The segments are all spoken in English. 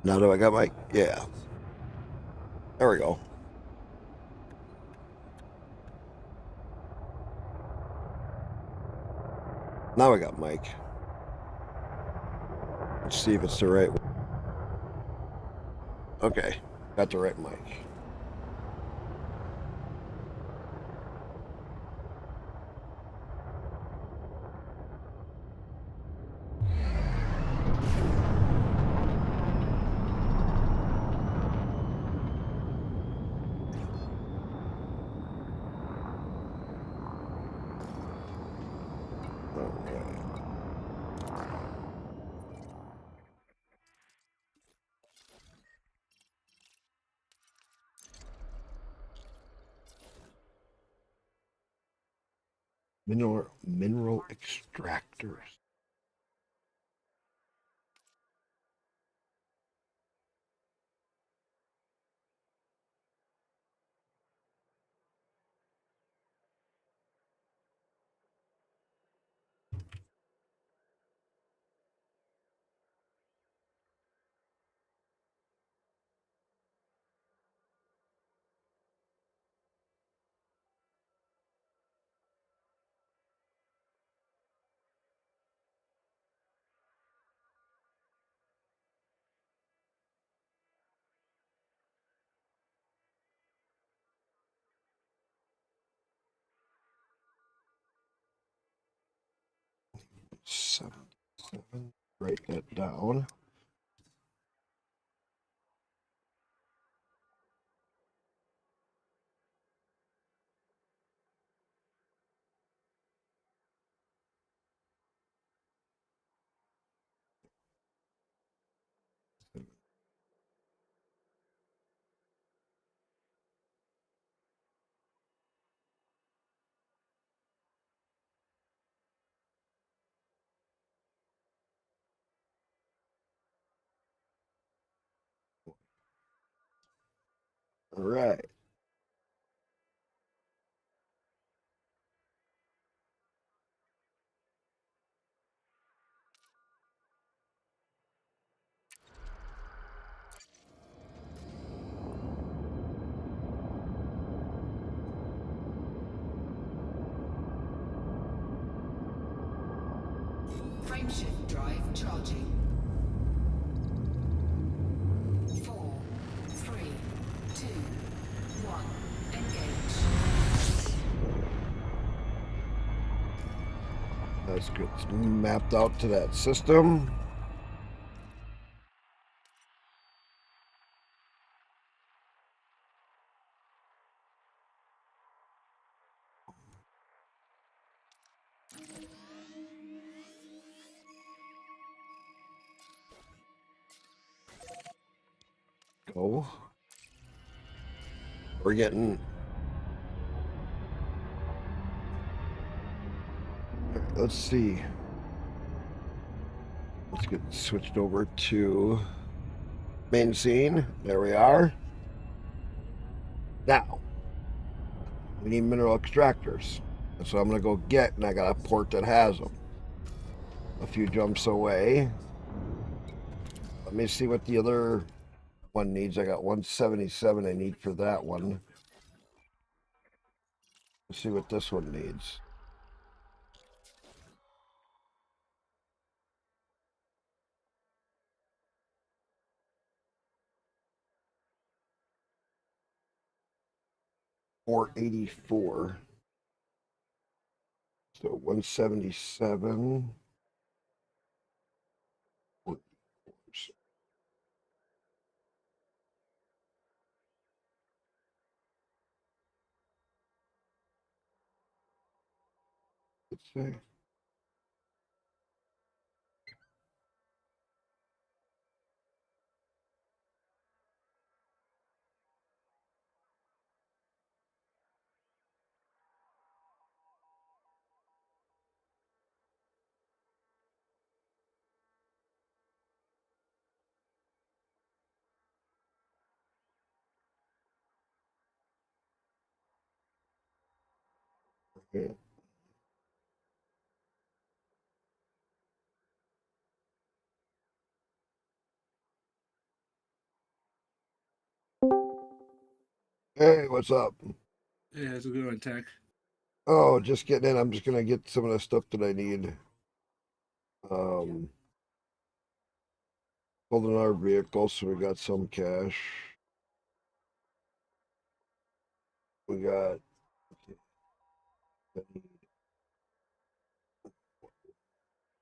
Now do I got my, yeah. There we go. Now I got mic. Let's see if it's the right one. Okay, got the right mic. Mineral extractors. Seven. Write that down. All right. Frameshift drive charging. 4, 3, 2, 1. Engage. That's good. It's mapped out to that system. Go. We're getting. Let's see. Let's get switched over to main scene. There we are. Now, we need mineral extractors. So I'm going to go get, and I got a port that has them. A few jumps away. Let me see what the other one needs. I got 177 I need for that one. Let's see what this one needs. $484. So 177. Let's see. Okay. Hey, what's up? Yeah, it's a good one, Tech. Oh, just getting in. I'm just gonna get some of the stuff that I need. Um, Building our vehicle, so we got some cash. We got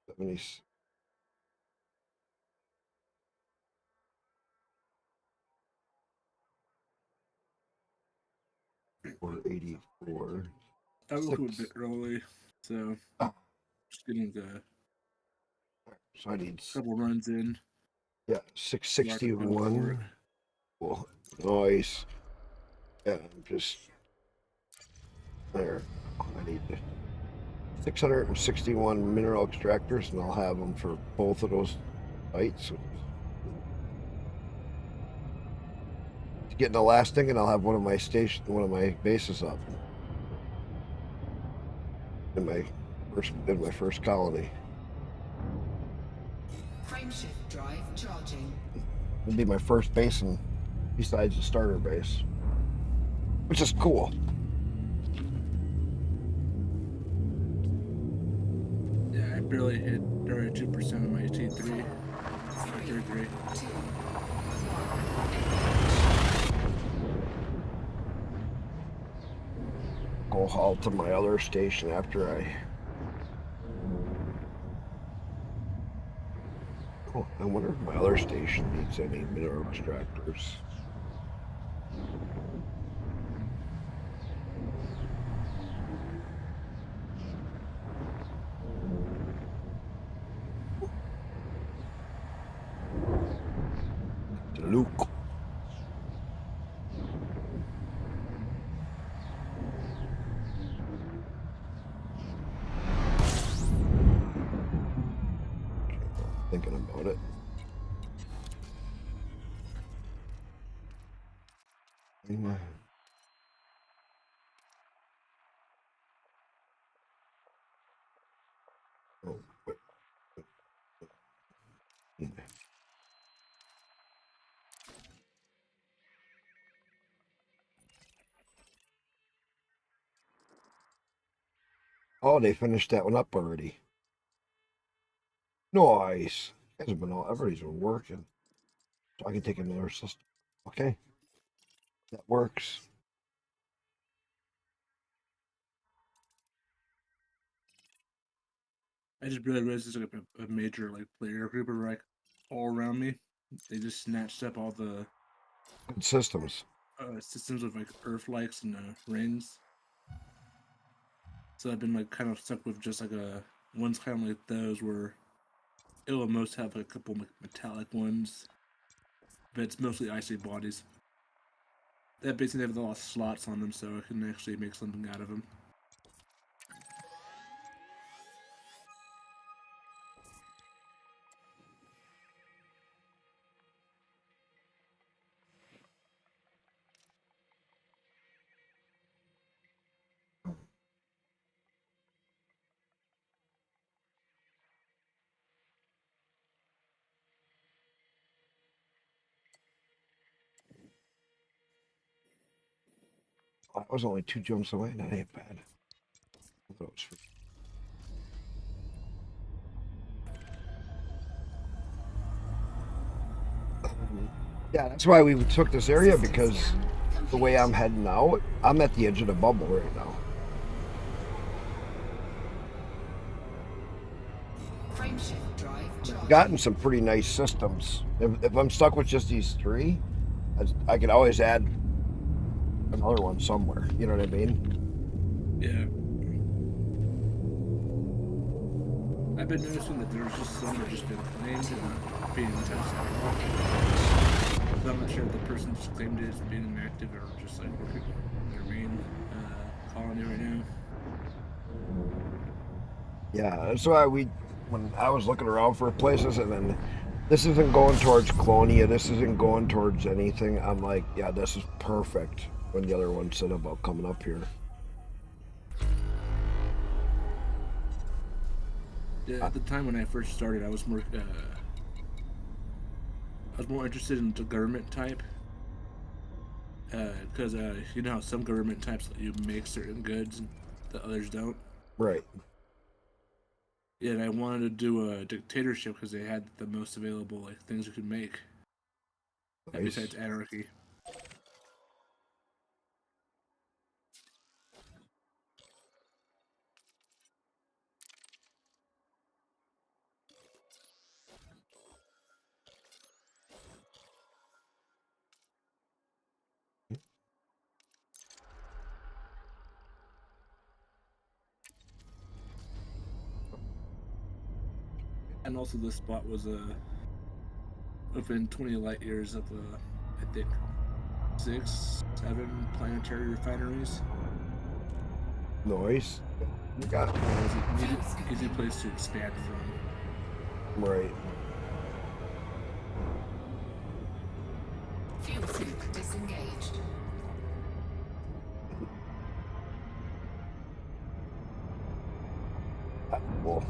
70, or 84. I woke up a bit Six. early, so Ah, just getting a so I need, couple runs in yeah, before I can head off to work. 661. Cool. Nice. Yeah, I'm just there. I need 661 mineral extractors, and I'll have them for both of those sites. Getting the last thing, and I'll have one of my bases up in my first colony. Frameshift drive charging. It'll be my first base, and besides the starter base, which is cool. Yeah, I barely hit 32% of my T3. Three, Third grade. 2, 1. Go haul to my other station after I. Oh, I wonder if my other station needs any mineral extractors. Luke. Thinking about it. Oh, wait. Oh, they finished that one up already. Nice. Everybody's been working. So I can take another system. Okay, that works. I just barely realized there's like a major like player group are like all around me. They just snatched up all the Good systems. systems with like Earth likes and rings. So I've been like kind of stuck with just like a ones kind of like those where it will most have like a couple metallic ones, but it's mostly icy bodies. That basically have a lot of slots on them, so I can actually make something out of them. I was only 2 jumps away. That ain't bad. I thought it was yeah, that's why we took this area, System because scan the way I'm complete. heading out, I'm at the edge of the bubble right now. Frameshift drive I've charging. gotten some pretty nice systems. If I'm stuck with just these three, I could always add another one somewhere. You know what I mean? Yeah. I've been noticing that there's just some that just been claimed and not being touched at all. So I'm not sure if the person just claimed it as being inactive or just like working in their main colony right now. Yeah, that's why when I was looking around for places, and then this isn't going towards Colonia, this isn't going towards anything. I'm like, yeah, this is perfect. When the other one said about coming up here. Yeah, at the time when I first started, I was more interested in the government type, Because you know how some government types let you make certain goods that others don't. Right. Yeah, and I wanted to do a dictatorship because they had the most available like things you could make. Nice. Besides anarchy. And also, this spot was within 20 light years of I think 6, 7 planetary refineries. Nice. You got it. It was an easy place to expand from. Right. Fuel sync disengaged. Cool.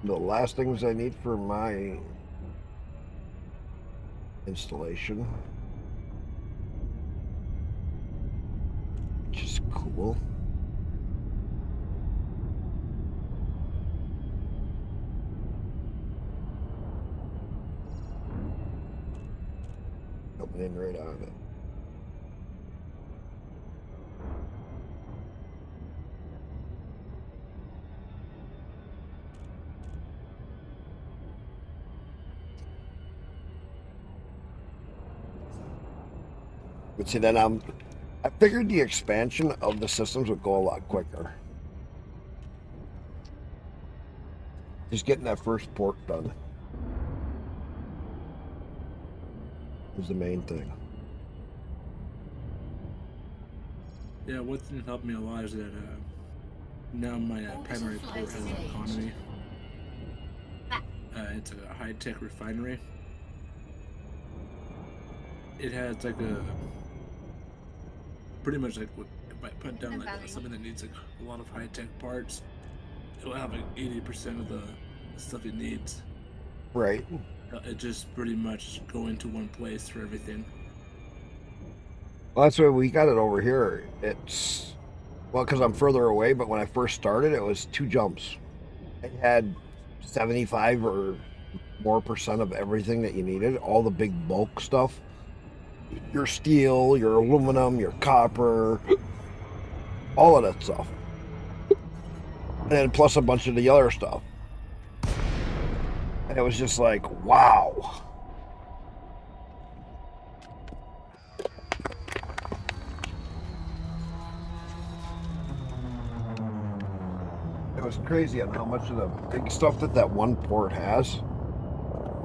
The last things I need for my installation, which is cool. Coming in right on it. But see, then I figured the expansion of the systems would go a lot quicker. Just getting that first port done is the main thing. Yeah, what's helped me a lot is that now my primary port has an economy. It's a high-tech refinery. It has like a pretty much like what if I put down like something that needs like a lot of high-tech parts, it'll have like 80% of the stuff it needs. Right. It just pretty much go into one place for everything. Well, that's why we got it over here. It's, well, because I'm further away, but when I first started, it was 2 jumps. It had 75 or more % of everything that you needed, all the big bulk stuff. Your steel, your aluminum, your copper, all of that stuff. And then plus a bunch of the other stuff. And it was just like, wow. It was crazy on how much of the big stuff that one port has.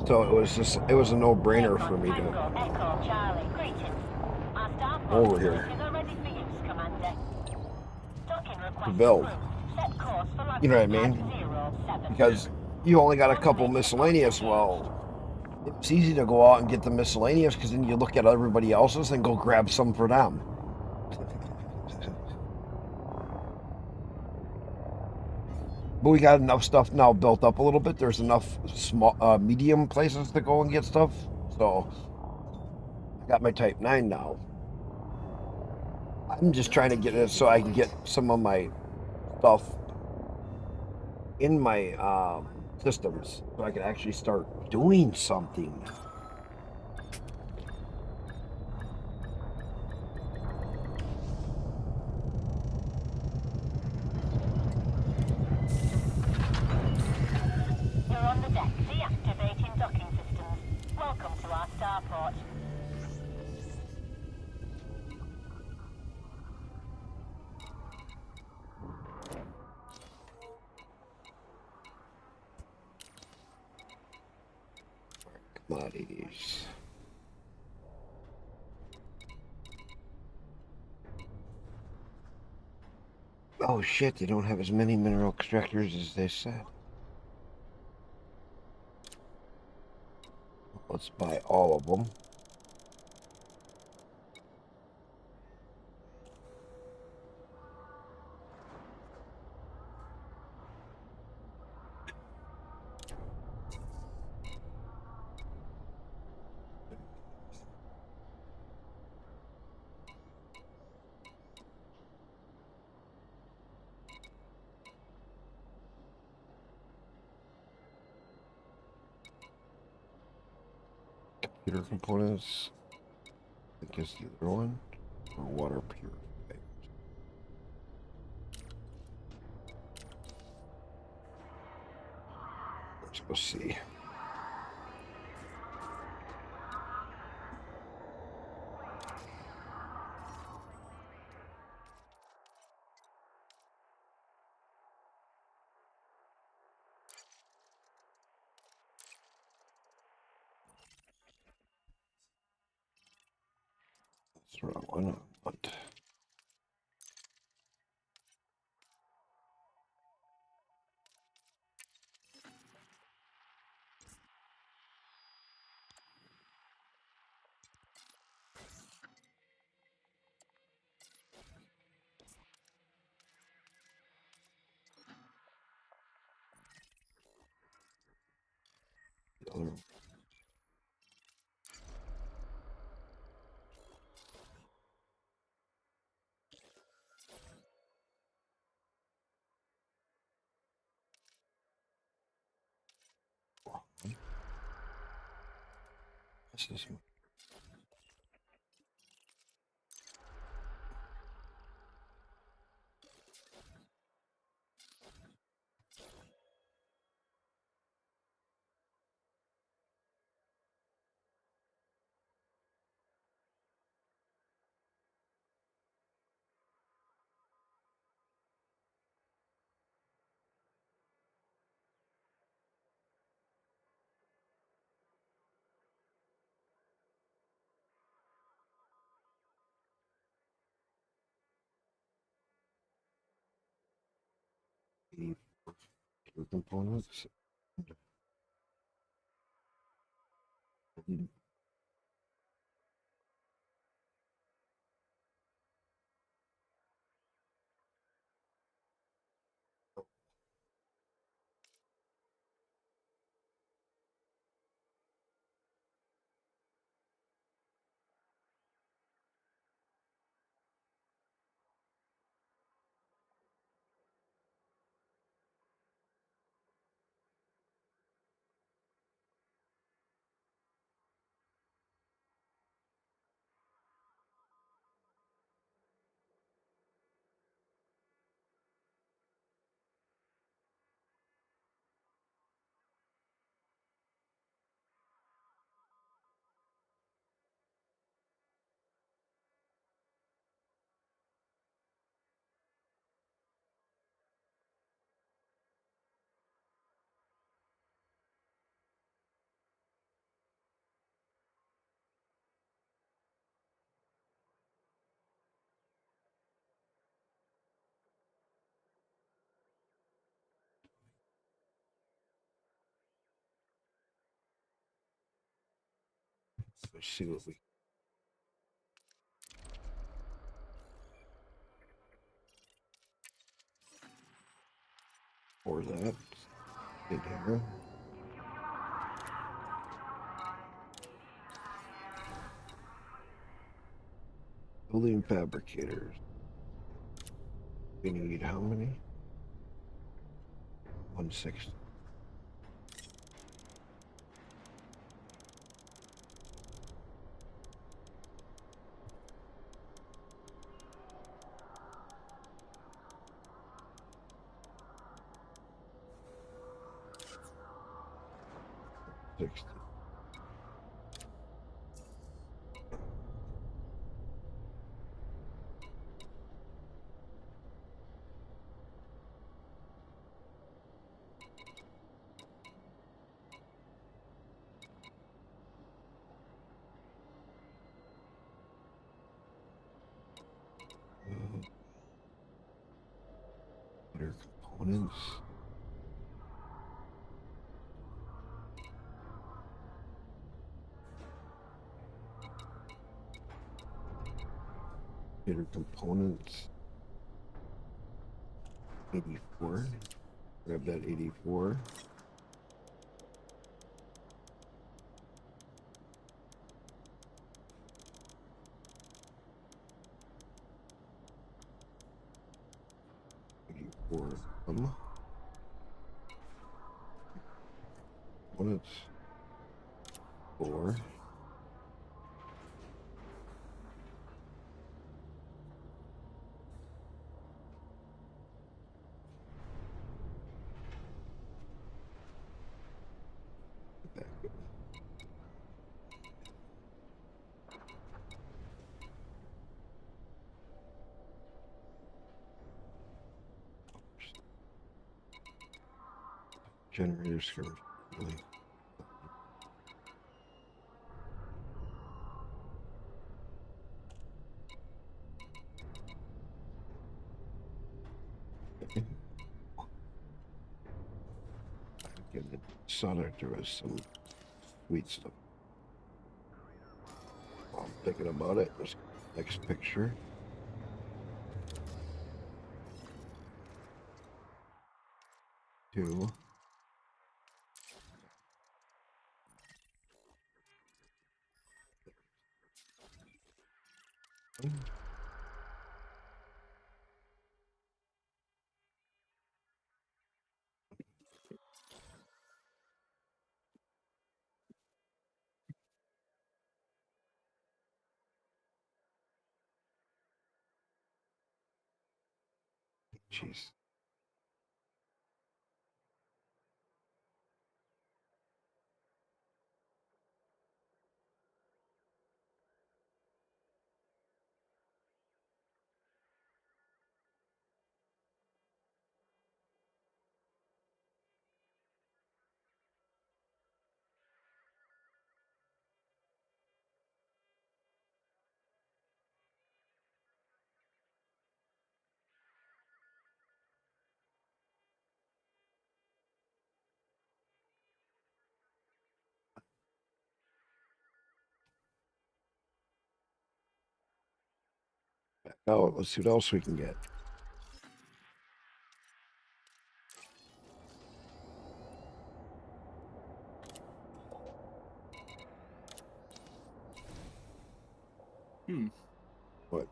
So it was a no-brainer for me to over here to build. You know what I mean? Because you only got a couple miscellaneous. Well, it's easy to go out and get the miscellaneous because then you look at everybody else's and go grab some for them. But we got enough stuff now built up a little bit. There's enough small, medium places to go and get stuff. So I got my Type 9 now. I'm just trying to get it so I can get some of my stuff in my systems so I can actually start doing something. You're on the deck, deactivating docking systems. Welcome to our starport. Commodities. Oh shit, they don't have as many mineral extractors as they said. Let's buy all of them. Computer components. I guess the other one. Or water purifiers. Let's go see. That's the wrong one. But the other one. This is the computer components. Let's see what we. Or that. In here. Building fabricators. We need how many? 160. Other components. Other components. 84. Grab that 84. Components. 4. Generator skirmish. Really. Get the solder to us some sweet stuff. While I'm thinking about it, next picture. Two. Jeez. Oh, let's see what else we can get. What?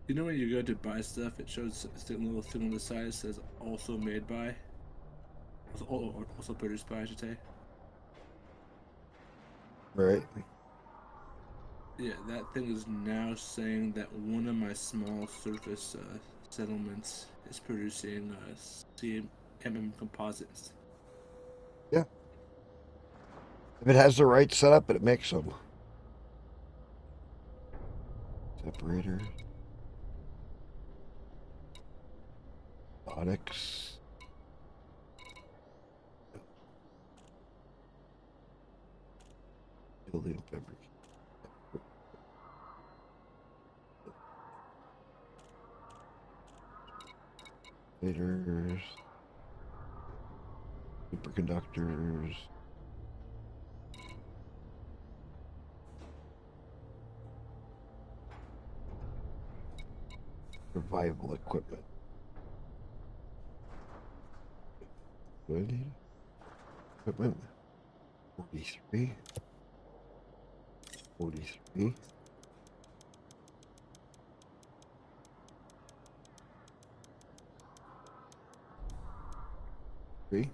You know when you go to buy stuff, it shows a little thing on the side that says "also made by," also produced by, I should say. Right. Yeah, that thing is now saying that one of my small surface settlements is producing CMM composites. Yeah. If it has the right setup, it makes them. Separator. Robotics. Building fabric. Laters. Superconductors. Survival equipment. Good. Equipment. 43. 43. Three.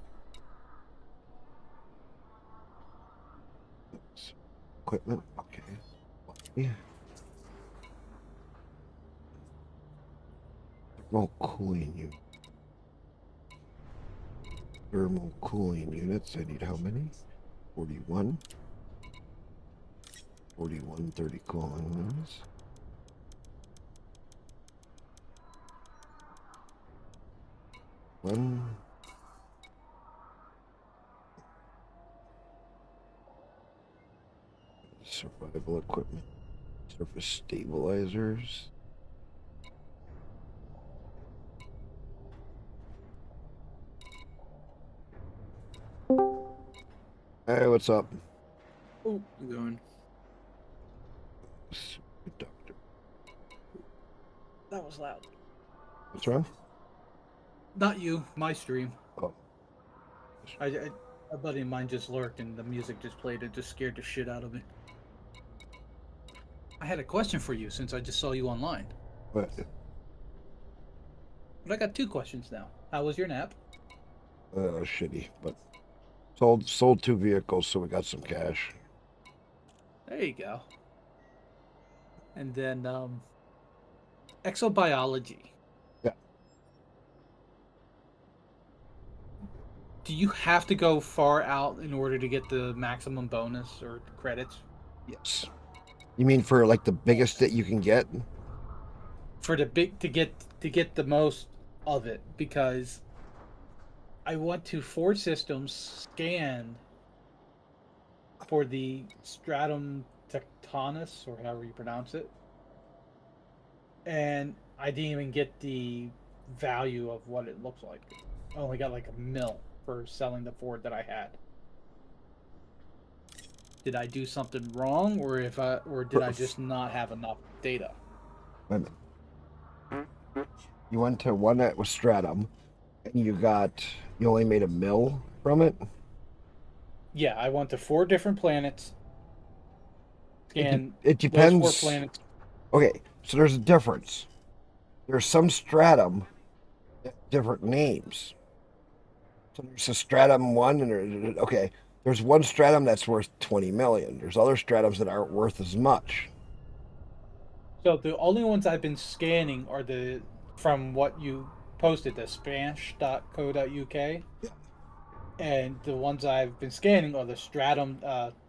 Equipment. Okay. Yeah. Thermal cooling unit. Thermal cooling units. I need how many? 41. 41, 30 cooling units. One. Survival equipment. Surface stabilizers. Hey, what's up? Oh, you going? Superconductor. That was loud. What's wrong? Not you, my stream. Oh, A buddy of mine just lurked and the music just played. It just scared the shit out of me. I had a question for you since I just saw you online. but But I got two questions now. How was your nap? shitty. But sold 2 vehicles, so we got some cash. There you go. And then exobiology. Yeah. Do you have to go far out in order to get the maximum bonus or credits? Yes. You mean for like the biggest that you can get? For the big to get the most of it, because I went to 4 systems, scanned for the stratum tectonus, or however you pronounce it, and I didn't even get the value of what it looks like. I only got like a mil for selling the Ford that I had. Did I do something wrong, or did I just not have enough data? Wait a minute. You went to one that was stratum, and you only made a mill from it? Yeah, I went to 4 different planets. Scanned It those 4 depends. planets. Okay, so there's a difference. There's some stratum that have different names. So there's a stratum 1, and there's one stratum that's worth 20 million. There's other stratums that aren't worth as much. So the only ones I've been scanning are from what you posted, the spansh.co.uk. And the ones I've been scanning are the stratum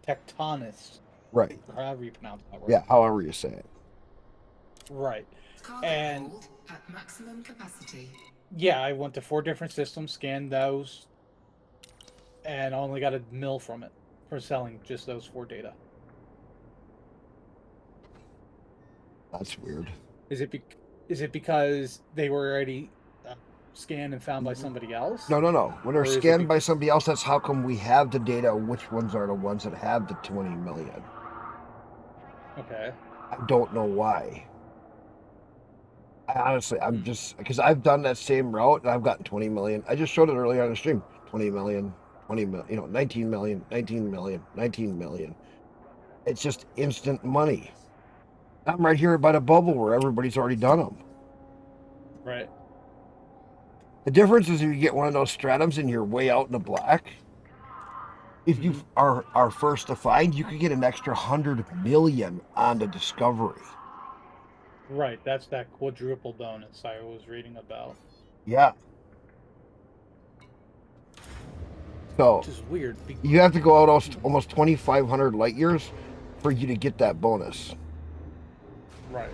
tectonus, Right. or however you pronounce that word. Yeah, however you say it. Right. Cargo And hold at maximum capacity. yeah, I went to 4 different systems, scanned those, and only got a mil from it for selling just those 4 data. That's weird. Is it because they were already scanned and found by somebody else? No. When they're Or is it scanned by somebody else, that's how come we have the data, which ones are the ones that have the 20 million. Okay. I don't know why. I'm just, because I've done that same route and I've gotten 20 million. I just showed it earlier on the stream. 20 million, 20 million, 19 million, 19 million, 19 million. It's just instant money. I'm right here by the bubble where everybody's already done them. Right. The difference is if you get one of those stratums and you're way out in the black, if you are first to find, you could get an extra 100 million on the discovery. Right, that's that quadruple bonus I was reading about. Yeah. So Which is weird. you have to go out almost 2,500 light years for you to get that bonus. Right.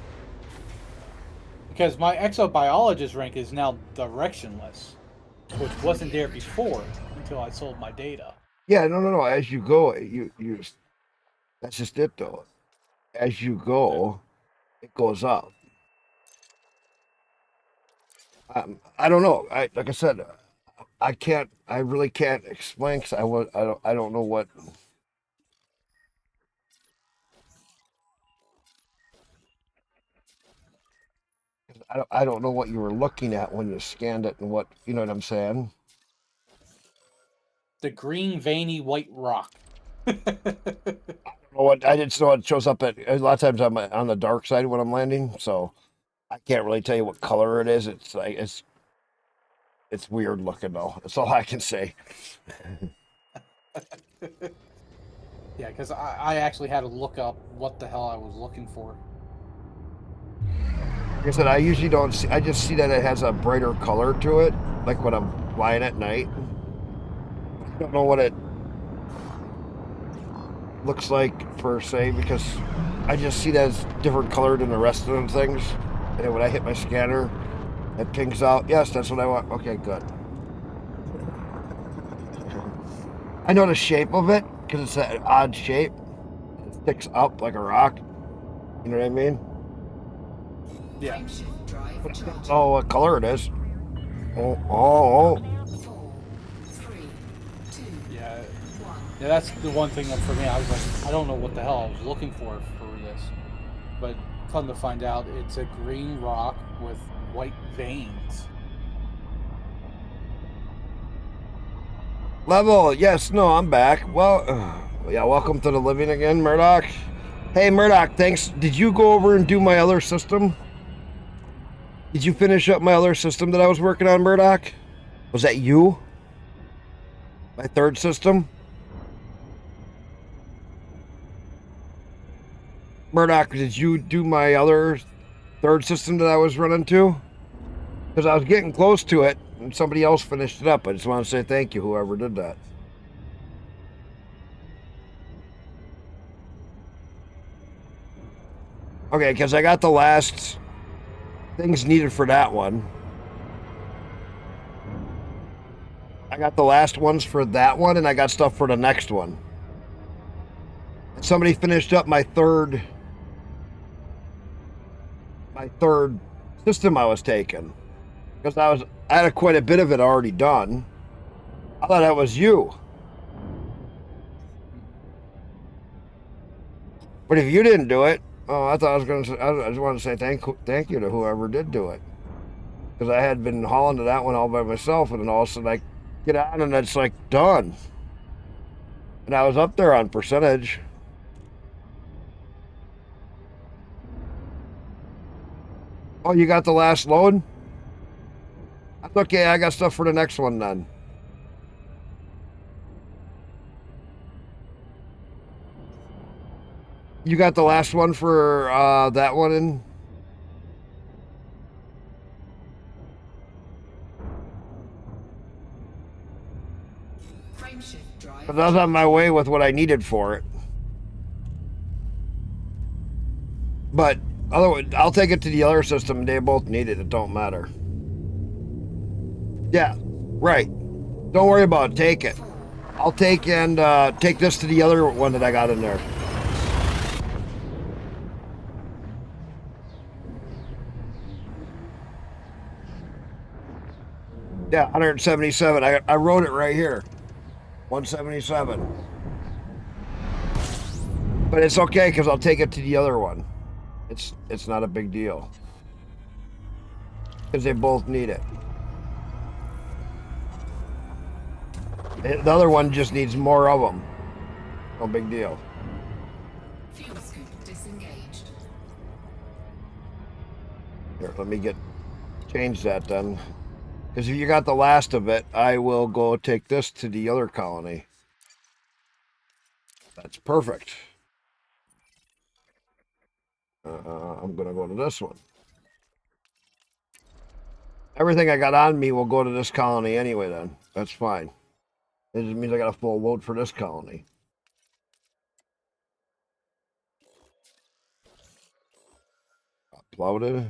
Because my exobiologist rank is now directionless, which wasn't there before until I sold my data. Yeah, no. As you go, you that's just it though. As you go, it goes up. I don't know. Like I said, I really can't explain because I don't know what. I don't know what you were looking at when you scanned it and what, you know what I'm saying? The green veiny white rock. know what I didn't know it shows up at a lot of times I'm on the dark side when I'm landing, so I can't really tell you what color it is. It's like it's weird looking though. That's all I can say. Yeah, because I actually had to look up what the hell I was looking for. Like I said, I usually don't see. I just see that it has a brighter color to it, like when I'm flying at night. I don't know what it looks like per se because I just see that it's different color than the rest of them things. And then when I hit my scanner, it pings out. Yes, that's what I want. Okay, good. I know the shape of it because it's an odd shape. It sticks up like a rock. You know what I mean? Yeah. Frameshift drive charging. Oh, what color it is? Oh. 4, 3, 2, Yeah. 1. Yeah, that's the one thing that for me, I was like, I don't know what the hell I was looking for this. But come to find out, it's a green rock with white veins. Level, yes, no, I'm back. Well, yeah, welcome to the living again, Murdoch. Hey, Murdoch, thanks. Did you go over and do my other system? Did you finish up my other system that I was working on, Murdoch? Was that you? My third system? Murdoch, did you do my other third system that I was running to? Because I was getting close to it, and somebody else finished it up. I just want to say thank you, whoever did that. Okay, because I got the last things needed for that one. I got the last ones for that one, and I got stuff for the next one. And somebody finished up my third system I was taking. Because I had quite a bit of it already done. I thought that was you. But if you didn't do it, oh, I thought I was going to. I just wanted to say thank you to whoever did do it, because I had been hauling to that one all by myself, and then all of a sudden I get on and it's like done, and I was up there on percentage. Oh, you got the last load? That's okay. I got stuff for the next one then. You got the last one for that one in? Frameshift drive. Because I was on my way with what I needed for it. But otherwise, I'll take it to the other system. They both need it. It don't matter. Yeah, right. Don't worry about it. Take it. I'll take this to the other one that I got in there. Yeah, 177. I wrote it right here. 177. But it's okay because I'll take it to the other one. It's not a big deal. Because they both need it. The other one just needs more of them. No big deal. Fuel scoop disengaged. Here, let me change that then. Because if you got the last of it, I will go take this to the other colony. That's perfect. I'm going to go to this one. Everything I got on me will go to this colony anyway then. That's fine. It just means I got a full load for this colony. Uploaded.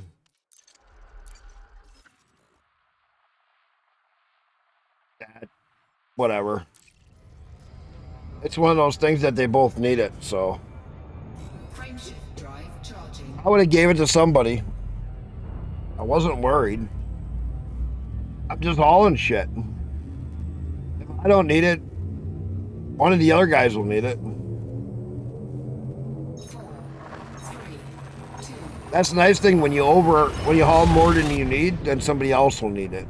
Whatever. It's one of those things that they both need it, so. Frameshift drive charging. I would have gave it to somebody. I wasn't worried. I'm just hauling shit. If I don't need it, one of the other guys will need it. 4, 3, 2. That's the nice thing when you haul more than you need, then somebody else will need it.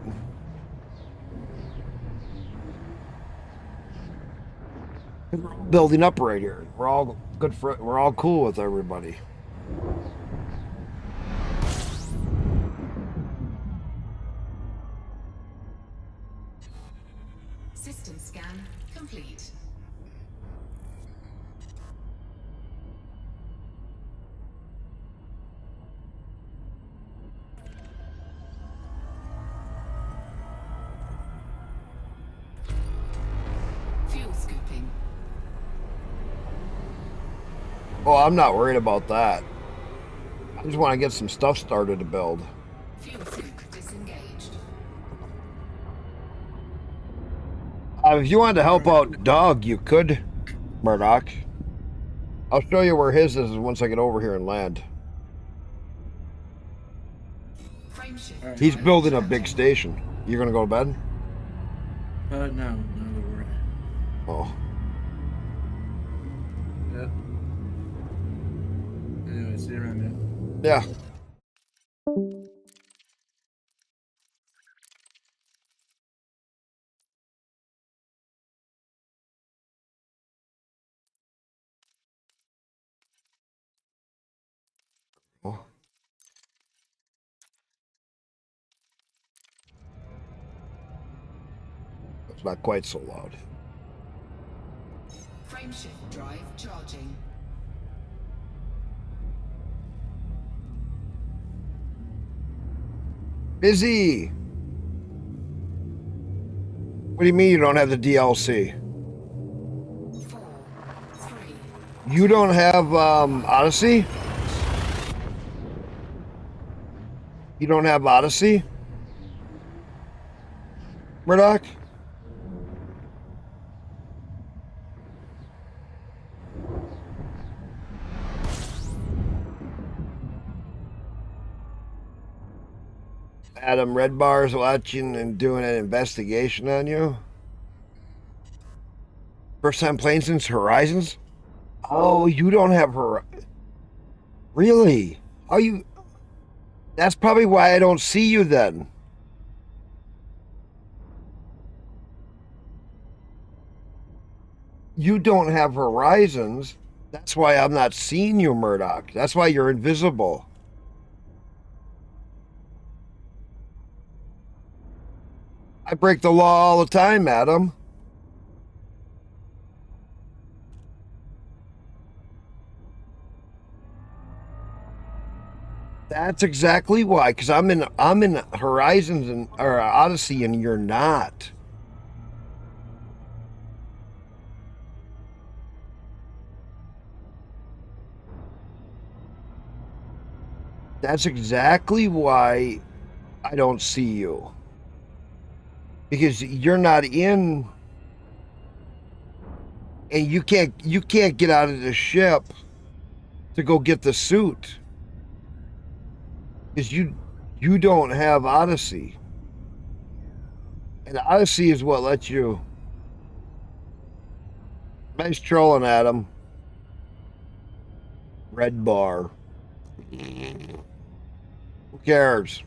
We're all building up right here. We're all good for. We're all cool with everybody. System scan complete. Fuel scooping. Oh, I'm not worried about that. I just want to get some stuff started to build. Fuel scoop disengaged. If you wanted to help out Doug, you could, Murdoch. I'll show you where his is once I get over here and land. Frameshift. He's drive building a big charging. station. You gonna go to bed? No, it'll work. Oh, Yeah. Anyway, see you around, man. yeah. Oh. It's not quite so loud. Frameshift drive charging. Busy. What do you mean you don't have the DLC? 4, 3. You don't have Odyssey? You don't have Odyssey? Murdoch? Adam Red Bar's watching and doing an investigation on you. First time playing since Horizons? Oh, you don't have Really? How you? That's probably why I don't see you then. You don't have Horizons. That's why I'm not seeing you, Murdoch. That's why you're invisible. I break the law all the time, Adam. That's exactly why, because I'm in Horizons and or Odyssey, and you're not. That's exactly why I don't see you. Because you're not in, and you can't get out of the ship to go get the suit. Because you don't have Odyssey. And Odyssey is what lets you. Nice trolling, Adam. Red bar. Who cares?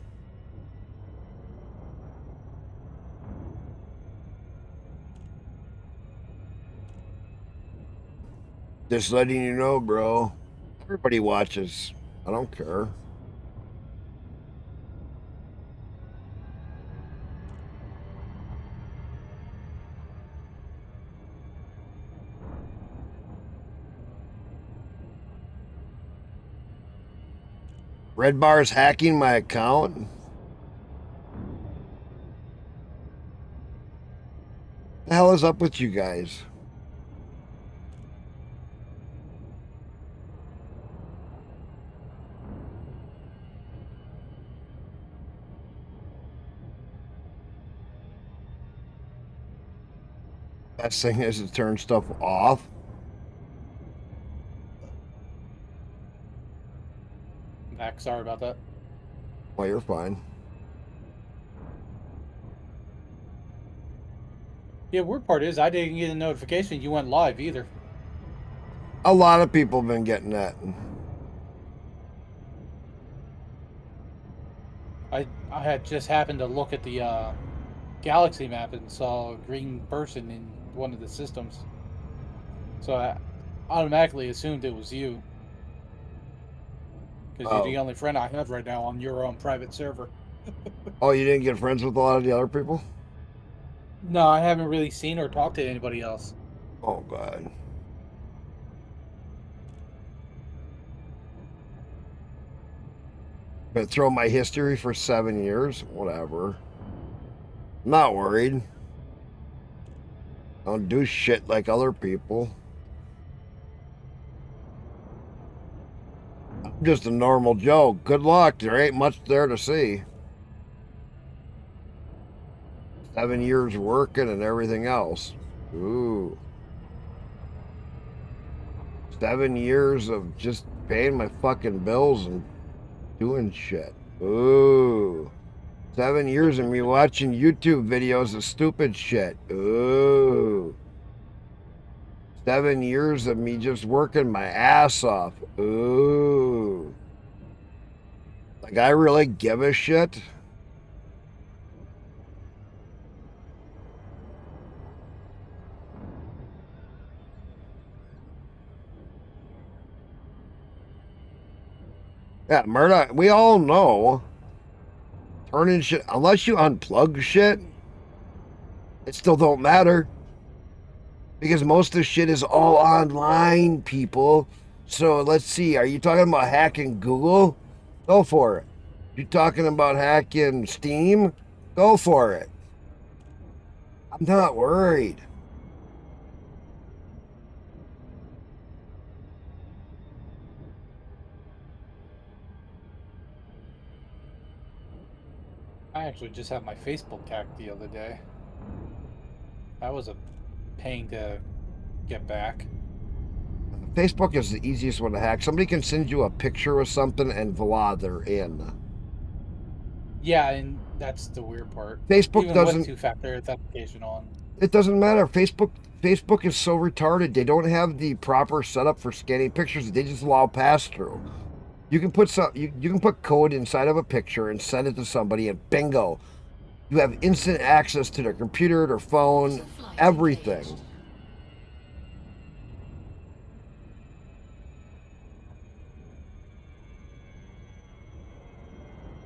Just letting you know, bro. Everybody watches. I don't care. Red Bar's hacking my account. The hell is up with you guys? Best thing is to turn stuff off. Back. Sorry about that. Well, you're fine. Yeah, weird part is I didn't get a notification you went live either. A lot of people have been getting that. I had just happened to look at the galaxy map and saw a green person in one of the systems. So I automatically assumed it was you. Because you're the Oh. only friend I have right now on your own private server. Oh, you didn't get friends with a lot of the other people? No, I haven't really seen or talked to anybody else. Oh, God. Been through my history for 7 years. Whatever. Not worried. Don't do shit like other people. I'm just a normal Joe. Good luck. There ain't much there to see. 7 years working and everything else. Ooh. 7 years of just paying my fucking bills and doing shit. Ooh. 7 years of me watching YouTube videos of stupid shit. Ooh. 7 years of me just working my ass off. Ooh. Like, I really give a shit? Yeah, Murdoch, we all know. Turning shit, unless you unplug shit, it still don't matter. Because most of the shit is all online, people. So let's see, are you talking about hacking Google? Go for it. You talking about hacking Steam? Go for it. I'm not worried. I actually just had my Facebook hacked the other day. That was a pain to get back. Facebook is the easiest one to hack. Somebody can send you a picture of something and voila, they're in. Yeah, and that's the weird part. Facebook Even doesn't. with two-factor authentication on. It doesn't matter. Facebook is so retarded. They don't have the proper setup for scanning pictures. They just allow pass through. You can put you can put code inside of a picture and send it to somebody, and bingo, you have instant access to their computer, their phone, everything.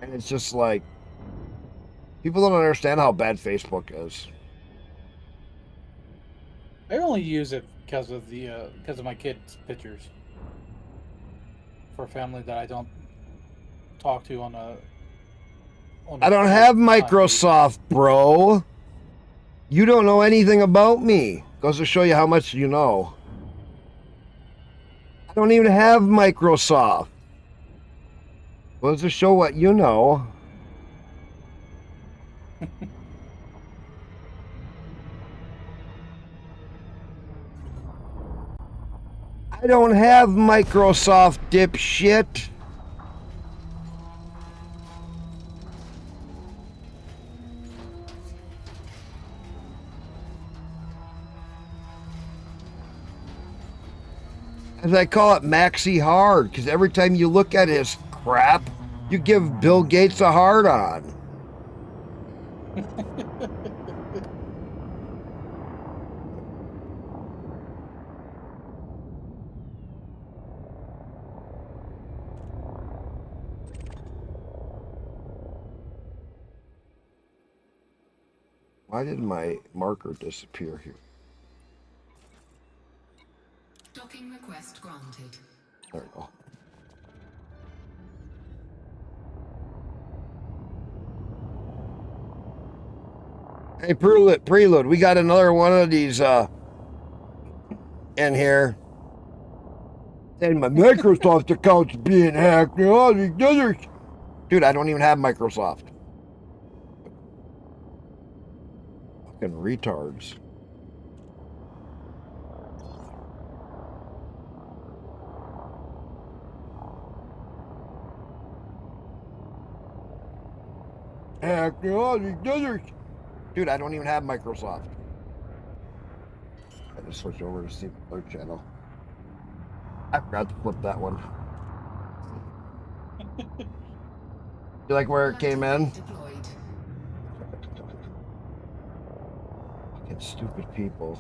And it's just like people don't understand how bad Facebook is. I only use it because of my kids' pictures. For family that I don't talk to on a I don't have Microsoft, bro. You don't know anything about me. Goes to show you how much you know. I don't even have Microsoft. Goes to show what you know. I don't have Microsoft, dipshit. As I call it, Maxi Hard, because every time you look at his crap, you give Bill Gates a hard on. Why did my marker disappear here? Docking request granted. There we go. Hey, Prelude, we got another one of these in here. And my Microsoft account's being hacked. All these others. Dude, I don't even have Microsoft. Fucking retards. Hacked all these others. Dude, I don't even have Microsoft. I just switch over to see the channel. I forgot to flip that one. You like where it came in? Deployed. Fucking stupid people.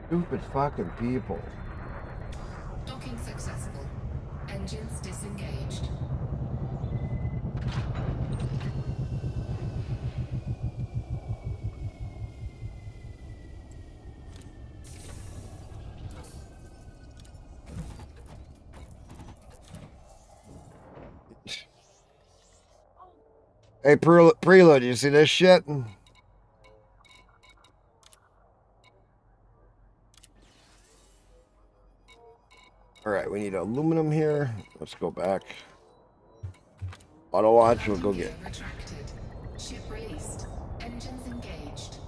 Stupid fucking people. Docking successful. Engines disengaged. Hey, Prelude, you see this shit? Alright, we need aluminum here. Let's go back. Auto launch, we'll go get. Retracted. Ship released. Engines engaged.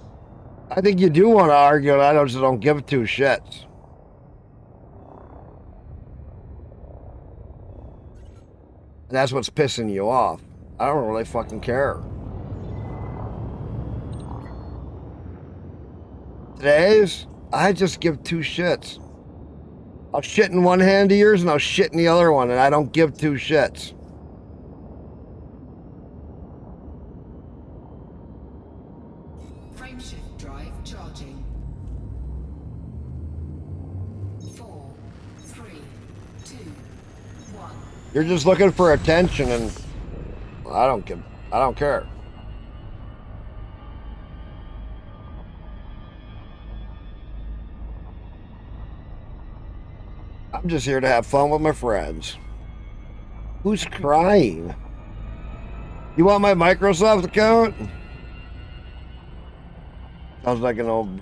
I think you do want to argue, and I just don't give two shits. And that's what's pissing you off. I don't really fucking care. Today's, I just give two shits. I'll shit in one hand of yours and I'll shit in the other one, and I don't give two shits. Frameshift drive charging. 4, 3, 2, 1. You're just looking for attention, and I don't care. I'm just here to have fun with my friends. Who's crying? You want my Microsoft account? Sounds like an old...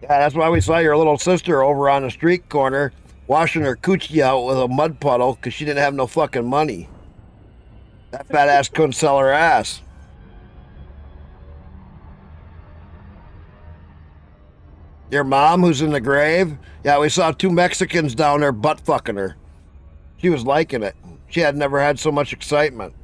Yeah, that's why we saw your little sister over on the street corner washing her coochie out with a mud puddle because she didn't have no fucking money. That fat ass couldn't sell her ass. Your mom, who's in the grave? Yeah, we saw two Mexicans down there butt fucking her. She was liking it. She had never had so much excitement.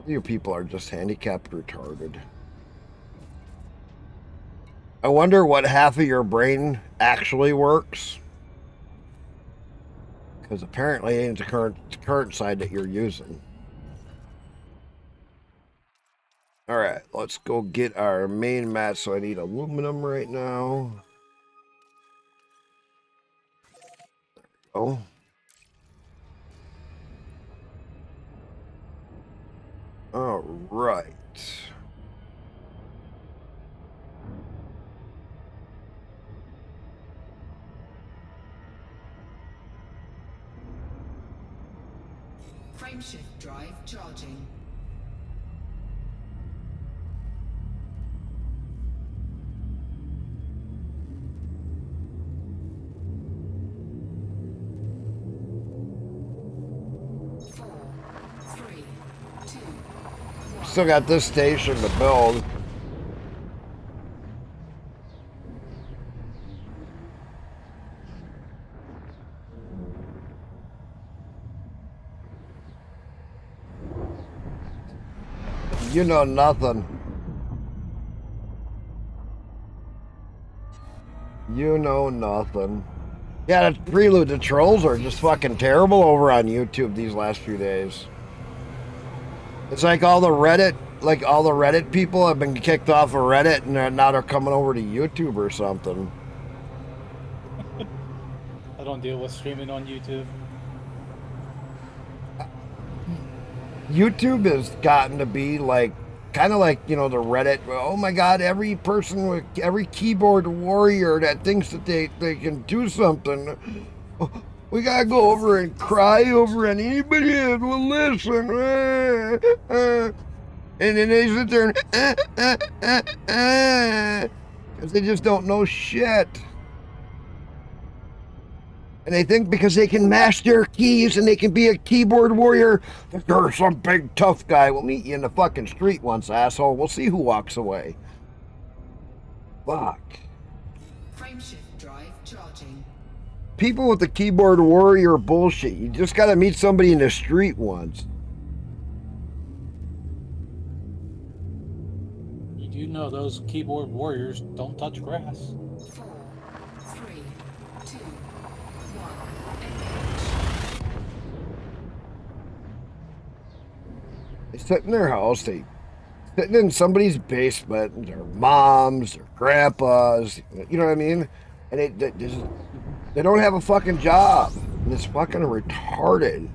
You people are just handicapped retarded. I wonder what half of your brain actually works. Because apparently it's the current side that you're using. Alright, let's go get our main mat. So I need aluminum right now. There we go. All right. Frameshift drive charging. Still got this station to build. You know nothing. You know nothing. Yeah, the Prelude, the trolls are just fucking terrible over on YouTube these last few days. It's like all the Reddit people have been kicked off of Reddit, and now they're coming over to YouTube or something. I don't deal with streaming on YouTube. YouTube has gotten to be like, kind of like, you know, the Reddit. Oh my God, every person with every keyboard warrior that thinks that they can do something. We gotta go over and cry over, and anybody that will listen. And then they sit there and because they just don't know shit. And they think because they can mash their keys and they can be a keyboard warrior, that they're some big tough guy. We'll meet you in the fucking street once, asshole. We'll see who walks away. Fuck. Frameshift drive charging. people with the keyboard warrior bullshit. You just got to meet somebody in the street once. You do know those keyboard warriors don't touch grass. 4, 3, 2, 1. Engage. They sit in their house. They sitting in somebody's basement. Their moms, their grandpas. You know what I mean? And they don't have a fucking job. And it's fucking retarded.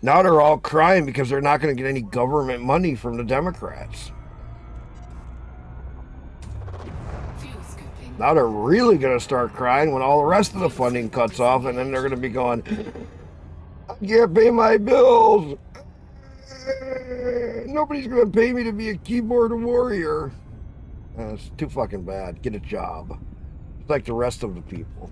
Now they're all crying because they're not going to get any government money from the Democrats. Fuel scooping. Now they're really going to start crying when all the rest of the funding cuts off, and then they're going to be going, I can't pay my bills. Nobody's going to pay me to be a keyboard warrior. It's too fucking bad. Get a job. It's like the rest of the people.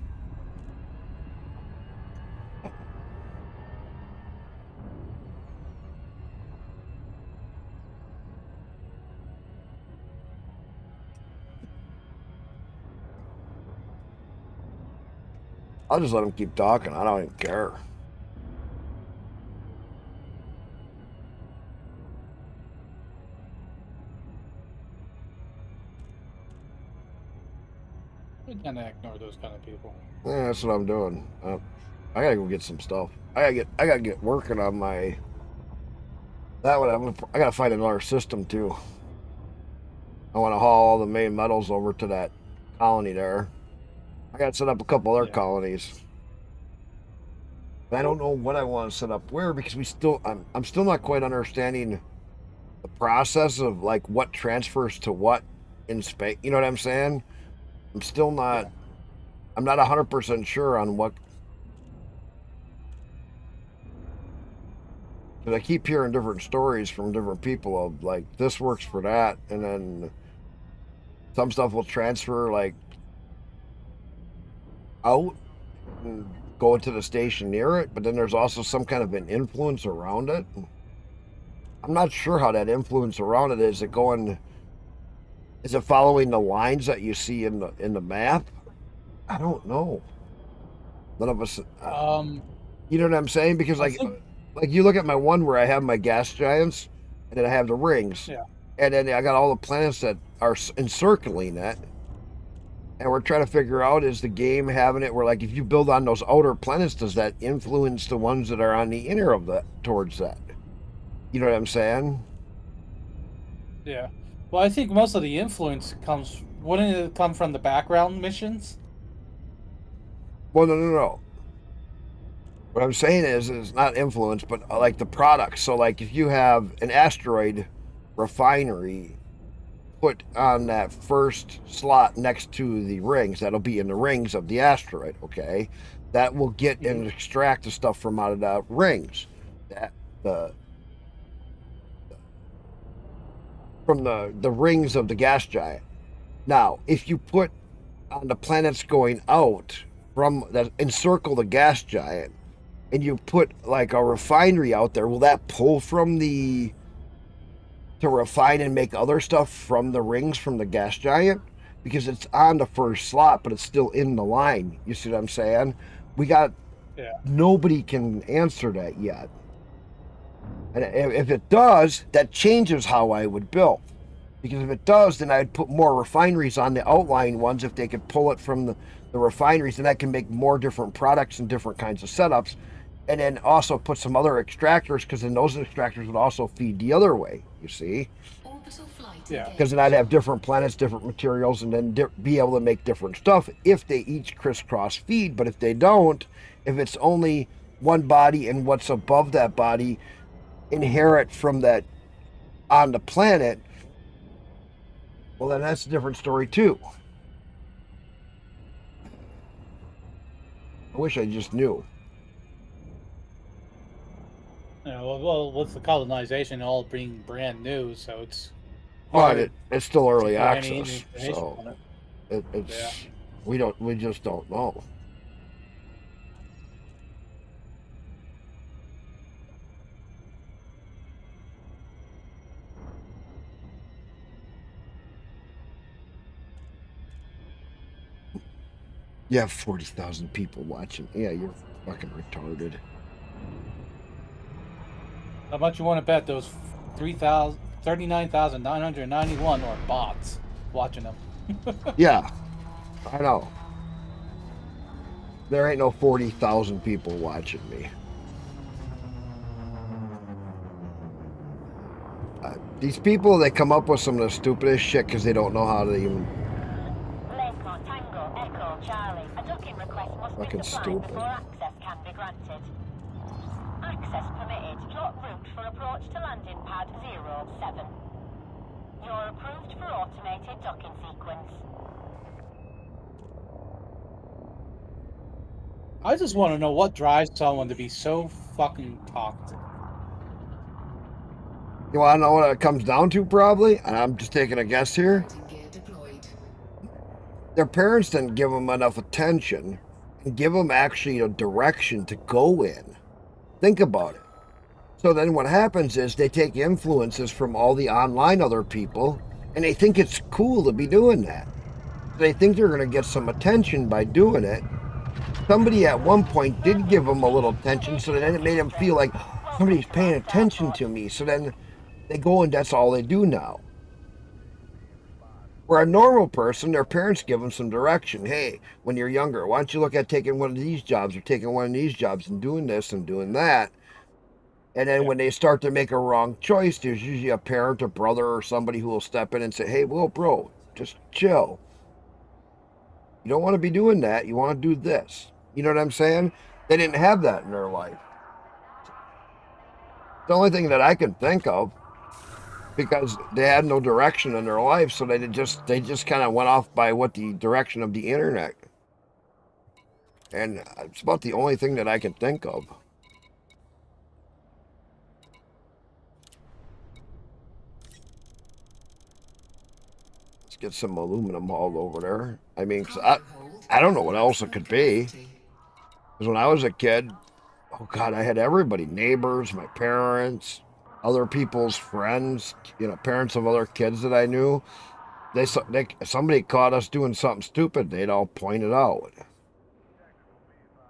I'll just let them keep talking. I don't even care. We kind of ignore those kind of people. Yeah, that's what I'm doing. I gotta go get some stuff. I gotta get working on my. That one. I gotta find another system too. I want to haul all the main metals over to that colony there. I gotta set up a couple other colonies. But I don't know what I want to set up where because I'm still not quite understanding the process of like what transfers to what in space. You know what I'm saying? I'm still not. Yeah. I'm not 100% sure on what. Because I keep hearing different stories from different people of like this works for that, and then some stuff will transfer like out and go into the station near it, but then there's also some kind of an influence around it. I'm not sure how that influence around it is. Is it following the lines that you see in the map? I don't know. None of us. You know what I'm saying? Because like you look at my one where I have my gas giants, and then I have the rings, and then I got all the planets that are encircling it, and we're trying to figure out, is the game having it where like if you build on those outer planets, does that influence the ones that are on the inner of that towards that? You know what I'm saying? Yeah. Well, I think most of the influence wouldn't it come from the background missions? Well, no. What I'm saying is not influence, but like the products. So like if you have an asteroid refinery put on that first slot next to the rings, that'll be in the rings of the asteroid, okay? That will get and extract the stuff from out of the rings. From the rings of the gas giant. Now, if you put on the planets going out from that encircle the gas giant, and you put like a refinery out there, will that pull from to refine and make other stuff from the rings from the gas giant? Because it's on the first slot, but it's still in the line. You see what I'm saying? Nobody can answer that yet. And if it does, that changes how I would build. Because if it does, then I'd put more refineries on the outlying ones if they could pull it from the refineries, and I can make more different products and different kinds of setups. And then also put some other extractors, because then those extractors would also feed the other way, you see? Because then I'd have different planets, different materials, and then be able to make different stuff if they each crisscross feed. But if they don't, if it's only one body and what's above that body inherit from that on the planet, well, then that's a different story too. I wish I just knew. Yeah, well, with the colonization all being brand new, so it's But it's still early access, so we just don't know. You have 40,000 people watching. Yeah, you're fucking retarded. How much you want to bet those 39,991 are bots watching them? Yeah, I know. There ain't no 40,000 people watching me. These people, they come up with some of the stupidest shit because they don't know how to even... Lake Tango, Echo, Charlie. A docking request must Fucking be supplied stupid. before access can be granted. Access permitted. Plot route for approach to landing pad 07. You're approved for automated docking sequence. I just want to know what drives someone to be so fucking toxic. You want to know what it comes down to, probably? And I'm just taking a guess here. Landing gear deployed. Their parents didn't give them enough attention and give them actually a direction to go in. Think about it. So then what happens is they take influences from all the online other people and they think it's cool to be doing that. They think they're going to get some attention by doing it. Somebody at one point did give them a little attention, so then it made them feel like somebody's paying attention to me. So then they go and that's all they do now. Where a normal person, their parents give them some direction. Hey, when you're younger, why don't you look at taking one of these jobs or taking one of these jobs and doing this and doing that? And then when they start to make a wrong choice, there's usually a parent, a brother, or somebody who will step in and say, hey, well, bro, just chill. You don't want to be doing that. You want to do this. You know what I'm saying? They didn't have that in their life. The only thing that I can think of, because they had no direction in their life, so they just kind of went off by what the direction of the internet. And it's about the only thing that I can think of. Let's get some aluminum all over there. I mean, 'cause I don't know what else it could be. Because when I was a kid, oh God, I had everybody, neighbors, my parents, other people's friends, you know, parents of other kids that I knew. Somebody caught us doing something stupid, they'd all point it out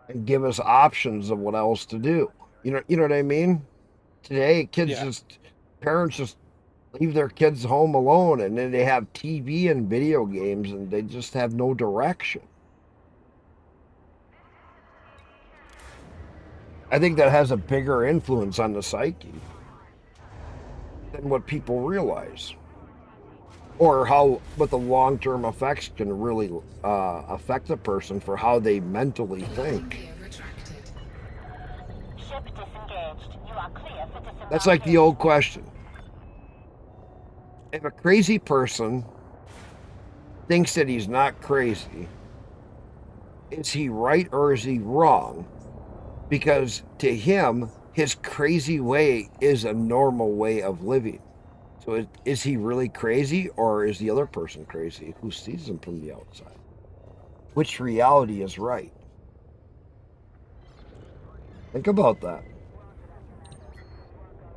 and give us options of what else to do. You know what I mean? Today, parents just leave their kids home alone, and then they have TV and video games, and they just have no direction. I think that has a bigger influence on the psyche than what people realize, or what the long-term effects can really affect a person for how they mentally think. Gear retracted. Ship disengaged. You are clear for disembarkation. That's like the old question. If a crazy person thinks that he's not crazy, is he right or is he wrong? Because to him, his crazy way is a normal way of living. So is he really crazy, or is the other person crazy who sees him from the outside? Which reality is right? Think about that.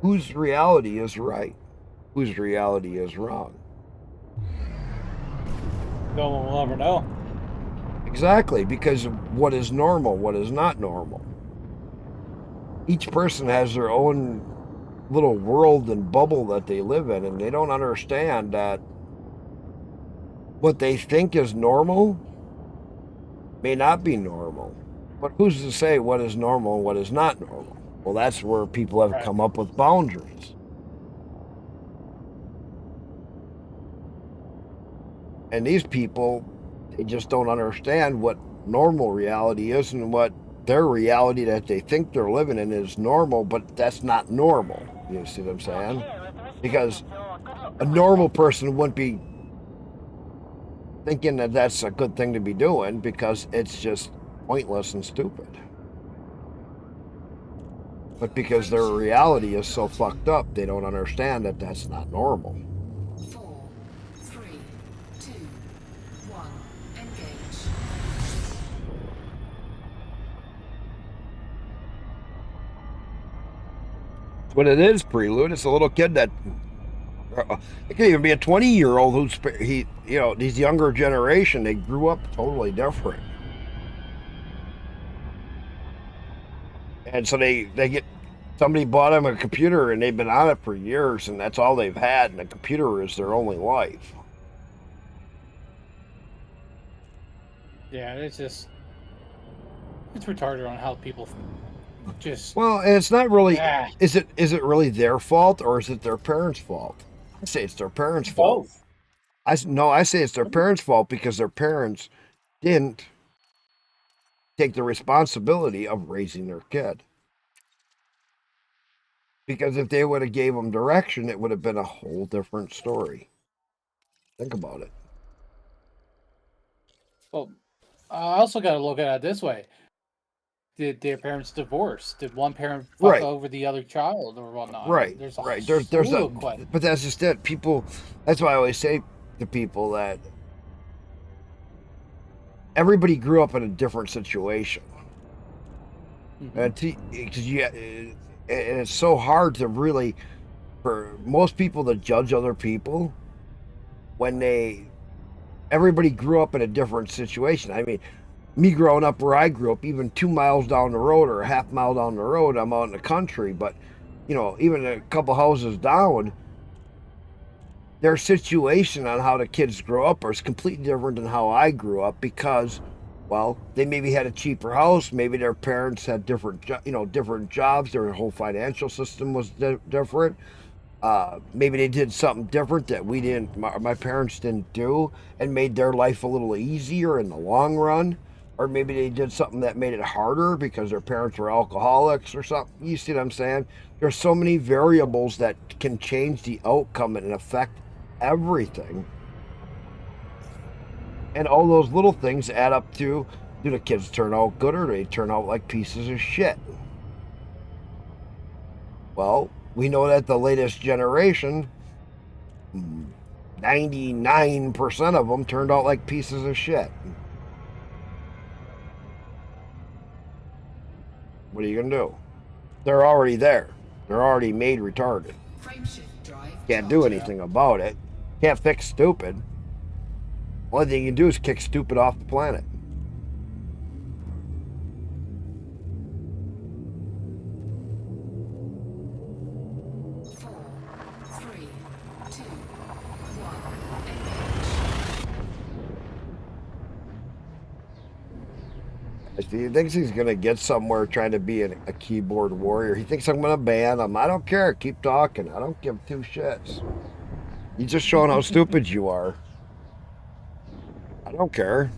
Whose reality is right? Whose reality is wrong? No one will ever know. Exactly, because what is normal, what is not normal. Each person has their own little world and bubble that they live in, and they don't understand that what they think is normal may not be normal. But who's to say what is normal and what is not normal? Well, that's where people have come up with boundaries. And these people, they just don't understand what normal reality is and what their reality that they think they're living in is normal, but that's not normal. You see what I'm saying? Because a normal person wouldn't be thinking that that's a good thing to be doing, because it's just pointless and stupid. But because their reality is so fucked up, they don't understand that that's not normal. 4, 3, 2, 1. Engage. What it is, Prelude, it's a little kid that it could even be a 20-year-old these younger generation, they grew up totally different. And so they get somebody bought them a computer and they've been on it for years and that's all they've had, and the computer is their only life. Yeah, it's retarded on how people just. Well, and it's not really. Ah. Is it really their fault or is it their parents' fault? I say it's their parents' fault. Both. I say it's their parents' fault because their parents didn't take the responsibility of raising their kid. Because if they would have gave them direction, it would have been a whole different story. Think about it. Well, I also got to look at it this way. Did their parents divorce? Did one parent fuck Right. over the other child or whatnot? Right. There's a Right. slew There's of a, questions. but that's just it. People. That's why I always say to people that everybody grew up in a different situation. Mhm. Because and it's so hard to really, for most people to judge other people when everybody grew up in a different situation. I mean, me growing up where I grew up, even 2 miles down the road or a half mile down the road, I'm out in the country, but even a couple houses down, their situation on how the kids grow up is completely different than how I grew up because, well, they maybe had a cheaper house, maybe their parents had different jobs, their whole financial system was different. Maybe they did something different that we didn't, my parents didn't do, and made their life a little easier in the long run. Or maybe they did something that made it harder because their parents were alcoholics or something. You see what I'm saying? There's so many variables that can change the outcome and affect everything. And all those little things add up to, do the kids turn out good or do they turn out like pieces of shit? Well, we know that the latest generation, 99% of them turned out like pieces of shit. What are you going to do? They're already there. They're already made retarded. Frameshift drive Can't do charging. anything about it. Can't fix stupid. Only thing you can do is kick stupid off the planet. Four, three, two, one. Engage. He thinks he's going to get somewhere trying to be a keyboard warrior. He thinks I'm going to ban him. I don't care. Keep talking. I don't give two shits. You're just showing how stupid you are. I don't care.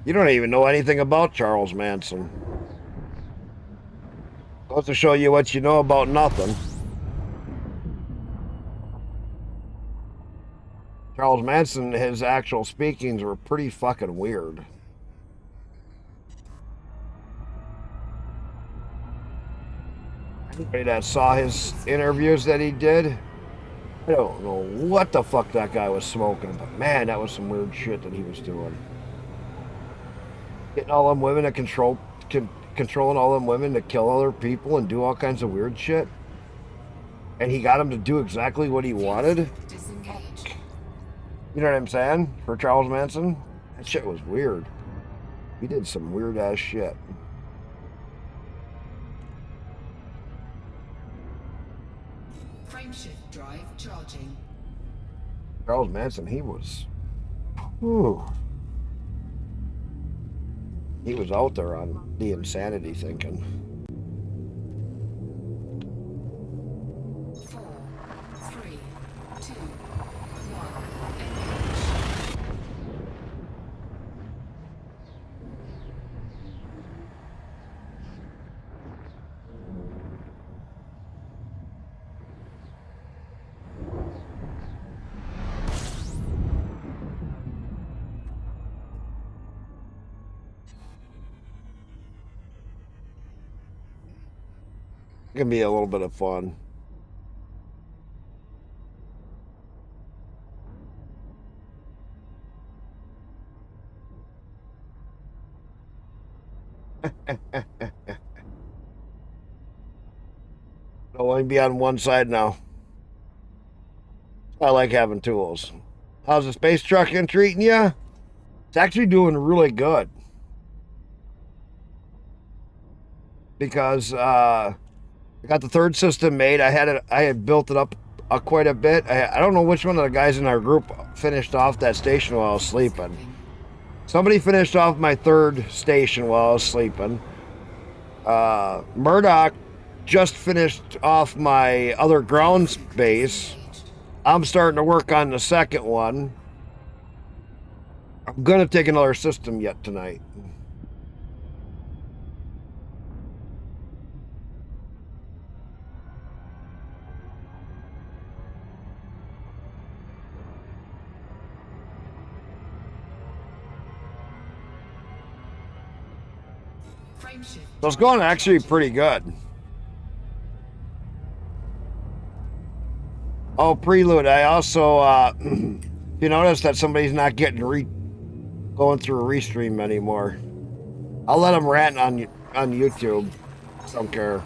You don't even know anything about Charles Manson. Supposed to show you what you know about nothing. Charles Manson, his actual speakings were pretty fucking weird. Anybody that saw his interviews that he did, I don't know what the fuck that guy was smoking, but man, that was some weird shit that he was doing. Getting all them women to controlling all them women to kill other people and do all kinds of weird shit. And he got him to do exactly what he wanted. Disengage. You know what I'm saying? For Charles Manson? That shit was weird. He did some weird ass shit. Frameshift drive charging. Charles Manson, he was. Whew. He was out there on the insanity thinking. 4, 3, 2, 1. Engage. It can be a little bit of fun. I'll only be on one side now. I like having tools. How's the space trucking treating you? It's actually doing really good. Because I got the third system made. I had built it up quite a bit. I don't know which one of the guys in our group finished off that station while I was sleeping. Somebody finished off my third station while I was sleeping. Murdoch just finished off my other ground base. I'm starting to work on the second one. I'm gonna take another system yet tonight. So it's going actually pretty good. Oh, prelude. I also, if you notice that somebody's not getting going through a restream anymore, I'll let them rant on YouTube. Don't care.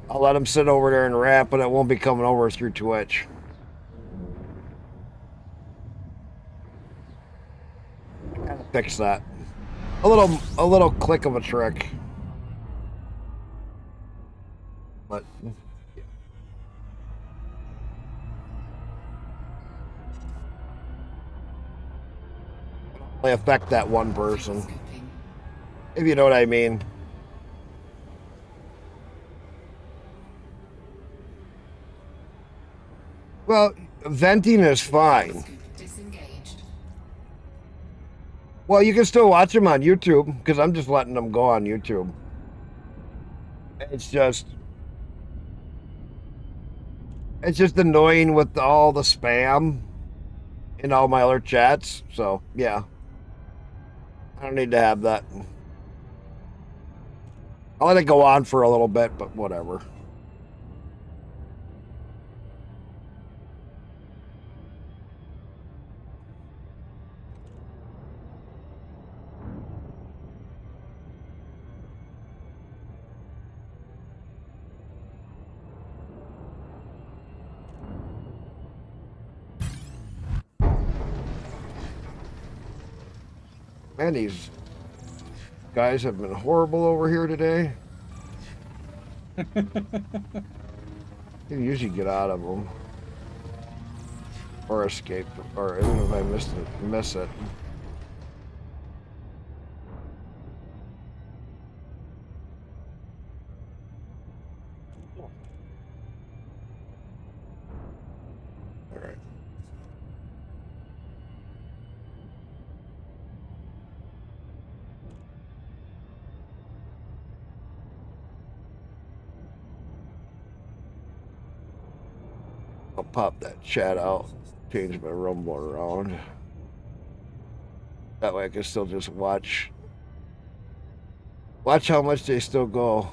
I'll let them sit over there and rant, but it won't be coming over through Twitch. Gotta fix that. A little click of a trick. But only affect that one person, if you know what I mean. Well, venting is fine. Well, you can still watch them on YouTube, because I'm just letting them go on YouTube. It's just annoying with all the spam in all my other chats. So, yeah. I don't need to have that. I'll let it go on for a little bit, but whatever. Man, these guys have been horrible over here today. You usually get out of them. Or escape. Or even if I miss it. Alright. I'll pop that chat out, change my rumble around. That way I can still just watch how much they still go.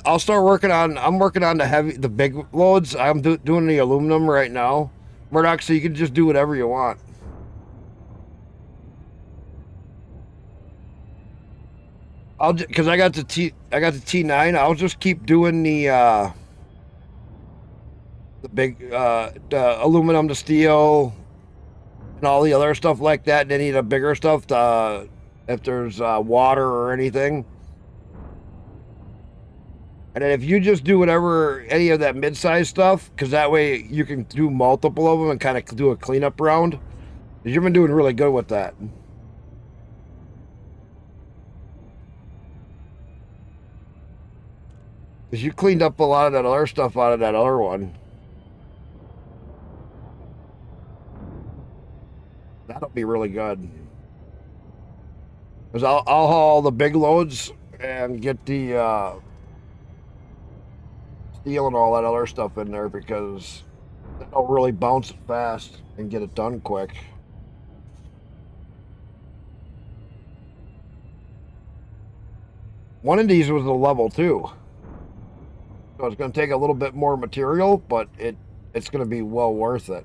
I'll start working on. I'm working on the big loads. I'm doing the aluminum right now, Murdoch. So you can just do whatever you want. Because I got the T9. I'll just keep doing the big the aluminum, the steel, and all the other stuff like that. They need a bigger stuff if there's water or anything. And then if you just do any of that mid-size stuff, because that way you can do multiple of them and kind of do a cleanup round. You've been doing really good with that. Because you cleaned up a lot of that other stuff out of that other one. That'll be really good. Because I'll haul the big loads and get the steel and all that other stuff in there, because that'll really bounce it fast and get it done quick. one of these was a level 2. So it's going to take a little bit more material, but it's going to be well worth it.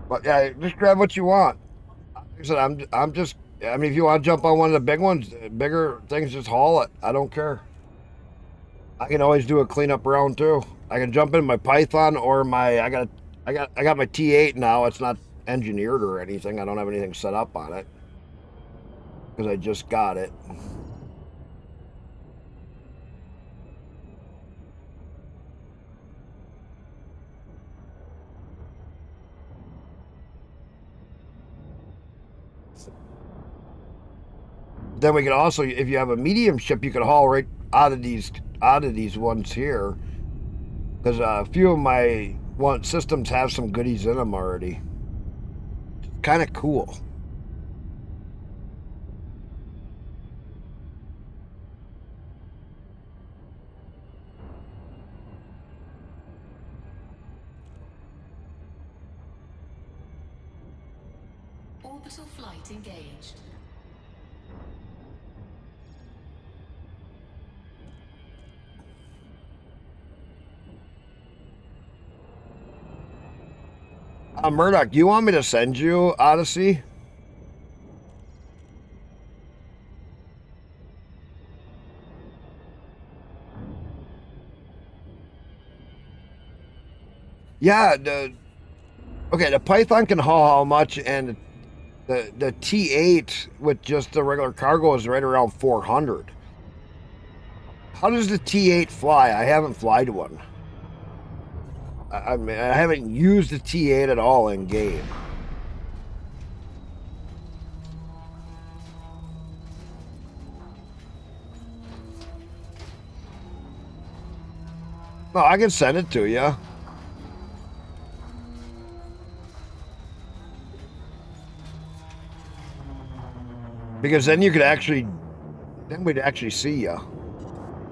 But yeah, just grab what you want. Like I said, I'm just. I mean, if you want to jump on one of the big ones, bigger things, just haul it. I don't care. I can always do a cleanup round too. I can jump in my Python or my. I got my T8 now. It's not engineered or anything. I don't have anything set up on it because I just got it. Then we could also, if you have a medium ship, you could haul right out of these ones here, because a few of my systems have some goodies in them already. Kind of cool. Orbital flight engaged. Murdoch, do you want me to send you Odyssey? Yeah, okay, the Python can haul how much, and the T8 with just the regular cargo is right around 400. How does the T8 fly? I haven't flied one. I mean, I haven't used the T8 at all in game. No, I can send it to you. Because then you could actually, then we'd actually see you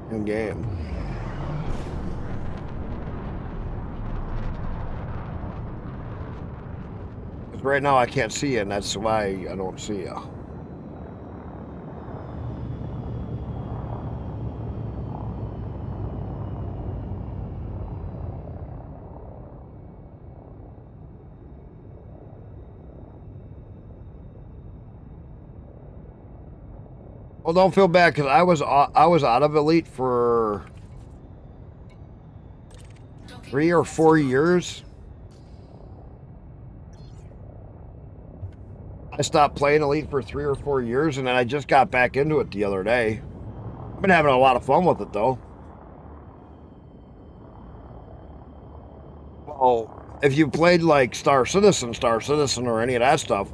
in game. Because right now I can't see you, and that's why I don't see you. Well, don't feel bad, because I was out of Elite for 3 or 4 years. I stopped playing Elite for 3 or 4 years, and then I just got back into it the other day. I've been having a lot of fun with it, though. Well, if you played like Star Citizen, or any of that stuff,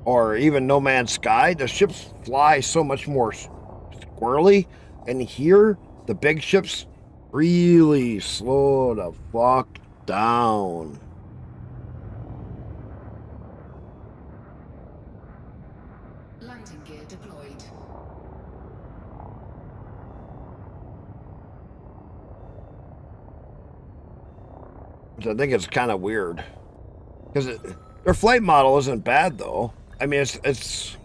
or even No Man's Sky, the ships fly so much more squirrely, and here the big ships really slow the fuck down. Landing gear deployed. Which I think is kind of weird, because their flight model isn't bad though. I mean, it's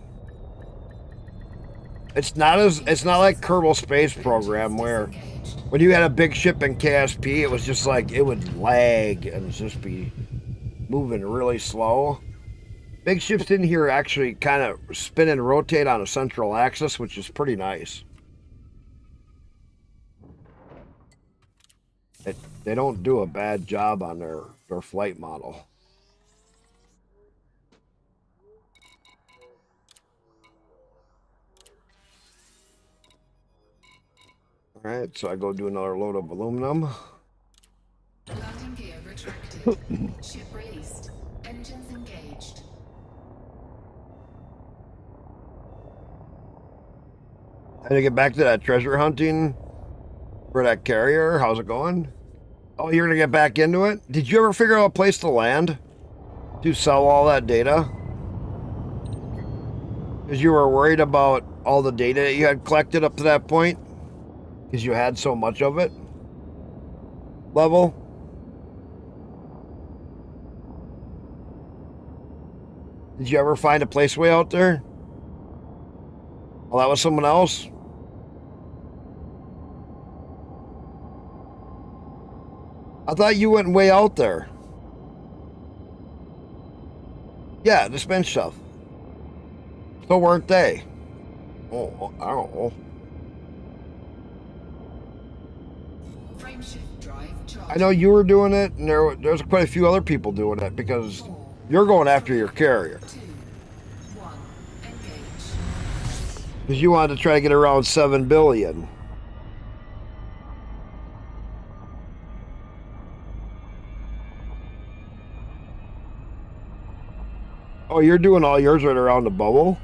not like Kerbal Space Program, where when you had a big ship in KSP, it was just like it would lag and just be moving really slow. Big ships in here actually kind of spin and rotate on a central axis, which is pretty nice. They don't do a bad job on their flight model. All right, so I go do another load of aluminum. Landing gear retracted. Ship released. Engines engaged. How to get back to that treasure hunting for that carrier? How's it going? Oh, you're gonna get back into it? Did you ever figure out a place to land to sell all that data? Because you were worried about all the data that you had collected up to that point? Because you had so much of it? Level? Did you ever find a place way out there? Well, that was someone else? I thought you went way out there. Yeah, the spin stuff. So weren't they? Oh, I don't know. Frameshift drive charging. I know you were doing it, and there's quite a few other people doing it because 4, you're going after your carrier. 2, 1. Engage. Because you wanted to try to get around 7 billion. Oh, you're doing all yours right around the bubble?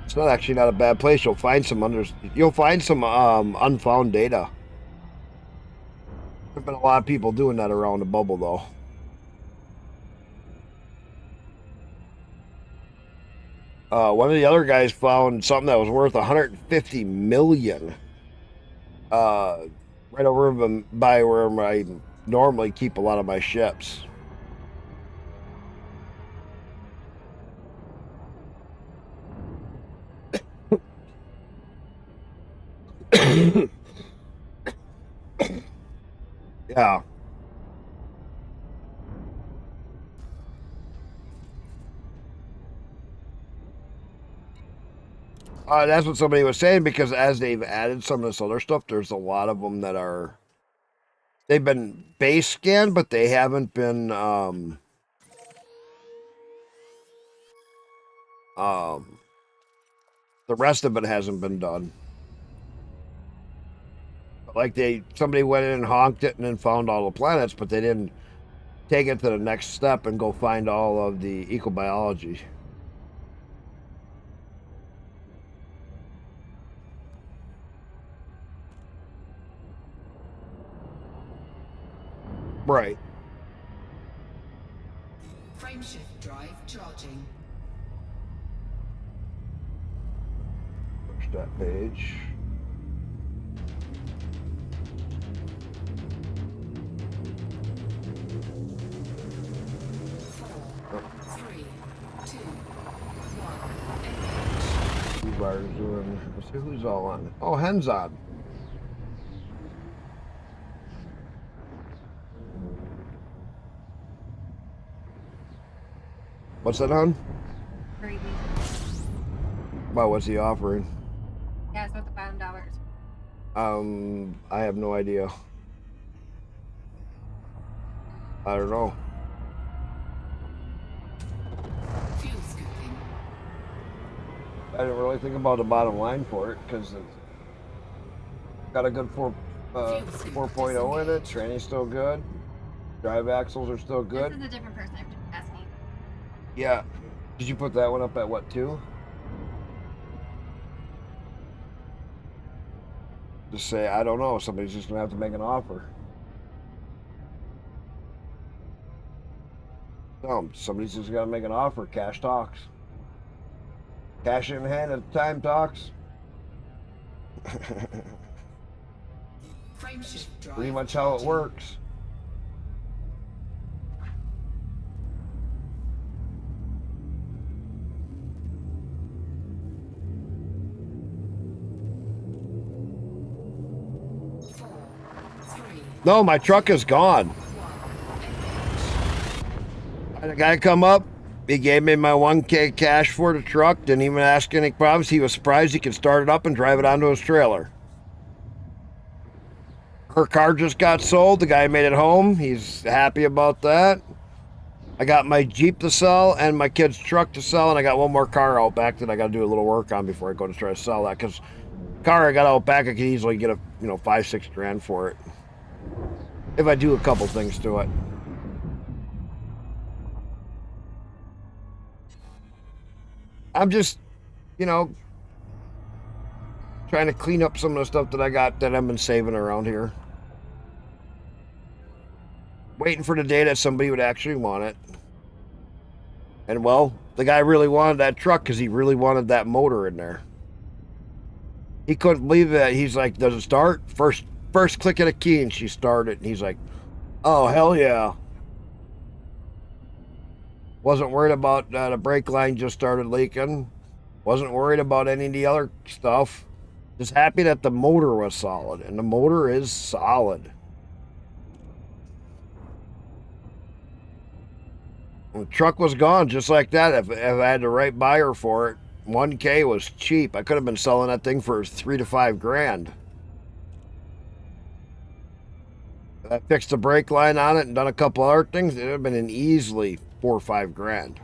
It's not actually not a bad place. You'll find some unfound data. There've been a lot of people doing that around the bubble though. One of the other guys found something that was worth 150 million. Right over by where I normally keep a lot of my ships. Yeah. That's what somebody was saying because as they've added some of this other stuff, there's a lot of them that are they've been base scanned, but they haven't been the rest of it hasn't been done. Like somebody went in and honked it and then found all the planets, but they didn't take it to the next step and go find all of the ecobiology. Right. Frameshift drive charging. Push that page. Doing. Let's see who's all on. Oh, Hen's on. What's that on? Gravy. Wow, what's he offering? Yeah, it's about $5. I have no idea. I don't know. Fuel scooping. I didn't really think about the bottom line for it because it's got a good 4.0 in it. Training's still good. Drive axles are still good. This is a different person. I'm just asking. Yeah. Did you put that one up at what, 2? Just say, I don't know. Somebody's just going to have to make an offer. No, somebody's just got to make an offer. Cash talks. Cash in hand at the time talks. Frameshift drive Pretty much how it charging. works. No, my truck is gone. I had a guy come up. He gave me my 1K cash for the truck. Didn't even ask any problems. He was surprised he could start it up and drive it onto his trailer. Her car just got sold. The guy made it home. He's happy about that. I got my Jeep to sell and my kid's truck to sell, and I got one more car out back that I got to do a little work on before I go to try to sell that. Because car I got out back, I could easily get a $5-6 grand for it if I do a couple things to it. I'm just, Trying to clean up some of the stuff that I got that I've been saving around here. Waiting for the day that somebody would actually want it. And well, the guy really wanted that truck because he really wanted that motor in there. He couldn't believe it. He's like, does it start? First click of the key and she started. And he's like, oh, hell yeah. Wasn't worried about the brake line just started leaking. Wasn't worried about any of the other stuff. Just happy that the motor was solid. And the motor is solid. And the truck was gone just like that. If I had the right buyer for it, 1K was cheap. I could have been selling that thing for $3 to $5 grand. I fixed the brake line on it and done a couple other things. It would have been an easily $4 or $5 grand.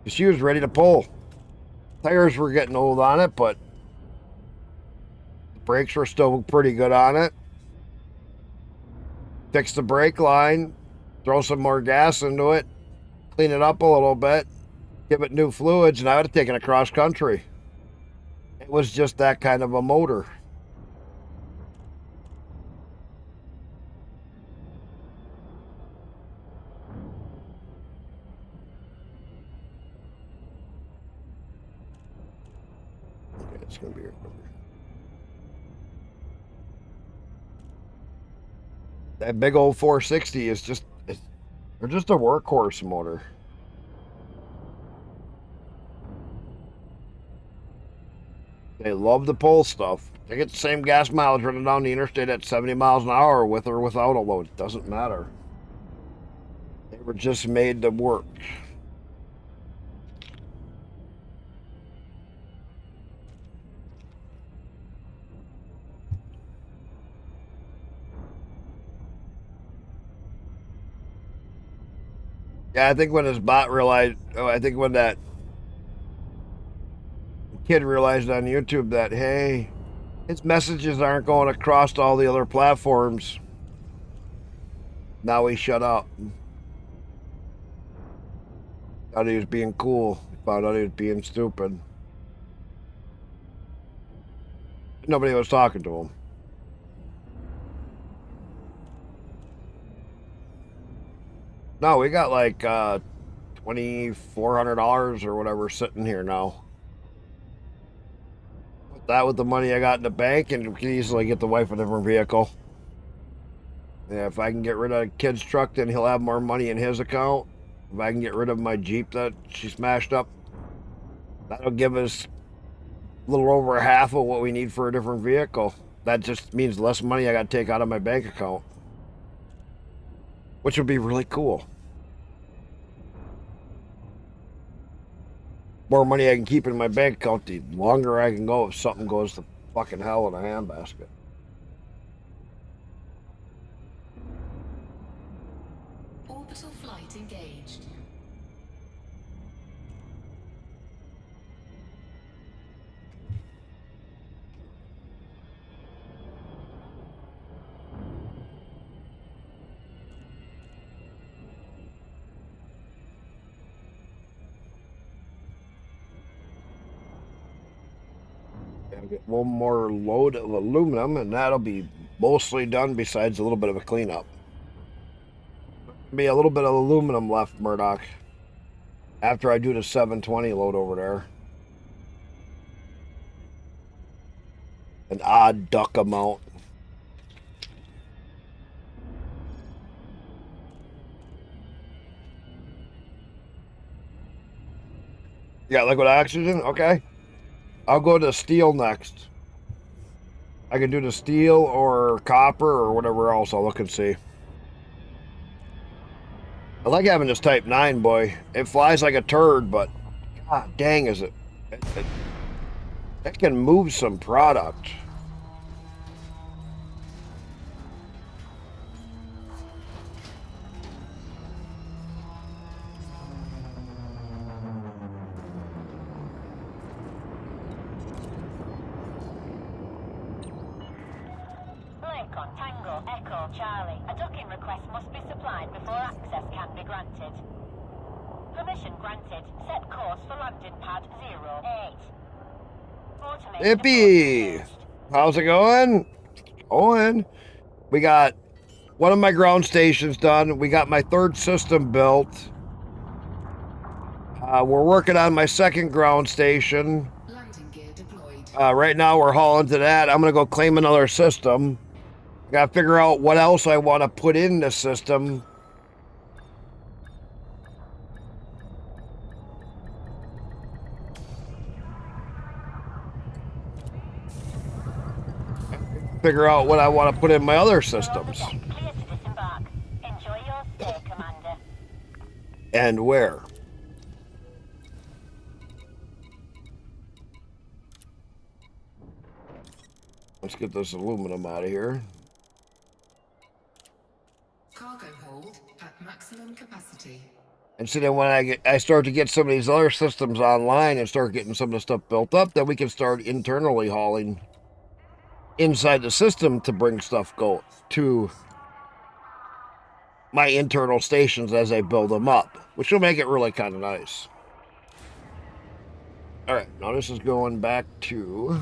She was ready to pull. Tires were getting old on it, but the brakes were still pretty good on it. Fix the brake line, throw some more gas into it, clean it up a little bit, give it new fluids, and I would have taken it cross country. It was just that kind of a motor. Okay, it's going to be here. That big old 460 is just, they're just a workhorse motor. They love the pull stuff. They get the same gas mileage running down the interstate at 70 miles an hour with or without a load. It doesn't matter. They were just made to work. Yeah, I think when his bot realized, I think when that kid realized on YouTube that, hey, his messages aren't going across to all the other platforms, now he shut up. Thought he was being cool. Found out he was being stupid. Nobody was talking to him. No, we got like $2,400 or whatever sitting here now. Put that with the money I got in the bank, and we can easily get the wife a different vehicle. Yeah, if I can get rid of the kid's truck, then he'll have more money in his account. If I can get rid of my Jeep that she smashed up, that'll give us a little over half of what we need for a different vehicle. That just means less money I got to take out of my bank account, which would be really cool. More money I can keep in my bank account, the longer I can go if something goes to fucking hell in a handbasket. Orbital flight engaged. I'll get one more load of aluminum, and that'll be mostly done besides a little bit of a cleanup. Be a little bit of aluminum left, Murdoch, after I do the 720 load over there. An odd duck amount. Yeah, liquid oxygen? Okay. I'll go to steel next. I can do the steel or copper or whatever else. I'll look and see. I like having this Type 9, boy. It flies like a turd, but god dang is it. It can move some product. Lincoln, Tango, Echo, Charlie. A docking request must be supplied before access can be granted. Permission granted. Set course for landing pad 08. Automated Hippie! approach engaged. How's it going? Going. We got one of my ground stations done. We got my third system built. We're working on my second ground station. Landing gear deployed. Right now we're hauling to that. I'm gonna go claim another system. I gotta figure out what else I want to put in the system. Figure out what I want to put in my other systems. Clear to disembark. Enjoy your stay, Commander. And where. Let's get this aluminum out of here. Cargo hold at maximum capacity. And so then when I start to get some of these other systems online and start getting some of the stuff built up, then we can start internally hauling inside the system to bring stuff go to my internal stations as I build them up, which will make it really kind of nice. All right, now this is going back to...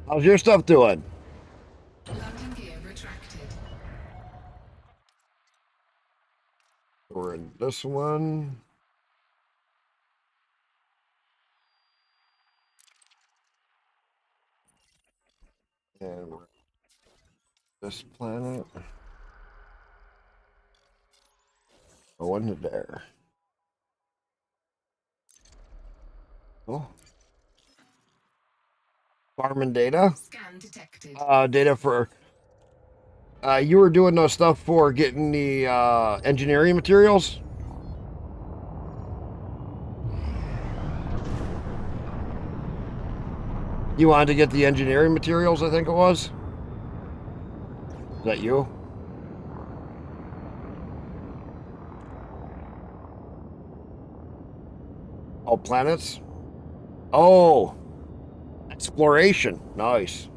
How's your stuff doing? Landing gear retracted. We're in this one. And we're this planet. Going to there. Oh. Farming data. Scan detected. Data for... you were doing those stuff for getting the engineering materials? You wanted to get the engineering materials, I think it was? Is that you? Oh, planets? Oh! Exploration. Nice.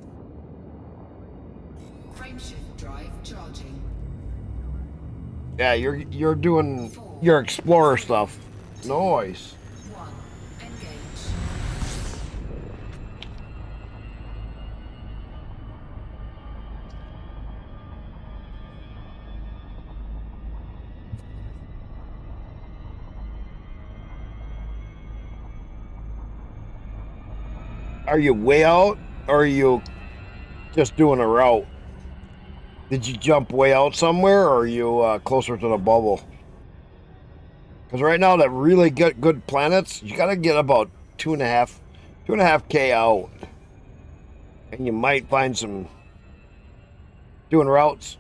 Frameshift drive charging. Yeah, you're doing your explorer stuff. Nice. 1. Engage. Are you way out, or are you just doing a route? Did you jump way out somewhere, or are you closer to the bubble? Because right now, that really good planets, you got to get about 2.5K out, and you might find some doing routes.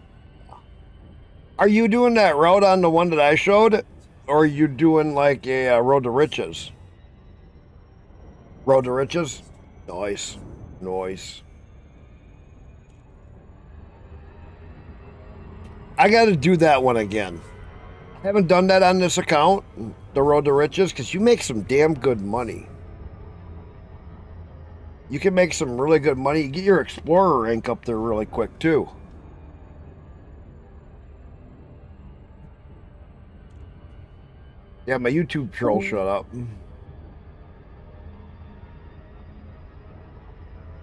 Are you doing that route on the one that I showed, or are you doing like a road to riches? Road to riches? Nice. Nice. I got to do that one again. I haven't done that on this account, the road to riches, because you make some damn good money. You can make some really good money. You get your explorer rank up there really quick, too. Yeah, my YouTube troll shut up.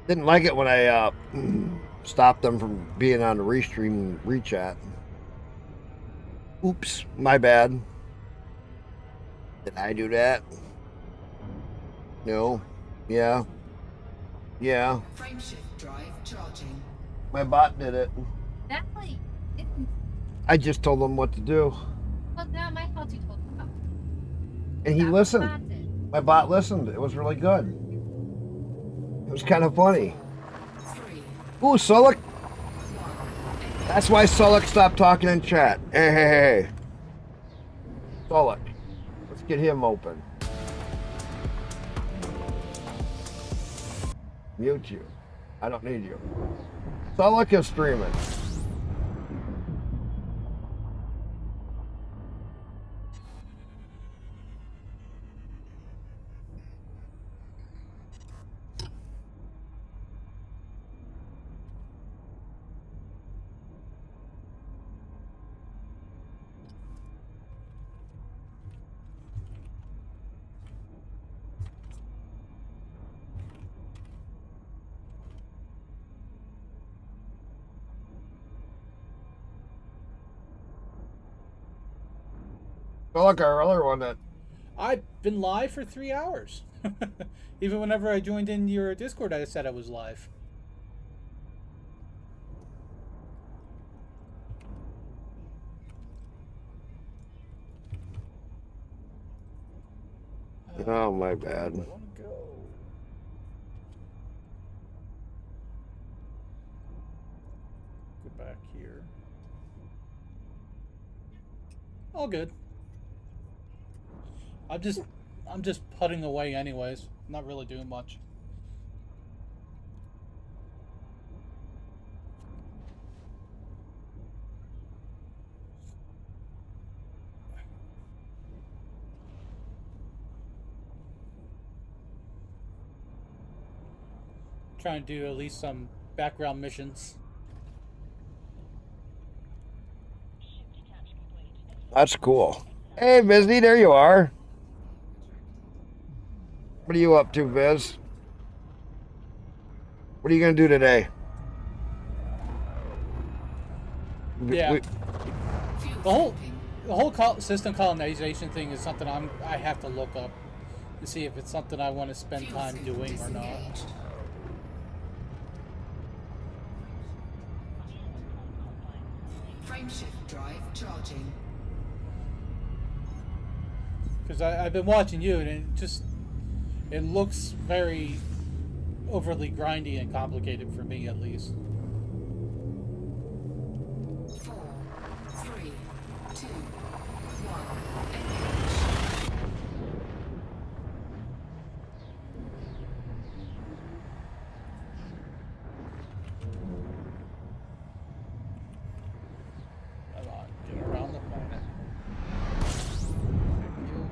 Didn't like it when I stopped them from being on the restream rechat. Oops, my bad. Did I do that? No. Yeah. Yeah. Frameshift drive charging. My bot did it. Exactly. I just told him what to do. Well, now my fault you told me about. And he That's listened. what I did. My bot listened. It was really good. It was kind of funny. 3. Ooh, Sullick. That's why Sullick stopped talking in chat. Hey. Sullick. Let's get him open. Mute you. I don't need you. Sullick is streaming. Oh, look, our other one that. I've been live for 3 hours. Even whenever I joined in your Discord, I said I was live. Oh, my bad. I want to go. Go back here. All good. I'm just putting away anyways. Not really doing much. Trying to do at least some background missions. That's cool. Hey, Vizni, there you are. What are you up to, Viz? What are you going to do today? Yeah. We- The whole system colonization thing is something I have to look up to see if it's something I want to spend time doing or not. Frameshift drive charging. Because I've been watching you, and it looks very overly grindy and complicated for me, at least. 4, 3, 2, 1. Engage. Come on, get around the planet. Thank you.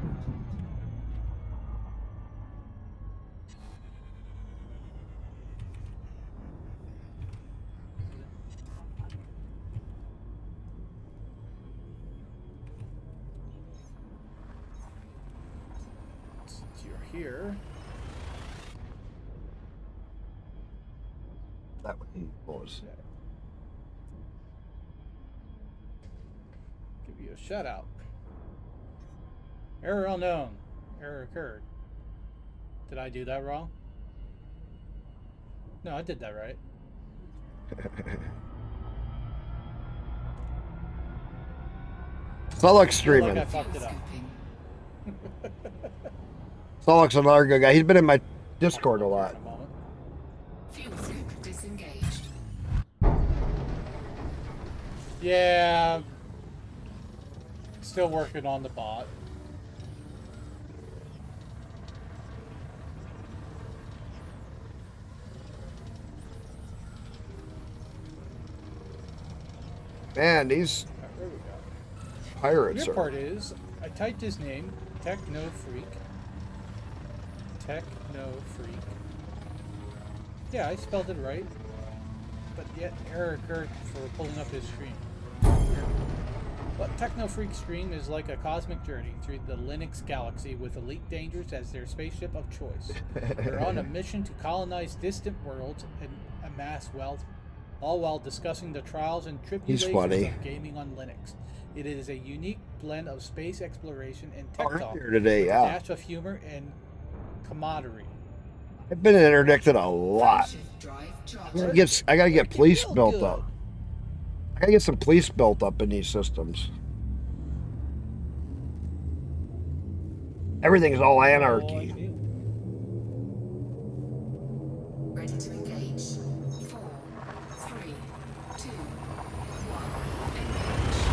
Since you're here, That would be close. give you a shout out. Error unknown. Error occurred. Did I do that wrong? No, I did that right. Solux Like streaming. I fucked it up. Scooping. Solux another good guy. He's been in my Discord a lot. In a moment. Fuel scoop disengaged. Yeah. Still working on the bot. Man, these There we go. pirates The are. part is, I typed his name, Techno Freak. Techno Freak. Yeah, I spelled it right. But yet, error occurred for pulling up his stream. But Techno Freak stream is like a cosmic journey through the Linux galaxy with Elite Dangerous as their spaceship of choice. They're on a mission to colonize distant worlds and amass wealth, all while discussing the trials and tribulations funny. of gaming on Linux. It is a unique blend of space exploration and Oh, tech talk, earlier today, with yeah. a dash of humor and camaraderie. I've been interdicted a lot. Frameshift drive I charging. gotta get police Feel built good. up. I gotta get some police built up in these systems. Everything's all Oh, I anarchy. feel. Ready to engage. 4, 3, 2, 1. Engage.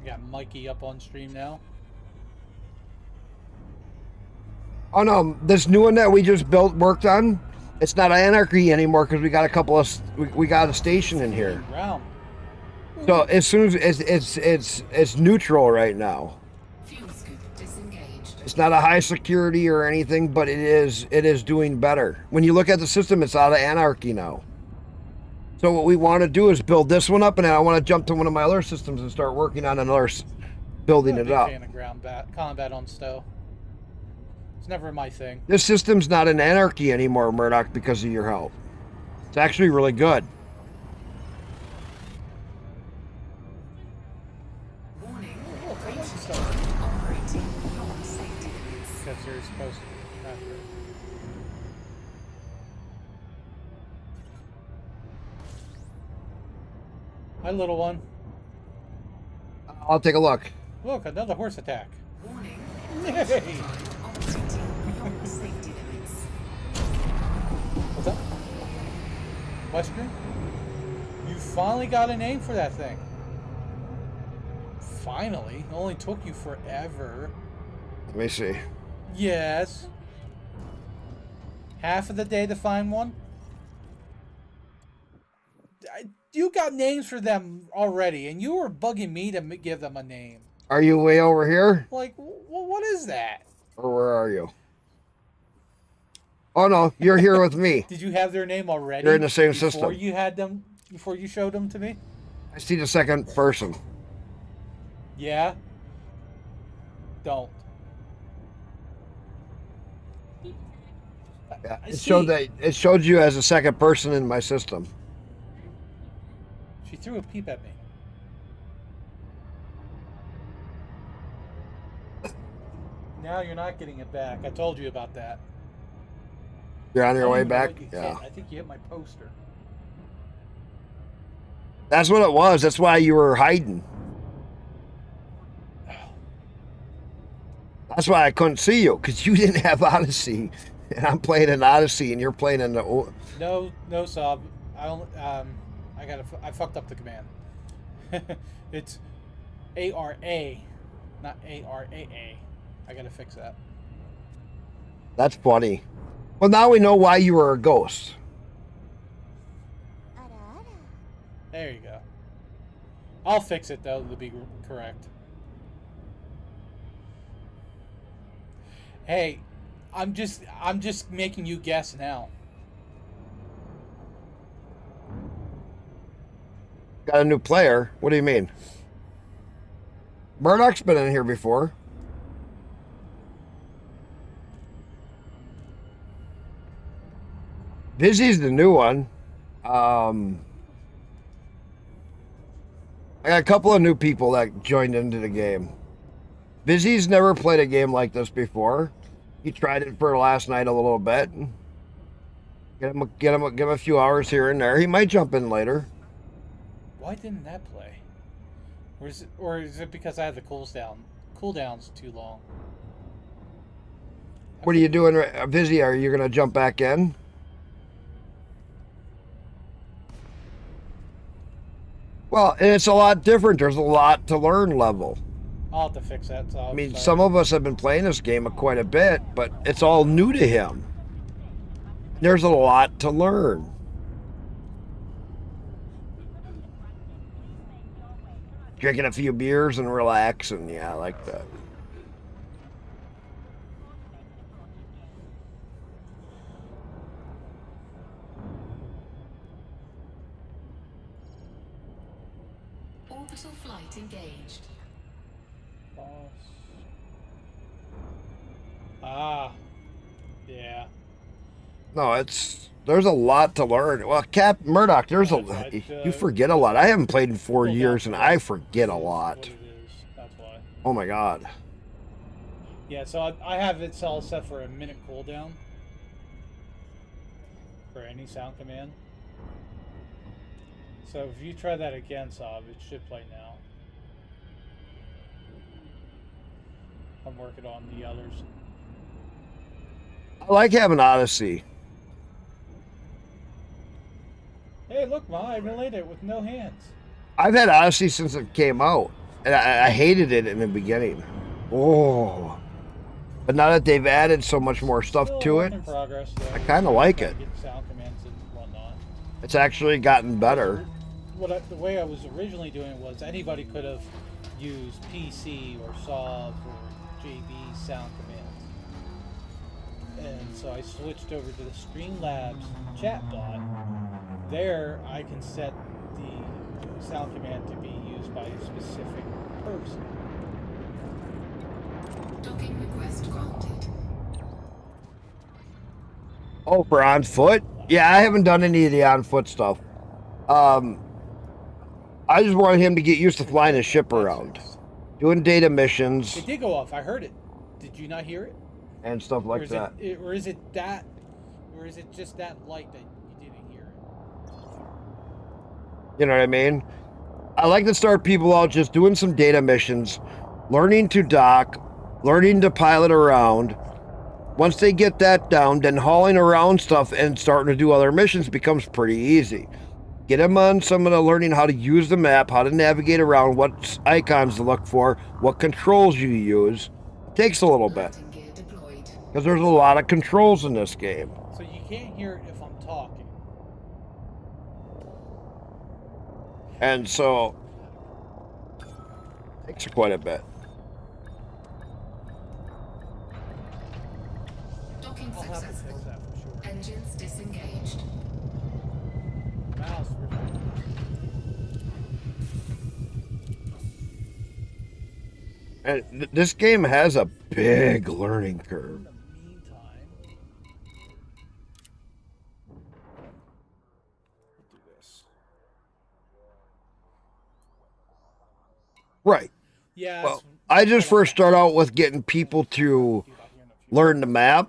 We got Mikey up on stream now. Oh no, this new one that we just worked on, it's not anarchy anymore because we got a couple of we got a station in here. Round. So as soon as it's neutral right now. Fuel scoop disengaged. It's not a high security or anything, but it is doing better. When you look at the system, it's out of anarchy now. So what we want to do is build this one up, and then I want to jump to one of my other systems and start working on another building I'm it not a up. big fan of ground combat on Stowe. It's never my thing. This system's not an anarchy anymore, Murdoch, because of your help. It's actually really good. Warning. Oh, I like Stowe. Operating beyond safety limits. Because you're supposed to. After it. Hi, little one. I'll take a look. Look, another horse attack. Warning. Yay! Operating beyond safety limits. What's up? Western? You finally got a name for that thing. Finally. It only took you forever. Let me see. Yes. Half of the day to find one? You got names for them already, and you were bugging me to give them a name. Are you way over here? Like, what is that? Or where are you? Oh no, you're here with me. Did you have their name already? You're in the same before system. You had them before you showed them to me? I see the second person. Yeah. Don't. Yeah, I it see. showed you as a second person in my system. She threw a peep at me. Now you're not getting it back. I told you about that. You're on I your don't way even know back? what you Yeah. hit. I think you hit my poster. That's what it was. That's why you were hiding. That's why I couldn't see you, because you didn't have Odyssey. And I'm playing an Odyssey, and you're playing in the... No, Sob. I fucked up the command. It's ARA, not ARAA. I gotta fix that. That's funny. Well, now we know why you were a ghost. There you go. I'll fix it though to be correct. Hey, I'm just making you guess now. Got a new player? What do you mean? Murdoch's been in here before. Busy's the new one. I got a couple of new people that joined into the game. Busy's never played a game like this before. He tried it for last night a little bit. Give him a few hours here and there. He might jump in later. Why didn't that play? Or is it because I had the cooldowns too long? What are you doing, Busy? Are you gonna jump back in? Well, and it's a lot different. There's a lot to learn level. I'll have to fix that. So I mean, some of us have been playing this game quite a bit, but it's all new to him. There's a lot to learn. Drinking a few beers and relaxing. Yeah, I like that. Orbital flight engaged. Ah, yeah. No, there's a lot to learn. Well, Cap Murdoch, you forget a lot. I haven't played in 4 years, and I forget a lot. What it is. That's why. Oh my god. Yeah, so I have it all set for a minute cooldown for any sound command. So if you try that again, Sob, it should play now. I'm working on the others. I like having Odyssey. Hey, look, Ma, I relayed it with no hands. I've had Odyssey since it came out, and I hated it in the beginning. Oh. But now that they've added so much more stuff Still to a it, work in progress, though. I kind of like it. Get sound commands and whatnot. It's actually gotten better. The way I was originally doing it was anybody could have used PC or SOV or JB sound commands. And so I switched over to the Streamlabs chat bot, there I can set the sound command to be used by a specific person. Docking request granted. Oh, for on foot? Yeah, I haven't done any of the on foot stuff. I just wanted him to get used to flying his ship around, doing data missions. It did go off. I heard it. Did you not hear it? And stuff like that. Or is it just that light that you didn't hear it? You know what I mean? I like to start people out just doing some data missions, learning to dock, learning to pilot around. Once they get that down, then hauling around stuff and starting to do other missions becomes pretty easy. Get them on some of the learning how to use the map, how to navigate around, what icons to look for, what controls you use. It takes a little bit. Landing gear deployed. Because there's a lot of controls in this game. So you can't hear it if I'm talking. And so, it takes quite a bit. Docking I'll have to successful. fix that for sure. Engines disengaged. Mouse. And this game has a big learning curve. In the meantime, we'll do this. Right. Yeah. Well, I just first start out with getting people to learn the map.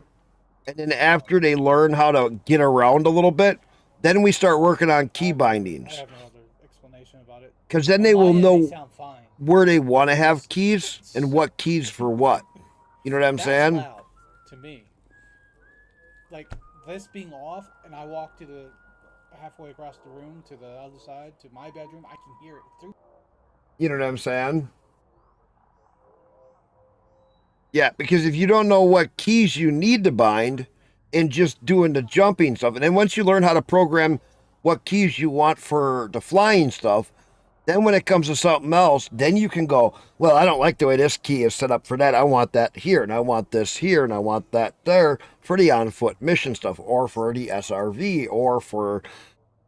And then after they learn how to get around a little bit, then we start working on key I bindings. have no other explanation about it. Because then On they my will end, know they sound fine. where they want to have keys and what keys for what. You know what I'm That's saying? loud to me. Like this being off, and I walk to the halfway across the room to the other side to my bedroom, I can hear it through. You know what I'm saying? Yeah, because if you don't know what keys you need to bind and just doing the jumping stuff, and then once you learn how to program what keys you want for the flying stuff, then when it comes to something else, then you can go, well, I don't like the way this key is set up for that. I want that here, and I want this here, and I want that there for the on-foot mission stuff, or for the SRV, or for,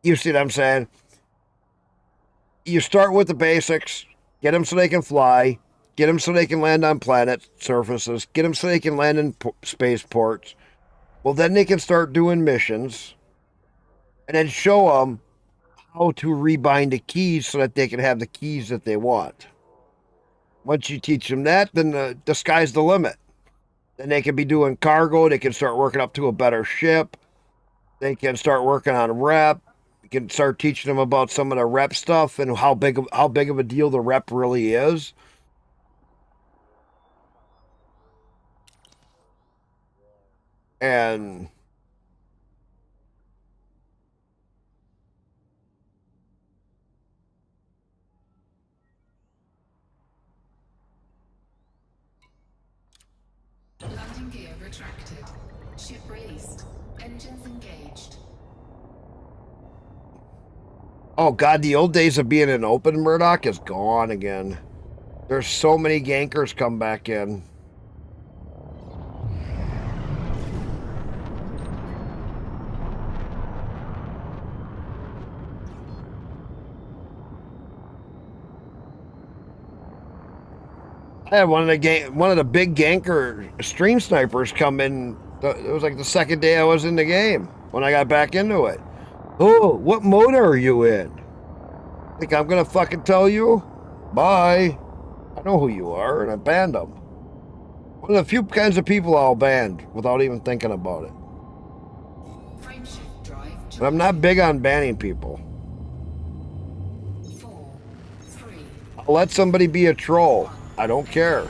you see what I'm saying? You start with the basics, get them so they can fly, get them so they can land on planet surfaces, get them so they can land in spaceports. Well, then they can start doing missions, and then show them how to rebind the keys so that they can have the keys that they want. Once you teach them that, then the sky's the limit. Then they can be doing cargo. They can start working up to a better ship. They can start working on rep. You can start teaching them about some of the rep stuff and how big of a deal the rep really is. And Landing gear retracted. Ship released. Engines engaged. oh god, the old days of being an open Murdoch is gone again. There's so many gankers come back in. I had one of the big ganker stream snipers come in. It was like the second day I was in the game when I got back into it. Oh, what mode are you in? Think I'm gonna fucking tell you? Bye. I know who you are, and I banned them. One of the few kinds of people I'll ban without even thinking about it. Frameshift drive. But I'm not big on banning people. 4, 3. I'll let somebody be a troll. I don't care.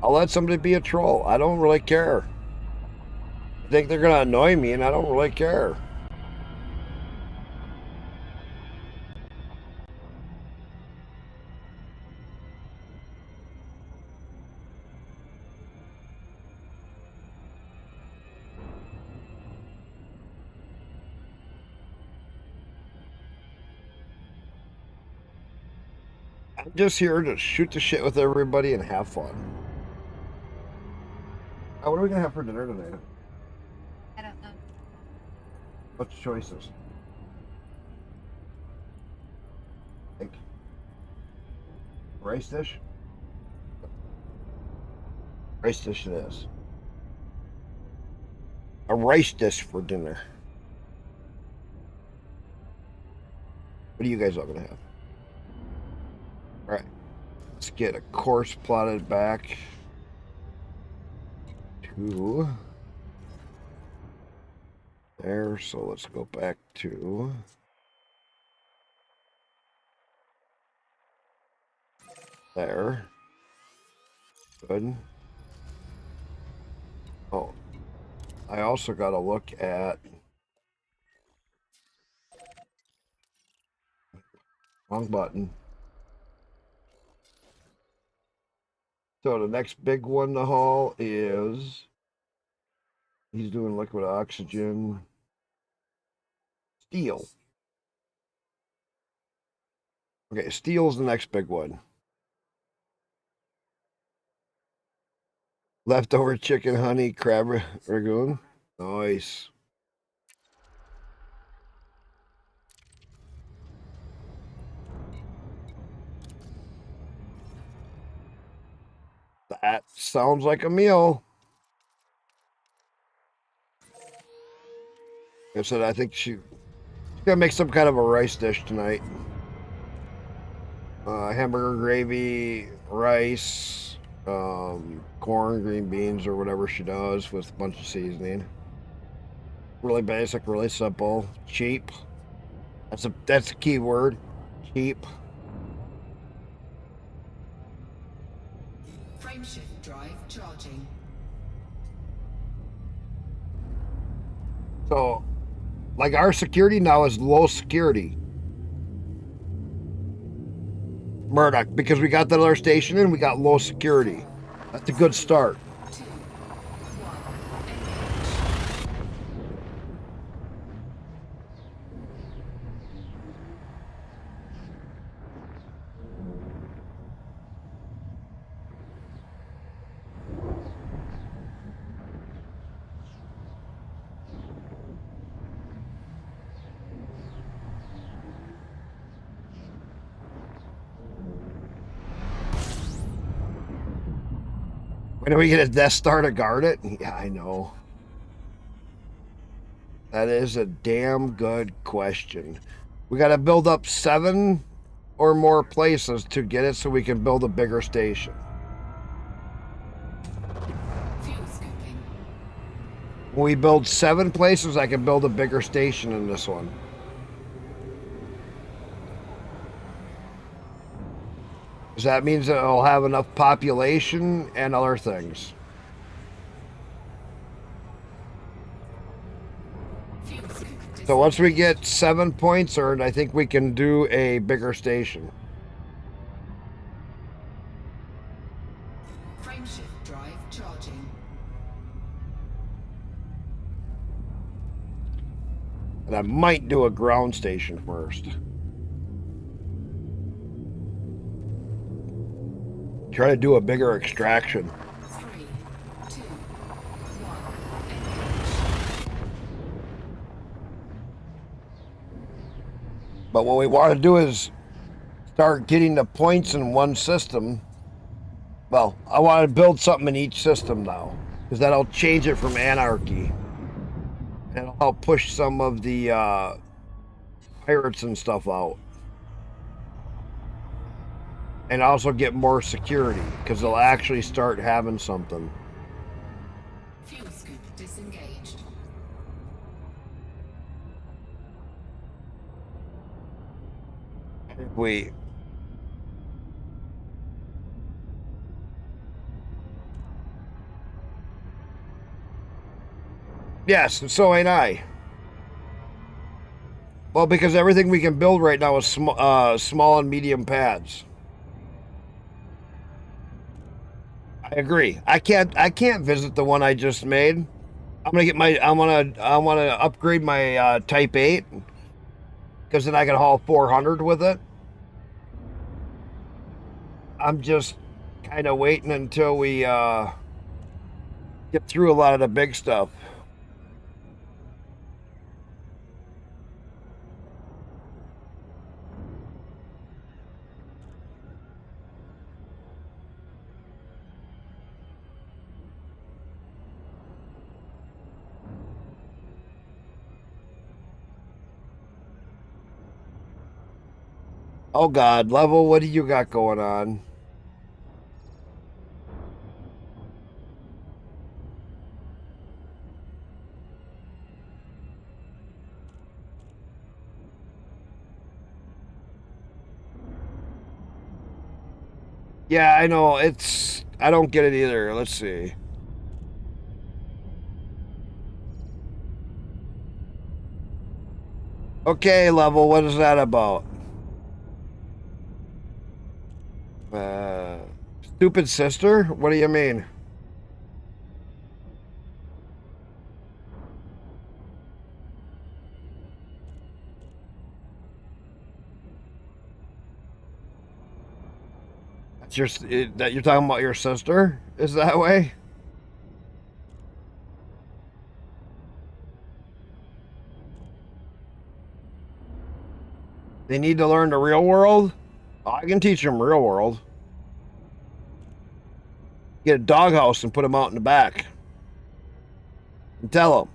I'll let somebody be a troll. I don't really care. I think they're gonna annoy me, and I don't really care. I'm just here to shoot the shit with everybody and have fun. Oh, what are we gonna have for dinner tonight? I don't know. What's choices? Like rice dish? Rice dish it is. A rice dish for dinner. What are you guys all gonna have? Alright. Let's get a course plotted back to there. So let's go back to there. Good. Oh, I also got to look at wrong button. So the next big one to haul is he's doing liquid oxygen, steel. Okay, steel's the next big one. Leftover chicken, honey, crab ragoon. Nice. That sounds like a meal. I said I think she's gonna make some kind of a rice dish tonight. Hamburger gravy, rice, corn, green beans, or whatever she does with a bunch of seasoning. Really basic, really simple, cheap. That's a key word. Cheap. Frameshift drive charging. So, like our security now is low security. Murdoch, because we got that other station and we got low security. That's a good start. 2, 1, engage. When do we get a Death Star to guard it? Yeah, I know. That is a damn good question. We got to build up 7 or more places to get it so we can build a bigger station. Fuel scooping. When we build 7 places, I can build a bigger station in this one. Because that means that it'll have enough population and other things. Fuel scoop So once we get 7 points earned, I think we can do a bigger station. Frameshift drive charging. And I might do a ground station first. Try to do a bigger extraction. 3, 2, 1, engage. But what we want to do is start getting the points in one system. Well, I want to build something in each system now, because that'll change it from anarchy. And it'll help push some of the pirates and stuff out. And also get more security, because they'll actually start having something. Fuel scoop disengaged. We yes, and so ain't I. Well, because everything we can build right now is small and medium pads. I agree. I can't visit the one I just made. I'm gonna get my. I wanna upgrade my Type 8, because then I can haul 400 with it. I'm just kind of waiting until we get through a lot of the big stuff. Oh God, Level, what do you got going on? Yeah, I know. I don't get it either. Let's see. Okay, Level, what is that about? Stupid sister? What do you mean? That you're talking about your sister? Is that way? They need to learn the real world? Oh, I can teach them real world. Get a doghouse and put them out in the back. And tell them,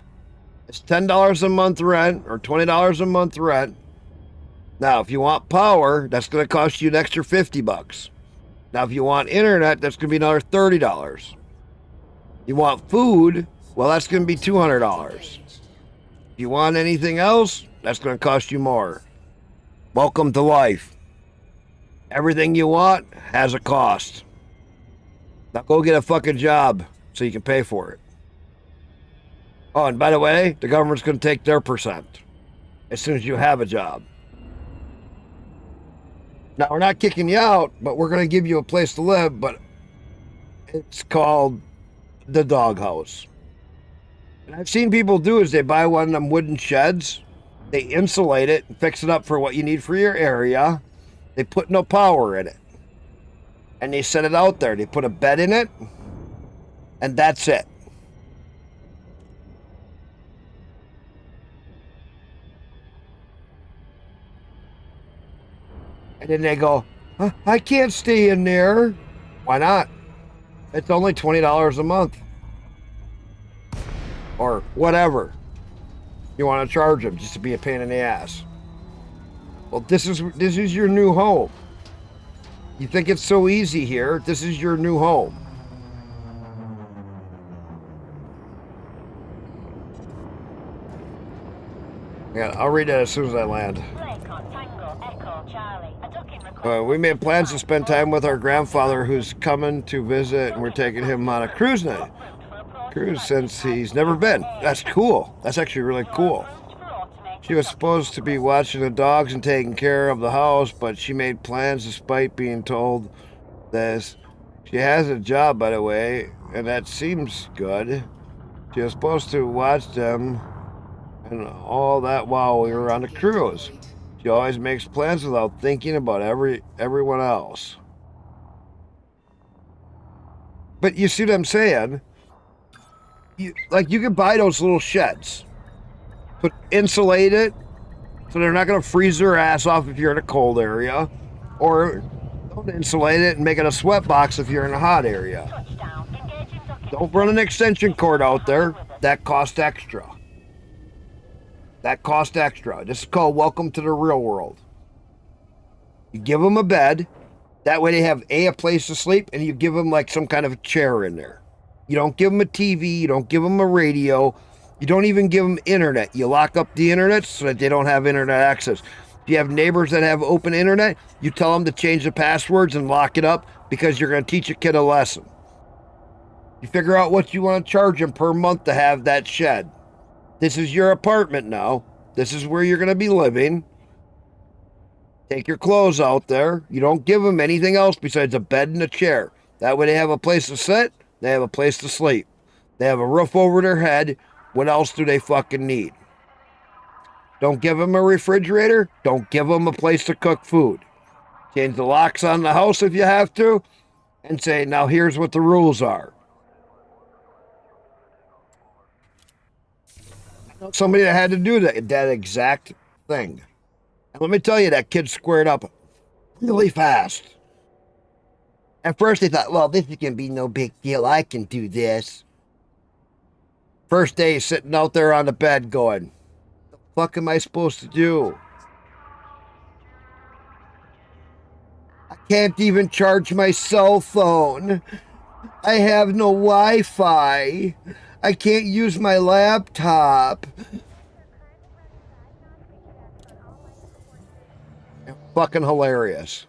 it's $10 a month rent or $20 a month rent. Now, if you want power, that's going to cost you an extra $50. Now, if you want internet, that's going to be another $30. You want food, well, that's going to be $200. If you want anything else, that's going to cost you more. Welcome to life. Everything you want has a cost. Now go get a fucking job so you can pay for it. Oh, and by the way, the government's going to take their percent as soon as you have a job. Now, we're not kicking you out, but we're going to give you a place to live, but it's called the doghouse. And I've seen people do is they buy one of them wooden sheds, they insulate it and fix it up for what you need for your area. They put no power in it. And they set it out there. They put a bed in it, and that's it. And then they go, I can't stay in there. Why not? It's only $20 a month. Or whatever you want to charge them just to be a pain in the ass. Well, this is your new home. You think it's so easy here? This is your new home. Yeah, I'll read that as soon as I land. We made plans to spend time with our grandfather who's coming to visit, and we're taking him on a cruise night. Cruise since he's never been. That's cool. That's actually really cool. She was supposed to be watching the dogs and taking care of the house, but she made plans despite being told this. She has a job, by the way, and that seems good. She was supposed to watch them and all that while we were on the cruise. She always makes plans without thinking about everyone else. But you see what I'm saying? You can buy those little sheds. Insulate it so they're not going to freeze their ass off if you're in a cold area. Or don't insulate it and make it a sweat box if you're in a hot area. Don't run an extension cord out there. That costs extra. This is called welcome to the real world. You give them a bed. That way they have a place to sleep, and you give them like some kind of a chair in there. You don't give them a TV. You don't give them a radio. You don't even give them internet. You lock up the internet so that they don't have internet access. If you have neighbors that have open internet, you tell them to change the passwords and lock it up because you're going to teach a kid a lesson. You figure out what you want to charge them per month to have that shed. This is your apartment now. This is where you're going to be living. Take your clothes out there. You don't give them anything else besides a bed and a chair. That way they have a place to sit. They have a place to sleep. They have a roof over their head. What else do they fucking need? Don't give them a refrigerator. Don't give them a place to cook food. Change the locks on the house if you have to, and say, now here's what the rules are. I know somebody that had to do that exact thing. And let me tell you, that kid squared up really fast. At first, they thought, well, this is going to be no big deal. I can do this. First day, sitting out there on the bed going, what the fuck am I supposed to do? I can't even charge my cell phone. I have no Wi-Fi. I can't use my laptop. Fucking hilarious.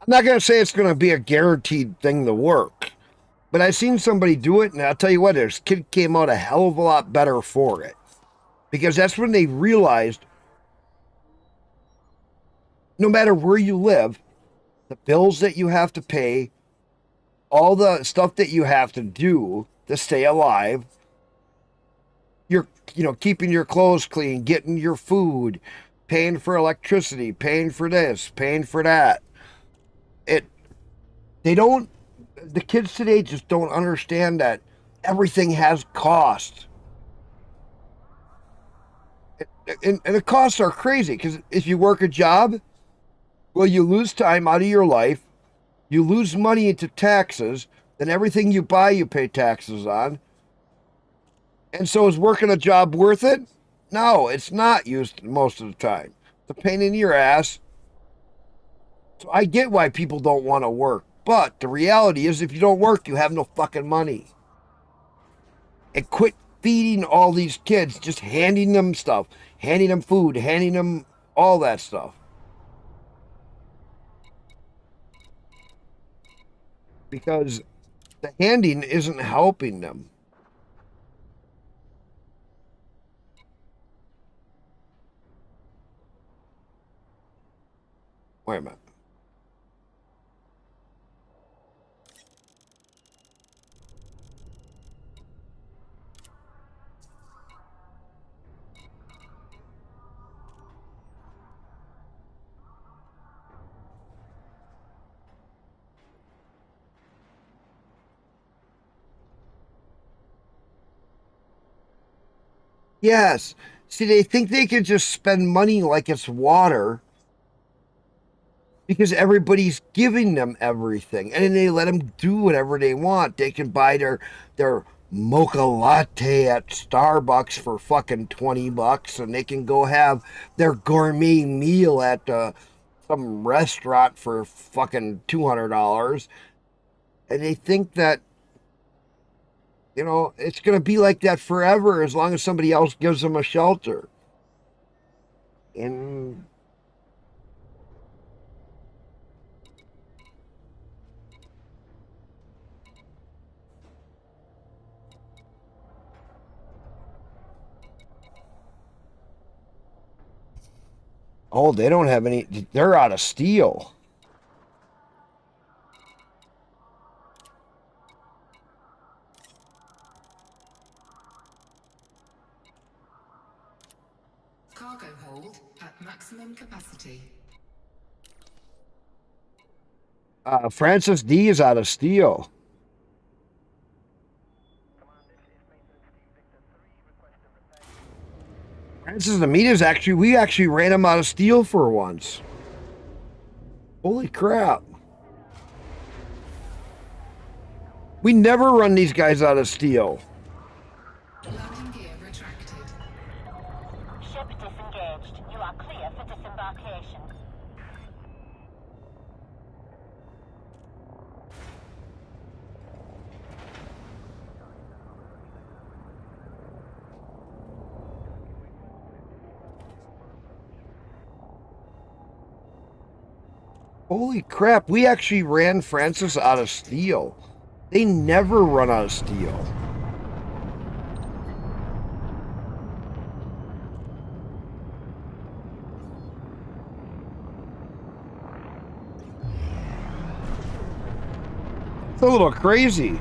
I'm not going to say it's going to be a guaranteed thing to work, but I've seen somebody do it, and I'll tell you what, this kid came out a hell of a lot better for it. Because that's when they realized no matter where you live, the bills that you have to pay, all the stuff that you have to do to stay alive, you're, keeping your clothes clean, getting your food, paying for electricity, paying for this, paying for that. The kids today just don't understand that everything has cost. And the costs are crazy because if you work a job, well, you lose time out of your life, you lose money into taxes, then everything you buy, you pay taxes on. And so is working a job worth it? No, it's not used most of the time. It's a pain in your ass. So I get why people don't want to work. But the reality is if you don't work, you have no fucking money. And quit feeding all these kids, just handing them stuff, handing them food, handing them all that stuff. Because the handing isn't helping them. Wait a minute. Yes. See, they think they can just spend money like it's water because everybody's giving them everything. And then they let them do whatever they want. They can buy their mocha latte at Starbucks for fucking $20, and they can go have their gourmet meal at some restaurant for fucking $200. And they think that it's going to be like that forever as long as somebody else gives them a shelter. And oh, they don't have any. They're out of steel. Cargo hold at maximum capacity. Francis D is out of steel. Francis Amita's we actually ran him out of steel for once. Holy crap. We never run these guys out of steel. Landing gear retracted. Ship disengaged. You are clear for disembarkation. Holy crap, we actually ran Francis out of steel. They never run out of steel. a little crazy.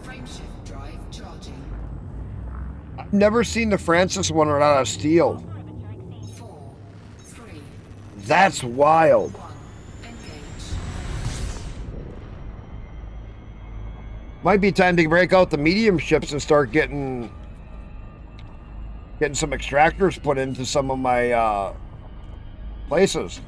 Frameshift drive charging. I've never seen the Francis one run out of steel. 4, 3, That's wild. 1. Engage. Might be time to break out the medium ships and start getting some extractors put into some of my places.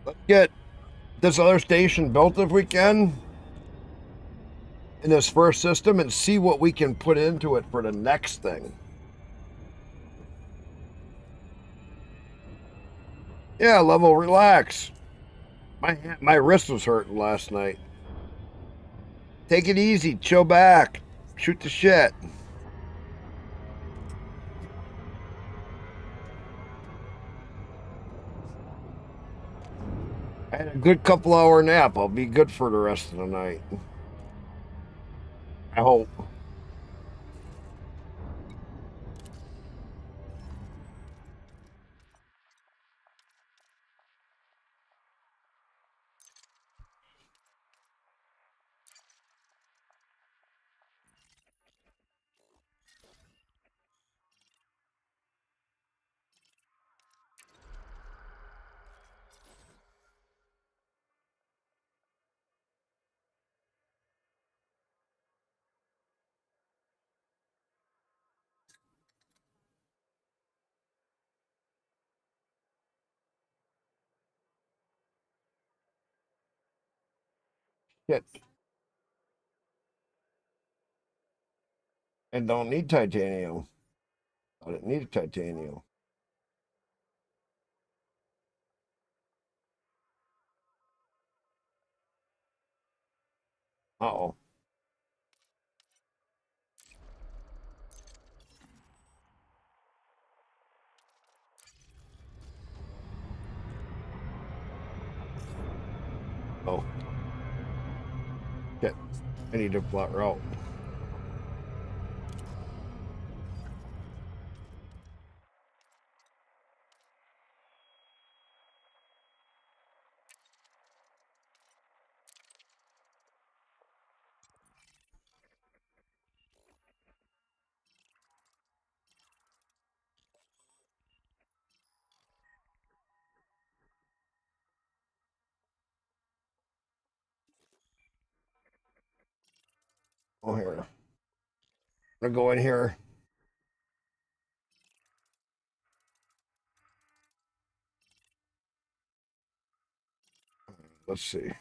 Let's get this other station built if we can in this first system and see what we can put into it for the next thing. Yeah, level, relax. My wrist was hurting last night. Take it easy, chill back, shoot the shit. I had a good couple hour nap. I'll be good for the rest of the night. I hope. Shit. And don't need titanium. I didn't need titanium. Uh-oh. Oh. Shit. I need to plot route. Oh, here. I'm gonna go in here. Let's see.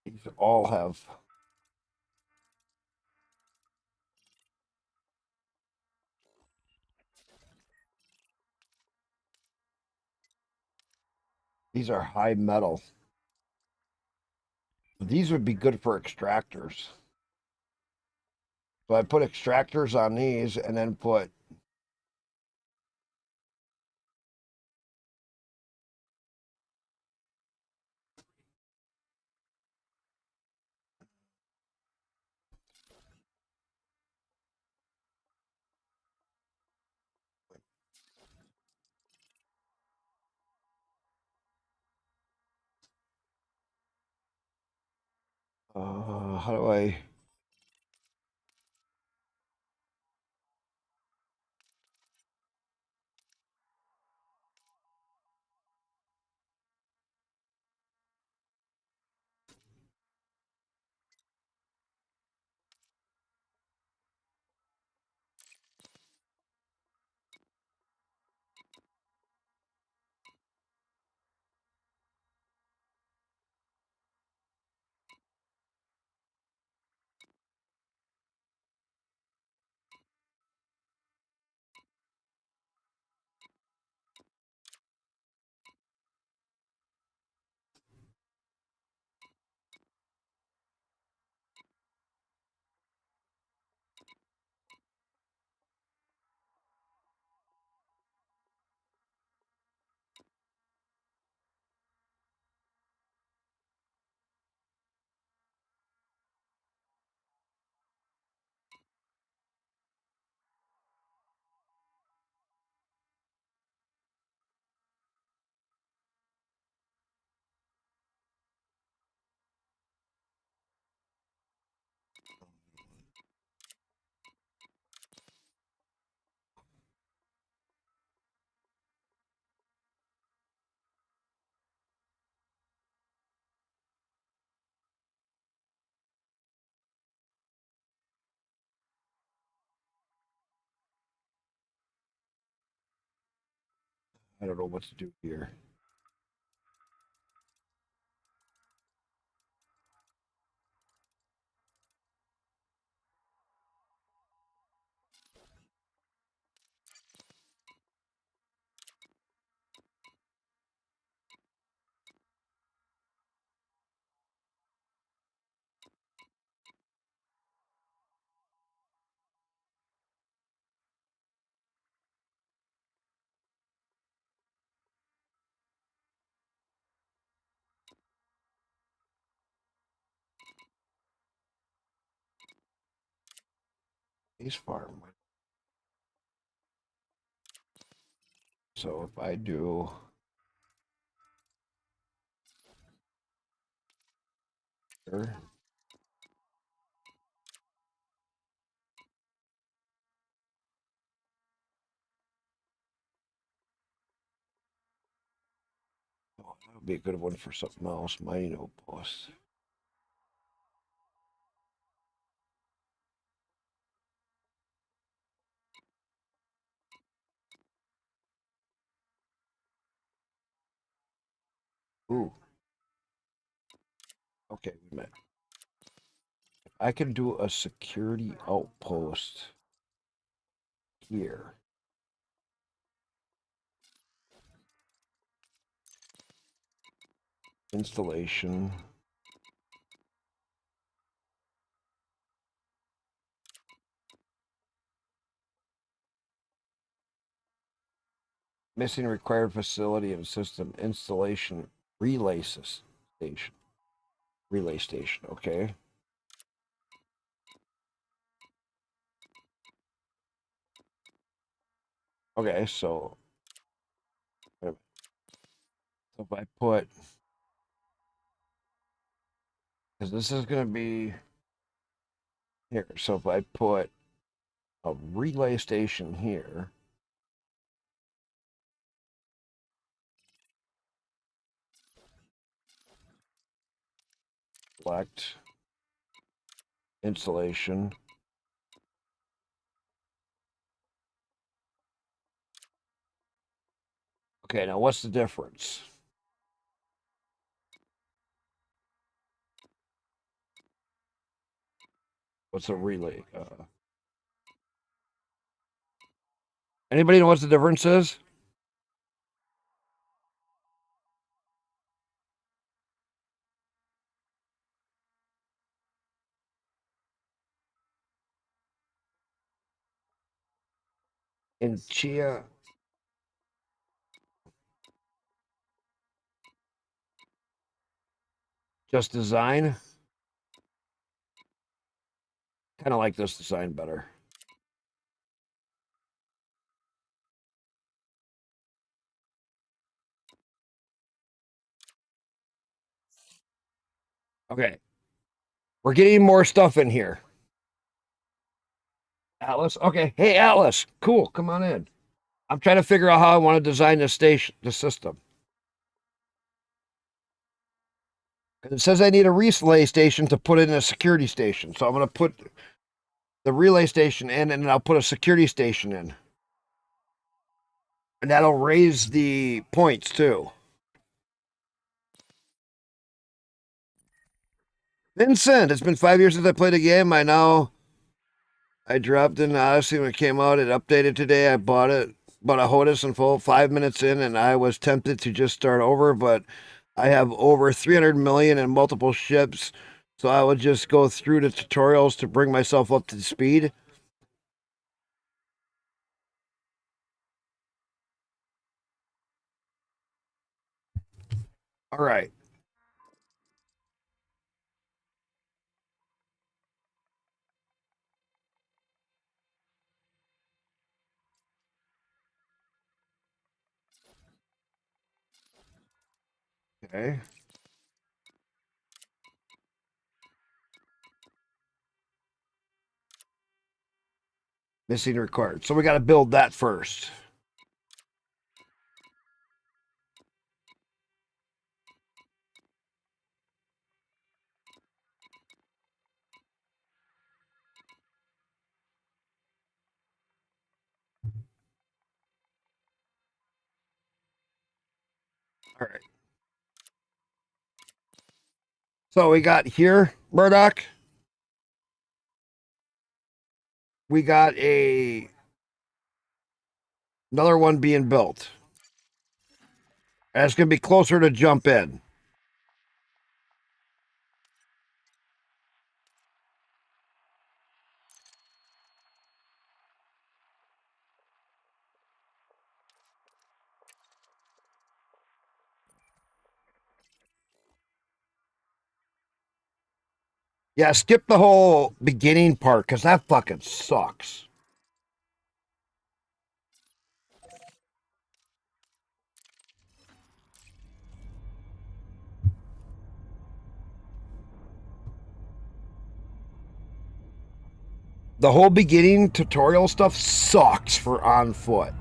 These all have. These are high metal. These would be good for extractors. So I put extractors on these and then put how do I I don't know what to do here. Base farm. So if I do here, oh, that would be a good one for something else. Mining outpost. Ooh. Okay, wait a minute. I can do a security outpost here. Installation. Missing required facility and system installation station. Relay station, okay. Okay, so if I put, because this is going to be here, so if I put a relay station here, select installation. Okay, now what's the difference? What's a relay? Anybody know what the difference is? In Chia, just design. Kind of like this design better. Okay. We're getting more stuff in here. Atlas. Okay. Hey, Atlas. Cool. Come on in. I'm trying to figure out how I want to design the system. It says I need a relay station to put in a security station. So I'm going to put the relay station in and then I'll put a security station in. And that'll raise the points too. Vincent, it's been 5 years since I played a game. I dropped in Odyssey when it came out. It updated today. I bought a HOTAS in full 5 minutes in, and I was tempted to just start over, but I have over 300 million in multiple ships, so I would just go through the tutorials to bring myself up to speed. All right. Okay. Missing required. So we got to build that first. All right. So we got here, Murdoch. We got another one being built. And it's going to be closer to jump in. Yeah, skip the whole beginning part because that fucking sucks. The whole beginning tutorial stuff sucks for on foot.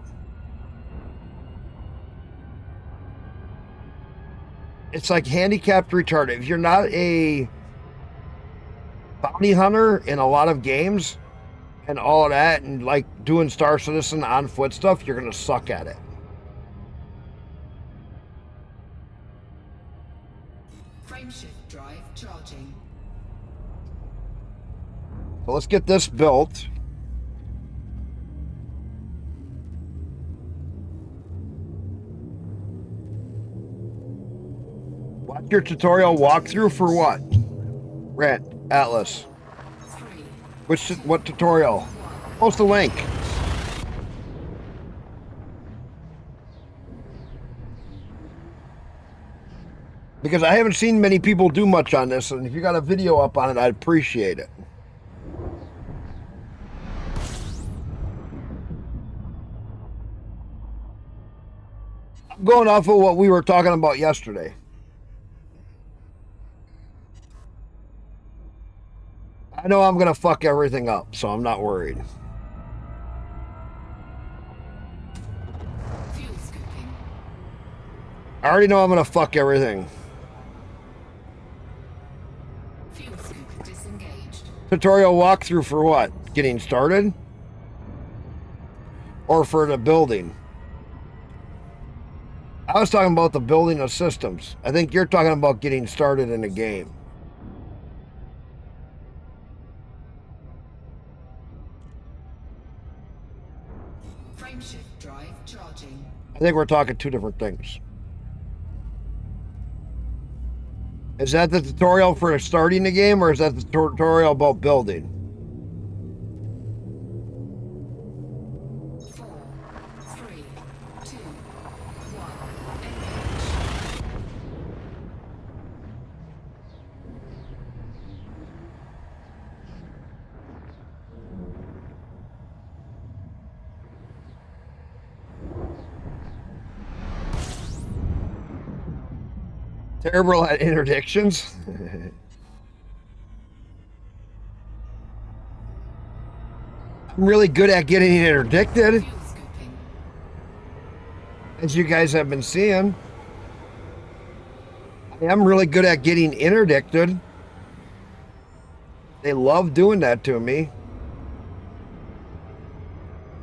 It's like handicapped retarded. If you're not a bounty hunter in a lot of games and all of that and like doing Star Citizen on foot stuff, you're going to suck at it. Frameshift drive charging. So let's get this built. Watch your tutorial walkthrough for what? Rent, Atlas. What tutorial? Post a link. Because I haven't seen many people do much on this, and if you got a video up on it, I'd appreciate it. I'm going off of what we were talking about yesterday. I know I'm going to fuck everything up, so I'm not worried. Fuel scooping. I already know I'm going to fuck everything. Fuel scoop disengaged. Tutorial walkthrough for what? Getting started? Or for the building? I was talking about the building of systems. I think you're talking about getting started in a game. Frameshift drive charging. I think we're talking two different things. Is that the tutorial for starting the game, or is that the tutorial about building? 4, 3, 2, 1. Engage. Terrible at interdictions. I'm really good at getting interdicted, Fuel scooping. as you guys have been seeing. I am really good at getting interdicted. They love doing that to me.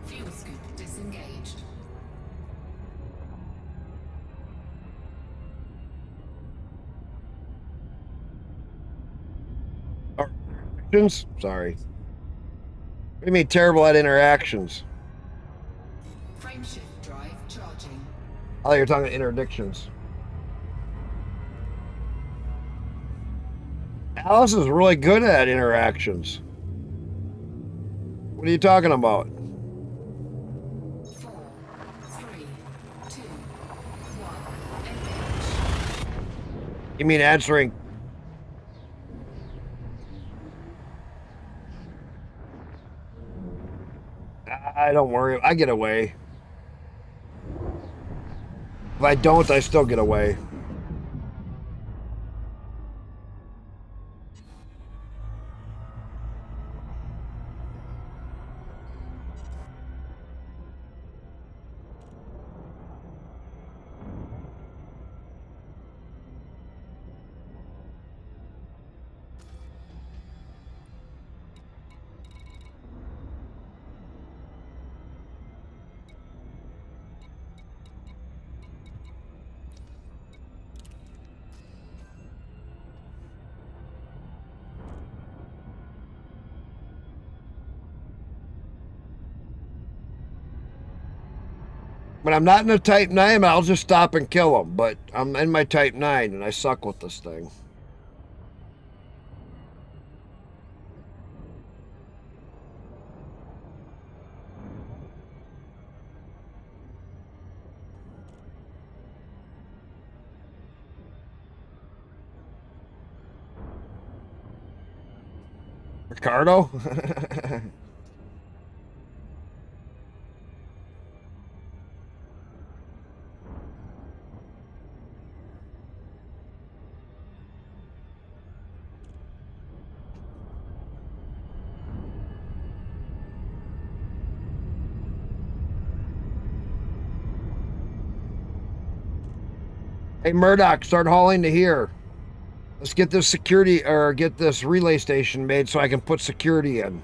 Fuel scoop disengaged. Interactions? Sorry. What do you mean terrible at interactions? Frameshift drive charging. Oh, you're talking interdictions. Alice is really good at interactions. What are you talking about? 4, 3, 2, 1. Engage. You mean answering? I don't worry. I get away. If I don't, I still get away. When I'm not in a Type 9, I'll just stop and kill them. But I'm in my Type 9, and I suck with this thing. Ricardo? Hey, Murdoch, start hauling to here. Let's get this security, or get this relay station made so I can put security in.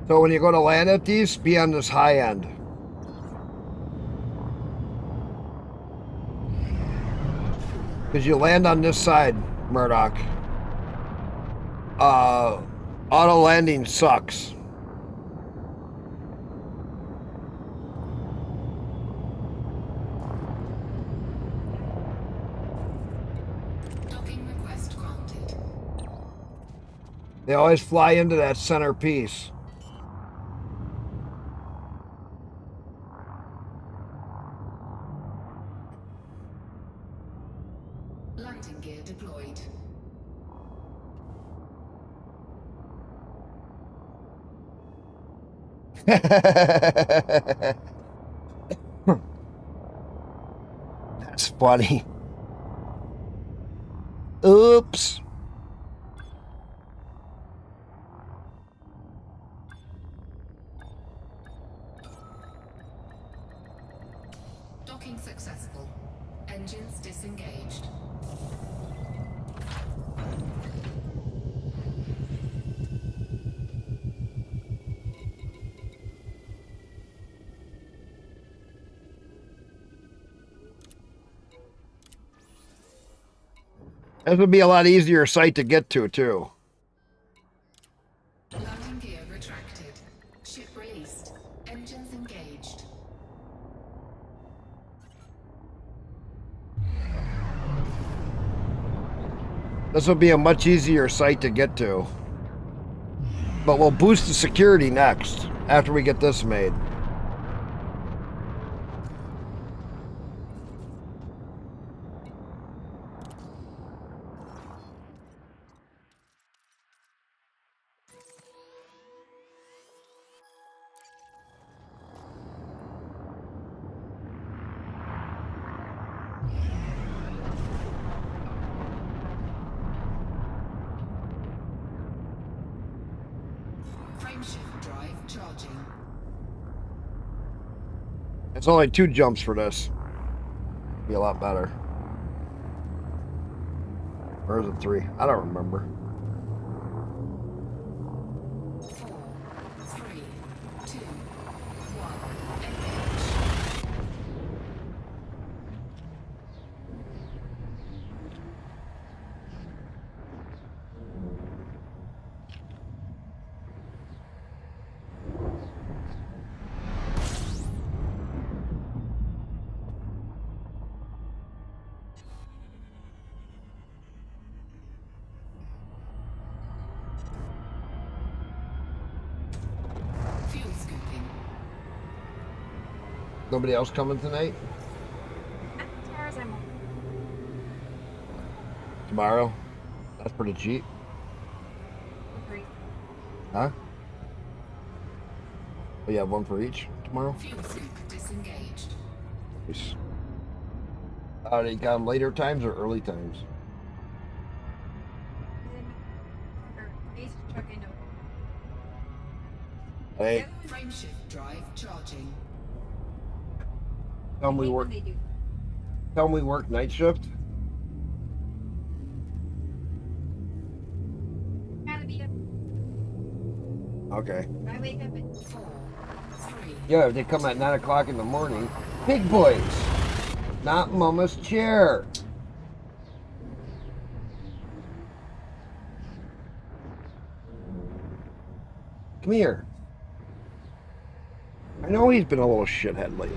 So when you go to land at these, be on this high end. Because you land on this side, Murdoch. Auto landing sucks. Docking request granted. They always fly into that center piece. Landing gear deployed. That's funny. Oops. Docking successful. Engines disengaged. This would be a lot easier site to get to, too. Landing gear retracted. Ship released. Engines engaged. This will be a much easier site to get to. But we'll boost the security next, after we get this made. Frameshift drive charging. It's only 2 jumps for this. Be a lot better. Or is it 3? I don't remember. 4, 3, 2, 1. Engage. Nobody else coming tonight? As far as I'm aware. Tomorrow? That's pretty cheap. Agreed. Huh? Oh, you have one for each tomorrow? Fuel sync disengaged. Nice. They got them later times or early times? Or base truck into Hey, Frameshift drive charging. tell them we work. Tell them we work night shift. Gotta be up. Okay. I wake up at 4, 3, Yeah, if they come at 9 o'clock in the morning. Big boys, not Mama's chair. Come here. I know he's been a little shithead lately.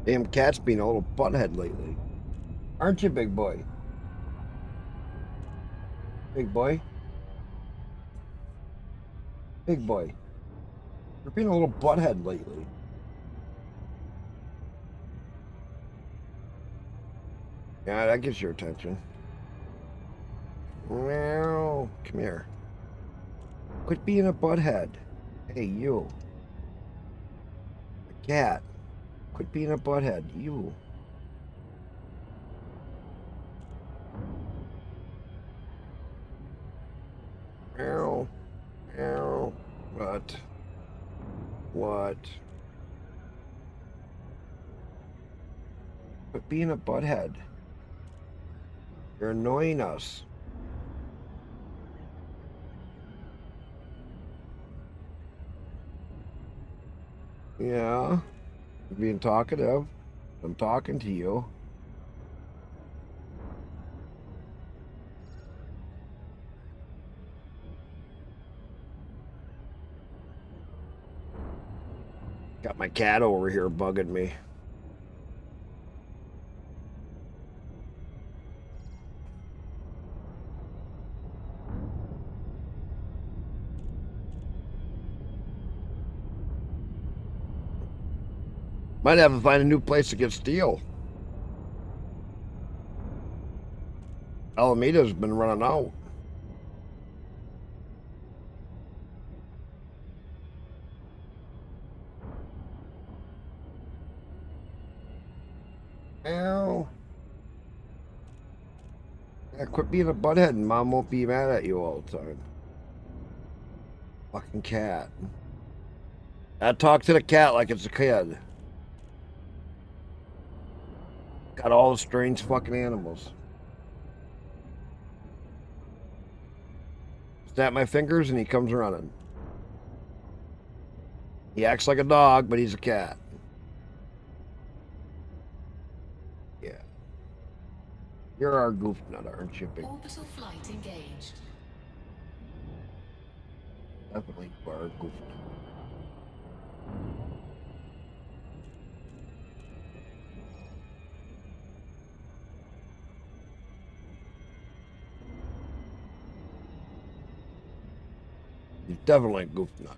Damn cat's being a little butthead lately. Aren't you, big boy? Big boy? Big boy. You're being a little butthead lately. Yeah, that gets your attention. Meow. Come here. Quit being a butthead. Hey, you. A cat. Quit being a butthead. You. Meow. Meow. What? What? Quit being a butthead. You're annoying us. Yeah. You're being talkative. I'm talking to you. Got my cat over here bugging me. Might have to find a new place to get steel. Alameda's been running out. Ow. Yeah, quit being a butthead and Mom won't be mad at you all the time. Fucking cat. I talk to the cat like it's a kid. Got all the strange fucking animals. Snap my fingers and he comes running. He acts like a dog, but he's a cat. Yeah. You're our goof nut, aren't you, big? Orbital flight engaged. Definitely you are a goof nut. He's definitely a goof nut.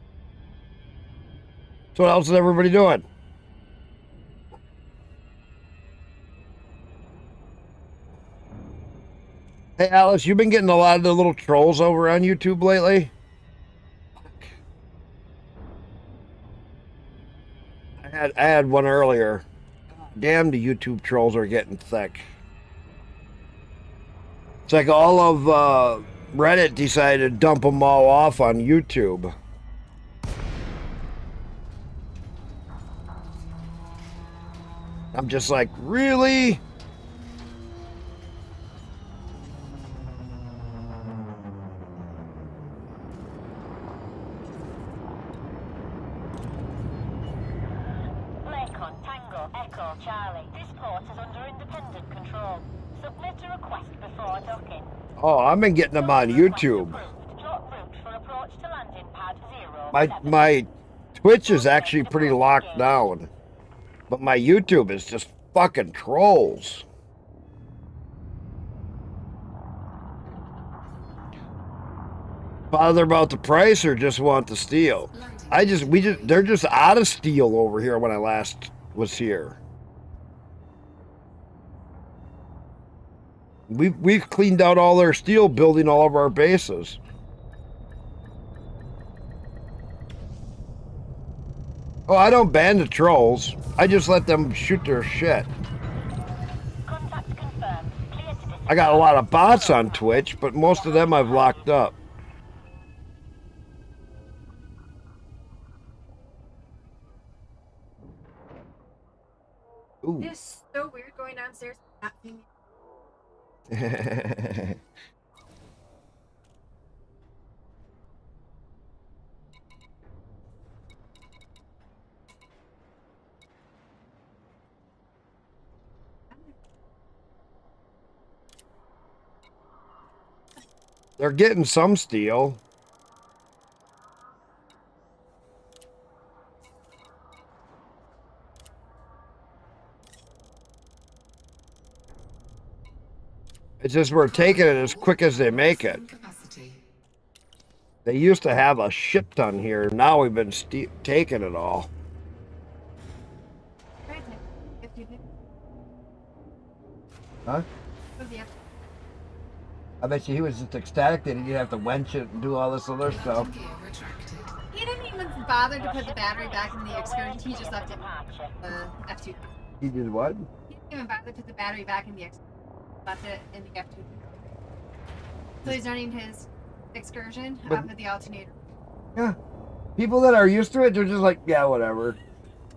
So what else is everybody doing? Hey Alice, you been getting a lot of the little trolls over on YouTube lately? I had one earlier. Damn, the YouTube trolls are getting thick. It's like all of Reddit decided to dump them all off on YouTube. I'm just like, really? Lakon, Tango, Echo, Charlie. This port is under independent control. Submit a request before docking. Oh, I've been getting them on Request YouTube. approved. Drop route for approach to landing pad My Twitch is actually pretty locked down, but my YouTube is just fucking trolls. Bother about the price or just want the steel? They're just out of steel over here when I last was here. We've cleaned out all their steel, building all of our bases. Oh, I don't ban the trolls. I just let them shoot their shit. Contact confirmed. Clear to I got a lot of bots on Twitch, but most of them I've locked up. Ooh. It is so weird going downstairs and not seeing They're getting some steel. It's just we're taking it as quick as they make it. Capacity. They used to have a shit ton here. Now we've been taking it all. Huh? I bet you he was just ecstatic that he didn't have to wench it and do all this other stuff. Gear retracted. He didn't even bother to put the battery back in the excursion. He just left it F2. He did what? He didn't even bother to put the battery back in the excursion. Left it in the F2. So he's running his excursion But- off of the alternator. Yeah. People that are used to it, they're just like, yeah, whatever.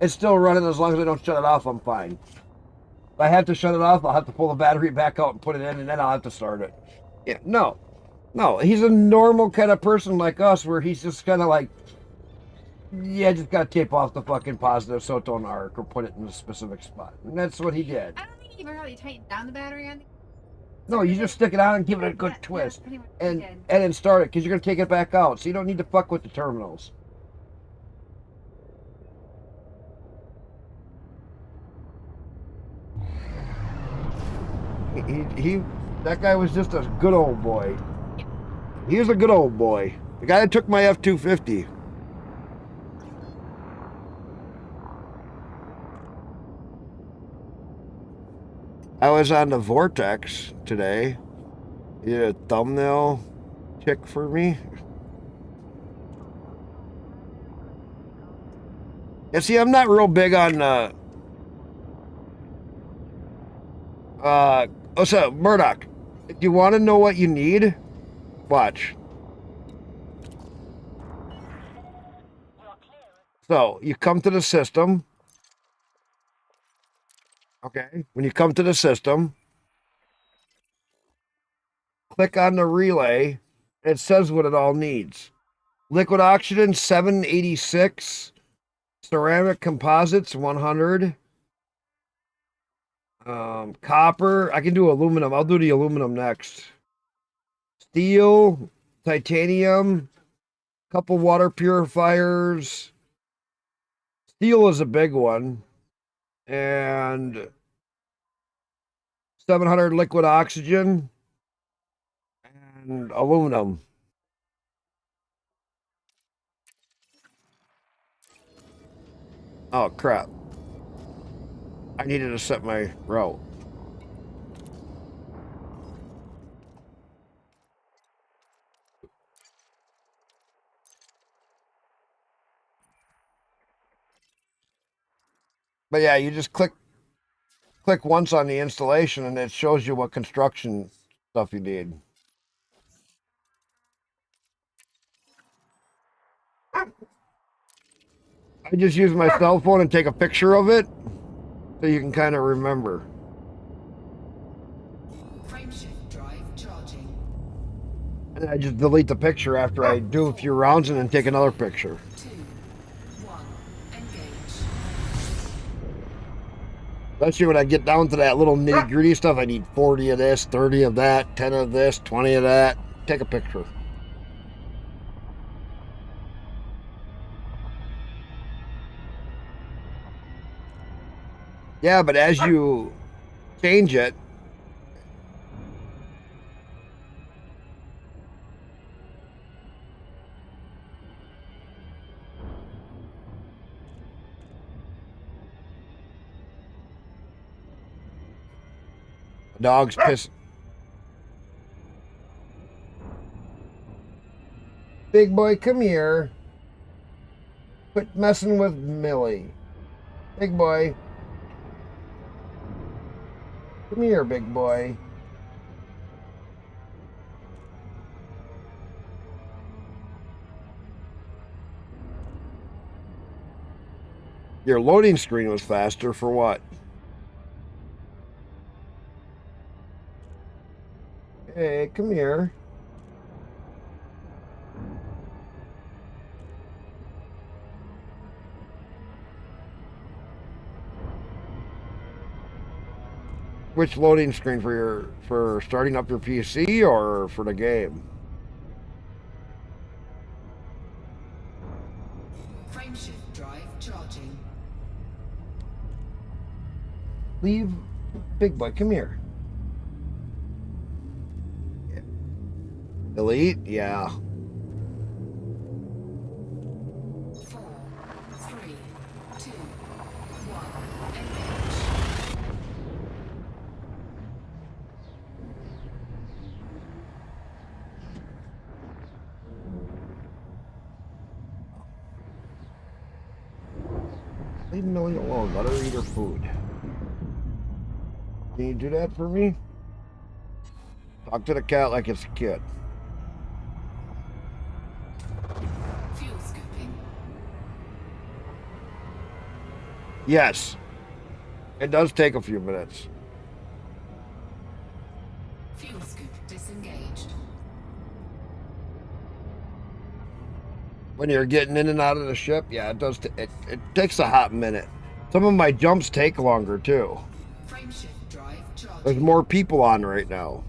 It's still running as long as I don't shut it off, I'm fine. If I have to shut it off, I'll have to pull the battery back out and put it in, and then I'll have to start it. Yeah, no. He's a normal kind of person like us, where he's just kind of like, yeah, just gotta tape off the fucking positive so it don't arc or put it in a specific spot. And that's what he did. I don't think he even really tightened down the battery on the. No, you just stick it on and give it a good Yeah, twist. pretty much And he did. then start it, because you're gonna take it back out. So you don't need to fuck with the terminals. That guy was just a good old boy. He was a good old boy. The guy that took my F-250. I was on the Vortex today. He did a thumbnail tick for me. And see, I'm not real big on so Murdoch, if you want to know what you need, watch. So you come to the system. Okay. When you come to the system, click on the relay. It says what it all needs. Liquid oxygen 786. Ceramic composites 100. Copper. I can do aluminum. I'll do the aluminum next. Steel, titanium, couple water purifiers. Steel is a big one. And 700 liquid oxygen and aluminum. Oh crap. I needed to set my route. But yeah, you just click once on the installation and it shows you what construction stuff you need. I just use my cell phone and take a picture of it so you can kind of remember. Frameshift drive charging. And I just delete the picture after I do a few rounds and then take another picture. 2, 1, engage. Especially when I get down to that little nitty gritty stuff, I need 40 of this, 30 of that, 10 of this, 20 of that. Take a picture. Yeah, but as you change it, the dog's piss. Big boy, come here. Quit messing with Millie. Big boy. Come here, big boy. Your loading screen was faster for what? Hey, come here. Which loading screen for starting up your PC or for the game? Frameshift drive charging. Leave, big boy, come here. Elite, yeah. 4, 3, 2, 1. Engage. Leave Millie alone. Let her eat her food. Can you do that for me? Talk to the cat like it's a kid. Fuel scooping. Yes. It does take a few minutes. Fuel scoop disengaged. When you're getting in and out of the ship, yeah, it does. It takes a hot minute. Some of my jumps take longer too. Frameshift drive charging. There's more people on right now.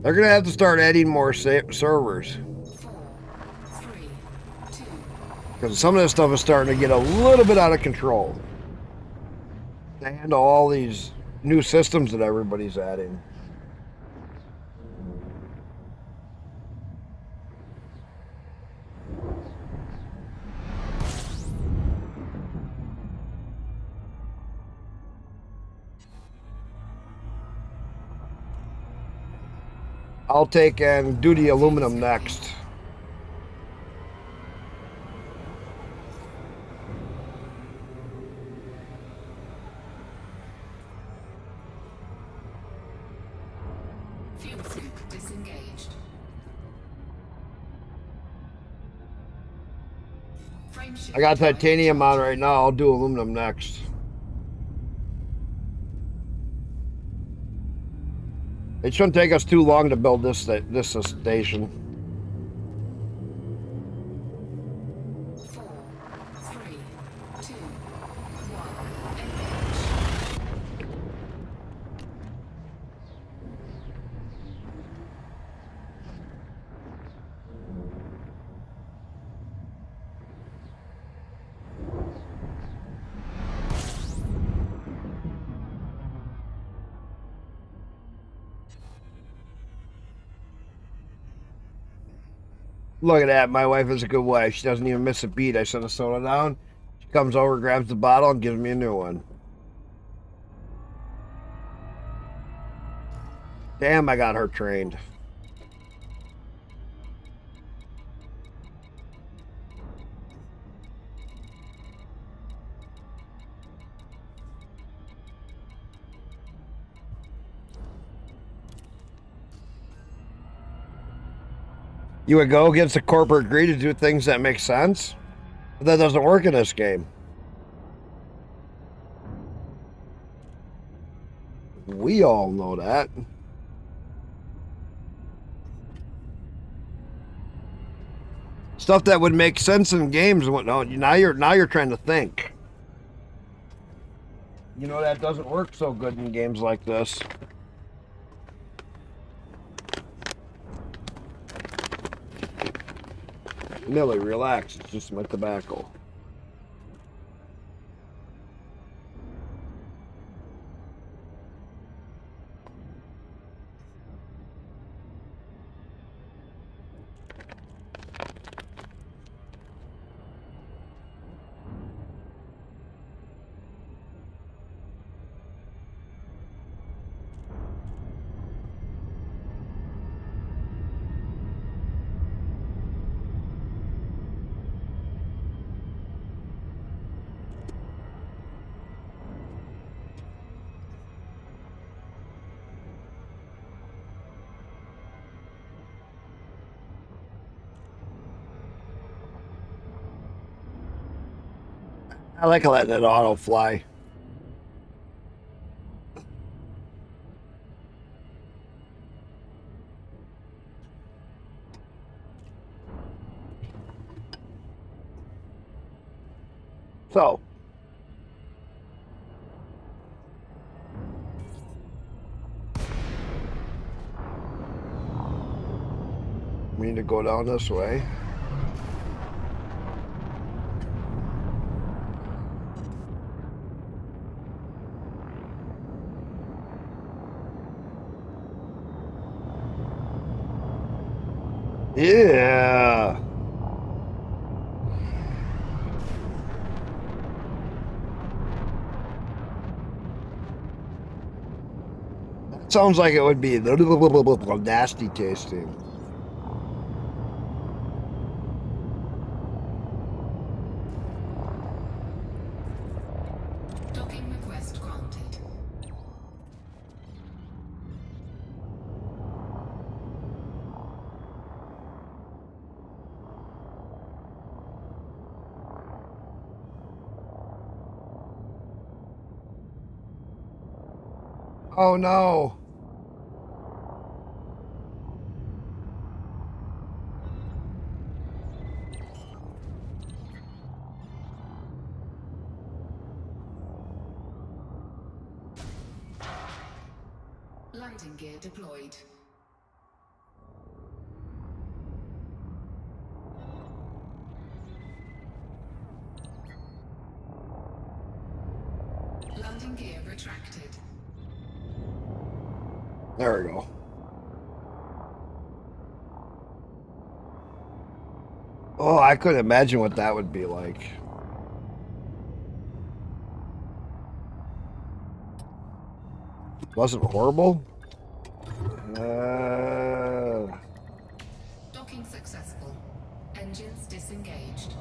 They're gonna have to start adding more servers 4, 3, 2. because some of this stuff is starting to get a little bit out of control. To handle all these new systems that everybody's adding. I'll take and do the aluminum next. Fuel scoop disengaged. Frameshift I got drive titanium on charging. right now. I'll do aluminum next. It shouldn't take us too long to build this station. 4, 3, 2, 1. Engage. Look at that. My wife is a good wife. She doesn't even miss a beat. I set a soda down. She comes over, grabs the bottle, and gives me a new one. Damn, I got her trained. You would go against the corporate greed to do things that make sense? But that doesn't work in this game. We all know that. Stuff that would make sense in games and whatnot. Now you're trying to think. You know that doesn't work so good in games like this. Millie, relax. It's just my tobacco. I like letting it auto fly. So, we need to go down this way. Yeah. That sounds like it would be nasty tasting. Docking request granted. Oh no. Landing gear deployed. Landing gear retracted. There we go. Oh, I couldn't imagine what that would be like. Wasn't horrible? Docking successful. Engines disengaged.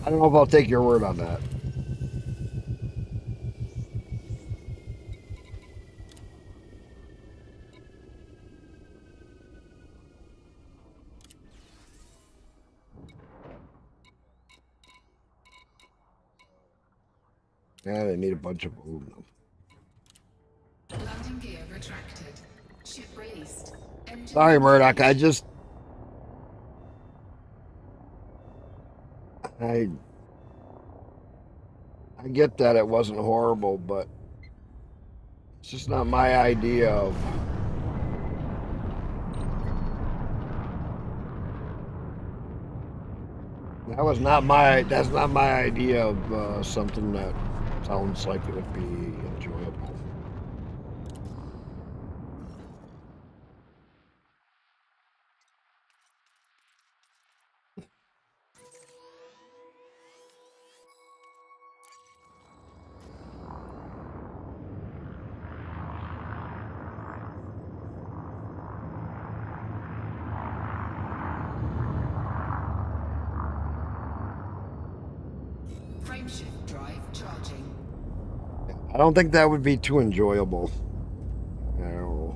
I don't know if I'll take your word on that. Yeah, they need a bunch of aluminum. Landing gear retracted. Ship released. Engines Sorry, Murdoch. engaged. I get that it wasn't horrible, but it's just not my idea of. That's not my idea of something that sounds like it would be enjoyable. Frameshift drive charging. I don't think that would be too enjoyable. No.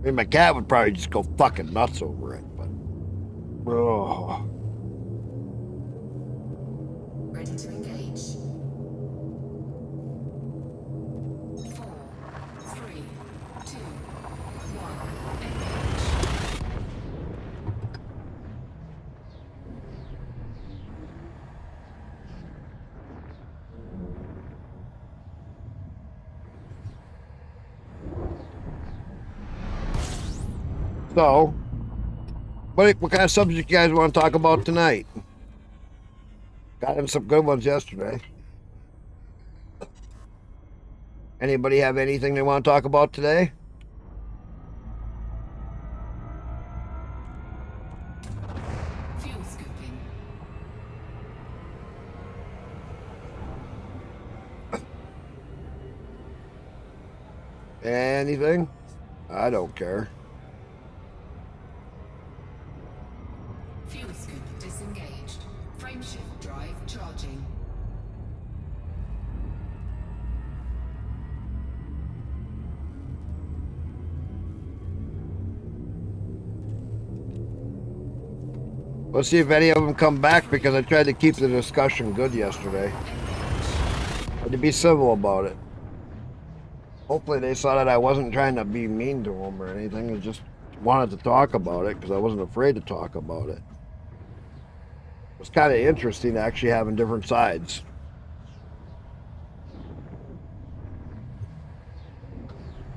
I mean, my cat would probably just go fucking nuts over it, but. Oh. Ready to engage. 4, 3, 2, 1. Engage. So, What kind of subject you guys want to talk about tonight? Got in some good ones yesterday. Anybody have anything they want to talk about today? Fuel scooping. Anything? I don't care. Fuel scoop disengaged. Frameshift drive charging. Let's see if any of them come back, because I tried to keep the discussion good yesterday. Had to be civil about it. Hopefully they saw that I wasn't trying to be mean to them or anything. I just wanted to talk about it because I wasn't afraid to talk about it. It was kind of interesting actually having different sides.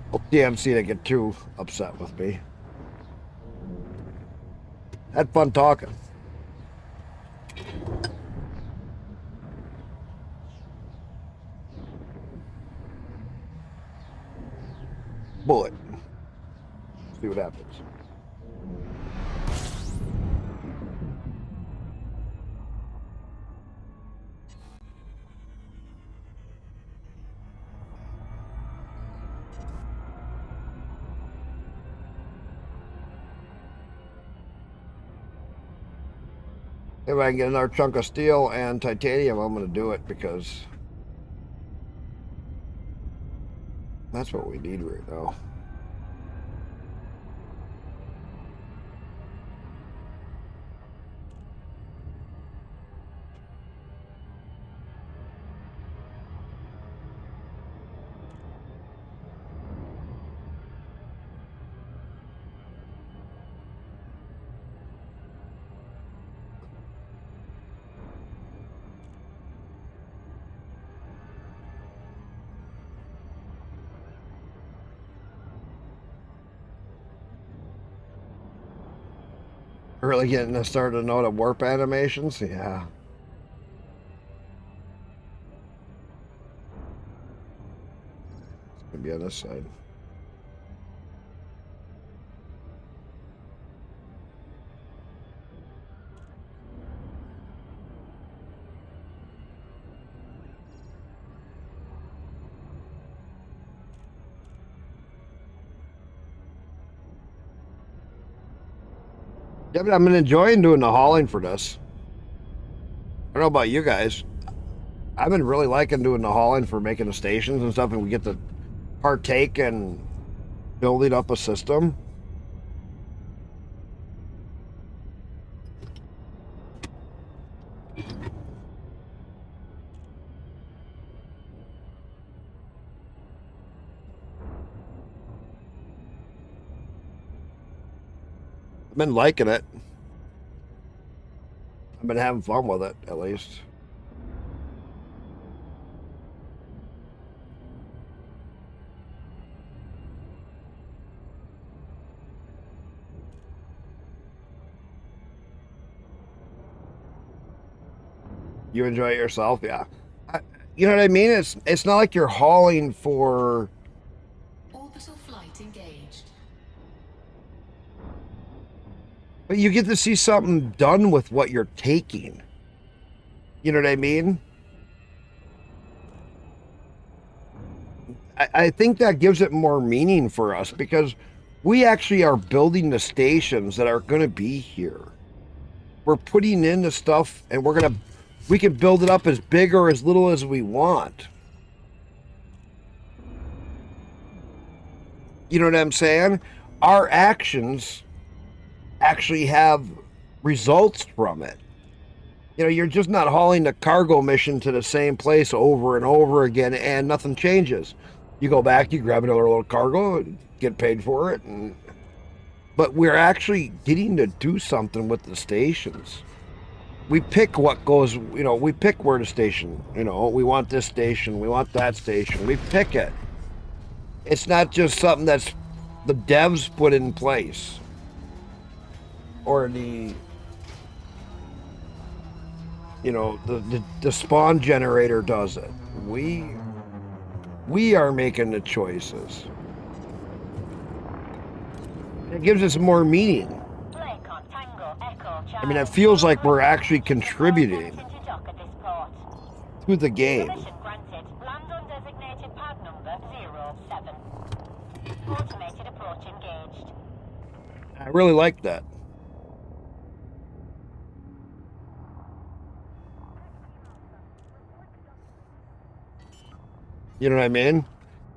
Hope DMC didn't get too upset with me. Had fun talking. Bullet. See what happens. If I can get another chunk of steel and titanium, I'm going to do it, because that's what we need right now. Really getting to start to know the warp animations? Yeah. It's going to be on this side. Yeah, but I've been enjoying doing the hauling for this. I don't know about you guys. I've been really liking doing the hauling for making the stations and stuff, and we get to partake in building up a system. I've been liking it. I've been having fun with it, at least. You enjoy it yourself? Yeah. You know what I mean? It's not like you're hauling for... Orbital flight engaged. But you get to see something done with what you're taking. You know what I mean? I think that gives it more meaning for us, because we actually are building the stations that are going to be here. We're putting in the stuff, and we can build it up as big or as little as we want. You know what I'm saying? Our actions actually have results from it. You know, you're just not hauling the cargo mission to the same place over and over again, and nothing changes. You go back, you grab another little cargo, get paid for it, but we're actually getting to do something with the stations. We pick what goes, you know, we pick where the station, you know, we want this station, we want that station, we pick it. It's not just something that's the devs put in place. or the spawn generator does it. We are making the choices. It gives us more meaning. Lakon Tango Echo I mean, it Charlie. feels like we're actually contributing Into dock at this port. to the game. Permission granted. Land on designated pad number 07. Automated approach engaged. I really like that. You know what I mean?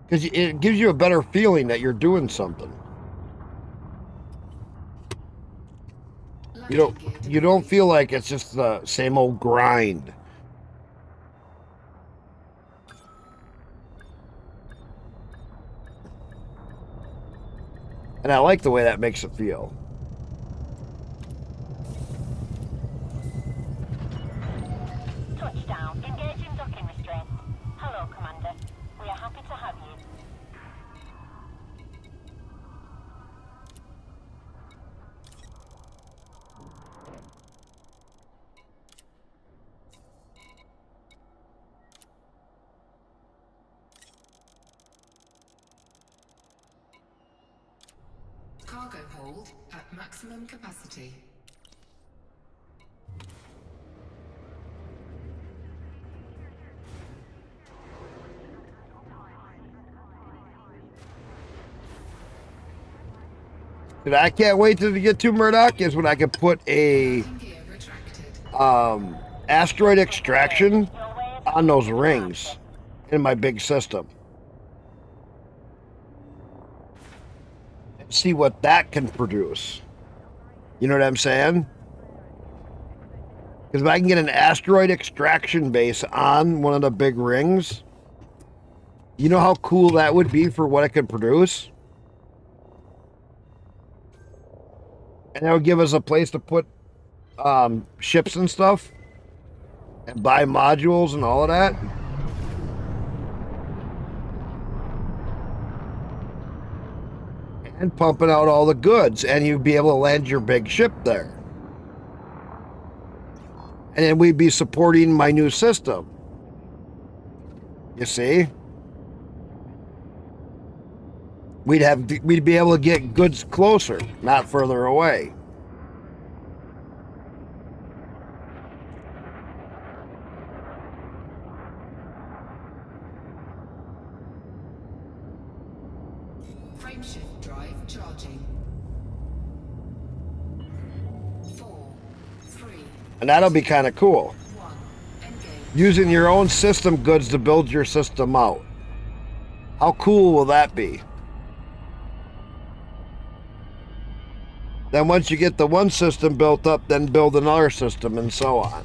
Because it gives you a better feeling that you're doing something. You don't feel like it's just the same old grind. And I like the way that makes it feel. Touchdown. Engaging docking restraints. Hello, Commander. We are happy to have you. Cargo hold at maximum capacity. And I can't wait to get to Murdoch is when I can put a Landing gear retracted. asteroid extraction on those rings in my big system. See what that can produce. You know what I'm saying? Because if I can get an asteroid extraction base on one of the big rings, you know how cool that would be for what it could produce? And that would give us a place to put ships and stuff and buy modules and all of that. And pumping out all the goods, and you'd be able to land your big ship there. And then we'd be supporting my new system. You see? We'd be able to get goods closer, not further away. Frameshift drive charging. 4, 3, And that'll be kind of cool. 1. Engage. Using your own system goods to build your system out. How cool will that be? Then once you get the one system built up, then build another system and so on.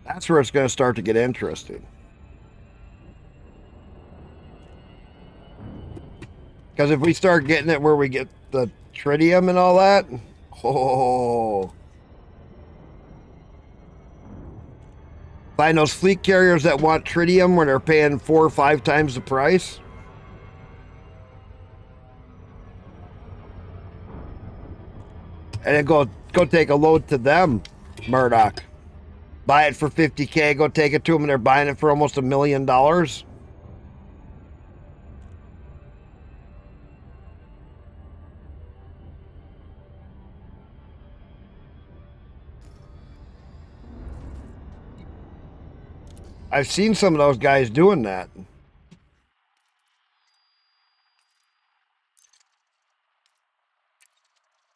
That's where it's going to start to get interesting. Because if we start getting it where we get the tritium and all that, oh. Find those fleet carriers that want tritium where they're paying 4 or 5 times the price. And then go take a load to them, Murdoch. Buy it for $50K, go take it to them, and they're buying it for almost $1 million. I've seen some of those guys doing that.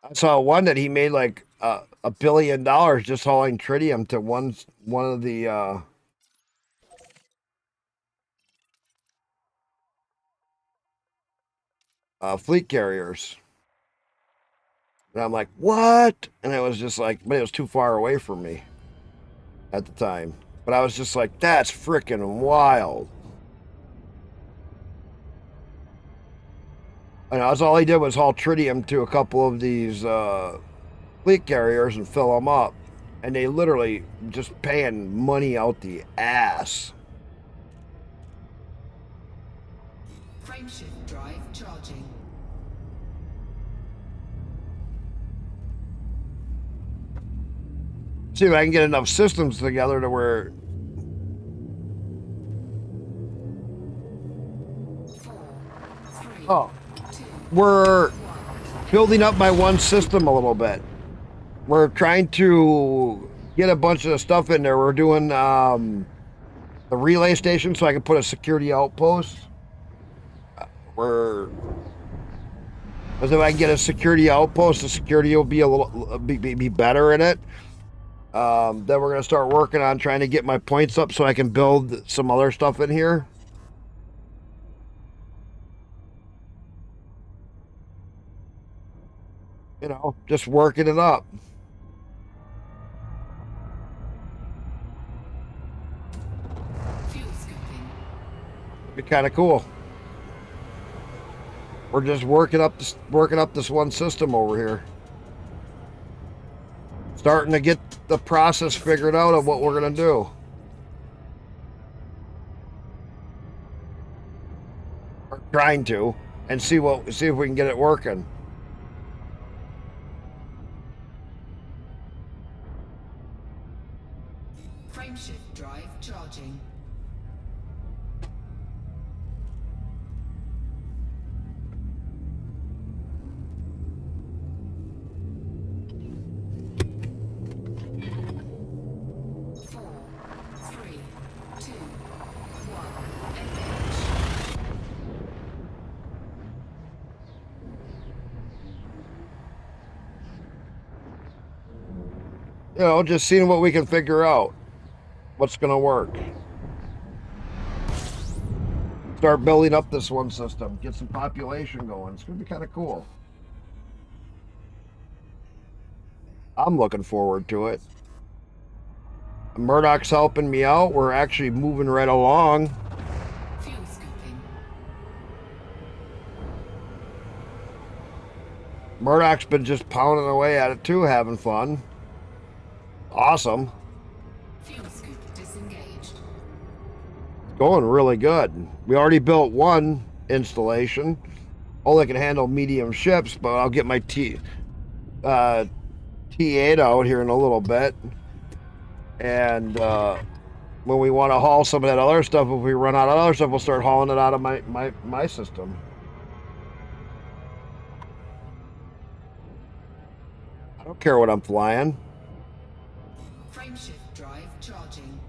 I saw one that he made like $1 billion just hauling tritium to one of the fleet carriers. And I'm like, what? And it was just like, but it was too far away from me at the time. But I was just like, that's freaking wild. I know that's all he did was haul tritium to a couple of these fleet carriers and fill them up, and they literally just paying money out the ass. Frameshift drive charging. See if I can get enough systems together to where 4, 3, oh 2, we're 1. building up my one system a little bit. We're trying to get a bunch of stuff in there. We're doing the relay station so I can put a security outpost. We're because if I can get a security outpost, the security will be a little be better in it. Then we're gonna start working on trying to get my points up so I can build some other stuff in here. You know, just working it up. Fuel scooping. It'd be kind of cool. We're just working up this one system over here. Starting to get the process figured out of what we're gonna do. Or trying to, and see if we can get it working. Frameshift drive charging. You know, just seeing what we can figure out. What's gonna work. Start building up this one system. Get some population going. It's gonna be kind of cool. I'm looking forward to it. Murdoch's helping me out. We're actually moving right along. Fuel scooping. Murdoch's been just pounding away at it too, having fun. Awesome. Fuel scoop disengaged. Going really good. We already built one installation. Only can handle medium ships, but I'll get my T8 out here in a little bit. And when we want to haul some of that other stuff, if we run out of other stuff, we'll start hauling it out of my system. I don't care what I'm flying. Frameshift drive charging.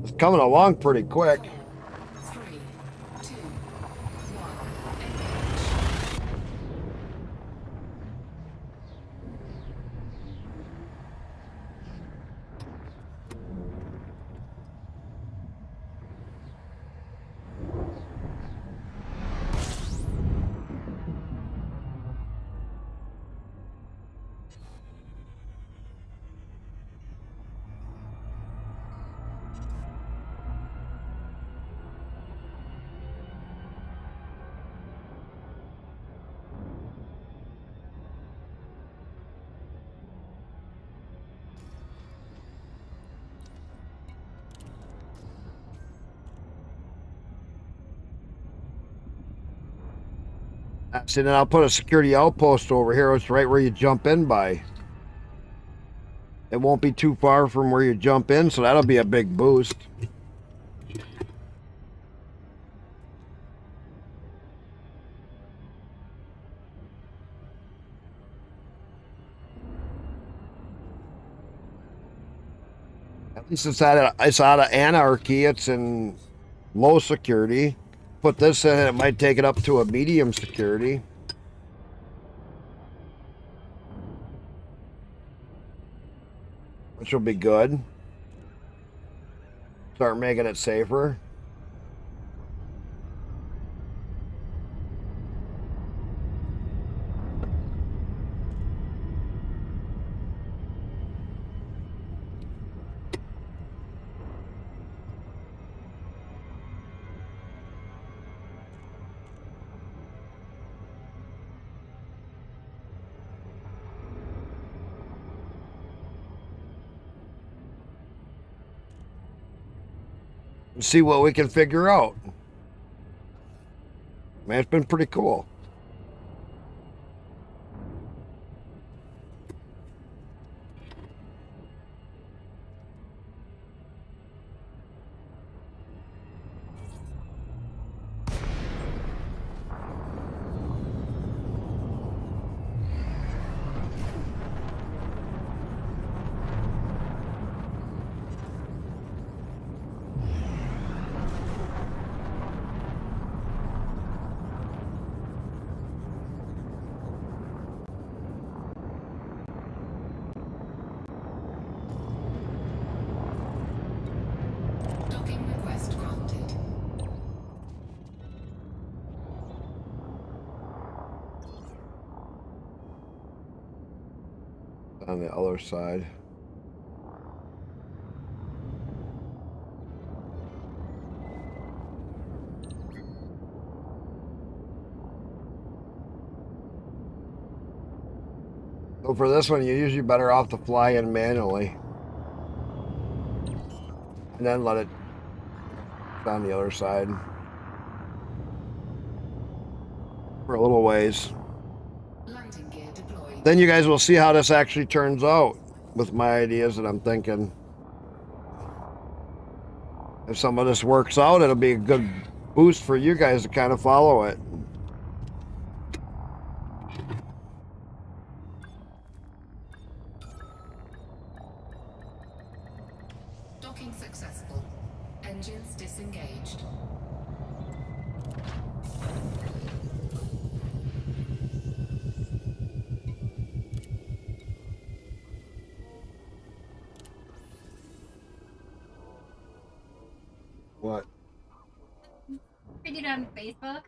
It's coming along pretty quick. 4, 3, 2, 1. Engage. So then I'll put a security outpost over here. It's right where you jump in by. It won't be too far from where you jump in, so that'll be a big boost. At least it's out of anarchy. It's in low security. Put this in, it might take it up to a medium security. Which will be good. Start making it safer. and see what we can figure out. Man, it's been pretty cool. Docking request granted. On the other side. So for this one, you're usually better off to fly in manually. And then let it on the other side. For a little ways. Landing gear deployed. Then you guys will see how this actually turns out with my ideas that I'm thinking. If some of this works out, it'll be a good boost for you guys to kind of follow it. Docking successful. Engines disengaged. What? Read it on Facebook.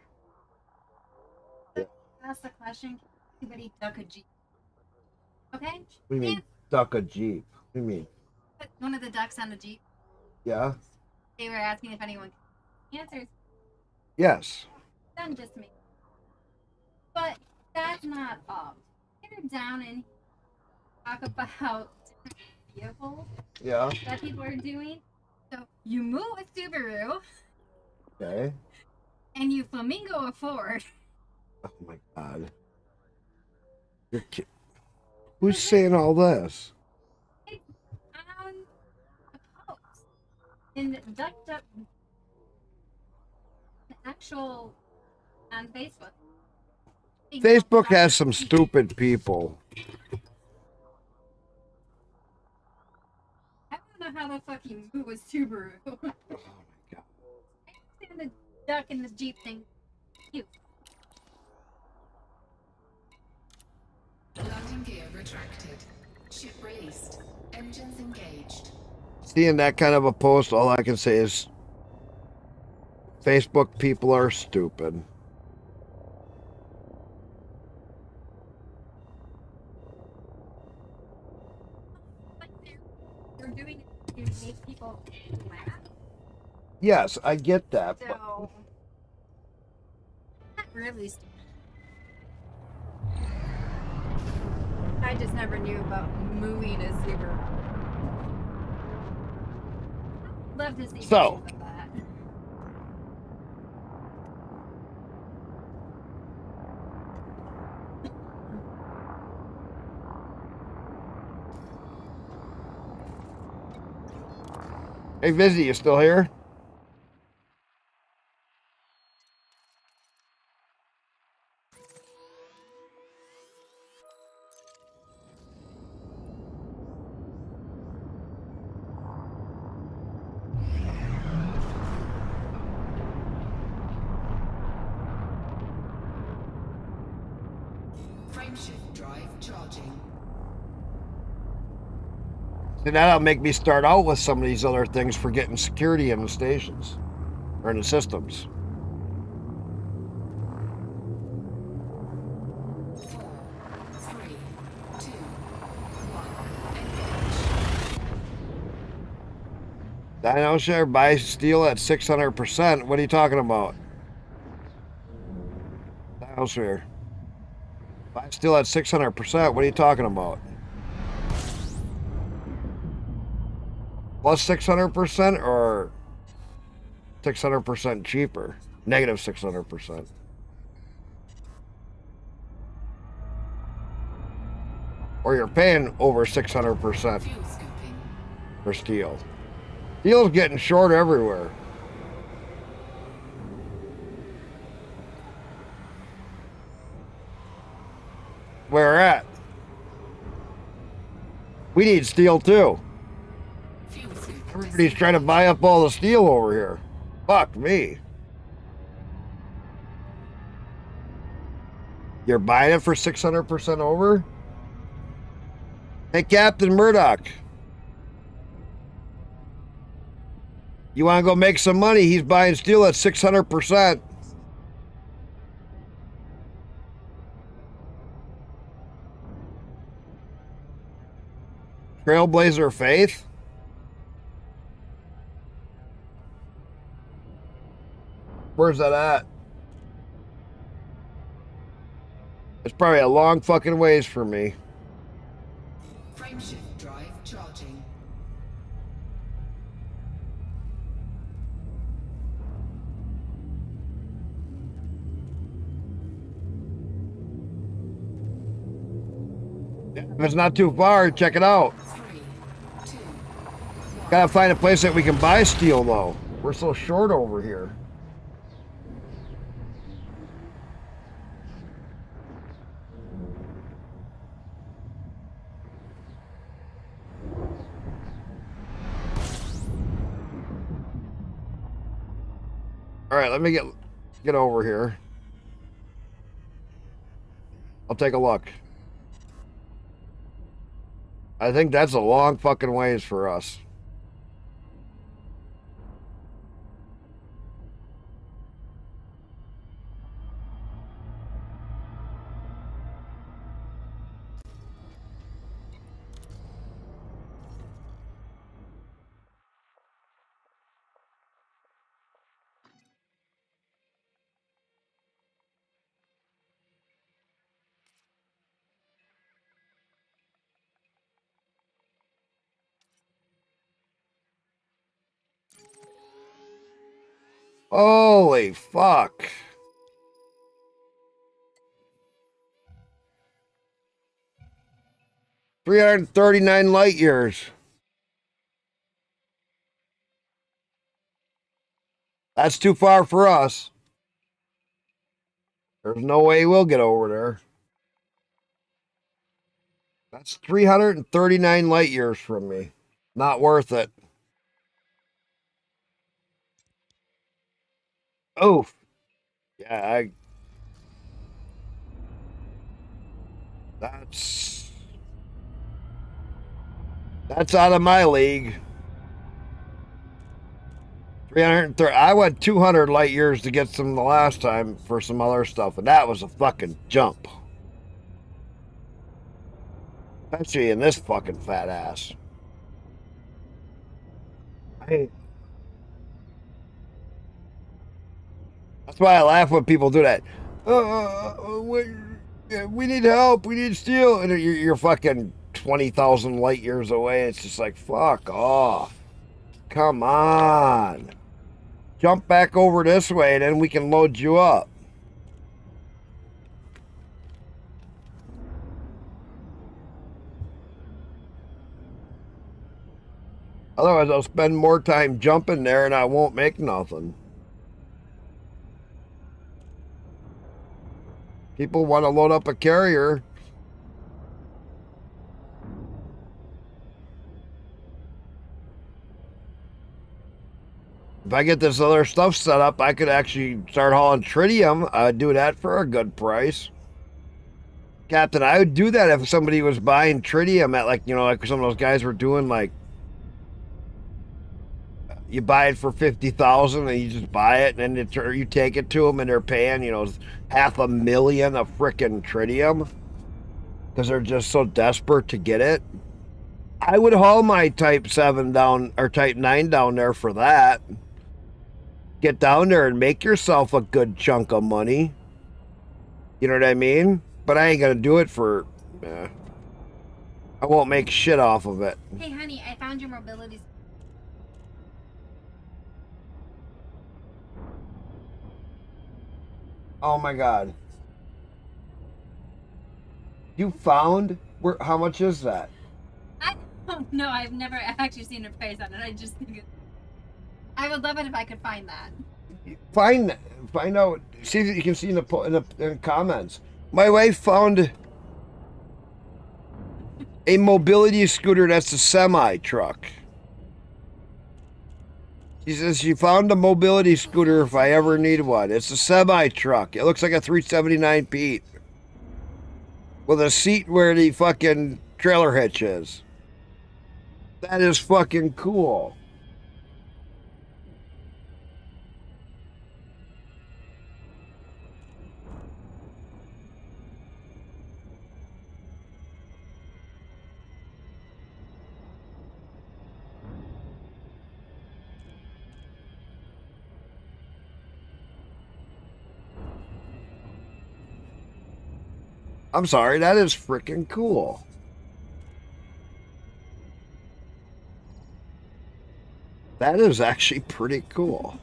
Yeah. Ask the question, can anybody duck a Jeep? Okay? What do you mean, Yeah, duck a Jeep? What do you mean? put one of the ducks on the Jeep. Yeah? They were asking if anyone could answer. Yes. Done just me. But that's not all. Get down and talk about different vehicles Yeah. that people are doing. So you move a Subaru Okay. and you flamingo a Ford. Oh my God. You're kidding. Who's saying all this? On a post in ducked up an actual on Facebook. Facebook has some stupid people. I don't know how the fuck you move a Subaru. Oh my God. I understand the duck and the Jeep thing. Cute. Landing gear retracted. Ship released. Engines engaged. Seeing that kind of a post, all I can say is Facebook people are stupid. But they're doing it to make people laugh. Yes, I get that. But So, not really stupid. I just never knew about mooing a Subaru. Love to see So. videos of that. Hey, Vizzy, you still here? Frameshift drive charging. See, that'll make me start out with some of these other things for getting security in the stations or in the systems. 4, 3, 2, 1. Engage. Dino share buy steel at 600%. What are you talking about? Dino share buy steel at 600%. What are you talking about? Plus 600% or 600% cheaper. Negative 600%. Or you're paying over 600% Fuel scooping. for steel. Steel's getting short everywhere. Where at? We need steel too. Fuel scoop. Everybody's trying to buy up all the steel over here. Fuck me. You're buying it for 600% over? Hey, Captain Murdoch. You want to go make some money? He's buying steel at 600%. Trailblazer Faith? Where's that at? It's probably a long fucking ways for me. Frameshift drive charging. If it's not too far, check it out. 3, 2, Gotta find a place that we can buy steel though. We're so short over here. All right, let me get over here. I'll take a look. I think that's a long fucking ways for us. Holy fuck. $339 light years. That's too far for us. There's no way we'll get over there. That's 339 light years from me. Not worth it. Oof. Yeah, that's out of my league. 330. I went 200 light years to get some the last time for some other stuff, and that was a fucking jump. Especially in this fucking fat ass. That's why I laugh when people do that. We need help. We need steel. And you're fucking 20,000 light years away. It's just like, fuck off. Come on. Jump back over this way, and then we can load you up. Otherwise, I'll spend more time jumping there, and I won't make nothing. People want to load up a carrier. If I get this other stuff set up, I could actually start hauling tritium. I'd do that for a good price. Captain, I would do that if somebody was buying tritium at, like, you know, like some of those guys were doing, like, you buy it for 50,000 and you just buy it, and then you take it to them and they're paying, you know, $500,000 of frickin' tritium because they're just so desperate to get it. I would haul my Type 7 down, or Type 9 down there for that. Get down there and make yourself a good chunk of money. You know what I mean? But I ain't gonna do it for... I won't make shit off of it. Hey, honey, I found your mobility. Oh my god. You found where? How much is that? I don't know. I've never actually seen a price on it. I just think I would love it if I could find that. Find out. See if you can see in the comments. My wife found a mobility scooter that's a semi truck. She says she found a mobility scooter if I ever need one. It's a semi truck. It looks like a 379 Pete with a seat where the fucking trailer hitch is. That is fucking cool. I'm sorry, that is freaking cool. That is actually pretty cool.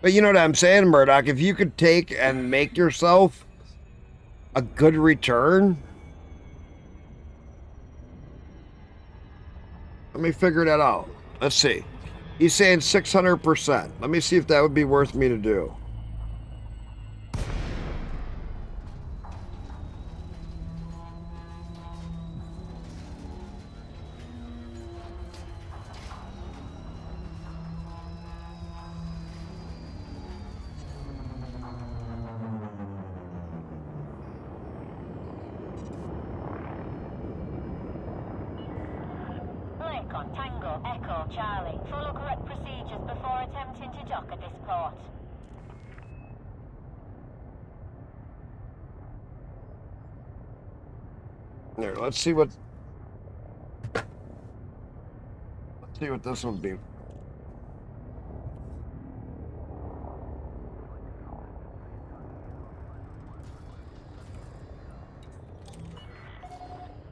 But you know what I'm saying, Murdoch? If you could take and make yourself a good return. Let me figure that out. Let's see. He's saying 600%. Let me see if that would be worth me to do. Lincoln, Tango, Echo, Charlie. Follow correct procedures before attempting to dock at this port. There, let's see what this would be.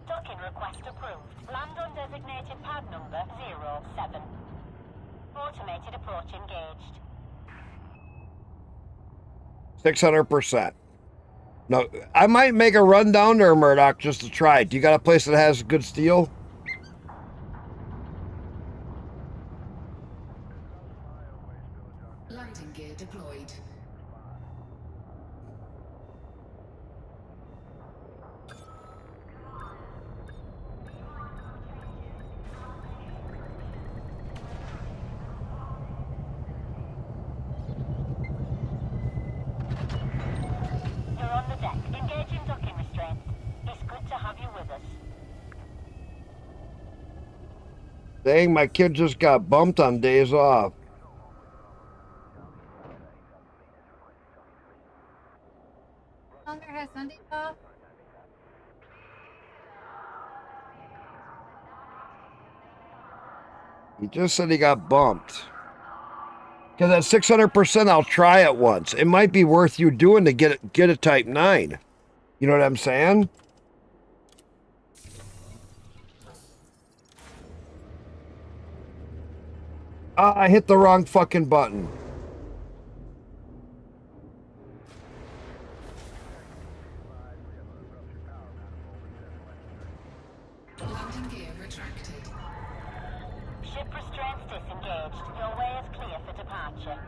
Docking request approved. Land on designated pad number 07. Automated approach engaged. 600%. No, I might make a run down there, Murdoch, just to try it. Do you got a place that has good steel? Landing gear deployed. You're on the deck. Engaging docking restraints. It's good to have you with us. Dang, my kid just got bumped on days off. Longer has Sunday off. He just said he got bumped. Because at 600%, I'll try it once. It might be worth you doing to get a Type 9. You know what I'm saying? I hit the wrong fucking button. Landing gear retracted. Ship restraints disengaged. Your way is clear for departure.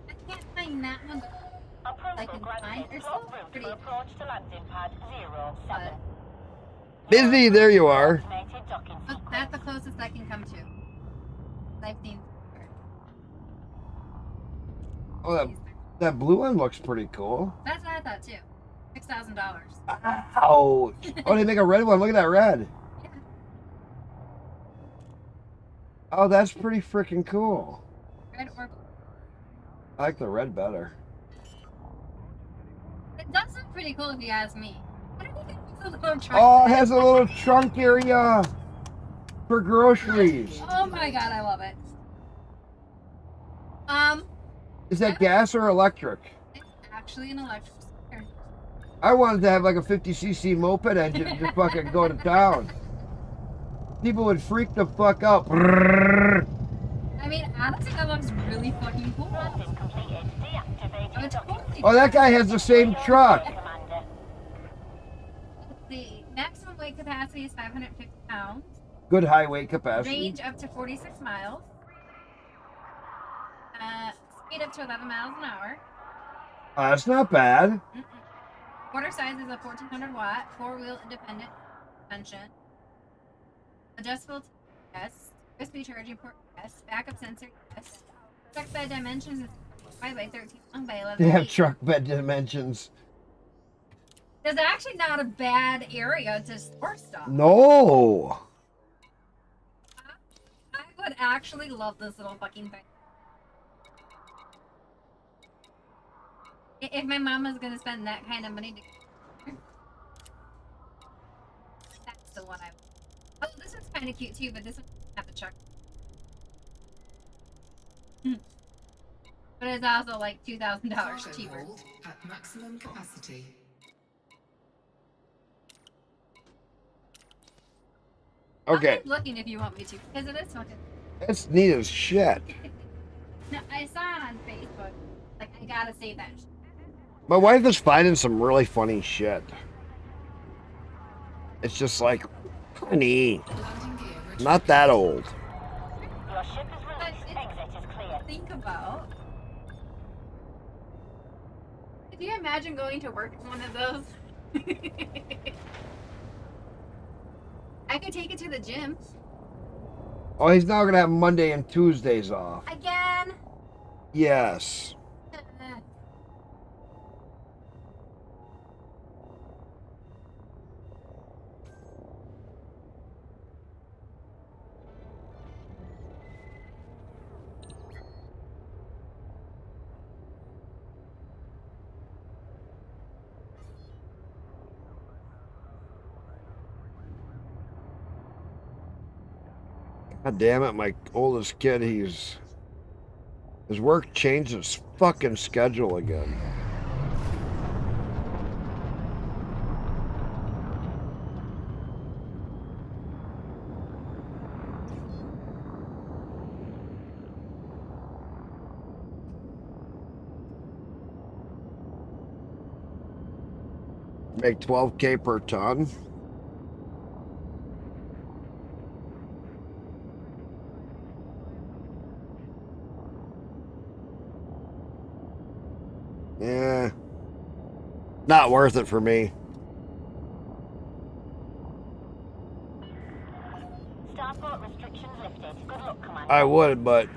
I can't find that one. Approval can granted. find- there's Plot still route pretty- for approach to landing pad 07. Busy, there you are. Automated docking Oh, sequence. that's the closest I can come to. I've seen. Oh, that blue one looks pretty cool. That's what I thought too. $6,000. Ow. Oh, they make a red one. Look at that red. Yeah. Oh, that's pretty freaking cool. Red or blue. I like the red better. It does look pretty cool if you ask me. I don't think it's a little truck. Oh, it has a little trunk area for groceries. Oh my god, I love it. Is that gas or electric? It's actually an electric scooter. I wanted to have like a 50cc moped engine and just fucking go to town. People would freak the fuck out. I mean, honestly, that looks really fucking cool. Landing completed. Deactivating I would docking totally seat. Oh, that guy has the same truck. Commander. The maximum weight capacity is 550 pounds. Good highway capacity. Range up to 46 miles. Speed up to 11 miles an hour. That's not bad. Motor size is a 1400 watt, 4-wheel independent suspension. Adjustable yes. USB charging port yes. Backup sensor yes. Truck bed dimensions is 5 by 13 long by 11. They have truck bed dimensions. There's actually not a bad area to store stuff. No. I would actually love this little fucking thing. If my mom was gonna spend that kind of money to, that's the one I. Oh, this one's kind of cute too, but this one doesn't have a chuck. But it's also like $2,000 Cargo cheaper. hold at maximum capacity. Okay. I'll keep looking if you want me to, because it is fucking. It's neat as shit. No, I saw it on Facebook. Like, I gotta save that. My wife is finding some really funny shit. It's just like, honey, Landing gear ready. not that old. Your ship is released. Exit is clear. Think about. Could you imagine going to work in one of those? I could take it to the gym. Oh, he's now gonna have Monday and Tuesdays off. Again. Yes. God damn it, my oldest kid, his work changed his fucking schedule again. Make 12K per ton. Yeah. Not worth it for me. Starport restrictions lifted. Good luck, Commander. I would, but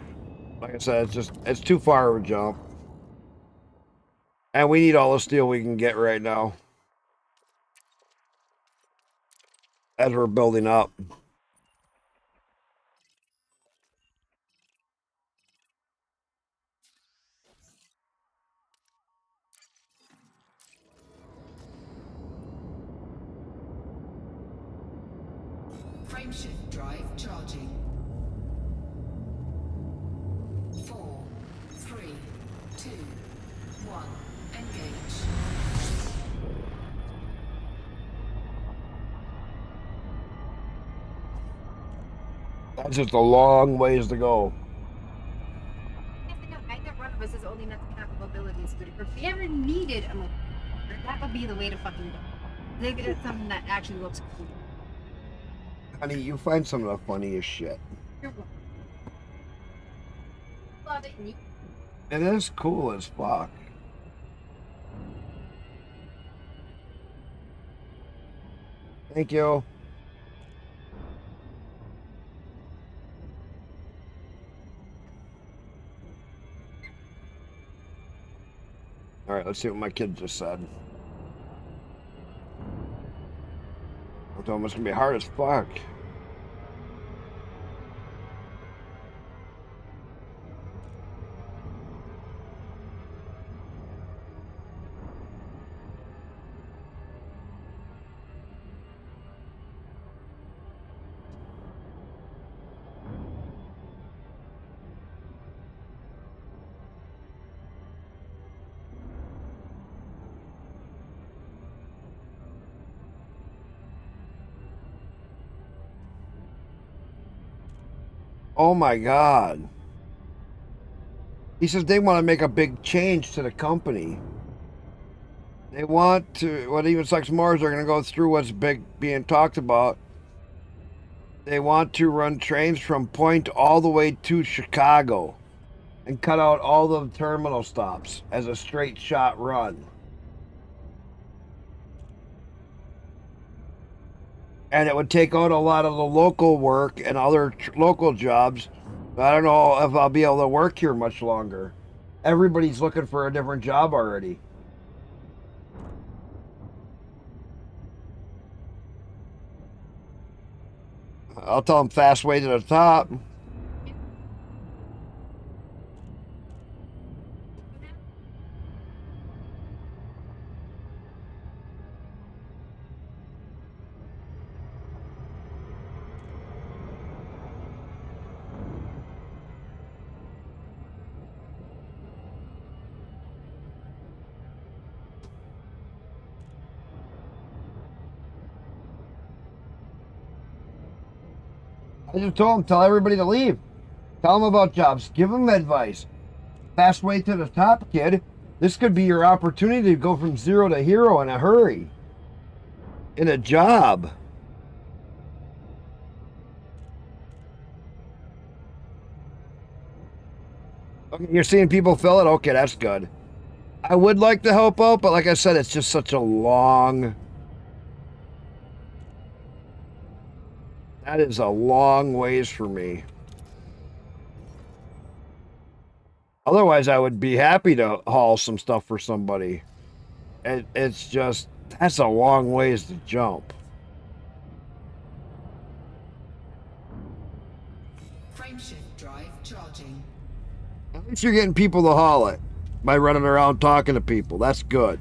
like I said, it's too far of a jump. And we need all the steel we can get right now. As we're building up. Frameshift drive charging. 4, 3, 2, 1. Engage. That's just a long ways to go. Neither one of us is old enough to have a mobility scooter. If we ever needed a mobility scooter, that would be the way to fucking go. They get something that actually looks cool. Honey, you find some of the funniest shit. You're welcome. Love it. And you It is cool as fuck. Thank you. All right, let's see what my kid just said. I told him it's gonna be hard as fuck. Oh my God. He says they want to make a big change to the company. They want to, what even sucks more is they're going to go through what's being talked about. They want to run trains from Point all the way to Chicago and cut out all the terminal stops as a straight shot run. And it would take out a lot of the local work and other local jobs. I don't know if I'll be able to work here much longer. Everybody's looking for a different job already. I'll tell them fast way to the top. I just told them, tell everybody to leave. Tell them about jobs. Give them advice. Fast way to the top, kid. This could be your opportunity to go from zero to hero in a hurry. In a job. Okay, you're seeing people fill it? Okay, that's good. I would like to help out, but like I said, it's just such a long... That is a long ways for me. Otherwise, I would be happy to haul some stuff for somebody. It's just, that's a long ways to jump. Frameshift drive charging. At least you're getting people to haul it by running around talking to people. That's good.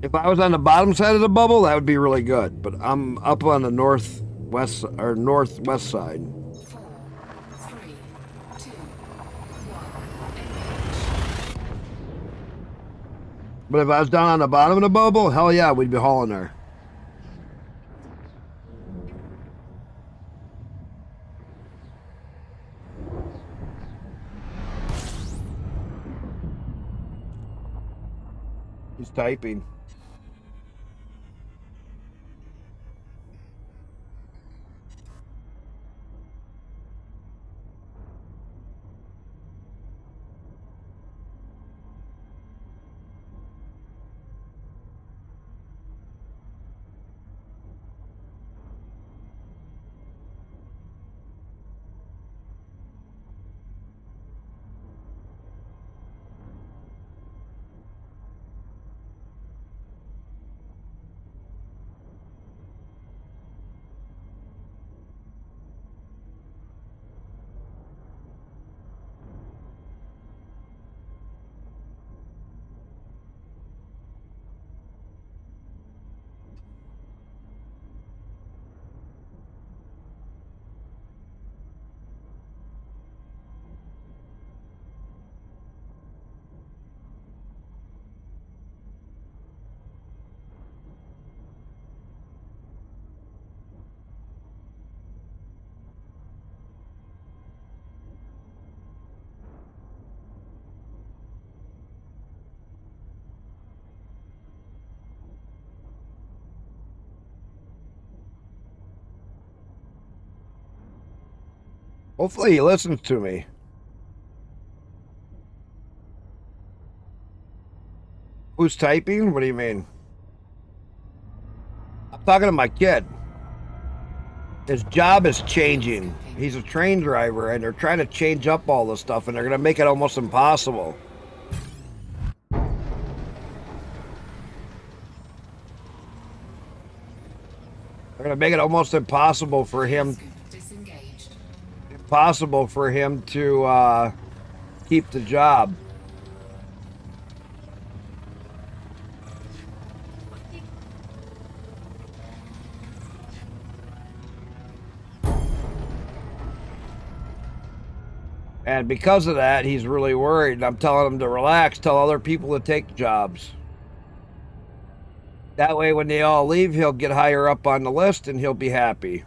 If I was on the bottom side of the bubble, that would be really good. But I'm up on the northwest side. 4, 3, 2, 1. Engage. But if I was down on the bottom of the bubble, hell yeah, we'd be hauling there. He's typing. Hopefully he listens to me. Who's typing? What do you mean? I'm talking to my kid. His job is changing. He's a train driver, and they're trying to change up all this stuff, and they're going to make it almost impossible. They're going to make it almost impossible for him Disengaged. to keep the job. And because of that, he's really worried. I'm telling him to relax, tell other people to take jobs. That way, when they all leave, he'll get higher up on the list and he'll be happy.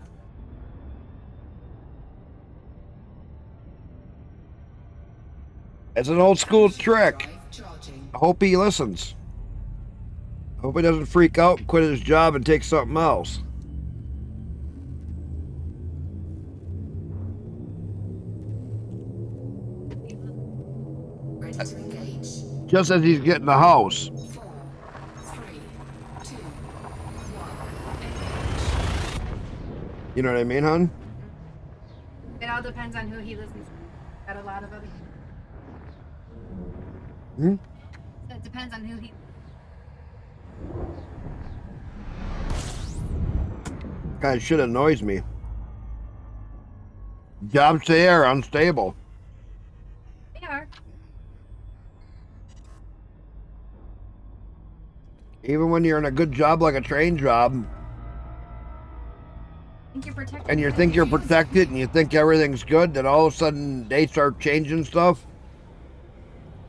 It's an old school Frameshift trick. drive charging. I hope he listens. I hope he doesn't freak out and quit his job and take something else. Ready to engage. Just as he's getting the house. 4, 3, 2, 1. Engage. You know what I mean, hon? It all depends on who he listens to. Got a lot of other. Hmm? It depends on who he. Kind of shit annoys me. Jobs they are unstable. They are. Even when you're in a good job like a train job, Think you're protected. and you think you're protected and you think everything's good, then all of a sudden they start changing stuff.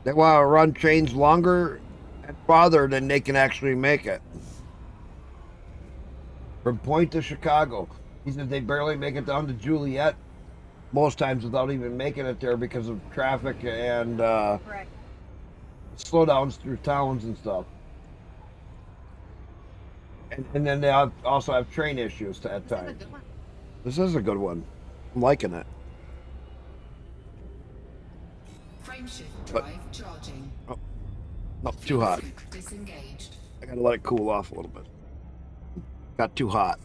They want to run trains longer and farther than they can actually make it. From Point to Chicago. He said they barely make it down to Juliet most times without even making it there because of traffic and Correct. slowdowns through towns and stuff. And then they also have train issues at This is a times. good one. This is a good one. I'm liking it. Frameshift But- drive charging. Not too hot. Fuse disengaged. I gotta let it cool off a little bit. Got too hot.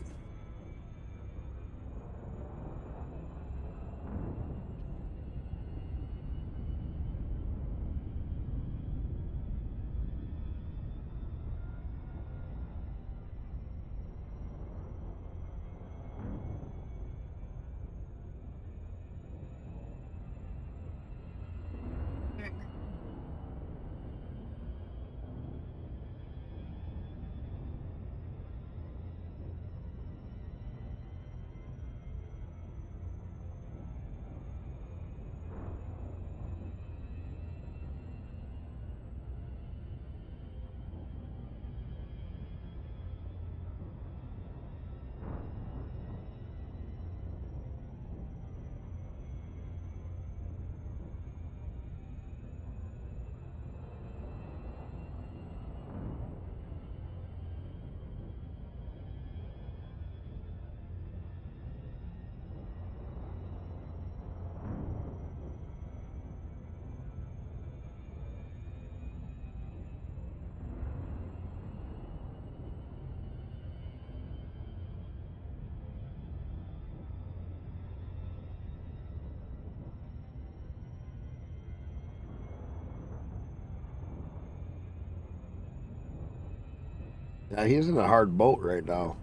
Yeah, he's in a hard boat right now.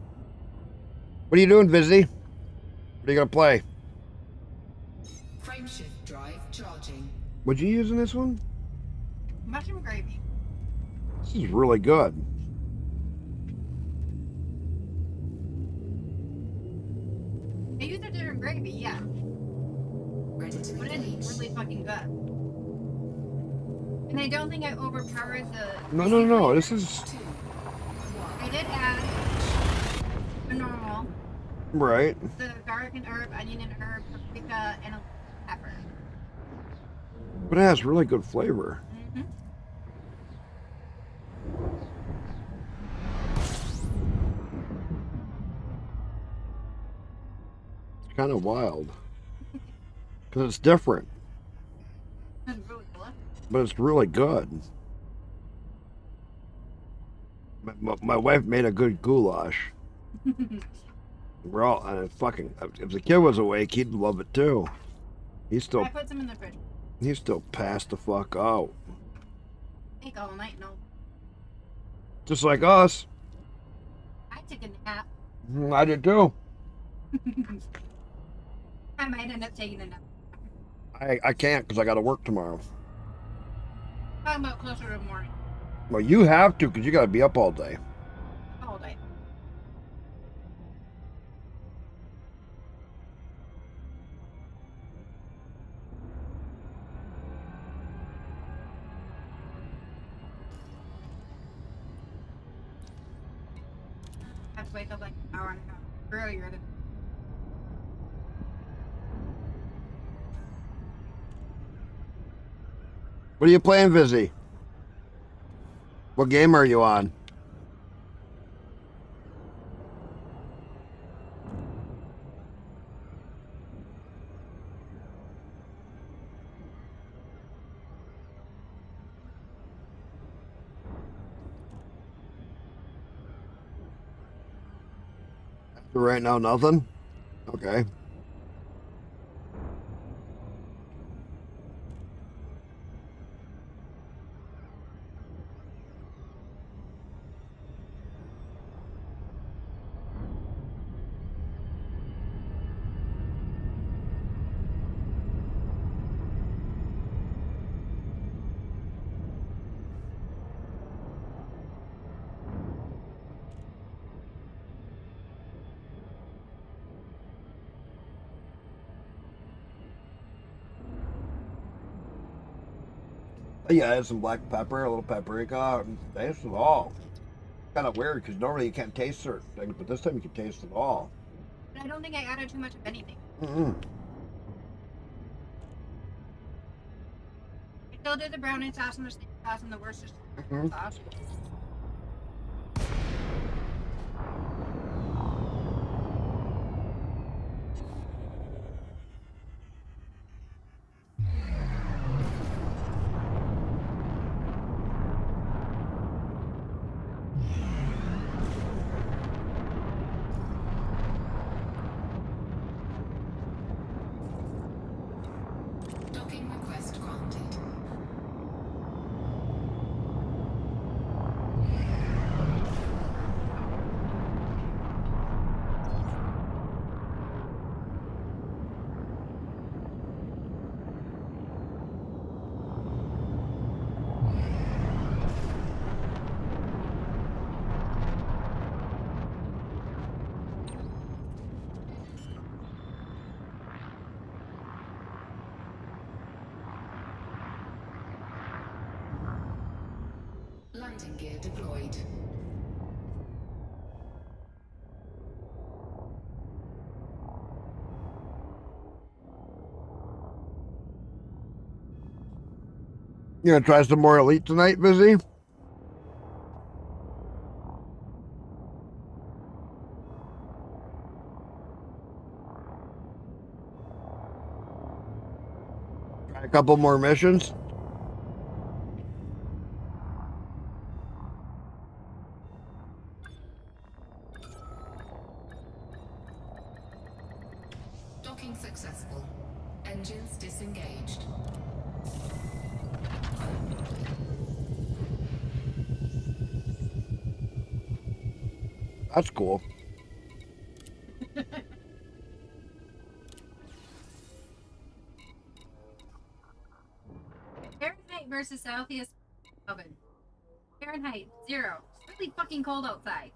What are you doing, Vizzy? What are you gonna play? Frameshift drive charging. Would you use in this one? Mushroom gravy. This is really good. They use a different gravy, yeah. Ready to But engage. it's really fucking good. And I don't think I overpowered the. No, no, no. This is 2, I did add the normal, right. the garlic and herb, onion and herb, paprika, and a pepper. But it has really good flavor. Mm-hmm. It's kind of wild. Because it's different. It's really delicious. But it's really good. My wife made a good goulash. We're all fucking. If the kid was awake, he'd love it too. He's I put some in the fridge. still passed the fuck out. Ate all night, no. Just like us. I took a nap. I did too. I might end up taking a nap. I can't because I got to work tomorrow. Talking about closer to the morning. Well, you have to because you got to be up all day. All day. I have to wake up like an hour and a half earlier than. What are you playing, Vizzy? What game are you on? Right now, nothing? Okay. Yeah, I had some black pepper, a little paprika, and taste it all. Kind of weird because normally you can't taste certain things, but this time you can taste it all. But I don't think I added too much of anything. Mm-mm. I still did the brownie sauce and the steak sauce and the Worcestershire Mhm. sauce. Docking request granted. Landing gear deployed. You gonna try some more Elite tonight, Vizzy? Try a couple more missions? Docking successful. Engines disengaged. That's cool. Fahrenheit versus Celsius oven. Fahrenheit 0. It's really fucking cold outside.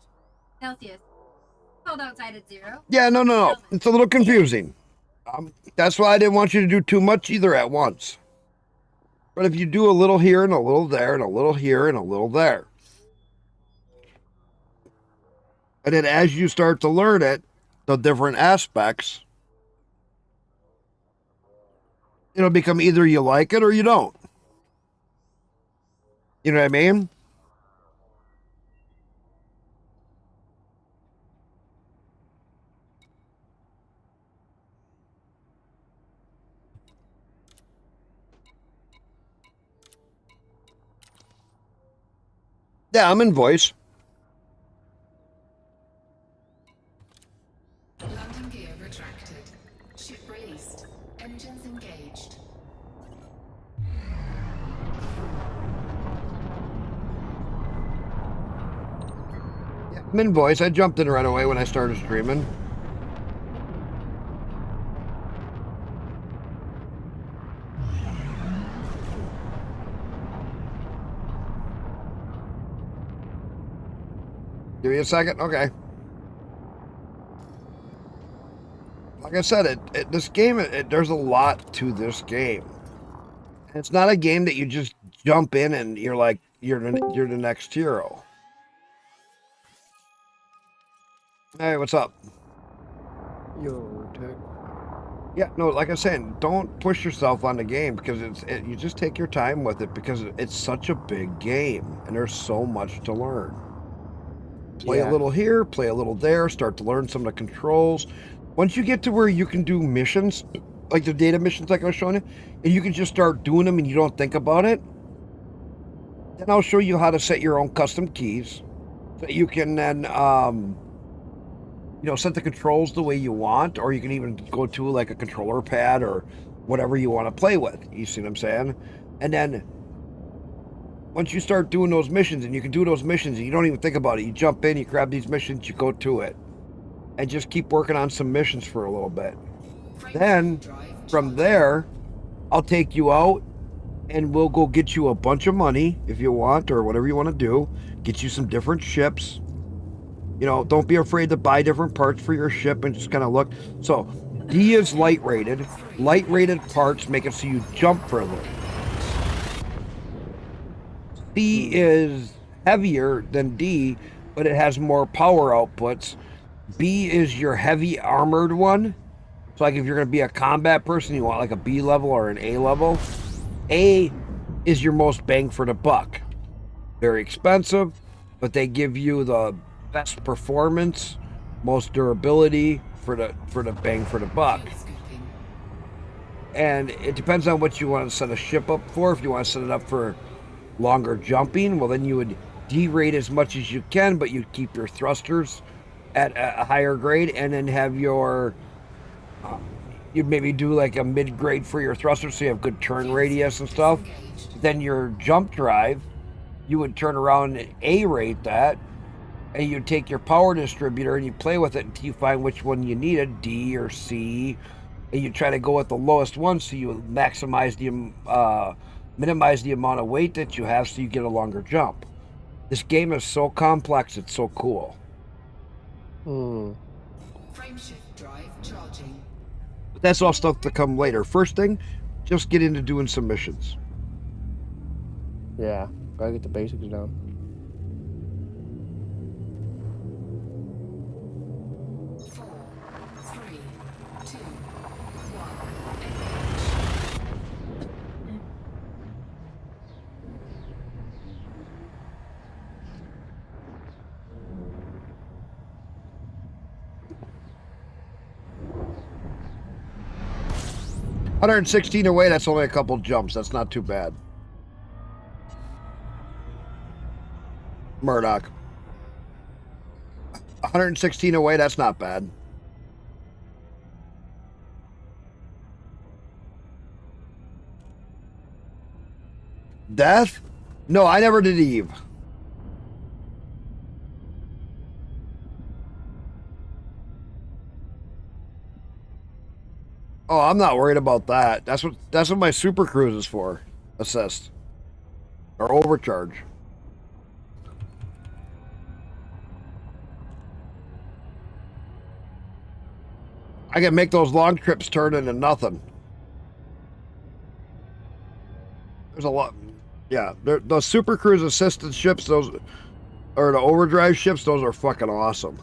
Celsius. Cold outside at 0. Yeah, no. It's a little confusing. That's why I didn't want you to do too much either at once. But if you do a little here and a little there and a little here and a little there, and then as you start to learn it, the different aspects, it'll become either you like it or you don't. You know what I mean? Yeah, I'm in voice. Landing gear retracted. Ship released. Engines engaged. Yeah, I'm in voice. I jumped in right away when I started streaming. Give me a second. Okay. Like I said, this game, there's a lot to this game. It's not a game that you just jump in and you're like you're the next hero. Hey, what's up? Yo, Tech. Yeah, no, like I said, don't push yourself on the game because you just take your time with it because it's such a big game and there's so much to learn. Play a Yeah. little here, play a little there, start to learn some of the controls. Once you get to where you can do missions, like the data missions like I was showing you, and you can just start doing them and you don't think about it, then I'll show you how to set your own custom keys so that you can then set the controls the way you want, or you can even go to like a controller pad or whatever you want to play with. You see what I'm saying? And then once you start doing those missions and you can do those missions and you don't even think about it, you jump in, you grab these missions, you go to it, and just keep working on some missions for a little bit. Then from there, I'll take you out and we'll go get you a bunch of money if you want, or whatever you want to do. Get you some different ships. Don't be afraid to buy different parts for your ship and just kind of look. So D is light rated. Light rated parts make it so you jump further. C is heavier than D, but it has more power outputs. B is your heavy armored one. So like if you're going to be a combat person, you want like a B level or an A level. A is your most bang for the buck. Very expensive, but they give you the best performance, most durability for the bang for the buck. And it depends on what you want to set a ship up for. If you want to set it up for longer jumping, well then you would derate as much as you can, but you'd keep your thrusters at a higher grade, and then have your you'd maybe do like a mid-grade for your thrusters so you have good turn radius and stuff. Then your jump drive, you would turn around and A-rate that, and you take your power distributor and you play with it until you find which one you need, a D or C, and you try to go with the lowest one so you minimize the amount of weight that you have so you get a longer jump. This game is so complex, it's so cool. Frameshift drive charging. But that's all stuff to come later. First thing, just get into doing some missions. Yeah. Gotta get the basics down. Four, three, two, one. 116 away, that's only a couple jumps. That's not too bad. Murdoch. 116 away, that's not bad. Death? No, I never did Eve. Oh, I'm not worried about that. That's what my super cruise is for. Assist. Or overcharge. I can make those long trips turn into nothing. There's a lot. Yeah, those super cruise assisted ships, those, or the overdrive ships, those are fucking awesome.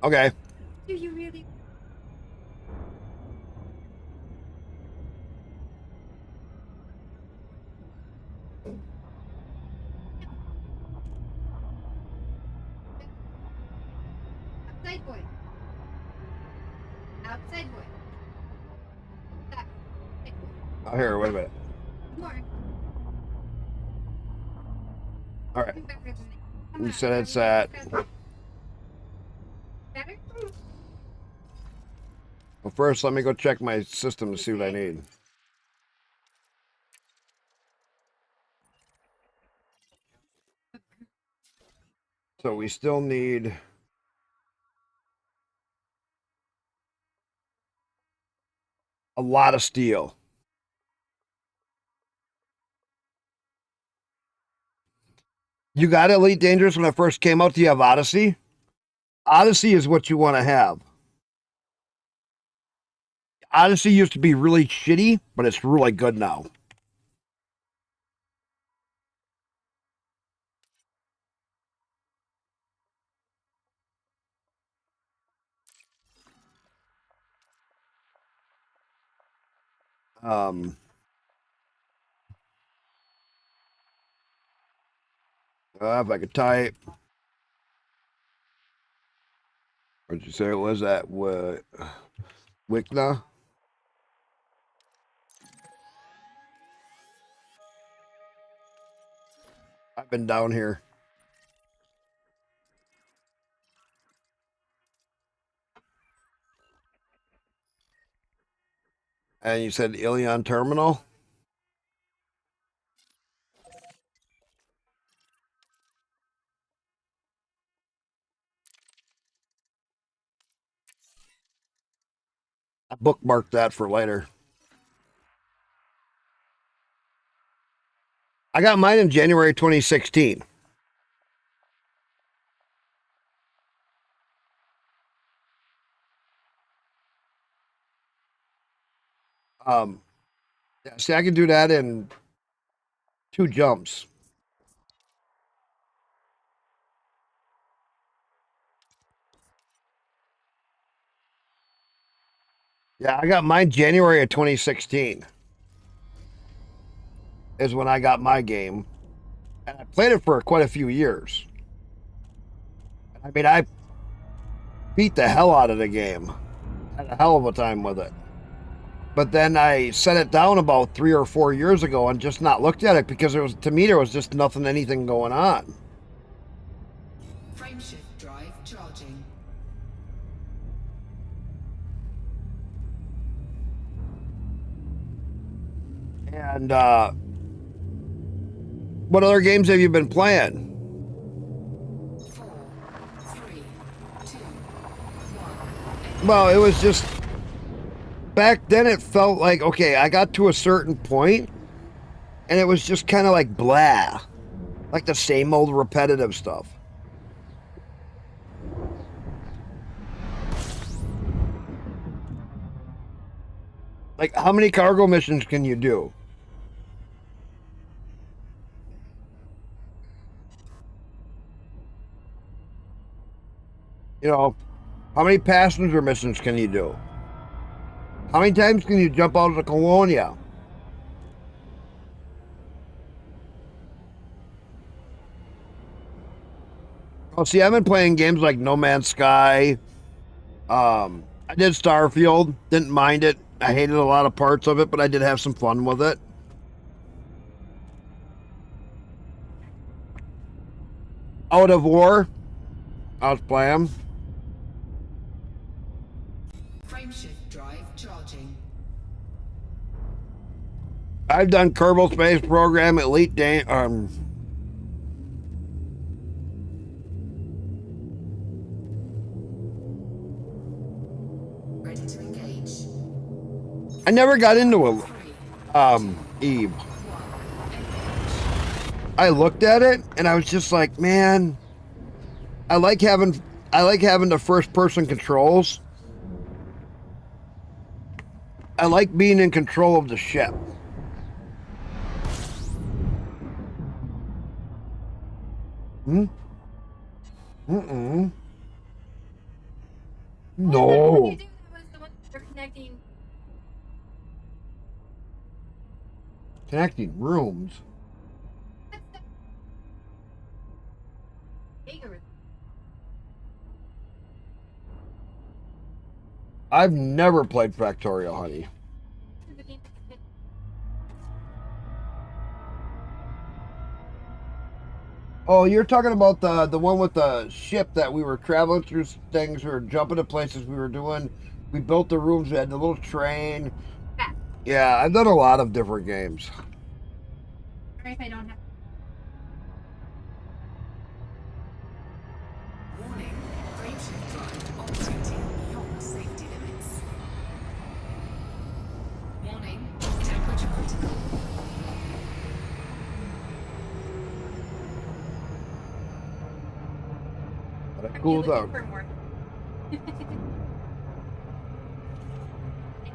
Okay. Do you really? Outside boy. Outside boy. That. Oh, here, wait a minute. More. All right. Better than that. Come You on, said it's come on, at. better? Well, first, let me go check my system to see what I need. So we still need a lot of steel. You got Elite Dangerous when I first came out. Do you have Odyssey? Odyssey is what you want to have. Odyssey used to be really shitty, but it's really good now. If I could type. What'd you say it was that? Wicna? I've been down here. And you said Ilion Terminal? I bookmarked that for later. I got mine in January 2016. Yeah, see, I can do that in 2 jumps. Yeah, I got mine January of 2016 is when I got my game. And I played it for quite a few years. I mean, I beat the hell out of the game. Had a hell of a time with it. But then I set it down about 3 or 4 years ago and just not looked at it because it was, to me, there was just anything going on. Frameshift drive charging. And what other games have you been playing? 4, 3, 2, 1. Well, it was just back then it felt like, okay, I got to a certain point and it was just kind of like blah. Like the same old repetitive stuff. Like, how many cargo missions can you do? You know, how many passenger missions can you do? How many times can you jump out of the Colonia? Oh, see, I've been playing games like No Man's Sky. I did Starfield. Didn't mind it. I hated a lot of parts of it, but I did have some fun with it. Out of War. I was playing. Frameshift drive charging. I've done Kerbal Space Program, Elite Ready to engage. I never got into it. 3, Eve. 1. Engage. I looked at it and I was just like, man, I like having the first person controls. I like being in control of the ship. Mm-mm. No. What you do was the one that you're connecting. Connecting rooms. Bigger. I've never played Factorio, honey. Oh, you're talking about the one with the ship that we were traveling through things, we were jumping to places we were doing. We built the rooms, we had the little train. Yeah. Yeah, I've done a lot of different games. Sorry if I don't have. Warning. Frameshift drive operating beyond safety limits. Warning. Temperature critical. Gotta Are cool you looking down. for more? I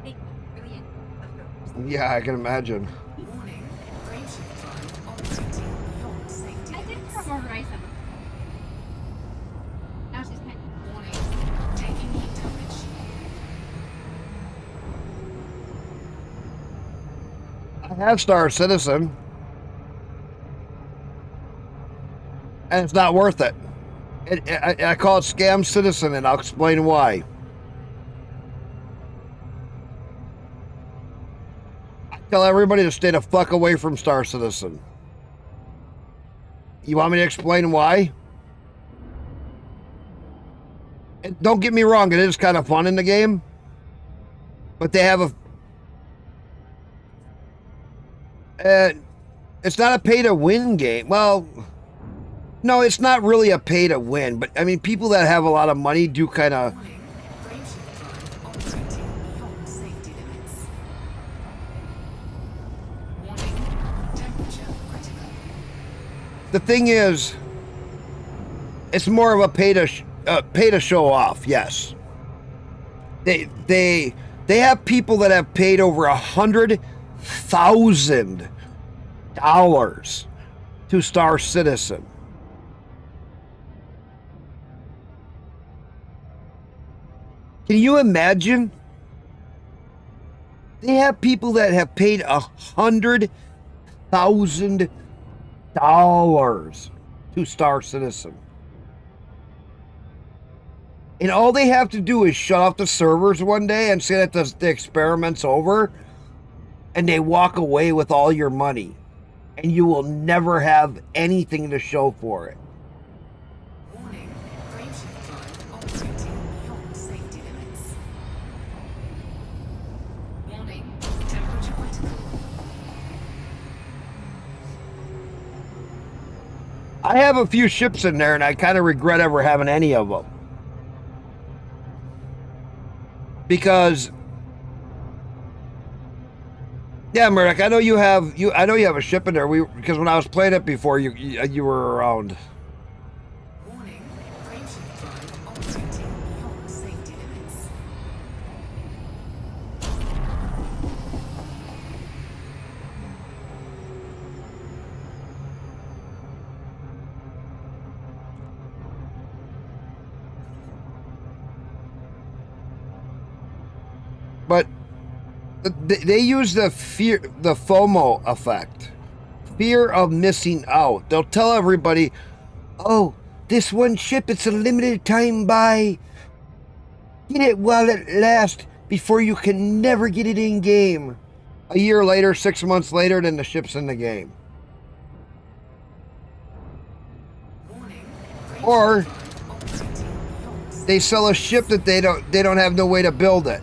think you're really into Yeah, I can imagine. Warning. Frameshift drive operating beyond safety I did limits. for more rice. Now she's kind of Warning. Taking heat damage. I have Star Citizen. And it's not worth it. I call it Scam Citizen, and I'll explain why. I tell everybody to stay the fuck away from Star Citizen. You want me to explain why? And don't get me wrong, it is kind of fun in the game. But they have a... it's not a pay-to-win game. Well... No, it's not really a pay to win, but I mean, people that have a lot of money do kind of. Warning. Frameshift drive operating beyond safety limits. Warning. Temperature critical. The thing is, it's more of a pay to show off. Yes, they have people that have paid over $100,000 to Star Citizen. Can you imagine? They have people that have paid $100,000 to Star Citizen. And all they have to do is shut off the servers one day and say that the experiment's over, and they walk away with all your money. And you will never have anything to show for it. Warning. Frameshift drive operating beyond safety limits. Warning. Temperature critical. I have a few ships in there, and I kind of regret ever having any of them. Because, yeah, Murdoch, I know you have a ship in there. Because when I was playing it before, you were around. Warning. Frameshift drive operating beyond safety limits. But they use the FOMO effect, fear of missing out. They'll tell everybody, "Oh, this one ship, it's a limited time buy. Get it while it lasts before you can never get it in game." A year later, 6 months later, then the ship's in the game. Warning. Or they sell a ship that they don't have no way to build it.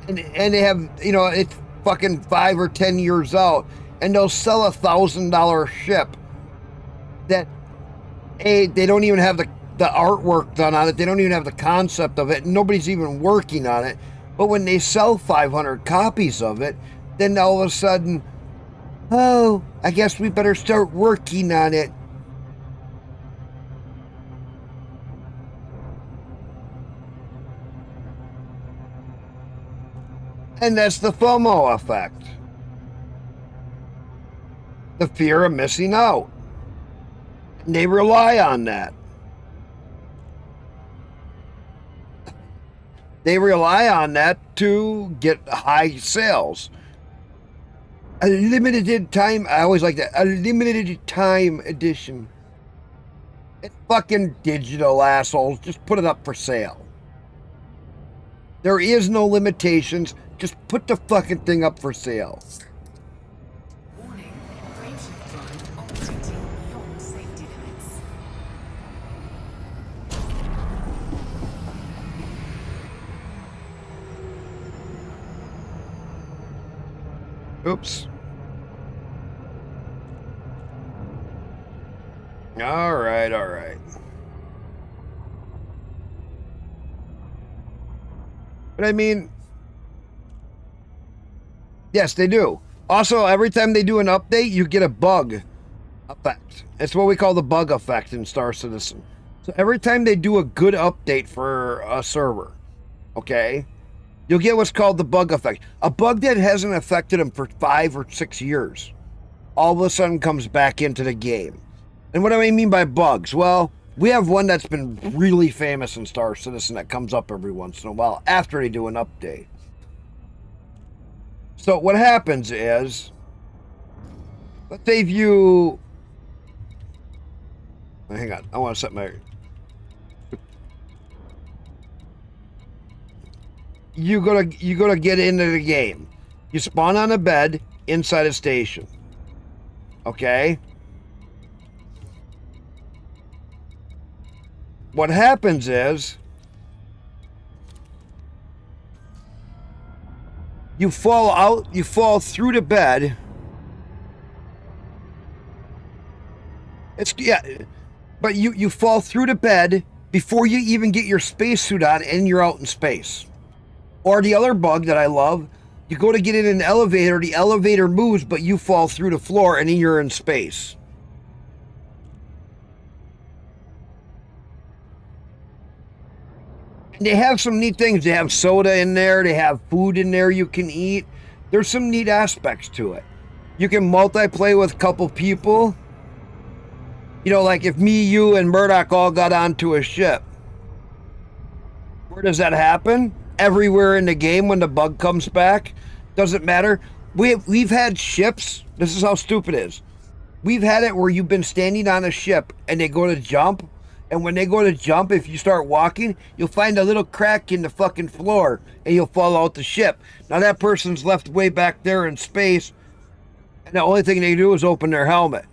And they have, it's fucking 5 or 10 years out, and they'll sell $1,000 ship that they don't even have the artwork done on it. They don't even have the concept of it. Nobody's even working on it. But when they sell 500 copies of it, then all of a sudden, oh, I guess we better start working on it. And that's the FOMO effect. The fear of missing out. And they rely on that. They rely on that to get high sales. A limited time, I always like that, a limited time edition. It's fucking digital, assholes. Just put it up for sale. There is no limitations. Just put the fucking thing up for sale. Warning. Frameshift drive operating beyond safety limits. Oops. All right. But I mean, yes, they do. Also, every time they do an update, you get a bug effect. It's what we call the bug effect in Star Citizen. So every time they do a good update for a server, okay, you'll get what's called the bug effect. A bug that hasn't affected them for 5 or 6 years, all of a sudden comes back into the game. And what do I mean by bugs? Well, we have one that's been really famous in Star Citizen that comes up every once in a while after they do an update. So what happens is, let's say if you... Hang on, I want to set my... You gotta get into the game. You spawn on a bed inside a station. Okay? What happens is you fall through the bed. But you fall through the bed before you even get your spacesuit on and you're out in space. Or the other bug that I love, you go to get in an elevator, the elevator moves, but you fall through the floor and then you're in space. And they have some neat things. They have soda in there. They have food in there you can eat. There's some neat aspects to it. You can multiplayer with a couple people. You know, like if me, you, and Murdoch all got onto a ship. Where does that happen? Everywhere in the game when the bug comes back. Doesn't matter. We've had ships. This is how stupid it is. We've had it where you've been standing on a ship and they go to jump. And when they go to jump, if you start walking, you'll find a little crack in the fucking floor and you'll fall out the ship. Now that person's left way back there in space. And the only thing they do is open their helmet.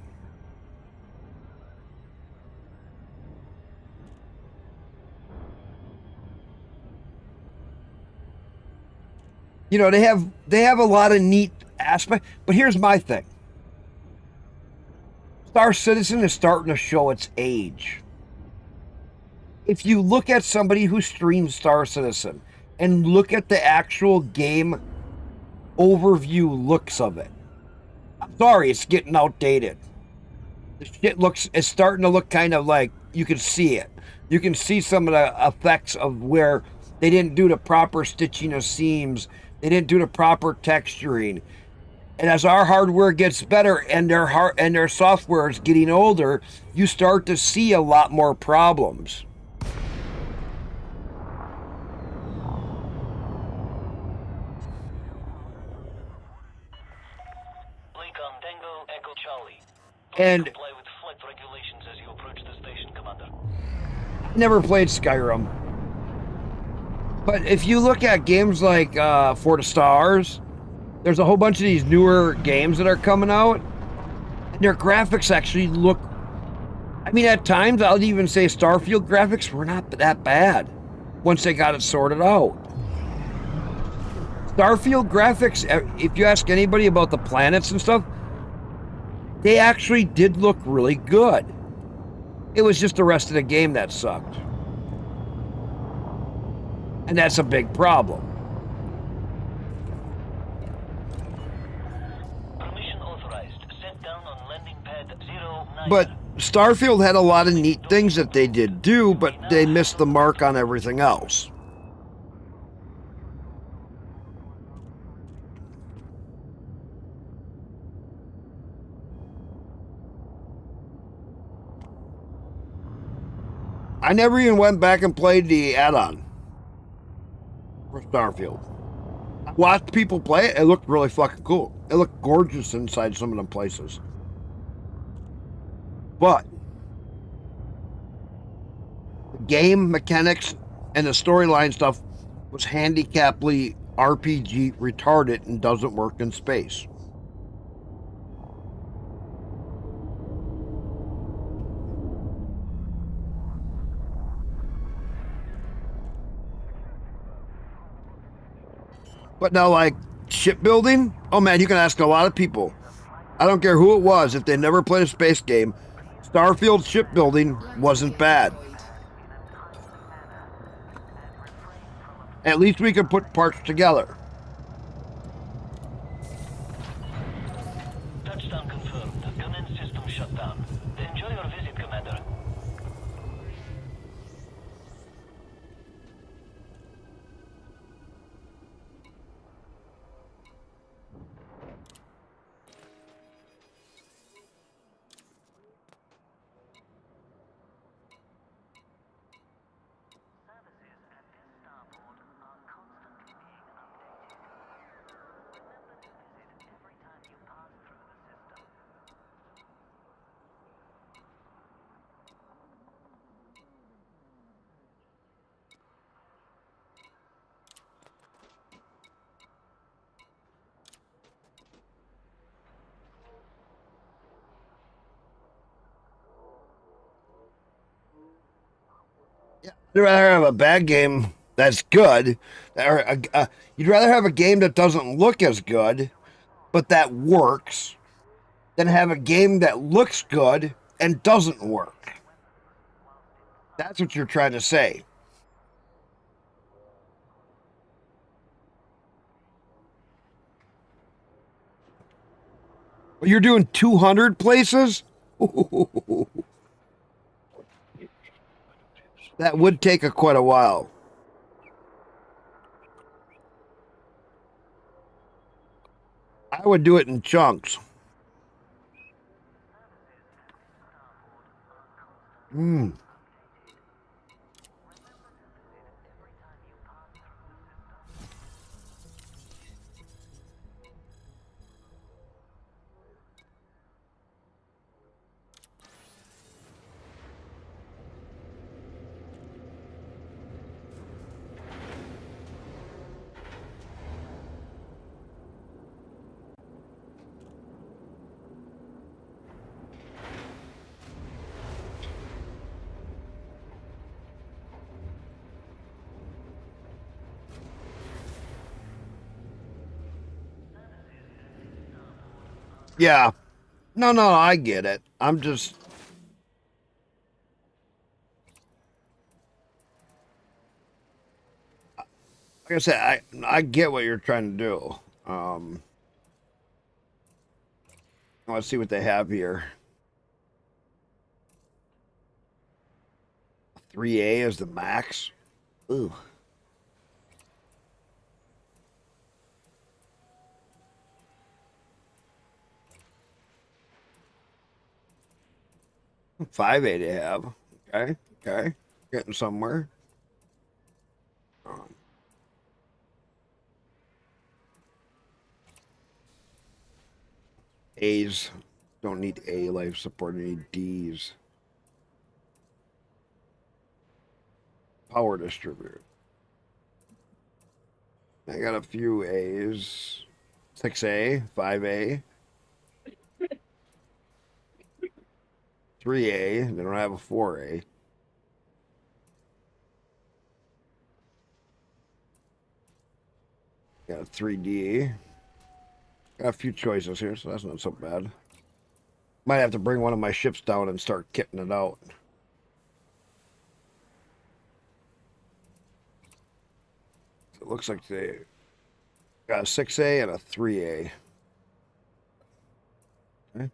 You know, they have a lot of neat aspects, but here's my thing. Star Citizen is starting to show its age. If you look at somebody who streams Star Citizen and look at the actual game overview looks of it, I'm sorry, it's getting outdated. The shit it's starting to look kind of like, you can see it. You can see some of the effects of where they didn't do the proper stitching of seams. They didn't do the proper texturing. And as our hardware gets better and their software is getting older, you start to see a lot more problems. Lincoln Tango Echo Charlie. And Comply with flight regulations as you approach the station, Commander. never played Skyrim. But if you look at games like For the Stars, there's a whole bunch of these newer games that are coming out. And their graphics actually look... I mean, at times, I'll even say Starfield graphics were not that bad once they got it sorted out. Starfield graphics, if you ask anybody about the planets and stuff, they actually did look really good. It was just the rest of the game that sucked. And that's a big problem. Permission authorized. Set down on landing pad 09. But Starfield had a lot of neat things that they did do, but they missed the mark on everything else. I never even went back and played the add-on for Starfield. I watched people play it. It looked really fucking cool. It looked gorgeous inside some of them places. But the game mechanics and the storyline stuff was handicaply RPG retarded and doesn't work in space. But now, like, shipbuilding? Oh man, you can ask a lot of people. I don't care who it was, if they never played a space game, Starfield shipbuilding wasn't bad. At least we could put parts together. Shutdown confirmed. Gun-in system shut down. Enjoy your visit, Commander. You'd rather have a bad game that's good, or you'd rather have a game that doesn't look as good, but that works, than have a game that looks good and doesn't work. That's what you're trying to say. Well, you're doing 200 places? That would take quite a while. I would do it in chunks. Hmm. Yeah. No, I get it. I'm just. Like I said, I get what you're trying to do. Let's see what they have here. 3A is the max. Ooh. Five A they have. Okay. Getting somewhere. A's don't need A life support, they need D's. Power distributor. I got a few A's. 6A, 5A. 3A. They don't have a 4A. Got a 3D. Got a few choices here, so that's not so bad. Might have to bring one of my ships down and start kitting it out. It looks like they got a 6A and a 3A. Okay.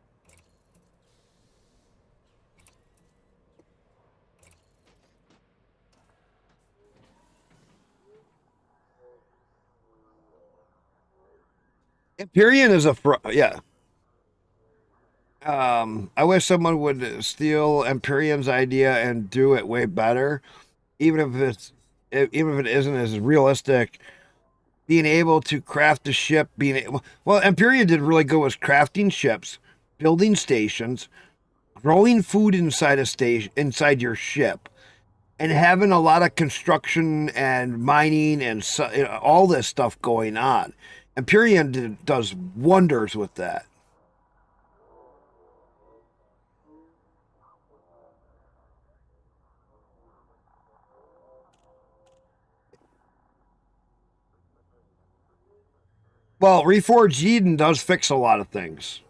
Empyrean is yeah. I wish someone would steal Empyrean's idea and do it way better, even if it isn't as realistic. Being able to craft a ship, well, Empyrean did really good with crafting ships, building stations, growing food inside a station inside your ship, and having a lot of construction and mining and all this stuff going on. Empyrean does wonders with that. Well, Reforged Eden does fix a lot of things.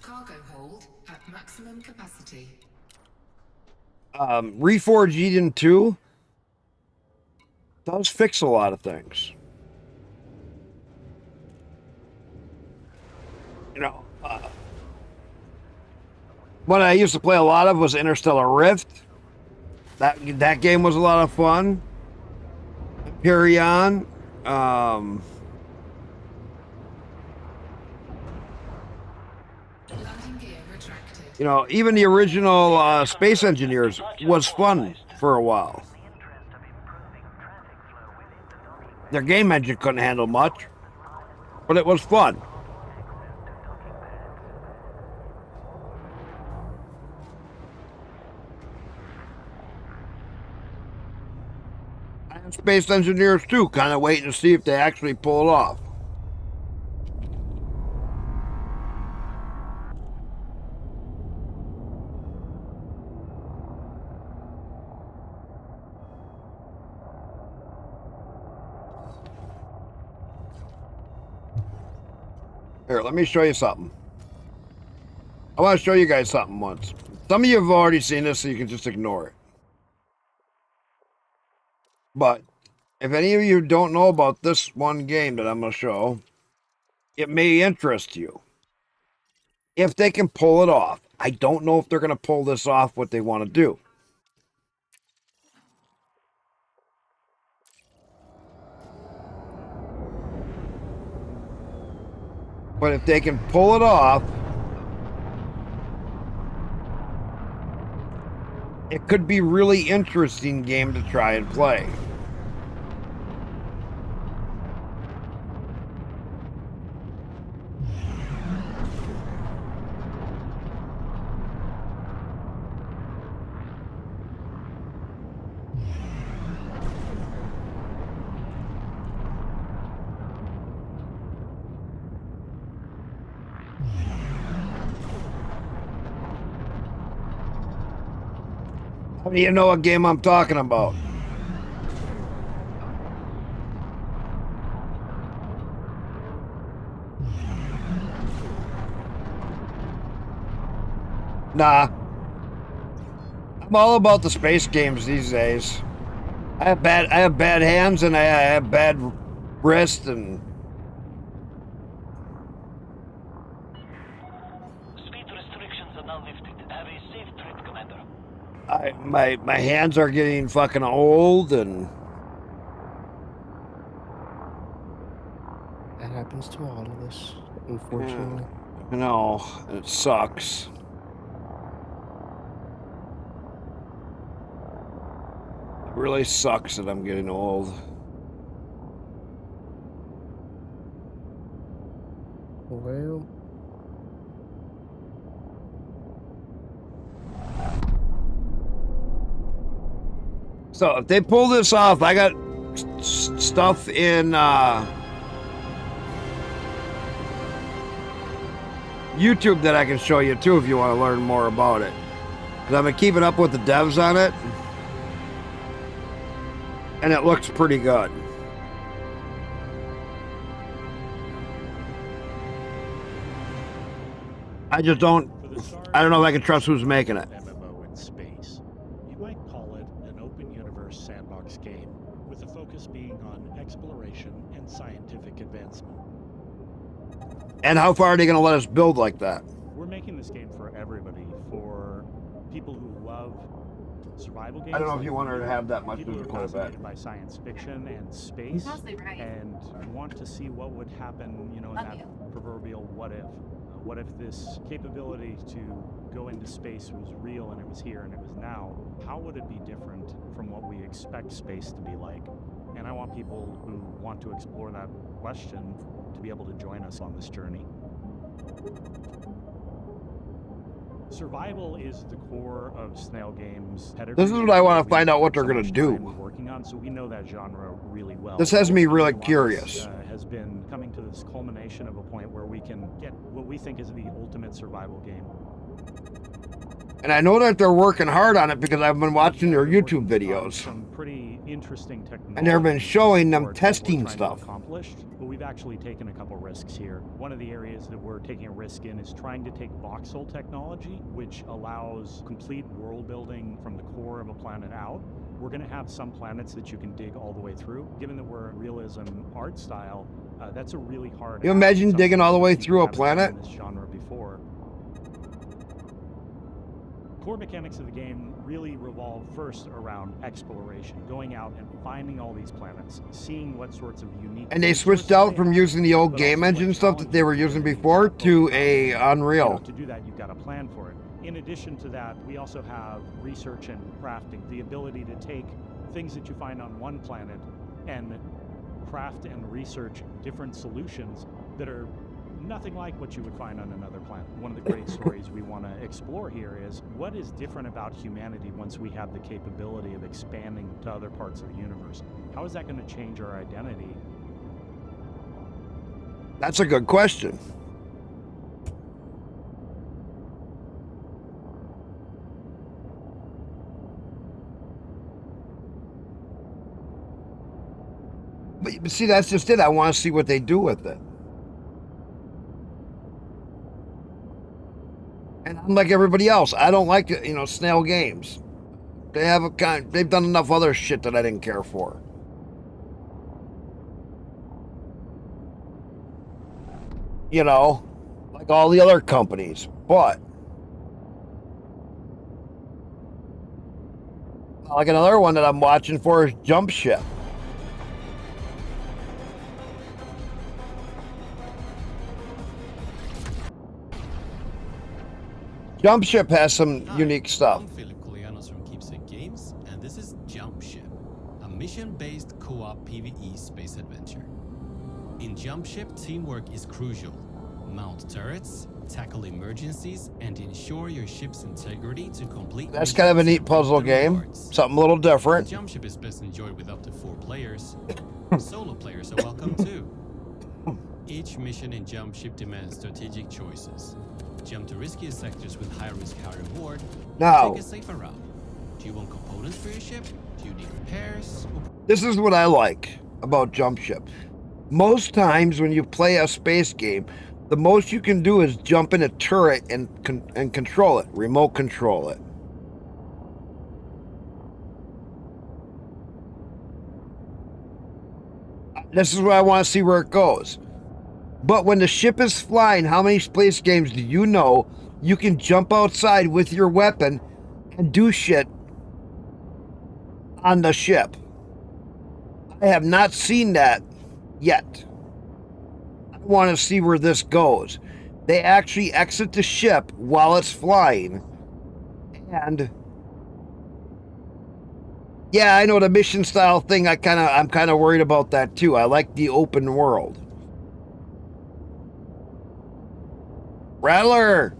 Cargo hold at maximum capacity. Reforged Eden 2 does fix a lot of things. You know, what I used to play a lot of was Interstellar Rift. That game was a lot of fun. Hyperion. Landing gear retracted. You know, even the original Space Engineers was fun for a while. Their game engine couldn't handle much, but it was fun. And Space Engineers too, kind of waiting to see if they actually pull it off. Here, let me show you something. I want to show you guys something once. Some of you have already seen this, so you can just ignore it. But if any of you don't know about this one game that I'm going to show, it may interest you. If they can pull it off. I don't know if they're going to pull this off, what they want to do. But if they can pull it off, it could be really interesting game to try and play. How do you know what game I'm talking about? Nah. I'm all about the space games these days. I have bad hands and I have bad wrists and Speed restrictions are now lifted. Have a safe trip, Commander. my hands are getting fucking old and That happens to all of us, unfortunately. you know, it sucks. It really sucks that I'm getting old. Well, So if they pull this off, I got stuff in YouTube that I can show you too if you want to learn more about it. 'Cause I've been keeping up with the devs on it, and it looks pretty good. I just don't. I don't know if I can trust who's making it. MMO in space. You might call it an open universe sandbox game, with the focus being on exploration and scientific advancement. And how far are they going to let us build like that? We're making this game for everybody, for people who love survival games. I don't know if like you want her to have that much people who are physical bet. fascinated by science fiction and space, Mostly right. and want to see what would happen, you know, in Love that you. proverbial what if. What if this capability to go into space was real and it was here and it was now? How would it be different from what we expect space to be like? And I want people who want to explore that question to be able to join us on this journey. Survival is the core of Snail Games' pedigree. This is what I want to We find out what they're spent going so to much time do. working on, so we know that genre really well. This has me really Wilderness, curious. Has been coming to this culmination of a point where we can get what we think is the ultimate survival game. And I know that they're working hard on it because I've been watching their YouTube Working on videos. Some pretty interesting technology. And they've been showing them for what we're testing trying to stuff. accomplish, but we've actually taken a couple risks here. One of the areas that we're taking a risk in is trying to take voxel technology, which allows complete world building from the core of a planet out. We're going to have some planets that you can dig all the way through. Given that we're a realism art style, that's a really hard. You imagine ask, digging all the way something through a people haven't done planet? in this genre before. Core mechanics of the game really revolve first around exploration, going out and finding all these planets, seeing what sorts of unique. And they resources switched out they from have, using the old but game also what engine stuff that they were challenges using they before have to overcome. a You know, Unreal. to do that, you've got to plan for it. In addition to that, we also have research and crafting, the ability to take things that you find on one planet and craft and research different solutions that are nothing like what you would find on another planet. One of the great stories we want to explore here is what is different about humanity once we have the capability of expanding to other parts of the universe? How is that going to change our identity? That's a good question. But see, that's just it. I want to see what they do with it. And I'm like everybody else. I don't like, snail games. They've done enough other shit that I didn't care for. Like all the other companies. But like another one that I'm watching for is Jump Ship. Jump Ship has some unique stuff. I'm Philip Kolianos from Keepsake Games, and this is Jump Ship, a mission-based co-op PvE space adventure. In Jump Ship, teamwork is crucial. Mount turrets, tackle emergencies, and ensure your ship's integrity to complete. That's kind of a neat puzzle game. Rewards. Something a little different. Jump Ship is best enjoyed with up to 4 players. Solo players are welcome too. Each mission in Jump Ship demands strategic choices. Jump to riskier sectors with high risk, high reward. Now, take a safer route. Do you want components for your ship? Do you need repairs? this is what I like about Jump Ship. Most times when you play a space game, the most you can do is jump in a turret and control it, remote control it. This is what I want to see where it goes. But when the ship is flying, how many space games do you know you can jump outside with your weapon and do shit on the ship? I have not seen that yet. I want to see where this goes. They actually exit the ship while it's flying. And yeah, I know the mission style thing, I'm kind of worried about that too. I like the open world. Rattler.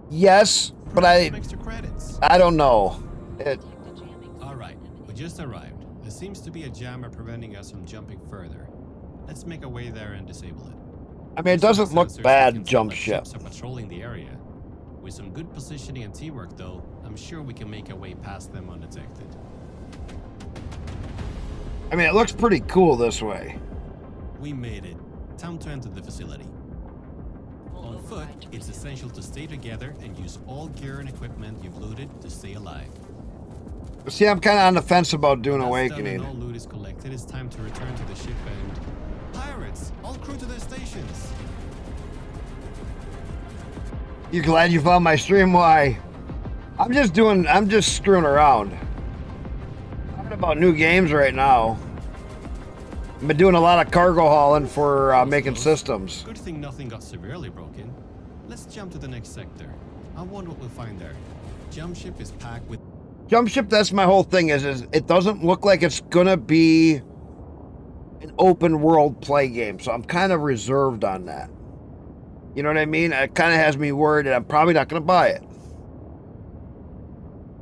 Yes, but Some extra credits. I don't know. All right, we just arrived. There seems to be a jammer preventing us from jumping further. Let's make our way there and disable it. I mean, it doesn't look Sensors bad, can tell Jump that Ship. ships are patrolling the area. With some good positioning and teamwork, though, I'm sure we can make our way past them undetected. I mean, it looks pretty cool this way. We made it. Time to enter the facility. On foot, it's essential to stay together and use all gear and equipment you've looted to stay alive. See, I'm kind of on the fence about doing When that's done Awakening. and all loot is collected, it's time to return to the ship and... Pirates! All crew to their stations! You glad you found my stream? Why? I'm just screwing around. I'm talking about new games right now. I've been doing a lot of cargo hauling for making systems. Good thing nothing got severely broken. Let's jump to the next sector. I wonder what we'll find there. Jump Ship is packed with... Jump Ship, that's my whole thing, is it doesn't look like it's gonna be an open world play game, so I'm kind of reserved on that. You know what I mean? It kind of has me worried that I'm probably not gonna buy it.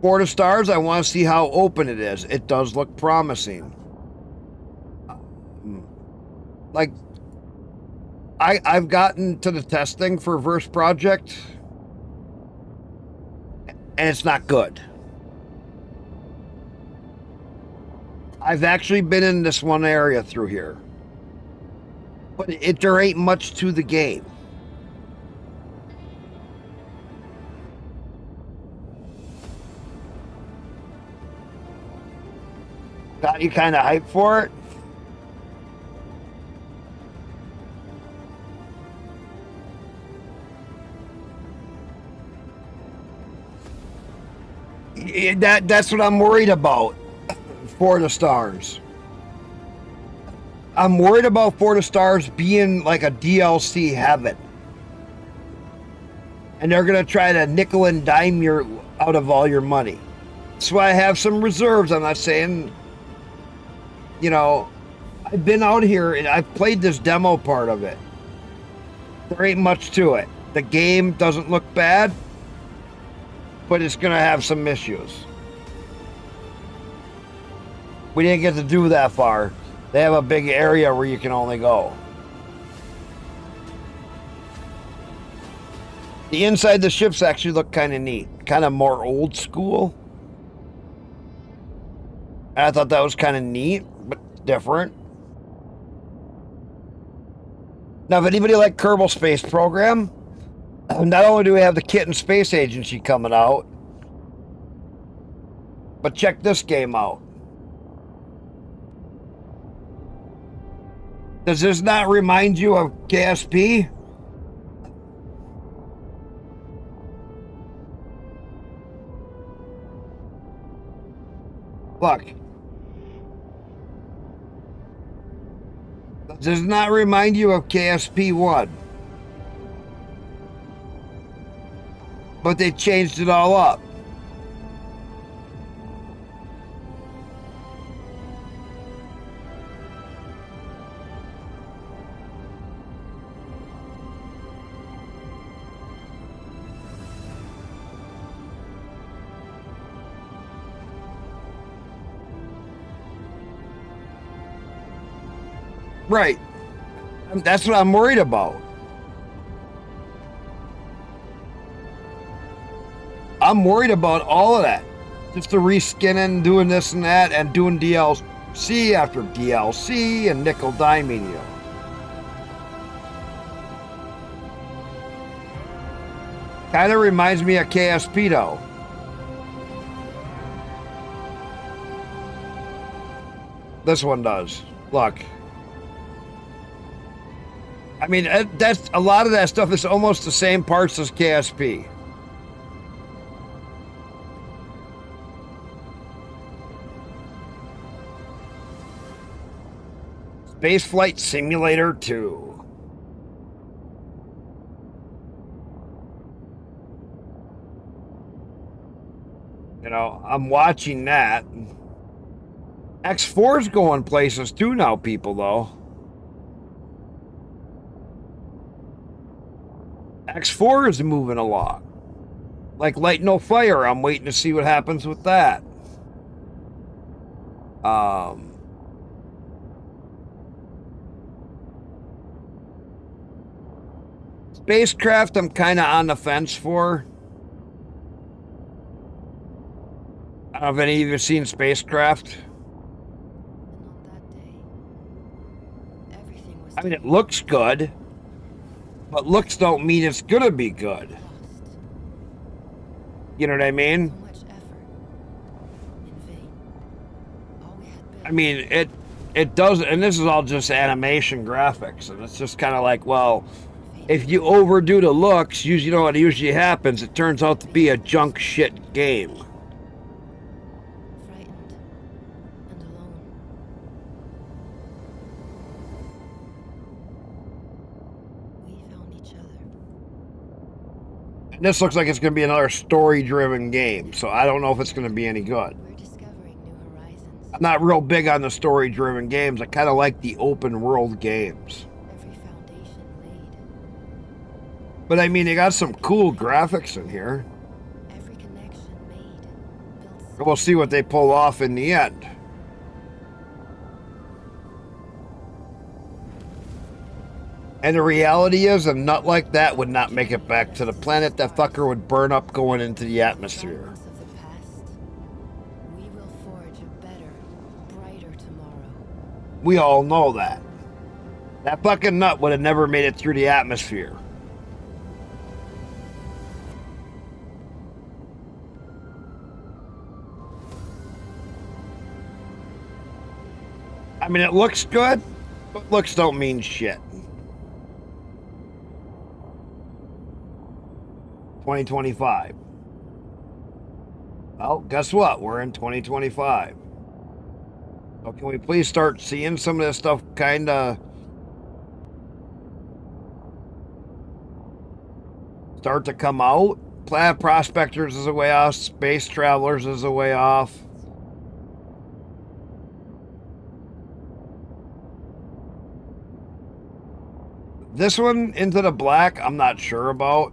Port of Stars, I want to see how open it is. It does look promising. Like, I've gotten to the testing for Verse Project, and it's not good. I've actually been in this one area through here. But there ain't much to the game. Got you kind of hyped for it? That's what I'm worried about for the stars. I'm worried about For the Stars being like a DLC heaven. And they're going to try to nickel and dime you out of all your money. That's why I have some reserves. I'm not saying, you know, I've been out here and I've played this demo part of it. There ain't much to it. The game doesn't look bad, but it's going to have some issues. We didn't get to do that far. They have a big area where you can only go. The inside the ships actually look kind of neat. Kind of more old school. And I thought that was kind of neat, but different. Now, if anybody like Kerbal Space Program, not only do we have the Kitten Space Agency coming out, but check this game out. Does this not remind you of KSP? Look. Does this not remind you of KSP 1? But they changed it all up. Right. That's what I'm worried about. I'm worried about all of that. Just the reskinning, doing this and that, and doing DLC after DLC and nickel diming you. Kind of reminds me of KSP though. This one does. Look. I mean, that's a lot of that stuff is almost the same parts as KSP. Space Flight Simulator 2. You know, I'm watching that. X4's going places too now, people, though. X4 is moving along. Like Light No Fire, I'm waiting to see what happens with that. Spacecraft, I'm kind of on the fence for. I don't know if any of you have seen Spacecraft. I mean, it looks good. But looks don't mean it's gonna be good. You know what I mean? I mean, it does, and this is all just animation graphics, and it's just kind of like, well, if you overdo the looks, you know what usually happens, it turns out to be a junk shit game. This looks like it's going to be another story-driven game, so I don't know if it's going to be any good. I'm not real big on the story-driven games. I kind of like the open-world games. But I mean, they got some cool graphics in here. We'll see what they pull off in the end. And the reality is, a nut like that would not make it back to the planet. That fucker would burn up going into the atmosphere. We all know that. That fucking nut would have never made it through the atmosphere. I mean, it looks good, but looks don't mean shit. 2025. Well, guess what? We're in 2025. So can we please start seeing some of this stuff kind of start to come out? Planet Prospectors is a way off. Space Travelers is a way off. This one, Into the Black, I'm not sure about.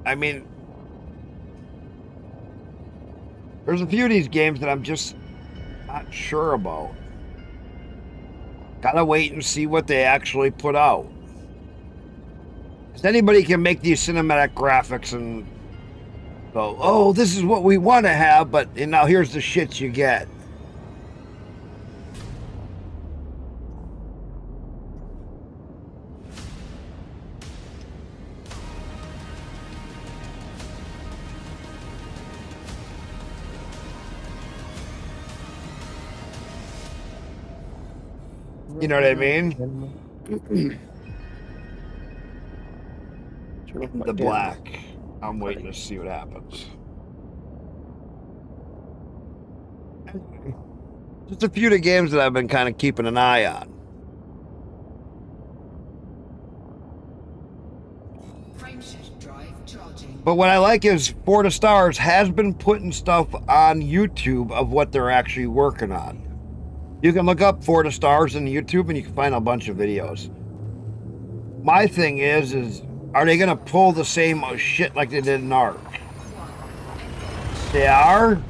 I mean, there's a few of these games that I'm just not sure about. Gotta wait and see what they actually put out. Because anybody can make these cinematic graphics and go, oh, this is what we want to have, but and now here's the shit you get. You know what I mean? The Black. I'm waiting to see what happens. Just a few of the games that I've been kind of keeping an eye on. Frameshift drive charging. But what I like is For the Stars has been putting stuff on YouTube of what they're actually working on. You can look up For the Stars in YouTube and you can find a bunch of videos. My thing is are they going to pull the same shit like they did in ARK? They are.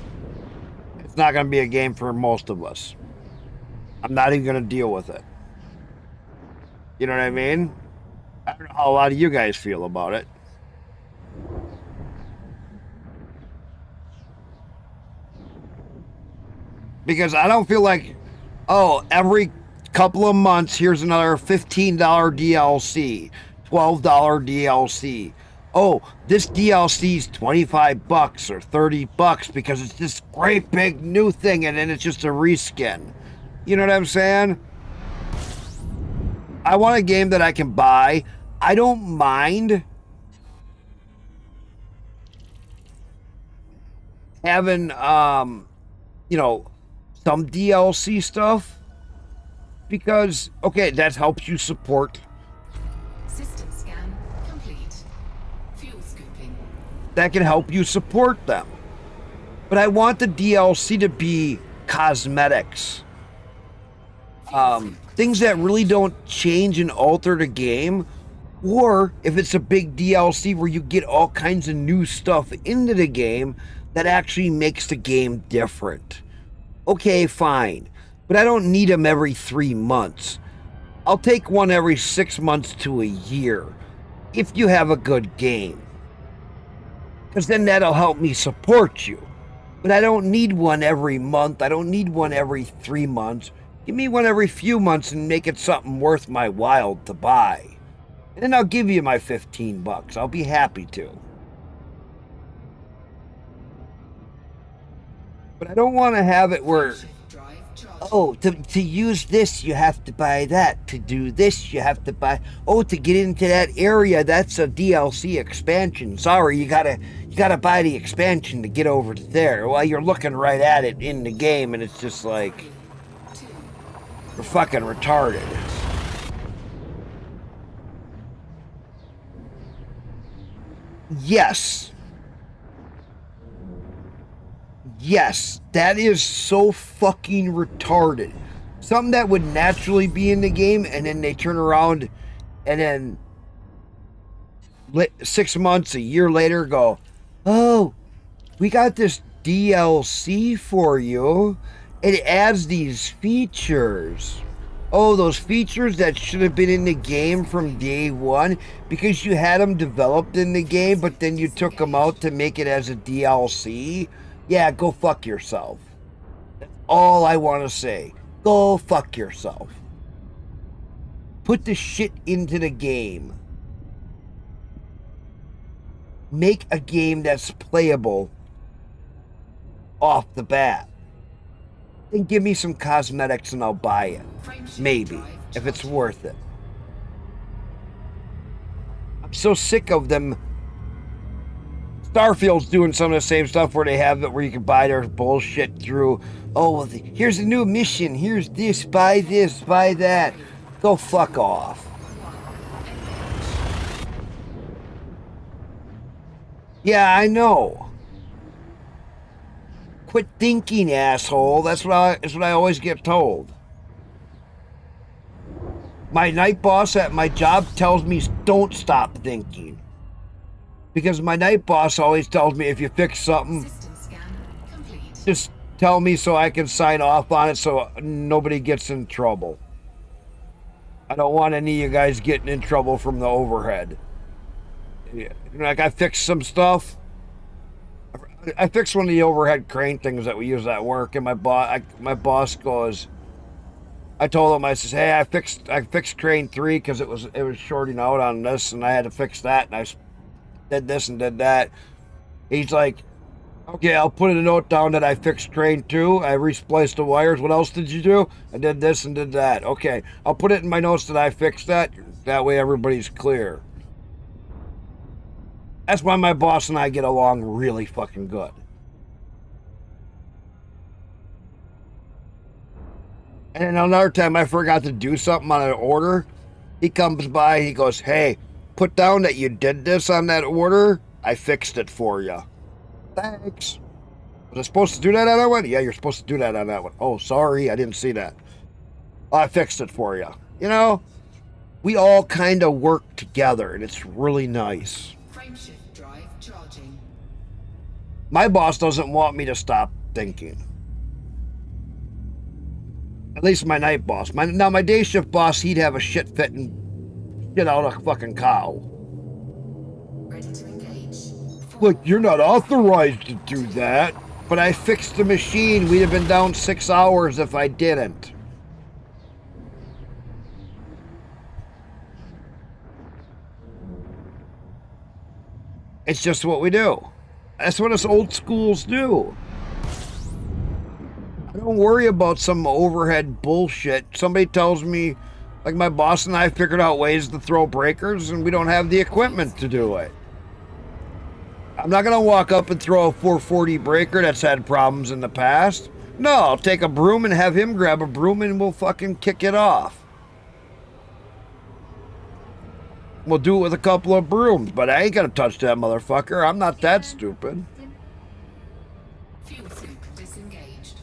It's not going to be a game for most of us. I'm not even going to deal with it. You know what I mean? I don't know how a lot of you guys feel about it. Because I don't feel like, oh, every couple of months, here's another $15 DLC, $12 DLC. Oh, this DLC is $25 or $30 because it's this great big new thing and then it's just a reskin. You know what I'm saying? I want a game that I can buy. I don't mind having, you know, some DLC stuff because, okay, that helps you support. System scan complete. Fuel scooping. That can help you support them. But I want the DLC to be cosmetics. Things that really don't change and alter the game. Or if it's a big DLC where you get all kinds of new stuff into the game that actually makes the game different. Okay, fine. But I don't need them every 3 months. I'll take one every 6 months to a year. If you have a good game. Because then that'll help me support you. But I don't need one every month. I don't need one every 3 months. Give me one every few months and make it something worth my while to buy. And then I'll give you my $15. I'll be happy to. But I don't want to have it where, oh, to use this, you have to buy that. To do this, you have to buy. Oh, to get into that area, that's a DLC expansion. Sorry, you gotta buy the expansion to get over to there. Well, you're looking right at it in the game, and it's just like, we're fucking retarded. Yes. Yes, that is so fucking retarded. Something that would naturally be in the game, and then they turn around and then 6 months, a year later go, oh, we got this DLC for you. It adds these features. Oh, those features that should have been in the game from day one because you had them developed in the game, but then you took them out to make it as a DLC. Yeah, go fuck yourself. That's all I want to say. Go fuck yourself. Put the shit into the game. Make a game that's playable off the bat. Then give me some cosmetics and I'll buy it. Maybe, if it's worth it. I'm so sick of them. Starfield's doing some of the same stuff where they have it where you can buy their bullshit through, oh, well, here's a new mission, here's this, buy that. Go fuck off. Yeah, I know. Quit thinking, asshole. That's what I always get told. My night boss at my job tells me don't stop thinking. Because my night boss always tells me if you fix something, just tell me so I can sign off on it so nobody gets in trouble. I don't want any of you guys getting in trouble from the overhead. Yeah, like I fixed some stuff. I fixed one of the overhead crane things that we use at work, and my boss goes, I told him, I says, hey, I fixed crane 3 because it was shorting out on this, and I had to fix that, and I did this and did that. He's like, okay, I'll put a note down that I fixed crane 2. I respliced the wires. What else did you do? I did this and did that. Okay, I'll put it in my notes that I fixed that. That way everybody's clear. That's why my boss and I get along really fucking good. And another time I forgot to do something on an order. He comes by, he goes, hey, put down that you did this on that order. I fixed it for you. Thanks. Was I supposed to do that on that one? Yeah, you're supposed to do that on that one. Oh, sorry, I didn't see that. Oh, I fixed it for you. You know, we all kind of work together, and it's really nice. Frameshift drive charging. My boss doesn't want me to stop thinking. At least my night boss. Now, my day shift boss, he'd have a shit fit and shit out a fucking cow. Ready to engage. Look, you're not authorized to do that. But I fixed the machine. We'd have been down 6 hours if I didn't. It's just what we do. That's what us old schools do. I don't worry about some overhead bullshit. Somebody tells me, like my boss and I figured out ways to throw breakers and we don't have the equipment to do it. I'm not going to walk up and throw a 440 breaker that's had problems in the past. No, I'll take a broom and have him grab a broom and we'll fucking kick it off. We'll do it with a couple of brooms, but I ain't going to touch that motherfucker. I'm not that stupid. Fuel sync disengaged.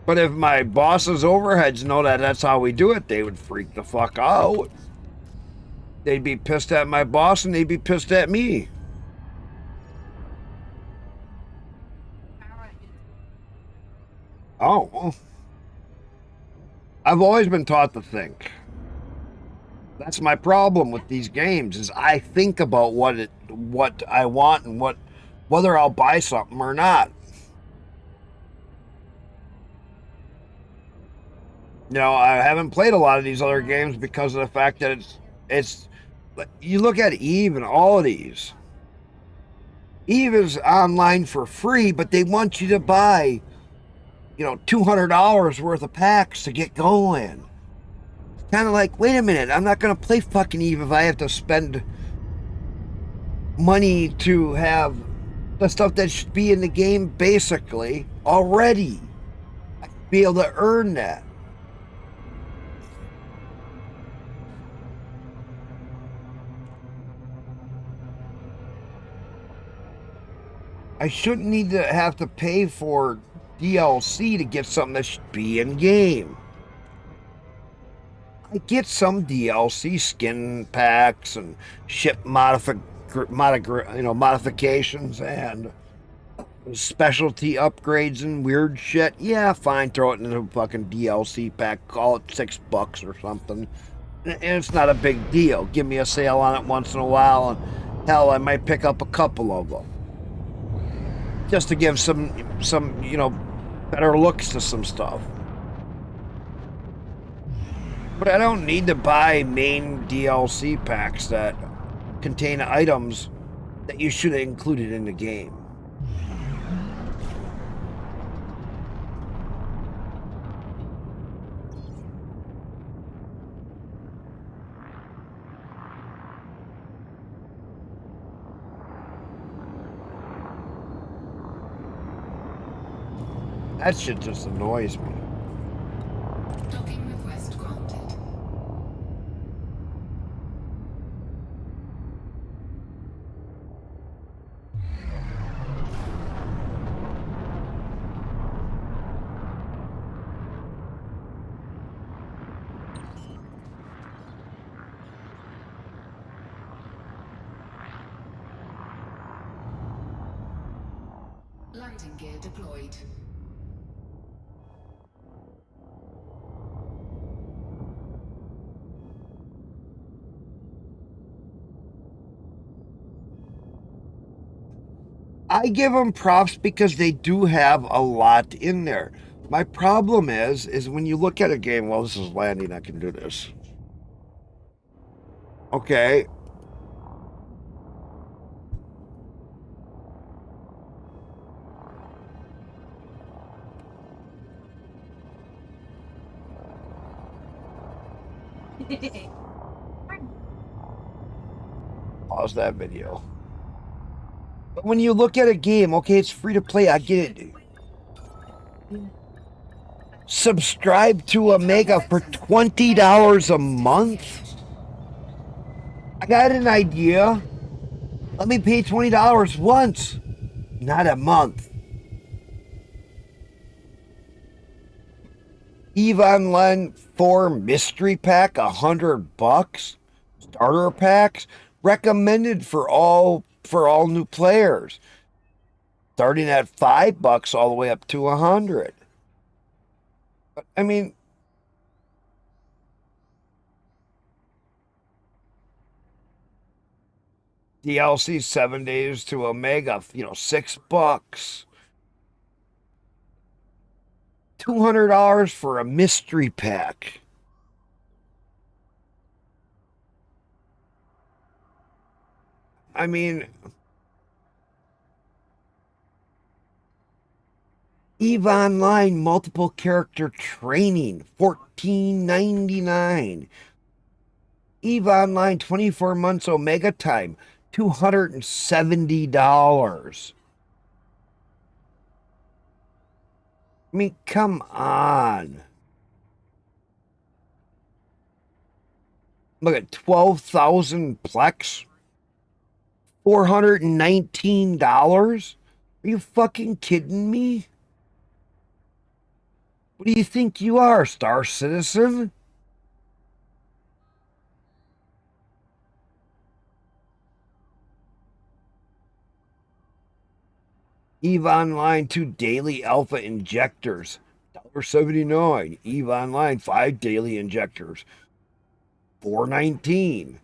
But if my boss's overheads know that that's how we do it, they would freak the fuck out. They'd be pissed at my boss and they'd be pissed at me. Oh. I've always been taught to think. That's my problem with these games, is I think about what I want and whether I'll buy something or not. You know, I haven't played a lot of these other games because of the fact that it's you look at Eve and all of these. Eve is online for free, but they want you to buy, you know, $200 worth of packs to get going. It's kind of like, wait a minute, I'm not going to play fucking Eve if I have to spend money to have the stuff that should be in the game basically already. I should be able to earn that. I shouldn't need to have to pay for DLC to get something that should be in game. I get some DLC skin packs and ship modifications and specialty upgrades and weird shit. Yeah, fine, throw it in a fucking DLC pack, call it $6 or something. And it's not a big deal. Give me a sale on it once in a while, and hell, I might pick up a couple of them. Just to give some, you know, better looks to some stuff. But I don't need to buy main DLC packs that contain items that you should have included in the game. That shit just annoys me. Docking request granted. Landing gear deployed. I give them props because they do have a lot in there. My problem is when you look at a game, well, this is landing, I can do this. Okay. Pause that video. But when you look at a game, okay, it's free to play, I get it. Subscribe to Omega for $20 a month? I got an idea. Let me pay $20 once, not a month. EVE Online 4 Mystery Pack, $100. Starter packs recommended for all new players, starting at $5 all the way up to $100. But I mean, DLC 7 days to Omega, $6. $200 for a mystery pack. I mean, EVE Online multiple character training, $14.99. EVE Online 24 months Omega time, $270. I mean, come on. Look at 12,000 Plex. $419? Are you fucking kidding me? What do you think you are, Star Citizen? EVE Online 2 daily alpha injectors, $1.79. EVE Online 5 daily injectors, $4.19.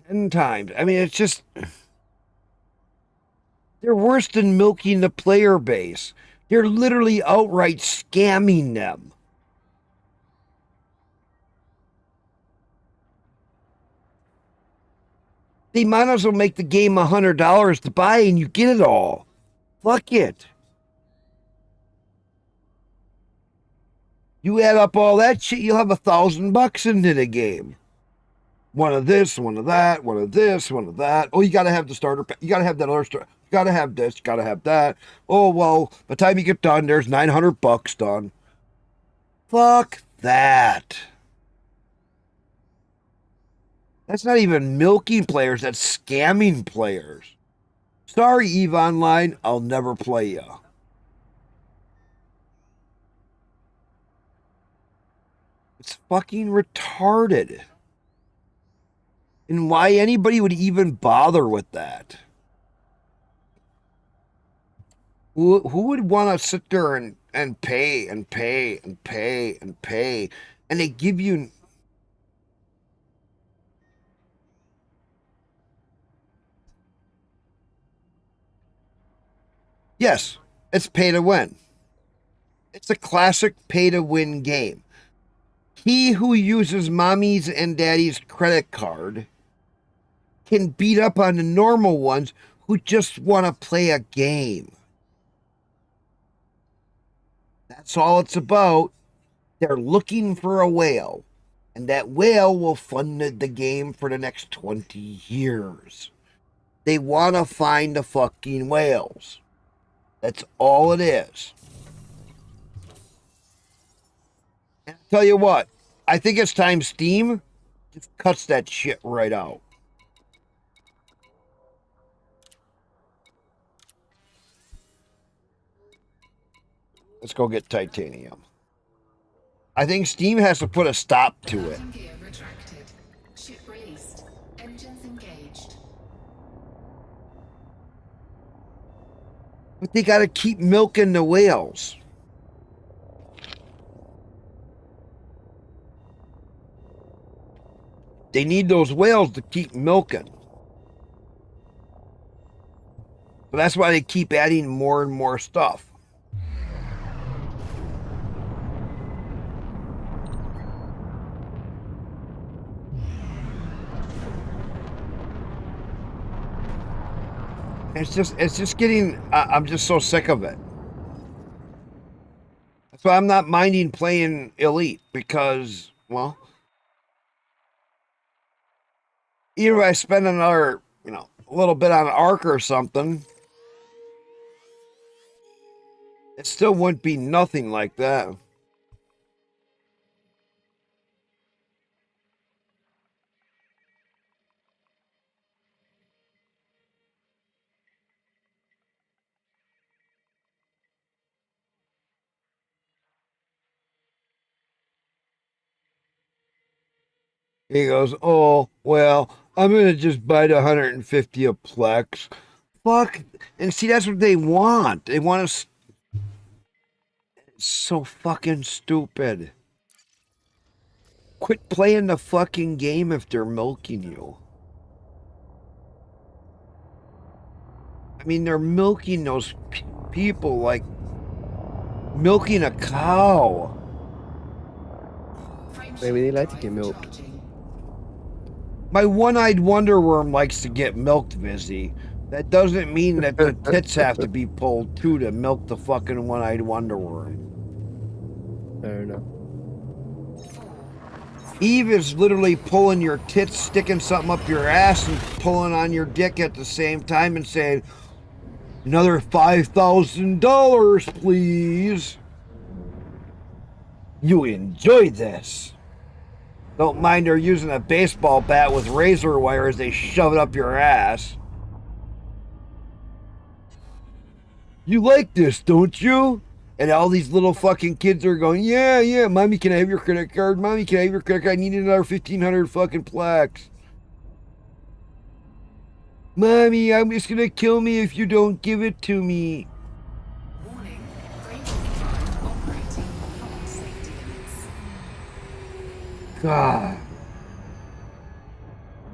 10 times. I mean, it's just, they're worse than milking the player base. They're literally outright scamming them. They might as well make the game $100 to buy and you get it all. Fuck it. You add up all that shit, you'll have $1,000 into the game. One of this, one of that, one of this, one of that. Oh, you gotta have the starter pack. You gotta have that other starter. You gotta have this. You gotta have that. Oh well, by the time you get done, there's $900 done. Fuck that. That's not even milking players. That's scamming players. Sorry, EVE Online. I'll never play ya. It's fucking retarded. And why anybody would even bother with that? Who would want to sit there and pay and pay and pay and pay, and they give you... Yes, It's pay to win. It's a classic pay to win game. He who uses mommy's and daddy's credit card can beat up on the normal ones who just want to play a game. That's all it's about. They're looking for a whale, and that whale will fund the game for the next 20 years. They want to find the fucking whales. That's all it is. And I'll tell you what, I think it's time Steam just cuts that shit right out. Let's go get titanium. I think Steam has to put a stop to it. Landing gear retracted. Ship released. Engines engaged. But they got to keep milking the whales. They need those whales to keep milking. So that's why they keep adding more and more stuff. It's just getting, I'm just so sick of it. That's why I'm not minding playing Elite, because, well, even if I spend another, a little bit on Arc or something, it still wouldn't be nothing like that. He goes, oh, well, I'm going to just buy the 150 a Plex. Fuck. And see, that's what they want. They want us. It's so fucking stupid. Quit playing the fucking game if they're milking you. I mean, they're milking those people like milking a cow. Maybe they like to get milked. My one-eyed wonder worm likes to get milked, Vizzy. That doesn't mean that the tits have to be pulled too to milk the fucking one-eyed wonder worm. Fair enough. Eve is literally pulling your tits, sticking something up your ass, and pulling on your dick at the same time and saying, another $5,000, please. You enjoy this. Don't mind her using a baseball bat with razor wire as they shove it up your ass. You like this, don't you? And all these little fucking kids are going, yeah, mommy, can I have your credit card? Mommy, can I have your credit card? I need another 1,500 fucking plaques. Mommy, I'm just gonna kill me if you don't give it to me. Warning. Range of 5 operating beyond safety limits. God.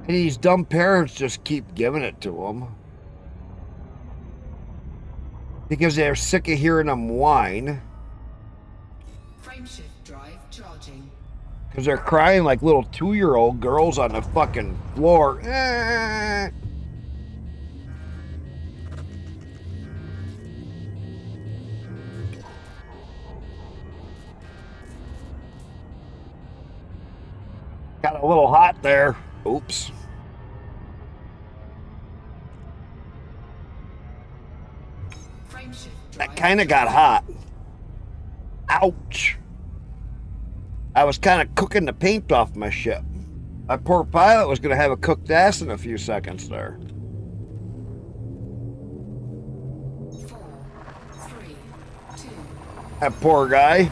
And these dumb parents just keep giving it to them. Because they're sick of hearing them whine. Frameshift drive charging. Because they're crying like little 2-year-old girls on the fucking floor. Eh. Got a little hot there. Oops. That kind of got hot. Ouch. I was kind of cooking the paint off my ship. My poor pilot was going to have a cooked ass in a few seconds there. 4, 3, 2. That poor guy.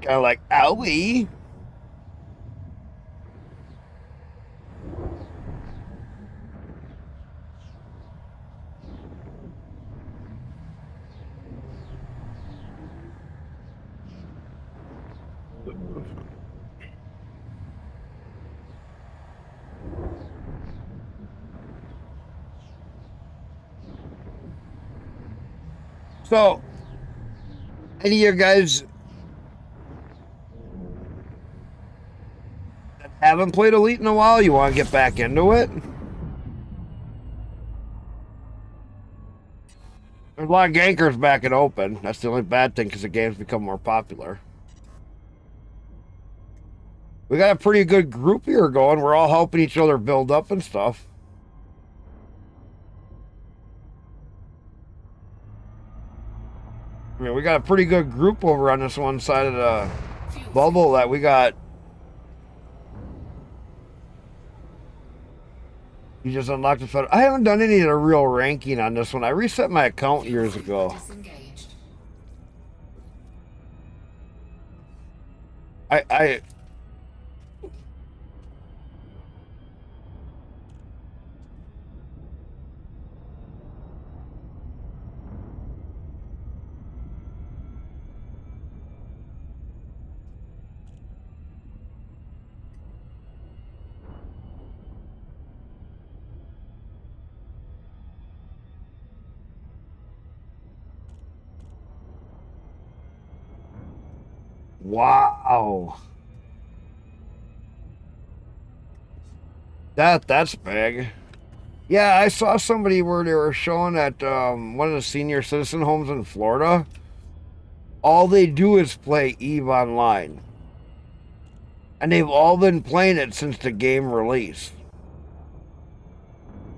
Kind of like, owie. So, any of you guys that haven't played Elite in a while, you want to get back into it? There's a lot of gankers back at Open. That's the only bad thing because the game's become more popular. We got a pretty good group here going. We're all helping each other build up and stuff. I mean, we got a pretty good group over on this one side of the bubble that we got. You just unlocked the federal. I haven't done any of the real ranking on this one. I reset my account years ago. I Wow. That's big. Yeah, I saw somebody where they were showing at one of the senior citizen homes in Florida. All they do is play EVE Online. And they've all been playing it since the game released.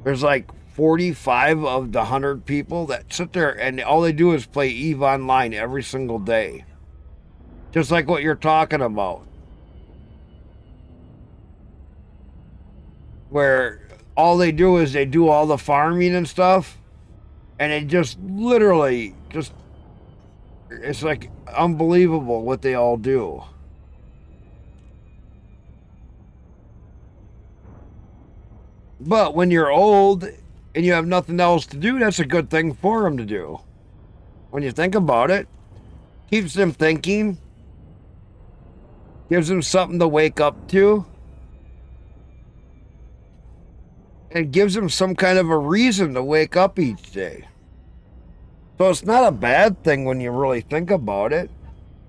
There's like 45 of the 100 people that sit there and all they do is play EVE Online every single day. Just like what you're talking about. Where all they do is they do all the farming and stuff. And it just literally just, it's like unbelievable what they all do. But when you're old and you have nothing else to do, that's a good thing for them to do. When you think about it, keeps them thinking, gives them something to wake up to, and gives them some kind of a reason to wake up each day. So it's not a bad thing when you really think about it.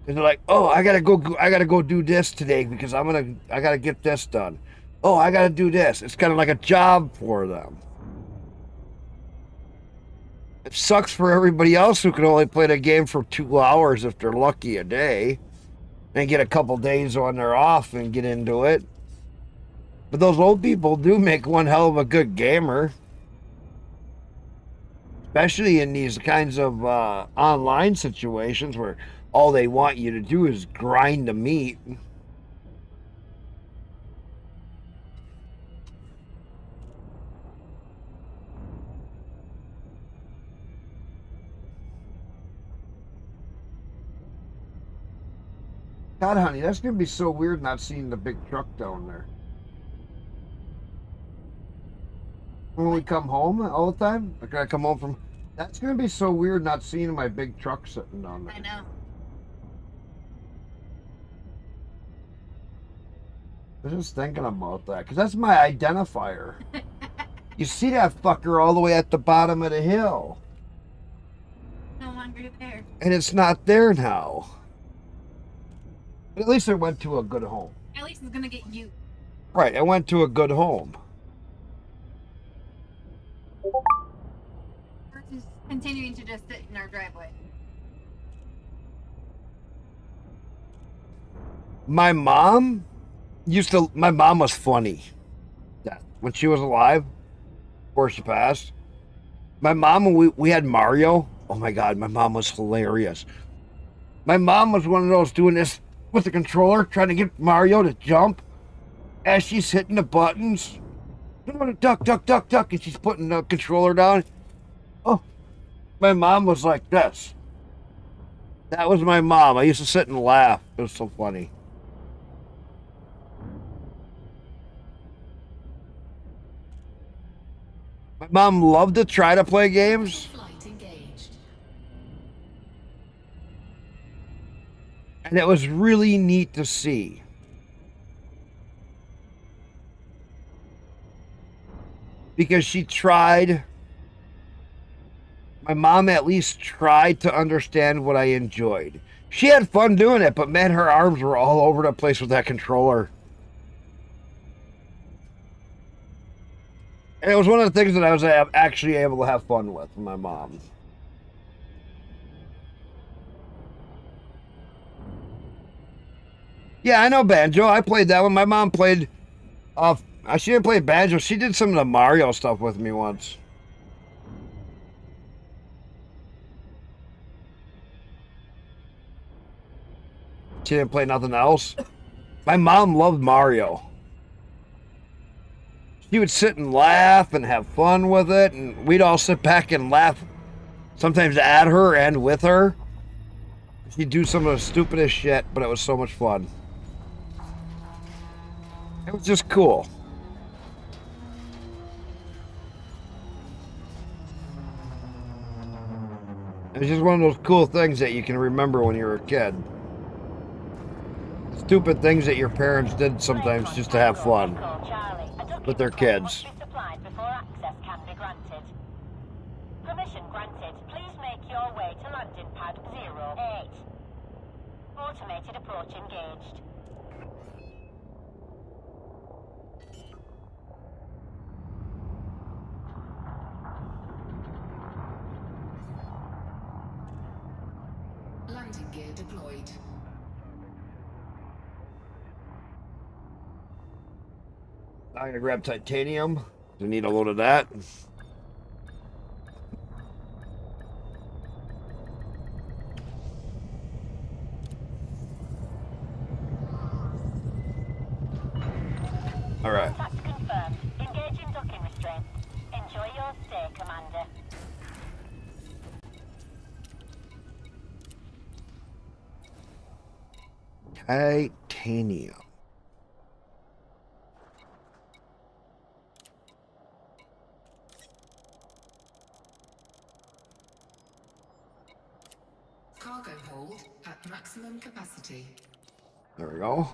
Because they're like, oh, I gotta go do this today because I gotta get this done. Oh, I gotta do this. It's kind of like a job for them. It sucks for everybody else who can only play the game for 2 hours if they're lucky a day. And get a couple days when they're off and get into it. But those old people do make one hell of a good gamer. Especially in these kinds of online situations where all they want you to do is grind the meat. God, honey, that's going to be so weird not seeing the big truck down there. When we come home all the time, like I come home from, that's going to be so weird not seeing my big truck sitting down there. I know. I was just thinking about that, because that's my identifier. You see that fucker all the way at the bottom of the hill. No longer there. And it's not there now. But at least it went to a good home. At least it's gonna get you. Right, it went to a good home. We're just continuing to just sit in our driveway. My mom was funny. Yeah, when she was alive, before she passed. My mom, and we had Mario. Oh my God, my mom was hilarious. My mom was one of those doing this with the controller, trying to get Mario to jump as she's hitting the buttons. Duck, duck, duck, duck, and she's putting the controller down. Oh, my mom was like this. That was my mom. I used to sit and laugh. It was so funny. My mom loved to try to play games. And it was really neat to see. Because she tried my mom at least tried to understand what I enjoyed. She had fun doing it, but man, her arms were all over the place with that controller. And it was one of the things that I was actually able to have fun with my mom. Yeah, I know Banjo. I played that one. My mom played... she didn't play Banjo. She did some of the Mario stuff with me once. She didn't play nothing else. My mom loved Mario. She would sit and laugh and have fun with it, and we'd all sit back and laugh, sometimes at her and with her. She'd do some of the stupidest shit, but it was so much fun. It was just cool. It was just one of those cool things that you can remember when you were a kid. Stupid things that your parents did sometimes just to have fun with their kids. Permission granted. Please make your way to landing pad 08. Automated approach engaged. Landing gear deployed. I'm gonna grab titanium. We need a load of that. All right. Contact confirmed. Engaging docking restraints. Enjoy your stay, Commander. Titanium. Cargo hold at maximum capacity. There we go.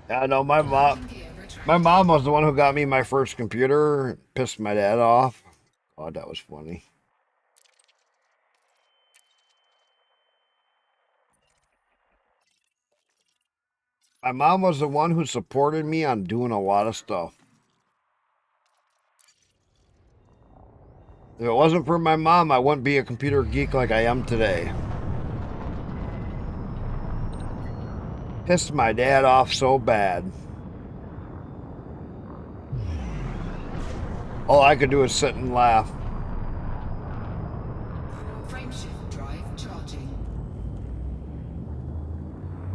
I know my mom was the one who got me my first computer. Pissed my dad off. Oh, that was funny. My mom was the one who supported me on doing a lot of stuff. If it wasn't for my mom, I wouldn't be a computer geek like I am today. Pissed my dad off so bad. All I could do is sit and laugh. Frameshift drive charging.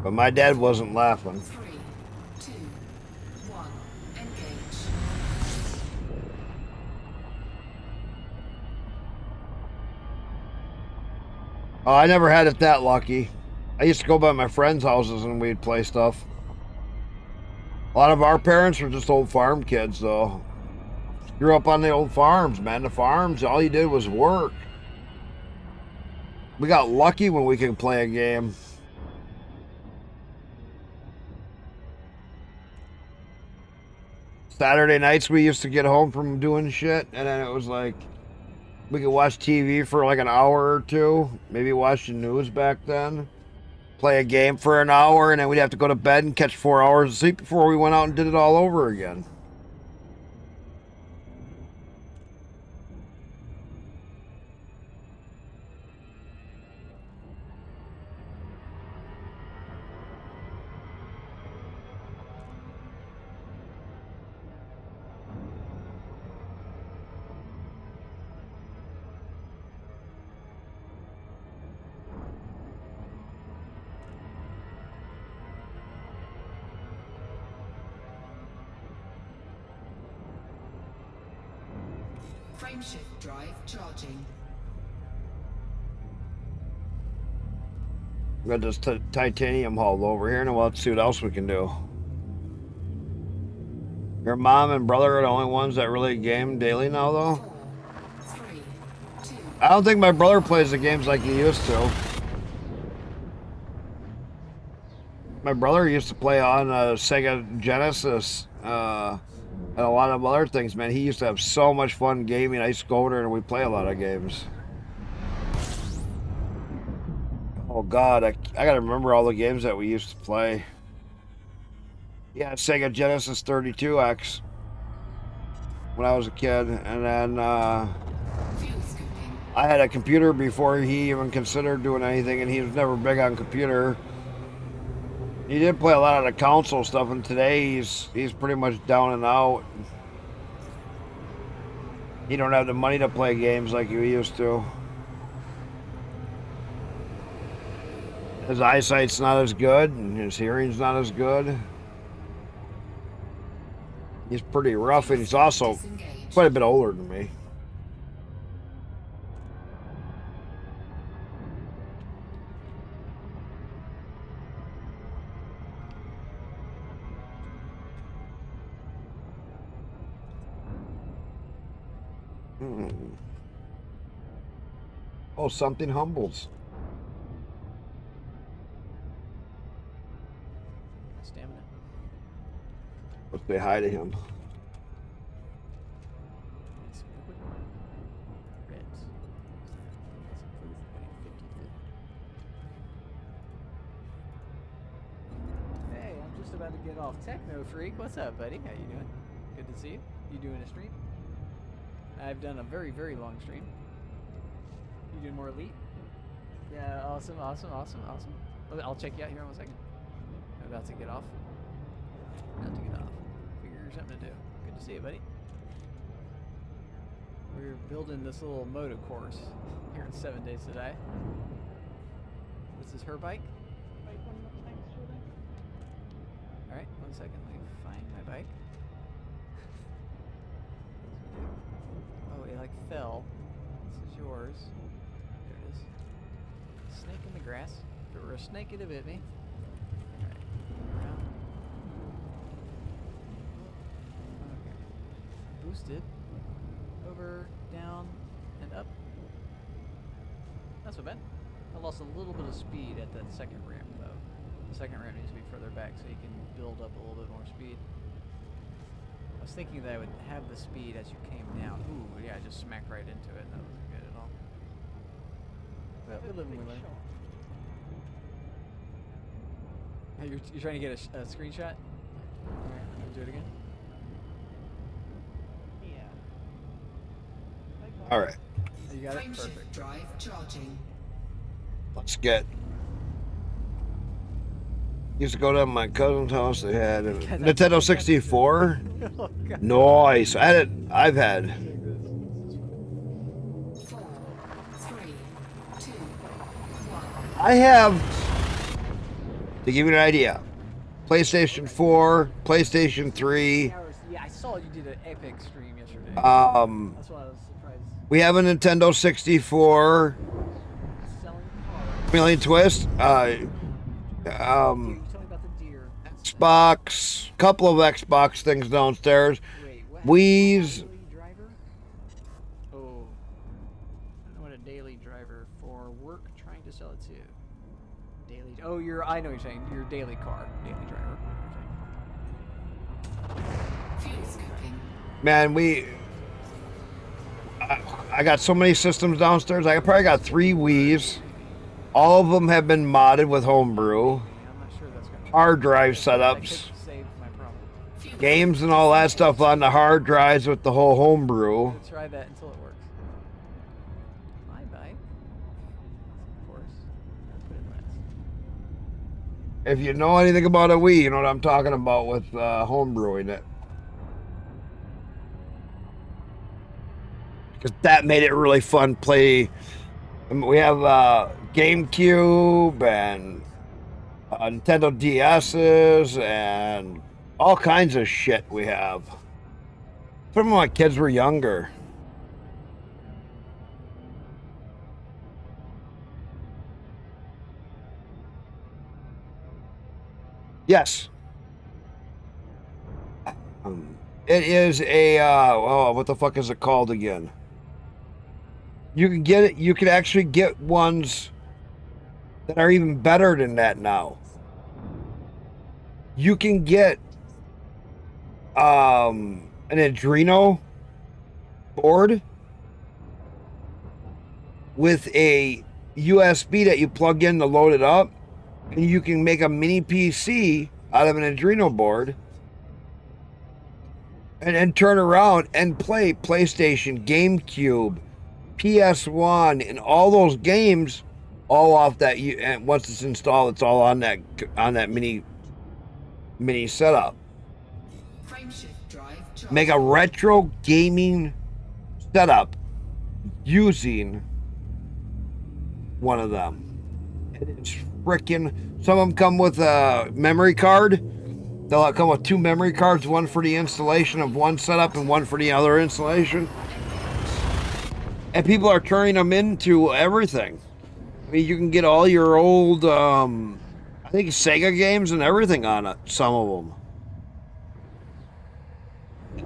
But my dad wasn't laughing. 3, 2, 1, engage. Oh, I never had it that lucky. I used to go by my friends' houses and we'd play stuff. A lot of our parents were just old farm kids, though. Grew up on the old farms, man. The farms, all you did was work. We got lucky when we could play a game. Saturday nights we used to get home from doing shit, and then it was like we could watch TV for like an hour or two, maybe watch the news back then, play a game for an hour, and then we'd have to go to bed and catch 4 hours of sleep before we went out and did it all over again. Frameshift drive charging. We got this titanium hauled over here, and let's see what else we can do. Your mom and brother are the only ones that really game daily now, though. 4, 3, 2, I don't think my brother plays the games like he used to. My brother used to play on Sega Genesis and a lot of other things, man. He used to have so much fun gaming. I used to go over there and we'd play a lot of games. Oh, God. I got to remember all the games that we used to play. Yeah, Sega Genesis 32X when I was a kid. And then fuel scooping. I had a computer before he even considered doing anything, and he was never big on computer. He did play a lot of the console stuff, and today he's pretty much down and out. He don't have the money to play games like he used to. His eyesight's not as good, and his hearing's not as good. He's pretty rough, and he's also Disengage. quite a bit older than me. Oh, something humbles. Stamina. Let's say hi to him. It's quick. Reds. It's improved by 50 food. Hey, I'm just about to get off Techno Freak. What's up, buddy? How you doing? Good to see you. You doing a stream? I've done a very, very long stream. You doing more Elite? Yeah, awesome. I'll check you out here in 1 second. I'm about to get off. Figure something to do. Good to see you, buddy. We're building this little moto course here in 7 days today. This is her bike. Alright, 1 second. Let me find my bike. Oh, it like fell. This is yours. There it is. Snake in the grass. If it were a snake, it'd have bit me. Alright. Around. Okay. Boosted. Over, down, and up. Not so bad. I lost a little bit of speed at that second ramp, though. The second ramp needs to be further back so you can build up a little bit more speed. I was thinking that I would have the speed as you came down. Ooh, yeah, I just smacked right into it. That wasn't good at all. But we live and we learn. Hey, you're trying to get a screenshot? Alright, I'll do it again. All right, Oh, you got it? Frameshift Perfect. drive charging. let's get. Used to go to my cousin's house. They had a Nintendo 64. Oh, God. Nice. I've had. 4, 3, 2, 1. I have. To give you an idea, PlayStation 4, PlayStation 3. Yeah, I saw you did an epic stream yesterday. Um, That's why I was surprised. we have a Nintendo 64. Selling cars. Million Twist. You told me about the deer. Xbox. Couple of Xbox things downstairs. Wait, what? Wii's. Daily driver? Oh. I want a daily driver for work, trying to sell it to. Daily. Oh, I know what you're saying. Your daily car. Daily driver. Fuel scooping. Man, I got so many systems downstairs. I probably got 3 Wii's. All of them have been modded with homebrew. I'm not sure that's going to Hard drive I setups. could save my problem. Games and all that stuff on the hard drives with the whole homebrew. We'll try that until it works. My bike. Of course. Put it last. If you know anything about a Wii, you know what I'm talking about with homebrewing it. Because that made it really fun play. I mean, we have GameCube and Nintendo DS's and all kinds of shit we have. From when my kids were younger. Yes. It is a oh, what the fuck is it called again? You can get it. You can actually get ones that are even better than that now. You can get an Adreno board with a USB that you plug in to load it up, and you can make a mini PC out of an Adreno board and then turn around and play PlayStation, GameCube, PS1, and all those games all off that. And once it's installed, it's all on that mini setup. Frameshift drive charged. Make a retro gaming setup using one of them. It's freaking. Some of them come with a memory card. They'll come with 2 memory cards, one for the installation of one setup and one for the other installation. And people are turning them into everything. I mean, you can get all your old, I think Sega games and everything on it, some of them.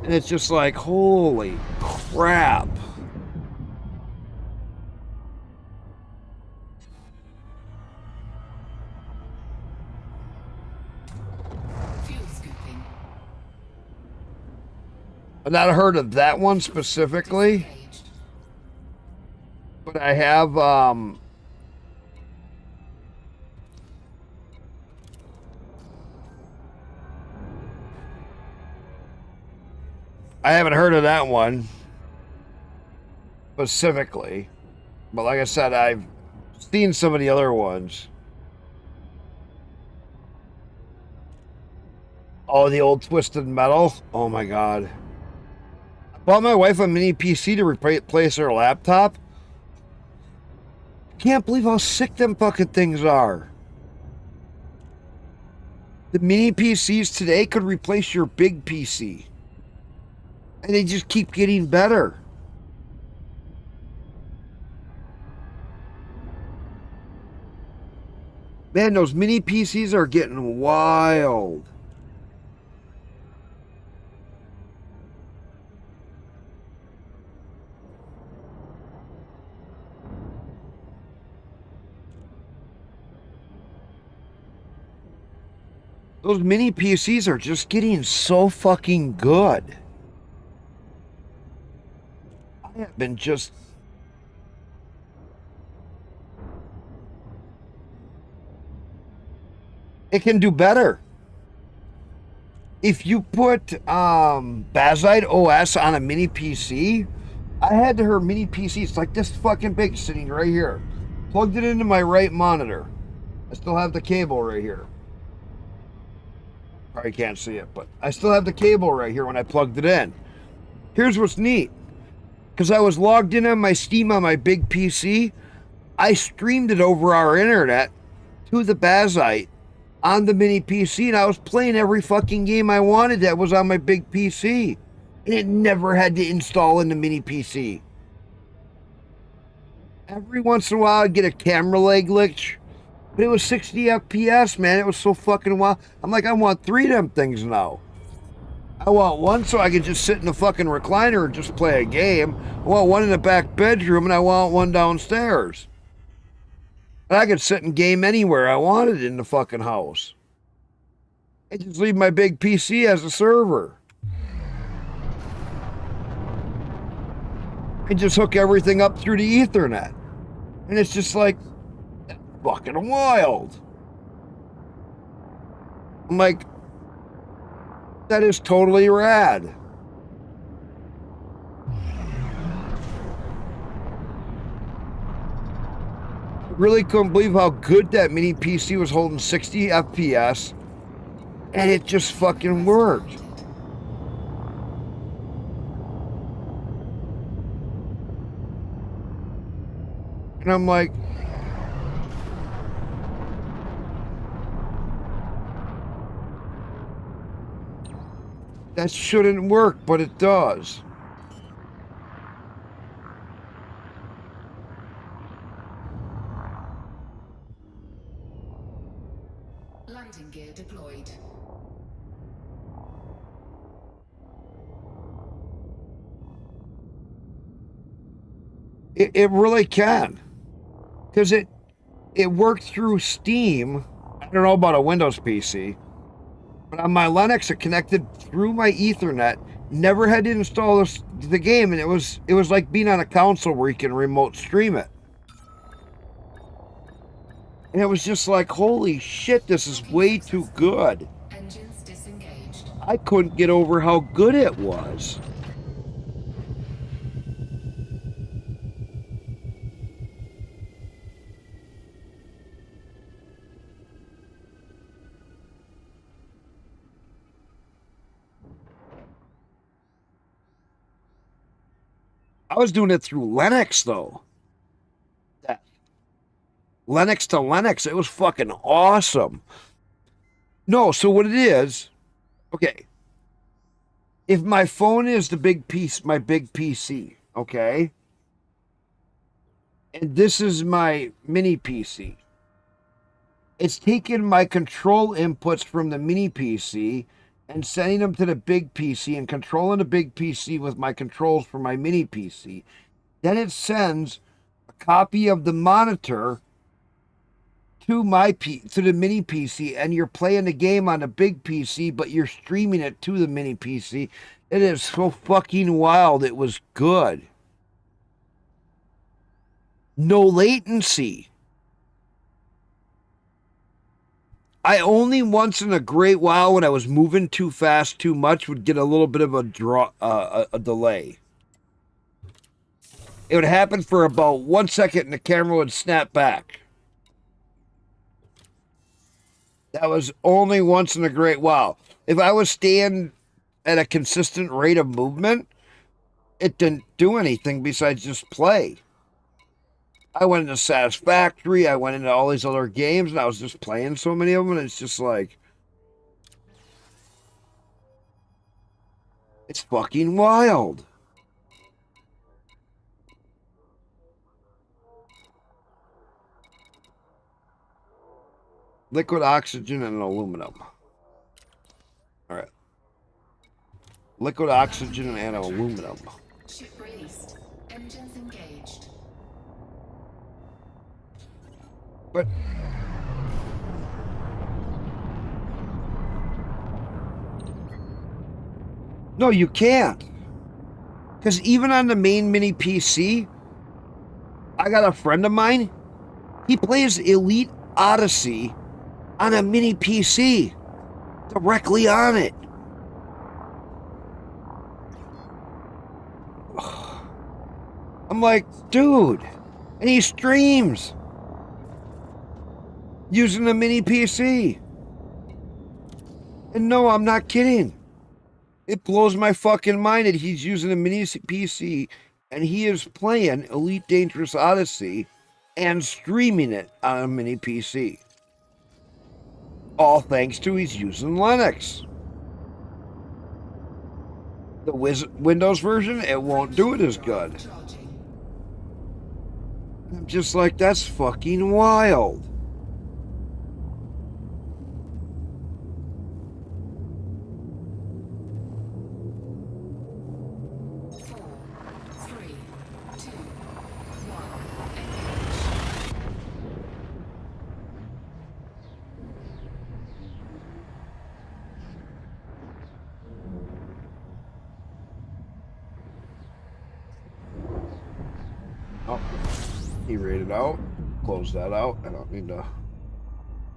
And it's just like, holy crap. Fuel scooping. I've not heard of that one specifically, Engaged. but I have, I haven't heard of that one specifically, but like I said, I've seen some of the other ones. Oh, the old Twisted Metal. Oh my god. I bought my wife a mini PC to replace her laptop. Can't believe how sick them fucking things are. The mini PCs today could replace your big PC. And they just keep getting better. Man, those mini PCs are getting wild. Those mini PCs are just getting so fucking good. I have been just... It can do better. If you put Bazite OS on a mini PC, I had her mini PC, it's like this fucking big, sitting right here. Plugged it into my right monitor. I still have the cable right here. Probably can't see it, but I still have the cable right here when I plugged it in. Here's what's neat. Because I was logged in on my Steam on my big PC, I streamed it over our internet to the Bazite on the mini PC, and I was playing every fucking game I wanted that was on my big PC. And it never had to install in the mini PC. Every once in a while I'd get a camera lag glitch, but it was 60 FPS, man. It was so fucking wild. I'm like, I want 3 of them things now. I want one so I can just sit in the fucking recliner and just play a game. I want one in the back bedroom, and I want one downstairs. And I could sit and game anywhere I wanted in the fucking house. I just leave my big PC as a server. And just hook everything up through the Ethernet. And it's just like, fucking wild. I'm like, that is totally rad. Really couldn't believe how good that mini PC was, holding 60 FPS, and it just fucking worked. And I'm like, that shouldn't work, but it does. Landing gear deployed. It really can. Because it worked through Steam. I don't know about a Windows PC. But on my Linux, it connected through my Ethernet. Never had to install the game, and it was like being on a console where you can remote stream it. And it was just like, holy shit, this is way too good. Engines disengaged. I couldn't get over how good it was. I was doing it through Linux, though. Linux to Linux. It was fucking awesome. No, so what it is, okay. If my phone is the big piece, my big PC, okay? And this is my mini PC. It's taking my control inputs from the mini PC and sending them to the big PC and controlling the big PC with my controls for my mini PC. Then it sends a copy of the monitor to the mini PC, and you're playing the game on the big PC, but you're streaming it to the mini PC. It is so fucking wild. It was good. No latency. I only once in a great while, when I was moving too fast, too much, would get a little bit of a delay. It would happen for about 1 second, and the camera would snap back. That was only once in a great while. If I was staying at a consistent rate of movement, it didn't do anything besides just play. I went into Satisfactory, I went into all these other games, and I was just playing so many of them, and it's just like, it's fucking wild. Liquid oxygen and aluminum. All right. Liquid oxygen and aluminum. Ship released. Engines engaged. But no, you can't. Because even on the main mini PC, I got a friend of mine. He plays Elite Odyssey on a mini PC, directly on it. I'm like, dude, and he streams using a mini PC. And no, I'm not kidding. It blows my fucking mind that he's using a mini PC and he is playing Elite Dangerous Odyssey and streaming it on a mini PC. All thanks to he's using Linux. The Windows version, it won't do it as good. I'm just like, that's fucking wild. Rated out. Close that out. I don't need to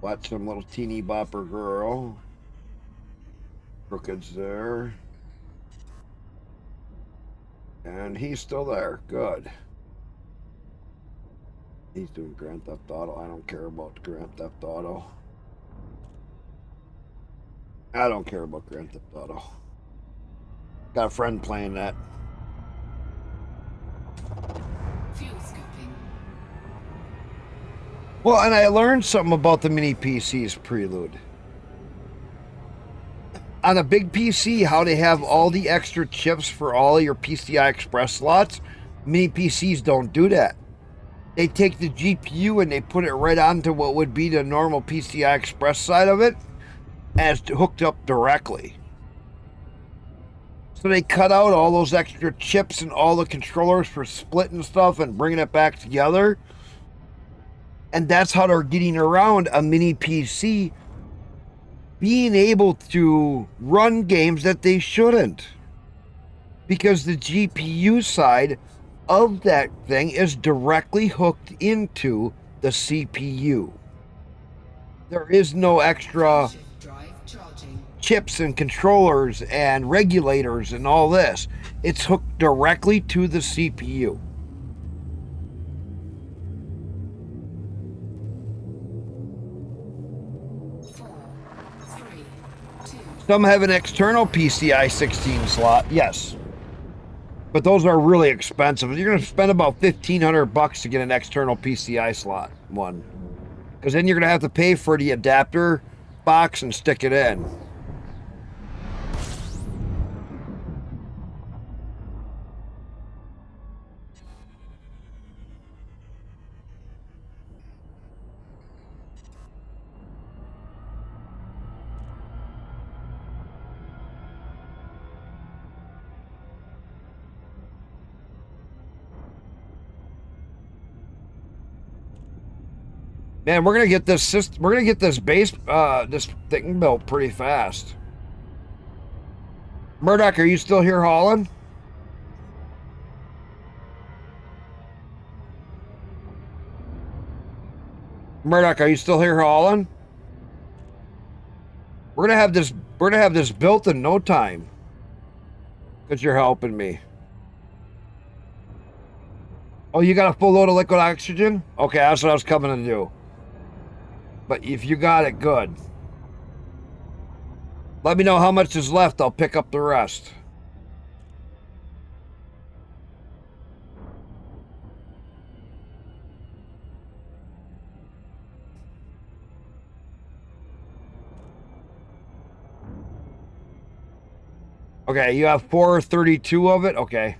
watch some little teeny bopper girl. Crooked's there. And he's still there. Good. He's doing Grand Theft Auto. I don't care about Grand Theft Auto. I don't care about Grand Theft Auto. Got a friend playing that. Fuel scoping. Well, and I learned something about the mini PC's Prelude. On a big PC, how they have all the extra chips for all your PCI Express slots, mini PCs don't do that. They take the GPU and they put it right onto what would be the normal PCI Express side of it, as hooked up directly. So they cut out all those extra chips and all the controllers for splitting stuff and bringing it back together. And that's how they're getting around a mini PC being able to run games that they shouldn't. Because the GPU side of that thing is directly hooked into the CPU. There is no extra chips and controllers and regulators and all this. It's hooked directly to the CPU. Some have an external PCI 16 slot, yes. But those are really expensive. You're going to spend about $1,500 to get an external PCI slot one. Because then you're going to have to pay for the adapter box and stick it in. Man, we're gonna get this system. We're gonna get this base, this thing built pretty fast. Murdoch, are you still here hauling? Murdoch, are you still here hauling? We're gonna have this. We're gonna have this built in no time. Because you're helping me. Oh, you got a full load of liquid oxygen? Okay, that's what I was coming to do. But if you got it, good. Let me know how much is left. I'll pick up the rest. Okay, you have 432 of it? Okay.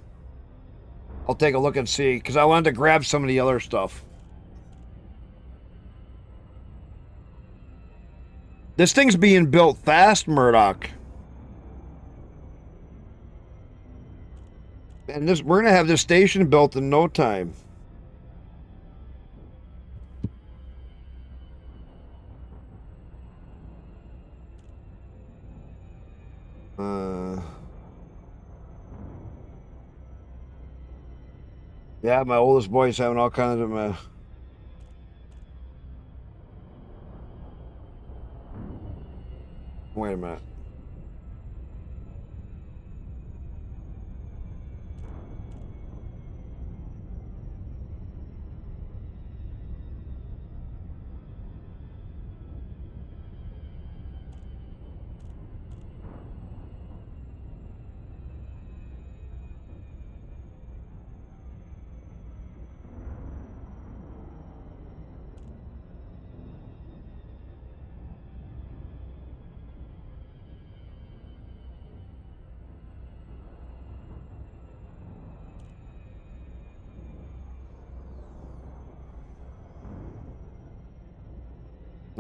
I'll take a look and see, because I wanted to grab some of the other stuff. This thing's being built fast, Murdoch. And we're gonna have this station built in no time. Yeah, my oldest boy's having all kinds of wait a minute.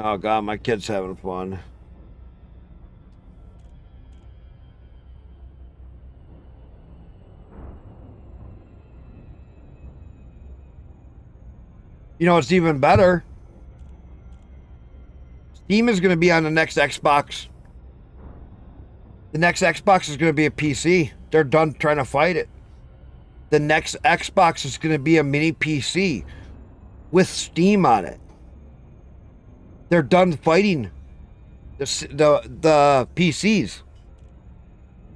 Oh God, my kid's having fun. You know, it's even better. Steam is going to be on the next Xbox. The next Xbox is going to be a PC. They're done trying to fight it. The next Xbox is going to be a mini PC with Steam on it. They're done fighting the PCs.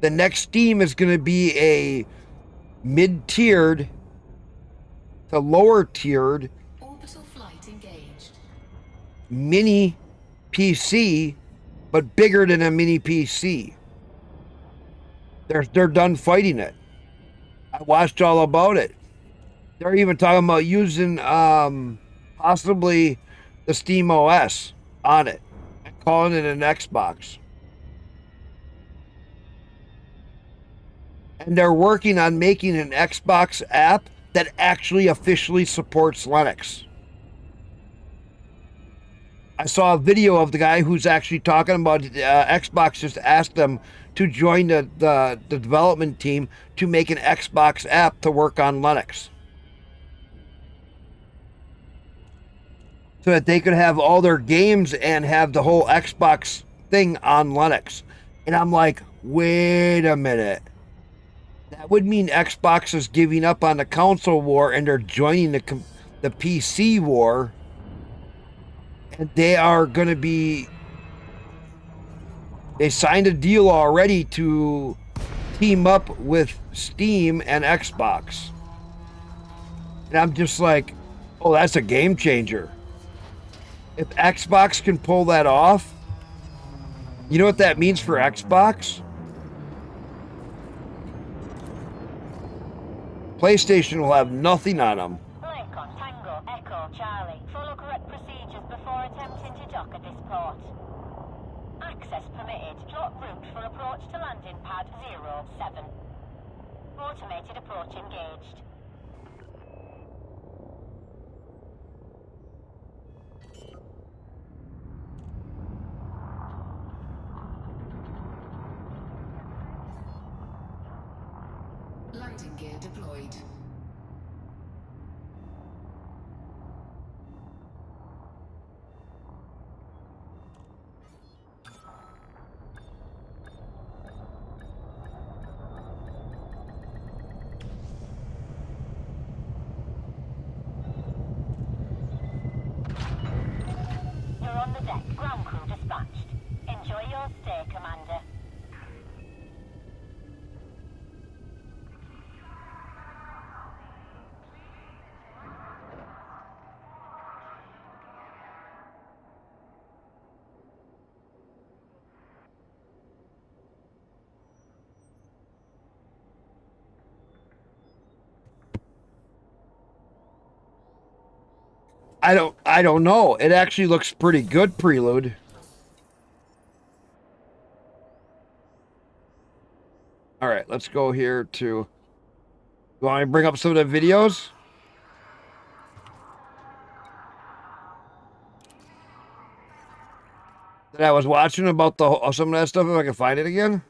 The next Steam is going to be a mid-tiered to lower-tiered Orbital flight engaged. mini PC, but bigger than a mini PC. They're done fighting it. I watched all about it. They're even talking about using possibly the Steam OS on it and calling it an Xbox. And they're working on making an Xbox app that actually officially supports Linux. I saw a video of the guy who's actually talking about Xbox just asked them to join the development team to make an Xbox app to work on Linux. So that they could have all their games and have the whole Xbox thing on Linux. And I'm like, wait a minute. That would mean Xbox is giving up on the console war and they're joining the PC war. And they are going to be... They signed a deal already to team up with Steam and Xbox. And I'm just like, oh, that's a game changer. If Xbox can pull that off, you know what that means for Xbox? PlayStation will have nothing on them. Lincoln, Tango, Echo, Charlie. Follow correct procedures before attempting to dock at this port. Access permitted. Drop route for approach to landing pad 07. Automated approach engaged. Landing gear deployed. You're on the deck. Ground crew dispatched. Enjoy your stay, Commander. I don't know. It actually looks pretty good, Prelude. All right, let's go here to... You want me to bring up some of the videos? That I was watching about some of that stuff, if I can find it again.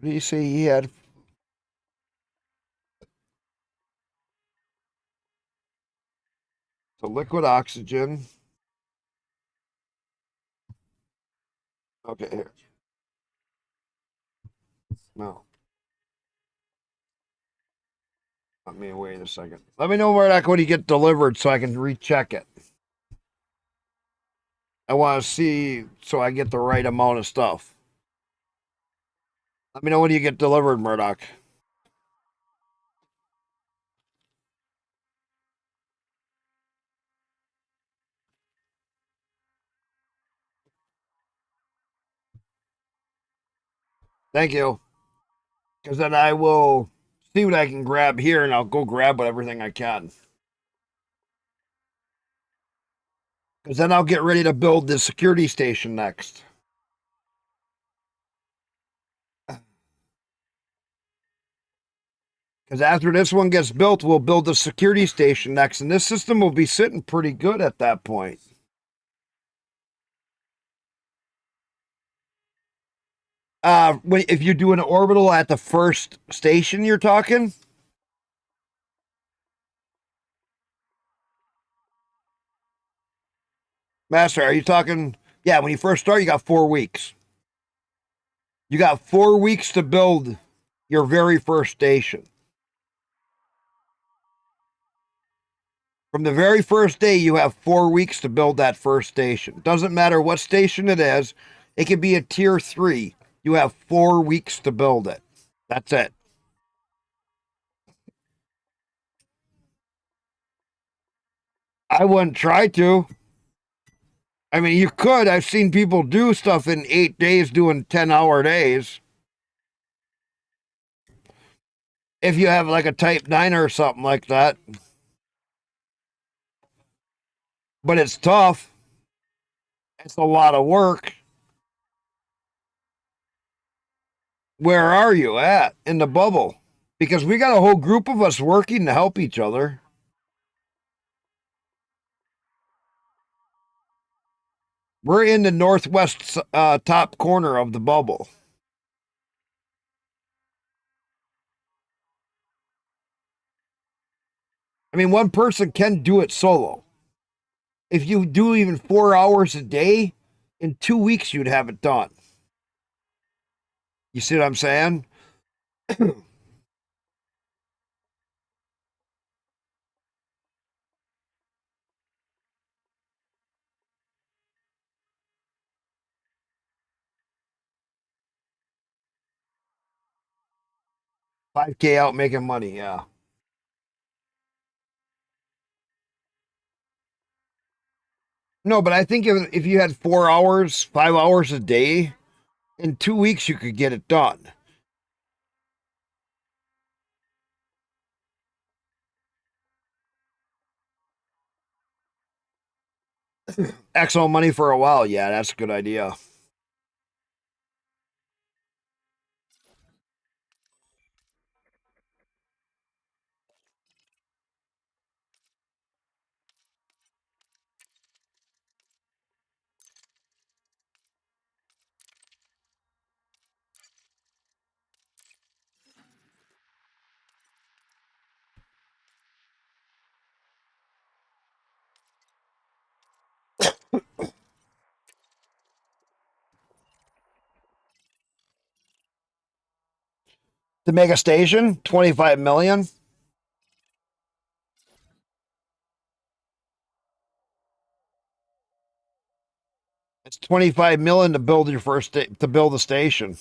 What did he say he had? So liquid oxygen. Okay, here. No. Let me wait a second. Let me know where that when you get delivered so I can recheck it. I want to see so I get the right amount of stuff. Let me know when you get delivered, Murdoch. Thank you. Because then I will see what I can grab here and I'll go grab everything I can. Because then I'll get ready to build the security station next. Because after this one gets built, we'll build the security station next. And this system will be sitting pretty good at that point. If you do an orbital at the first station, you're talking? Master, are you talking? Yeah, when you first start, you got 4 weeks. You got 4 weeks to build your very first station. From the very first day, you have 4 weeks to build that first station. Doesn't matter what station it is. It could be a tier 3. You have 4 weeks to build it. That's it. I wouldn't try to. I mean, you could. I've seen people do stuff in 8 days doing 10-hour days. If you have like a Type 9 or something like that. But it's tough. It's a lot of work. Where are you at in the bubble? Because we got a whole group of us working to help each other. We're in the northwest top corner of the bubble. I mean, one person can do it solo. If you do even 4 hours a day, in 2 weeks you'd have it done. You see what I'm saying? $5K out making money, yeah. No, but I think if you had 4 hours, 5 hours a day, in 2 weeks you could get it done. Exo money for a while, yeah, that's a good idea. The mega station, 25 million. It's 25 million to build your to build the station.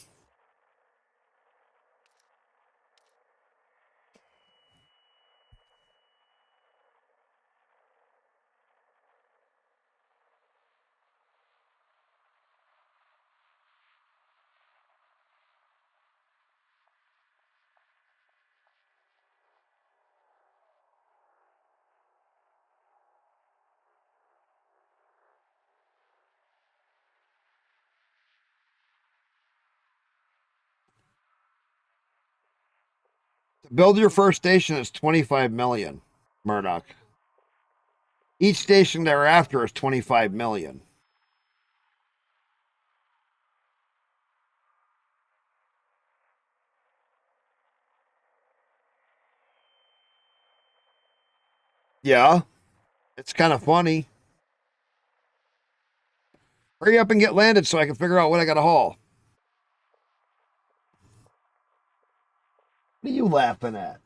To build your first station is 25 million, Murdoch. Each station thereafter is 25 million. Yeah, it's kind of funny. Hurry up and get landed so I can figure out what I got to haul. What are you laughing at?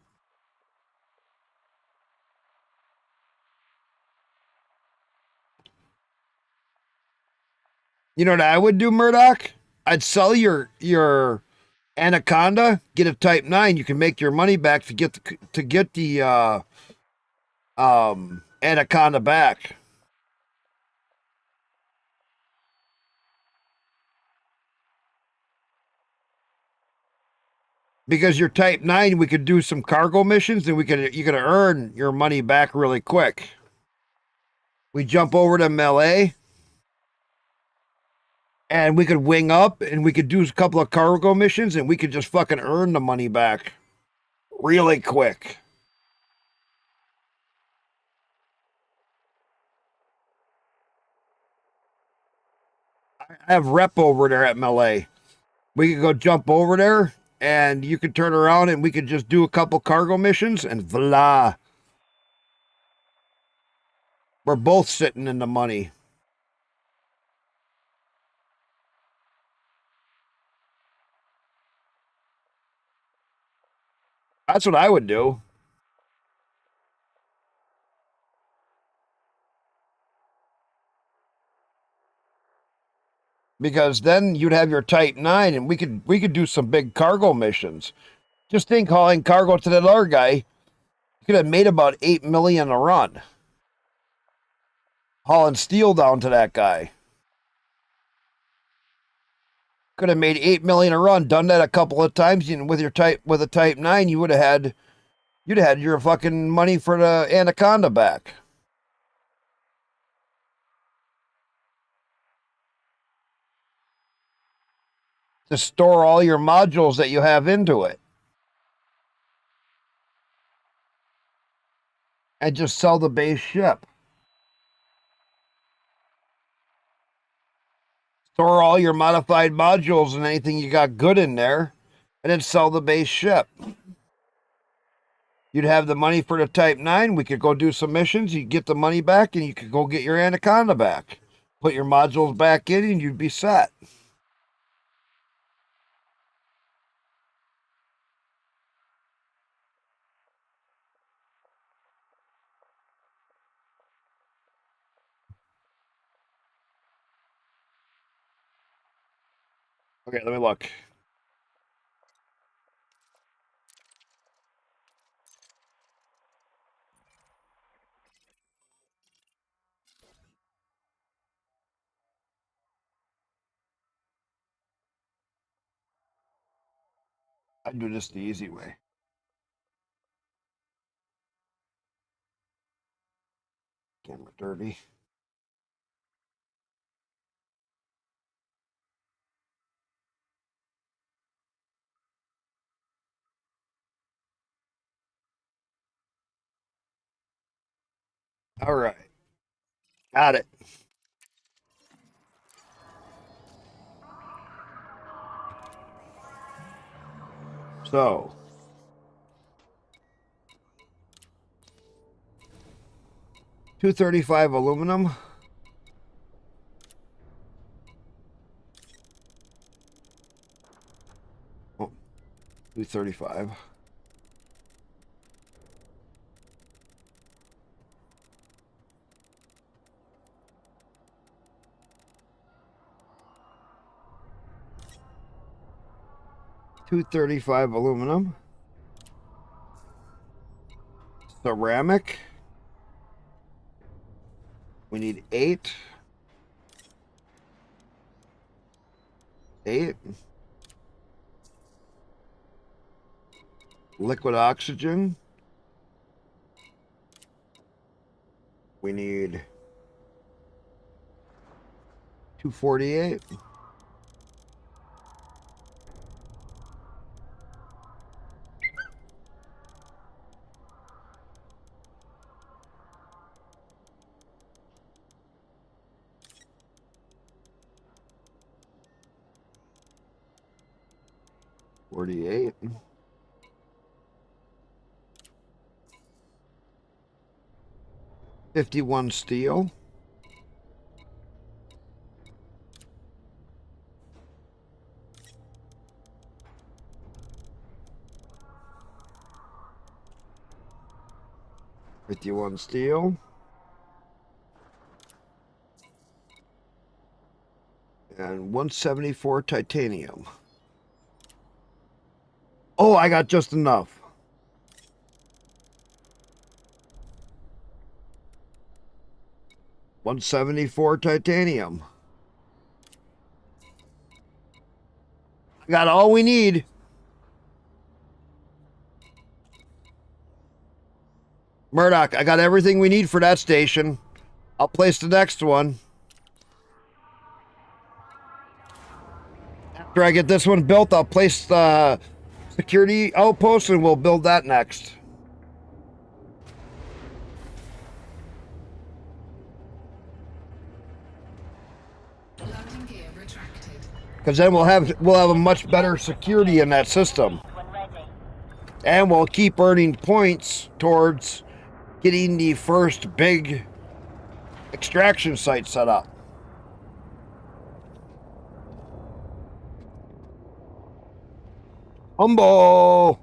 You know what I would do, Murdoch? I'd sell your Anaconda, get a Type 9. You can make your money back to get the Anaconda back. Because your Type 9, we could do some cargo missions and you could earn your money back really quick. We jump over to Melee and we could wing up and we could do a couple of cargo missions and we could just fucking earn the money back really quick. I have rep over there at Melee. We could go jump over there and you could turn around and we could just do a couple cargo missions and voila. We're both sitting in the money. That's what I would do. Because then you'd have your Type 9 and we could do some big cargo missions. Just think hauling cargo to that other guy, you could have made about 8 million a run. Hauling steel down to that guy. Could have made 8 million a run, done that a couple of times, and with a Type 9, you'd have had your fucking money for the Anaconda back. to store all your modules that you have into it. And just sell the base ship. Store all your modified modules and anything you got good in there, and then sell the base ship. You'd have the money for the Type 9. We could go do some missions. You'd get the money back, and you could go get your Anaconda back. Put your modules back in, and you'd be set. Okay, let me look. I'd do this the easy way. Camera dirty. All right. Got it. So, $235 aluminum. Oh, $235. $235 aluminum. Ceramic. We need 8. 8. Liquid oxygen. We need 248. $48. 51 steel. $51 steel. And 174 titanium. Oh, I got just enough. $174 titanium. I got all we need. Murdoch, I got everything we need for that station. I'll place the next one. After I get this one built, I'll place the security outpost and we'll build that next. Landing gear retracted. Because then we'll have a much better security in that system. And we'll keep earning points towards getting the first big extraction site set up. Humble!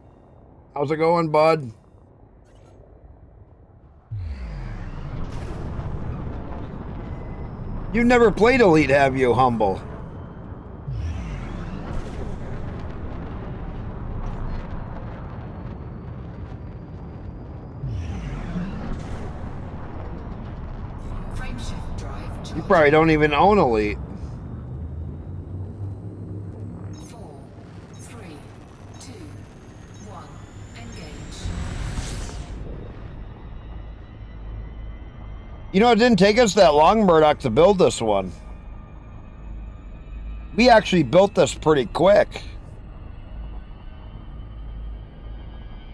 How's it going, bud? You've never played Elite, have you, Humble? Frameshift drive. You probably don't even own Elite. 4, 3, 2, 1. Engage. You know, it didn't take us that long, Murdoch, to build this one. We actually built this pretty quick.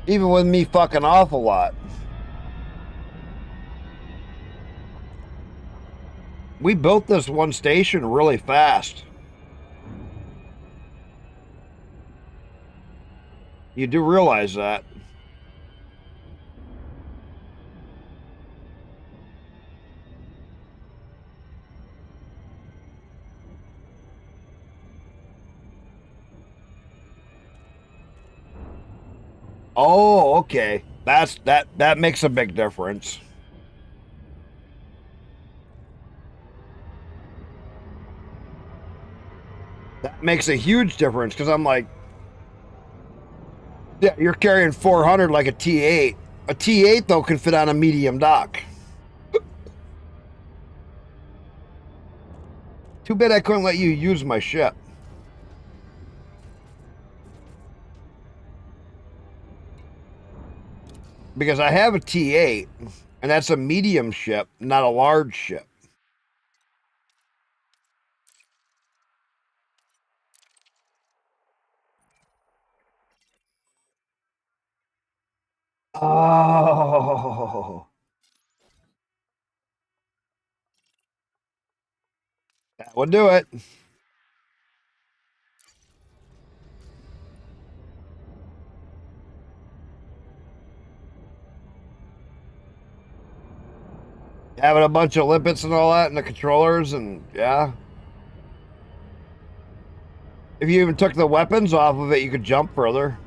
Even with me fucking off a lot. We built this one station really fast. You do realize that. Oh, okay. That makes a big difference. That makes a huge difference because I'm like, yeah, you're carrying 400 like a T8. A T8 though can fit on a medium dock. Too bad I couldn't let you use my ship. Because I have a T8, and that's a medium ship, not a large ship. Oh. That would do it. Having a bunch of limpets and all that, and the controllers, and yeah. If you even took the weapons off of it, you could jump further.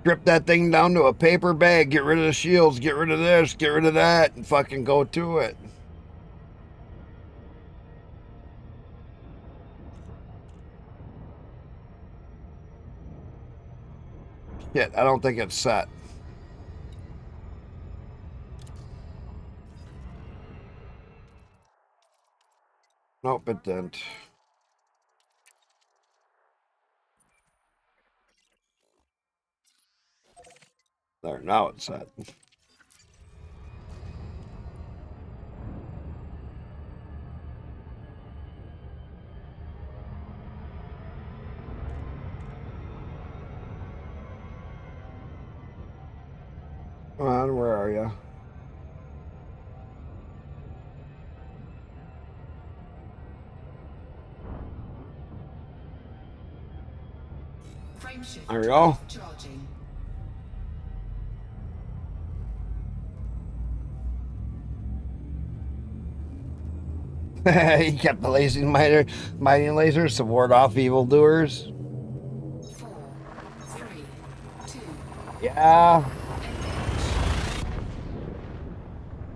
Strip that thing down to a paper bag, get rid of the shields, get rid of this, get rid of that, and fucking go to it. Shit, I don't think it's set. Nope, it didn't. There, now it's set. Come on, where are you? Frameshift There we go. charging. He kept the mighty lasers to ward off evildoers. 4, 3, 2, Yeah.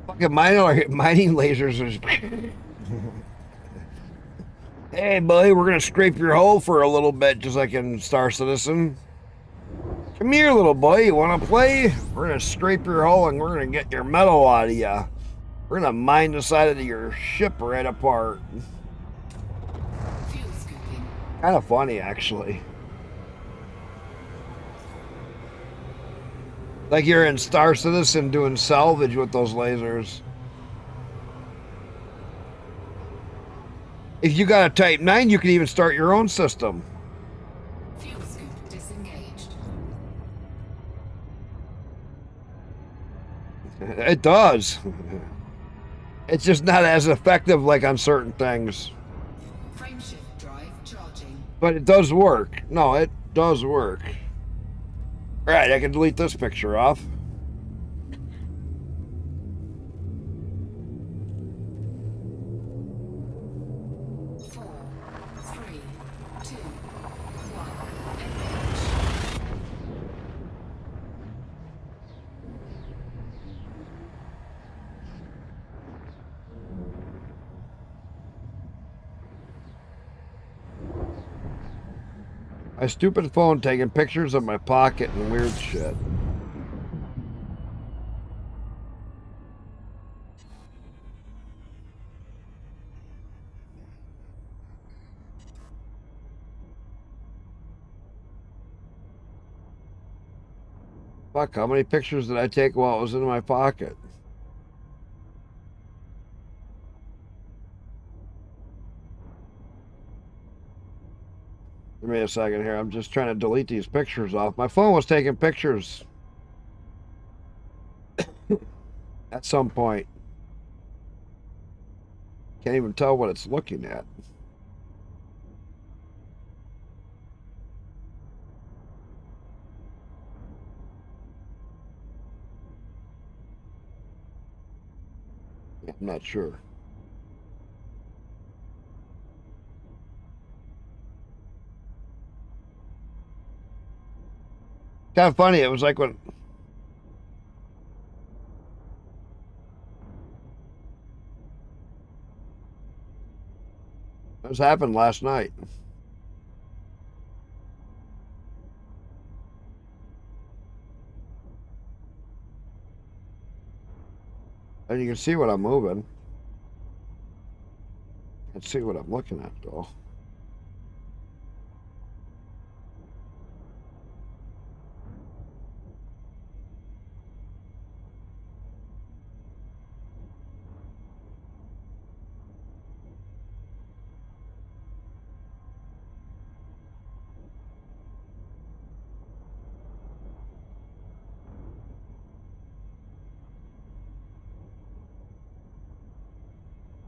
Fucking mining lasers are. Hey, buddy, we're gonna scrape your hull for a little bit, just like in Star Citizen. Come here, little boy. You wanna play? We're gonna scrape your hull and we're gonna get your metal out of ya. We're gonna mine the side of your ship right apart. fuel scooping. Kind of funny, actually. Like you're in Star Citizen doing salvage with those lasers. If you got a Type 9, you can even start your own system. Fuel scoop disengaged. It does. It's just not as effective like on certain things. Frameshift drive charging. But it does work. No, it does work. All right, I can delete this picture off. My stupid phone taking pictures of my pocket and weird shit. Fuck, how many pictures did I take while it was in my pocket? Give me a second here. I'm just trying to delete these pictures off. My phone was taking pictures at some point. Can't even tell what it's looking at. I'm not sure. Kind of funny. It was like when this happened last night. And you can see what I'm moving. Can't see what I'm looking at though.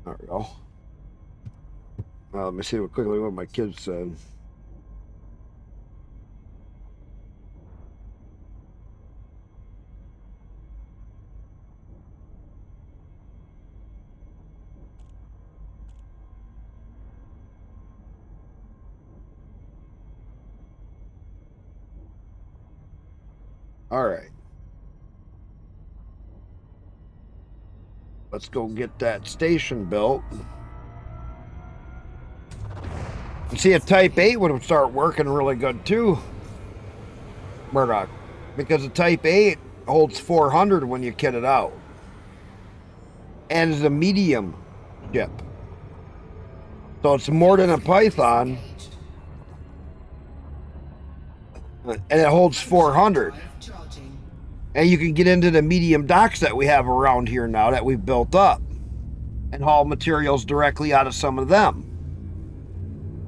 There we go. Let me see quickly what my kids said. All right. Let's go get that station built. And see, a Type 8 would start working really good too, Murdoch, because a Type 8 holds 400 when you kit it out. And is a medium ship. So it's more than a Python. And it holds 400. And you can get into the medium docks that we have around here now that we've built up and haul materials directly out of some of them.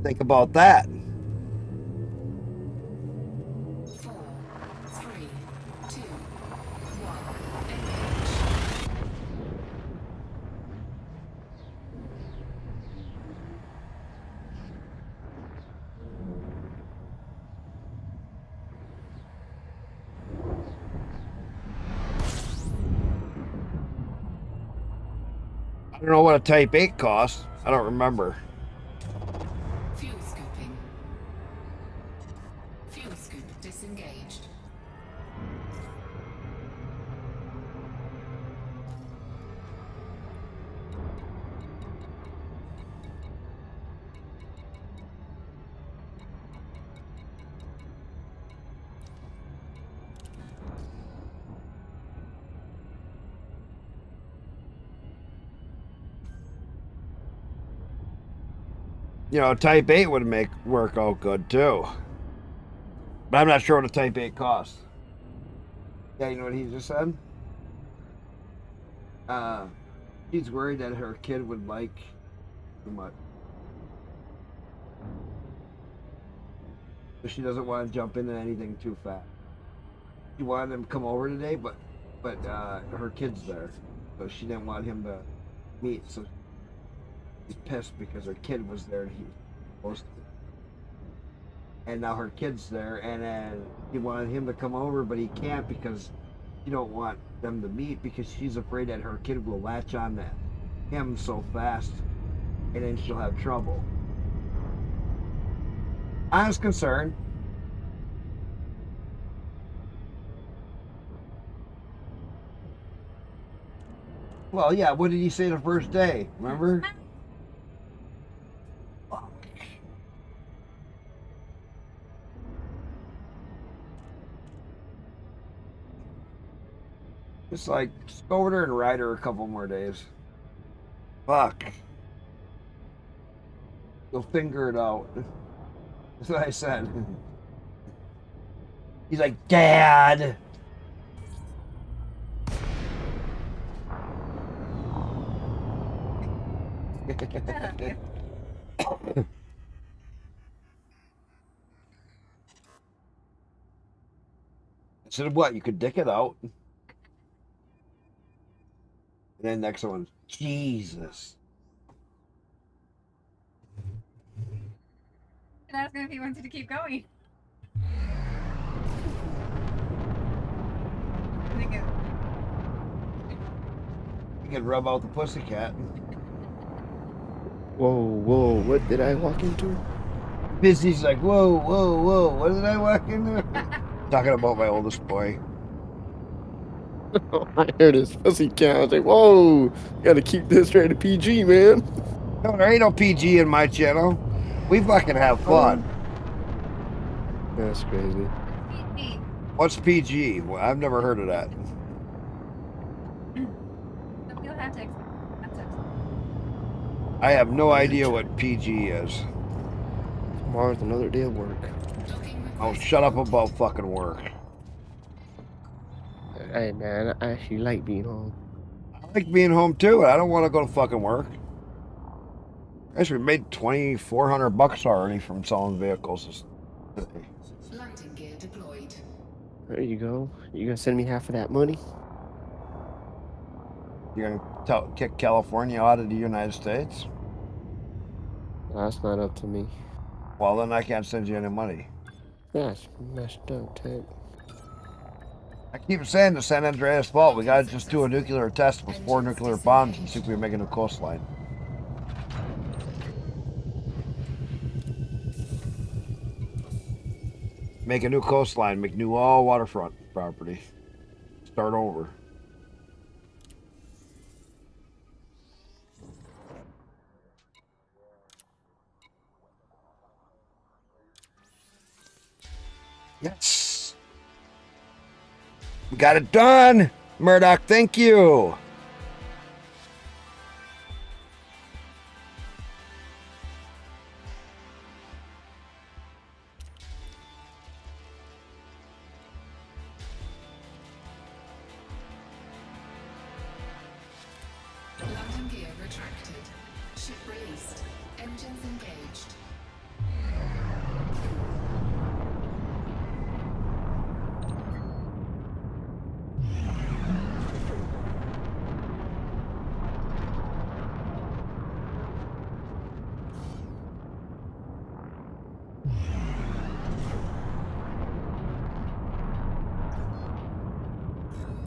Think about that. 4, 3, 2, 1. I don't know what a Type 8 costs. I don't remember. Fuel scooping. Fuel scoop disengaged. You know, a Type 8 would work out good too. But I'm not sure what a Type 8 costs. Yeah, you know what he just said? She's worried that her kid would like too much. So she doesn't want to jump into anything too fast. She wanted him to come over today, but her kid's there. So she didn't want him to meet, so she's pissed because her kid was there and he was supposed to be. And now her kid's there, and then she wanted him to come over, but he can't because she don't want them to meet because she's afraid that her kid will latch on to him so fast, and then she'll have trouble. Honest concern. Well, yeah, what did he say the first day? Remember? Just like, just go over there and ride her a couple more days. Fuck. You'll finger it out. That's what I said. He's like, Dad! So what? You could dick it out. And then next one, Jesus. And ask him if he wants you to keep going. I think You can rub out the pussycat. Whoa, what did I walk into? Busy's like, whoa, what did I walk into? Talking about my oldest boy. I heard his pussy count. I was like, whoa, gotta keep this rated PG, man. No, there ain't no PG in my channel. We fucking have fun. That's crazy. PG. What's PG? Well, I've never heard of that. You'll have to explain concepts. I have no idea what PG is. Tomorrow's another day of work. Oh, shut up about fucking work. Hey, man, I actually like being home. I like being home too. I don't want to go to fucking work. I actually made $2,400 already from selling vehicles. Landing gear deployed. There you go. You gonna send me half of that money? You're gonna kick California out of the United States? That's not up to me. Well, then I can't send you any money. That's messed up, Ted. I keep saying it's San Andreas' fault. We gotta just do a nuclear test with 4 nuclear bombs and see if we can make a new coastline. Make a new coastline. Make new all waterfront property. Start over. Yes. We got it done. Murdoch, thank you. Landing gear retracted. Ship released. Engines engaged.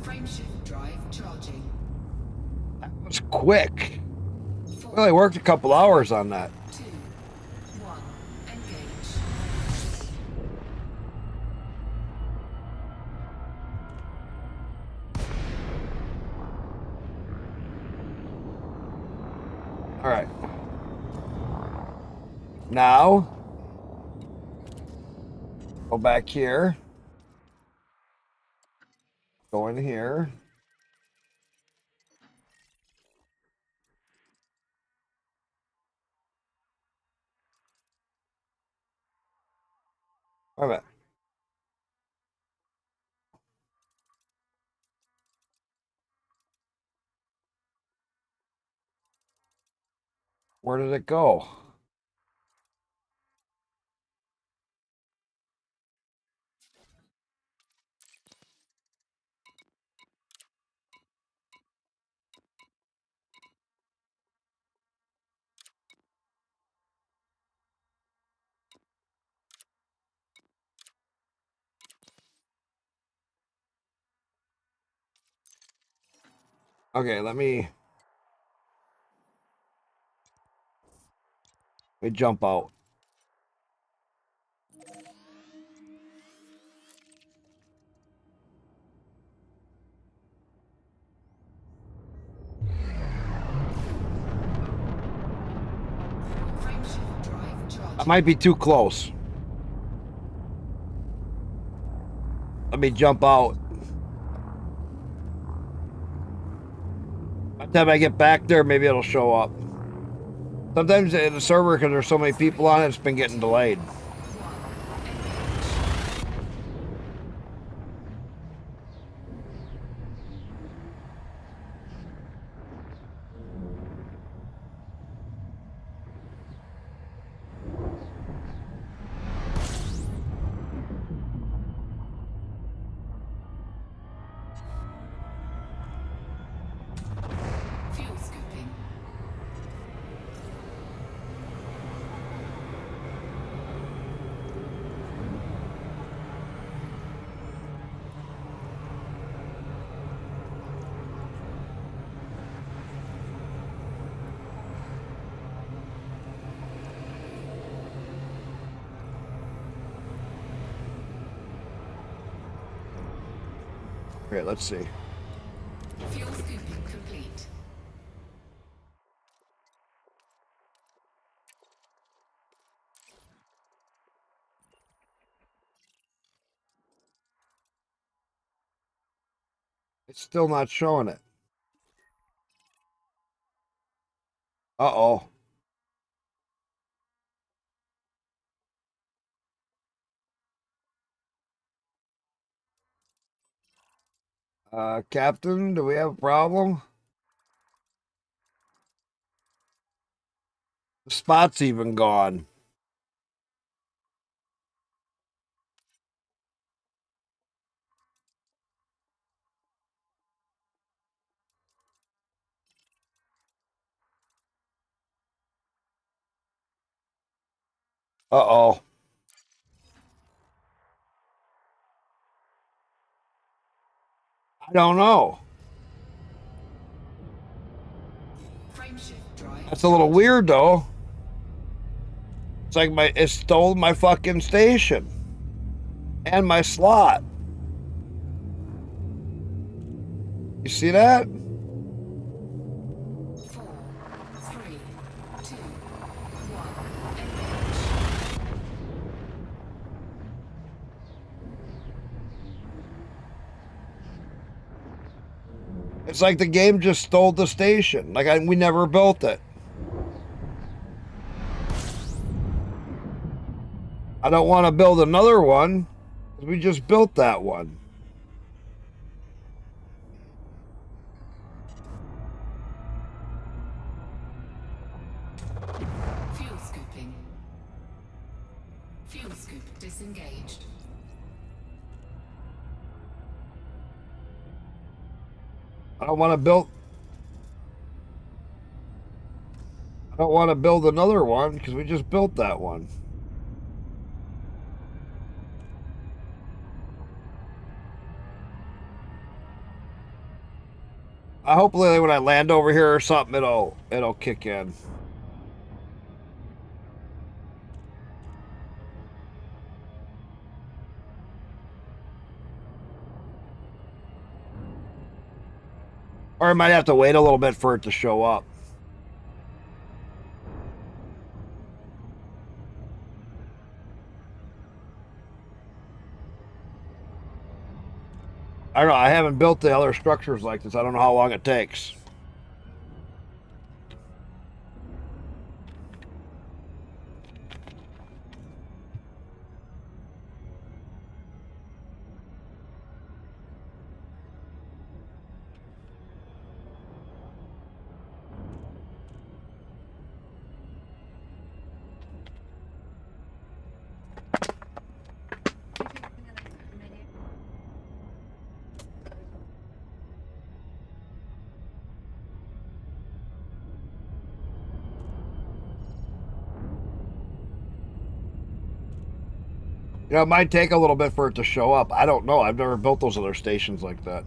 Frameshift drive charging. That was quick. We only worked a couple hours on that. 2, 1, engage. All right. Now, go back here. Go in here. Wait a minute. Where did it go? Okay, let me jump out. Frameshift drive charging. I might be too close. Let me jump out. By the time I get back there, maybe it'll show up. Sometimes the server, because there's so many people on it, it's been getting delayed. Okay, let's see. Fuel scooping complete. It's still not showing it. Uh-oh. Captain, do we have a problem? The spot's even gone. Uh-oh. I don't know. Frameshift drive. That's a little weird, though. It's like it stole my fucking station. And my slot. You see that? 4, 3, 2, 1. Engage. It's like the game just stole the station. Like we never built it. I don't want to build another one. We just built that one. Fuel scooping. Fuel scoop disengaged. I don't want to build another one because we just built that one. Hopefully when I land over here or something, it'll kick in. Or I might have to wait a little bit for it to show up. I don't know. I haven't built the other structures like this. I don't know how long it takes. You know, it might take a little bit for it to show up. I don't know. I've never built those other stations like that.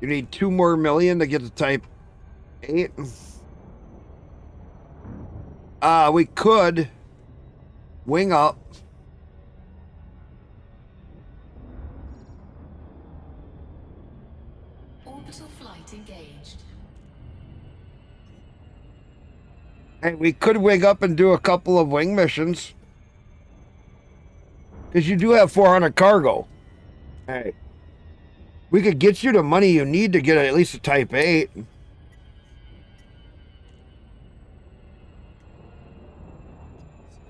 You need 2 more million to get to type 8. We could wing up. Orbital flight engaged. Hey, we could wing up and do a couple of wing missions. Because you do have 400 cargo. Hey. We could get you the money you need to get at least a type 8.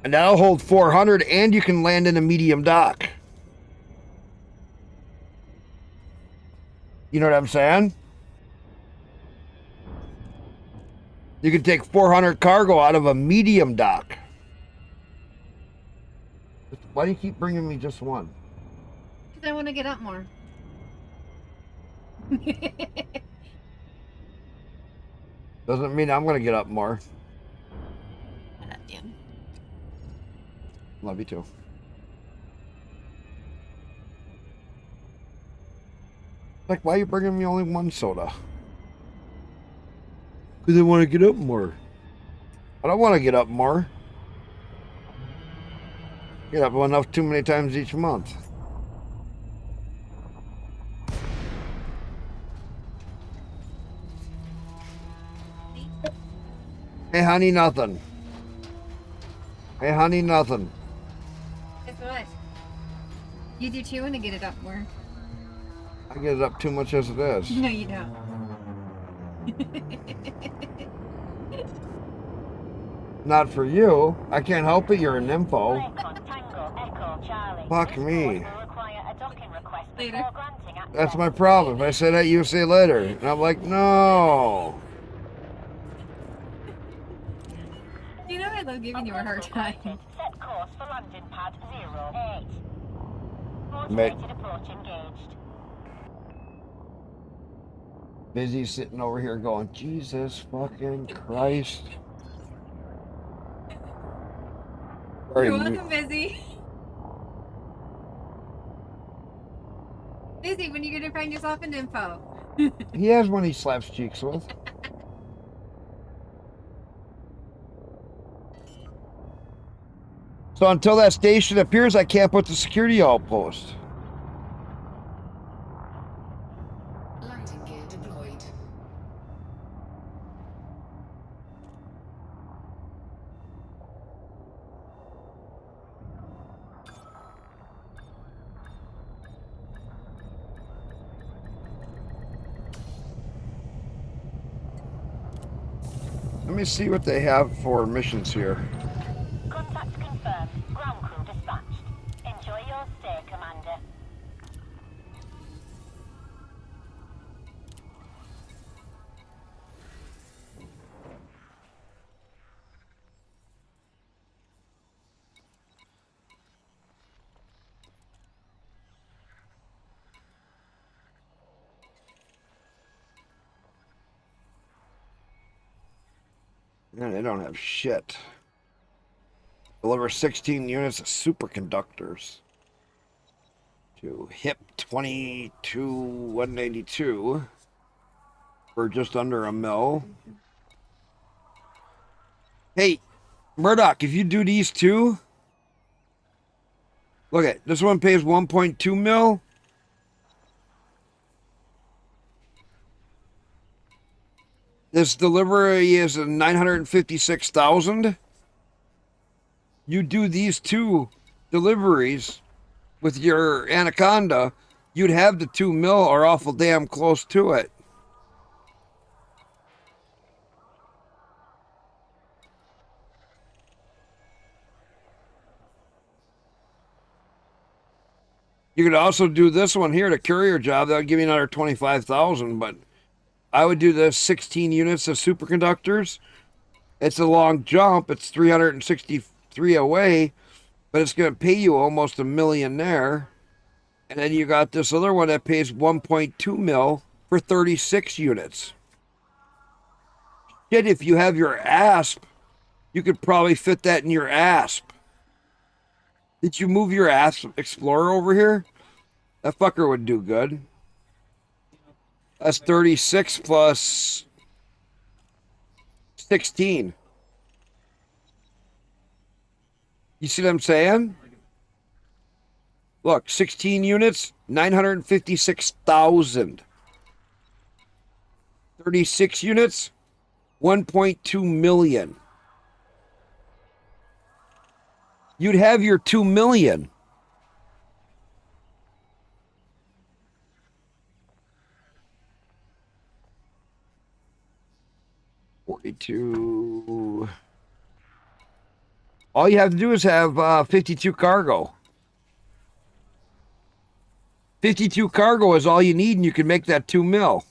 And that'll hold 400 and you can land in a medium dock. You know what I'm saying? You can take 400 cargo out of a medium dock. Why do you keep bringing me just one? Because I want to get up more. Doesn't mean I'm gonna get up more. Damn. Love you too. Like, why are you bringing me only one soda? Because I want to get up more. I don't want to get up more. Get up enough too many times each month. Hey, honey, nothing. Hey, honey, nothing. Guess what? You do too when to get it up more. I get it up too much as it is. No, you don't. Not for you. I can't help it. You're a nympho. Tango, Echo, Charlie. Fuck This me. port will require a docking request Later. before granting access. That's my problem. If I say that, you say later. And I'm like, no. You know I love giving you a hard time. Set course for landing pad 08. Mate. Automated approach engaged. Busy sitting over here going, Jesus fucking Christ. Very You're mu- welcome, Busy. Busy, when you gonna find yourself an info? He has one he slaps cheeks with. So until that station appears, I can't put the security outpost. Landing gear deployed. Let me see what they have for missions here. Contact confirmed. Ground crew dispatched. Enjoy your stay, Commander. Man, they don't have shit. Deliver 16 units of superconductors to HIP 22-192 for just under $1 mil. Hey, Murdoch, if you do these two, look at this one pays 1.2 mil. This delivery is 956,000. You do these two deliveries with your Anaconda, you'd have the 2 mil or awful damn close to it. You could also do this one here, the courier job. That would give you another 25,000, but I would do the 16 units of superconductors. It's a long jump. It's 363 away, but it's going to pay you almost $1 million there. And then you got this other one that pays 1.2 mil for 36 units. Shit, if you have your ASP, you could probably fit that in your ASP. Did you move your ASP Explorer over here? That fucker would do good. That's 36 plus 16. You see what I'm saying? Look, 16 units, 956,000. 36 units, 1.2 million. You'd have your 2 million. $42. All you have to do is have 52 cargo. 52 cargo is all you need, and you can make that 2 mil.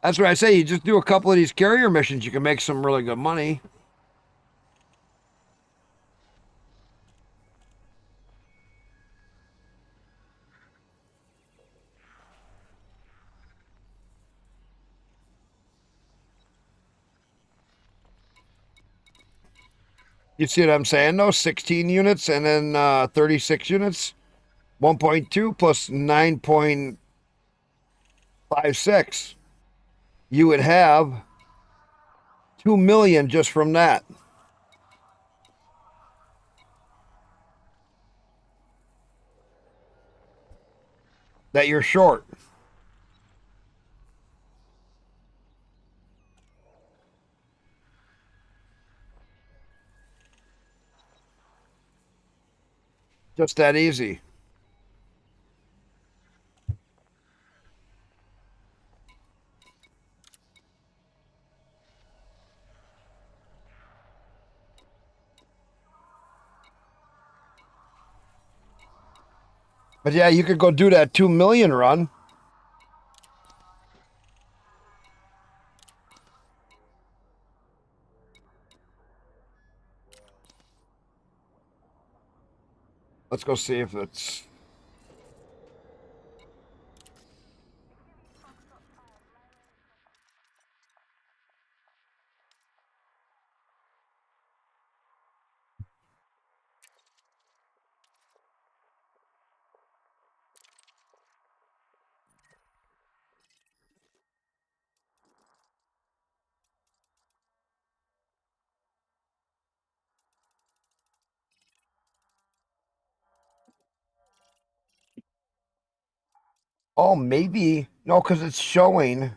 That's what I say. You just do a couple of these carrier missions, you can make some really good money. You see what I'm saying? Though 16 units and then 36 units, 1.2 plus 9.56. You would have 2 million just from that. That you're short. Just that easy. But yeah, you could go do that 2 million run. Let's go see if it's. Oh, maybe. No, because it's showing.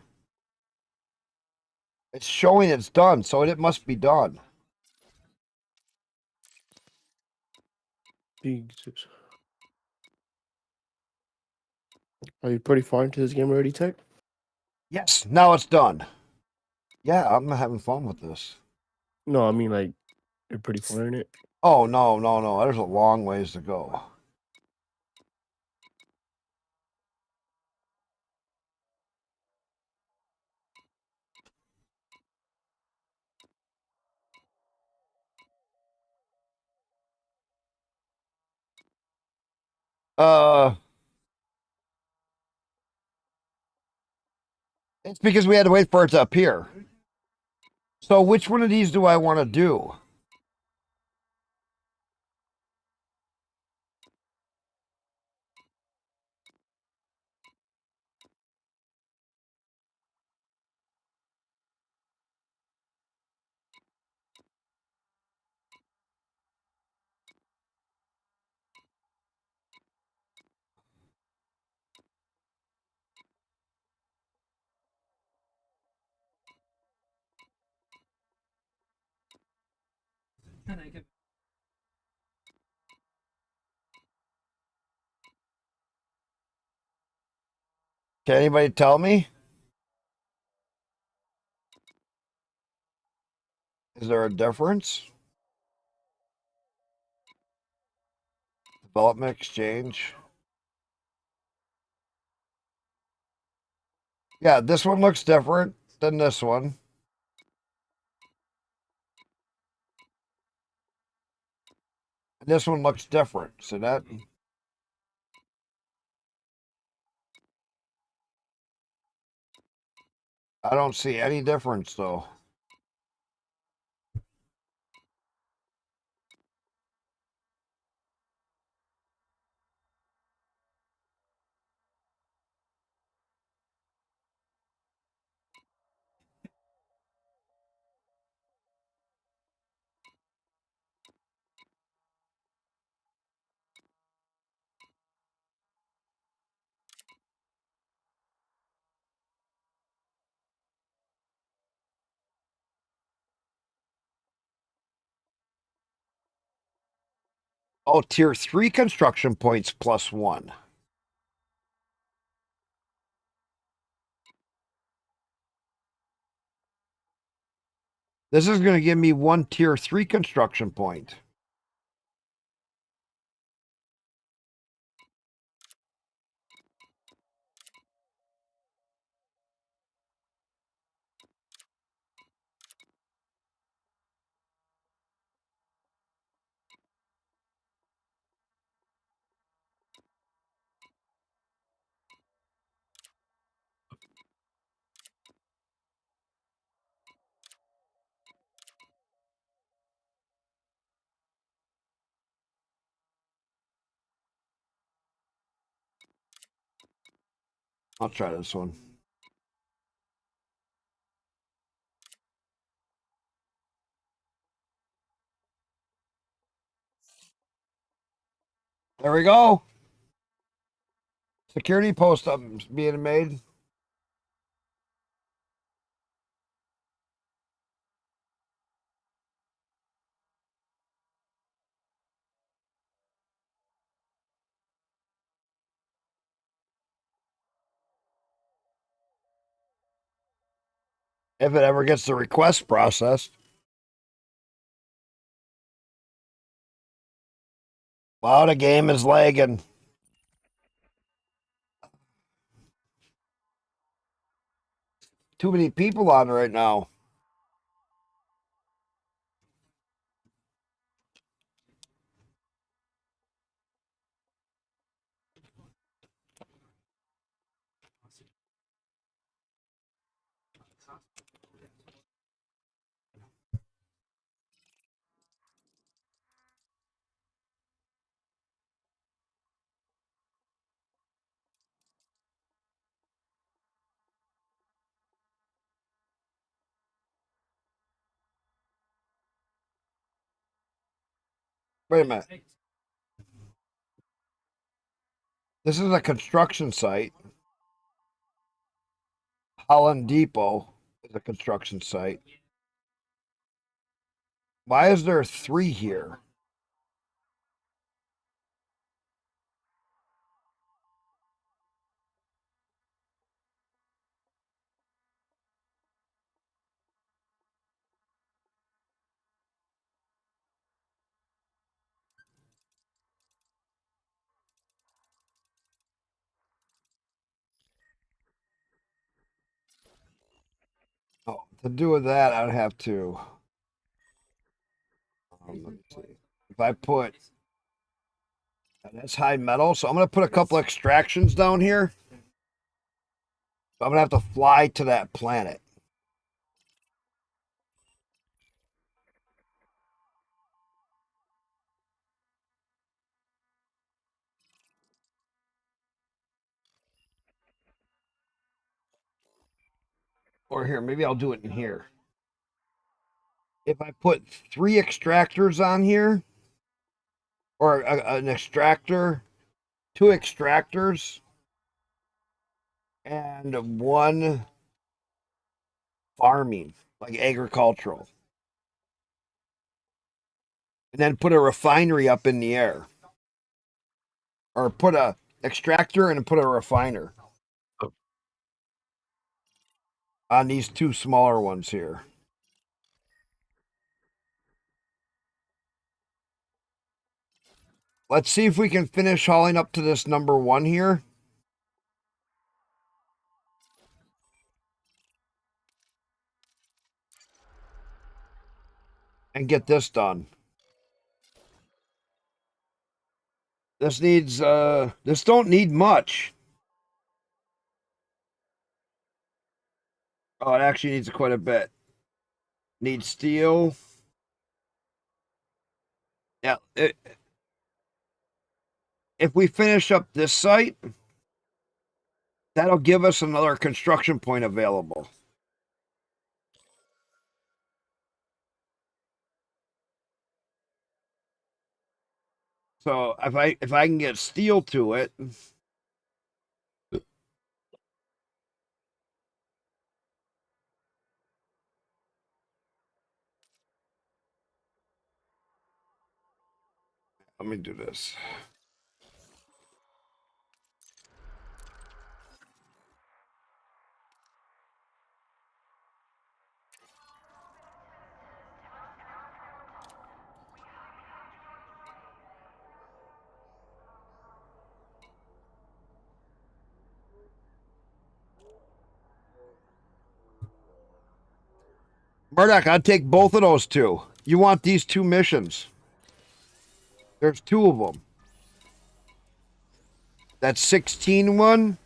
It's showing it's done, so it must be done. Jesus. Are you pretty far into this game already, Tech? Yes, now it's done. Yeah, I'm having fun with this. No, I mean like you're pretty far in it. Oh, no, no, no. There's a long ways to go. It's because we had to wait for it to appear. So which one of these do I want to do? Can anybody tell me? Is there a difference? Development exchange. Yeah, this one looks different than this one. And this one looks different. So that. I don't see any difference though. Oh, tier 3 construction points +1. This is going to give me 1 tier 3 construction point. I'll try this one. There we go. Security post up being made. If it ever gets the request processed. Wow, the game is lagging. Too many people on right now. Wait a minute. This is a construction site. Holland Depot is a construction site. Why is there 3 here? Oh, to do with that, I'd have to. Let me see. If I put. That's high metal, so I'm going to put a couple extractions down here. I'm going to have to fly to that planet. Or here, maybe I'll do it in here. If I put 3 extractors on here, or an extractor, 2 extractors, and 1 farming, like agricultural. And then put a refinery up in the air. Or put a extractor and put a refiner. On these 2 smaller ones here. Let's see if we can finish hauling up to this number 1 here. And get this done. This needs, this don't need much. Oh, it actually needs quite a bit. Needs steel. Yeah, if we finish up this site, that'll give us another construction point available. So if I can get steel to it, let me do this. Murdoch, I'd take both of those 2. You want these 2 missions. There's 2 of them. That 16 one.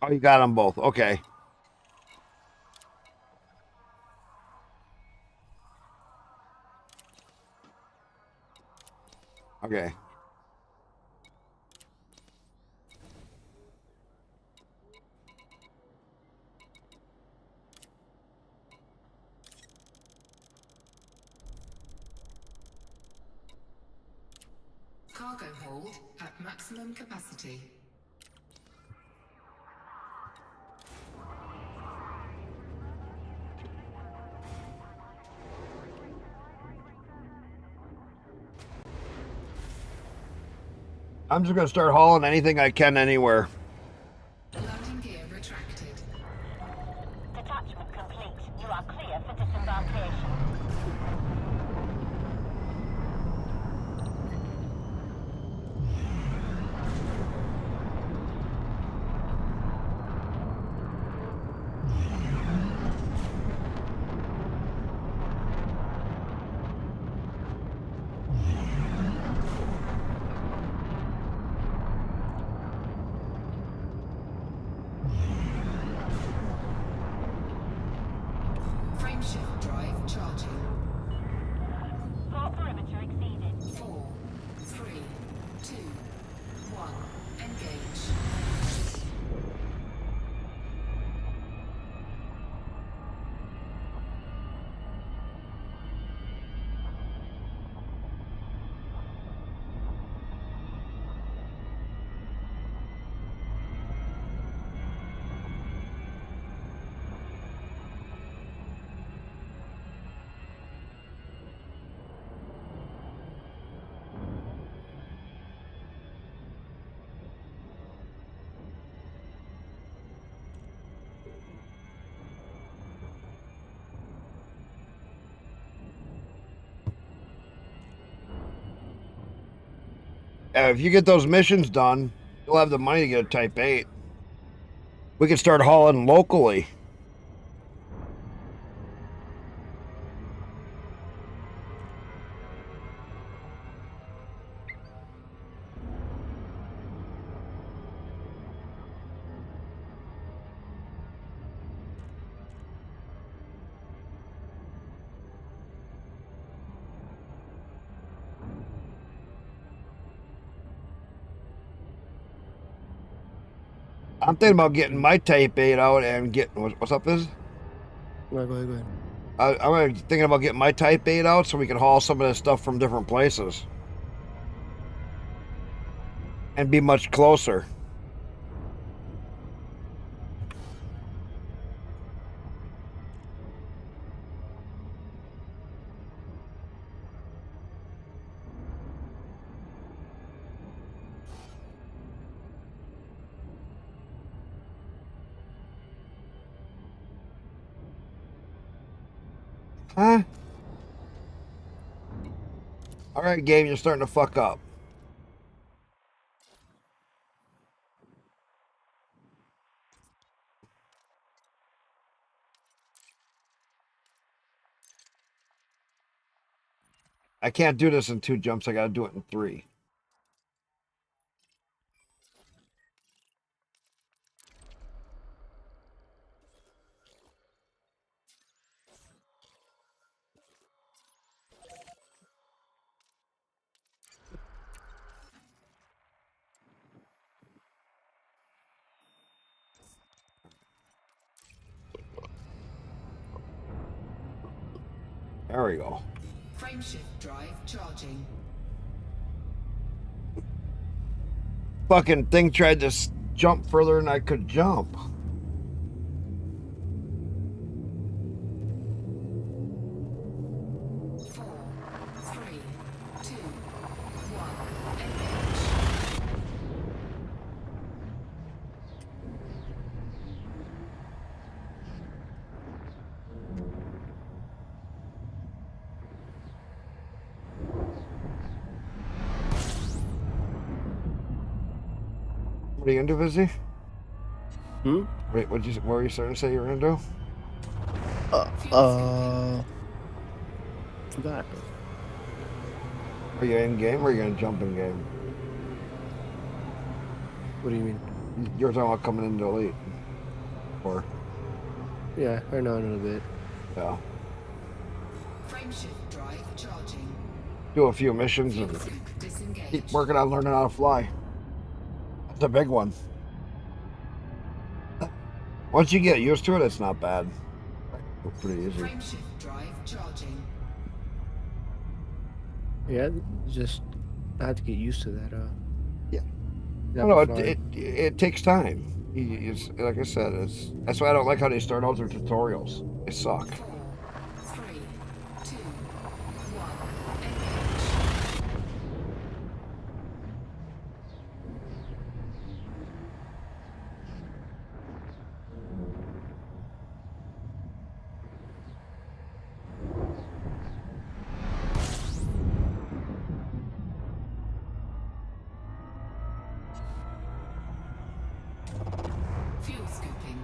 Oh, you got them both. Okay. Okay. Cargo hold at maximum capacity. I'm just gonna start hauling anything I can anywhere. Landing gear retracted. Detachment complete. You are clear for disembarkation. Frameshift drive charging. Port perimeter exceeded. 4, 3, 2, 1. Engage. If you get those missions done, you'll have the money to get a Type 8. We can start hauling locally. I'm thinking about getting my Type 8 out and getting... What's up, Liz? No, go ahead, go ahead. I'm thinking about getting my Type 8 out so we can haul some of this stuff from different places. And be much closer. Huh? Alright, game, you're starting to fuck up. I can't do this in 2 jumps. I gotta do it in 3. There we go. Frameshift drive charging. Fucking thing tried to jump further than I could jump. What are you into, Busy? Wait, what were you starting to say you were into? Forgot. Are you in game or are you gonna jump in game? What do you mean? You're talking about coming into Elite. Or Yeah, I know in a bit. yeah. Frameshift drive charging. Do a few missions and Disengage. keep working on learning how to fly. That's a big one. Once you get used to it, it's not bad. It's pretty easy. Frameshift drive charging. Yeah, just I had to get used to that. Yeah. that No, fly. it takes time. It's, like I said, that's why I don't like how they start out their tutorials. They suck. 4, 3, 2, 1. Engage. Fuel scooping.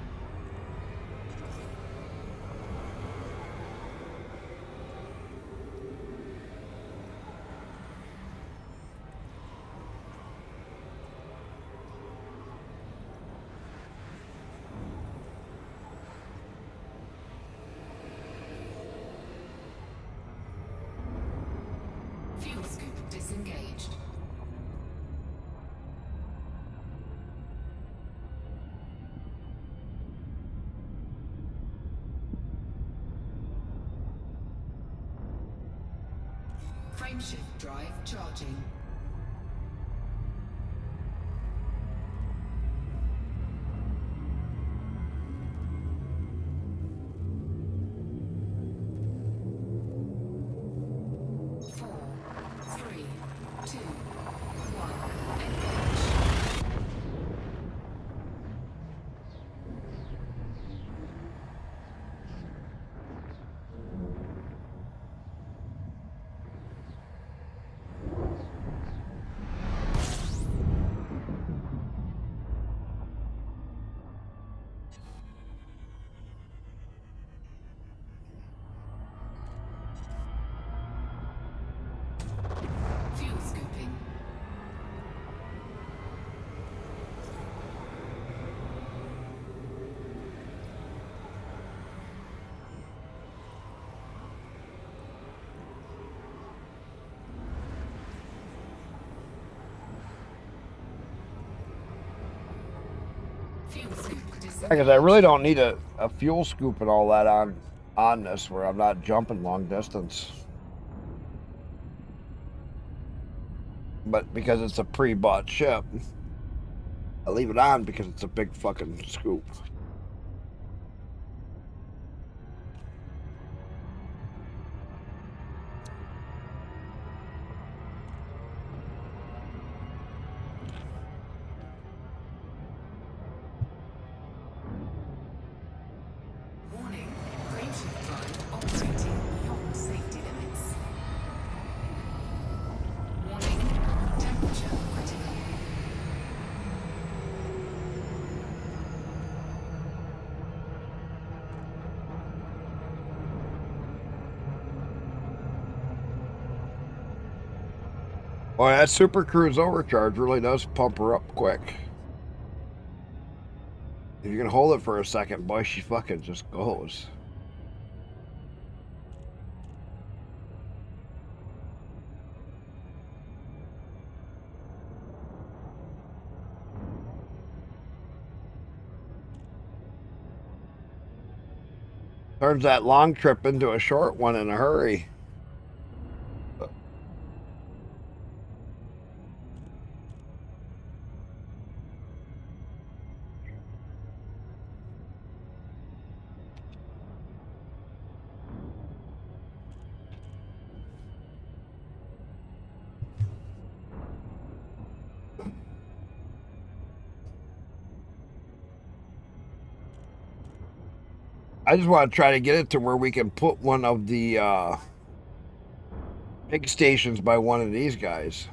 Fuel scoop disengaged. Frameshift drive charging. Four, three, two, one. Engage. Fuel scooping. Fuel scoop disengaged. Because I really don't need a fuel scoop and all that on this, where I'm not jumping long distance. But because it's a pre-bought ship, I leave it on because it's a big fucking scoop. Warning. Frameshift drive operating beyond safety limits. Warning. Temperature critical. Boy, that Super Cruise overcharge really does pump her up quick. If you can hold it for a second, boy, she fucking just goes. Turns that long trip into a short one in a hurry. I just want to try to get it to where we can put one of the big stations by one of these guys.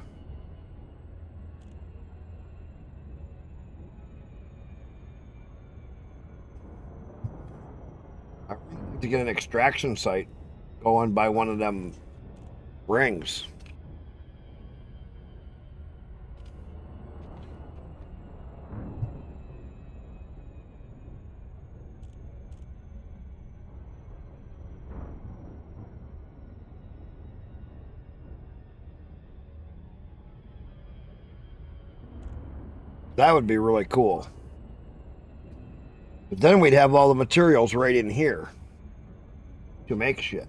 I really need to get an extraction site going by one of them rings. That would be really cool. But then we'd have all the materials right in here to make shit.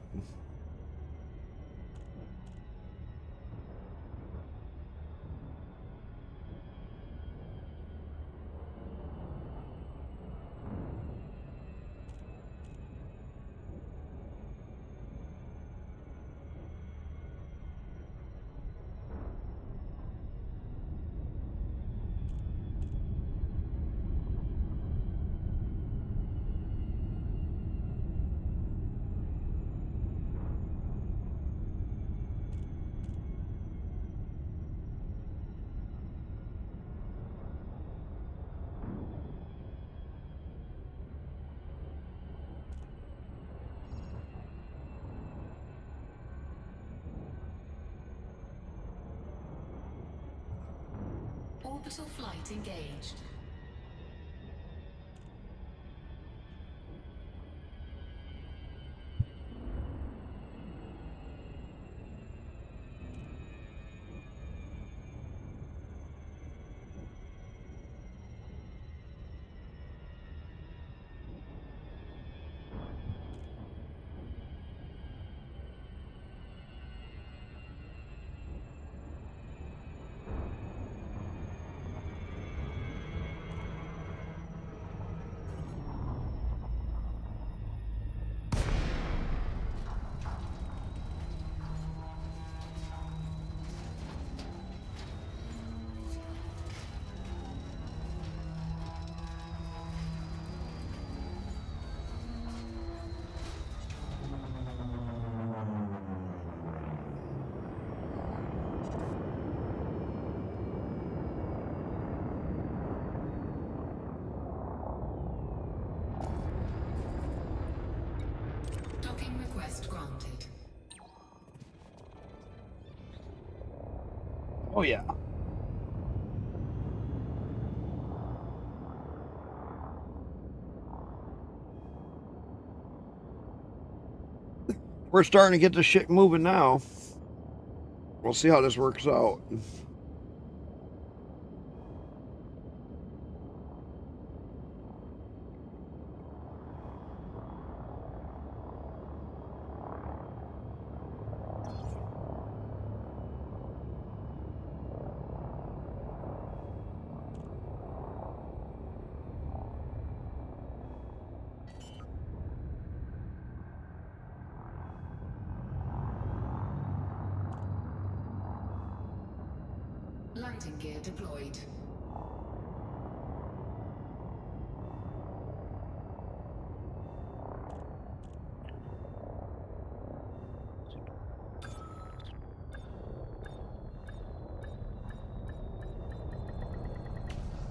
Orbital flight engaged. Docking request granted. Oh yeah. We're starting to get the shit moving now. We'll see how this works out. Landing gear deployed.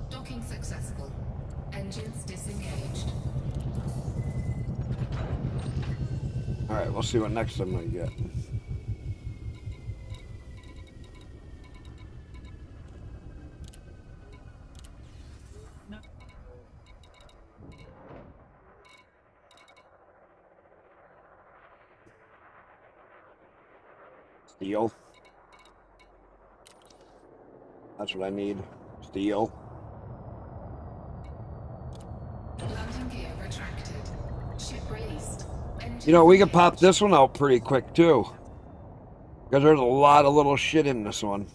Docking successful. Engines disengaged. All right, we'll see what next I'm gonna get. Steel. That's what I need. Steel. Landing gear retracted. Ship released. Engines You know, we could pop engaged. this one out pretty quick too. Because there's a lot of little shit in this one.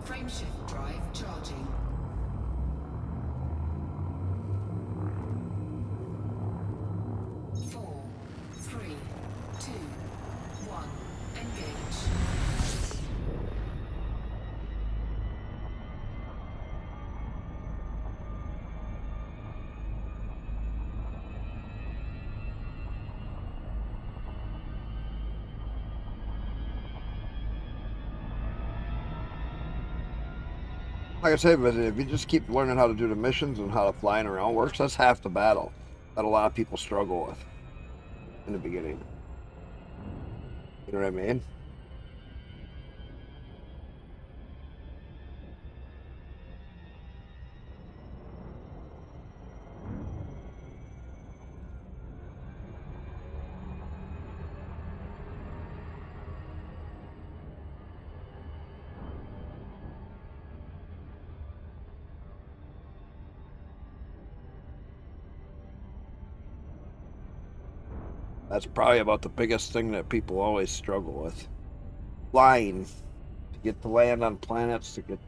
Frameshift drive charging. Four, three, two, one. Engage. Like I said, but if you just keep learning how to do the missions and how the flying around works, that's half the battle that a lot of people struggle with in the beginning. You know what I mean? That's probably about the biggest thing that people always struggle with. Flying. To get to land on planets, to get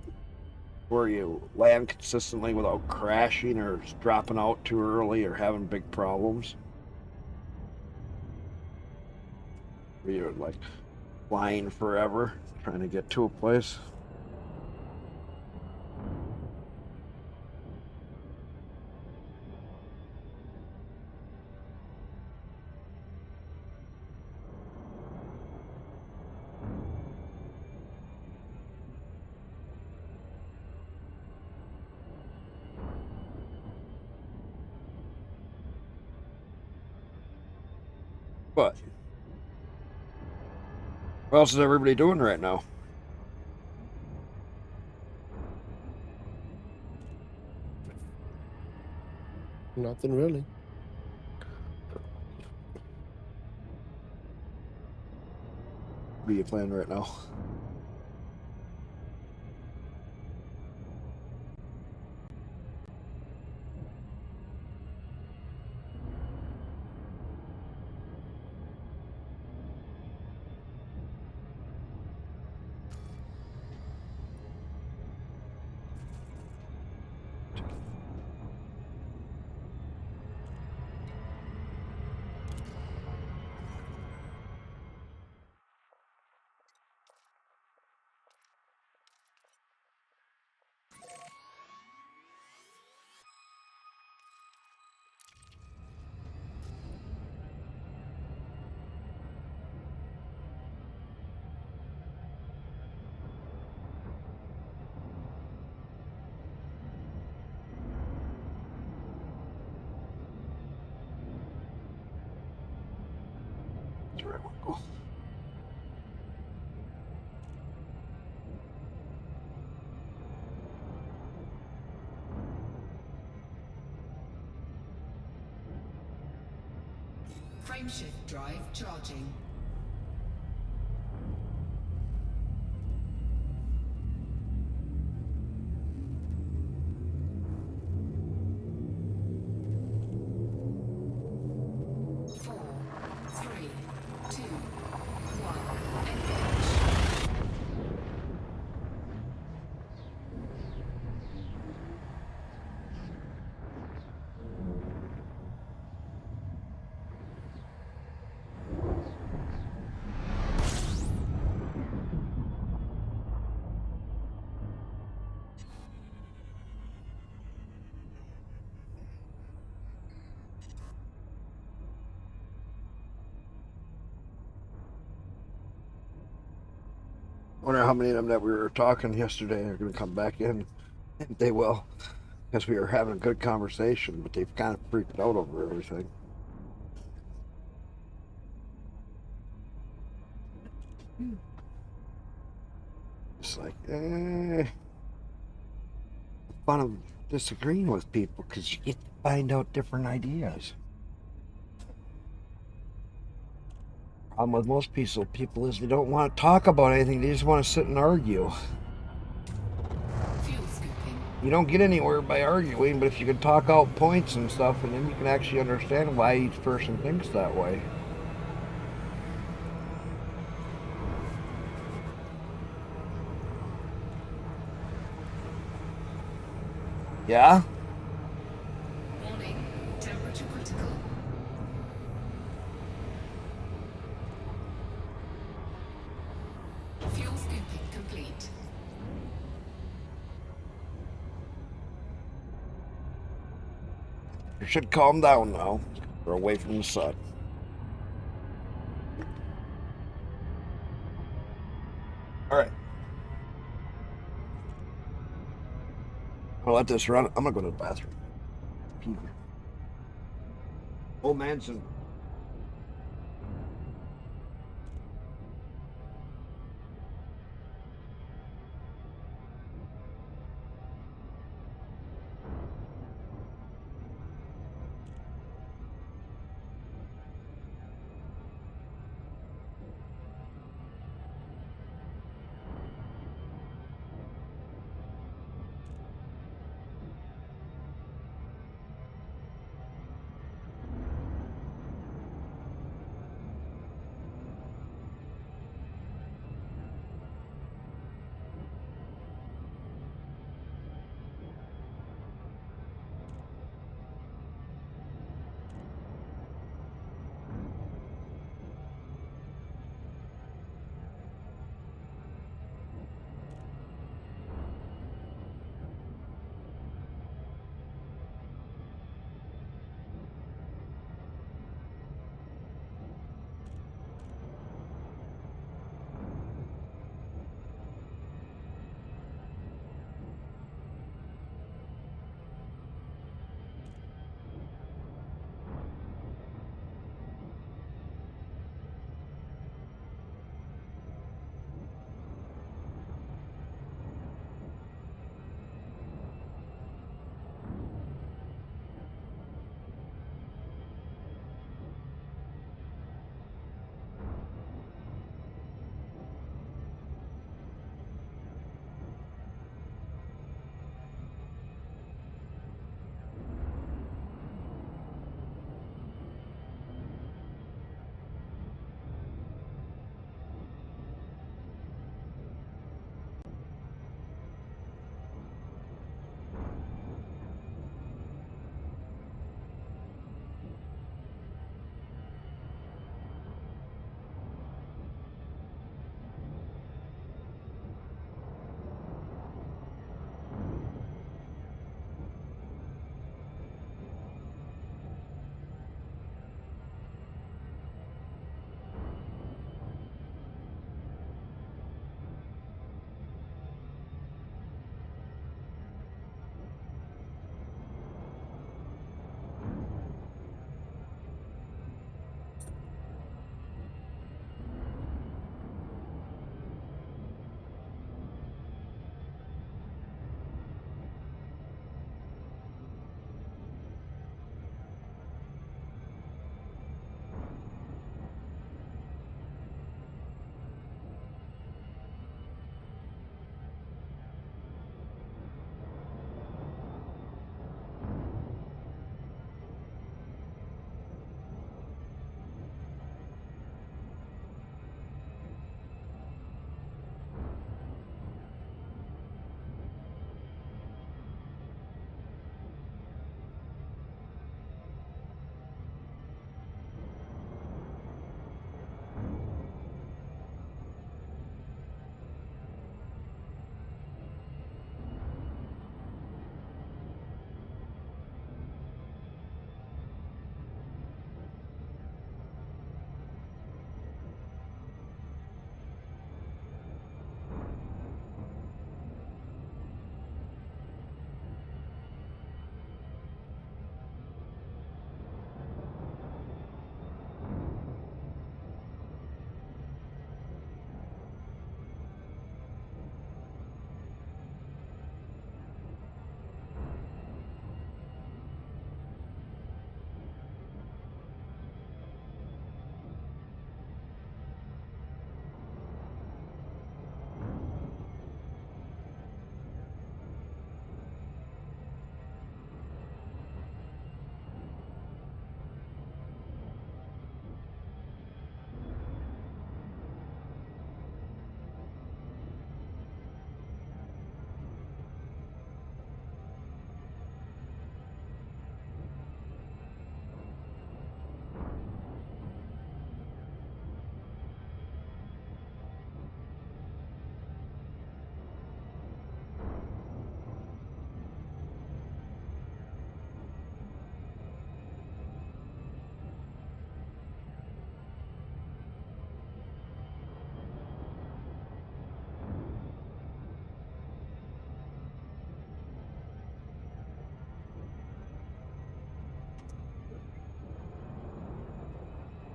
where you land consistently without crashing or dropping out too early or having big problems. Where you're like flying forever, trying to get to a place. What? What else is everybody doing right now? Nothing really. What are you playing right now? That's where I want to go. Frameshift drive charging. Four, three, two, one, engage. I wonder how many of them that we were talking yesterday are going to come back in. They will, because we were having a good conversation, but they've kind of freaked out over everything. It's like, fun of disagreeing with people because you get to find out different ideas. Problem with most people is they don't want to talk about anything. They just want to sit and argue. Fuel scooping. You don't get anywhere by arguing, but if you can talk out points and stuff, and then you can actually understand why each person thinks that way. Yeah? Warning, temperature critical. Fuel scooping complete. You should calm down now. We're away from the sun. All right. I'll let this run. I'm gonna go to the bathroom. Old Manson.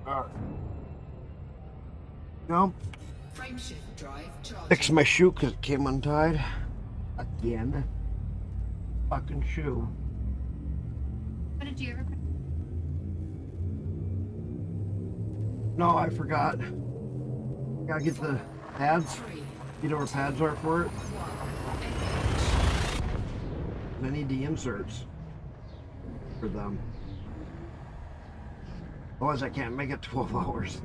Alright. Jump. Frameshift drive charging. Fix my shoe because it came untied. Again. Fucking shoe. What did you ever put? No, I forgot. Gotta get the pads. 3, You know where pads are for it? 1, engage. I need the inserts for them. Otherwise, I can't make it 12 hours.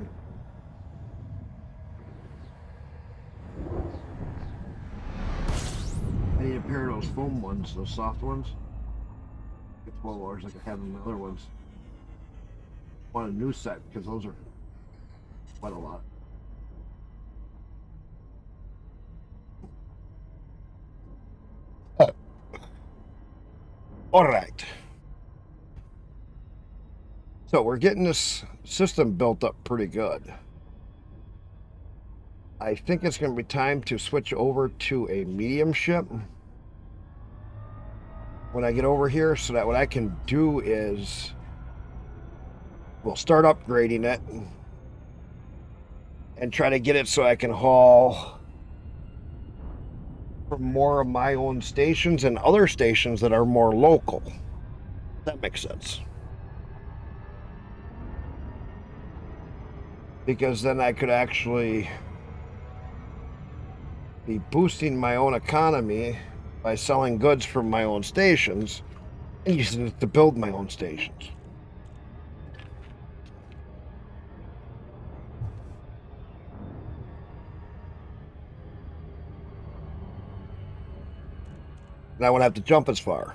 I need a pair of those foam ones, those soft ones. Get 12 hours like I have in the other ones. I want a new set because those are quite a lot. All right. So we're getting this system built up pretty good. I think it's going to be time to switch over to a medium ship when I get over here, so that what I can do is we'll start upgrading it and try to get it so I can haul from more of my own stations and other stations that are more local. That makes sense. Because then I could actually be boosting my own economy by selling goods from my own stations and using it to build my own stations. And I won't have to jump as far.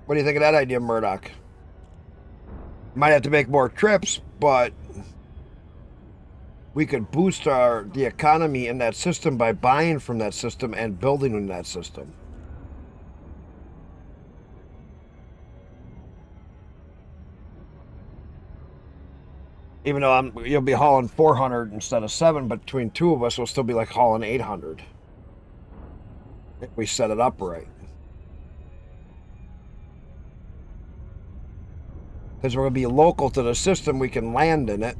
What do you think of that idea, Murdoch? Might have to make more trips, but we could boost the economy in that system by buying from that system and building in that system. Even though you'll be hauling 400 instead of 7, but between two of us, we'll still be like hauling 800 if we set it up right. Because we're going to be local to the system, we can land in it.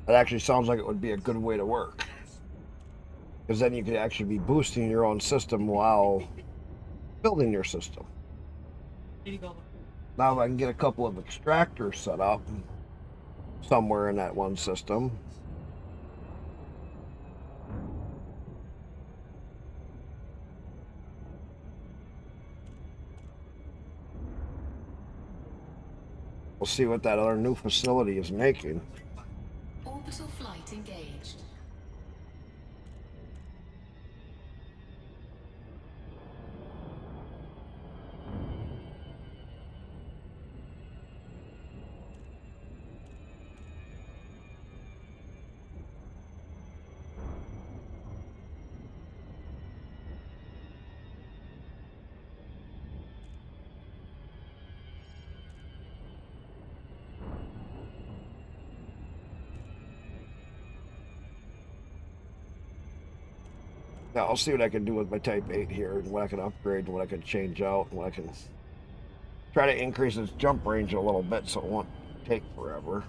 That actually sounds like it would be a good way to work. Because then you could actually be boosting your own system while building your system. Now if I can get a couple of extractors set up somewhere in that one system. We'll see what that other new facility is making. Orbital flight engaged. Now I'll see what I can do with my Type 8 here, and what I can upgrade, and what I can change out, and what I can try to increase its jump range a little bit so it won't take forever.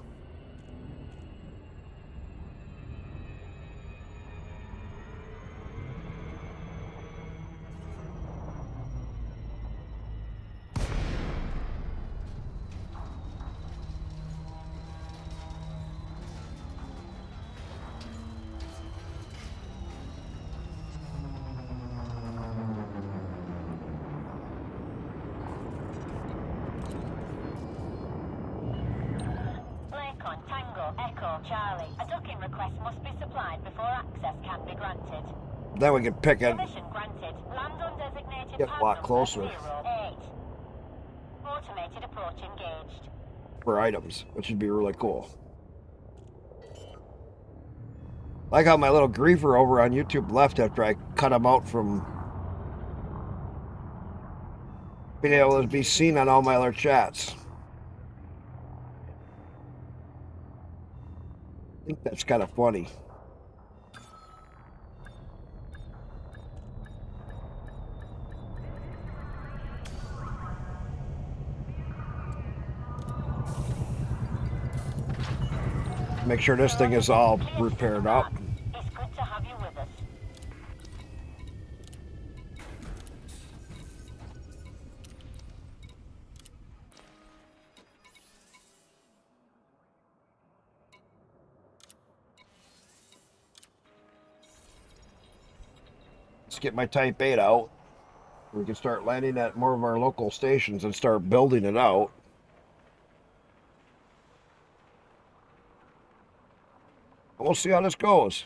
Charlie, a docking request must be supplied before access can be granted. Then we can pick it. Permission granted. Land undesignated Get a lot closer. 08. Automated approach engaged. for items, which would be really cool. Like how my little griefer over on YouTube left after I cut him out from being able to be seen on all my other chats. I think that's kind of funny. Make sure this thing is all repaired up. It's good to have you with us. Let's get my Type 8 out. We can start landing at more of our local stations and start building it out. And we'll see how this goes.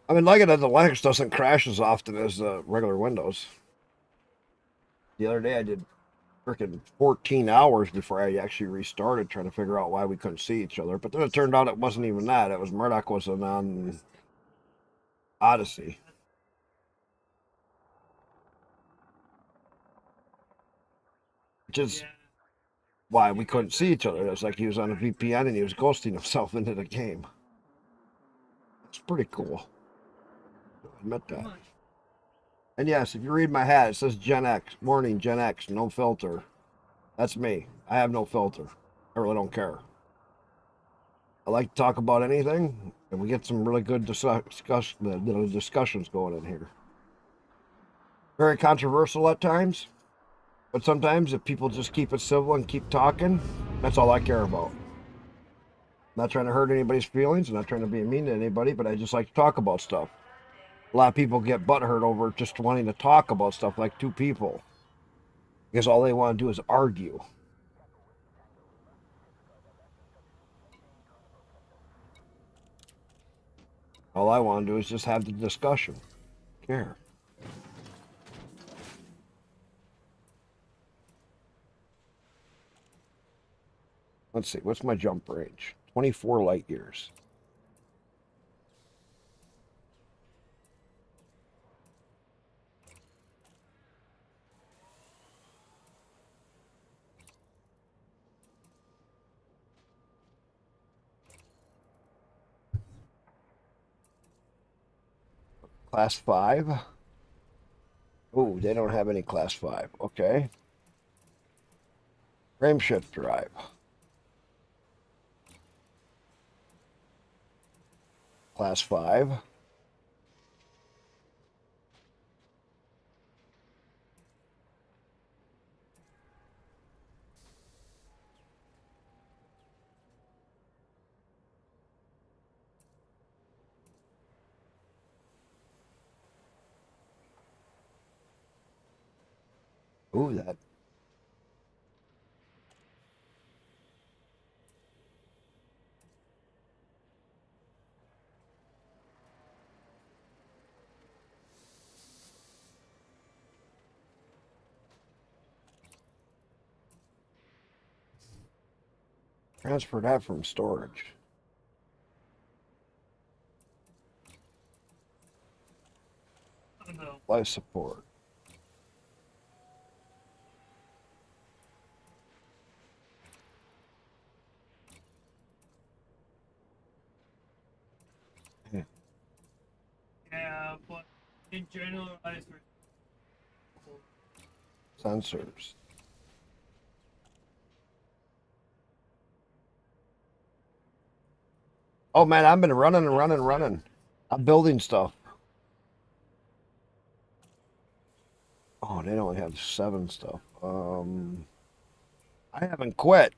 I mean, like it that the Linux doesn't crash as often as the regular Windows. The other day I did freaking 14 hours before I actually restarted trying to figure out why we couldn't see each other. But then it turned out it wasn't even that. It was Murdoch was on Odyssey. Which is why we couldn't see each other. It was like he was on a VPN and he was ghosting himself into the game. It's pretty cool. I admit that. And yes, if you read my hat, it says Gen X. Morning, Gen X, no filter. That's me. I have no filter. I really don't care. I like to talk about anything, and we get some really good discussions going in here. Very controversial at times, but sometimes if people just keep it civil and keep talking, that's all I care about. I'm not trying to hurt anybody's feelings. I'm not trying to be mean to anybody, but I just like to talk about stuff. A lot of people get butthurt over just wanting to talk about stuff like two people, because all they want to do is argue. All I want to do is just have the discussion. Care. Let's see, what's my jump range? 24 light years. Class 5. Oh, they don't have any class 5. Okay. Frame shift drive. Class 5. Ooh, that. Transfer that from storage. Life support. Yeah, but in general, Sensors. Oh man, I've been running and running and running. I'm building stuff. Oh, they only have 7 stuff. I haven't quit.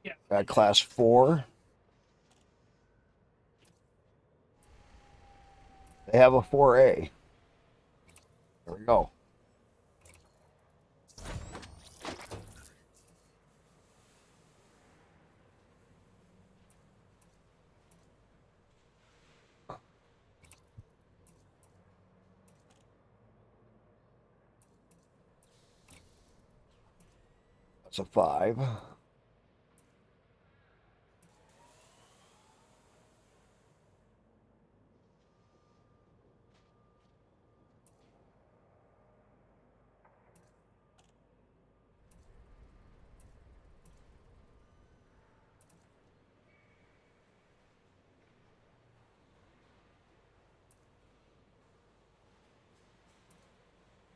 Yeah. Got class 4. They have a 4A. There we go. That's a 5.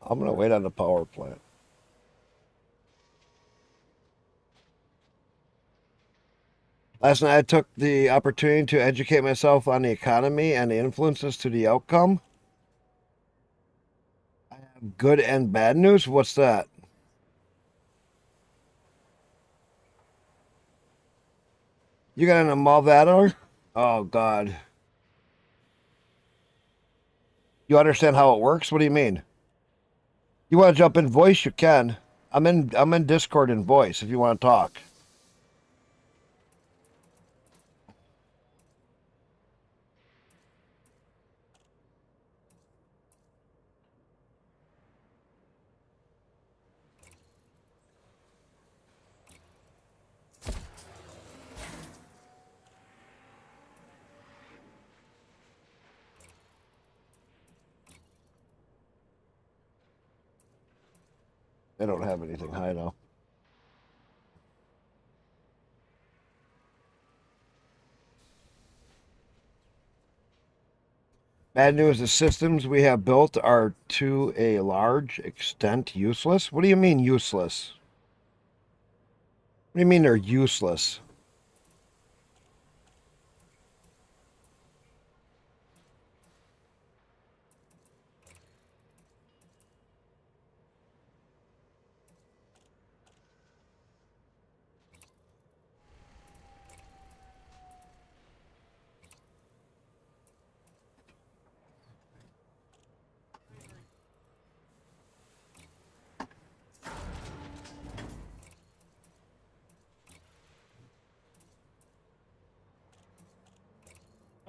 I'm going to wait on the power plant. Last night I took the opportunity to educate myself on the economy and the influences to the outcome. I have good and bad news. What's that? You got an Malvador? Oh, God. You understand how it works? What do you mean? You want to jump in voice? You can. I'm in Discord in voice if you want to talk. They don't have anything high now. Bad news, the systems we have built are to a large extent useless. What do you mean useless? What do you mean they're useless?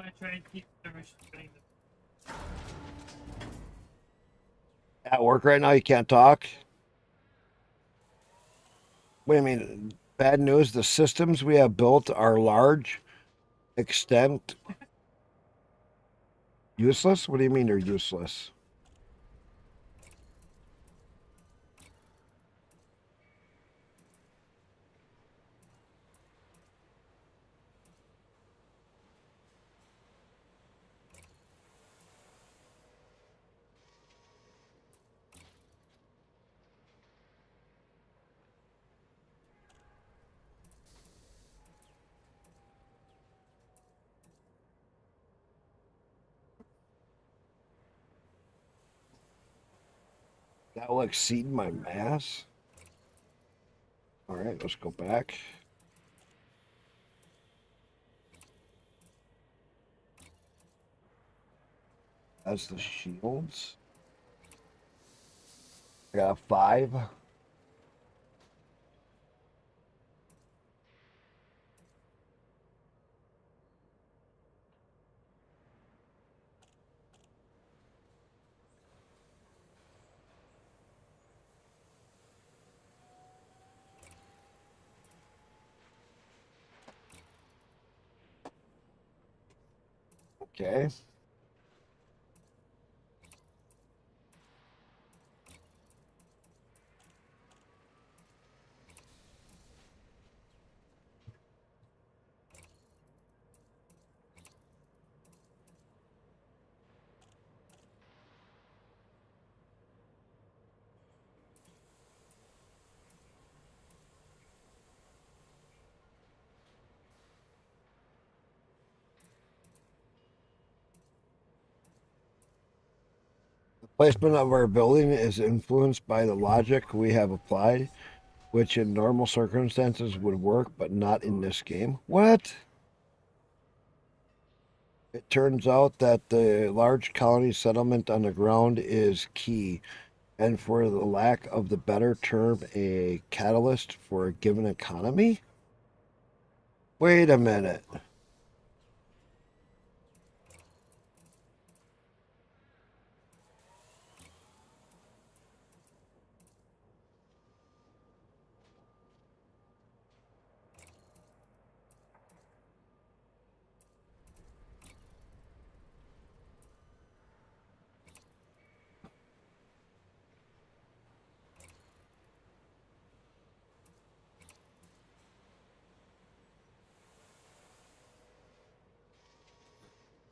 I try and keep everything. At work right now, you can't talk? What do you mean? Bad news, the systems we have built are large extent useless? What do you mean they're useless? That will exceed my mass? All right, let's go back. That's the shields. I got a 5. Okay. The placement of our building is influenced by the logic we have applied, which in normal circumstances would work, but not in this game. What? It turns out that the large colony settlement on the ground is key, and for the lack of the better term, a catalyst for a given economy? Wait a minute.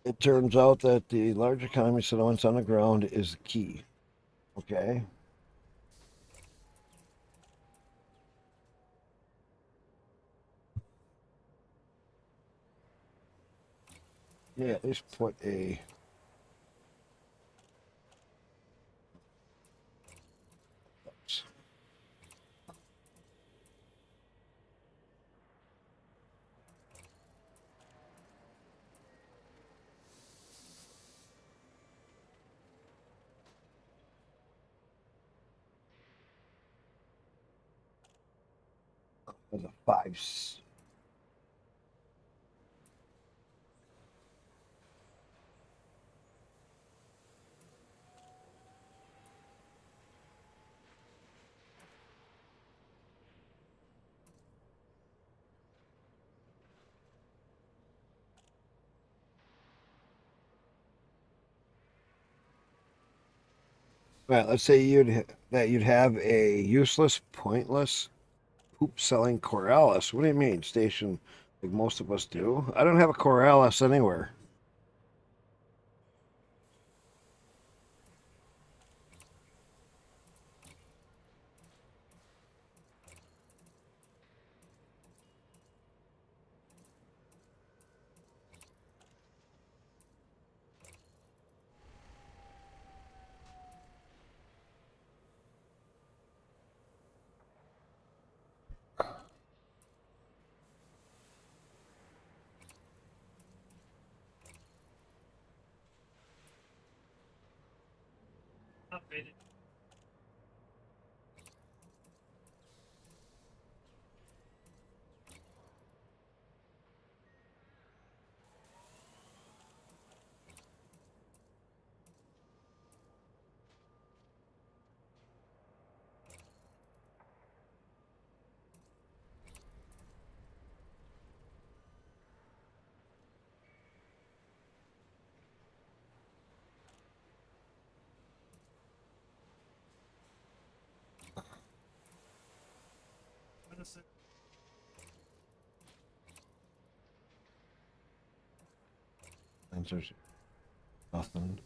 it turns out that the large economy settlements on the ground is key. Okay. Yeah, at least put a. There's a 5. Right, let's say you'd have a useless, pointless, poop-selling Corrales. What do you mean, station? Like most of us do. I don't have a Corrales anywhere. Upgraded. What is it? Answers nothing.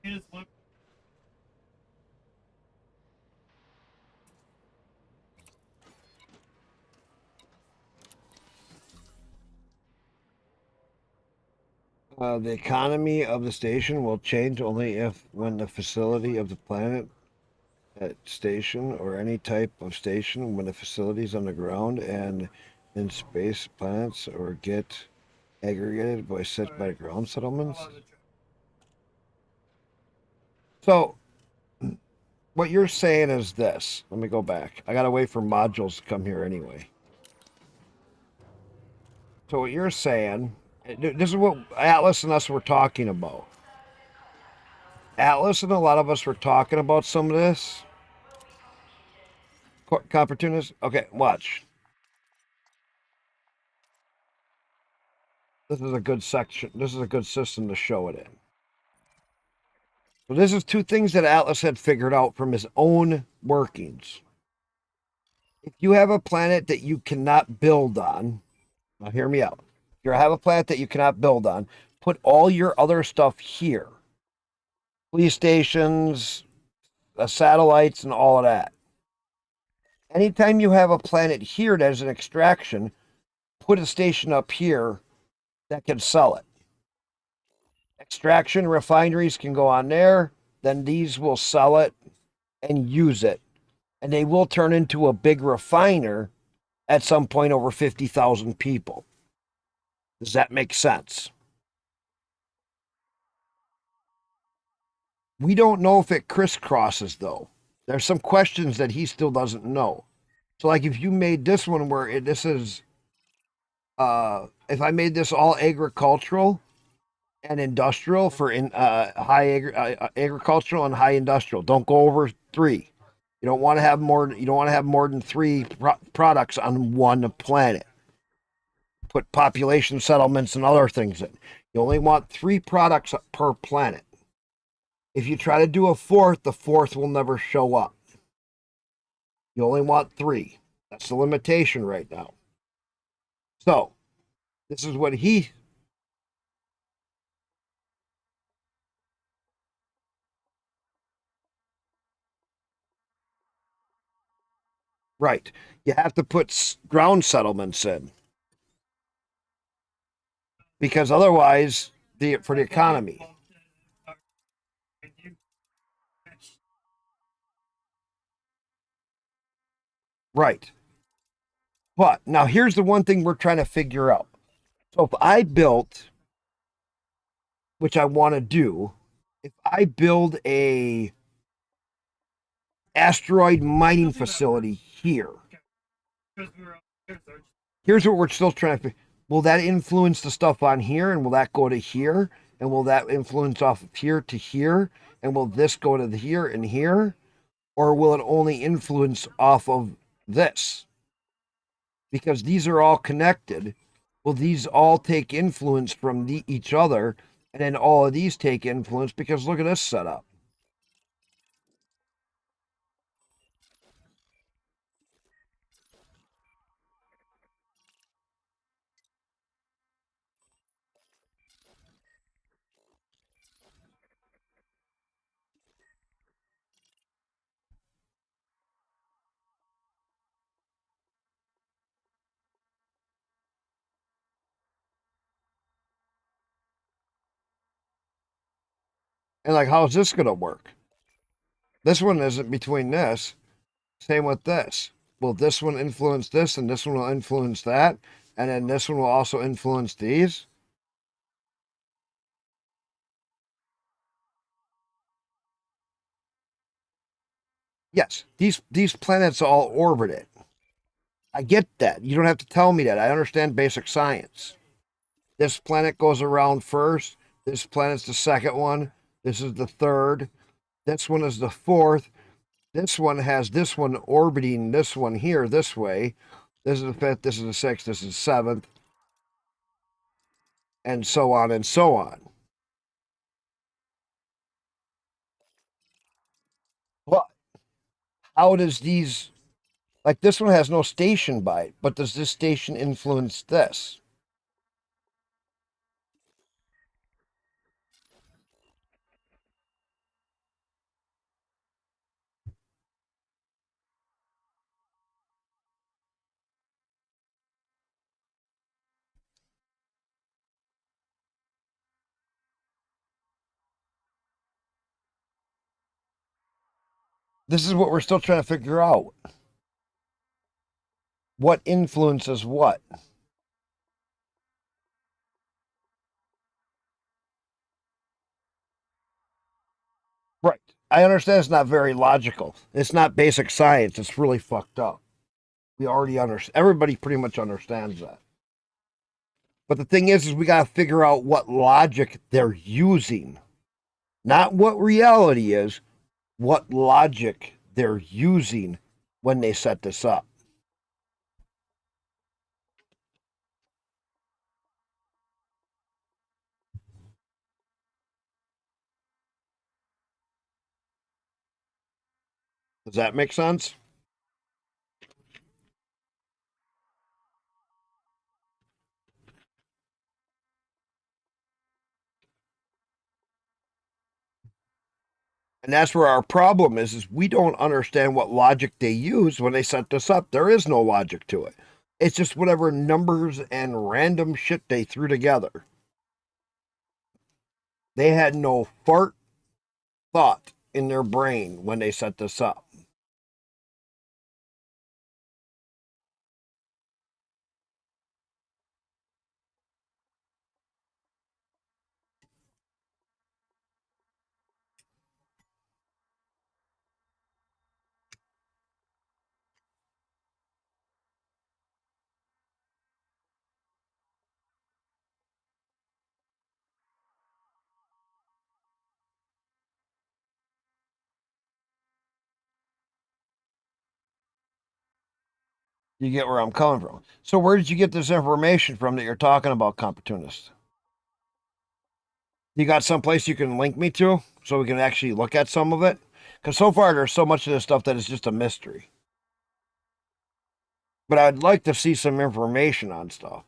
It is look. The economy of the station will change only if when the facility of the planet at station or any type of station when the facilities on the ground and in space planets or get aggregated by set by ground settlements. So what you're saying is this. Let me go back. I gotta wait for modules to come here anyway. So what you're saying, this is what Atlas and us were talking about. Atlas and a lot of us were talking about some of this. Opportunists. Okay, watch. This is a good section. This is a good system to show it in. So this is 2 things that Atlas had figured out from his own workings. If you have a planet that you cannot build on, now hear me out. If you have a planet that you cannot build on, put all your other stuff here. Police stations, satellites, and all of that. Anytime you have a planet here that is an extraction, put a station up here that can sell it. Extraction refineries can go on there, then these will sell it and use it. And they will turn into a big refiner at some point over 50,000 people. Does that make sense? We don't know if it crisscrosses, though. There's some questions that he still doesn't know. So, like, if you made this one where this is, if I made this all agricultural and industrial for agricultural and high industrial, don't go over 3. You don't want to have more. You don't want to have more than 3 products on one planet. Put population settlements and other things in. You only want 3 products per planet. If you try to do a 4th, the 4th will never show up. You only want 3. That's the limitation right now. So, this is what he. Right. You have to put ground settlements in. Because otherwise, for the economy. Right. But now here's the one thing we're trying to figure out. So if I built, which I want to do, if I build a asteroid mining facility here, here's what we're still trying to figure. Will that influence the stuff on here, and will that go to here, and will that influence off of here to here, and will this go to here and here, or will it only influence off of this? Because these are all connected. Will these all take influence from each other, and then all of these take influence? Because look at this setup. And like, how's this going to work? This one isn't between this. Same with this. Will this one influence this, and this one will influence that, and then this one will also influence these? Yes, these planets all orbit it. I get that. You don't have to tell me that. I understand basic science. This planet goes around first. This planet's the second one. This is the third. This one is the fourth. This one has this one orbiting this one here this way. This is the fifth. This is the sixth. This is the seventh. And so on and so on. But how does these, like this one has no station by it, but does this station influence this? This is what we're still trying to figure out. What influences what? Right. I understand it's not very logical. It's not basic science. It's really fucked up. We already understand. Everybody pretty much understands that. But the thing is we got to figure out what logic they're using. Not what reality is, what logic they're using when they set this up. Does that make sense? And that's where our problem is we don't understand what logic they use when they set this up. There is no logic to it. It's just whatever numbers and random shit they threw together. They had no thought in their brain when they set this up. You get where I'm coming from. So where did you get this information from that you're talking about, Computist? You got someplace you can link me to so we can actually look at some of it? Because so far there's so much of this stuff that is just a mystery. But I'd like to see some information on stuff.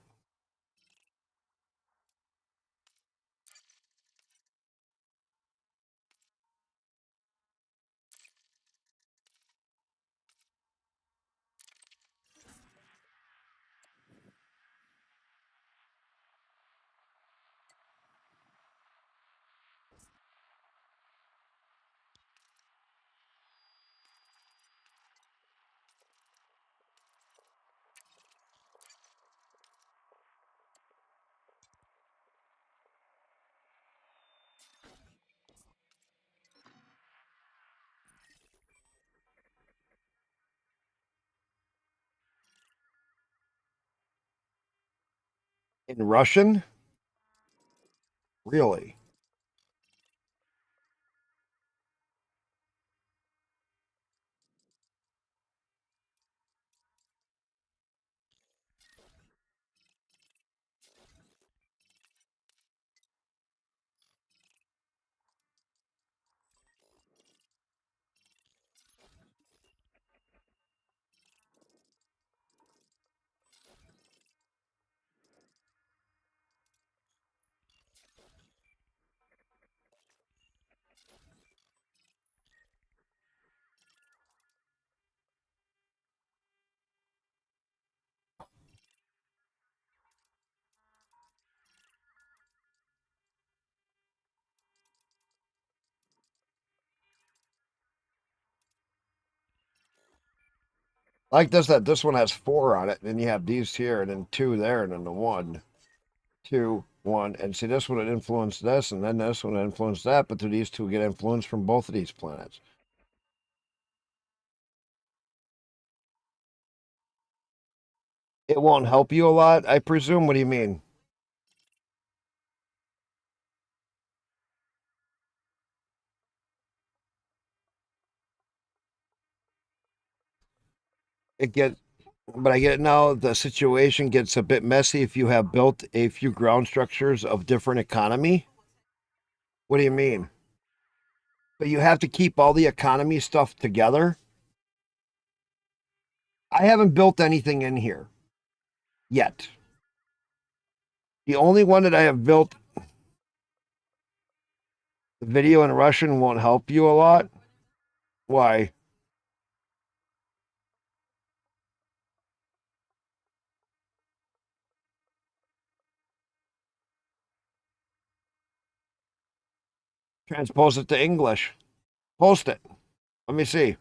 In Russian? Really? Like this, that this one has 4 on it, and then you have these here, and then 2 there, and then the 1, 2, 1. And see, this one would influence this, and then this one would influence that, but do these 2 get influenced from both of these planets? It won't help you a lot, I presume? What do you mean? It get, but I get it now. The situation gets a bit messy if you have built a few ground structures of different economy. What do you mean? But you have to keep all the economy stuff together. I haven't built anything in here yet. The only one that I have built, the video in Russian won't help you a lot. Why? Transpose it to English. Post it. Let me see.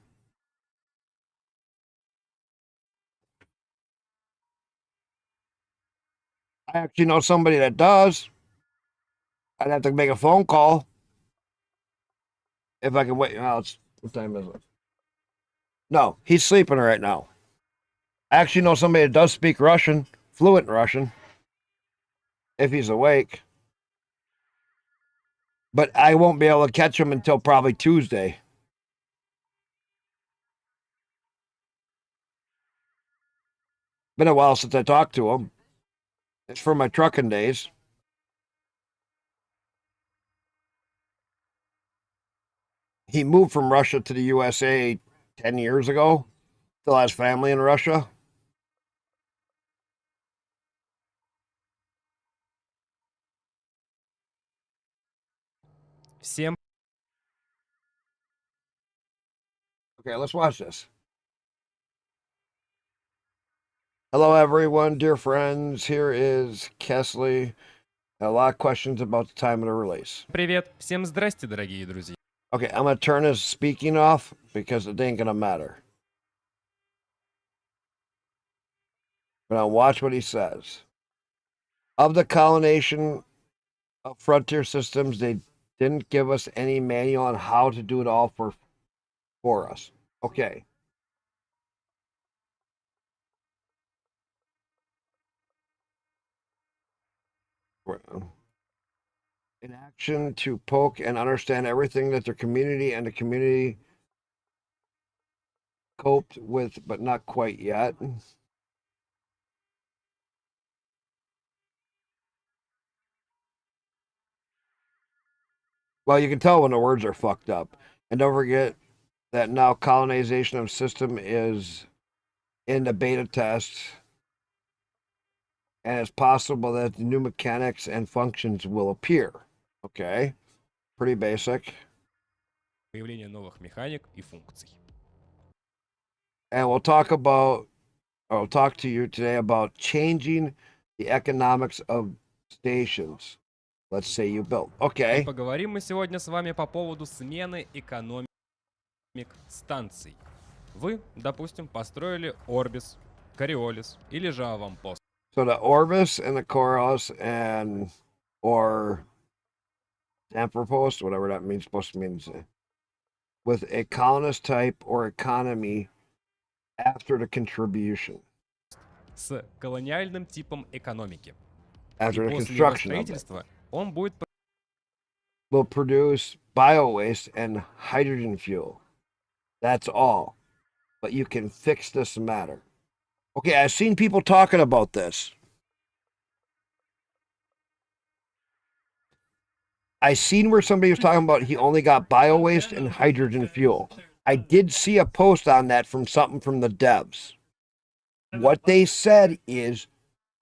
I actually know somebody that does. I'd have to make a phone call if I can wait. Oh, what time is it? No, he's sleeping right now. I actually know somebody that does speak Russian, fluent Russian, if he's awake. But I won't be able to catch him until probably Tuesday. Been a while since I talked to him. It's from my trucking days. He moved from Russia to the USA 10 years ago. Still has family in Russia. Всем Okay, let's watch this. Hello, everyone, dear friends. Here is Kesley. A lot of questions about the time of the release. привет. Всем здрасте, дорогие друзья. Okay, I'm going to turn his speaking off because it ain't going to matter. But I'll watch what he says. Of the colonization of frontier systems, they didn't give us any manual on how to do it all for us. Okay. In action to poke and understand everything that their community and the community coped with, but not quite yet. Well, you can tell when the words are fucked up. And don't forget that now colonization of system is in the beta test. And it's possible that the new mechanics and functions will appear. Okay. Pretty basic. Появление новых механик и функций. And we'll talk to you today about changing the economics of stations. Let's say you built. И Okay. поговорим мы сегодня с вами по поводу смены экономик станций. Вы, допустим, построили Орбис, Кориолис или же Авампост. So the Orbis and the Coros or Anthropos, whatever that means, supposed to mean, with a colonist type or economy after the contribution. С колониальным типом экономики. After И the после его construction of it. строительства он будет Will produce bio-waste and hydrogen fuel. That's all. But you can fix this matter. Okay, I've seen people talking about this. I seen where somebody was talking about he only got bio-waste and hydrogen fuel. I did see a post on that from something from the devs. What they said is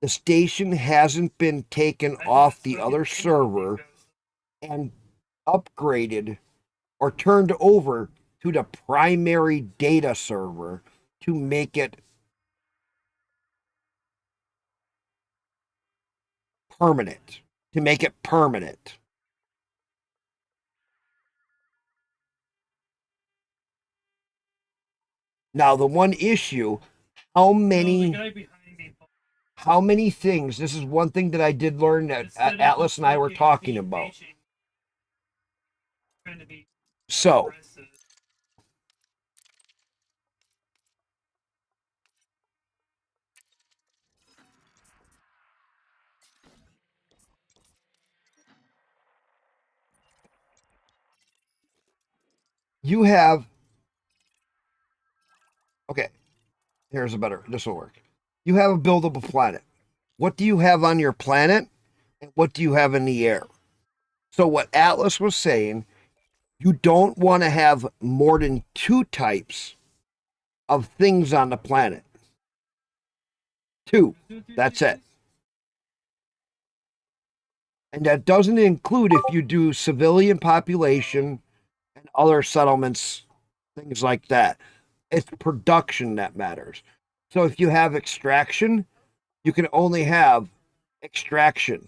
the station hasn't been taken off the other server and upgraded or turned over to the primary data server to make it permanent. Now, the one issue, how many things, this is one thing that I did learn that Atlas and I were talking about. So, you have, okay, this will work. You have a buildable planet. What do you have on your planet? And what do you have in the air? So what Atlas was saying, you don't want to have more than 2 types of things on the planet. 2. That's it. And that doesn't include if you do civilian population and other settlements, things like that. It's production that matters. So if you have extraction, you can only have extraction.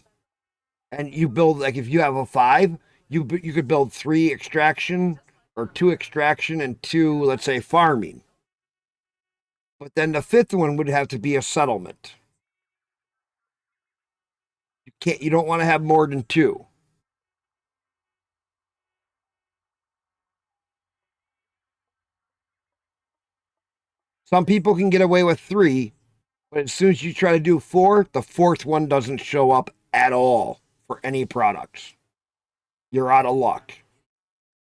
And you build, like if you have a 5, you could build 3 extraction or 2 extraction and 2, let's say, farming. But then the 5th one would have to be a settlement. You don't want to have more than 2. Some people can get away with 3, but as soon as you try to do 4, the 4th one doesn't show up at all for any products. You're out of luck.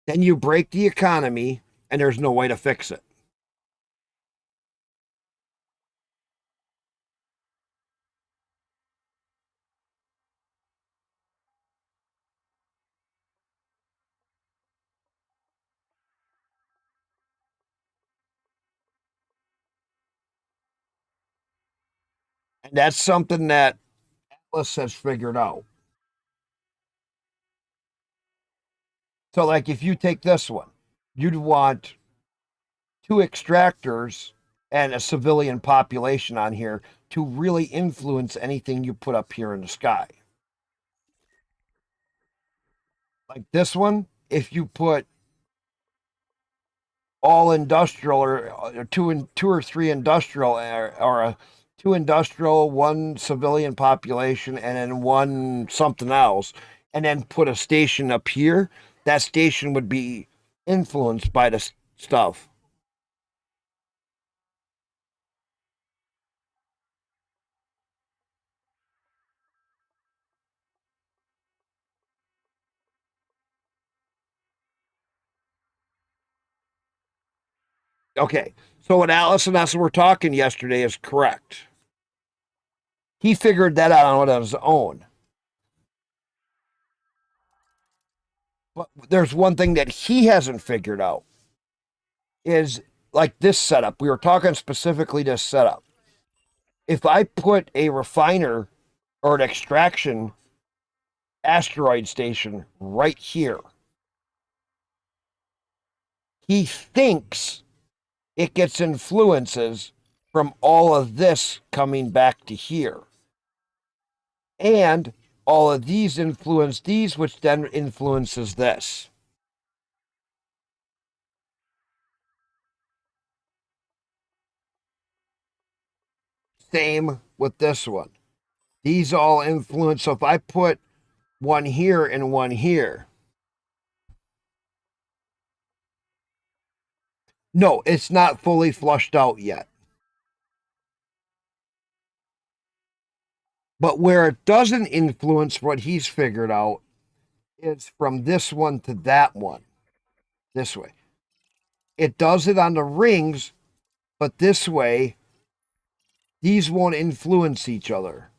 Then you break the economy and there's no way to fix it. And that's something that Atlas has figured out. So, like, if you take this one, you'd want 2 extractors and a civilian population on here to really influence anything you put up here in the sky. Like this one, if you put all industrial or 2 or 3 industrial or a 2 industrial, 1 civilian population, and then 1 something else, and then put a station up here, that station would be influenced by the stuff. Okay, so what Alice and us were talking yesterday is correct. He figured that out on his own. But there's one thing that he hasn't figured out is like this setup. We were talking specifically this setup. If I put a refiner or an extraction asteroid station right here, he thinks it gets influences from all of this coming back to here. And all of these influence these, which then influences this. Same with this one. These all influence. So if I put one here and one here. No, it's not fully flushed out yet. But where it doesn't influence what he's figured out is from this one to that one. This way. It does it on the rings, but this way, these won't influence each other.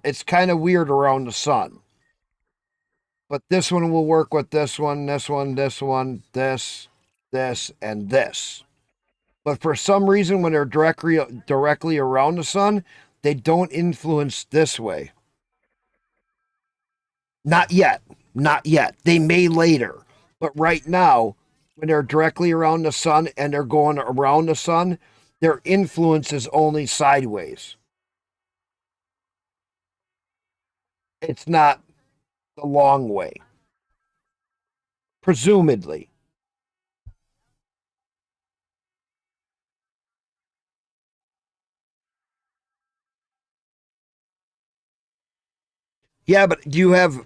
It's kind of weird around the sun. But this one will work with this one, this one, this one, this, and this. But for some reason, when they're directly around the sun, they don't influence this way. Not yet. Not yet. They may later. But right now, when they're directly around the sun and they're going around the sun, their influence is only sideways. It's not the long way. Presumably. Yeah, but do you have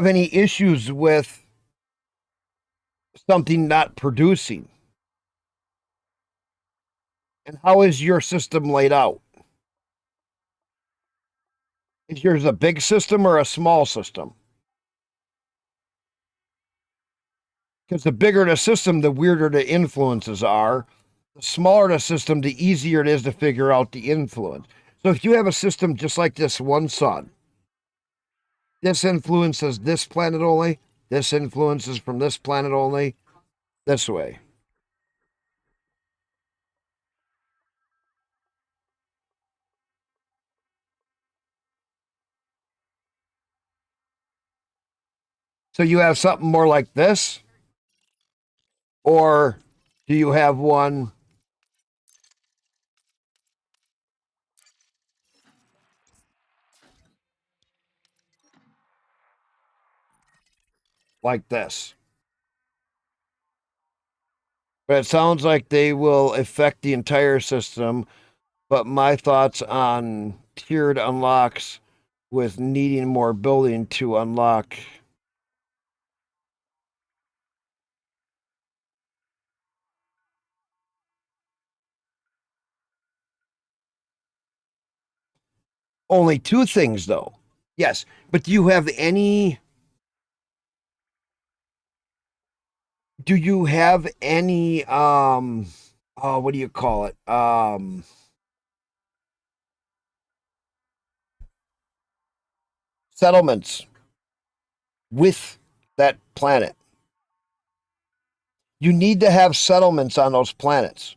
any issues with something not producing? And how is your system laid out? Is yours a big system or a small system? Because the bigger the system, the weirder the influences are. The smaller the system, the easier it is to figure out the influence. So if you have a system just like this one sun, this influences this planet only, this influences from this planet only, this way. So you have something more like this? Or do you have one like this? But it sounds like they will affect the entire system. But my thoughts on tiered unlocks with needing more building to unlock. Only two things, though. Yes, but do you have any? Do you have any? What do you call it? Settlements with that planet. You need to have settlements on those planets.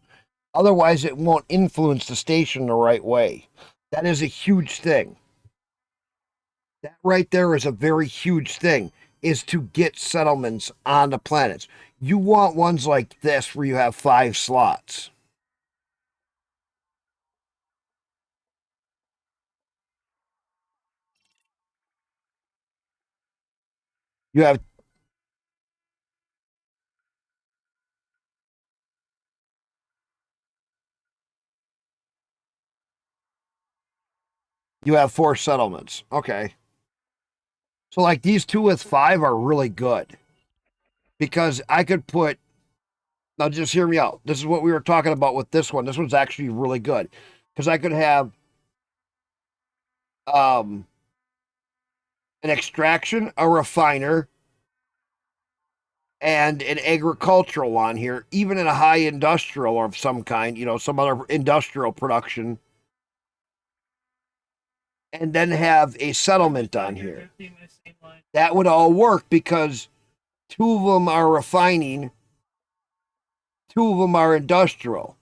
Otherwise, it won't influence the station the right way. That is a huge thing. That right there is a very huge thing, is to get settlements on the planets. You want ones like this where you have 5 slots. You have you have 4 settlements. Okay. So like these 2 with 5 are really good. Because I could put, now just hear me out. This is what we were talking about with this one. This one's actually really good. Because I could have an extraction, a refiner, and an agricultural on here, even in a high industrial or of some kind, some other industrial production. and then have a settlement on You're here. drifting my same line. That would all work because 2 of them are refining, 2 of them are industrial.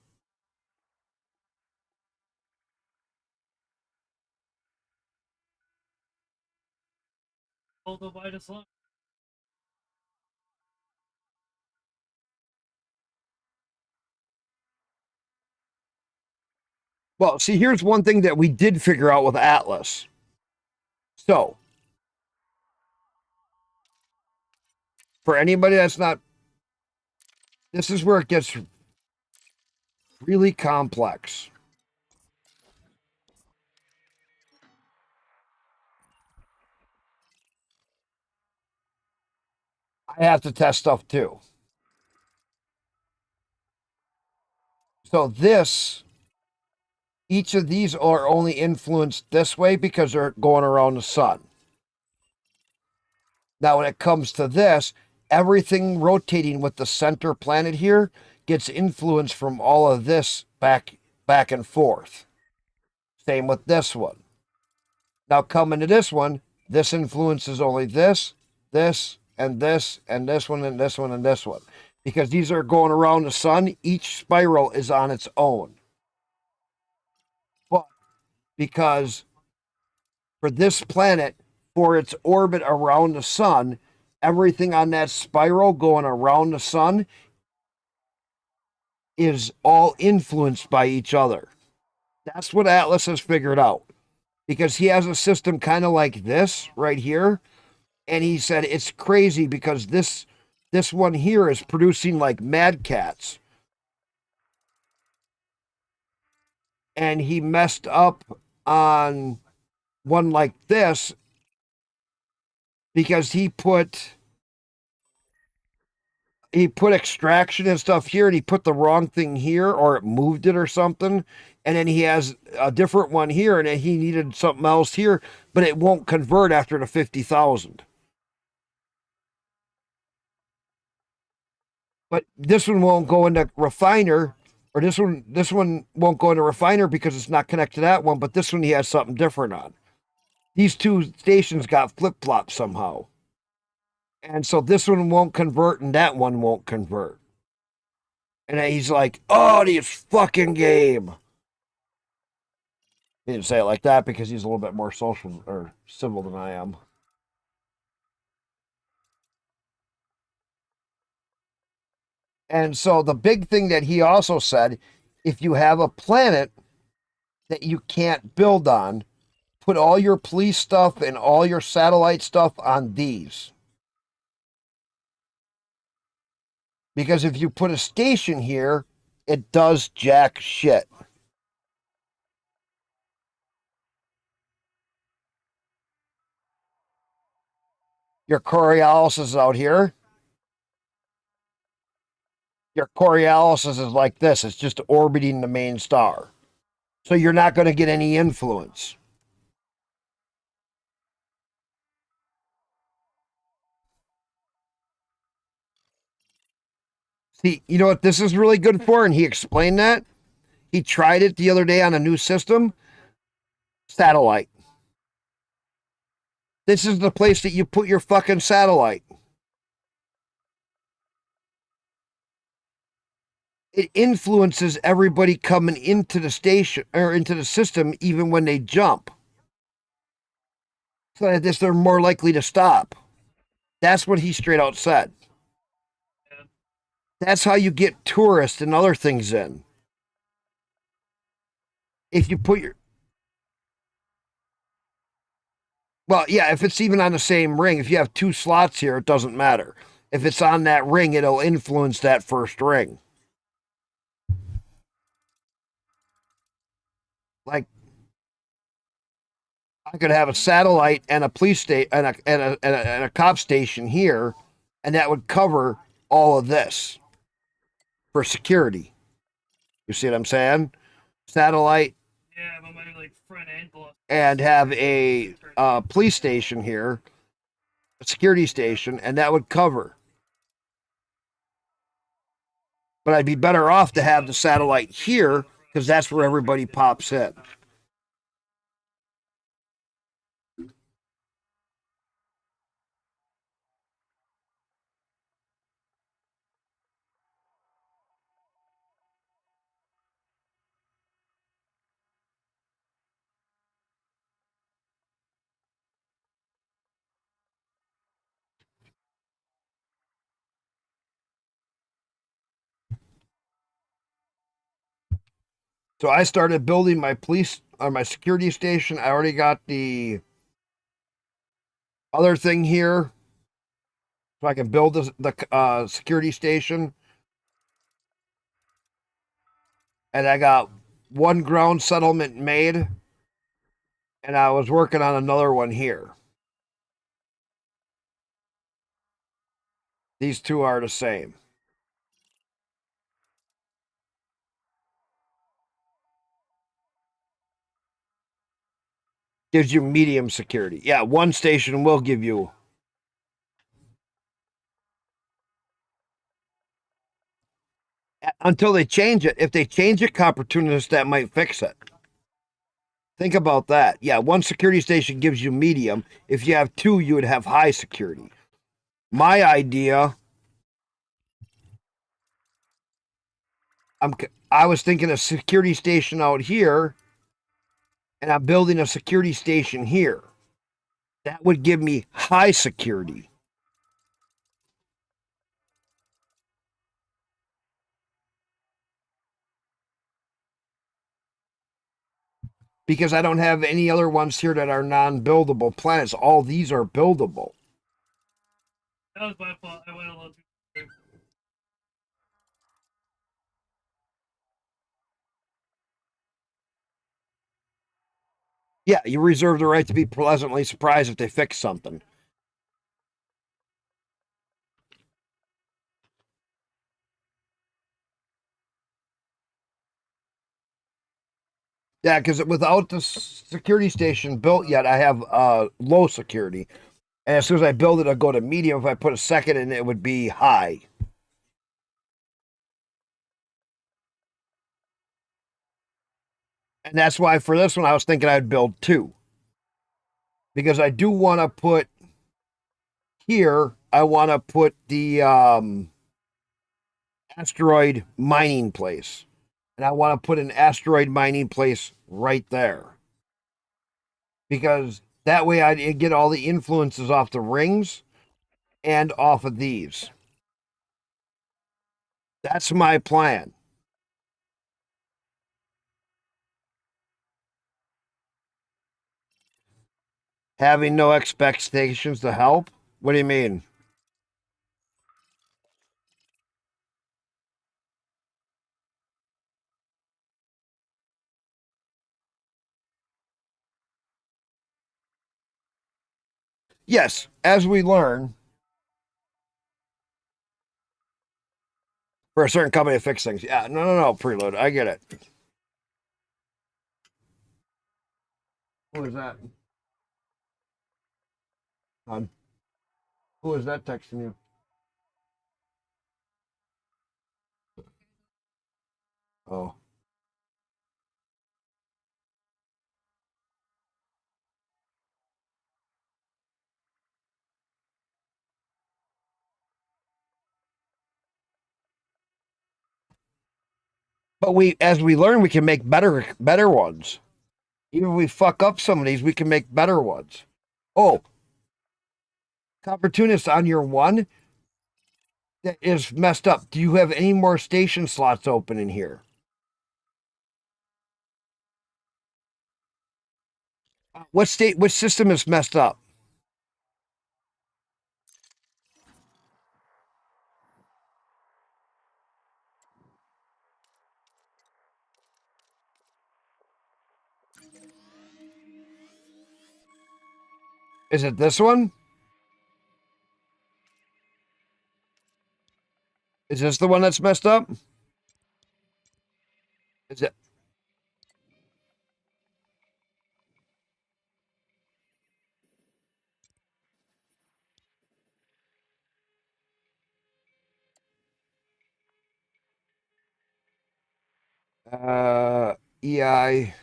Hold the widest line. Well, see, here's one thing that we did figure out with Atlas. So, for anybody that's not, this is where it gets really complex. I have to test stuff too. So this, each of these are only influenced this way because they're going around the sun. Now, when it comes to this, everything rotating with the center planet here gets influence from all of this back and forth. Same with this one. Now, coming to this one, this influences only this, this, and this, and this one, and this one, and this one. Because these are going around the sun, each spiral is on its own. But because for this planet, for its orbit around the sun, everything on that spiral going around the sun is all influenced by each other. That's what Atlas has figured out. Because he has a system kind of like this right here. And he said it's crazy because this one here is producing like mad cats. And he messed up on one like this because he put extraction and stuff here and he put the wrong thing here or it moved it or something. And then he has a different one here and then he needed something else here, but it won't convert after the 50,000. But this one won't go into refiner, or this one won't go into refiner because it's not connected to that one, but this one he has something different on. These 2 stations got flip-flopped somehow. And so this one won't convert and that one won't convert. And then he's like, oh, this fucking game. He didn't say it like that because he's a little bit more social or civil than I am. And so the big thing that he also said, if you have a planet that you can't build on, put all your police stuff and all your satellite stuff on these. Because if you put a station here, it does jack shit. Your Coriolis is out here. Your Coriolis is like this. It's just orbiting the main star. So you're not going to get any influence. See, you know what this is really good for? And he explained that. He tried it the other day on a new system. Satellite. This is the place that you put your fucking satellite. It influences everybody coming into the station or into the system, even when they jump. So that they're more likely to stop. That's what he straight out said. That's how you get tourists and other things in. If you put your... Well, yeah, if it's even on the same ring, if you have 2 slots here, it doesn't matter. If it's on that ring, it'll influence that first ring. Like, I could have a satellite and a police station and a cop station here, and that would cover all of this for security. You see what I'm saying? Satellite. Yeah, but my like front end block. And have a police station here, a security station, and that would cover. But I'd be better off to have the satellite here because that's where everybody pops in. So I started building my police or my security station. I already got the other thing here, so I can build the security station. And I got one ground settlement made, and I was working on another one here. These two are the same. Gives you medium security. Yeah, one station will give you. Until they change it. If they change it, opportunists, that might fix it. Think about that. Yeah, one security station gives you medium. If you have two, you would have high security. My idea, I was thinking a security station out here, and I'm building a security station here. That would give me high security. Because I don't have any other ones here that are non-buildable planets. All these are buildable. That was my fault. I went a little too. Yeah, you reserve the right to be pleasantly surprised if they fix something. Yeah, because without the security station built yet, I have low security. And as soon as I build it, I'll go to medium. If I put a second in, it would be high. And that's why for this one, I was thinking I'd build two. Because I do want to put here, I want to put the asteroid mining place. And I want to put an asteroid mining place right there. Because that way I get all the influences off the rings and off of these. That's my plan. Having no expectations to help? What do you mean? Yes, as we learn, for a certain company to fix things. Yeah, no, preload. I get it. Who is that? Who is that texting you? Oh. But as we learn, we can make better ones. Even if we fuck up some of these, we can make better ones. Oh, opportunist on your one that is messed up. Do you have any more station slots open in here? Which system is messed up? Is it this one? Is this the one that's messed up? Is it? EI.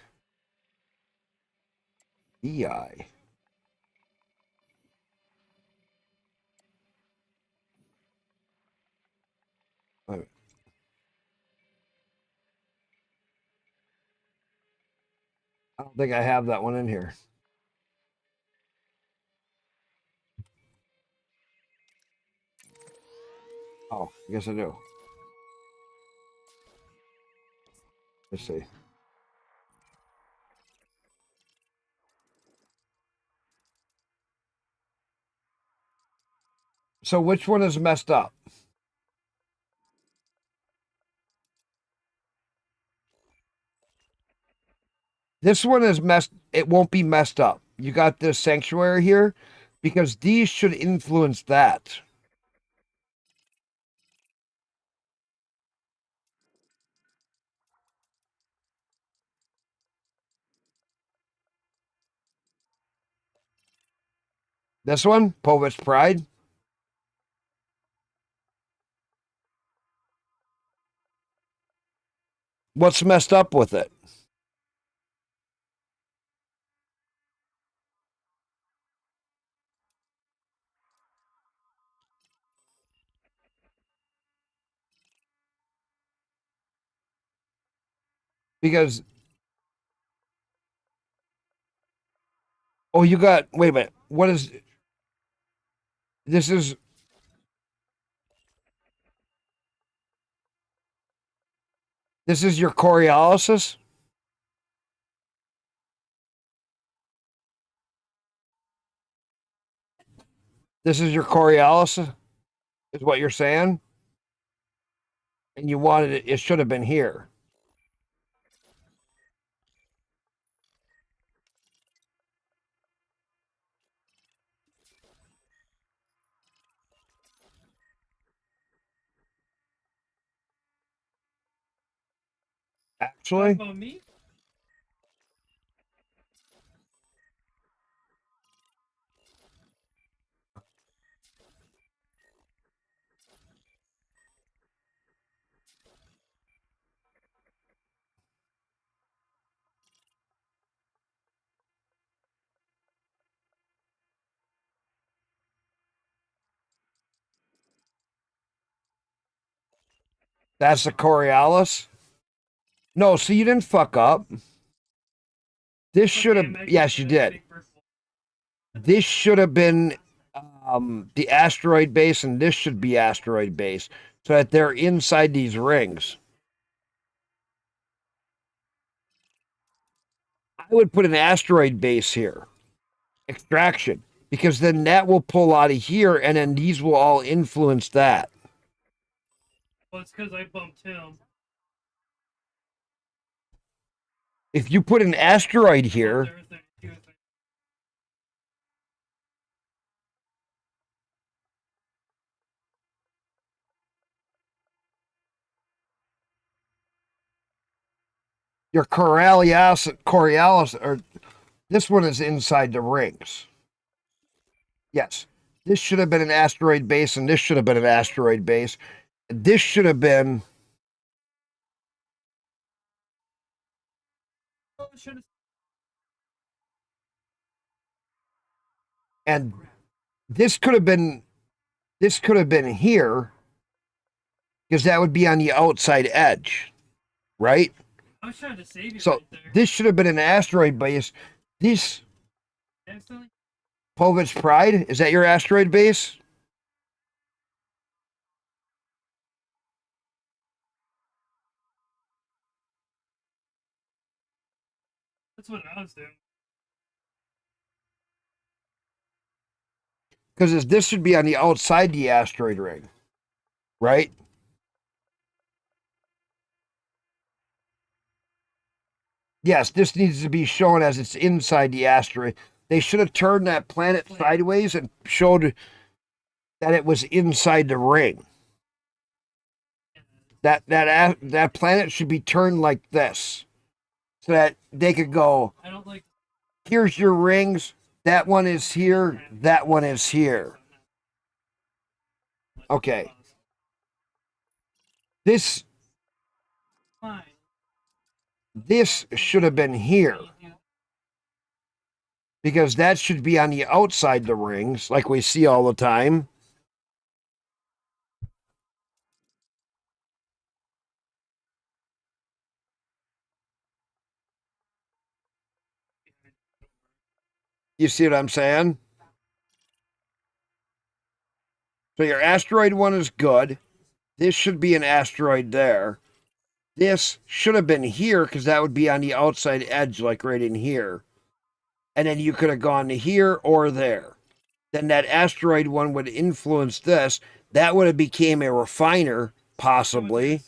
EI. Wait. I don't think I have that one in here. Oh, I guess I do. Let's see. So which one is messed up? This one is messed. It won't be messed up. You got this sanctuary here because these should influence that. This one, Poet's Pride. What's messed up with it? Because you got, wait a minute. What is this? This is your Coriolis? This is your Coriolis, is what you're saying? And you wanted it, it should have been here. Actually, About me? that's the Coriolis. No, so you didn't fuck up. This should have, yes, you did. This should have been the asteroid base, and this should be asteroid base, so that they're inside these rings. I would put an asteroid base here, extraction, because then that will pull out of here, and then these will all influence that. Well, it's because I bumped him. If you put an asteroid here, your Coriolis, or this one is inside the rings. Yes, this should have been an asteroid base, and this should have been an asteroid base. This should have been. And this could have been here, because that would be on the outside edge, right? I was trying to save you So right there. this should have been an asteroid base. This Instantly? Povich Pride, is that your asteroid base? That's what I was doing. Because this should be on the outside the asteroid ring, right? Yes, this needs to be shown as it's inside the asteroid. They should have turned that planet sideways and showed that it was inside the ring. That planet should be turned like this, so that they could go, I don't like. here's your rings. That one is here. That one is here. Okay. This Fine. should have been here, because that should be on the outside the rings, like we see all the time. You see what I'm saying? So your asteroid one is good. This should be an asteroid there. This should have been here, because that would be on the outside edge, like right in here. And then you could have gone to here or there. then that asteroid one would influence this. That would have became a refiner, possibly.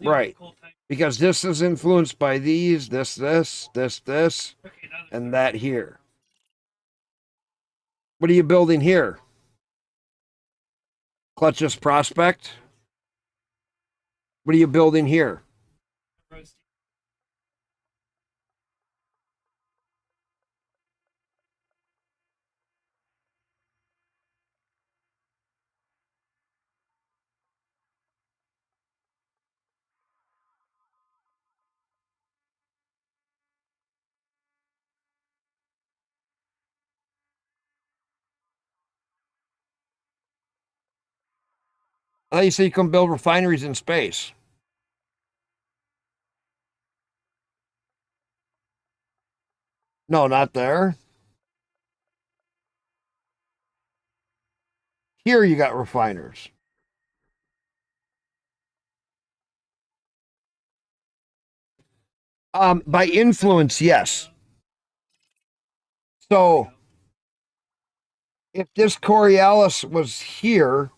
Right. Because this is influenced by these, this, and that here. What are you building here? Clutches Prospect? What are you building here? Oh, you say you can build refineries in space. No, not there. Here you got refiners. By influence, yes. So if this Coriolis was here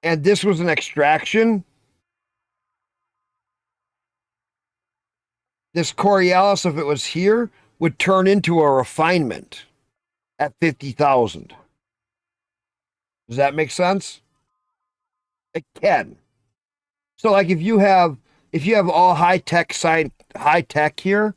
and this was an extraction, this Coriolis, if it was here, would turn into a refinement at 50,000. Does that make sense? It can. So like if you have all high tech here,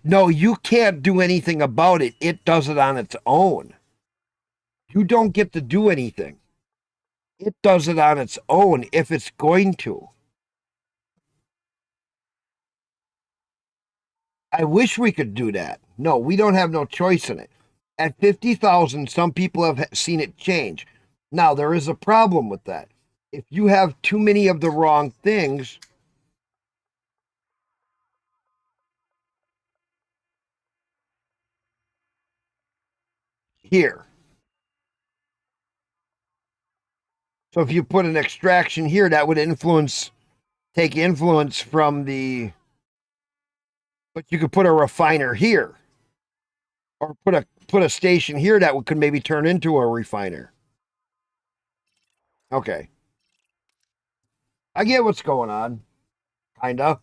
no, you can't do anything about it. It does it on its own. You don't get to do anything. It does it on its own if it's going to. I wish we could do that. No, we don't have no choice in it. At 50,000, some people have seen it change. Now, there is a problem with that. If you have too many of the wrong things, here. So if you put an extraction here, that would take influence from the, but you could put a refiner here. Or put a station here that could maybe turn into a refiner. Okay. I get what's going on. Kinda.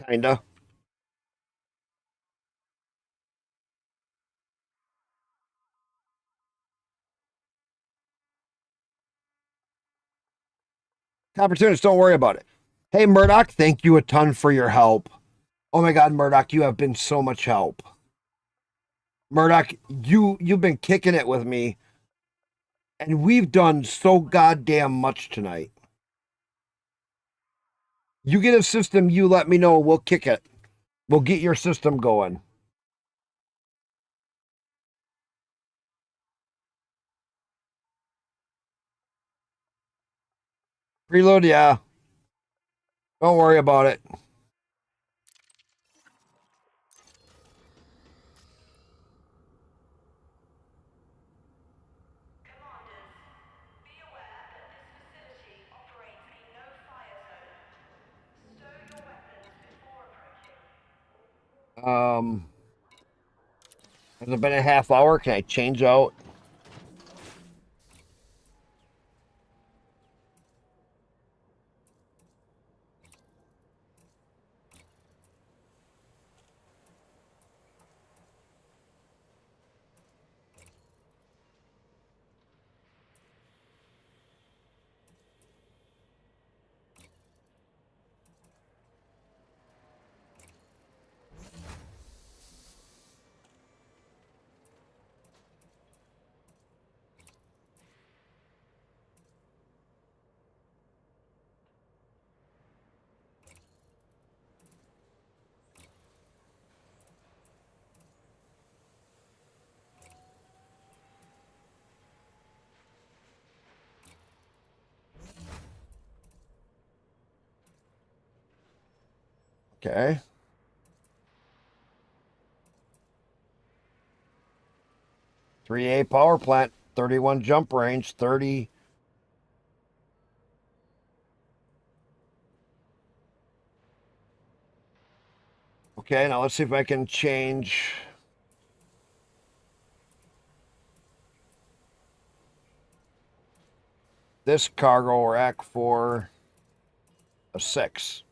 Kinda. Opportunists, don't worry about it. Hey, Murdoch, thank you a ton for your help. Oh my God, Murdoch, you have been so much help. Murdoch, you've been kicking it with me, and we've done so goddamn much tonight. You get a system, you let me know, we'll kick it. We'll get your system going. Preload, yeah. Don't worry about it. Has it been a half hour? Can I change out? Okay. .3A power plant, 31 jump range, 30. Okay, now let's see if I can change. This cargo rack for a 6.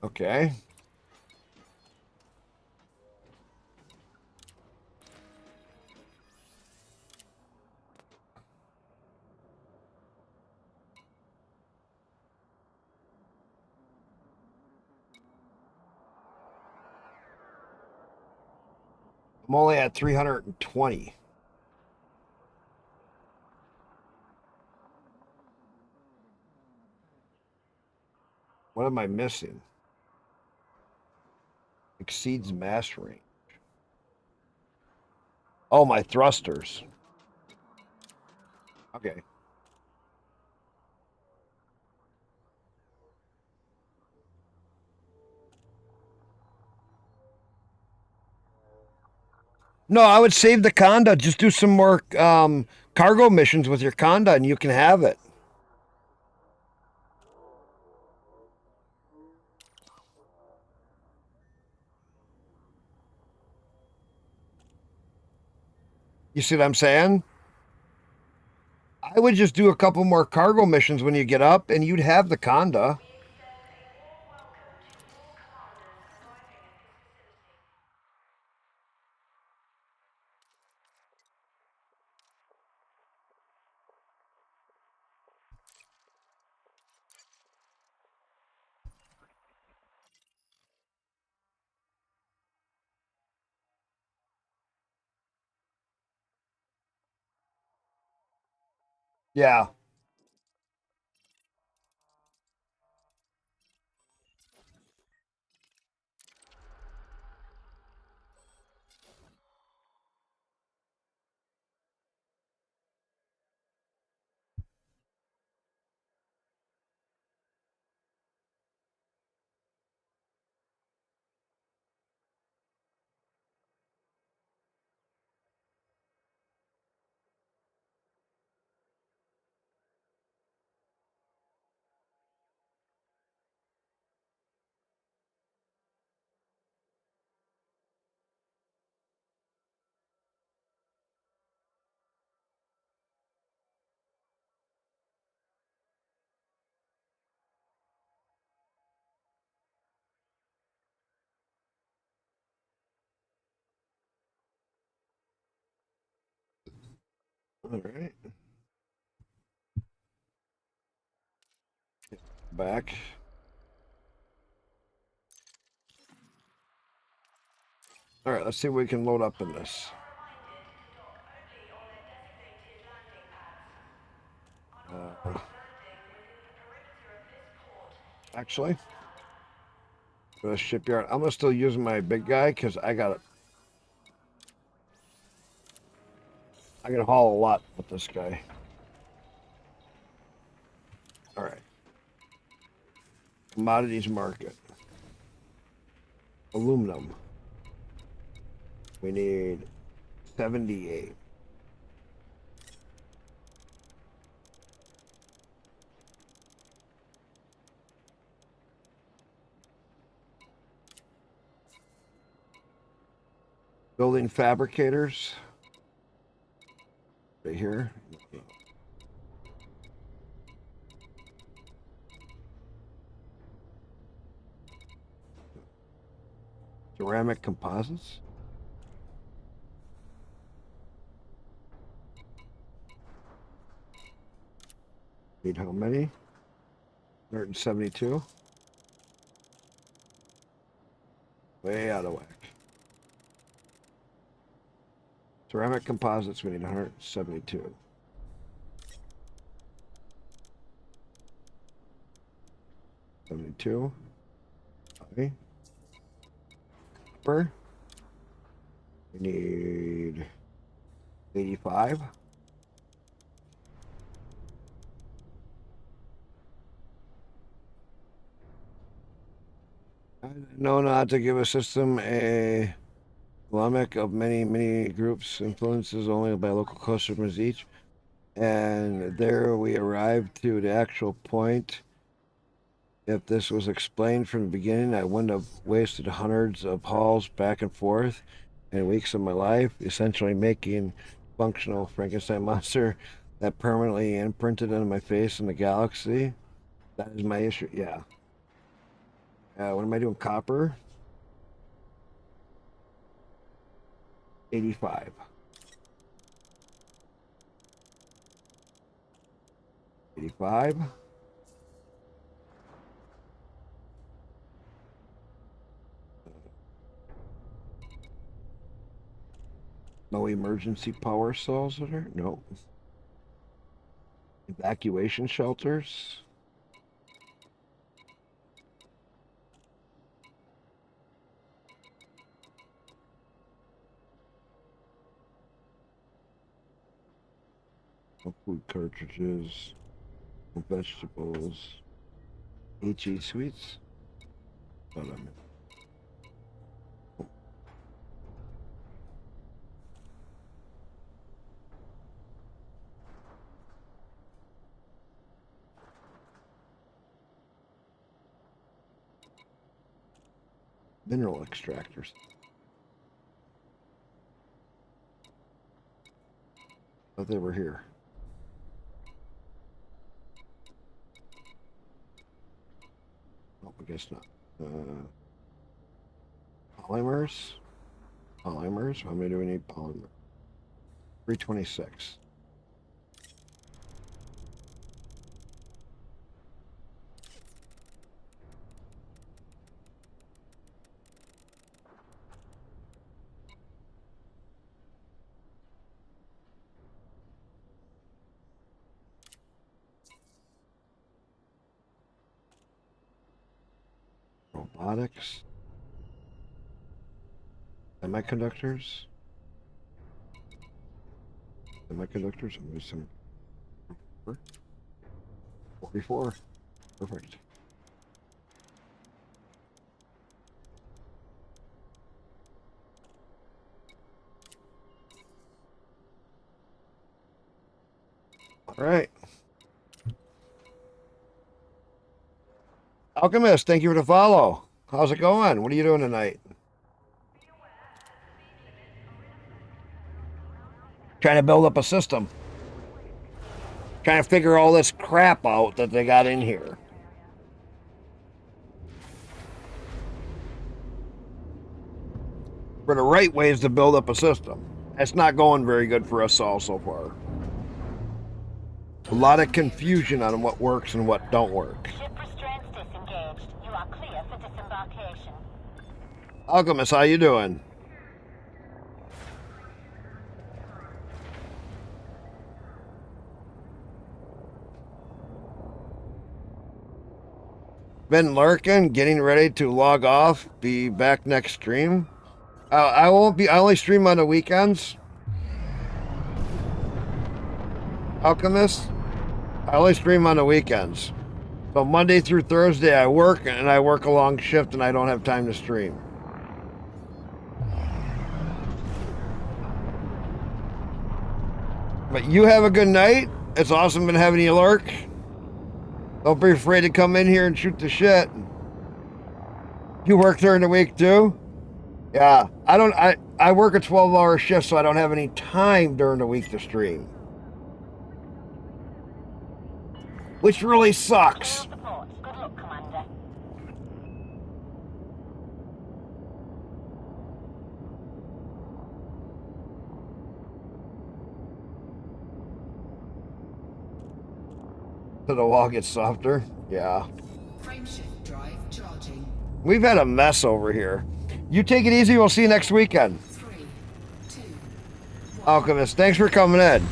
Okay. I'm only at 320. What am I missing? Exceeds mass range. Oh, my thrusters. Okay. No, I would save the Conda. Just do some more cargo missions with your Conda and you can have it. You see what I'm saying? I would just do a couple more cargo missions when you get up and you'd have the Conda. Yeah. All right. Back. All right, let's see what we can load up in this. Actually, for the shipyard, I'm gonna still use my big guy because I can haul a lot with this guy. All right. Commodities market. Aluminum. We need 78. Building fabricators. Right here. Ceramic composites. Need how many? 172. Way out of whack. Ceramic composites, we need 172. $72. Okay. Copper. We need 85. I know not to give a system a polemic of many groups influences only by local customers each. And there we arrived to the actual point. If this was explained from the beginning, I wouldn't have wasted hundreds of hauls back and forth and weeks of my life, essentially making functional Frankenstein monster that permanently imprinted on my face in the galaxy. That is my issue. Yeah. What am I doing? Copper. 85. 85. No emergency power cells in there? No. Evacuation shelters? No food cartridges. No vegetables. HE sweets? Hold on a minute. Mineral extractors. Thought they were here. Oh, I guess not. Polymers. Polymers. How many do we need? Polymer. 326. Robotics. Semiconductors. Semiconductors. I'm missing 44. Perfect. All right. Alchemist, thank you for the follow. How's it going? What are you doing tonight? Trying to build up a system. Trying to figure all this crap out that they got in here. For the right ways to build up a system. That's not going very good for us all so far. A lot of confusion on what works and what don't work. Ship restraints disengaged. You are clear for disembarkation. Alchemist, how you doing? Been lurking, getting ready to log off. Be back next stream. I won't be. I only stream on the weekends. Alchemist, I only stream on the weekends. So Monday through Thursday I work, and I work a long shift, and I don't have time to stream. But you have a good night. It's awesome been having you lurk. Don't be afraid to come in here and shoot the shit. You work during the week too? Yeah, I work a 12-hour shift, so I don't have any time during the week to stream. Which really sucks. Good luck, Commander. So the wall gets softer. Yeah. Frameshift drive charging. We've had a mess over here. You take it easy. We'll see you next weekend. 3, 2, Alchemist, thanks for coming in.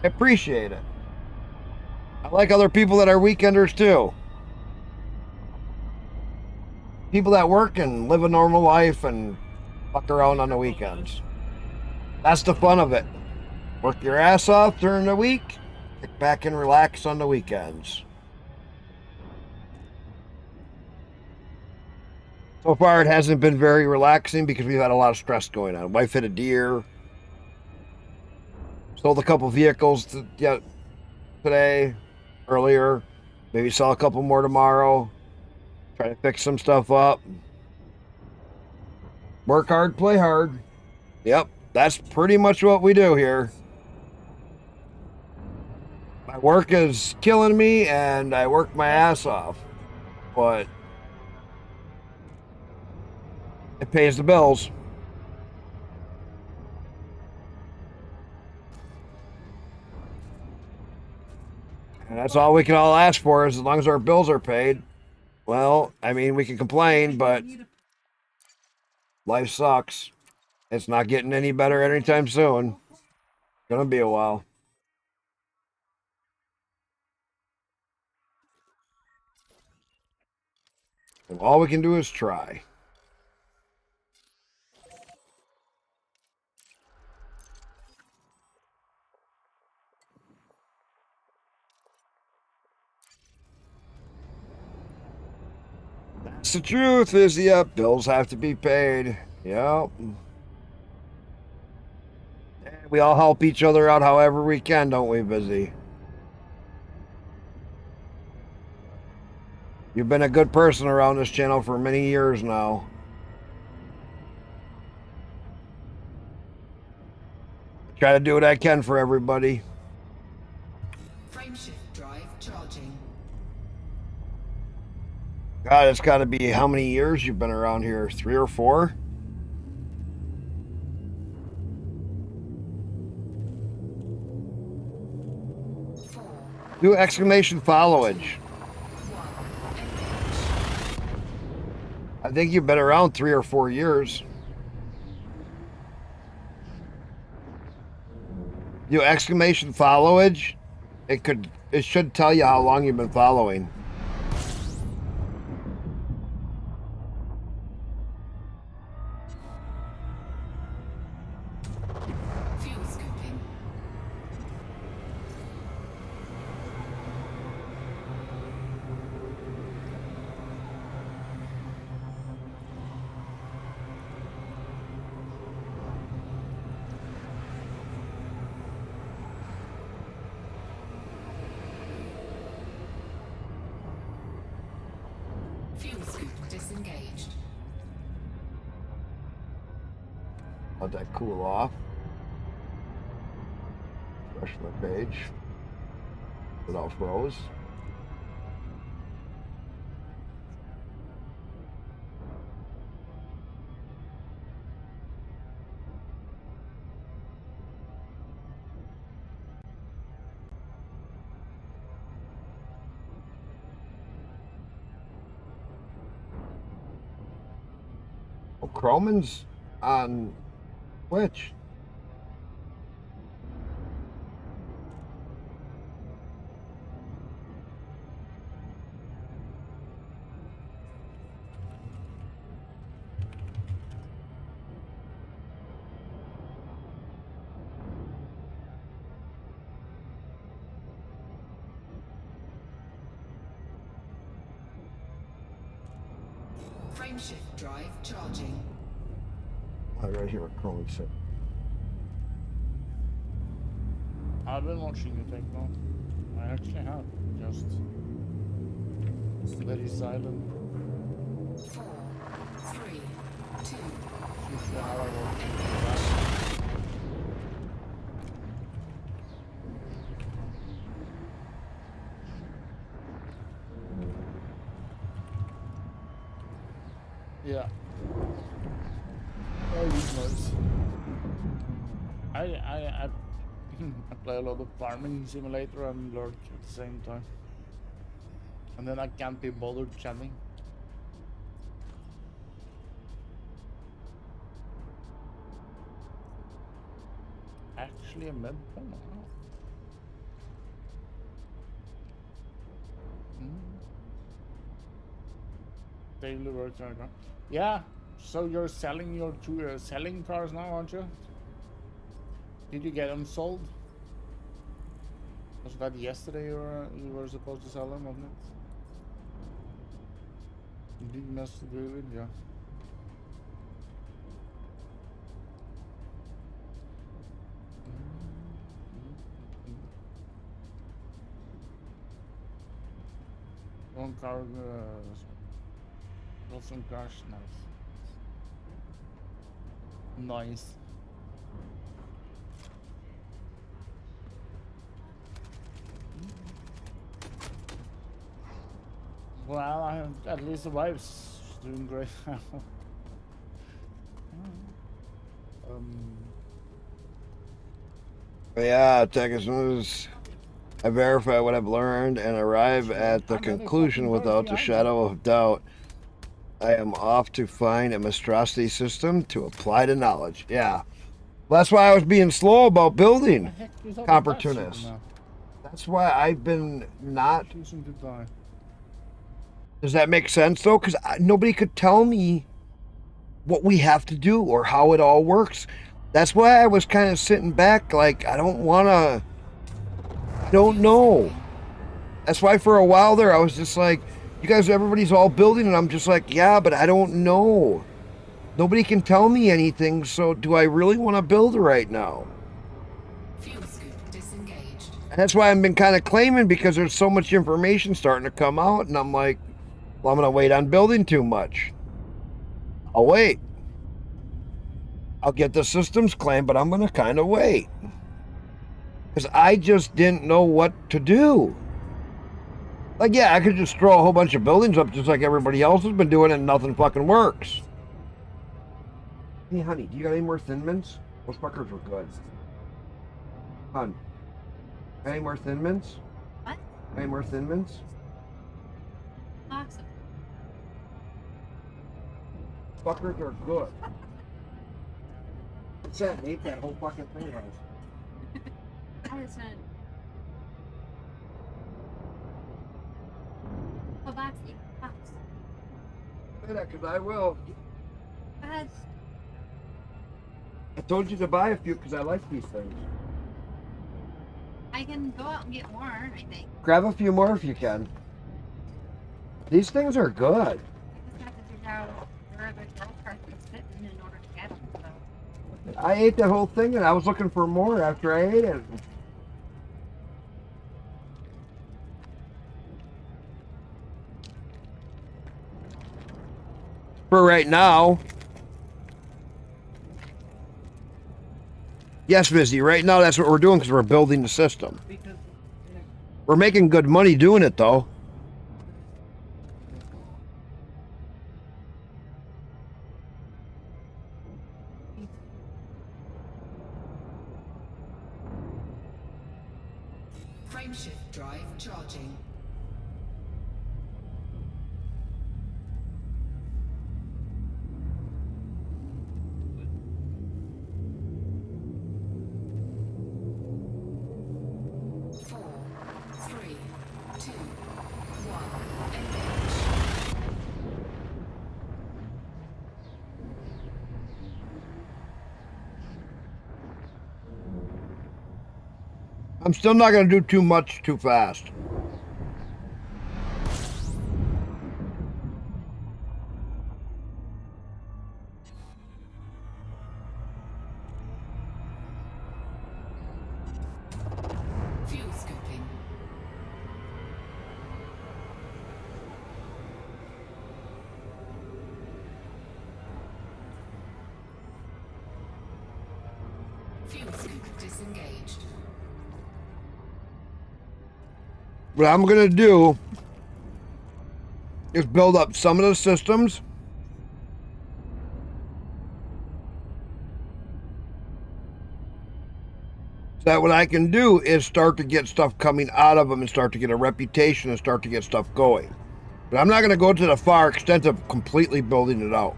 I appreciate it. I like other people that are weekenders too. People that work and live a normal life and fuck around on the weekends. That's the fun of it. Work your ass off during the week, kick back and relax on the weekends. So far, it hasn't been very relaxing because we've had a lot of stress going on. Wife hit a deer. Sold a couple vehicles today, earlier. Maybe sell a couple more tomorrow. Try to fix some stuff up. Work hard, play hard. Yep, that's pretty much what we do here. My work is killing me and I work my ass off. But it pays the bills. And that's all we can all ask for is as long as our bills are paid. Well, I mean, we can complain, but life sucks. It's not getting any better anytime soon. Gonna be a while. And all we can do is try. That's the truth, is yep, bills have to be paid. Yep. We all help each other out however we can, don't we, Busy? You've been a good person around this channel for many years now. I try to do what I can for everybody. frameshift drive charging. God, it's got to be how many years you've been around here? 3 or 4? Do exclamation followage. I think you've been around 3 or 4 years. Do exclamation followage. It should tell you how long you've been following. Fuel scooping. Fuel scoop disengaged. Let that cool off. Refresh my page. It all froze. Oh, Croman's on Twitch. Frameshift drive charging. Right here what Croman said. I've been watching you take note. I actually have. Just very silent. 4, 3, 2. Usually how I watch. Yeah. Oh, these noise. I I play a lot of Farming Simulator and Lurk at the same time. And then I can't be bothered chatting. Actually a med pen? Wow. Daily work right now. Yeah. So you're selling your selling cars now, aren't you? Did you get them sold? Was that yesterday you were supposed to sell them, wasn't it? Big mess to do with, yeah. One car, some cars, nice. Nice. Well, at least the wife's doing great now. But yeah, Tech, as soon as I verify what I've learned and arrive at the conclusion without a shadow of doubt, I am off to find a monstrosity system to apply the knowledge. Yeah. Well, that's why I was being slow about building Comportunus. That's why I've been not... Does that make sense, though? Because nobody could tell me what we have to do or how it all works. That's why I was kind of sitting back like, I don't want to... I don't know. That's why for a while there, I was just like, you guys, everybody's all building, and I'm just like, yeah, but I don't know. Nobody can tell me anything, so do I really want to build right now? Fuel scoop disengaged. And that's why I've been kind of claiming, because there's so much information starting to come out, and I'm like, well, I'm going to wait on building too much. I'll wait. I'll get the systems claim, but I'm going to kind of wait. Because I just didn't know what to do. Like, yeah, I could just throw a whole bunch of buildings up just like everybody else has been doing, and nothing fucking works. Hey, honey, do you got any more Thin Mints? Those fuckers were good. Hon, any more Thin Mints? What? Any more Thin Mints? Awesome. Fuckers are good. What's that, Nate? That whole fucking thing was. I just went. Oh, box. Box. Say that, because I will. Go ahead. I told you to buy a few because I like these things. I can go out and get more, I think. Grab a few more if you can. These things are good. I just have to figure out where the girl cart is sitting in order to get them. So. I ate that whole thing and I was looking for more after I ate it. For right now. Yes, Vizzy, right now that's what we're doing because we're building the system. We're making good money doing it, though. Frameshift drive charging. I'm still not going to do too much too fast. Fuel scooping. Fuel scoop disengaged. What I'm going to do is build up some of the systems. So that what I can do is start to get stuff coming out of them and start to get a reputation and start to get stuff going. But I'm not going to go to the far extent of completely building it out.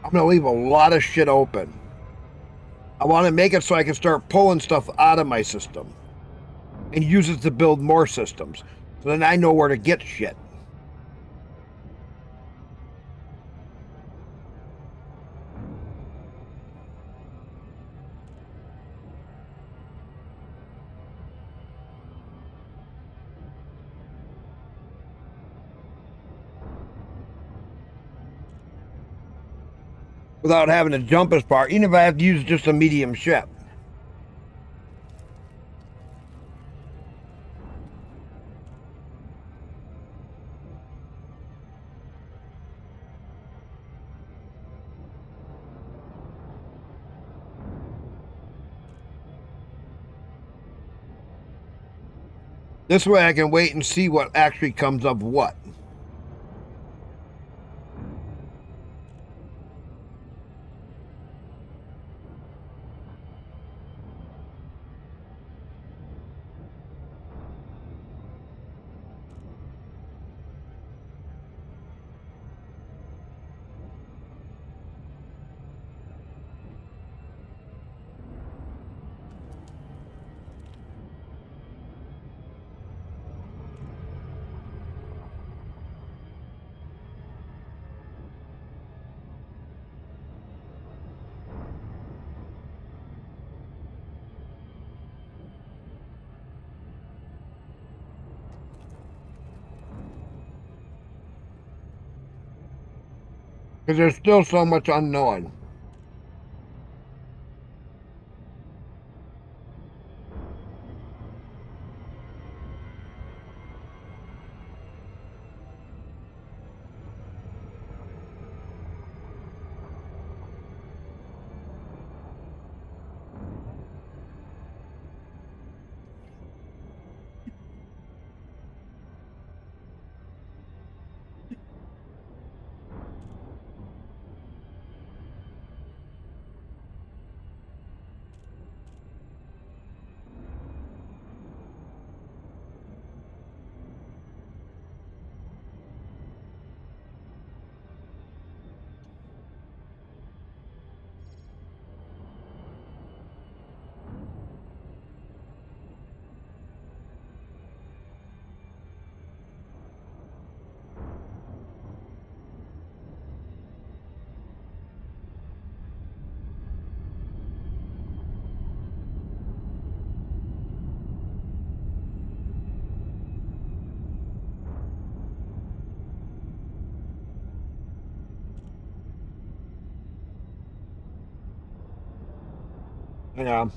I'm going to leave a lot of shit open. I want to make it so I can start pulling stuff out of my system and use it to build more systems. So then I know where to get shit. Without having to jump as far, even if I have to use just a medium ship. This way I can wait and see what actually comes of what. Because there's still so much unknown. Yeah.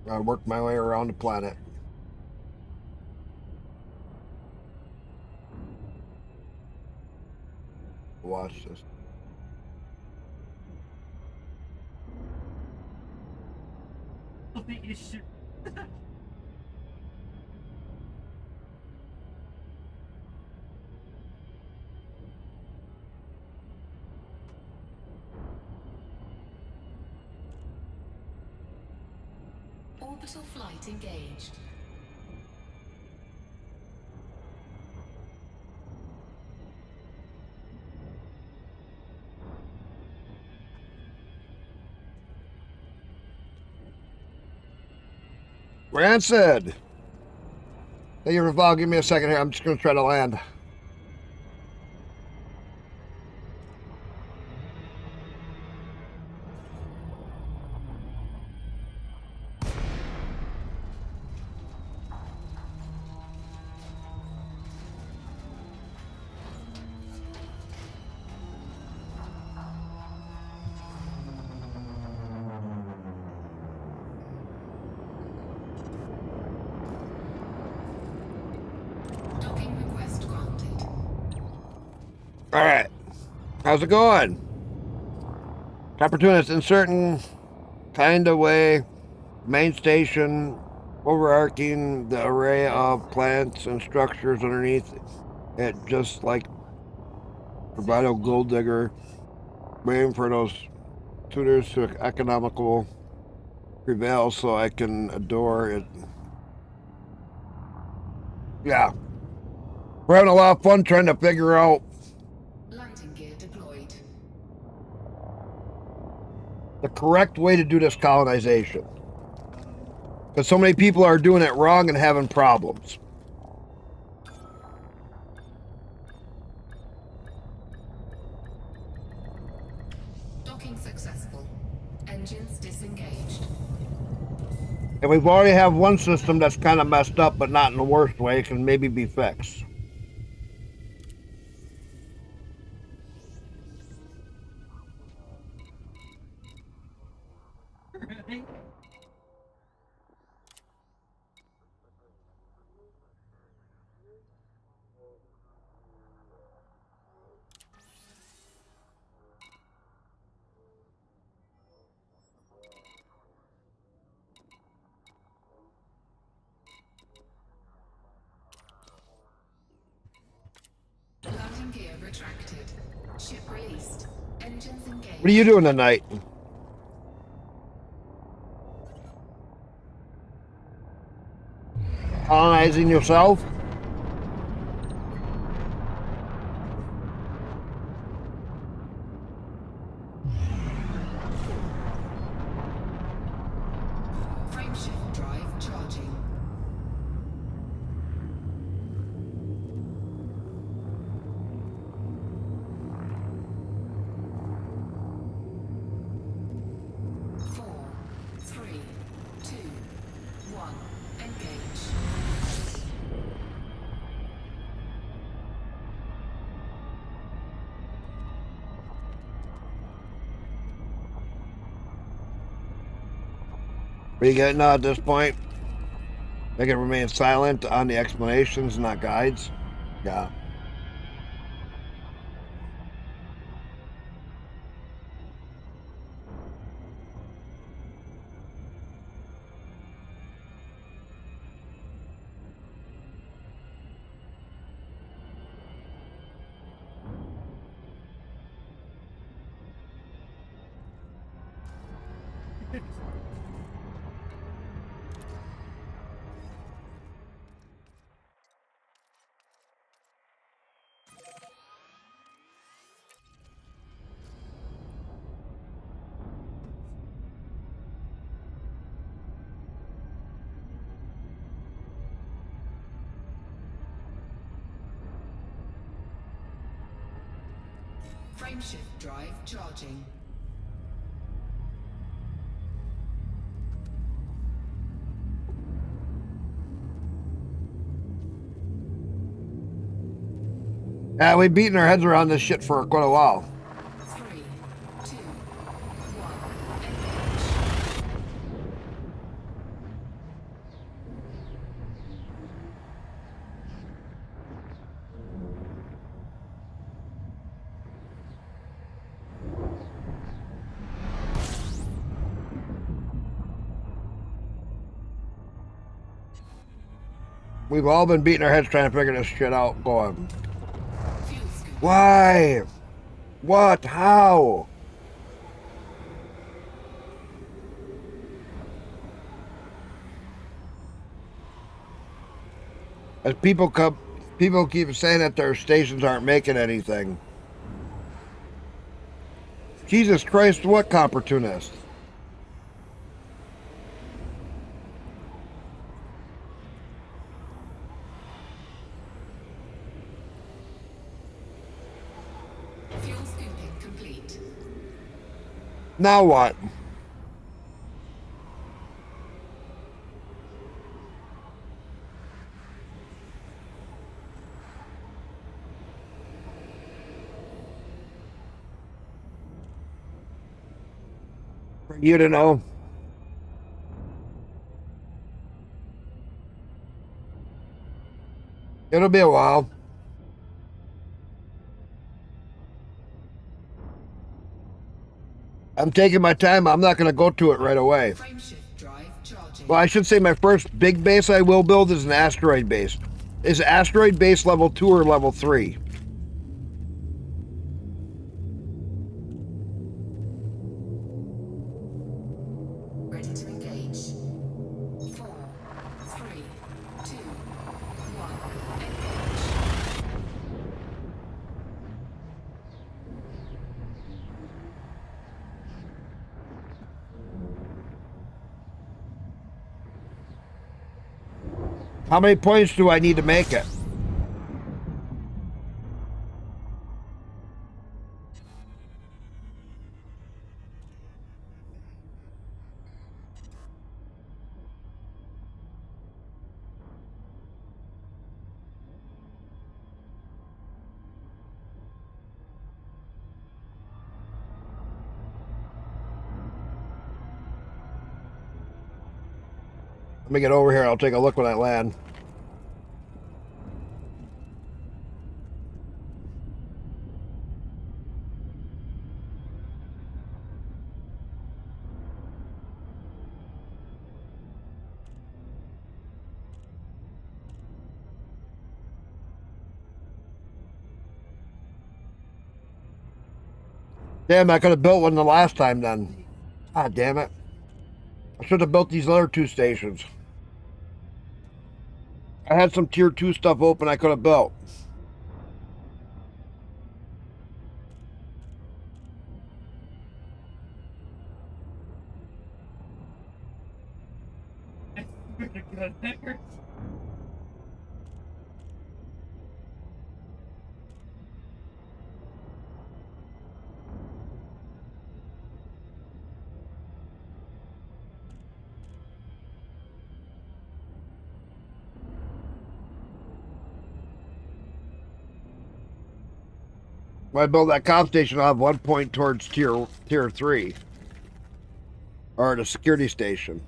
Gotta work my way around the planet. Watch this. The issue. Orbital flight engaged. Rancid! Thank you for following. Give me a second here. I'm just going to try to land. Docking request granted. All right. How's it going? Opportunist in certain kind of way. Main station overarching the array of plants and structures underneath it, just like Provido Gold Digger, waiting for those tutors to economical prevail so I can adore it. Yeah. We're having a lot of fun trying to figure out Landing gear deployed. the correct way to do this colonization. Because so many people are doing it wrong and having problems. Docking successful. Engines disengaged. And we've already have one system that's kind of messed up, but not in the worst way. It can maybe be fixed. Landing gear retracted. Ship released. Engines engaged. What are you doing tonight? Colonizing yourself? Frameshift drive charging. Four, three, two, one. Engage. What are you getting at this point? Make it remain silent on the explanations, not guides. Yeah. Frameshift drive charging. Yeah, we've beaten our heads around this shit for quite a while. 3, 2, 1. Engage. We've all been beating our heads trying to figure this shit out. Going, why? What? How? As people keep saying that their stations aren't making anything. Jesus Christ, what opportunist? Fuel scooping complete. Now what? For you to know. It'll be a while. I'm taking my time. I'm not going to go to it right away. Well, I should say my first big base I will build is an asteroid base. Is asteroid base level 2 or level 3? How many points do I need to make it? Let me get over here. I'll take a look when I land. Damn, I could have built one the last time then. Ah, damn it. I should have built these other 2 stations. I had some tier 2 stuff open I could have built. When I build that comp station, I'll have 1 point towards tier 3. Or the security station.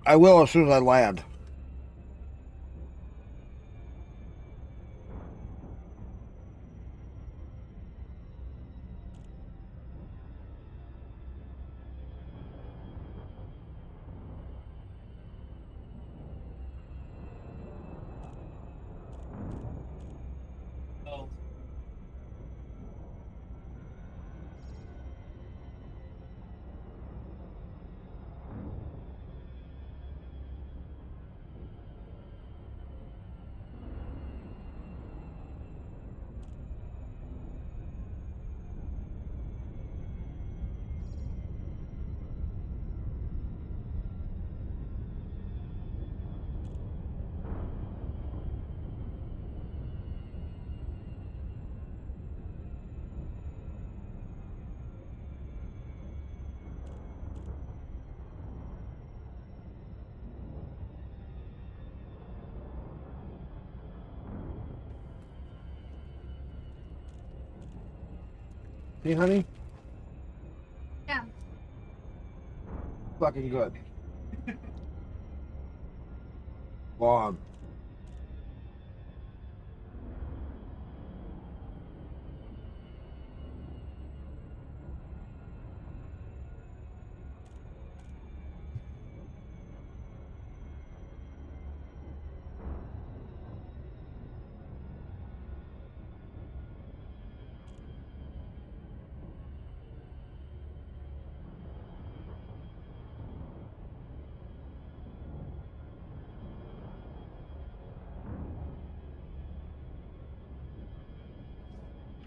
I will as soon as I land. Oh. Hey, honey? Yeah. Fucking good. Long.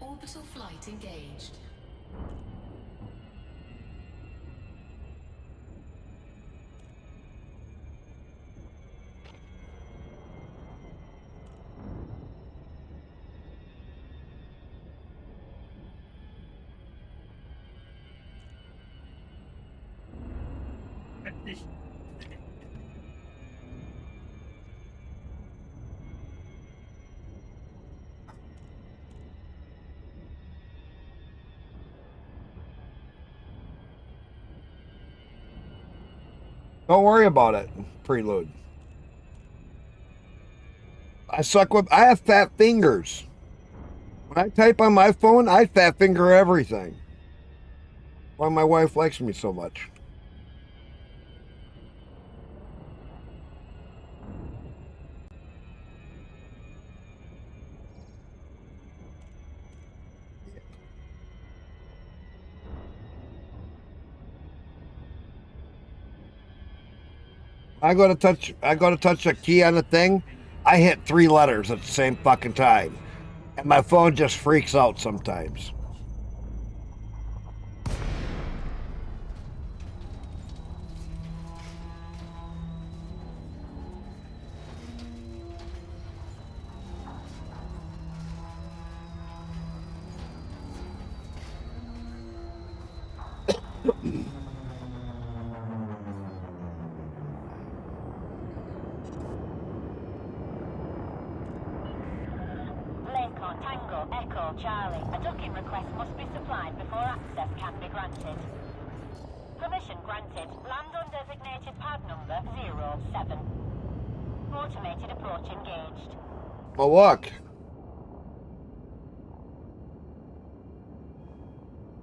Orbital flight engaged. Don't worry about it, Prelude. I have fat fingers. When I type on my phone, I fat finger everything. Why my wife likes me so much. I go to touch a key on the thing, I hit 3 letters at the same fucking time. And my phone just freaks out sometimes. Echo Charlie. A docking request must be supplied before access can be granted. Permission granted. Land on designated pad number 07. Automated approach engaged. Oh, look.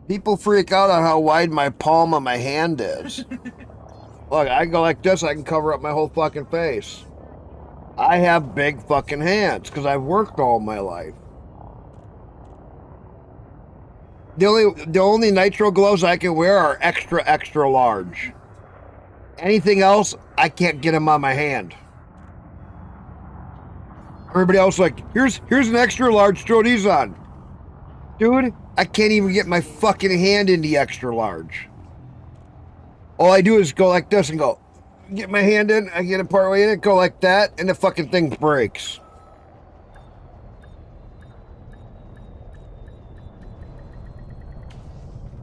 People freak out on how wide my palm of my hand is. Look, I go like this, I can cover up my whole fucking face. I have big fucking hands because I've worked all my life. The only nitro gloves I can wear are extra large. Anything else, I can't get them on my hand. Everybody else like, here's an extra large, throw these on. Dude, I can't even get my fucking hand in the extra large. All I do is go like this and go, get my hand in, I get it part way in it, go like that, and the fucking thing breaks.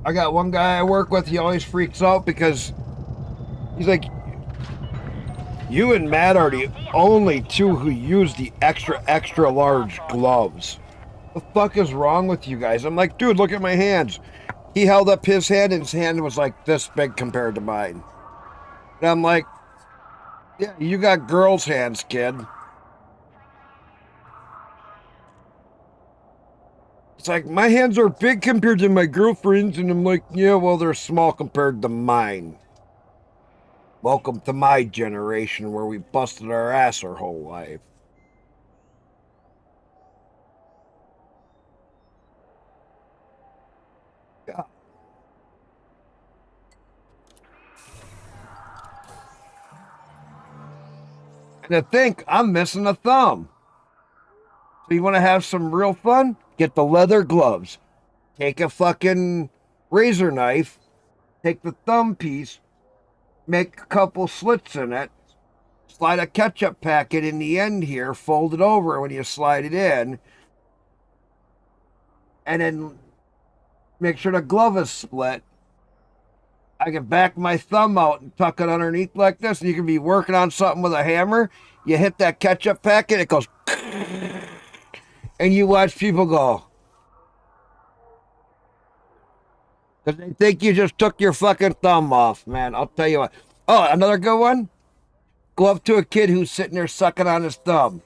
I got one guy I work with, he always freaks out because he's like, you and Matt are the only two who use the extra large gloves. The fuck is wrong with you guys? I'm like, dude, look at my hands. He held up his hand and his hand was like this big compared to mine. And I'm like, yeah, you got girls' hands, kid. It's like, my hands are big compared to my girlfriend's. And I'm like, yeah, well, they're small compared to mine. Welcome to my generation where we busted our ass our whole life. Yeah. And to think, I'm missing a thumb. So you want to have some real fun? Get the leather gloves. Take a fucking razor knife. Take the thumb piece. Make a couple slits in it. Slide a ketchup packet in the end here. Fold it over when you slide it in. And then make sure the glove is split. I can back my thumb out and tuck it underneath like this. And you can be working on something with a hammer. You hit that ketchup packet, it goes... And you watch people go. Because they think you just took your fucking thumb off, man. I'll tell you what. Oh, another good one? Go up to a kid who's sitting there sucking on his thumb.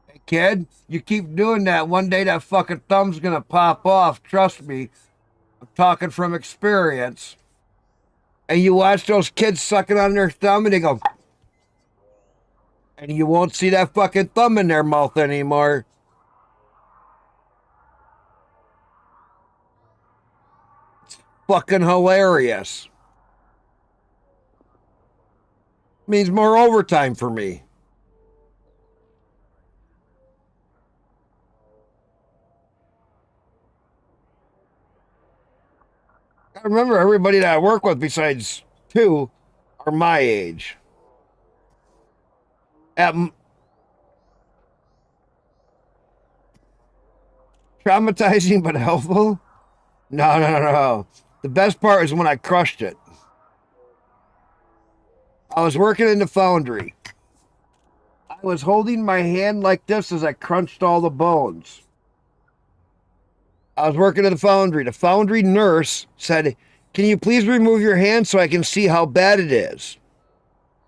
Hey, kid, you keep doing that, one day that fucking thumb's going to pop off. Trust me. I'm talking from experience. And you watch those kids sucking on their thumb and they go... And you won't see that fucking thumb in their mouth anymore. It's fucking hilarious. Means more overtime for me. I remember everybody that I work with besides two are my age. Traumatizing but helpful? No. The best part is when I crushed it. I was working in the foundry. I was holding my hand like this as I crunched all the bones. I was working in the foundry. The foundry nurse said, "Can you please remove your hand so I can see how bad it is?"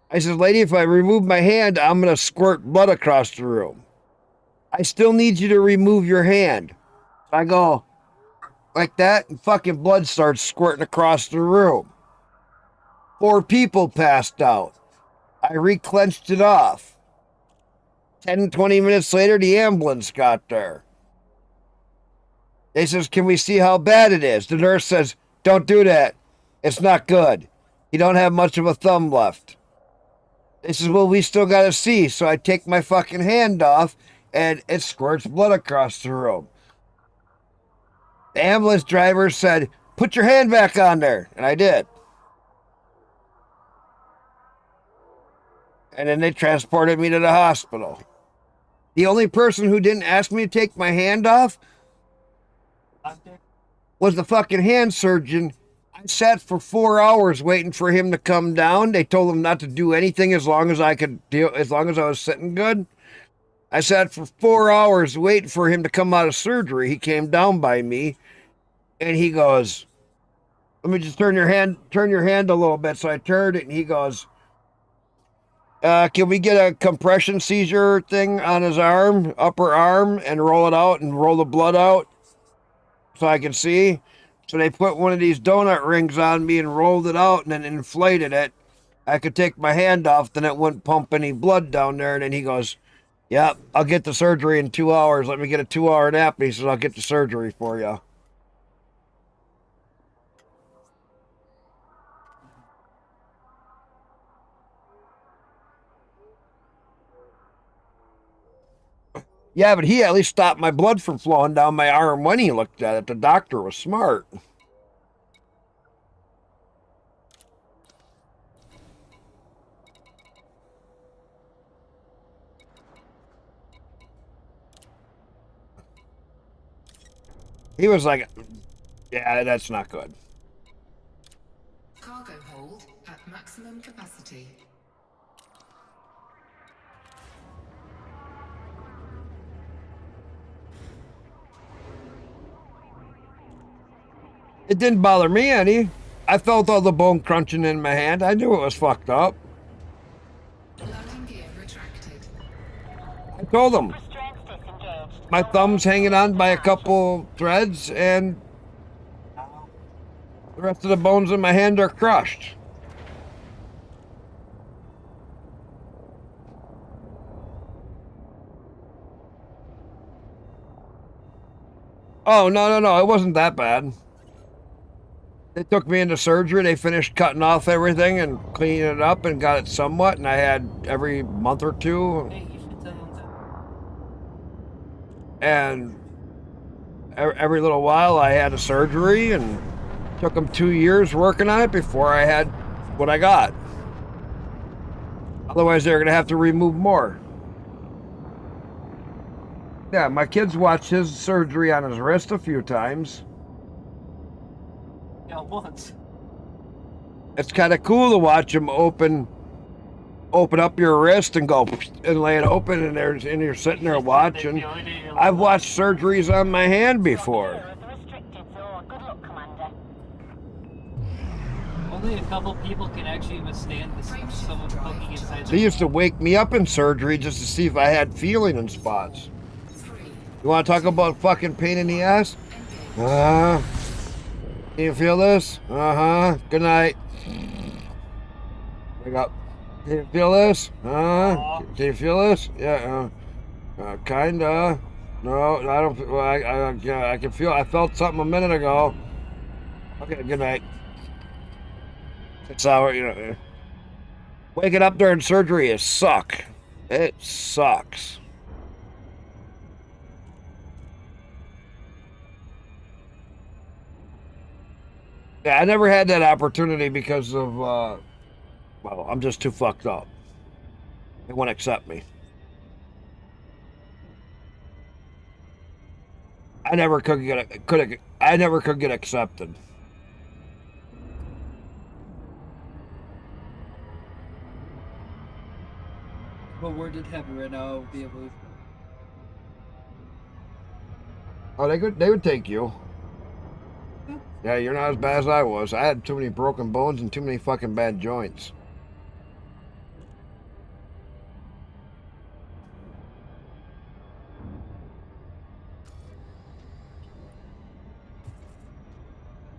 I said, "Lady, if I remove my hand, I'm going to squirt blood across the room. I still need you to remove your hand." I go like that, and fucking blood starts squirting across the room. 4 people passed out. I reclenched it off. 10, 20 minutes later, the ambulance got there. They says, "Can we see how bad it is?" The nurse says, "Don't do that. It's not good. You don't have much of a thumb left." They says, "Well, we still got to see." So I take my fucking hand off, and it squirts blood across the room. The ambulance driver said, "Put your hand back on there." And I did. And then they transported me to the hospital. The only person who didn't ask me to take my hand off was the fucking hand surgeon. I sat for 4 hours waiting for him to come down. They told him not to do anything as long as I could deal, as long as I was sitting good. I sat for 4 hours waiting for him to come out of surgery. He came down by me and he goes, let me just turn your hand a little bit. So I turned it and he goes, can we get a compression seizure thing on his arm, upper arm, and roll it out and roll the blood out so I can see? So they put one of these donut rings on me and rolled it out and then inflated it. I could take my hand off, then it wouldn't pump any blood down there. And then he goes, yep, I'll get the surgery in 2 hours. Let me get a 2-hour nap. And he says, I'll get the surgery for you. Yeah, but he at least stopped my blood from flowing down my arm when he looked at it. The doctor was smart. He was like, yeah, that's not good. Cargo hold at maximum capacity. It didn't bother me any. I felt all the bone crunching in my hand. I knew it was fucked up. Landing gear retracted. I told him. My thumb's hanging on by a couple threads and the rest of the bones in my hand are crushed. Oh, no. It wasn't that bad. They took me into surgery. They finished cutting off everything and cleaning it up and got it somewhat. And I had every month or two. Hey, you should tell them that. And every little while I had a surgery and took them 2 years working on it before I had what I got. Otherwise, they're going to have to remove more. Yeah, my kids watched his surgery on his wrist a few times. Yeah, once. It's kind of cool to watch him open up your wrist and go and lay it open, and you're sitting there watching. I've watched surgeries on my hand before. Only a couple people can actually withstand someone poking inside. They used to wake me up in surgery just to see if I had feeling in spots. You want to talk about fucking pain in the ass? Can you feel this? Good night. Wake up. Can you feel this? Can you feel this? Yeah. Kinda. No, I don't. Well, I can feel. I felt something a minute ago. Okay. Good night. 6 hours. Waking up during surgery is suck. It sucks. Yeah, I never had that opportunity because of, well, I'm just too fucked up. They won't accept me. I never could get accepted. What word did happen right now would be able to... Oh, they would take you. Yeah, you're not as bad as I was. I had too many broken bones and too many fucking bad joints.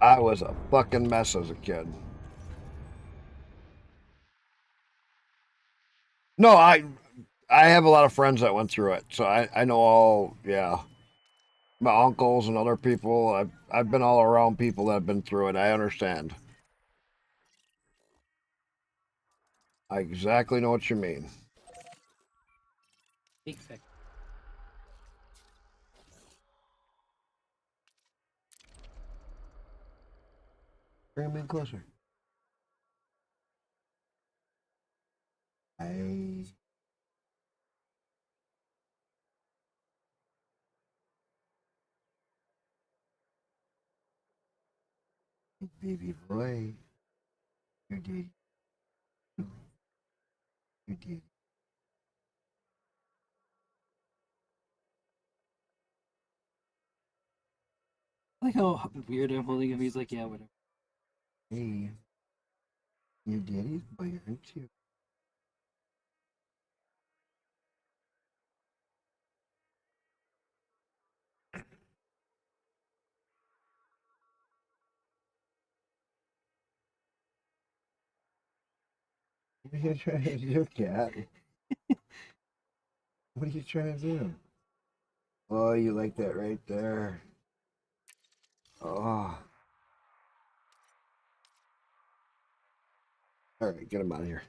I was a fucking mess as a kid. No, I have a lot of friends that went through it, so I know all, yeah. My uncles and other people. I've been all around people that have been through it. I understand. I exactly know what you mean. Big fact. Bring him in closer. Baby boy. You did. You did. I like how weird I'm holding him. He's like, yeah, whatever. Hey, your daddy's boy, aren't you? What are you trying to do, cat? What are you trying to do? Oh, you like that right there. Oh. All right, get him out of here.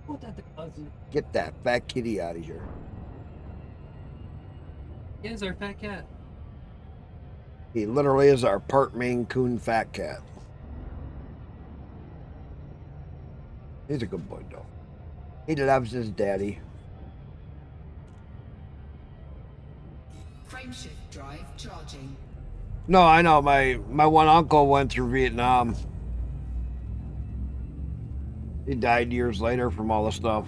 What that the cousin? Get that fat kitty out of here. Yeah, it's our fat cat. He literally is our part Maine Coon fat cat. He's a good boy, though. He loves his daddy. Frameshift drive charging. No, I know. My one uncle went through Vietnam. He died years later from all the stuff.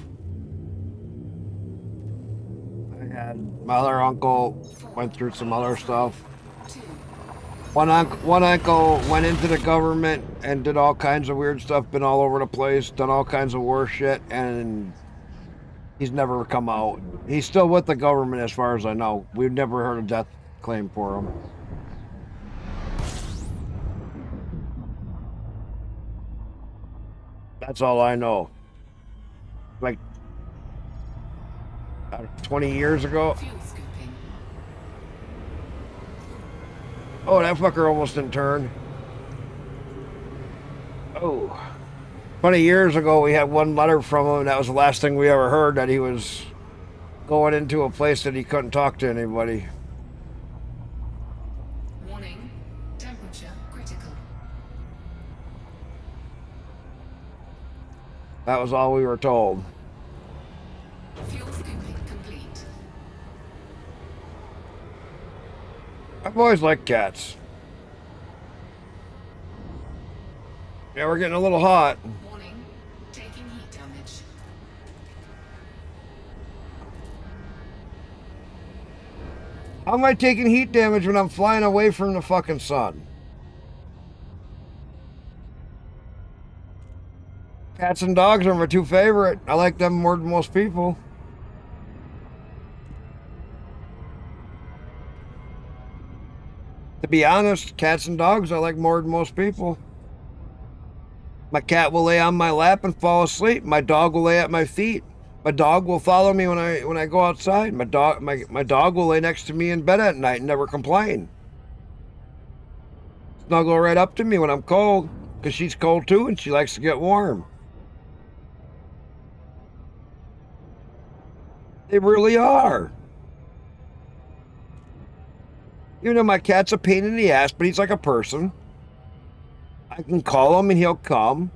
I had my other uncle went through some other stuff. One uncle went into the government and did all kinds of weird stuff, been all over the place, done all kinds of war shit, and he's never come out. He's still with the government as far as I know. We've never heard a death claim for him. That's all I know. Like 20 years ago. Oh, that fucker almost didn't turn. Oh. 20 years ago, we had one letter from him, and that was the last thing we ever heard, that he was going into a place that he couldn't talk to anybody. Warning, temperature critical. That was all we were told. Fuel scooping complete. I've always liked cats. Yeah, we're getting a little hot. Warning, taking heat damage. How am I taking heat damage when I'm flying away from the fucking sun? Cats and dogs are my two favorite. I like them more than most people. To be honest, cats and dogs I like more than most people. My cat will lay on my lap and fall asleep. My dog will lay at my feet. My dog will follow me when I go outside. My dog will lay next to me in bed at night and never complain. Snuggle right up to me when I'm cold, because she's cold too and she likes to get warm. They really are. Even though my cat's a pain in the ass, but he's like a person. I can call him and he'll come.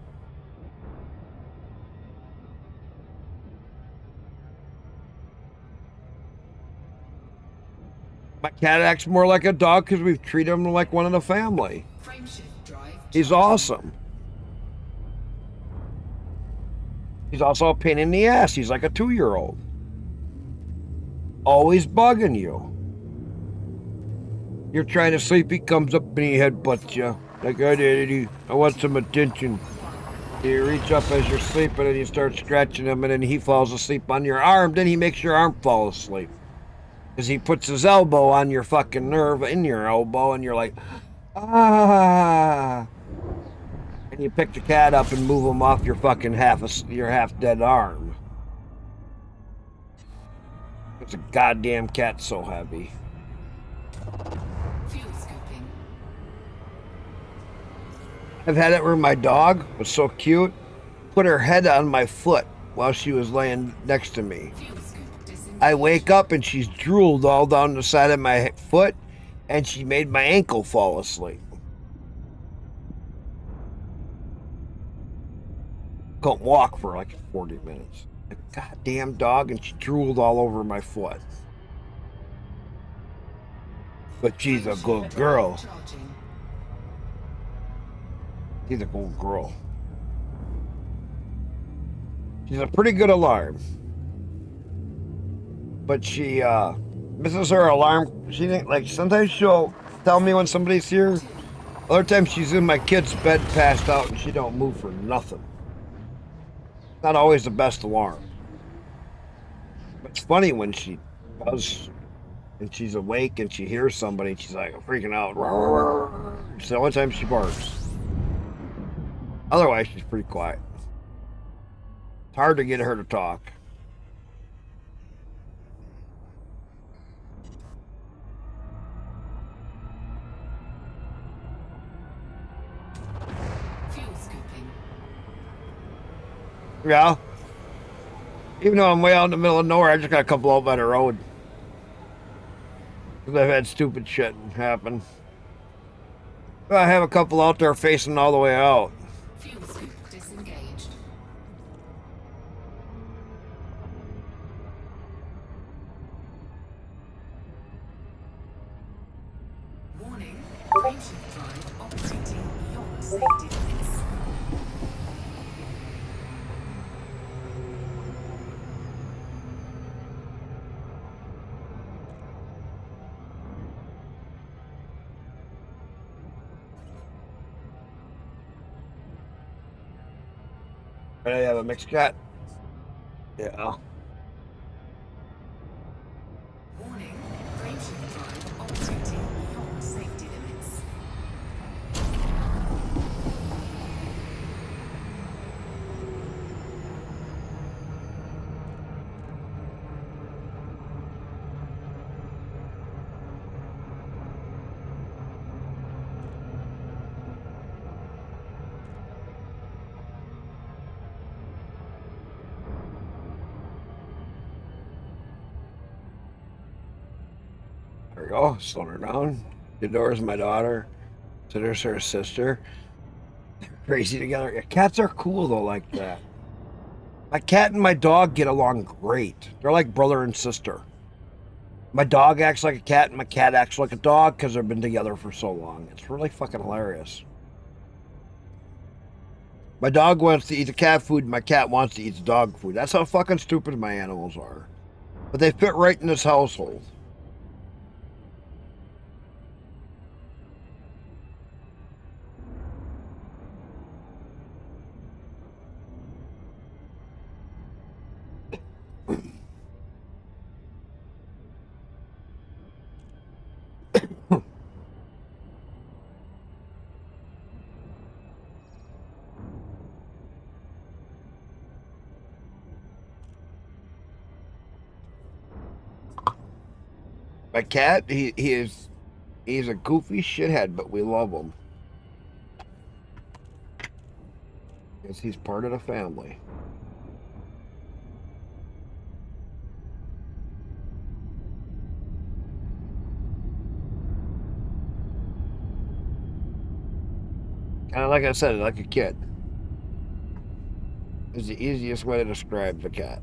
My cat acts more like a dog because we've treated him like one of the family. He's awesome. He's also a pain in the ass. He's like a 2-year-old. Always bugging you. You're trying to sleep, he comes up and he headbutts you. Like, hey, Daddy, I want some attention. You reach up as you're sleeping and you start scratching him, and then he falls asleep on your arm. Then he makes your arm fall asleep. Because he puts his elbow on your fucking nerve in your elbow, and you're like, ah. And you pick the cat up and move him off your fucking half dead arm. It's a goddamn cat so heavy. I've had it where my dog was so cute, put her head on my foot while she was laying next to me. I wake up and she's drooled all down the side of my foot, and she made my ankle fall asleep. Couldn't walk for like 40 minutes. A goddamn dog, and she drooled all over my foot. But she's a good girl. She's a good girl. She's a pretty good alarm. But she misses her alarm. She didn't like sometimes she'll tell me when somebody's here. Other times she's in my kid's bed passed out and she don't move for nothing. Not always the best alarm. But it's funny when she does and she's awake and she hears somebody and she's like freaking out. It's the only time she barks. Otherwise she's pretty quiet. It's hard to get her to talk. Fuel scooping. Yeah. Even though I'm way out in the middle of nowhere, I just got a couple out by the road. Because I've had stupid shit happen. I have a couple out there facing all the way out. Fuel scoop disengaged. Warning, frameshift drive operating beyond safety limits. I have a mixed cat. Yeah. Warning, frameshift drive operating beyond safety limits. There we go. Slow her down. There's my daughter. So there's her sister. They're crazy together. Yeah, cats are cool though, like that. My cat and my dog get along great. They're like brother and sister. My dog acts like a cat and my cat acts like a dog because they've been together for so long. It's really fucking hilarious. My dog wants to eat the cat food, my cat wants to eat the dog food. That's how fucking stupid my animals are. But they fit right in this household. My cat, he's a goofy shithead, but we love him. Because he's part of the family. Kind of like I said, like a kid. Is the easiest way to describe the cat.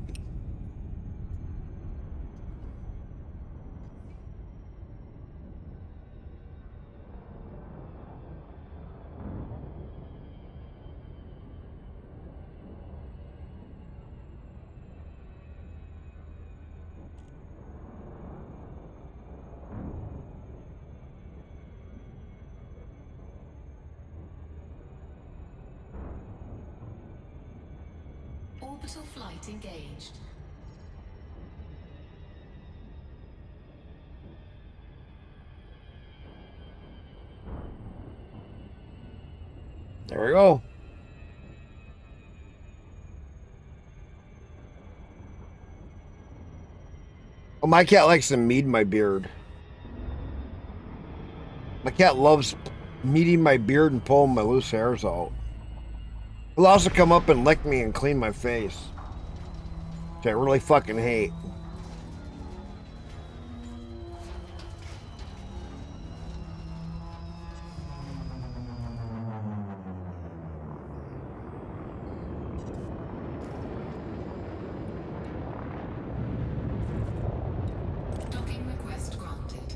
Orbital flight engaged. There we go. Oh, my cat likes to mead my beard. My cat loves meating my beard and pulling my loose hairs out. He'll also come up and lick me and clean my face. Which I really fucking hate. Docking request granted.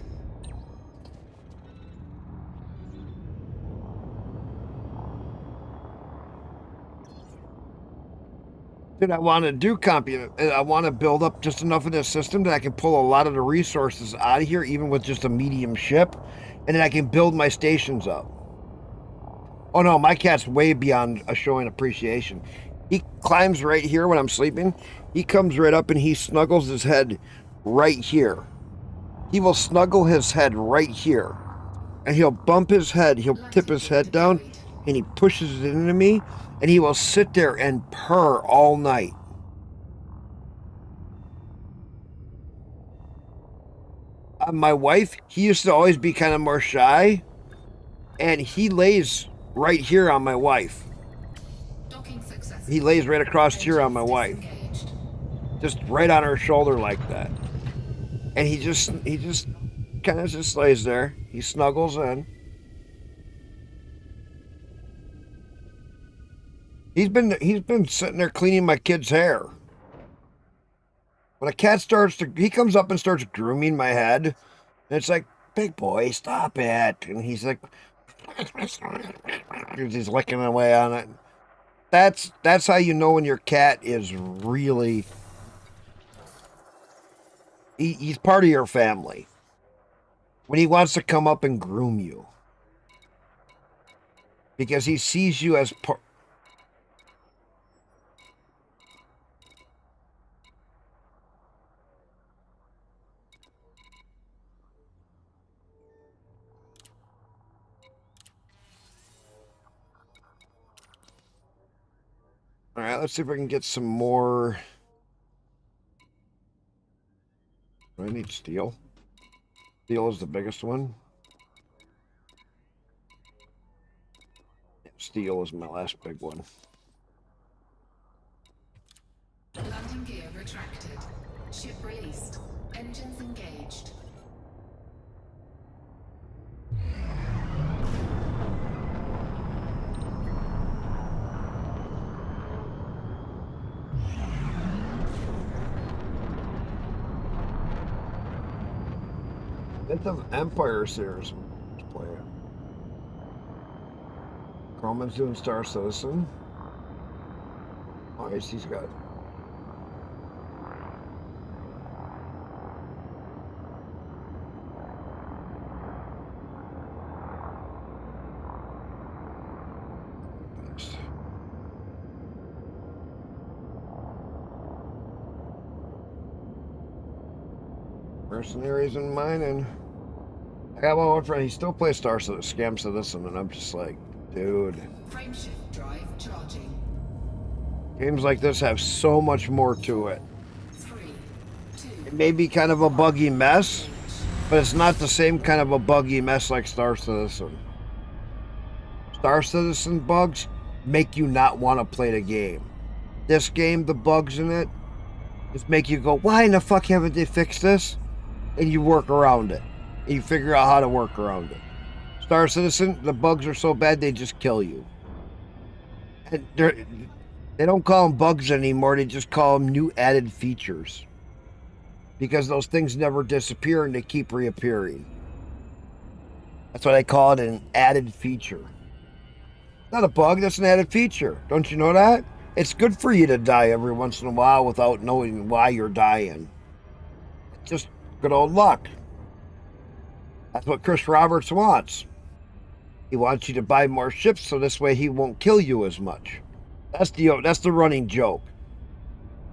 Dude, I want to do I want to build up just enough of this system that I can pull a lot of the resources out of here, even with just a medium ship, and then I can build my stations up. Oh no, my cat's way beyond showing appreciation. He climbs right here when I'm sleeping. He comes right up and he snuggles his head right here. He will snuggle his head right here. And he'll bump his head, he'll tip his head down, and he pushes it into me, and he will sit there and purr all night. My wife, he used to always be kind of more shy, and he lays right here on my wife. He lays right across here on my wife. Just right on her shoulder like that. And he just kind of just lays there. He snuggles in. He's been sitting there cleaning my kid's hair. When a cat he comes up and starts grooming my head, and it's like, big boy, stop it. And he's like, he's licking away on it. That's how you know when your cat is really, he's part of your family. When he wants to come up and groom you. Because he sees you as part. All right, let's see if I can get some more. I need steel. Steel is the biggest one. Steel is my last big one. Landing gear retracted. Ship released. Engines engaged. It's an Empire series. Let's play it. Croman's doing Star Citizen. Oh, yes, he's got. Mercenaries and mining. I got one more friend. He still plays Star Scam Citizen, and I'm just like, dude. Frameshift drive charging. Games like this have so much more to it. 3, 2. It may be kind of a buggy mess, but it's not the same kind of a buggy mess like Star Citizen. Star Citizen bugs make you not want to play the game. This game, the bugs in it, just make you go, why in the fuck haven't they fixed this? And you work around it. And you figure out how to work around it. Star Citizen, the bugs are so bad they just kill you. And they don't call them bugs anymore, they just call them new added features. Because those things never disappear and they keep reappearing. That's why they call it an added feature. Not a bug, that's an added feature. Don't you know that? It's good for you to die every once in a while without knowing why you're dying. Just good old luck. That's what Chris Roberts wants. He wants you to buy more ships so this way he won't kill you as much. That's the running joke.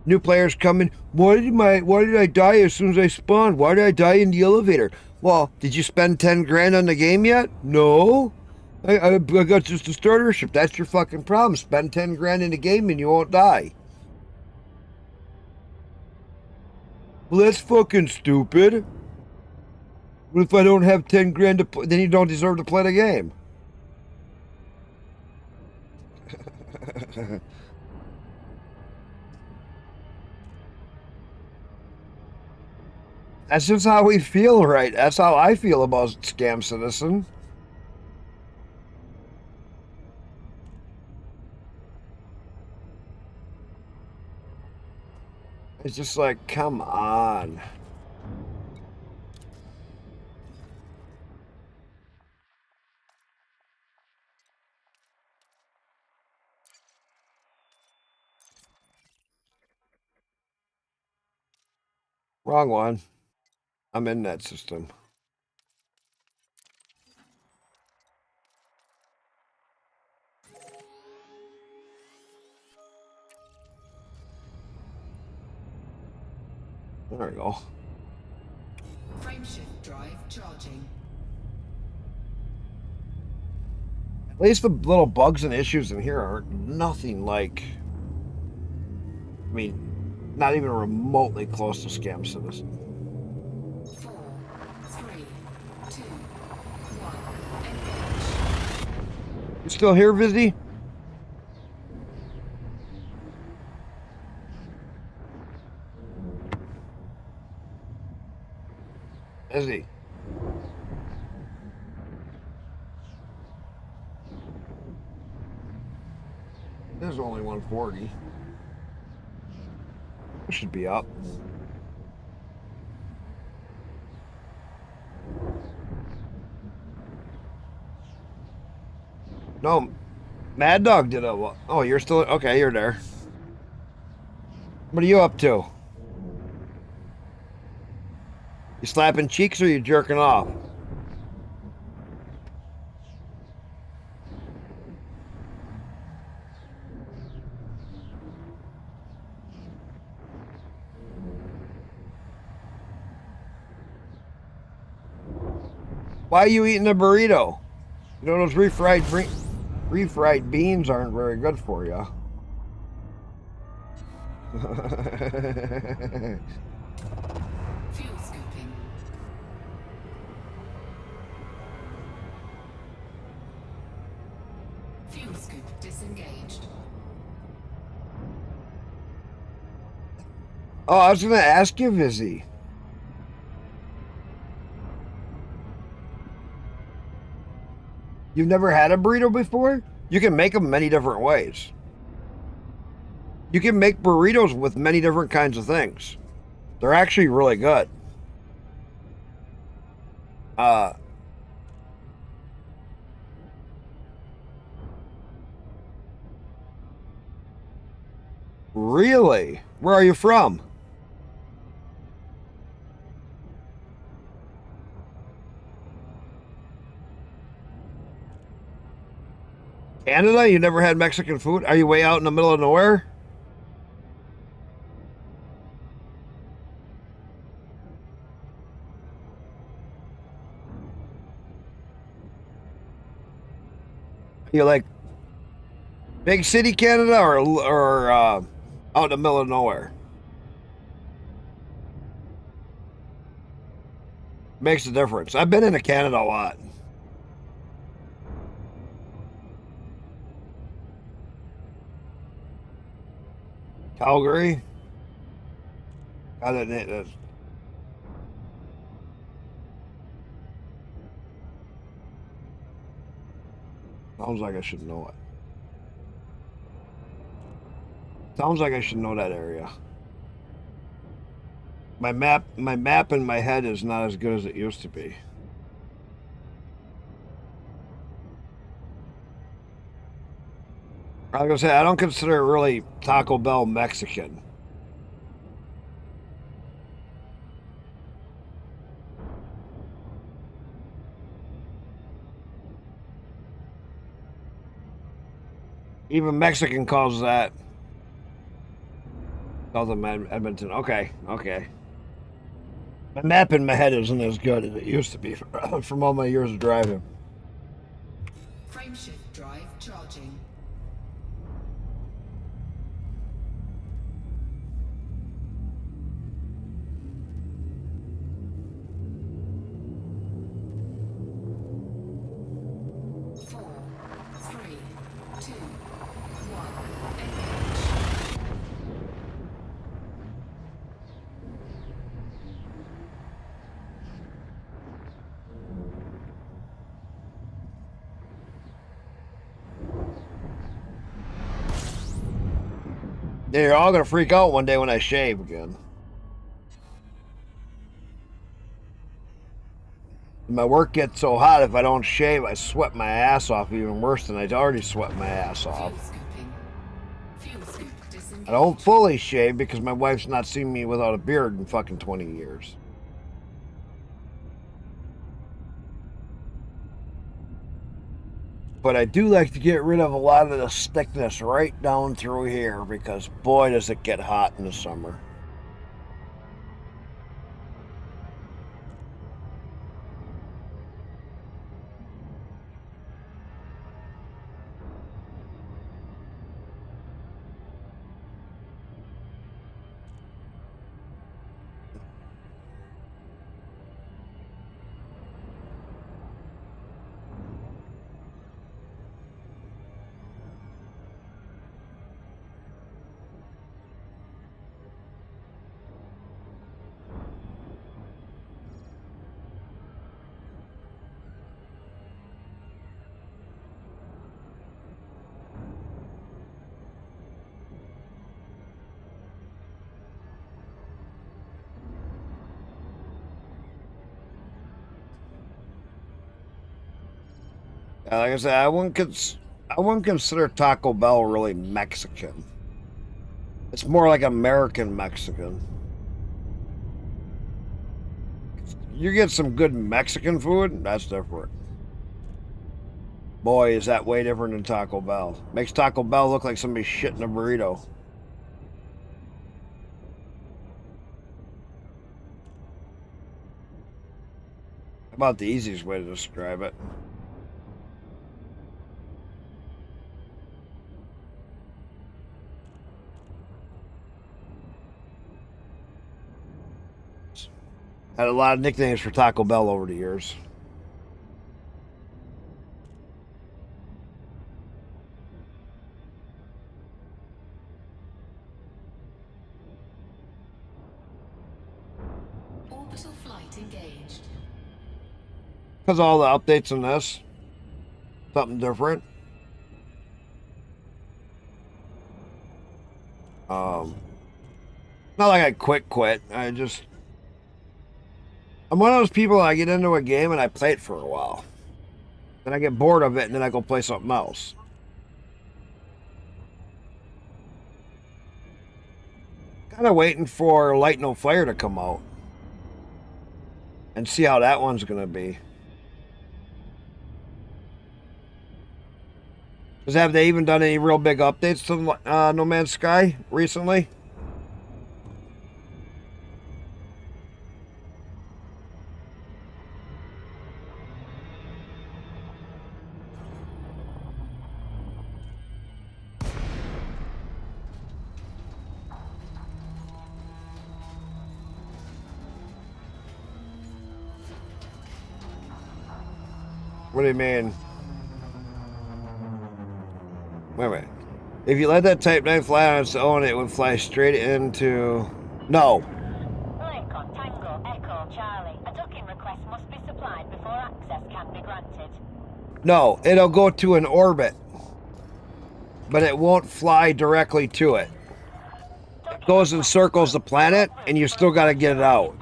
New players come in. Why did I die as soon as I spawned? Why did I die in the elevator? Well, did you spend 10 grand on the game yet? No. I got just a starter ship. That's your fucking problem. Spend 10 grand in the game and you won't die. Well, that's fucking stupid. What if I don't have 10 grand to play? Then you don't deserve to play the game. That's just how we feel, right? That's how I feel about Scam Citizen. It's just like, come on. Wrong one. I'm in that system. There we go. Frameshift drive charging. At least the little bugs and issues in here aren't nothing like. I mean, not even remotely close to Scam Citizen. 4, 3, 2, 1. Engage. You still here, Vizzy? Vizzy. There's only 140. It should be up. No, Mad Dog did a. Oh, you're still okay. You're there. What are you up to? You slapping cheeks or you jerking off? Why are you eating a burrito? You know those refried beans aren't very good for you. Fuel scooping. Fuel scoop disengaged. Oh, I was going to ask you, Vizzy. You've never had a burrito before? You can make them many different ways. You can make burritos with many different kinds of things. They're actually really good. Really? Where are you from? Canada? You never had Mexican food? Are you way out in the middle of nowhere? You like big city Canada or out in the middle of nowhere? Makes a difference. I've been into Canada a lot. Calgary? Sounds like I should know it. Sounds like I should know that area. My map in my head is not as good as it used to be. I was gonna say I don't consider it really Taco Bell Mexican. Even Mexican calls that Southern Edmonton. Okay. My map in my head isn't as good as it used to be from all my years of driving. Frameshift drive charging. Yeah, you're all gonna freak out one day when I shave again. My work gets so hot, if I don't shave, I sweat my ass off even worse than I already sweat my ass off. I don't fully shave because my wife's not seen me without a beard in fucking 20 years. But I do like to get rid of a lot of the thickness right down through here because boy does it get hot in the summer. Like I said, I wouldn't consider Taco Bell really Mexican. It's more like American Mexican. You get some good Mexican food, that's different. Boy, is that way different than Taco Bell. Makes Taco Bell look like somebody shit in a burrito. How about the easiest way to describe it? Had a lot of nicknames for Taco Bell over the years. Orbital flight engaged. Because all the updates in this, something different. Not like I quit. I'm one of those people, I get into a game and I play it for a while. Then I get bored of it and then I go play something else. Kind of waiting for Light No Fire to come out. And see how that one's going to be. Because have they even done any real big updates to No Man's Sky recently? What do you mean? Wait a minute. If you let that Type 9 fly on its own, it would fly straight into... No. Lincoln, Tango, Echo, Charlie. A docking request must be supplied before access can be granted. No, it'll go to an orbit. But it won't fly directly to it. It goes and circles the planet, and you still got to get it out.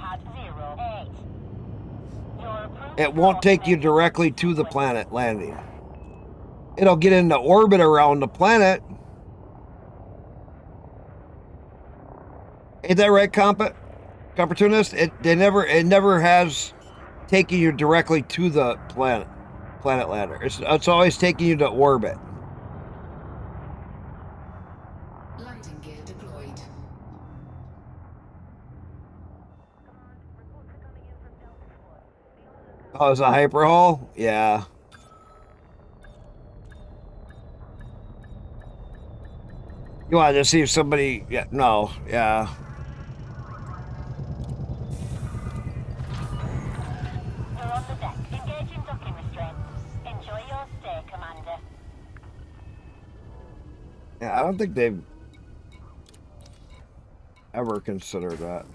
It won't take you directly to the planet landing. It'll get into orbit around the planet. Ain't that right, Comportunist? It never has taken you directly to the planet lander. It's always taking you to orbit. Landing gear deployed. Oh, it's a hyperhull? Yeah. You want to see if somebody... Yeah, no, yeah. You're on the deck. Engaging docking restraints. Enjoy your stay, Commander. Yeah, I don't think they've ever considered that.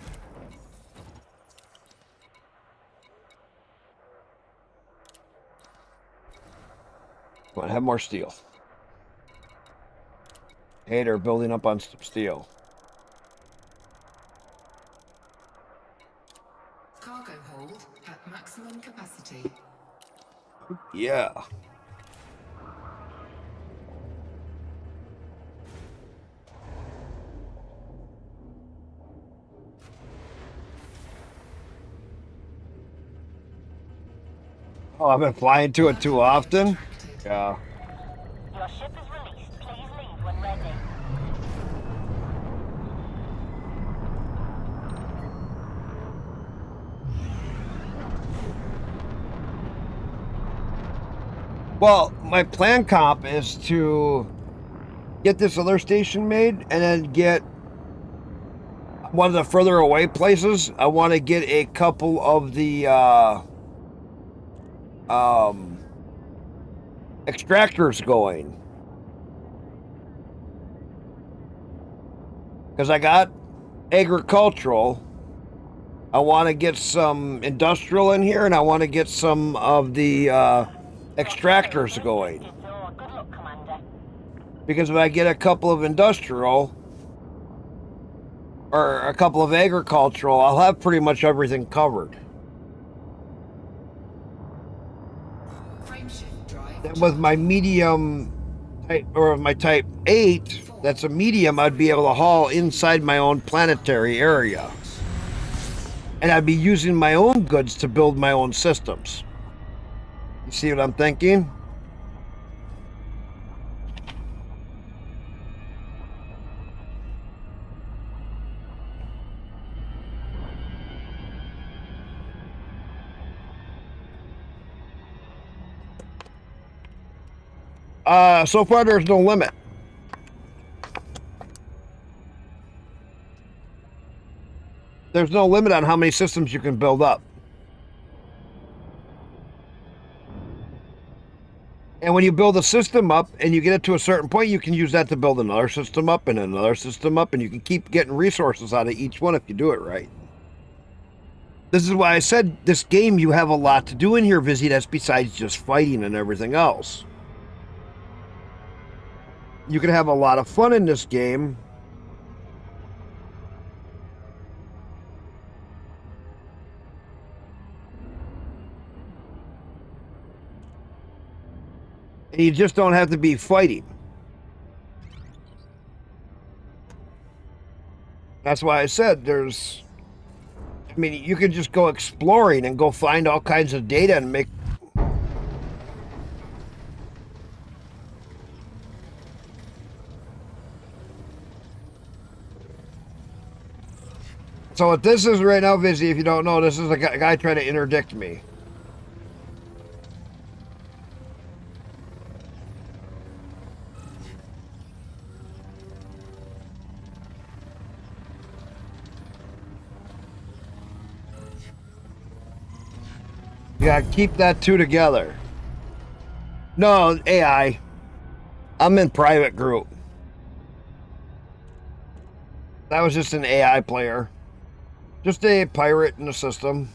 Come on, have more steel. Hey, they're building up on steel. Cargo hold at maximum capacity. Yeah. Oh, I've been flying to it too often? Yeah. Your ship is released. Please leave when ready. Well, my plan comp is to get this other station made and then get one of the further away places. I want to get a couple of the extractors going. Because I got agricultural. I want to get some industrial in here, and I want to get some of the extractors going. Good luck, Commander. Because if I get a couple of industrial or a couple of agricultural, I'll have pretty much everything covered. Then with my medium type, or my type 8, that's a medium, I'd be able to haul inside my own planetary area. And I'd be using my own goods to build my own systems. You see what I'm thinking? So far there's no limit. There's no limit on how many systems you can build up. And when you build a system up and you get it to a certain point, you can use that to build another system up and another system up, and you can keep getting resources out of each one if you do it right. This is why I said this game, you have a lot to do in here, Vizzy, that's besides just fighting and everything else. You can have a lot of fun in this game. And you just don't have to be fighting. That's why I said there's... I mean, you could just go exploring and go find all kinds of data and make... So what this is right now, Vizzy, if you don't know, this is a guy trying to interdict me. You gotta keep that two together. No, AI. I'm in private group. That was just an AI player. Just a pirate in the system.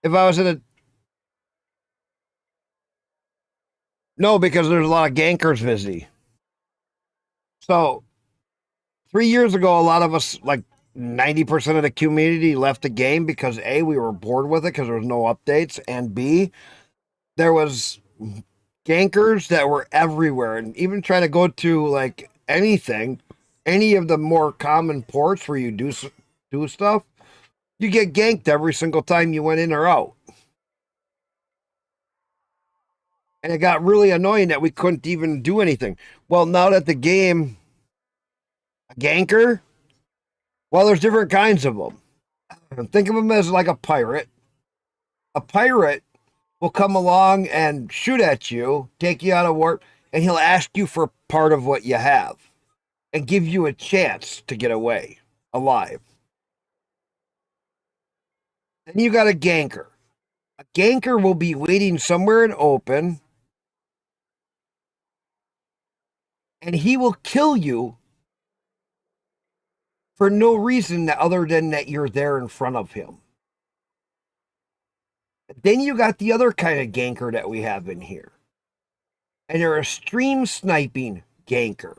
If I was in a... No, because there's a lot of gankers, Vizzy. So, 3 years ago, a lot of us, like 90% of the community left the game because A, we were bored with it because there was no updates, and B, there was gankers that were everywhere, and even trying to go to like anything, any of the more common ports where you do stuff, you get ganked every single time you went in or out. And it got really annoying that we couldn't even do anything. Well, now that the game, a ganker, well, there's different kinds of them. Think of them as like a pirate. A pirate will come along and shoot at you, take you out of warp, and he'll ask you for part of what you have and give you a chance to get away alive. Then you got a ganker. A ganker will be waiting somewhere in open, and he will kill you for no reason other than that you're there in front of him. Then you got the other kind of ganker that we have in here. And they're a stream sniping ganker.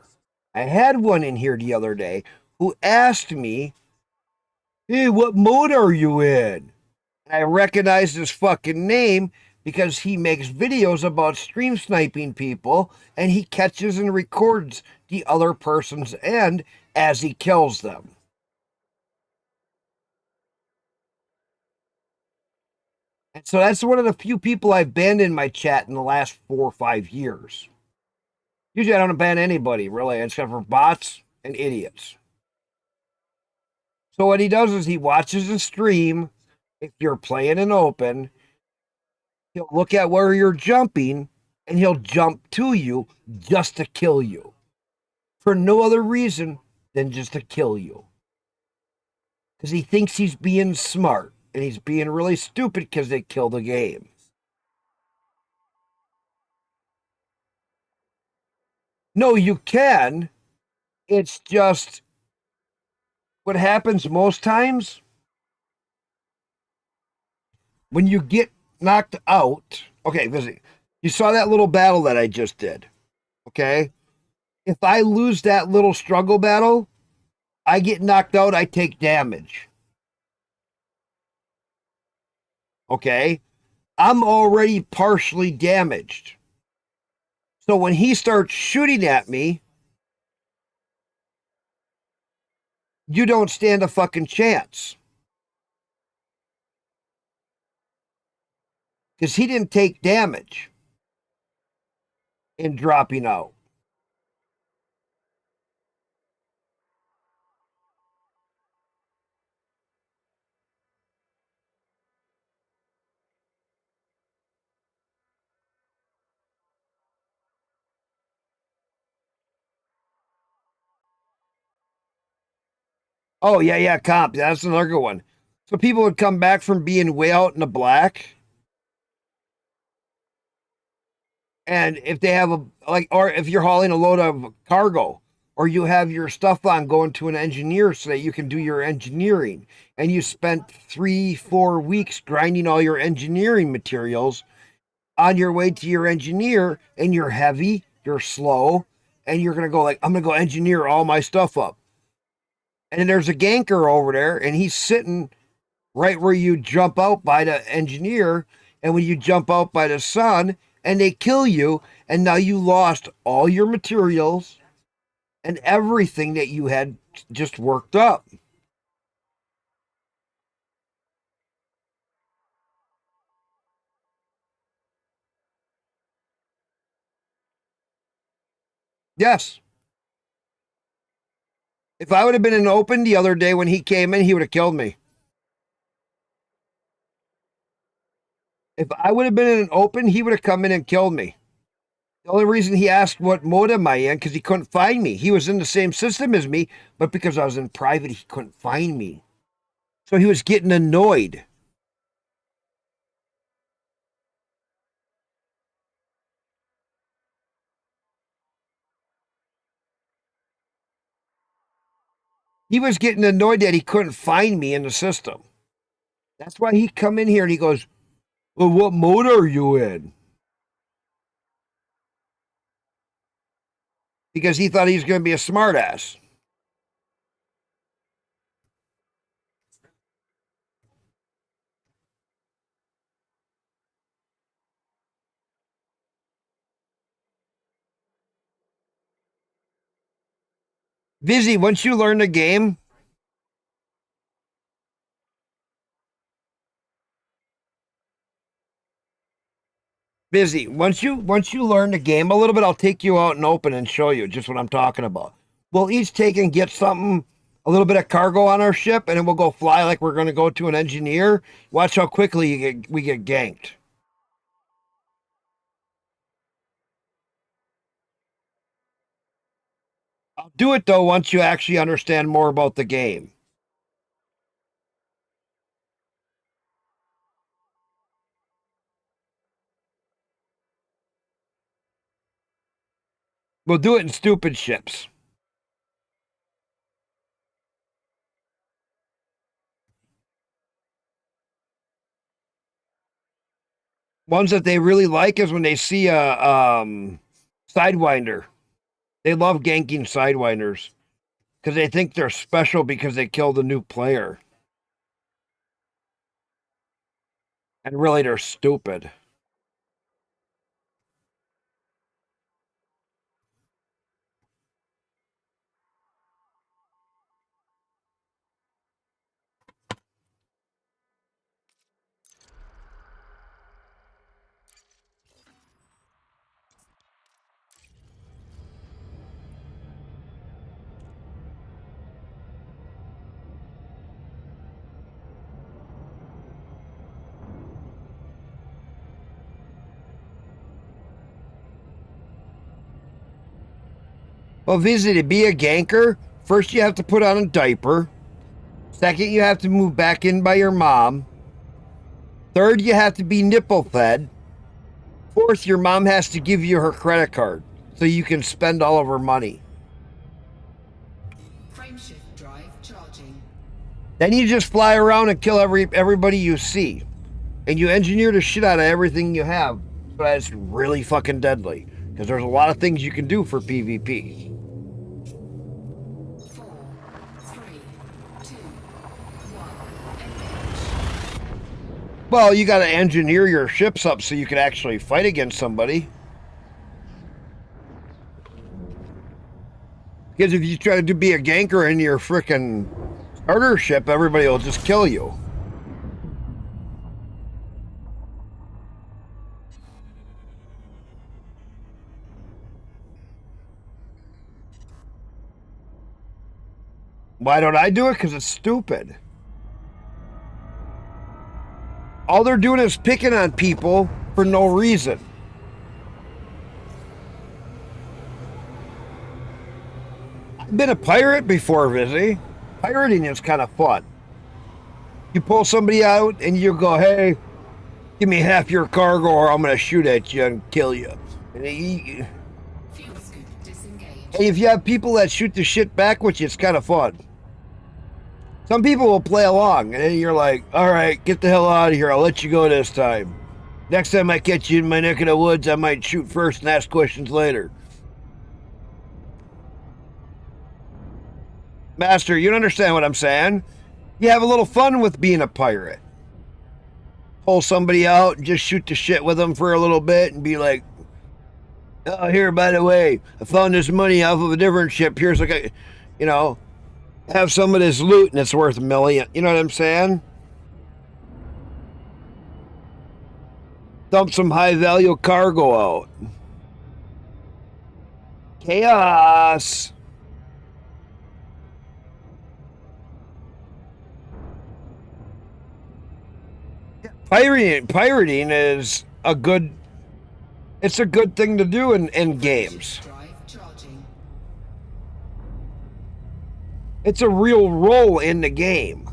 I had one in here the other day who asked me, "Hey, what mode are you in?" I recognized his fucking name because he makes videos about stream sniping people and he catches and records the other person's end as he kills them. And so that's one of the few people I've banned in my chat in the last 4 or 5 years. Usually I don't ban anybody, really, except for bots and idiots. So what he does is he watches the stream. If you're playing an open, he'll look at where you're jumping and he'll jump to you just to kill you. For no other reason than just to kill you. Because he thinks he's being smart and he's being really stupid because they kill the game. No, you can. It's just what happens most times when you get knocked out. Okay, listen, you saw that little battle that I just did. Okay? If I lose that little struggle battle, I get knocked out, I take damage. Okay? I'm already partially damaged. So when he starts shooting at me, you don't stand a fucking chance. Because he didn't take damage in dropping out. Oh, yeah, comp. That's another good one. So people would come back from being way out in the black. And if they have or if you're hauling a load of cargo, or you have your stuff on going to an engineer so that you can do your engineering, and you spent 3-4 weeks grinding all your engineering materials on your way to your engineer, and you're heavy, you're slow, and you're going to go I'm going to go engineer all my stuff up. And then there's a ganker over there, and he's sitting right where you jump out by the engineer, and when you jump out by the sun, and they kill you, and now you lost all your materials and everything that you had just worked up. Yes. If I would have been in open the other day when he came in, he would have killed me. If I would have been in an open, he would have come in and killed me. The only reason he asked what mode am I in, because he couldn't find me. He was in the same system as me, but because I was in private, he couldn't find me. So he was getting annoyed. He was getting annoyed that he couldn't find me in the system. That's why he come in here and he goes, "Well, what mode are you in?" Because he thought he was going to be a smartass. Vizzy, once you learn the game, once you learn the game a little bit, I'll take you out and open and show you just what I'm talking about. We'll each take and get something, a little bit of cargo on our ship, and then we'll go fly like we're going to go to an engineer. Watch how quickly we get ganked. I'll do it though once you actually understand more about the game. We'll do it in stupid ships. Ones that they really like is when they see a Sidewinder They love ganking Sidewinders because they think they're special because they killed a new player. And really, they're stupid. Well, Vizzy, to be a ganker, first you have to put on a diaper. Second, you have to move back in by your mom. Third, you have to be nipple fed. Fourth, your mom has to give you her credit card so you can spend all of her money. Frameshift drive charging. Then you just fly around and kill everybody you see. And you engineer the shit out of everything you have. But it's really fucking deadly. Because there's a lot of things you can do for PvP. 4, 3, 2, 1. Well, you got to engineer your ships up so you can actually fight against somebody. Because if you try to be a ganker in your frickin' starter ship, everybody will just kill you. Why don't I do it? Because it's stupid. All they're doing is picking on people for no reason. I've been a pirate before, Vizzy. Pirating is kind of fun. You pull somebody out and you go, hey, give me half your cargo or I'm going to shoot at you and kill you. And if you have people that shoot the shit back with you, it's kind of fun. Some people will play along, and then you're like, all right, get the hell out of here. I'll let you go this time. Next time I catch you in my neck of the woods, I might shoot first and ask questions later. Master, you don't understand what I'm saying. You have a little fun with being a pirate. Pull somebody out and just shoot the shit with them for a little bit and be like, oh, here, by the way, I found this money off of a different ship. Here's like a, you know, have some of this loot and it's worth $1 million. You know what I'm saying? Dump some high value cargo out. Chaos. Pirating is a good, it's a good thing to do in games. It's a real role in the game.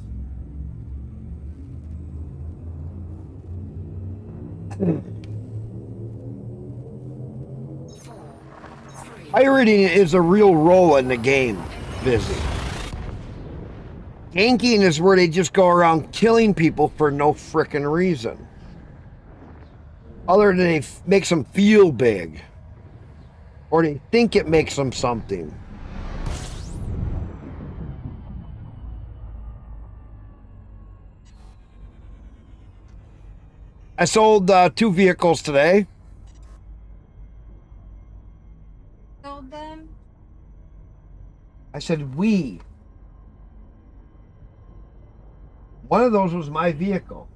Pirating is a real role in the game, Busy. Ganking is where they just go around killing people for no frickin' reason. Other than it makes them feel big. Or they think it makes them something. I sold 2 vehicles today. Sold them? I said we. One of those was my vehicle.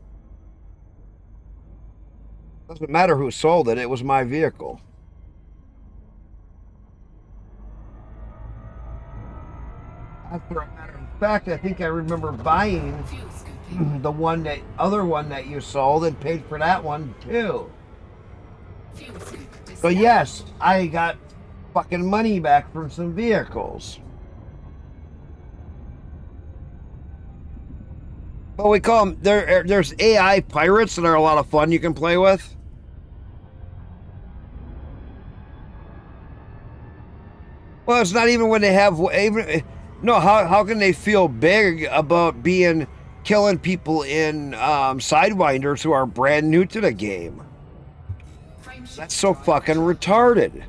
Doesn't matter who sold it, it was my vehicle. As a matter of fact, I think I remember buying the other one that you sold and paid for that one too. So yes, I got fucking money back from some vehicles. But we call them, there's AI pirates that are a lot of fun you can play with. Well, it's not even when they have, no, how can they feel big about killing people in Sidewinders who are brand new to the game? That's so fucking retarded.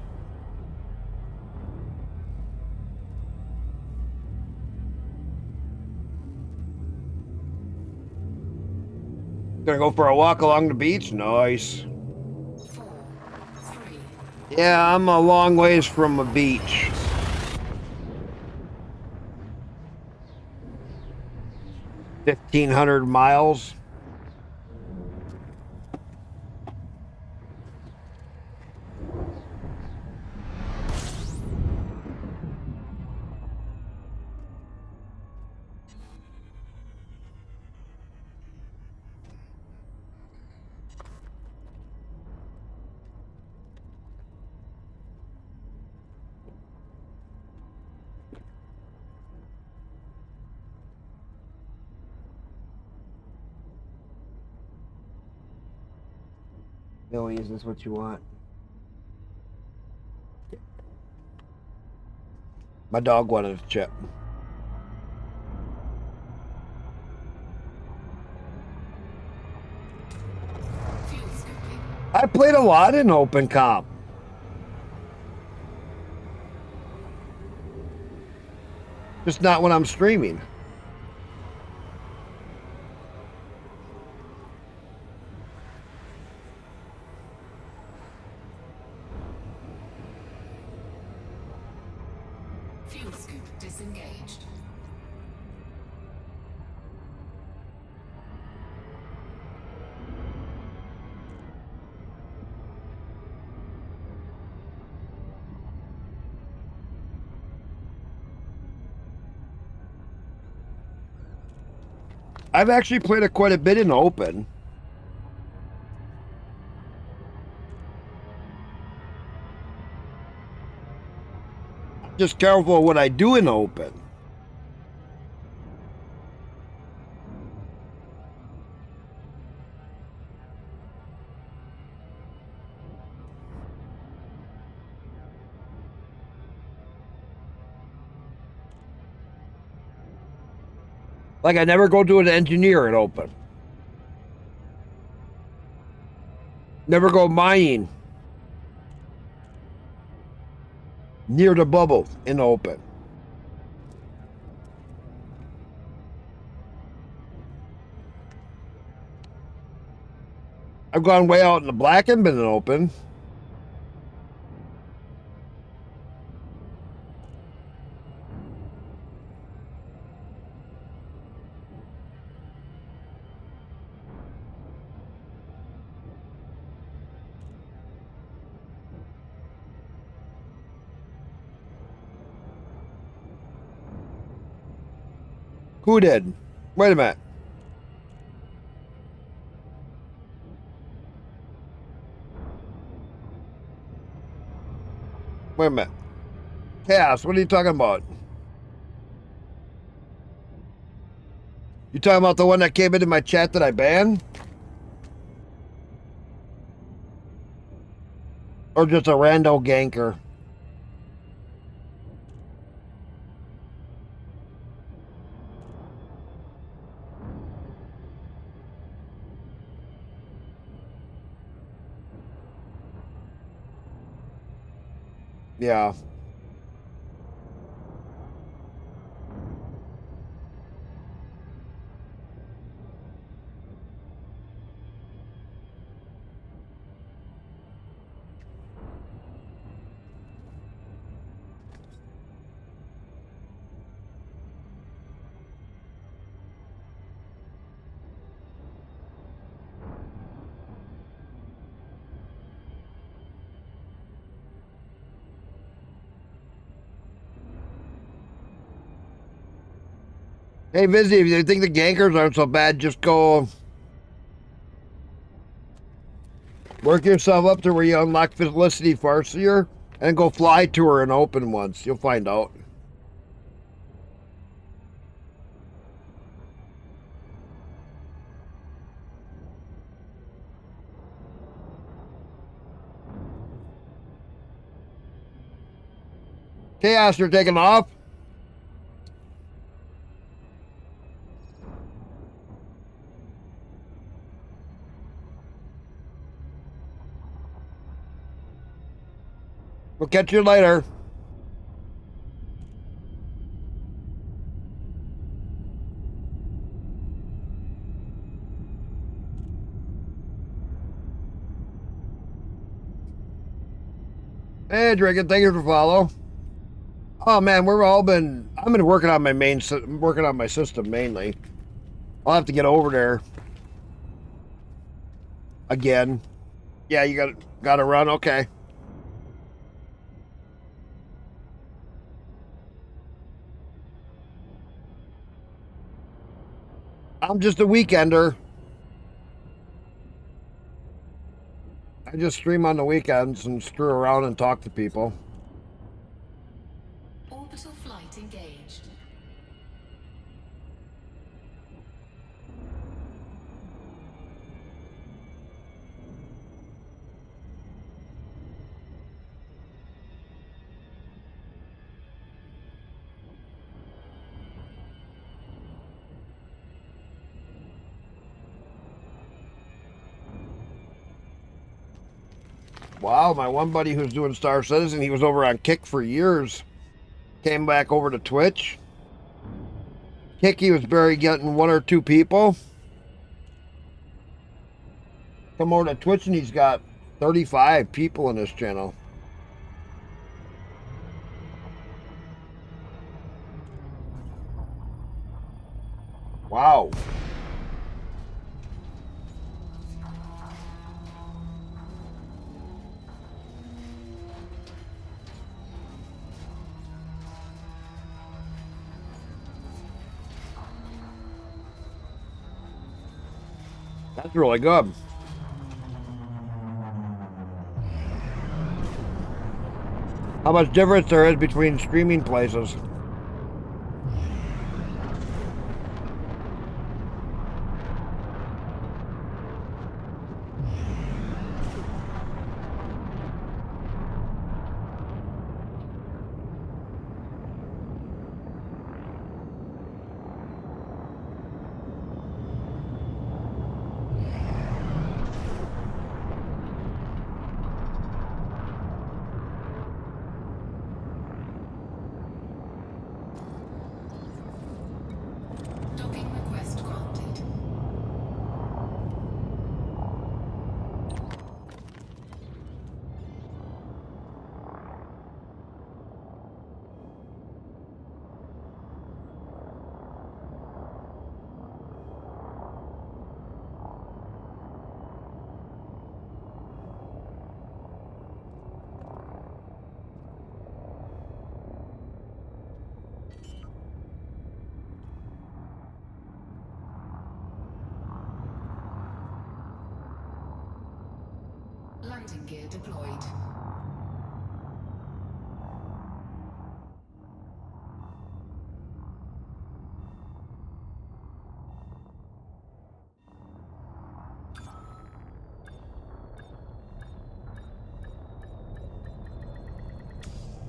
Gonna go for a walk along the beach? Nice. 4, 3, Yeah, I'm a long ways from a beach. $1,500 miles. Billy, is this what you want? My dog wanted a chip. fuel scooping, I played a lot in Open Comp. Just not when I'm streaming. fuel scoop disengaged. I've actually played it quite a bit in Open. Just careful what I do in Open. Like, I never go to an engineer at Open. Never go mining near the bubble in Open. I've gone way out in the black and been in Open. Who did? Wait a minute. Wait a minute. Chaos, what are you talking about? You talking about the one that came into my chat that I banned? Or just a rando ganker? Yeah. Hey, Vizzy, if you think the gankers aren't so bad, just go work yourself up to where you unlock Felicity Farseer and go fly to her in Open once. You'll find out. Chaos, you're taking off? We'll catch you later. Hey, Dragon, thank you for follow. Oh man, I've been working on working on my system mainly. I'll have to get over there again. Yeah, you gotta run. Okay. I'm just a weekender. I just stream on the weekends and screw around and talk to people. Orbital flight engaged. Wow, my one buddy who's doing Star Citizen, he was over on Kick for years. Came back over to Twitch. Kick, he was barely getting 1 or 2 people. Come over to Twitch and he's got 35 people in his channel. Wow. That's really good. How much difference there is between streaming places. Docking request granted. Landing gear deployed.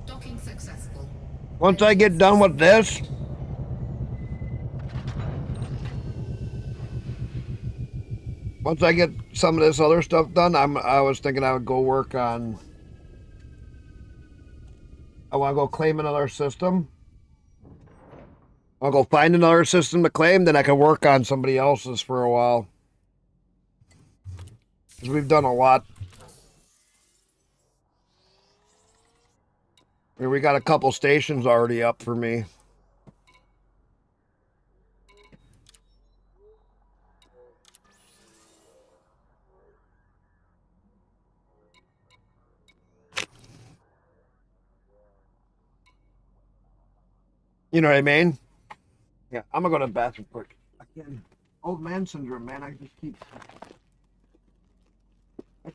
Docking successful. Once I get done with this, once I get some of this other stuff done, I was thinking I would go work on. I want to go claim another system. I'll go find another system to claim, then I can work on somebody else's for a while. Because we've done a lot. I mean, we got a couple stations already up for me. You know what I mean? Yeah, I'm gonna go to the bathroom quick. Again, old man syndrome, man. I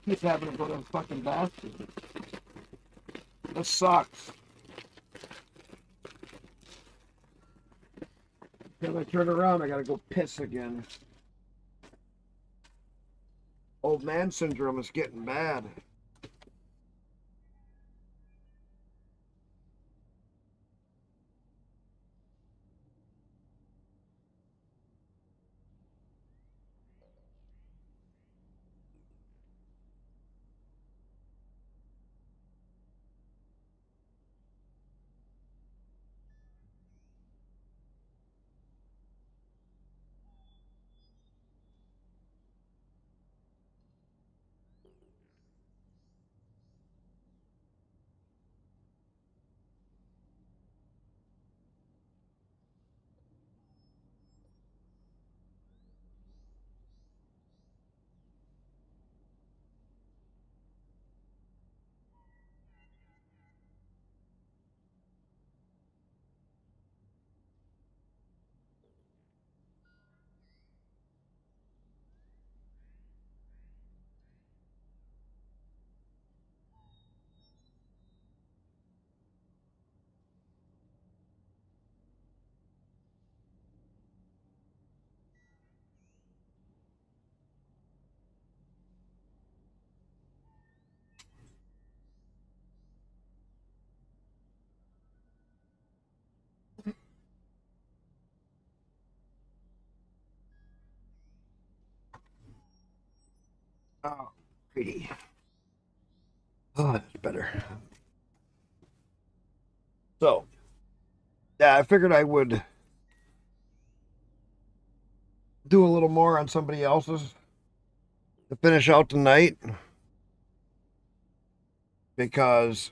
keep having to go to the fucking bathroom. This sucks. When I turn around, I gotta go piss again. Old man syndrome is getting bad. Oh, pretty. Oh, that's better. So, yeah, I figured I would do a little more on somebody else's to finish out the night, because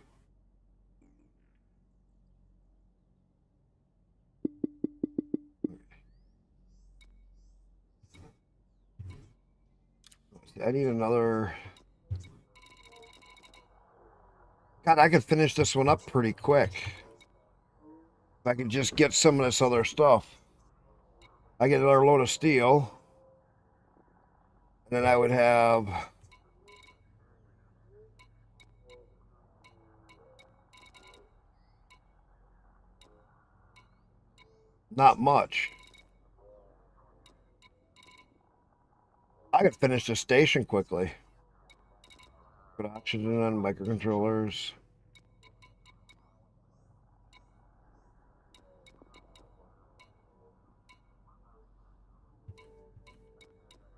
I need another. God, I could finish this one up pretty quick if I could just get some of this other stuff. I get another load of steel, and then I would have not much. I could finish the station quickly. Put oxygen on microcontrollers.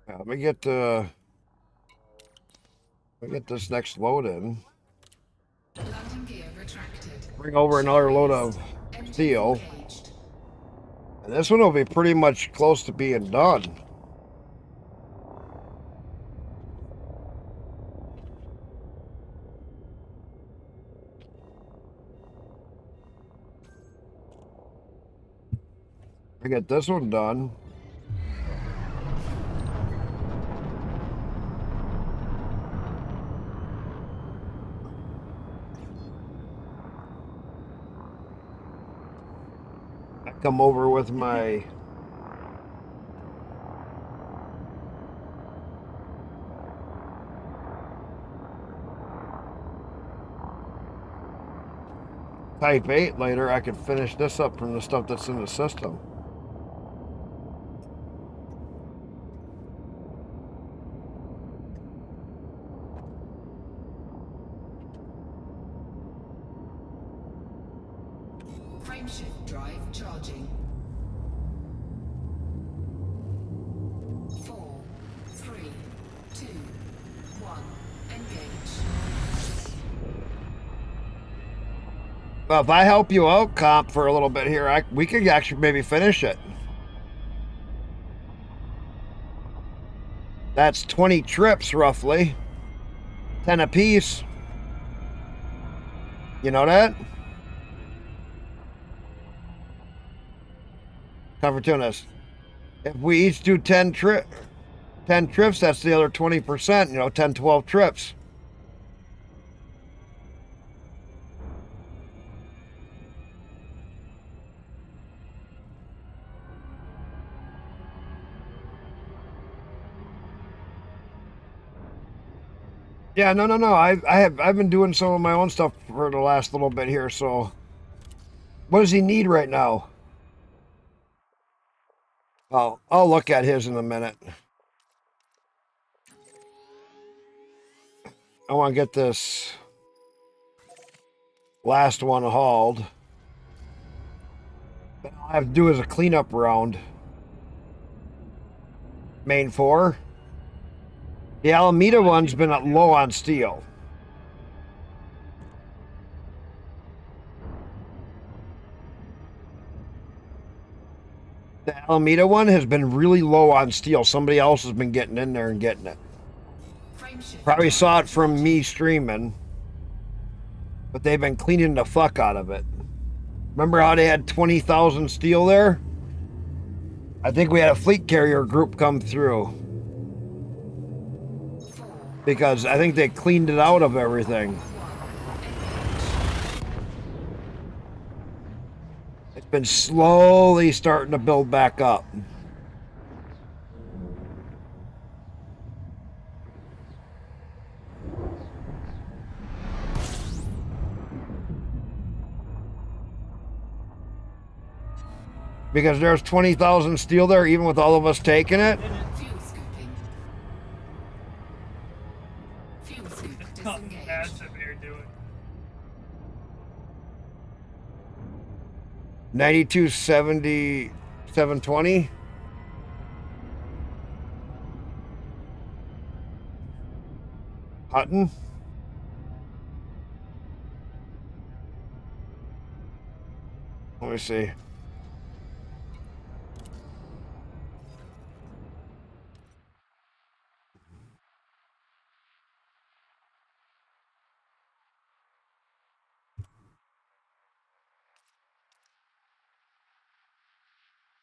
Yeah, let me get this next load in. Landing gear retracted. Bring over another load of steel. And this one will be pretty much close to being done. I get this one done. I come over with my Type 8 later. I could finish this up from the stuff that's in the system. Frameshift drive charging. 4, 3, 2, 1. Engage. Well, if I help you out, Comp, for a little bit here, we could actually maybe finish it. That's 20 trips, roughly. 10 apiece. You know that? Cover tunas. If we each do 10 trips, that's the other 20%, you know, 10, 12 trips. Yeah, no. I've been doing some of my own stuff for the last little bit here, so what does he need right now? I'll look at his in a minute. I want to get this last one hauled. All I have to do is a cleanup round. Main 4. The Alameda one's been low on steel. The Alameda one has been really low on steel. Somebody else has been getting in there and getting it. Probably saw it from me streaming, but they've been cleaning the fuck out of it. Remember how they had 20,000 steel there? I think we had a fleet carrier group come through, because I think they cleaned it out of everything. It's been slowly starting to build back up. Because there's 20,000 steel there, even with all of us taking it. Massive you're doing. 9270, 720. Cotton. Let me see.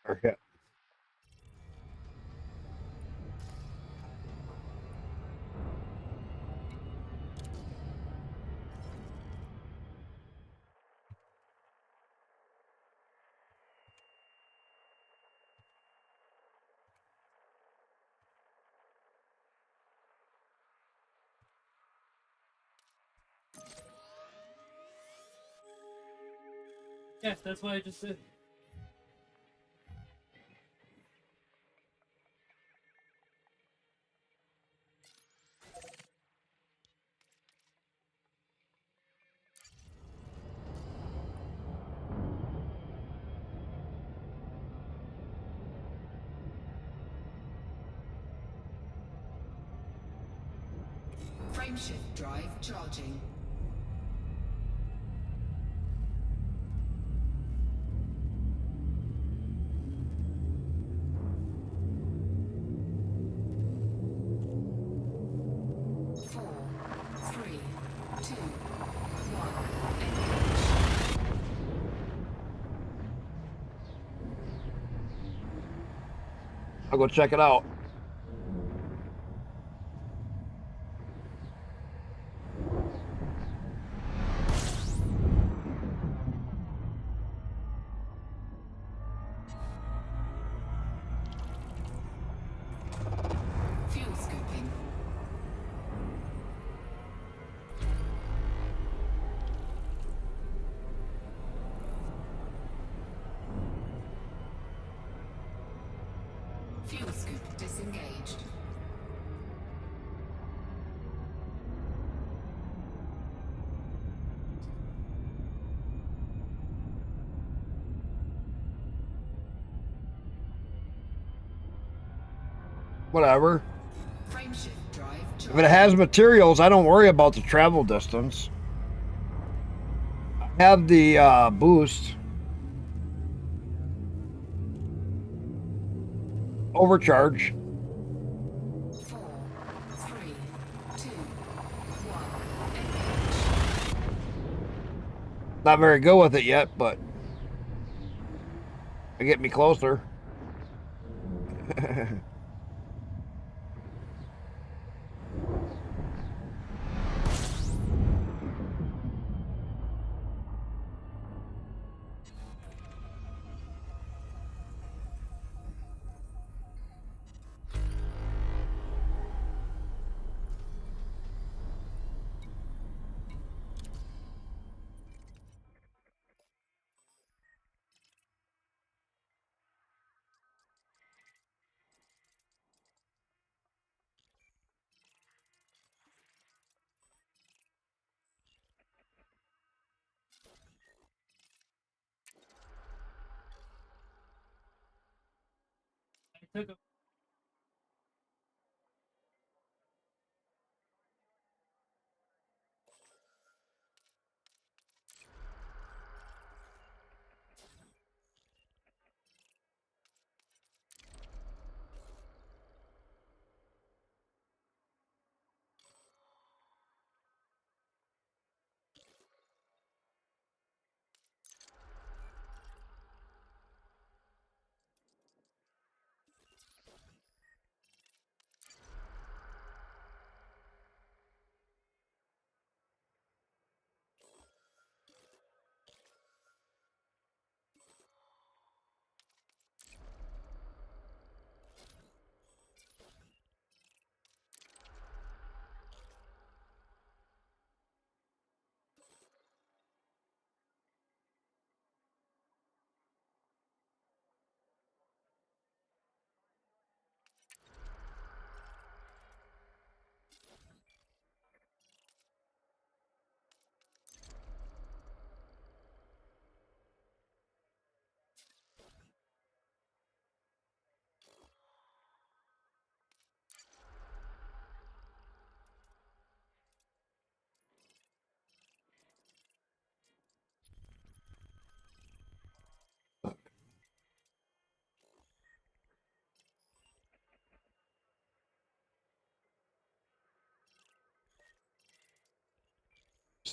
Okay. Yes, that's what I just said. Frameshift drive charging. Four, three, two, one, engage. I'll go check it out. Fuel scooping. Fuel scoop disengaged. Whatever. Frameshift drive If charging. it has materials, I don't worry about the travel distance. I have the boost. Overcharge. 4, 3, 2, 1, engage. Not very good with it yet, but it get me closer. I took a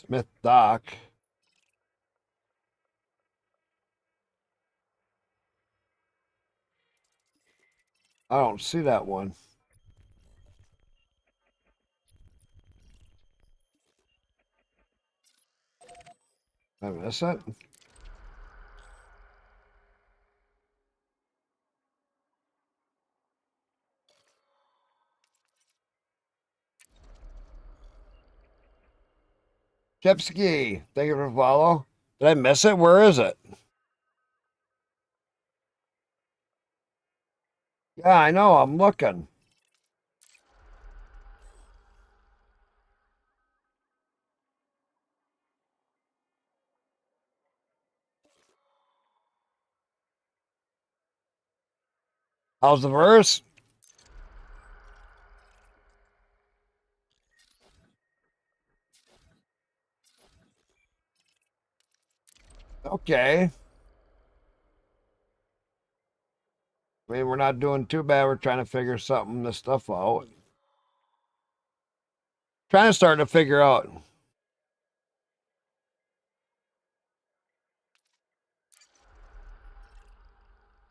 Smith Dock. I don't see that one. I miss it. Chipsky, thank you for the follow. Did I miss it? Where is it? Yeah, I know. I'm looking. How's the verse? Okay. I mean, we're not doing too bad. We're trying to figure this stuff out. Trying to start to figure out.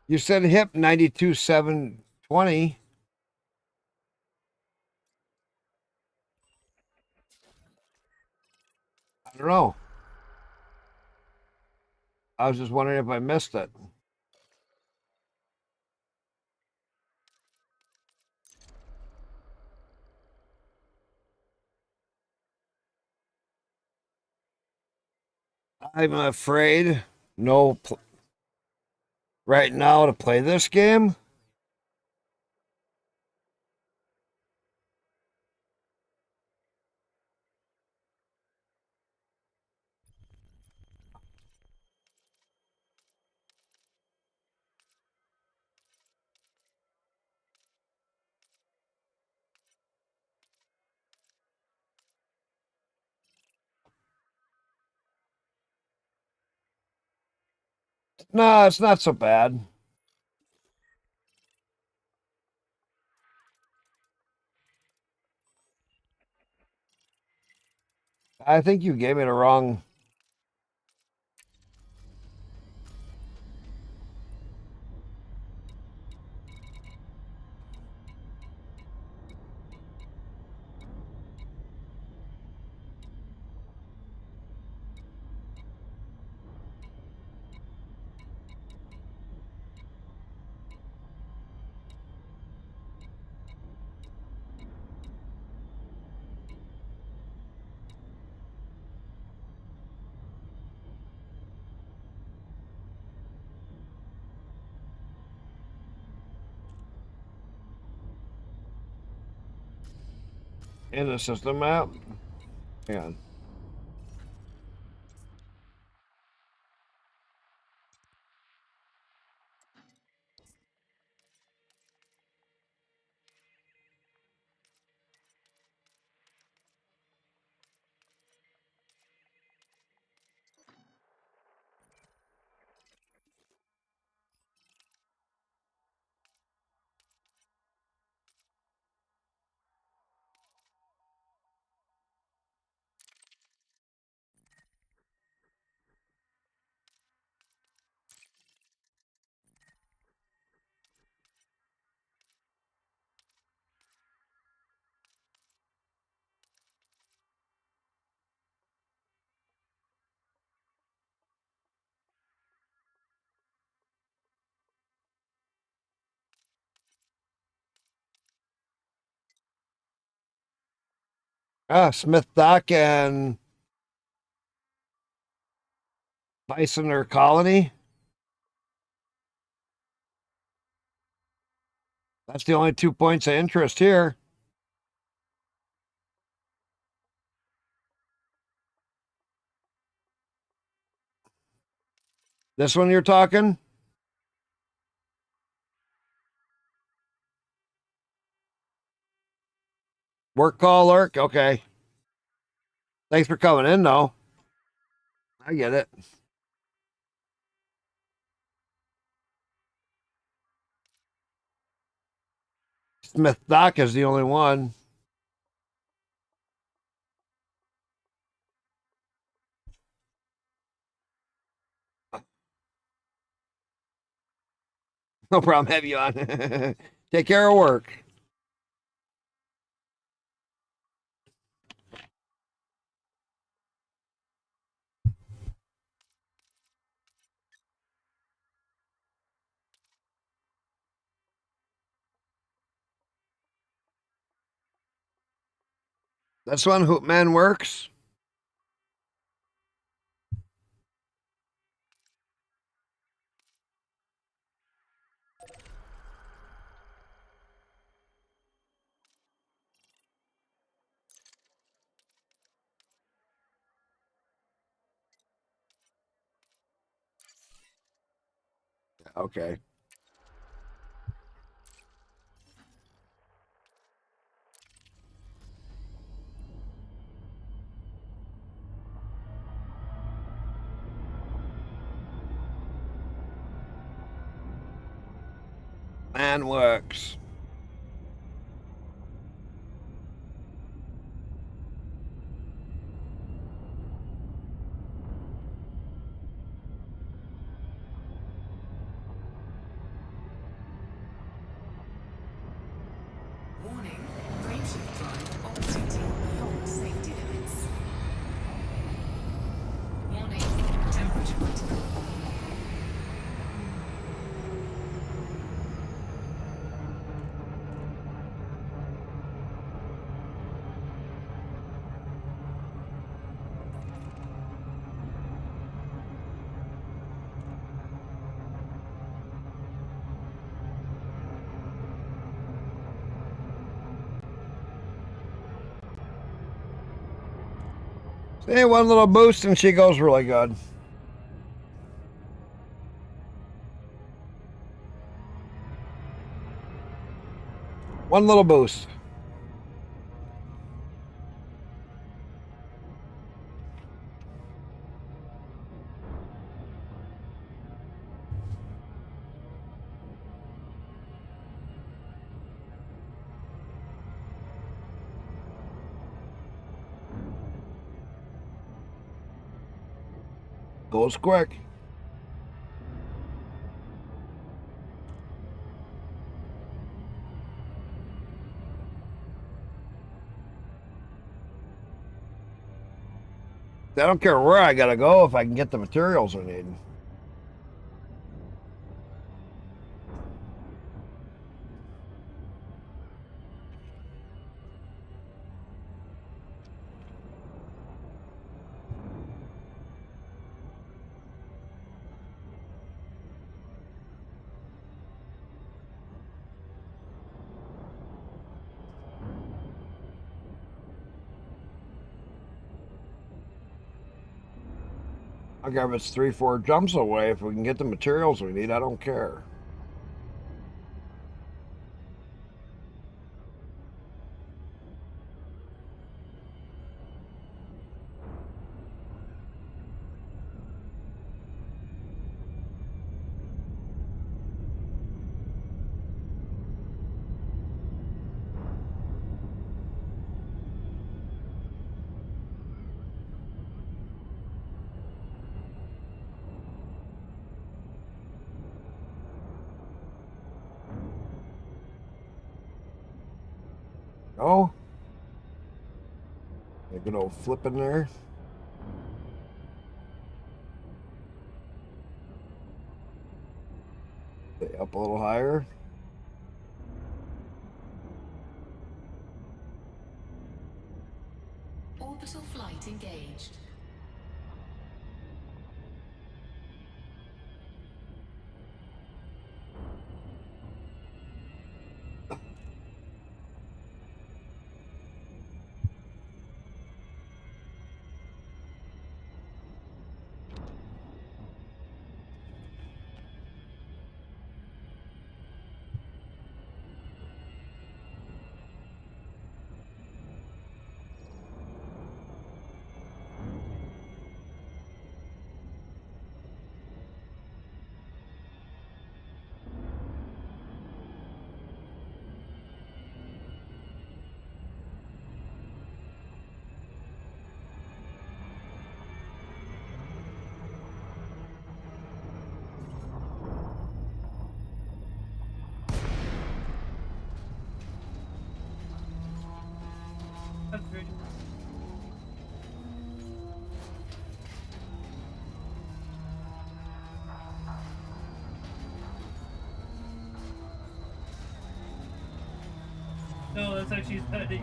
You said hip 92,720. I don't know. I was just wondering if I missed it. I'm afraid right now to play this game. No, it's not so bad. I think you gave me the wrong. In the system map. Hang on. Smith Dock and Bison or Colony. That's the only 2 points of interest here. This one you're talking? Work call, Lurk? Okay. Thanks for coming in, though. I get it. Smith Dock is the only one. No problem. Have you on. Take care of work. That's one Hoop Man works. Okay. Man works. Warning, frameshift drive operating beyond safety limits. Warning, temperature critical. See, one little boost and she goes really good. One little boost. Goes quick. I don't care where I gotta go if I can get the materials I need. I care if it's 3-4 jumps away. If we can get the materials we need, I don't care. Oh, a good old flip in there. Stay up a little higher. Orbital flight engaged. ready. No, that's actually study.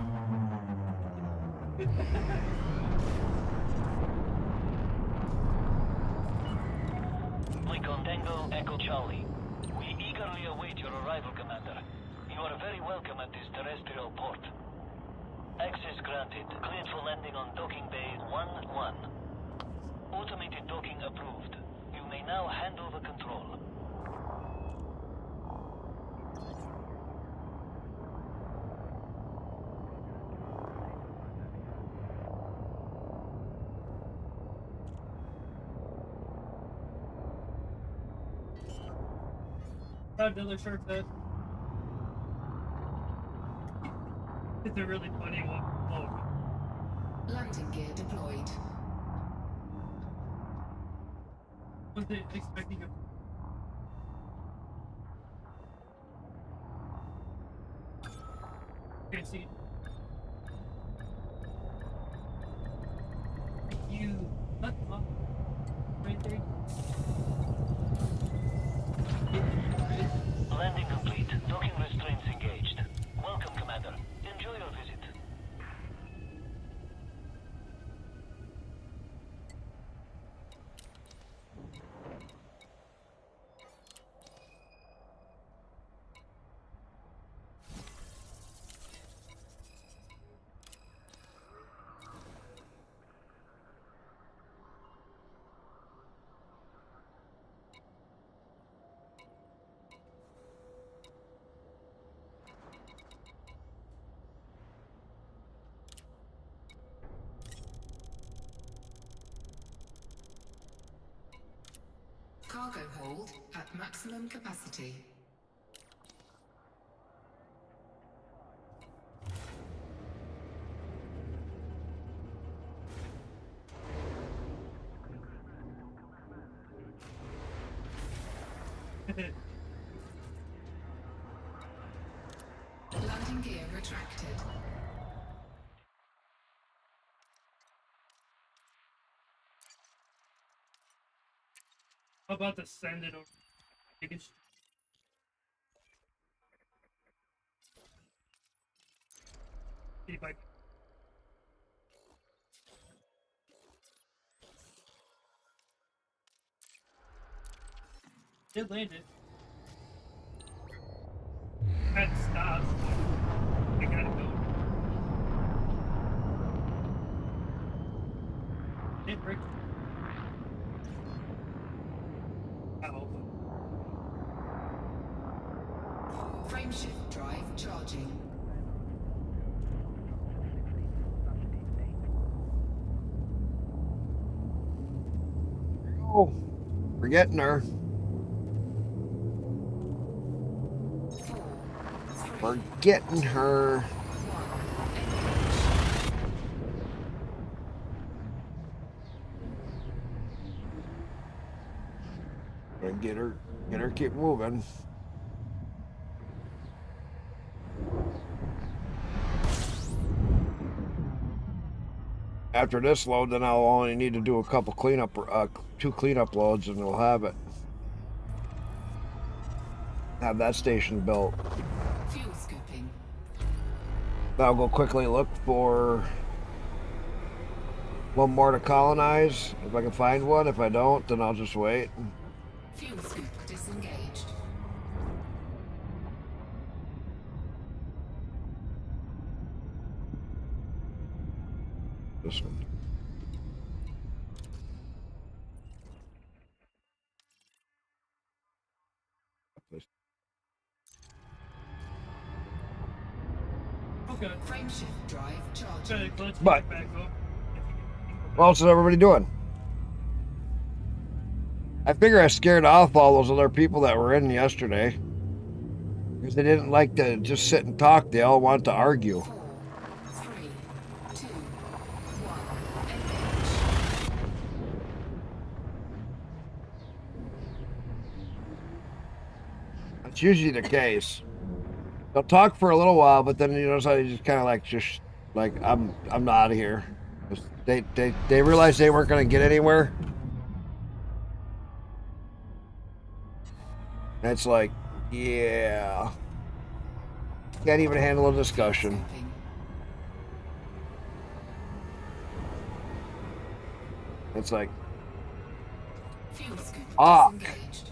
Lincoln Tango, Echo Charlie. We eagerly await your arrival, Commander. You are very welcome at this terrestrial port. Access granted. Cleared for landing on docking bay 1-1. Automated docking approved. You may now hand over control. Another short set. It's a really funny one. Oh. Landing gear deployed. Was it expecting a... Okay, see. You... That's off. Right there. Landing complete. Docking restraints engaged. Welcome, Commander. Enjoy your visit. Cargo hold at maximum capacity. Landing gear retracted. How about to send it over? You can see if I did land it. Had to stop. I gotta go. It break. Frameshift drive charging. Oh, we're getting her. We're getting her. Gonna get her, keep moving. After this load, then I'll only need to do a couple cleanup, 2 cleanup loads, and we'll have it. Have that station built. Fuel scooping. I'll go quickly look for one more to colonize. If I can find one. If I don't, then I'll just wait. Fuel scoop disengaged. This one. Okay. Frameshift drive charging. Let's But back up. what else is everybody doing? I figure I scared off all those other people that were in yesterday because they didn't like to just sit and talk. They all wanted to argue. 4, 3, 2, 1. Engage. That's usually the case. They'll talk for a little while, but then you notice how they just kind of like just Like I'm out of here. They realized they weren't going to get anywhere. And it's like, yeah, can't even handle a discussion. It's like, Fuel scoop fuck. disengaged.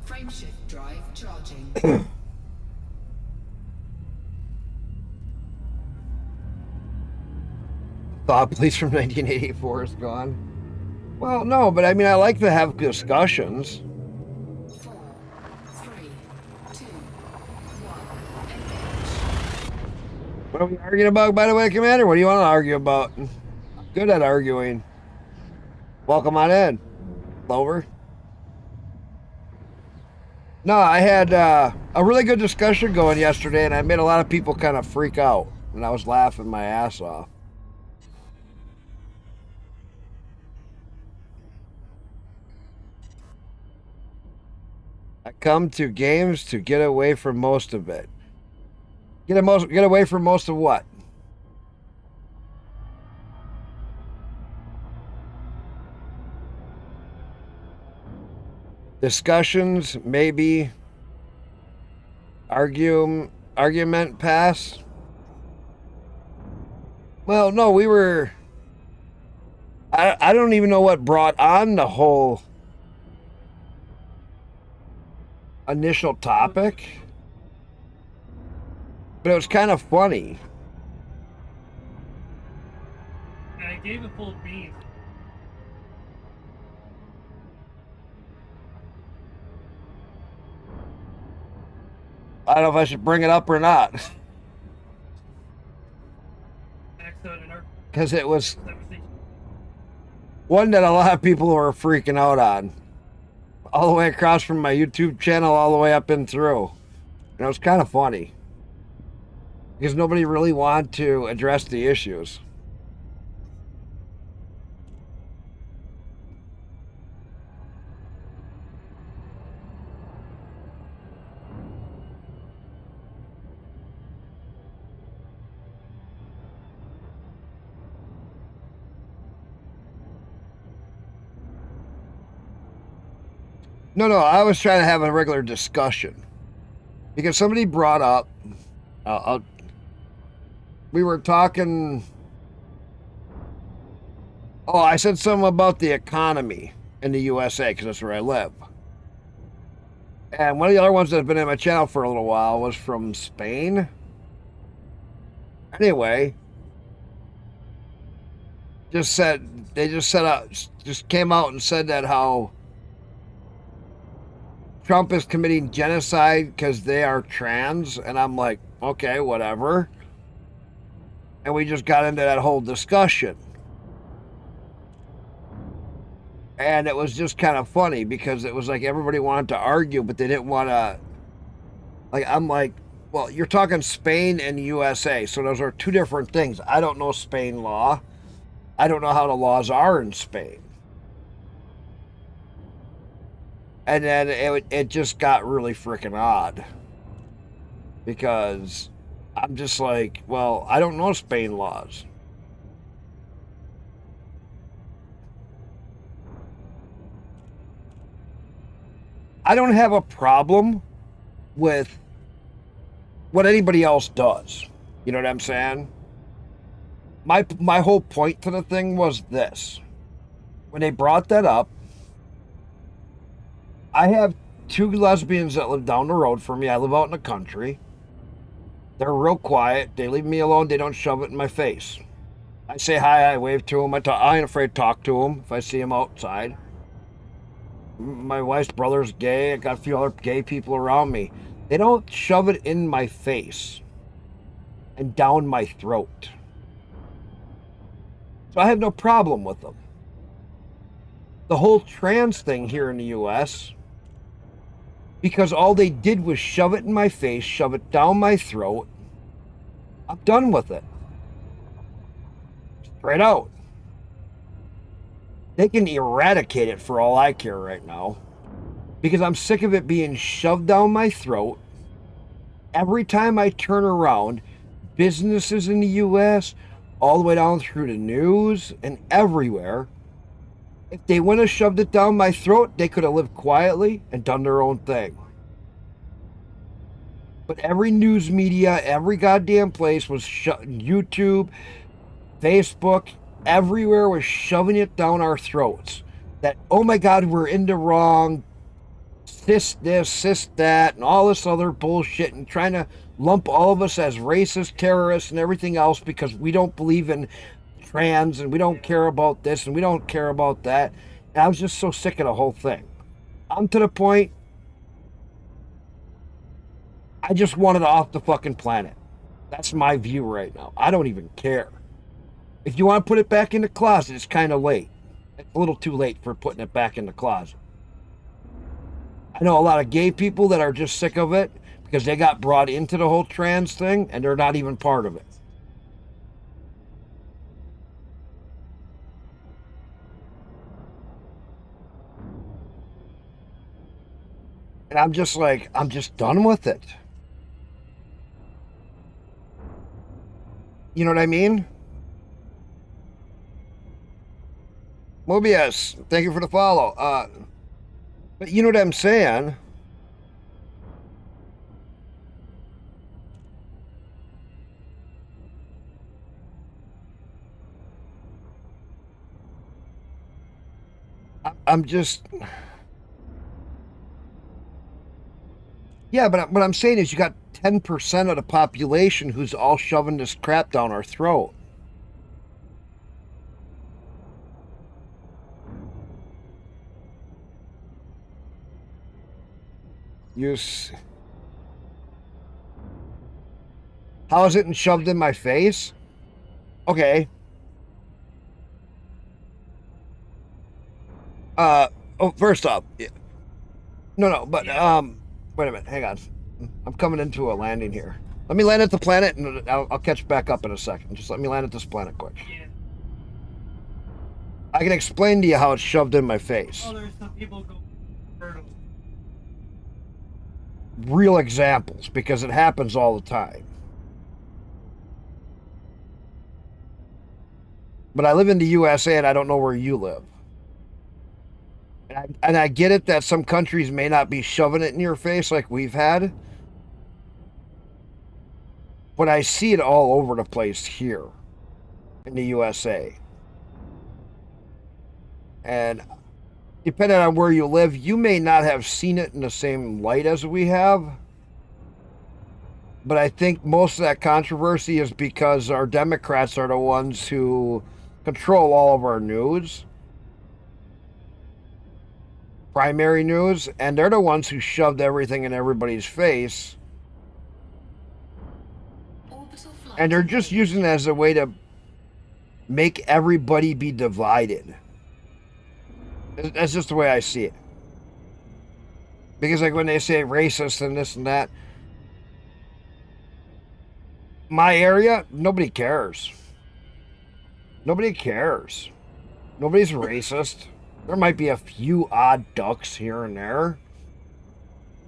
Frameshift drive charging. Thought police from 1984 is gone. Well, no, but I mean, I like to have discussions. 4, 3, 2, 1. Engage. What are we arguing about, by the way, Commander? What do you want to argue about? I'm good at arguing. Welcome on in, Clover. No, I had a really good discussion going yesterday, and I made a lot of people kind of freak out, and I was laughing my ass off. I come to games to get away from most of it. Get away from most of what? Discussions, maybe. Argument pass. Well, no, we were. I don't even know what brought on the whole initial topic, but it was kind of funny. And I gave it full beans. I don't know if I should bring it up or not, because it was one that a lot of people were freaking out on, all the way across from my YouTube channel, all the way up and through. And it was kind of funny, because nobody really wanted to address the issues. No, I was trying to have a regular discussion, because somebody brought up, we were talking, I said something about the economy in the USA, because that's where I live. And one of the other ones that's been in my channel for a little while was from Spain. Anyway, they just came out and said that how Trump is committing genocide because they are trans, and I'm like, okay, whatever. And we just got into that whole discussion. And it was just kind of funny, because it was like everybody wanted to argue, but they didn't want to. Like, I'm like, well, you're talking Spain and USA, so those are two different things. I don't know Spain law. I don't know how the laws are in Spain. And then it just got really freaking odd, because I'm just like, well, I don't know Spain laws. I don't have a problem with what anybody else does. You know what I'm saying? My whole point to the thing was this. When they brought that up, I have two lesbians that live down the road from me. I live out in the country. They're real quiet. They leave me alone. They don't shove it in my face. I say hi. I wave to them. I ain't afraid to talk to them if I see them outside. My wife's brother's gay. I got a few other gay people around me. They don't shove it in my face and down my throat. So I have no problem with them. The whole trans thing here in the U.S., because all they did was shove it in my face, shove it down my throat. I'm done with it. Straight out. They can eradicate it for all I care right now. Because I'm sick of it being shoved down my throat. Every time I turn around, businesses in the US, all the way down through the news and everywhere, if they wouldn't have shoved it down my throat, they could have lived quietly and done their own thing. But every news media, every goddamn place was YouTube, Facebook, everywhere was shoving it down our throats. That, oh my God, we're in the wrong, cis this, cis that, and all this other bullshit, and trying to lump all of us as racist, terrorists, and everything else because we don't believe in trans, and we don't care about this, and we don't care about that. And I was just so sick of the whole thing. I'm to the point, I just want it off the fucking planet. That's my view right now. I don't even care. If you want to put it back in the closet, it's kind of late. It's a little too late for putting it back in the closet. I know a lot of gay people that are just sick of it because they got brought into the whole trans thing and they're not even part of it. And I'm just like, I'm just done with it. You know what I mean? Mobius, thank you for the follow. But you know what I'm saying? I'm just... Yeah, but what I'm saying is you got 10% of the population who's all shoving this crap down our throat. How is it shoved in my face? Okay. First off, no, but wait a minute, hang on. I'm coming into a landing here. Let me land at the planet, and I'll catch back up in a second. Just let me land at this planet quick. I can explain to you how it's shoved in my face. Oh, there's some people go fertile. Real examples, because it happens all the time. But I live in the USA, and I don't know where you live. And I get it that some countries may not be shoving it in your face like we've had. But I see it all over the place here in the USA. And depending on where you live, you may not have seen it in the same light as we have. But I think most of that controversy is because our Democrats are the ones who control all of our news. Primary news, and they're the ones who shoved everything in everybody's face. And they're just using it as a way to make everybody be divided. That's just the way I see it. Because like when they say racist and this and that, my area, nobody cares. Nobody cares. Nobody's racist. There might be a few odd ducks here and there.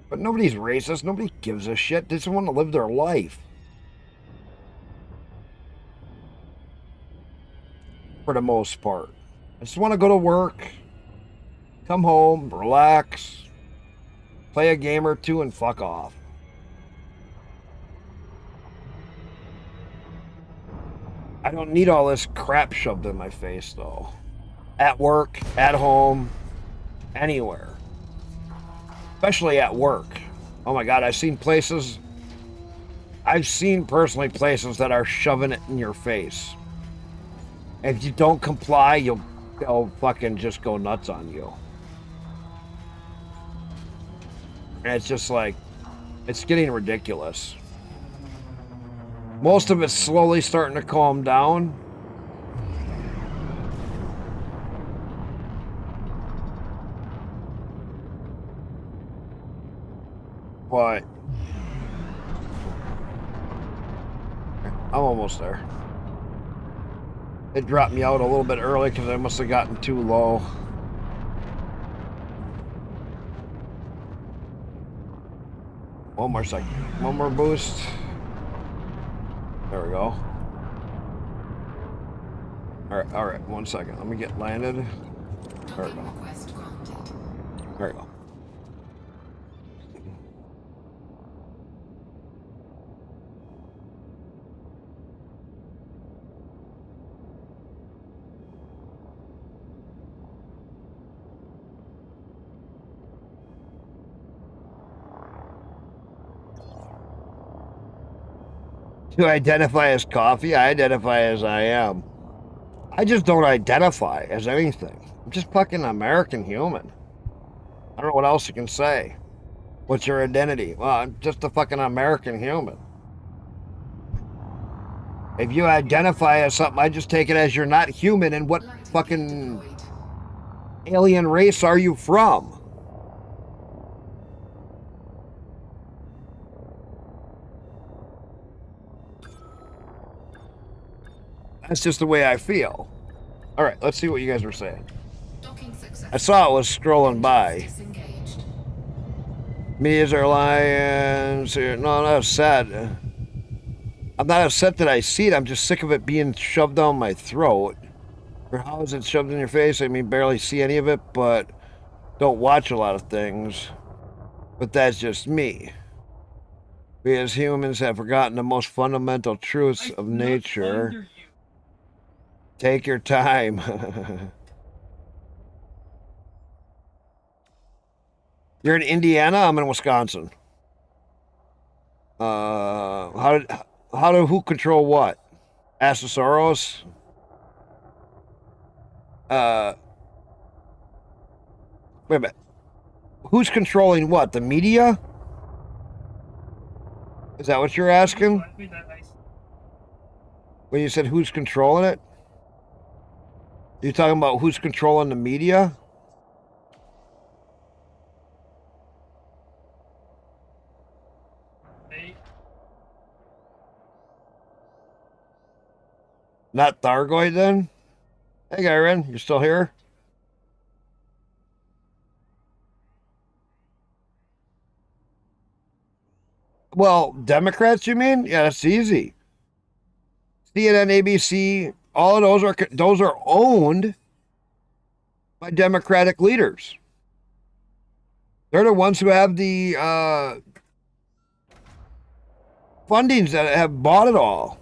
But nobody's racist. Nobody gives a shit. They just want to live their life. For the most part. I just want to go to work, come home, relax, play a game or two, and fuck off. I don't need all this crap shoved in my face, though. At work, at home, anywhere. Especially at work. Oh my God, I've seen personally places that are shoving it in your face. If you don't comply, they'll fucking just go nuts on you. And it's just like, it's getting ridiculous. Most of it's slowly starting to calm down. But I'm almost there. It dropped me out a little bit early because I must have gotten too low. One more second. One more boost. There we go. All right. 1 second. Let me get landed. There we go. There we go. To identify as coffee, I identify as I am. I just don't identify as anything. I'm just fucking American human. I don't know what else you can say. What's your identity? Well, I'm just a fucking American human. If you identify as something, I just take it as you're not human. And what fucking alien race are you from? That's just the way I feel. All right, let's see what you guys were saying. I saw it was scrolling by. Medias are lions. No, I'm not upset. I'm not upset that I see it. I'm just sick of it being shoved down my throat. Or how is it shoved in your face? I mean, barely see any of it, but don't watch a lot of things. But that's just me. We as humans have forgotten the most fundamental truths of nature. Take your time. You're in Indiana? I'm in Wisconsin. Who control what? Assosaurus? Wait a minute. Who's controlling what? The media? Is that what you're asking? When you said who's controlling it? You're talking about who's controlling the media? Not Thargoid then? Hey, Gyron, you still here? Well, Democrats, you mean? Yeah, that's easy. CNN, ABC, all of those are owned by Democratic leaders. They're the ones who have the fundings that have bought it all.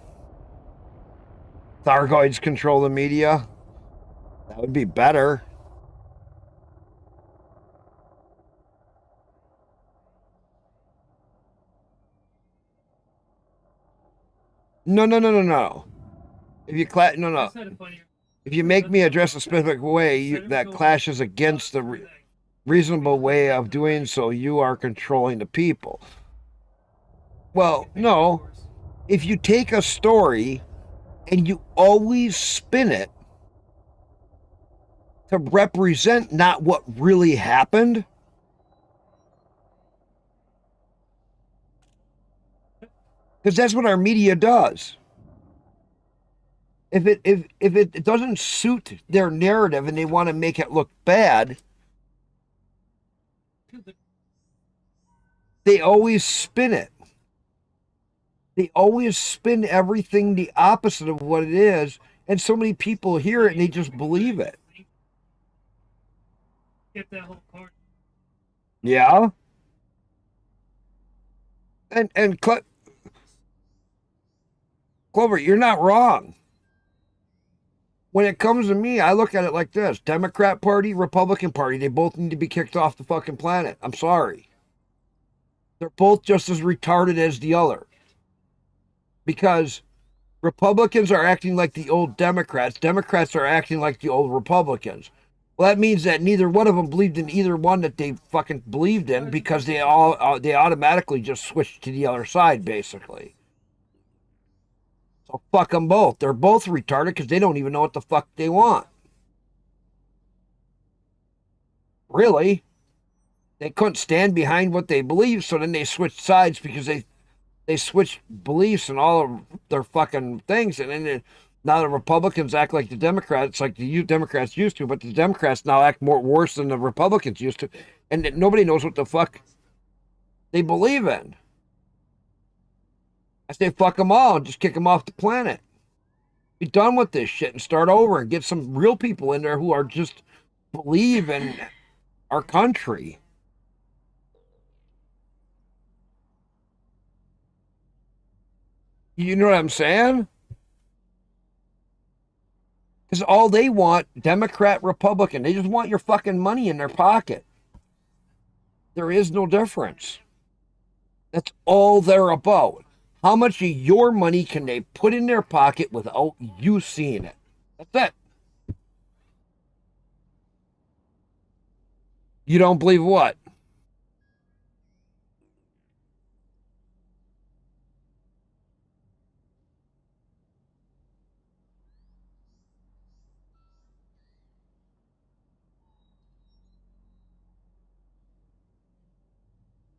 Thargoids control the media. That would be better. No. If you if you make me address a specific way, that clashes against the reasonable way of doing so. You are controlling the people. Well, no. If you take a story and you always spin it to represent not what really happened, because that's what our media does. If it doesn't suit their narrative and they want to make it look bad, they always spin it. They always spin everything the opposite of what it is, and so many people hear it and they just believe it. Yeah. And Clover, you're not wrong. When it comes to me, I look at it like this. Democrat Party, Republican Party, they both need to be kicked off the fucking planet. I'm sorry. They're both just as retarded as the other. Because Republicans are acting like the old Democrats. Democrats are acting like the old Republicans. Well, that means that neither one of them believed in either one that they fucking believed in, because they automatically just switched to the other side, basically. So fuck them both. They're both retarded because they don't even know what the fuck they want. Really? They couldn't stand behind what they believe, so then they switched sides because they switched beliefs and all of their fucking things, and then Now the Republicans act like the Democrats, like the Democrats used to, but the Democrats now act more worse than the Republicans used to, and nobody knows what the fuck they believe in. I say fuck them all and just kick them off the planet. Be done with this shit and start over and get some real people in there who are just believe in our country. You know what I'm saying? Because all they want, Democrat, Republican, they just want your fucking money in their pocket. There is no difference. That's all they're about. How much of your money can they put in their pocket without you seeing it? That's it. You don't believe what?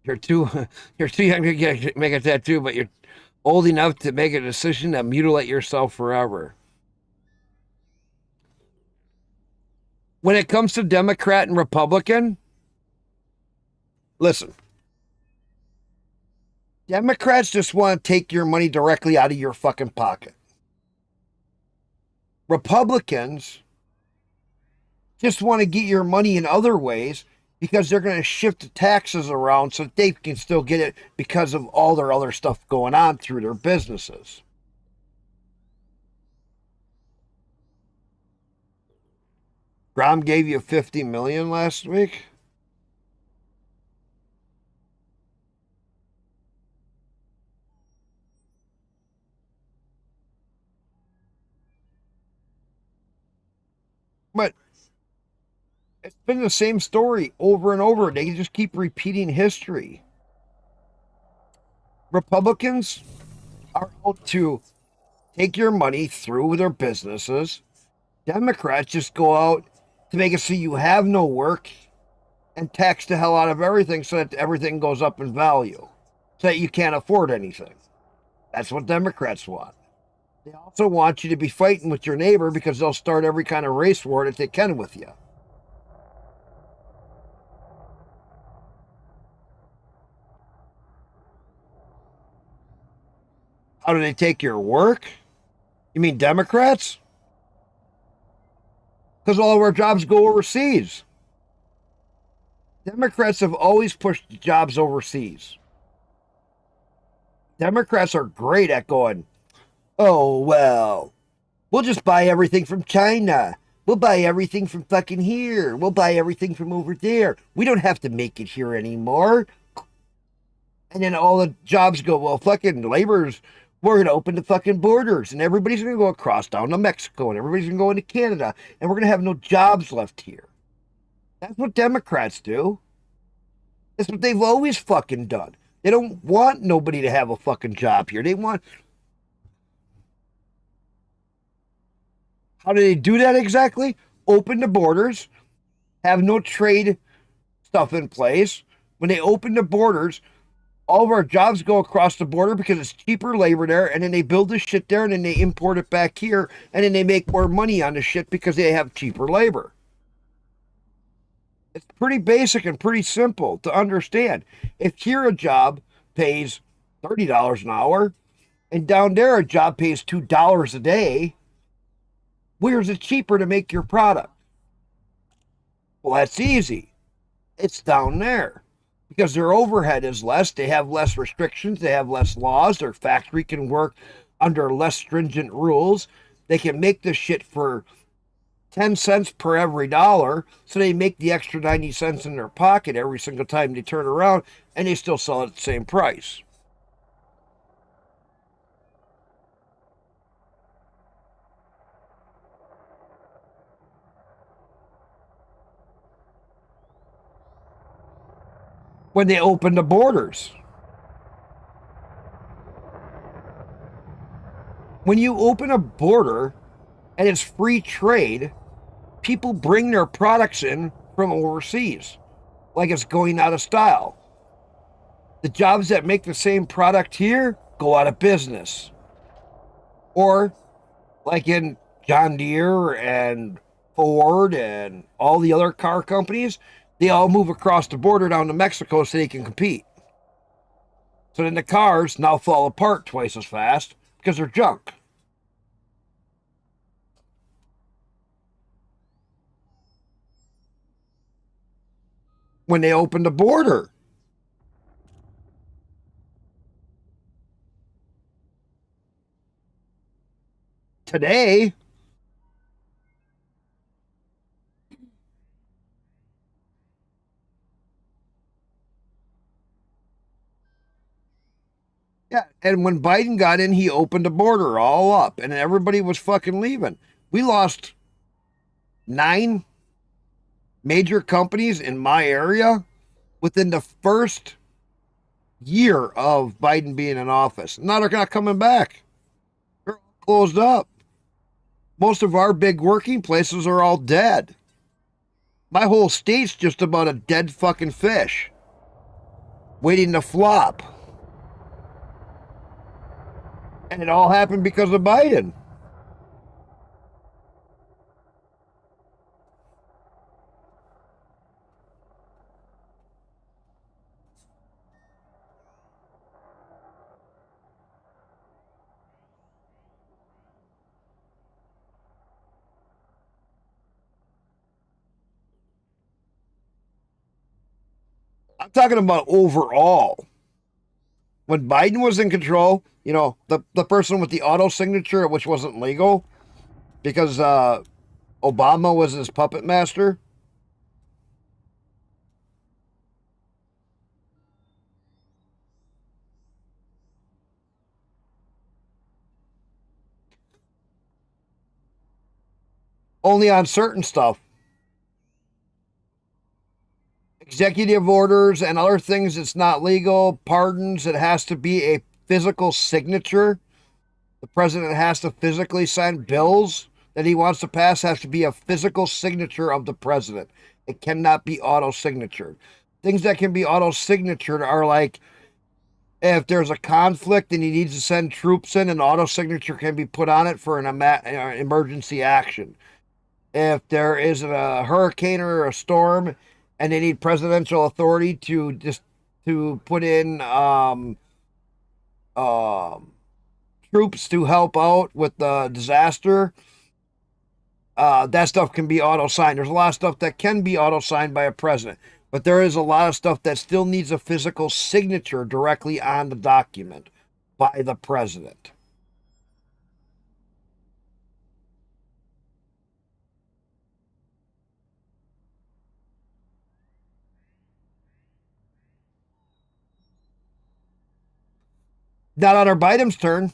You're too young to make a tattoo, but you're old enough to make a decision to mutilate yourself forever. When it comes to Democrat and Republican, listen. Democrats just want to take your money directly out of your fucking pocket. Republicans just want to get your money in other ways because they're going to shift the taxes around so that they can still get it because of all their other stuff going on through their businesses. Grom gave you $50 million last week. But it's been the same story over and over. They just keep repeating history. Republicans are out to take your money through their businesses. Democrats just go out to make it so you have no work and tax the hell out of everything so that everything goes up in value, so that you can't afford anything. That's what Democrats want. They also want you to be fighting with your neighbor because they'll start every kind of race war that they can with you. How do they take your work? You mean Democrats? Because all of our jobs go overseas. Democrats have always pushed jobs overseas. Democrats are great at going, oh, well, we'll just buy everything from China. We'll buy everything from fucking here. We'll buy everything from over there. We don't have to make it here anymore. And then all the jobs go, well, fucking labor's, we're going to open the fucking borders and everybody's going to go across down to Mexico and everybody's going to go into Canada and we're going to have no jobs left here. That's what Democrats do. That's what they've always fucking done. They don't want nobody to have a fucking job here. They want... How do they do that exactly? Open the borders, have no trade stuff in place. When they open the borders, all of our jobs go across the border because it's cheaper labor there, and then they build this shit there, and then they import it back here, and then they make more money on the shit because they have cheaper labor. It's pretty basic and pretty simple to understand. If here a job pays $30 an hour, and down there a job pays $2 a day, where's it cheaper to make your product? Well, that's easy. It's down there. Because their overhead is less, they have less restrictions, they have less laws, their factory can work under less stringent rules. They can make this shit for 10 cents per every dollar, so they make the extra 90 cents in their pocket every single time they turn around, and they still sell it at the same price. When they open the borders. When you open a border and it's free trade, people bring their products in from overseas like it's going out of style. The jobs that make the same product here go out of business. Or like in John Deere and Ford and all the other car companies, they all move across the border down to Mexico so they can compete. So then the cars now fall apart twice as fast because they're junk. When they opened the border, today, yeah, and when Biden got in, he opened the border all up, and everybody was fucking leaving. We lost 9 major companies in my area within the first year of Biden being in office. Now they're not coming back. They're all closed up. Most of our big working places are all dead. My whole state's just about a dead fucking fish waiting to flop. And it all happened because of Biden. I'm talking about overall. When Biden was in control, you know, the person with the auto signature, which wasn't legal because Obama was his puppet master. Only on certain stuff. Executive orders and other things, it's not legal. Pardons, it has to be a physical signature. The president has to physically sign bills that he wants to pass, has to be a physical signature of the president. It cannot be auto signatured. Things that can be auto signatured are like if there's a conflict and he needs to send troops in, an auto signature can be put on it for an emergency action. If there is a hurricane or a storm and they need presidential authority to just to put in troops to help out with the disaster, that stuff can be auto signed. There's a lot of stuff that can be auto signed by a president, but there is a lot of stuff that still needs a physical signature directly on the document by the president. Not under Biden's turn.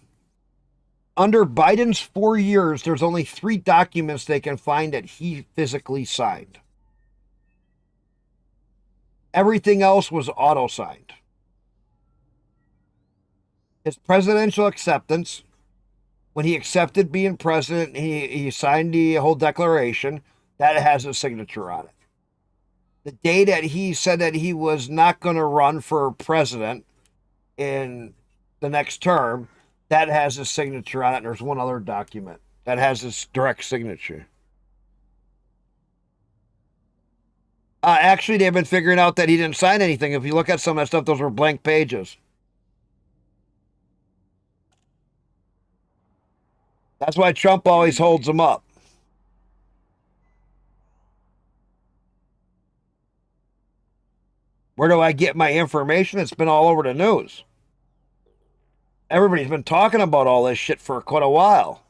Under Biden's 4 years, there's only 3 documents they can find that he physically signed. Everything else was auto signed. His presidential acceptance, when he accepted being president, he signed the whole declaration, that has a signature on it. The day that he said that he was not going to run for president in the next term, that has his signature on it. And there's one other document that has his direct signature. Actually, they've been figuring out that he didn't sign anything. If you look at some of that stuff, those were blank pages. That's why Trump always holds them up. Where do I get my information? It's been all over the news. Everybody's been talking about all this shit for quite a while.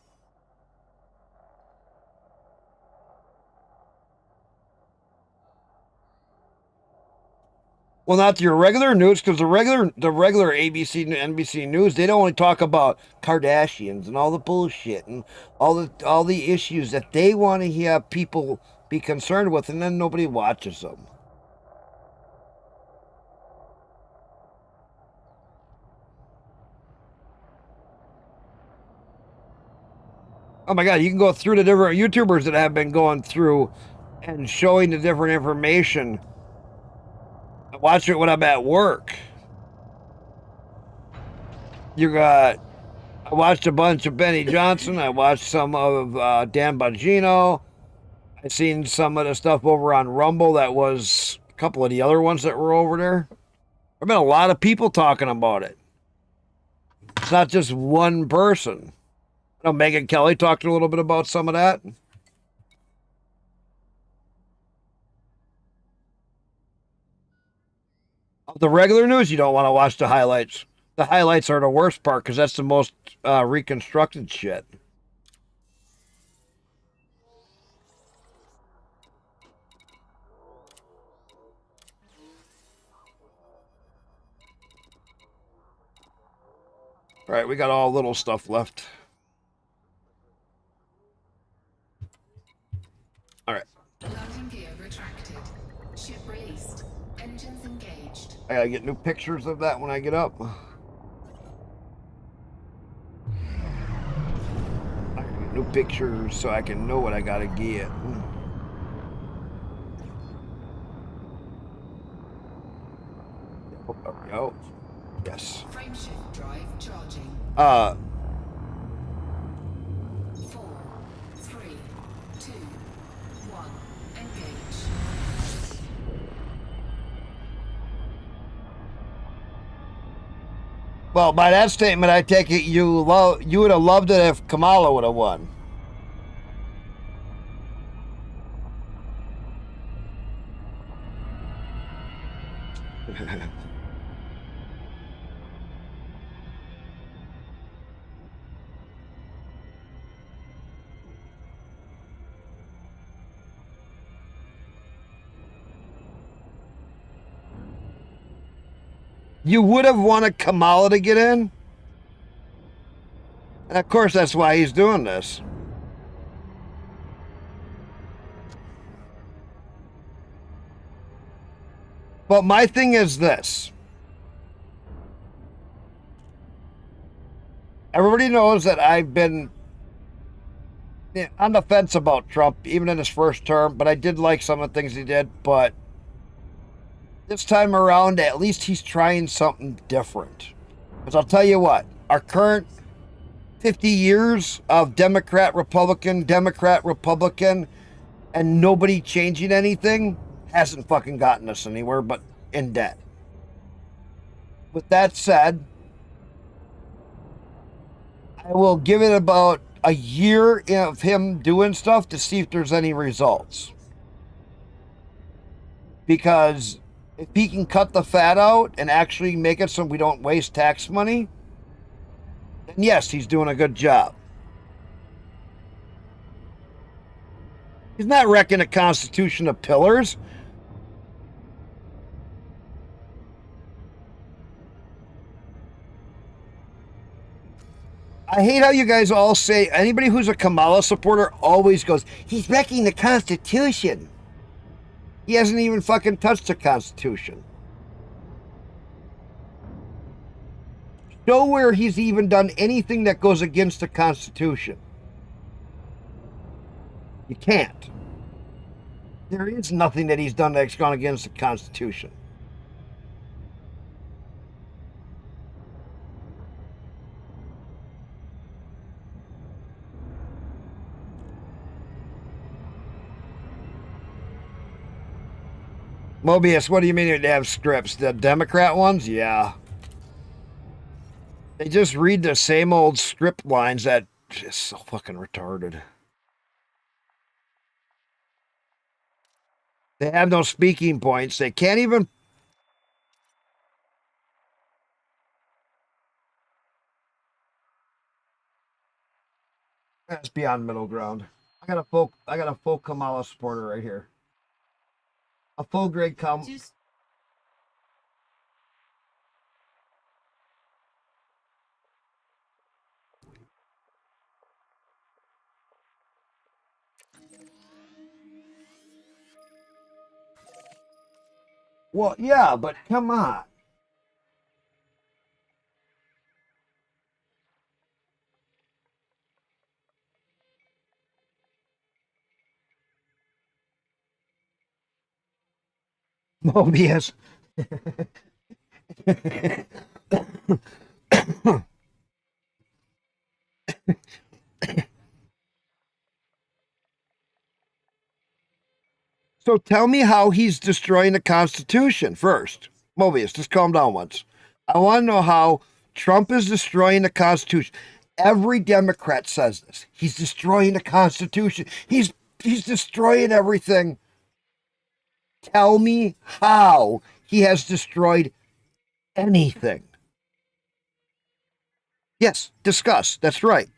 Well, not your regular news, because the regular ABC and NBC news, they don't only talk about Kardashians and all the bullshit and all the issues that they want to have people be concerned with, and then nobody watches them. Oh my God, you can go through the different YouTubers that have been going through and showing the different information. I watch it when I'm at work. You got I watched a bunch of Benny Johnson. I watched some of Dan Bongino. I seen some of the stuff over on Rumble that was a couple of the other ones that were over there. There've been a lot of people talking about it. It's not just one person. I know Megan Kelly talked a little bit about some of that. The regular news, you don't want to watch the highlights. The highlights are the worst part because that's the most reconstructed shit. All right, we got all little stuff left. All right. Landing gear retracted. Ship released. Engines engaged. I gotta get new pictures of that when I get up. I gotta get new pictures so I can know what I gotta get. Oh, there we go. Yes. Frameshift drive charging. 4, 3, 2, 1. Engage. Well, by that statement, I take it you would have loved it if Kamala would have won. You would have wanted Kamala to get in? And of course, that's why he's doing this. But my thing is this. Everybody knows that I've been on the fence about Trump, even in his first term, but I did like some of the things he did. But this time around, at least he's trying something different. Because I'll tell you what, our current 50 years of Democrat, Republican, and nobody changing anything hasn't fucking gotten us anywhere but in debt. With that said, I will give it about a year of him doing stuff to see if there's any results. Because if he can cut the fat out and actually make it so we don't waste tax money, then yes, he's doing a good job. He's not wrecking the Constitution of pillars. I hate how you guys all say, anybody who's a Kamala supporter always goes, he's wrecking the Constitution. He hasn't even fucking touched the Constitution. Show where he's even done anything that goes against the Constitution. You can't. There is nothing that he's done that's gone against the Constitution. Mobius, what do you mean they have scripts? The Democrat ones? Yeah. They just read the same old script lines that is so fucking retarded. They have no speaking points. They can't even... That's beyond middle ground. I got a full Kamala supporter right here. A full grade Well, yeah, but come on. Mobius. So tell me how he's destroying the Constitution first. Mobius, just calm down once. I want to know how Trump is destroying the Constitution. Every Democrat says this. He's destroying the Constitution. He's destroying everything. Tell me how he has destroyed anything. Yes, discuss. That's right.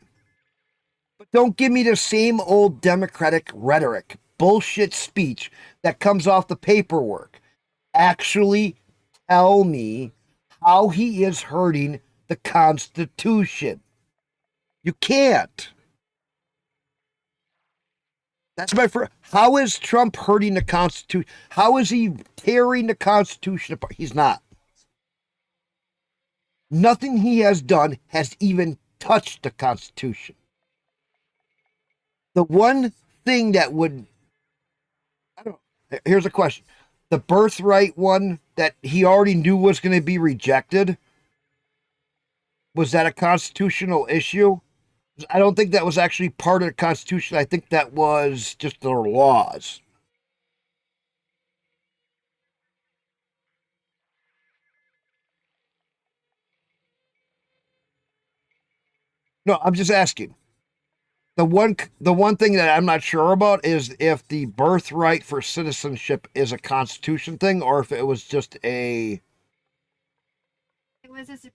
But don't give me the same old Democratic rhetoric, bullshit speech that comes off the paperwork. Actually tell me how he is hurting the Constitution. You can't. That's my first. How is Trump hurting the Constitution? How is he tearing the Constitution apart? He's not. Nothing he has done has even touched the Constitution. The one thing that would, I don't know, here's a question. The birthright one that he already knew was going to be rejected, was that a constitutional issue? I don't think that was actually part of the Constitution. I think that was just their laws. No, I'm just asking. The one thing that I'm not sure about is if the birthright for citizenship is a Constitution thing or if it was just a. It was a. So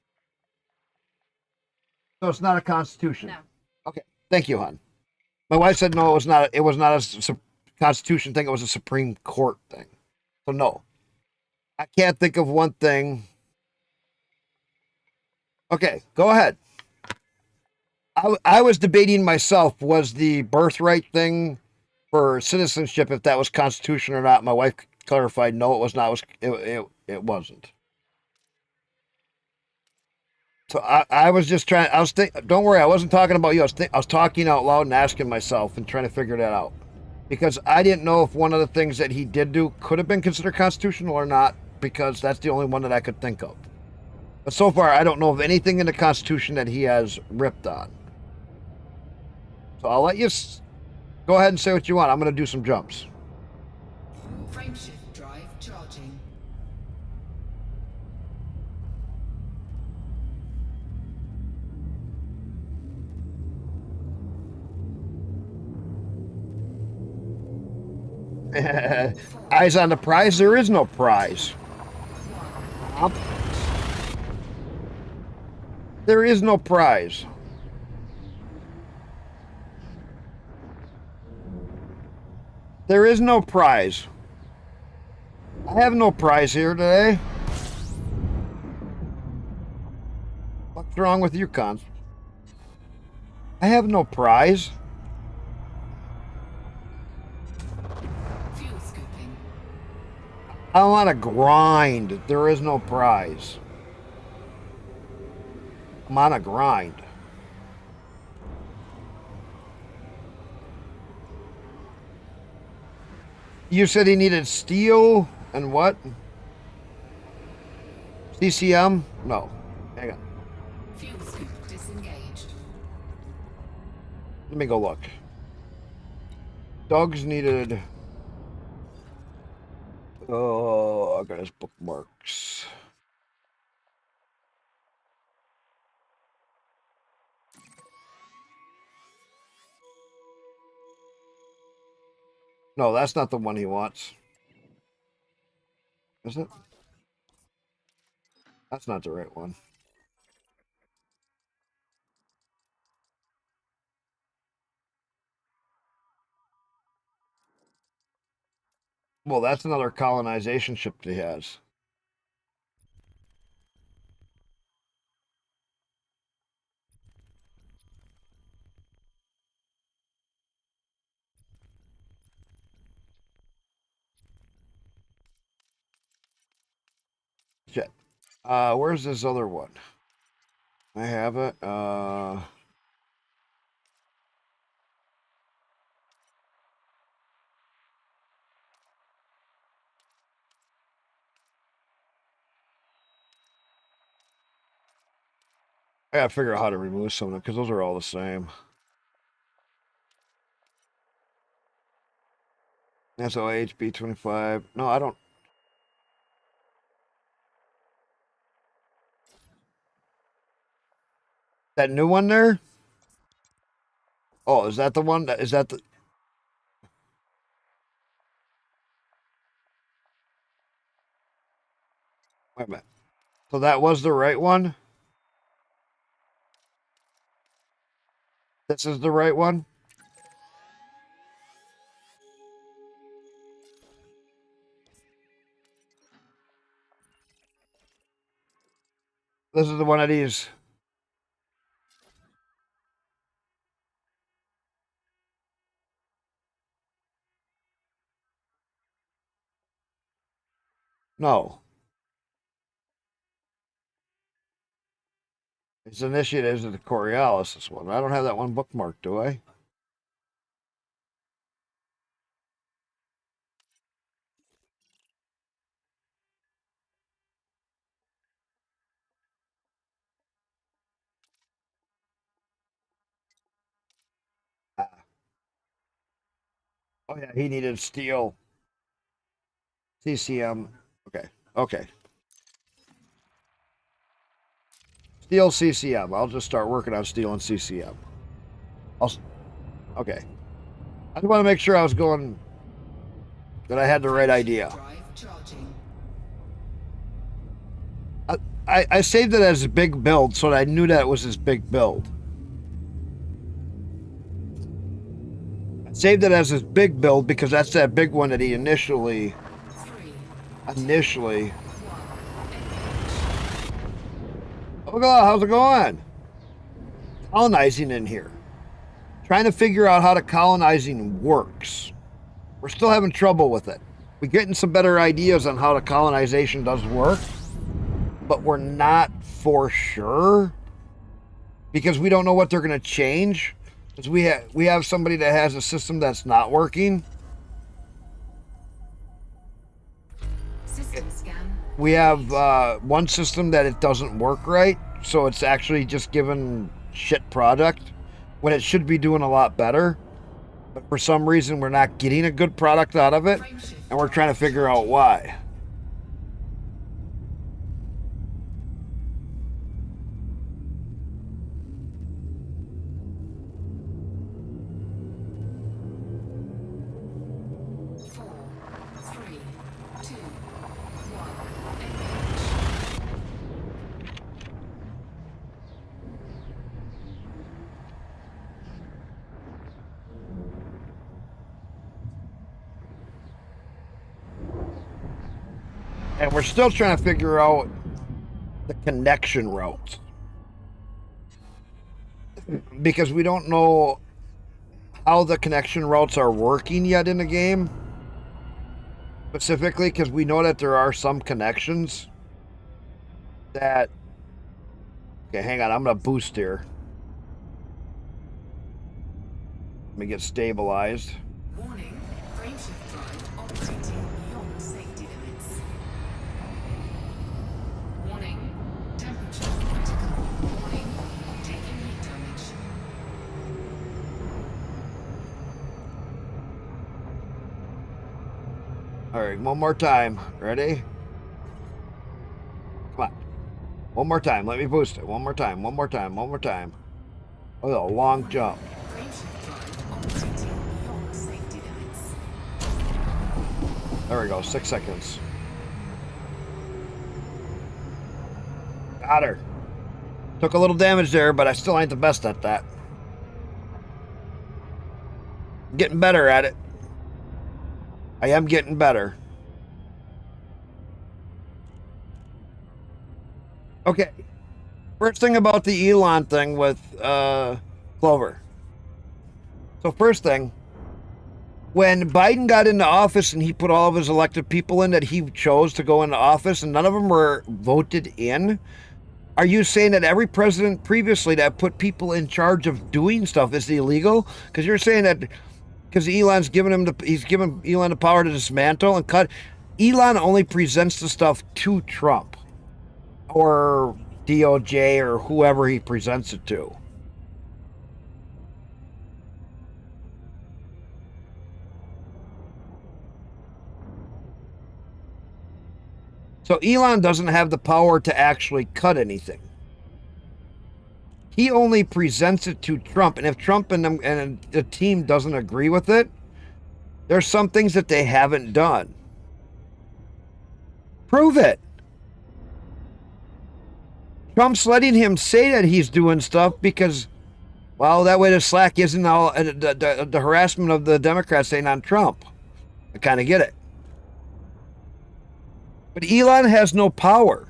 it's not a Constitution. No. Okay, thank you, hon. My wife said no, it was not. It was not a Constitution thing. It was a Supreme Court thing. So no, I can't think of one thing. Okay, go ahead. I was debating myself, was the birthright thing for citizenship, if that was Constitution or not. My wife clarified, no, it was not. It wasn't. So I was just trying. Don't worry, I wasn't talking about you. I was talking out loud and asking myself and trying to figure that out. Because I didn't know if one of the things that he did do could have been considered constitutional or not, because that's the only one that I could think of. But so far, I don't know of anything in the Constitution that he has ripped on. So I'll let you go ahead and say what you want. I'm going to do some jumps. Frameshift drive charging. Eyes on the prize. There is no prize. There is no prize. There is no prize. I have no prize here today. What's wrong with you, cons? I have no prize. Fuel scooping. I'm on a grind. There is no prize. I'm on a grind. You said he needed steel and what? CCM? No. Hang on. Fuel scoop disengaged. Let me go look. Dogs needed. Oh, I got his bookmarks. No, that's not the one he wants. Is it? That's not the right one. Well, that's another colonization ship that he has. Shit. Where's this other one? I have it. I gotta figure out how to remove some of them because those are all the same. SOHB 25. No, I don't. That new one there? Oh, is that the one? Is that the... Wait a minute. So that was the right one? This is the right one? This is the one of these. No. It's initiatives of the Coriolis, this one. I don't have that one bookmarked, do I? Oh yeah, he needed steel. CCM. Okay. Okay. Steel CCM. I'll just start working on steel and CCM. Okay. I just want to make sure I was going, that I had the right idea. I saved it as a big build so that I knew that it was this big build. I saved it as this big build because that's that big one that he initially. Oh God, how's it going? Colonizing in here. Trying to figure out how the colonizing works. We're still having trouble with it. We're getting some better ideas on how the colonization does work, but we're not for sure because we don't know what they're going to change. Because we have somebody that has a system that's not working. System scan. We have one system that it doesn't work right, so it's actually just giving shit product when it should be doing a lot better. But for some reason, we're not getting a good product out of it, and we're trying to figure out why. And we're still trying to figure out the connection routes. Because we don't know how the connection routes are working yet in the game. Specifically, because we know that there are some connections that... Okay, hang on. I'm going to boost here. Let me get stabilized. Warning, frameshift drive operating beyond safety limits. Warning, temperature critical. Warning, taking heat damage. All right, one more time. Ready? Come on. One more time. Let me boost it. One more time. One more time. One more time. Oh, a long jump. Frameshift drive operating beyond safety limits. There we go. 6 seconds. Got her. Took a little damage there, but I still ain't the best at that. Getting better at it. I am getting better. Okay. First thing about the Elon thing with Clover. So first thing, when Biden got into office and he put all of his elected people in that he chose to go into office and none of them were voted in, are you saying that every president previously that put people in charge of doing stuff is illegal? Because you're saying that because Elon's given him he's given Elon the power to dismantle and cut. Elon only presents the stuff to Trump or DOJ or whoever he presents it to. So Elon doesn't have the power to actually cut anything. He only presents it to Trump, and if Trump and the team doesn't agree with it, there's some things that they haven't done. Prove it. Trump's letting him say that he's doing stuff because, well, that way the slack isn't all the harassment of the Democrats ain't on Trump. I kind of get it. But Elon has no power.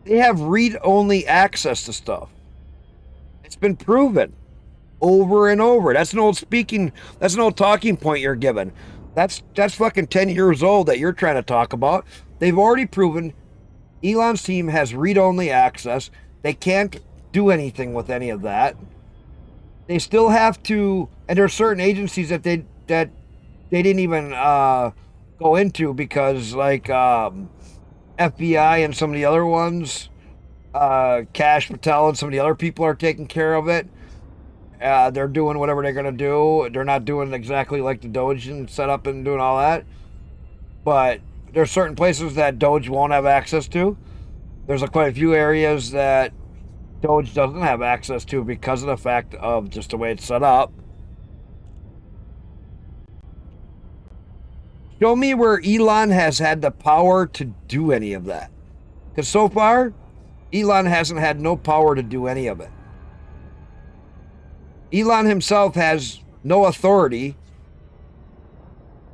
They have read-only access to stuff. It's been proven over and over. That's an old talking point you're given. That's fucking 10 years old that you're trying to talk about. They've already proven Elon's team has read-only access. They can't do anything with any of that. They still have to, and there are certain agencies that they didn't even go into because, like, FBI and some of the other ones, Kash Patel and some of the other people are taking care of it. They're doing whatever they're going to do. They're not doing exactly like the Doge and set up and doing all that. But there's certain places that Doge won't have access to. There's quite a few areas that Doge doesn't have access to because of the fact of just the way it's set up. Show me where Elon has had the power to do any of that. Because so far, Elon hasn't had no power to do any of it. Elon himself has no authority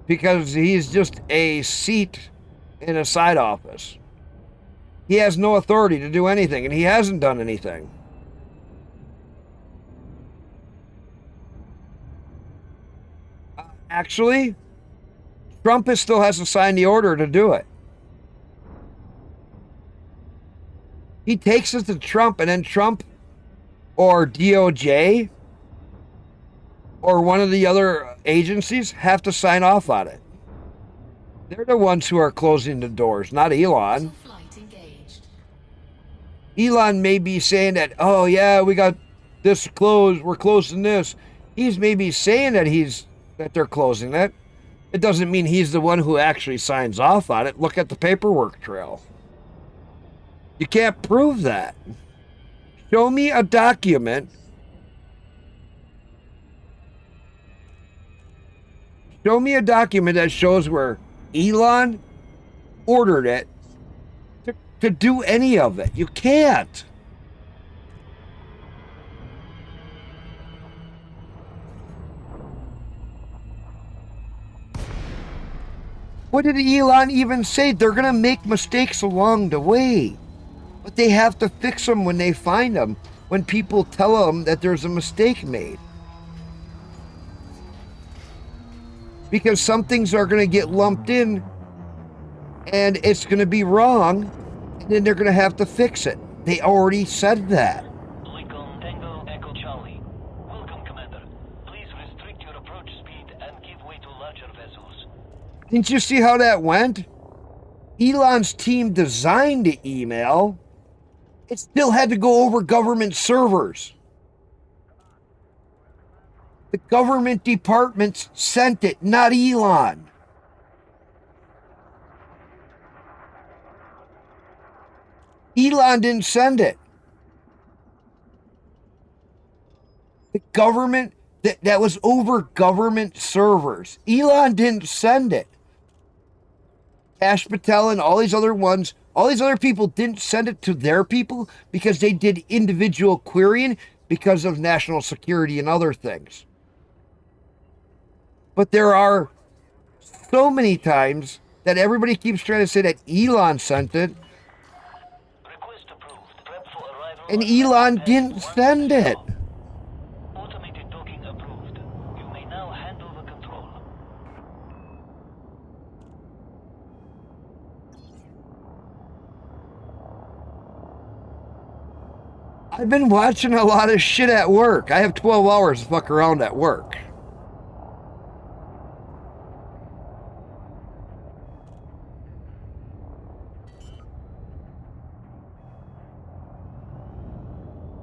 because he's just a seat in a side office. He has no authority to do anything, and he hasn't done anything. Actually, Trump still has to sign the order to do it. He takes it to Trump, and then Trump or DOJ or one of the other agencies have to sign off on it. They're the ones who are closing the doors, not Elon. Elon may be saying that, oh yeah, we got this closed, we're closing this. He's maybe saying that they're closing it. It doesn't mean he's the one who actually signs off on it. Look at the paperwork trail. You can't prove that. Show me a document. Show me a document that shows where Elon ordered it to do any of it. You can't. What did Elon even say? They're going to make mistakes along the way. But they have to fix them when they find them. When people tell them that there's a mistake made. Because some things are going to get lumped in and it's going to be wrong, and then they're going to have to fix it. They already said that. Lincoln Tango Echo Charlie. Welcome, Commander. Please restrict your approach speed and give way to larger vessels. Didn't you see how that went? Elon's team designed the email. It still had to go over government servers. The government departments sent it, not Elon. Elon didn't send it. The government, that was over government servers. Elon didn't send it. Kash Patel and all these other ones, all these other people didn't send it to their people because they did individual querying because of national security and other things. But there are so many times that everybody keeps trying to say that Elon sent it. And Elon didn't send it. Automated docking approved. You may now handle the control. I've been watching a lot of shit at work. I have 12 hours to fuck around at work.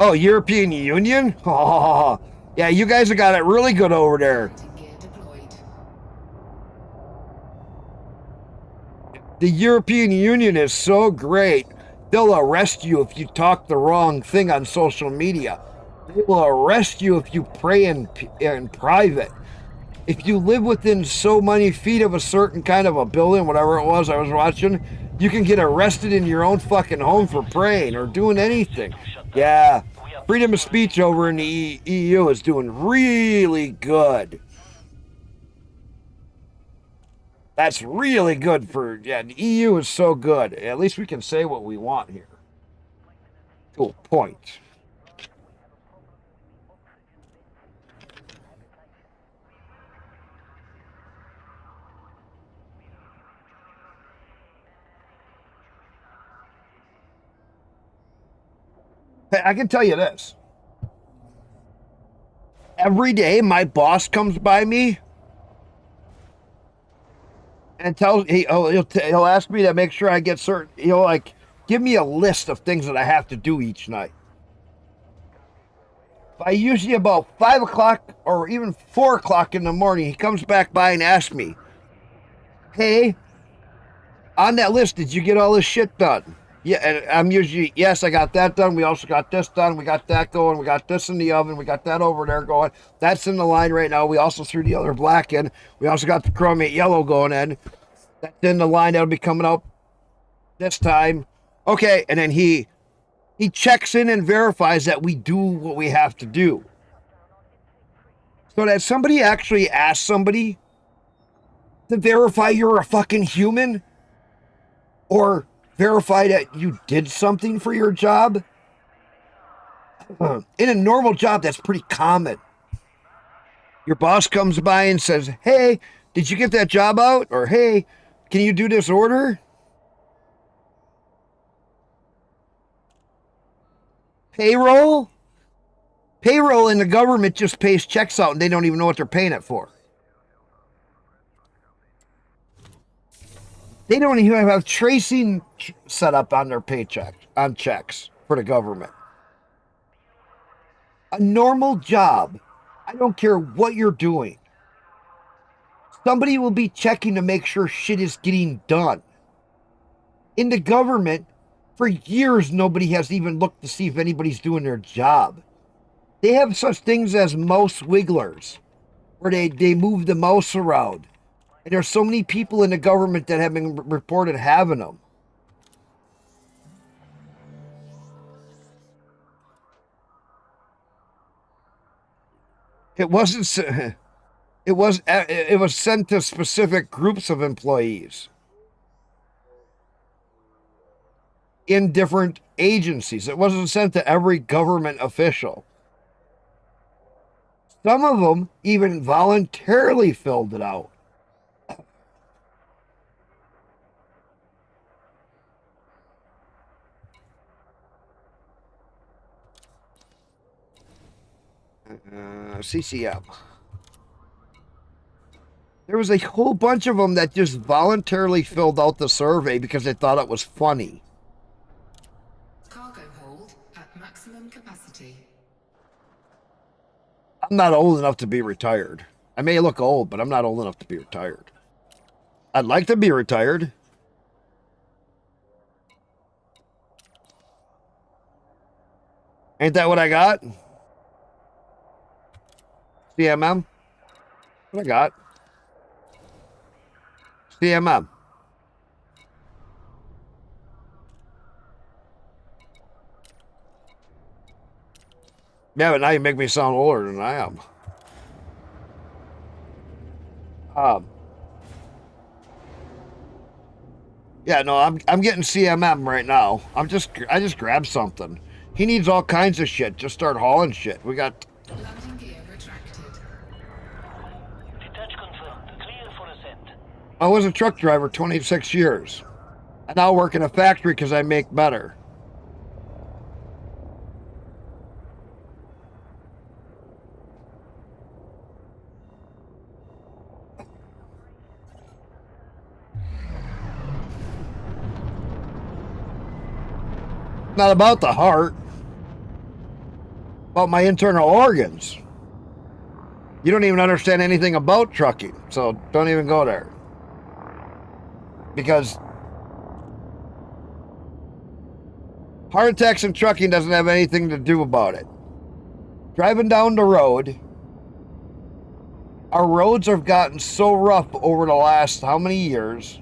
Oh, European Union? Oh, yeah, you guys have got it really good over there. The European Union is so great. They'll arrest you if you talk the wrong thing on social media. They will arrest you if you pray in private. If you live within so many feet of a certain kind of a building, whatever it was I was watching, you can get arrested in your own fucking home for praying or doing anything. Yeah, freedom of speech over in the EU is doing really good. That's really good for, yeah, the EU is so good. At least we can say what we want here. To a point. I can tell you this. Every day my boss comes by me and tells he'll ask me to make sure I get certain, he'll like give me a list of things that I have to do each night. By usually about 5 o'clock or even 4 o'clock in the morning, he comes back by and asks me, hey, on that list, did you get all this shit done? Yeah, and I'm usually, yes, I got that done. We also got this done. We got that going. We got this in the oven. We got that over there going. That's in the line right now. We also threw the other black in. We also got the chromate yellow going in. That's in the line. That'll be coming up this time. Okay, and then he checks in and verifies that we do what we have to do. So that somebody actually asks somebody to verify you're a fucking human or verify that you did something for your job. In a normal job, that's pretty common. Your boss comes by and says, hey, did you get that job out? Or, hey, can you do this order? Payroll? Payroll in the government just pays checks out and they don't even know what they're paying it for. They don't even have tracing set up on their paycheck, on checks for the government. A normal job, I don't care what you're doing, somebody will be checking to make sure shit is getting done. In the government, for years, nobody has even looked to see if anybody's doing their job. They have such things as mouse wigglers, where they move the mouse around. And there's so many people in the government that have been reported having them. It wasn't. It was sent to specific groups of employees in different agencies. It wasn't sent to every government official. Some of them even voluntarily filled it out. CCM. There was a whole bunch of them that just voluntarily filled out the survey because they thought it was funny. Cargo hold at maximum capacity. I'm not old enough to be retired. I may look old, but I'm not old enough to be retired. I'd like to be retired. Ain't that what I got? CMM? What I got? CMM. Yeah, but now you make me sound older than I am. Yeah, no, I'm getting CMM right now. I just grabbed something. He needs all kinds of shit. Just start hauling shit. We got. Landing gear retracted. Detach confirmed. Clear for ascent. I was a truck driver 26 years. I now work in a factory because I make better. Not about the heart. about my internal organs. You don't even understand anything about trucking, so don't even go there. Because heart attacks and trucking doesn't have anything to do about it. Driving down the road, our roads have gotten so rough over the last how many years,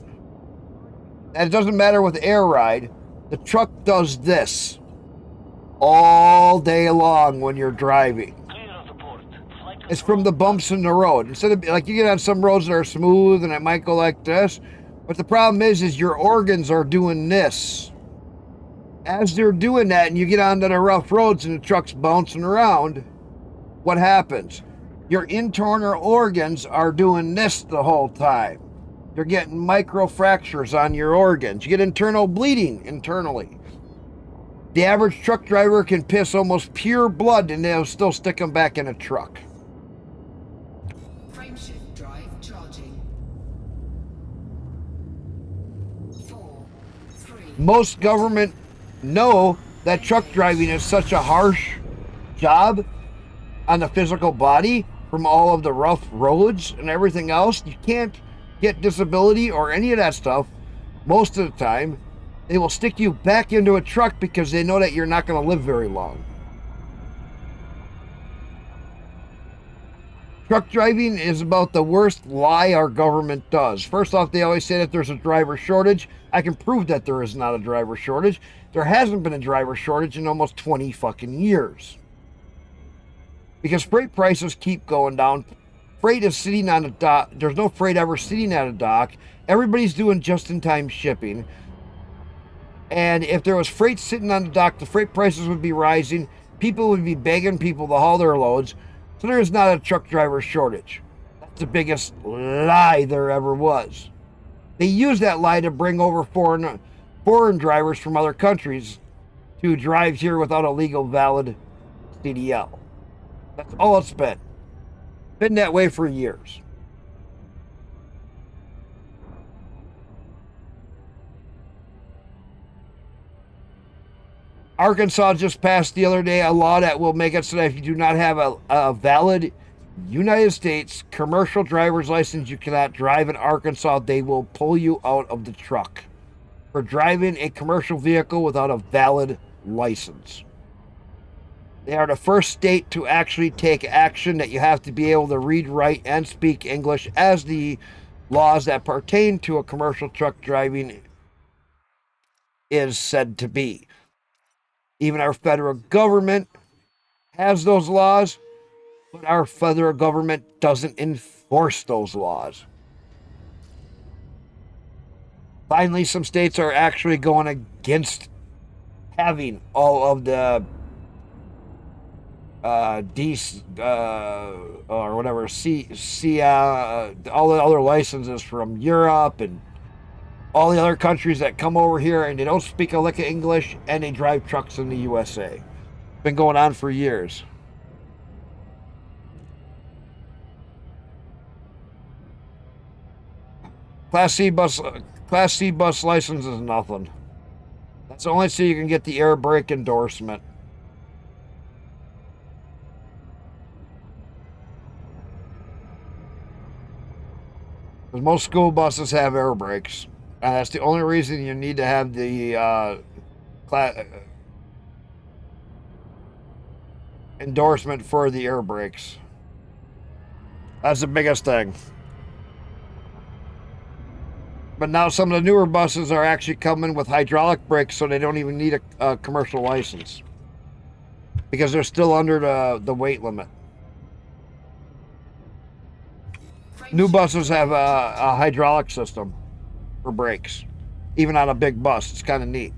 and it doesn't matter with air ride, the truck does this all day long when you're driving. It's from the bumps in the road. Instead of, like, you get on some roads that are smooth and it might go like this, but the problem is your organs are doing this. As they're doing that and you get onto the rough roads and the truck's bouncing around, what happens? Your internal organs are doing this the whole time. You're getting micro fractures on your organs. You get internal bleeding internally. The average truck driver can piss almost pure blood and they'll still stick them back in a truck. Frameshift drive charging. 4, 3. Most government know that truck driving is such a harsh job on the physical body from all of the rough roads and everything else. You can't get disability or any of that stuff most of the time. They will stick you back into a truck because they know that you're not going to live very long. Truck driving is about the worst lie our government does. First off, they always say that there's a driver shortage. I can prove that there is not a driver shortage. There hasn't been a driver shortage in almost 20 fucking years. Because freight prices keep going down. Freight is sitting on a dock. There's no freight ever sitting at a dock. Everybody's doing just-in-time shipping. And if there was freight sitting on the dock, the freight prices would be rising. People would be begging people to haul their loads. So there is not a truck driver shortage. That's the biggest lie there ever was. They use that lie to bring over foreign drivers from other countries to drive here without a legal valid CDL. That's all it's been. Been that way for years. Arkansas just passed the other day a law that will make it so that if you do not have a valid United States commercial driver's license, you cannot drive in Arkansas. They will pull you out of the truck for driving a commercial vehicle without a valid license. They are the first state to actually take action that you have to be able to read, write, and speak English as the laws that pertain to a commercial truck driving is said to be. Even our federal government has those laws, but our federal government doesn't enforce those laws. Finally, some states are actually going against having all of the or whatever, all the other licenses from Europe and all the other countries that come over here and they don't speak a lick of English and they drive trucks in the USA. It's been going on for years. Class C bus license is nothing. That's only so you can get the air brake endorsement. Because most school buses have air brakes. And that's the only reason you need to have the endorsement for the air brakes. That's the biggest thing. But now some of the newer buses are actually coming with hydraulic brakes, so they don't even need a commercial license. Because they're still under the weight limit. New buses have a hydraulic system for brakes. Even on a big bus. It's kind of neat.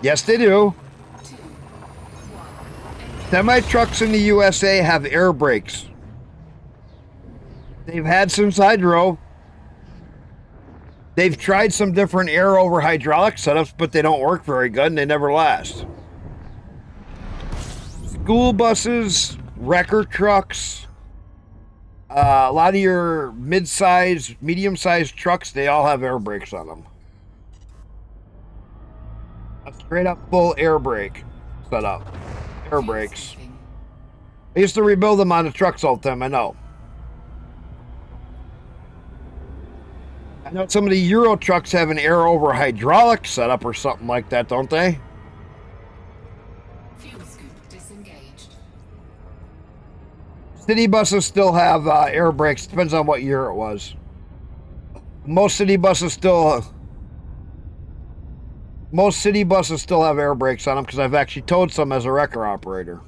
Yes, they do. Semi-trucks in the USA have air brakes. They've had since I drove. They've tried some different air over hydraulic setups, but they don't work very good and they never last. School buses, wrecker trucks, A lot of your mid-sized, medium-sized trucks, they all have air brakes on them. A straight up full air brake setup. Air brakes. I used to rebuild them on the trucks all the time, I know. I know some of the Euro trucks have an air over hydraulic setup or something like that, don't they? Fuel scoop disengaged. City buses still have air brakes. Depends on what year it was. Most city buses still have air brakes on them because I've actually towed some as a wrecker operator.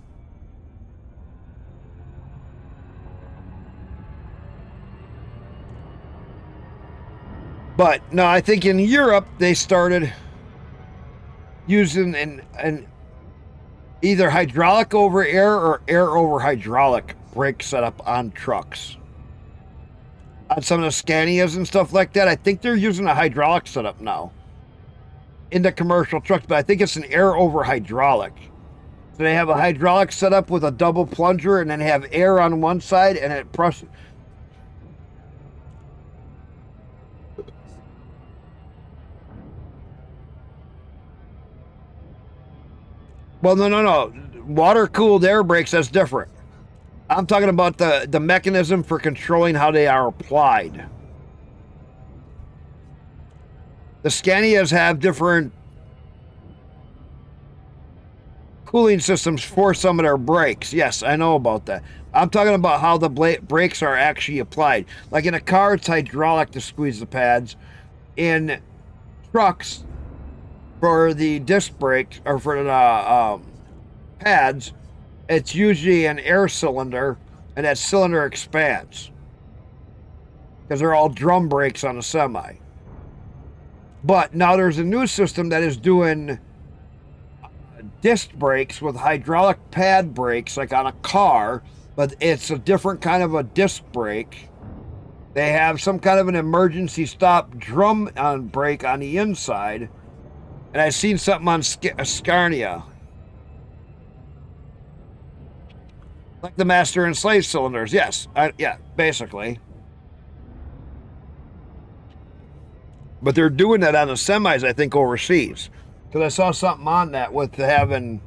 But no, I think in Europe they started using an either hydraulic over air or air over hydraulic brake setup on trucks. On some of the Scanias and stuff like that, I think they're using a hydraulic setup now in the commercial trucks, but I think it's an air over hydraulic. So they have a hydraulic setup with a double plunger and then have air on one side and it presses. Well, no. Water-cooled air brakes, that's different. I'm talking about the mechanism for controlling how they are applied. The Scanias have different cooling systems for some of their brakes. Yes, I know about that. I'm talking about how the brakes are actually applied. Like in a car, it's hydraulic to squeeze the pads. In trucks, for the disc brakes, or for the pads, it's usually an air cylinder, and that cylinder expands. Because they're all drum brakes on a semi. But now there's a new system that is doing disc brakes with hydraulic pad brakes, like on a car, but it's a different kind of a disc brake. They have some kind of an emergency stop drum on brake on the inside. And I've seen something on Scania. Like the master and slave cylinders. Yes. Yeah, basically. But they're doing that on the semis, I think, overseas. Because I saw something on that with having...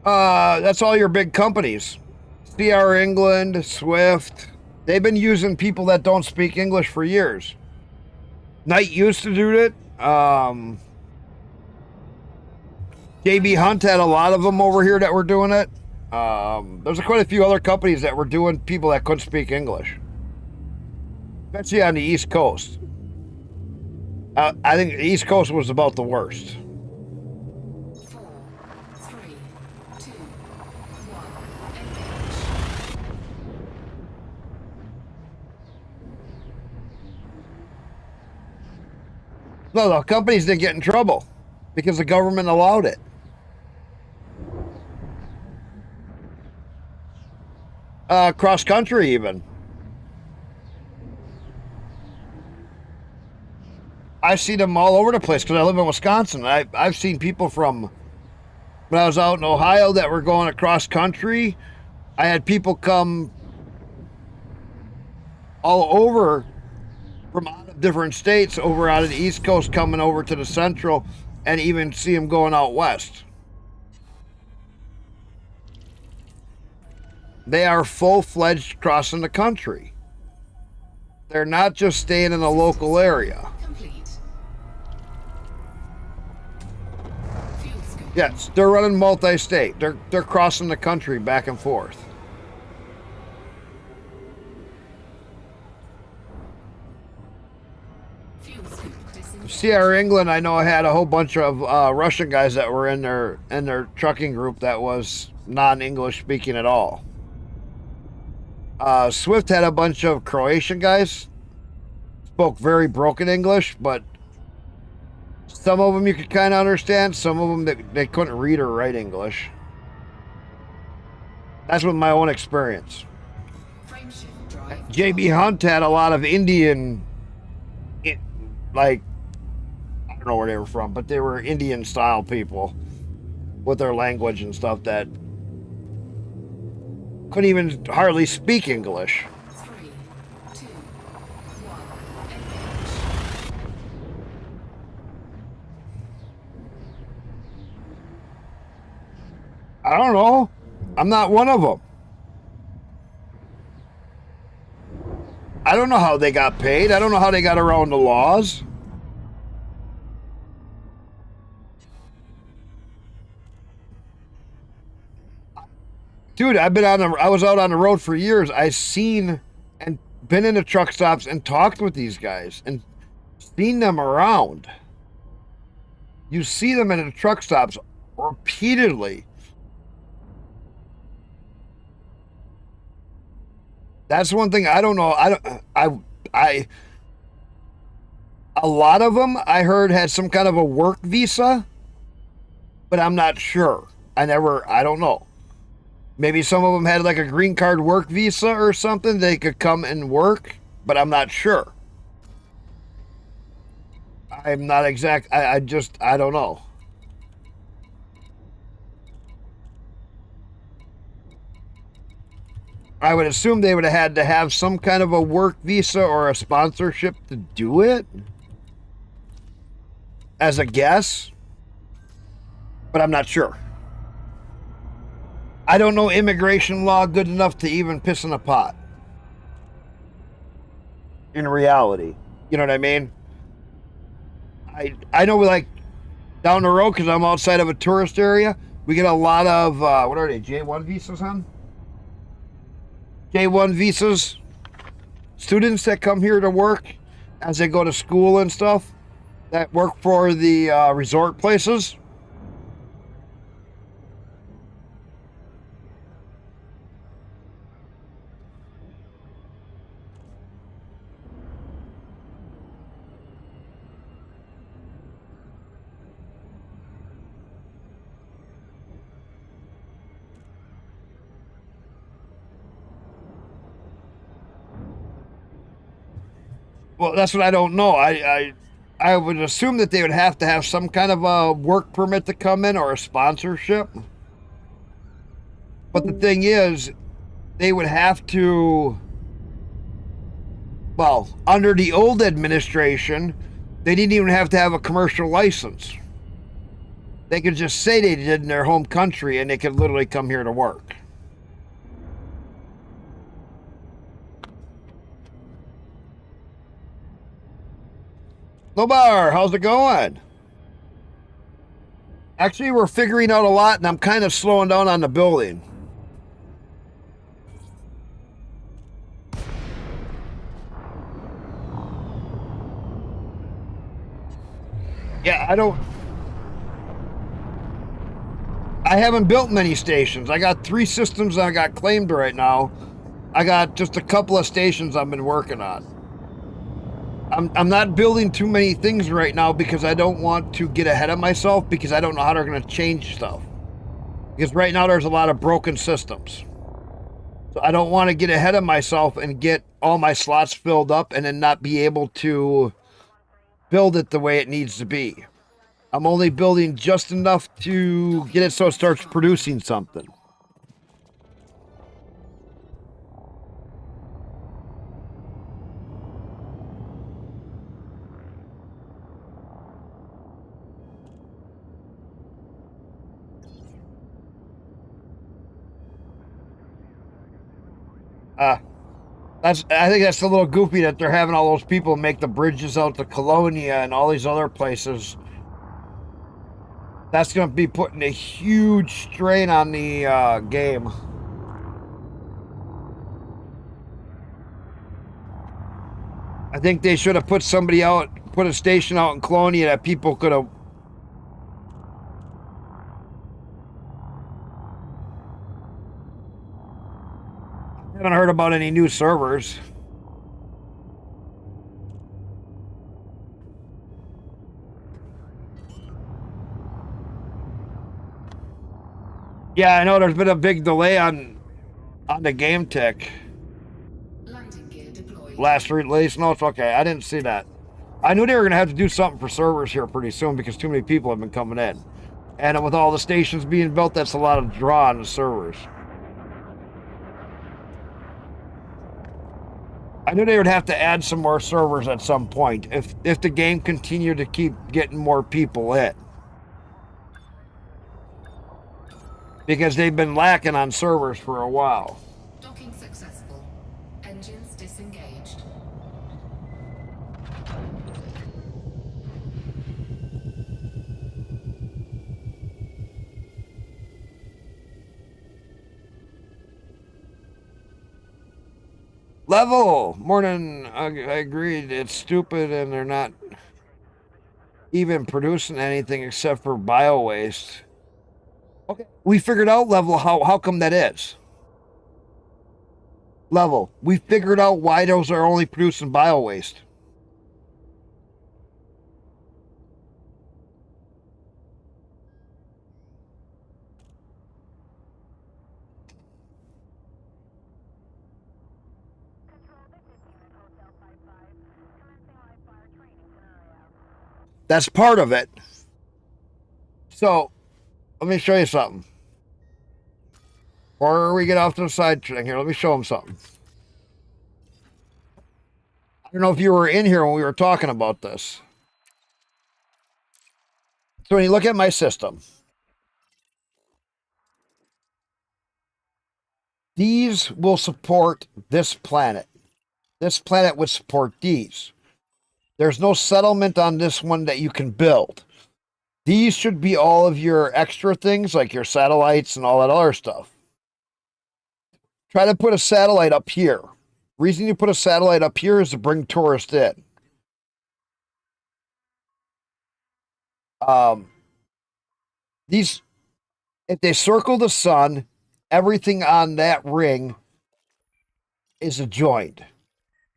that's all your big companies. CR England, Swift. They've been using people that don't speak English for years. Knight used to do it. JB Hunt had a lot of them over here that were doing it. There's quite a few other companies that were doing people that couldn't speak English. Especially on the East Coast. I think the East Coast was about the worst. 4, 3, 2, 1. No, companies didn't get in trouble because the government allowed it. Cross country, even. I see them all over the place because I live in Wisconsin. I've seen people from when I was out in Ohio that were going across country. I had people come all over from out of different states over out of the East Coast coming over to the Central, and even see them going out west. They are full-fledged crossing the country. They're not just staying in a local area. Yes, they're running multi-state. They're crossing the country back and forth. CR England, I know I had a whole bunch of Russian guys that were in their trucking group that was non-English speaking at all. Swift had a bunch of Croatian guys, spoke very broken English, but some of them you could kind of understand. Some of them they couldn't read or write English. That's with my own experience. Frameshift drive JB Hunt had a lot of Indian, like, I don't know where they were from, but they were Indian style people with their language and stuff that couldn't even hardly speak English. 3, 2, 1, I don't know. I'm not one of them. I don't know how they got paid. I don't know how they got around the laws. Dude, I was out on the road for years. I seen and been in the truck stops and talked with these guys and seen them around. You see them in the truck stops repeatedly. That's one thing I don't know. A lot of them I heard had some kind of a work visa, but I'm not sure. I don't know. Maybe some of them had like a green card work visa or something. They could come and work, but I'm not sure. I'm not exact. I don't know. I would assume they would have had to have some kind of a work visa or a sponsorship to do it. As a guess. But I'm not sure. I don't know immigration law good enough to even piss in a pot. In reality. You know what I mean? I know, like, down the road, because I'm outside of a tourist area, we get a lot of, what are they, J1 visas, hon? J1 visas. Students that come here to work as they go to school and stuff, that work for the resort places. Well, that's what I don't know. I would assume that they would have to have some kind of a work permit to come in or a sponsorship. But the thing is, they would have to, well, under the old administration, they didn't even have to have a commercial license. They could just say they did in their home country and they could literally come here to work. Lobar, how's it going? Actually, we're figuring out a lot, and I'm kind of slowing down on the building. Yeah, I haven't built many stations. I got 3 systems that I got claimed right now. I got just a couple of stations I've been working on. I'm not building too many things right now because I don't want to get ahead of myself because I don't know how they're going to change stuff. Because right now there's a lot of broken systems. So I don't want to get ahead of myself and get all my slots filled up and then not be able to build it the way it needs to be. I'm only building just enough to get it so it starts producing something. I think that's a little goofy that they're having all those people make the bridges out to Colonia and all these other places. That's going to be putting a huge strain on the game. I think they should have put a station out in Colonia that people could have. I haven't heard about any new servers. Yeah, I know there's been a big delay on the game tech. Landing Last release? No, it's okay. I didn't see that. I knew they were going to have to do something for servers here pretty soon because too many people have been coming in. And with all the stations being built, that's a lot of draw on the servers. I knew they would have to add some more servers at some point if the game continued to keep getting more people in. Because they've been lacking on servers for a while. Docking successful. Engines disengaged. Level! Morning, I agreed. It's stupid and they're not even producing anything except for bio waste. Okay. We figured out, Level, how come that is. Level, we figured out why those are only producing bio waste. That's part of it. So, let me show you something. Or we get off to the side thing here. Let me show them something. I don't know if you were in here when we were talking about this. So when you look at my system, these will support this planet. This planet would support these. There's no settlement on this one that you can build. These should be all of your extra things, like your satellites and all that other stuff. Try to put a satellite up here. Reason you put a satellite up here is to bring tourists in. These, if they circle the sun, everything on that ring is adjoined.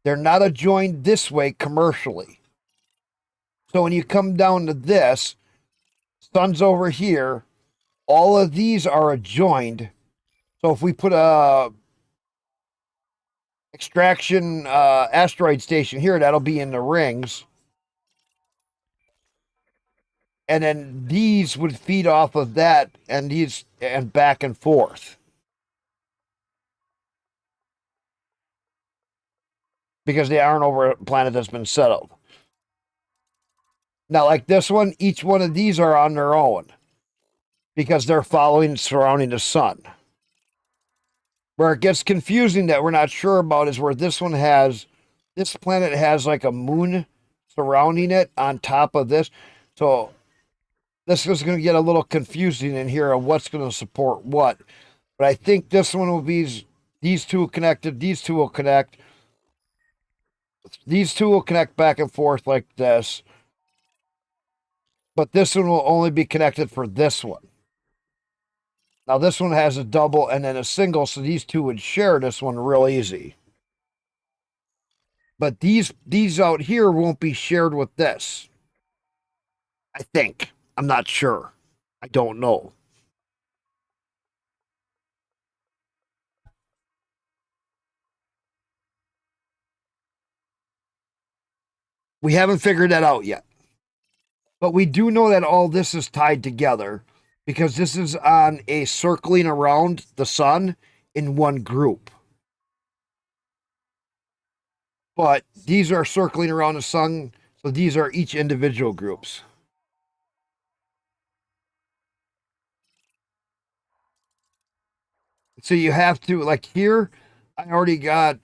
They're not adjoined this way commercially. So when you come down to this, sun's over here, all of these are adjoined. So if we put a extraction asteroid station here, that'll be in the rings. And then these would feed off of that and these and back and forth. Because they aren't over a planet that's been settled. Now, like this one, each one of these are on their own. Because they're following surrounding the sun. Where it gets confusing that we're not sure about is where this one has, this planet has like a moon surrounding it on top of this. So this is going to get a little confusing in here of what's going to support what. But I think this one will be, these two connected, these two will connect. These two will connect back and forth like this. But this one will only be connected for this one. Now this one has a double and then a single, so these two would share this one real easy. But these out here won't be shared with this. I think. I'm not sure. I don't know. We haven't figured that out yet. But we do know that all this is tied together because this is on a circling around the sun in one group. But these are circling around the sun, so these are each individual groups. So you have to, like here, I already got,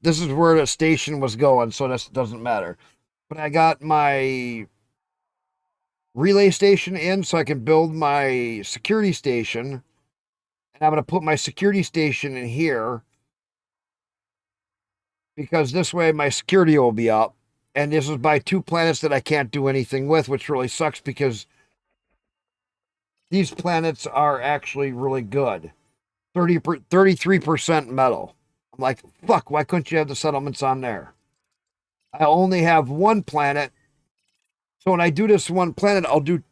this is where the station was going, so this doesn't matter. But I got my relay station in so I can build my security station. And I'm going to put my security station in here because this way my security will be up. And this is by two planets that I can't do anything with, which really sucks because these planets are actually really good. 33% metal. I'm like, fuck, why couldn't you have the settlements on there? I only have one planet. So when I do this one planet, I'll do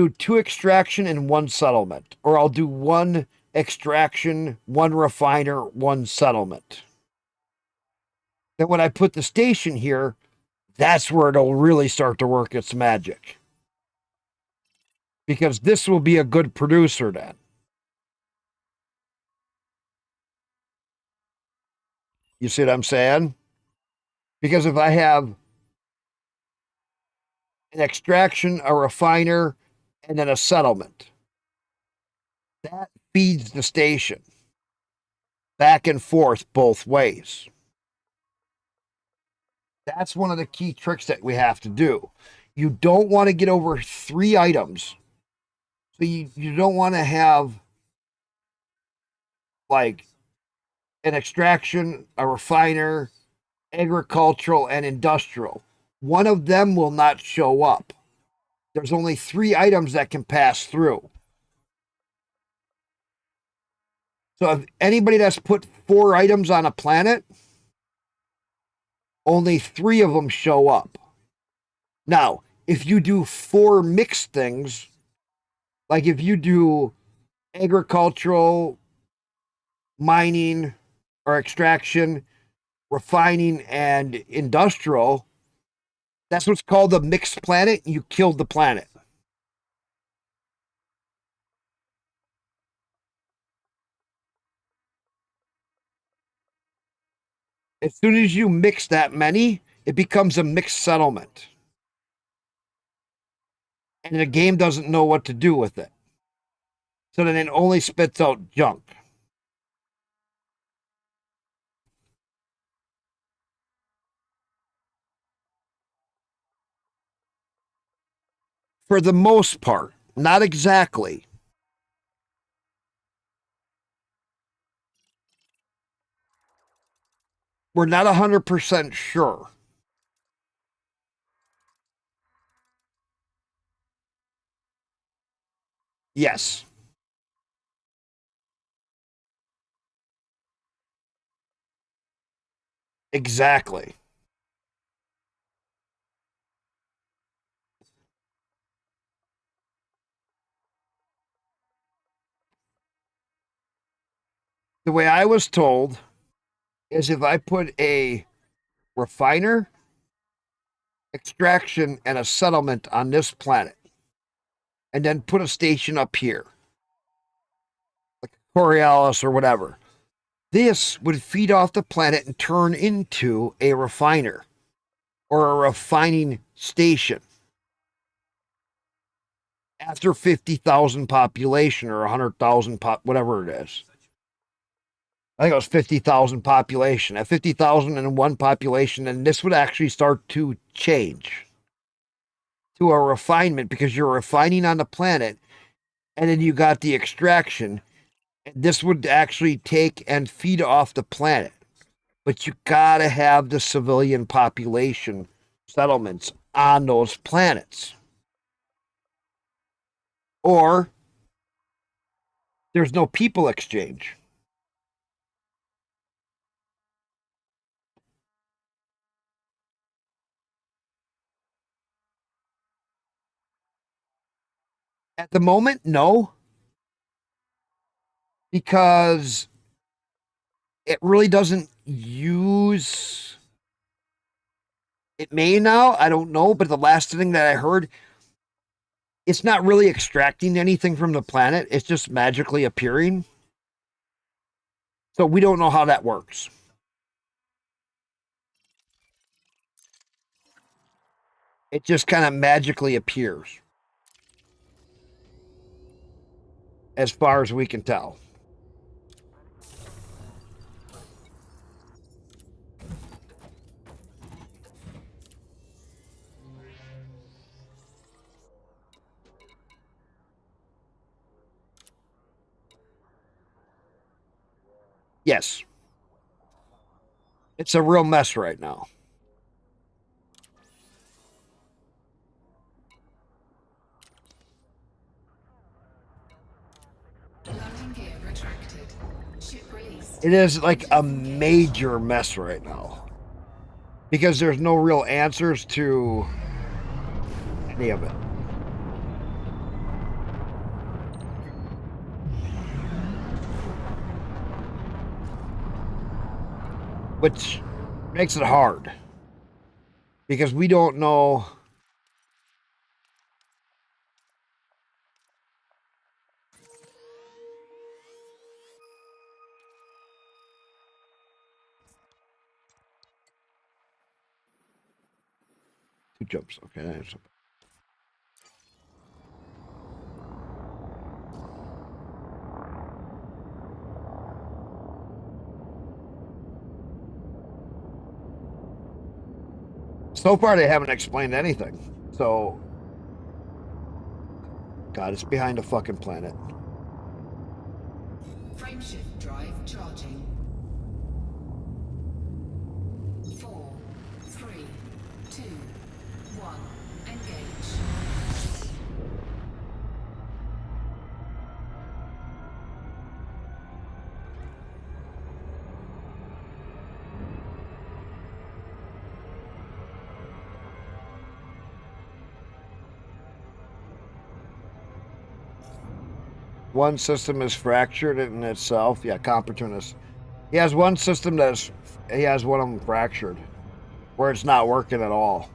two extraction and one settlement. Or I'll do one extraction, 1 refiner, 1 settlement. Then when I put the station here, that's where it'll really start to work its magic. Because this will be a good producer then. You see what I'm saying? Because if I have an extraction, a refiner, and then a settlement, that feeds the station back and forth both ways. That's one of the key tricks that we have to do. You don't want to get over 3 items. So you don't want to have like an extraction, a refiner, agricultural, and industrial. One of them will not show up. There's only 3 items that can pass through. So if anybody that's put 4 items on a planet, only 3 of them show up. Now, if you do 4 mixed things, like if you do agricultural, mining, or extraction, refining, and industrial, that's what's called a mixed planet. You killed the planet. As soon as you mix that many, it becomes a mixed settlement. And the game doesn't know what to do with it. So then it only spits out junk. For the most part, not exactly. We're not 100% sure. Yes. Exactly. The way I was told is if I put a refiner, extraction, and a settlement on this planet, and then put a station up here, like Coriolis or whatever, this would feed off the planet and turn into a refiner or a refining station after 50,000 population or 100,000 whatever it is. I think it was 50,000 population. At 50,001 population, and this would actually start to change to a refinement because you're refining on the planet, and then you got the extraction. This would actually take and feed off the planet. But you gotta have the civilian population settlements on those planets. Or there's no people exchange. At the moment, no. Because it really doesn't use... It may now, I don't know, but the last thing that I heard, it's not really extracting anything from the planet. It's just magically appearing. So we don't know how that works. It just kind of magically appears. As far as we can tell. Yes. It's a real mess right now. Landing gear retracted. Ship released. It is like a major mess right now. Because there's no real answers to any of it. which makes it hard because we don't know. Two jumps. Okay. That's so far, they haven't explained anything. So, God, it's behind a fucking planet. Frameshift drive charging. 4, 3, 2, 1. Engage. One system is fractured in itself. Yeah, Comportunus. He has one system that's, he has one of them fractured, where it's not working at all.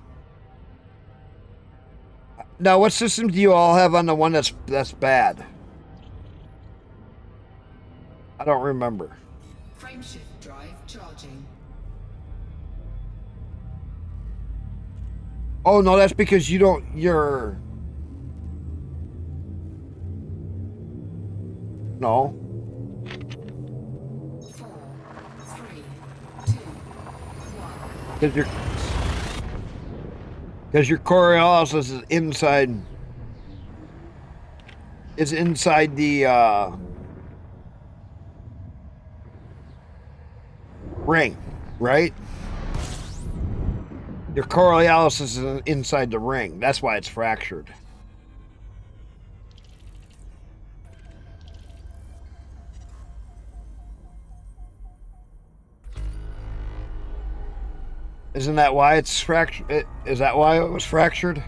Now, what system do you all have on the one that's bad? I don't remember. Frameshift drive charging. Oh no, that's because you don't. You're no. 4, 3, 2, 1. Because your Coriolis is inside. Is inside the ring, right? Your Coriolis is inside the ring. That's why it's fractured. Isn't that why it's fractured? Is that why it was fractured?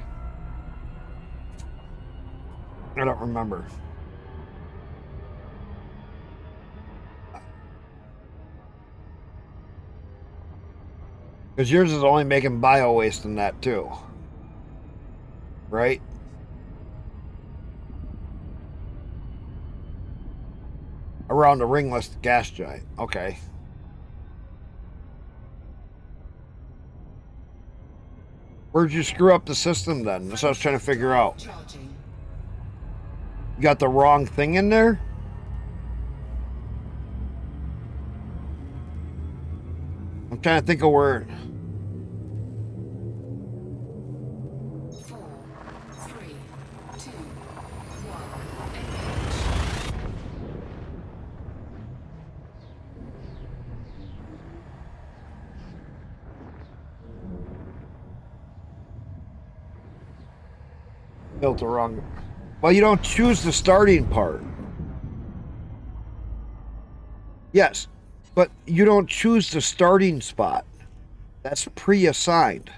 I don't remember. Because yours is only making bio waste in that too. Right? Around the ringless gas giant. Okay. Where'd you screw up the system then? That's what I was trying to figure out. You got the wrong thing in there? I'm trying to think of where. 4, 3, 2, 1. Engage. Built the wrong. Well, you don't choose the starting part. Yes, but you don't choose the starting spot. That's pre-assigned.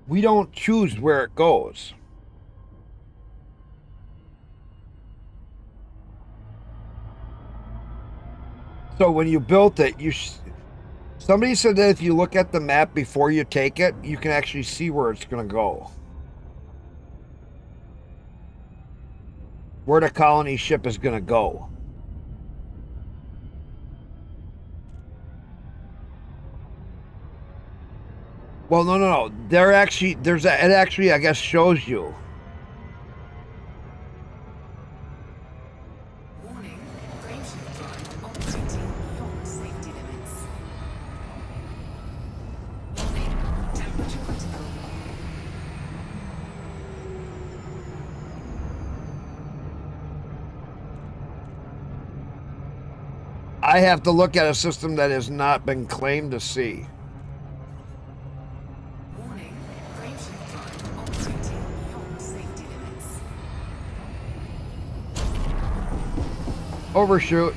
We don't choose where it goes. So when you built it, somebody said that if you look at the map before you take it, you can actually see where it's going to go. Where the colony ship is going to go. Well, no. It actually, I guess, shows you. Warning. Frameshift drive operating beyond safety limits. Warning. Temperature critical. I have to look at a system that has not been claimed to see. Warning. Frameshift drive operating beyond safety limits. Overshoot.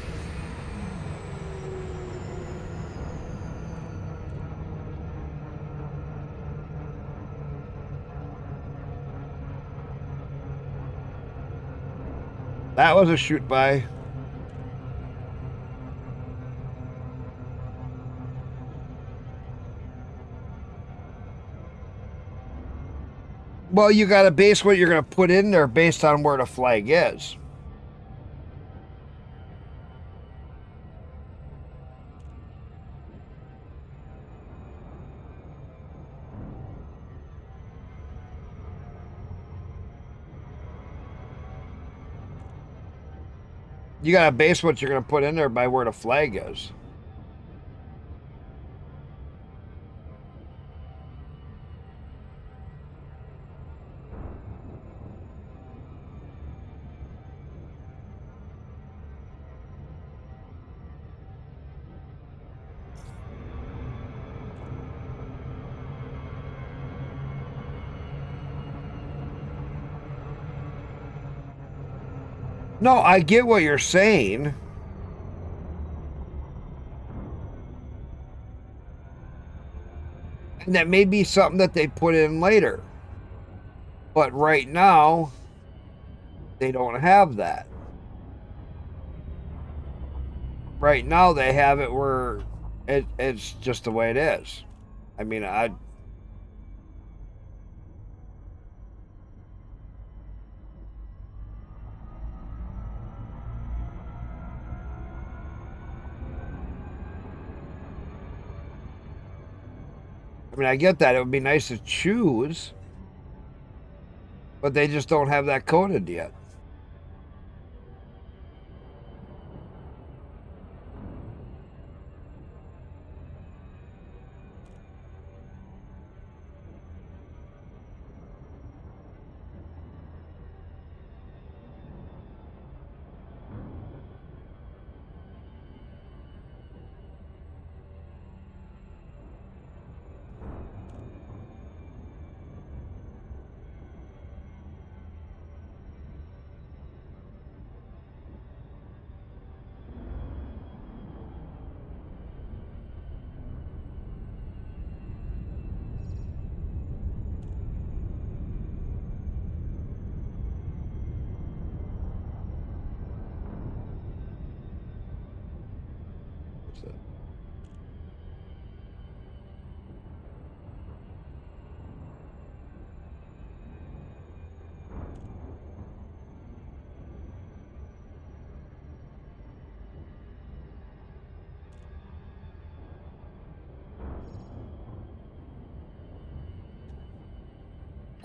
That was a shoot by. Well, you got to base what you're going to put in there based on where the flag is. You got to base what you're going to put in there by where the flag is. No, I get what you're saying. And that may be something that they put in later. But right now, they don't have that. Right now, they have it where it's just the way it is. I mean, I get that. It would be nice to choose, but they just don't have that coded yet.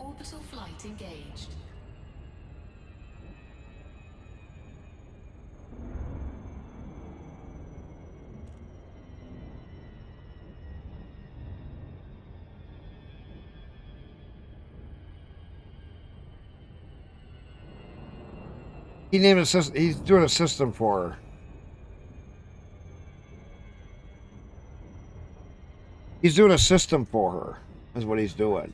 Orbital flight engaged. He named a system. He's doing a system for her. He's doing a system for her, is what he's doing.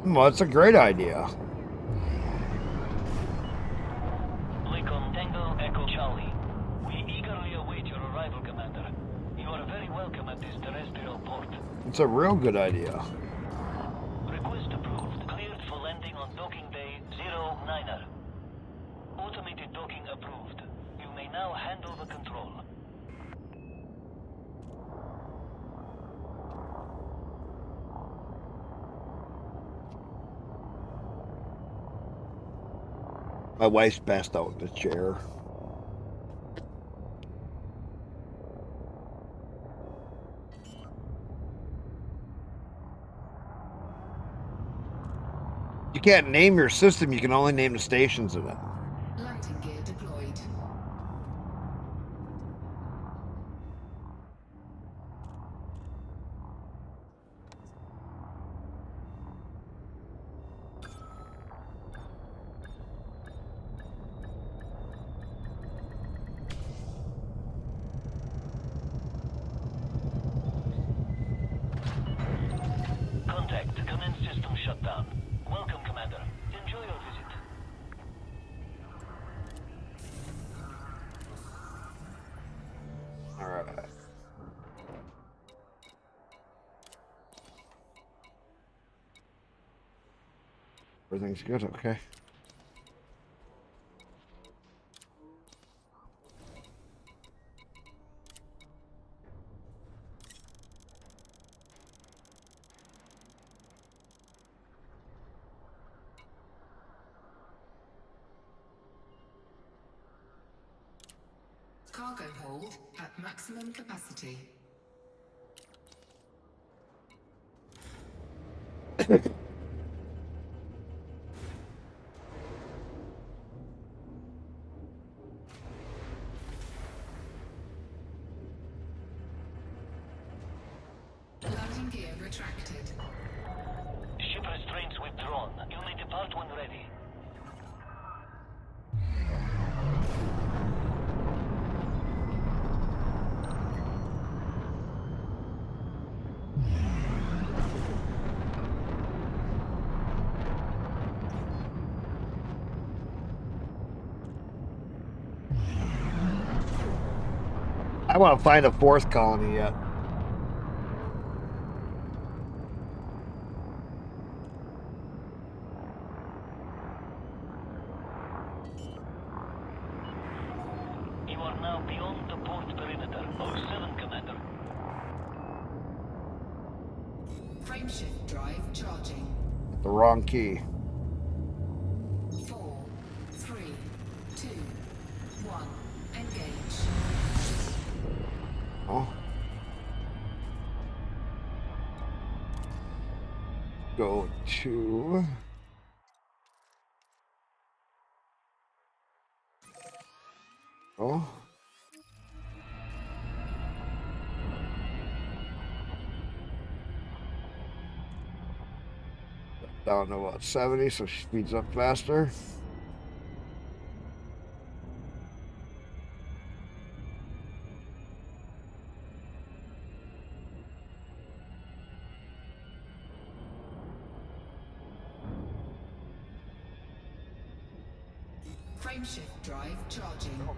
Well, it's a great idea. Lincoln Tango Echo Charlie. We eagerly await your arrival, Commander. You are very welcome at this terrestrial port. It's a real good idea. Request approved. Cleared for landing on docking bay 09er. Automated docking approved. You may now hand over control. My wife's passed out in the chair. You can't name your system, you can only name the stations in it. Landing gear deployed. everything's good. Okay. Cargo hold at maximum capacity. Landing gear retracted. Ship restraints withdrawn. You may depart when ready. I want to find a fourth colony yet. You are now beyond the port perimeter. 07, Commander. Frameshift drive charging. The wrong key. 4, 3, 2, 1. Engage. Oh. Go to. Oh. Down to about 70, so she speeds up faster. Frameshift drive charging.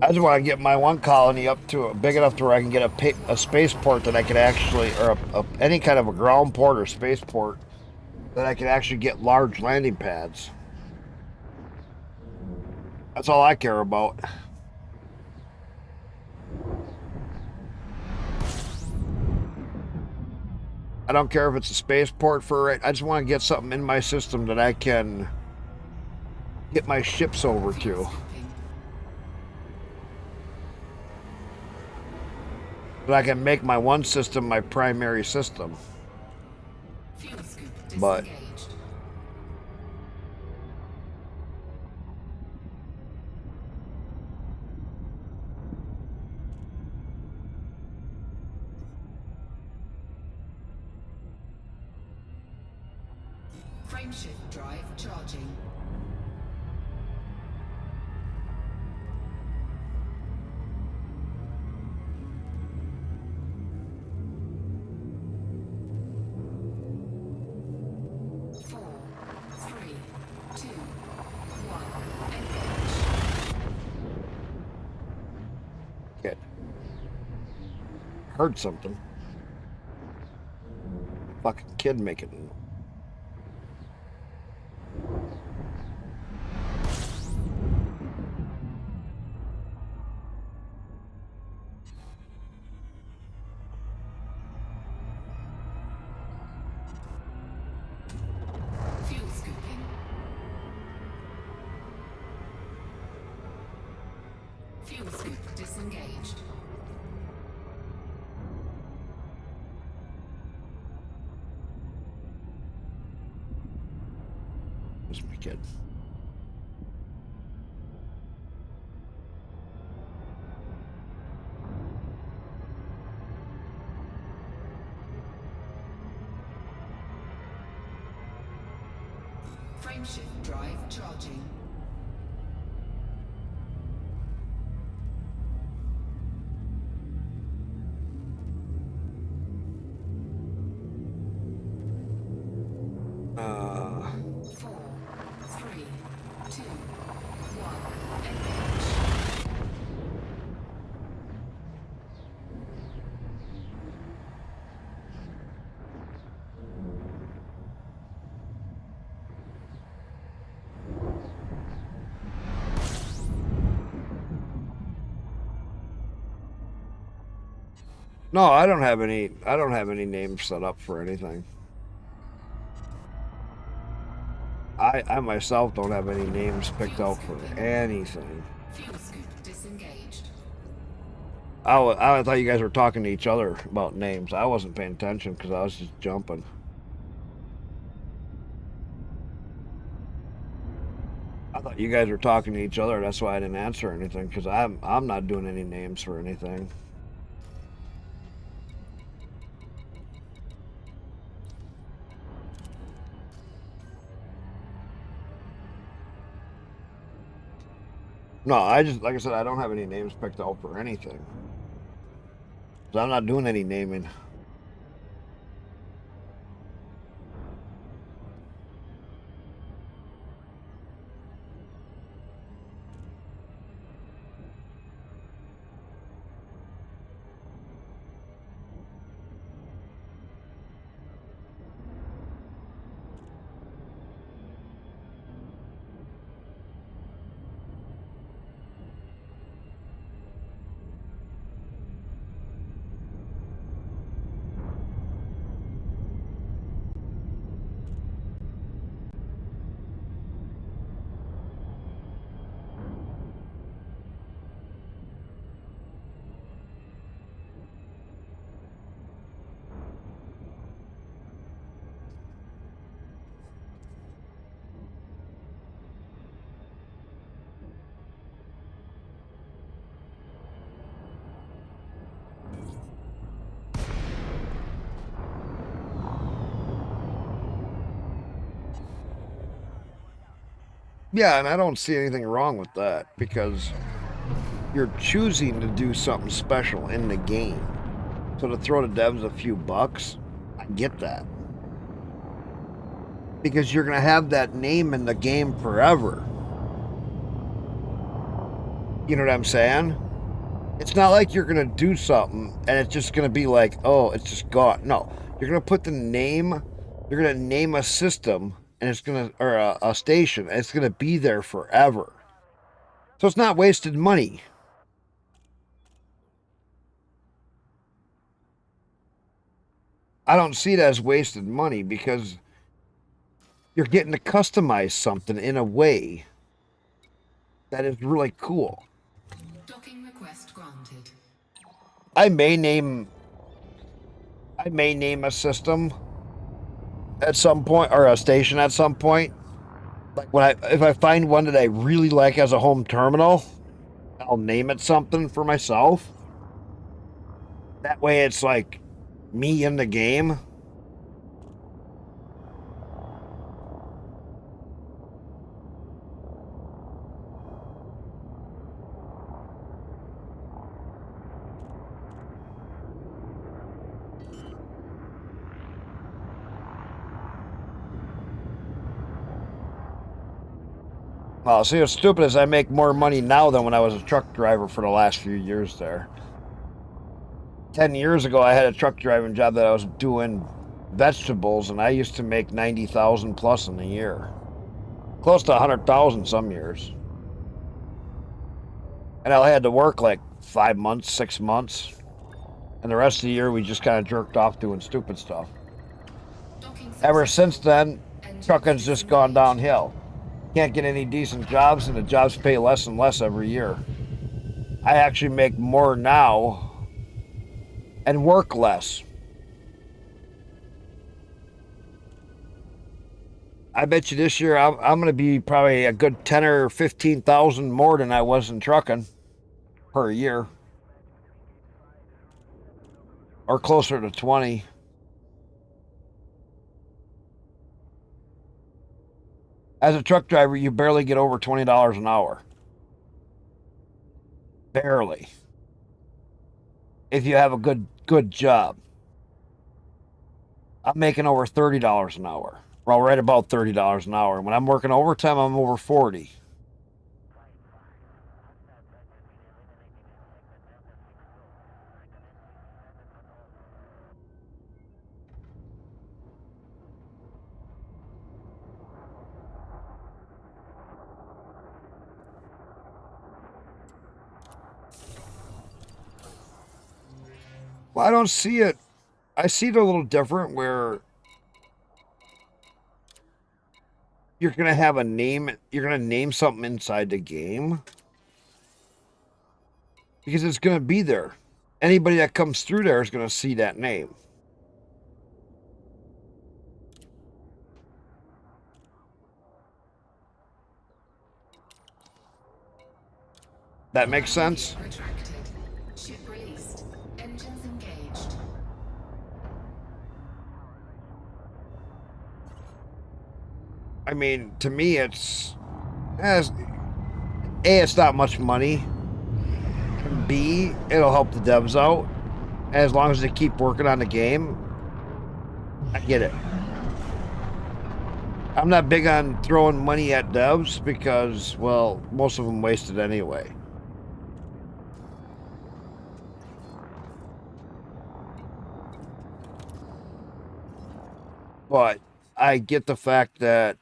I just want to get my one colony up to big enough to where I can get a spaceport that I could actually, or any kind of a ground port or spaceport that I could actually get large landing pads. That's all I care about. I don't care if it's a spaceport for it. I just want to get something in my system that I can get my ships over to. But I can make my one system my primary system. Fuel scoop But disengaged. Frameshift drive charging. Good. Heard something. Fucking kid making. Fuel scooping. Fuel scoop disengaged. Just my kid. Frameshift drive charging. Uh. 4, 3, 2, 1. No, I don't have any. I don't have any names set up for anything. I myself don't have any names picked out for anything. Fuel scoop disengaged. I thought you guys were talking to each other about names. I wasn't paying attention because I was just jumping. I thought you guys were talking to each other. That's why I didn't answer anything because I'm not doing any names for anything. No, I just, like I said, I don't have any names picked out for anything. So I'm not doing any naming. Yeah, and I don't see anything wrong with that because you're choosing to do something special in the game. So to throw the devs a few bucks, I get that. Because you're going to have that name in the game forever. You know what I'm saying? It's not like you're going to do something and it's just going to be like, oh, it's just gone. No, you're going to put the name, you're going to name a system and it's going to, or a station, and it's going to be there forever. So it's not wasted money. I don't see it as wasted money because you're getting to customize something in a way that is really cool. Docking request granted. I may name a system at some point or a station at some point. Like if I find one that I really like as a home terminal, I'll name it something for myself. That way it's like me in the game. Well, see, what's stupid is I make more money now than when I was a truck driver for the last few years there. 10 years ago, I had a truck driving job that I was doing vegetables, and I used to make 90,000 plus in a year. Close to 100,000 some years. And I had to work like 5 months, 6 months. And the rest of the year, we just kind of jerked off doing stupid stuff. Ever since then, trucking's just gone downhill. Can't get any decent jobs, and the jobs pay less and less every year. I actually make more now and work less. I bet you this year I'm going to be probably a good 10 or 15,000 more than I was in trucking per year, or closer to 20. As a truck driver, you barely get over $20 an hour. Barely. If you have a good job. I'm making over $30 an hour. Well, right about $30 an hour. When I'm working overtime, I'm over 40. Well, I don't see it. I see it a little different where you're going to have a name. You're going to name something inside the game because it's going to be there. Anybody that comes through there is going to see that name. That makes sense? Retracted. Ship released. Engines engaged. I mean, to me, it's it's not much money. And B, it'll help the devs out. As long as they keep working on the game, I get it. I'm not big on throwing money at devs because, well, most of them waste it anyway. But I get the fact that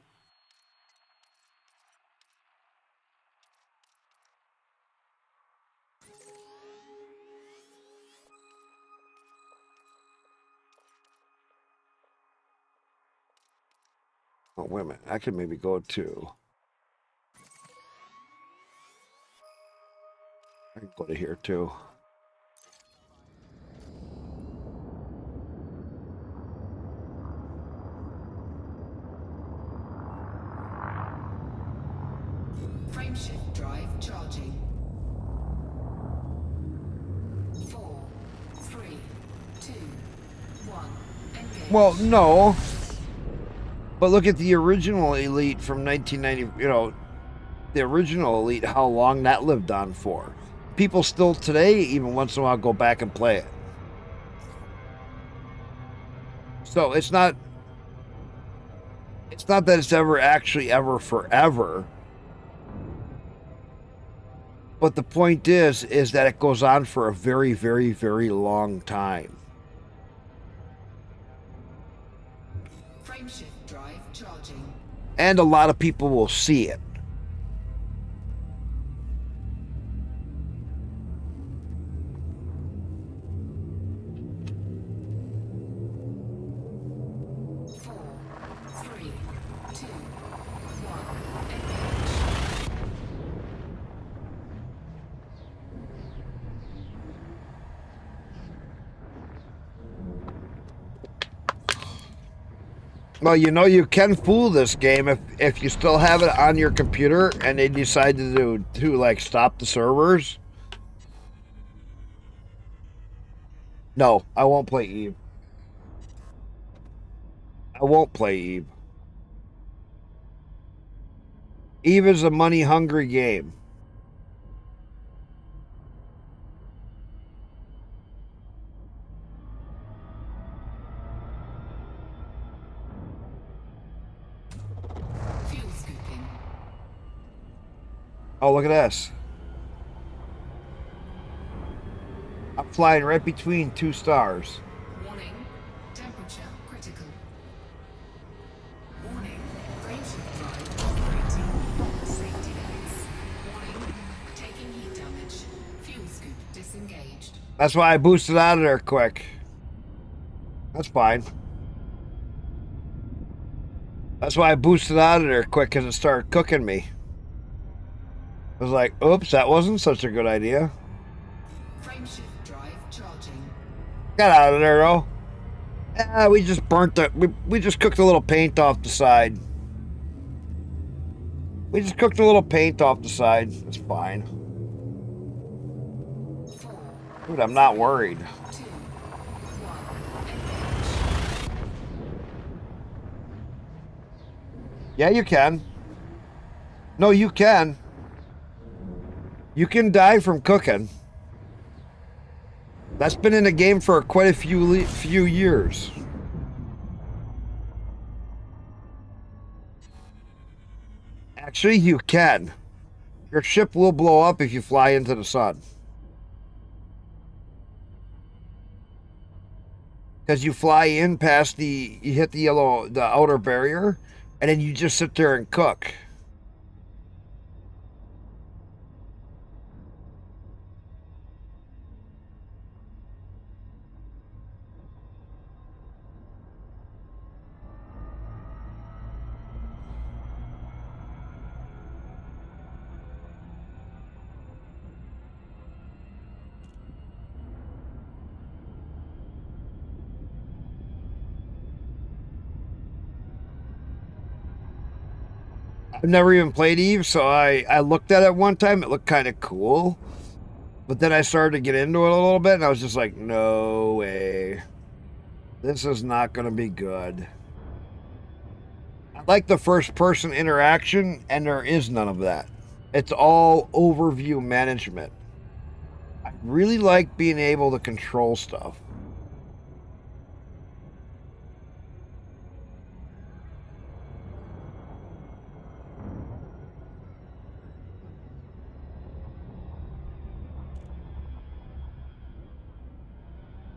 oh, wait a minute. I could maybe go to. I can go to here too. Frameshift drive charging. 4, 3, 2, 1. Engage. Well, no. But look at the original Elite from 1990, you know, the original Elite, how long that lived on for. People still today, even once in a while, go back and play it. So it's not that it's ever forever. But the point is that it goes on for a very, very, very long time. Frameshift drive charging. And a lot of people will see it. Well, you know, you can fool this game if you still have it on your computer and they decide to like stop the servers. No, I won't play Eve. I won't play Eve. Eve is a money-hungry game. Fuel scooping. Oh, look at this. I'm flying right between two stars. Warning. Temperature critical. Warning. Frameshift drive operating beyond safety limits. Warning. Taking heat damage. Fuel scoop disengaged. That's why I boosted out of there quick. That's fine. That's why I boosted out of there quick, because it started cooking me. I was like, oops, that wasn't such a good idea. Frameshift drive charging. Got out of there, though. Yeah, we just burnt the... We just cooked a little paint off the side. We just cooked a little paint off the side. It's fine. Dude, I'm not worried. Yeah, you can. No, you can. You can die from cooking. That's been in the game for quite a few years. Actually, you can. Your ship will blow up if you fly into the sun. Because you fly in past you hit the outer barrier, and then you just sit there and cook. I've never even played Eve, so I looked at it one time. It looked kind of cool. But then I started to get into it a little bit, and I was just like, no way. This is not going to be good. I like the first-person interaction, and there is none of that. It's all overview management. I really like being able to control stuff.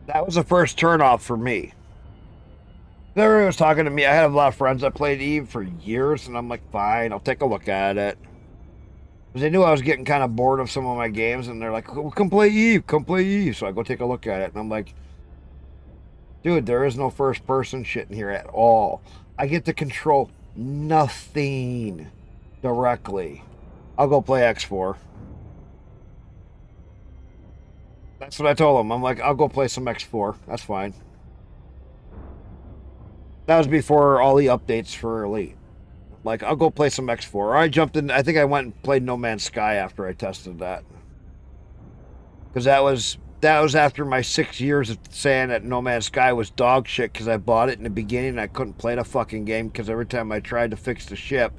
That was the first turnoff for me. Everyone was talking to me. I had a lot of friends that played Eve for years, and I'm like, fine, I'll take a look at it. Because they knew I was getting kind of bored of some of my games, and they're like, well, come play Eve, come play Eve. So I go take a look at it, and I'm like, dude, there is no first-person shit in here at all. I get to control nothing directly. I'll go play X4. That's what I told them. I'm like, I'll go play some X4. That's fine. That was before all the updates for Elite. Like, I'll go play some X4. Or I jumped in. I think I went and played No Man's Sky after I tested that. Because that was after my 6 years of saying that No Man's Sky was dog shit because I bought it in the beginning and I couldn't play the fucking game because every time I tried to fix the ship,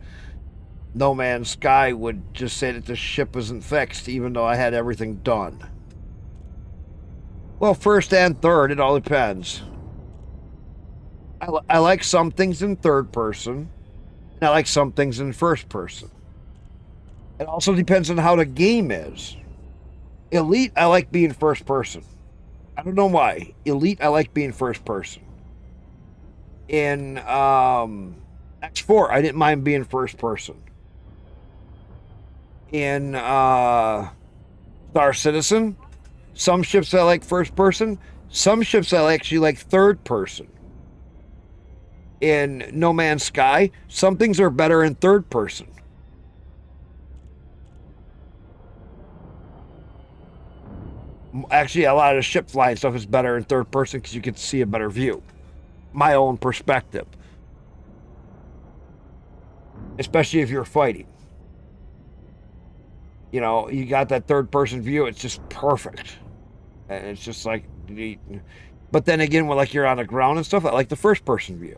No Man's Sky would just say that the ship wasn't fixed even though I had everything done. Well, first and third, it all depends. I like some things in third person, and I like some things in first person. It also depends on how the game is. Elite, I like being first person. I don't know why. Elite, I like being first person. In X4, I didn't mind being first person. In Star Citizen, some ships I like first person. Some ships I actually like third person. In No Man's Sky, some things are better in third person. Actually, a lot of the ship flying stuff is better in third person because you can see a better view. My own perspective. Especially if you're fighting. You know, you got that third person view, it's just perfect. And it's just like, but then again, when like you're on the ground and stuff, I like the first person view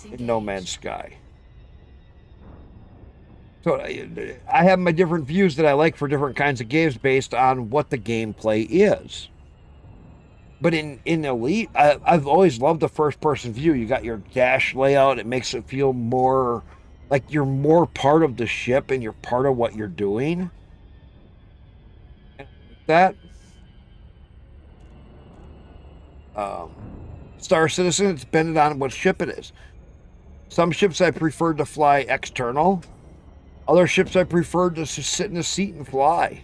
in No Man's Sky. So I have my different views that I like for different kinds of games based on what the gameplay is. But in Elite, I've always loved the first person view. You got your dash layout. It makes it feel more like you're more part of the ship and you're part of what you're doing. And that Star Citizen, it's dependent on what ship it is. Some ships I preferred to fly external. Other ships I preferred to just sit in a seat and fly.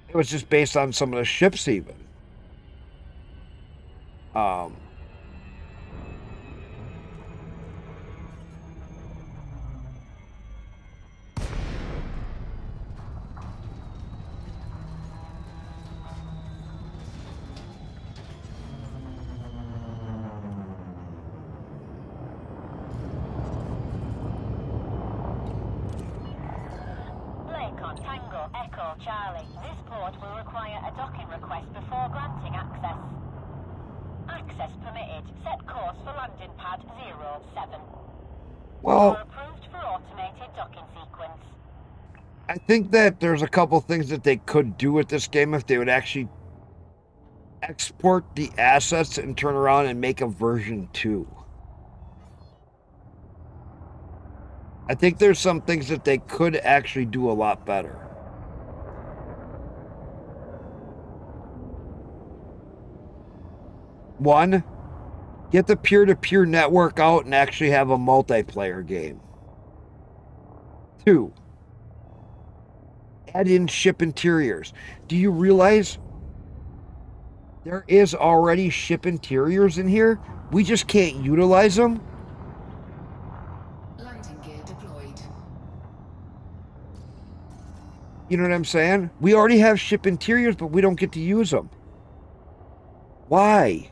It was just based on some of the ships even. Tango, Echo, Charlie. This port will require a docking request before granting access. Access permitted. Set course for landing pad 07. Well, You're approved for automated docking sequence. I think that there's a couple things that they could do with this game if they would actually export the assets and turn around and make a version 2. I think there's some things that they could actually do a lot better. One, get the peer-to-peer network out and actually have a multiplayer game. 2, add in ship interiors. Do you realize there is already ship interiors in here? We just can't utilize them. Landing gear deployed. You know what I'm saying? We already have ship interiors, but we don't get to use them. Why?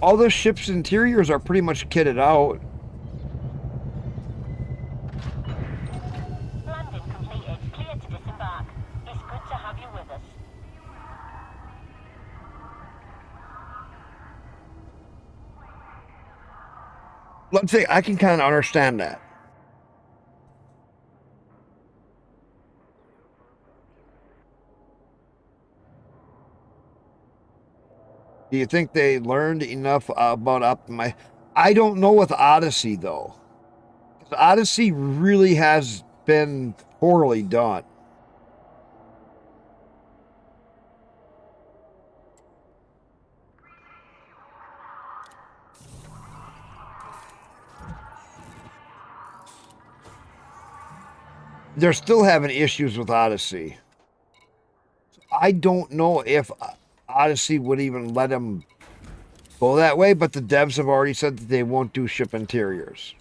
all the ship's interiors are pretty much kitted out. Landing completed. Clear to disembark. It's good to have you with us. Let's say I can kind of understand that. Do you think they learned enough about optimize? I don't know with Odyssey though. Odyssey really has been poorly done. They're still having issues with Odyssey. I don't know if Odyssey would even let them go that way, but the devs have already said that they won't do ship interiors.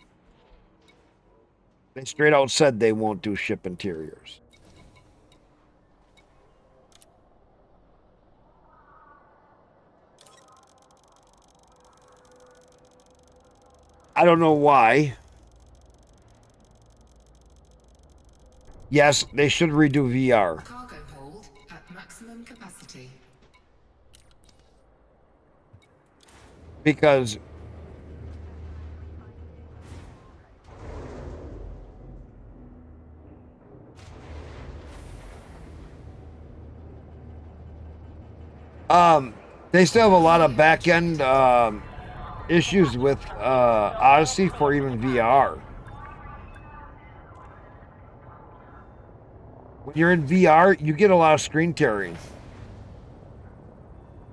They straight out said they won't do ship interiors. I don't know why. Yes, they should redo VR. Cargo hold at maximum capacity. Because they still have a lot of back-end issues with Odyssey for even VR. When you're in VR, you get a lot of screen tearing.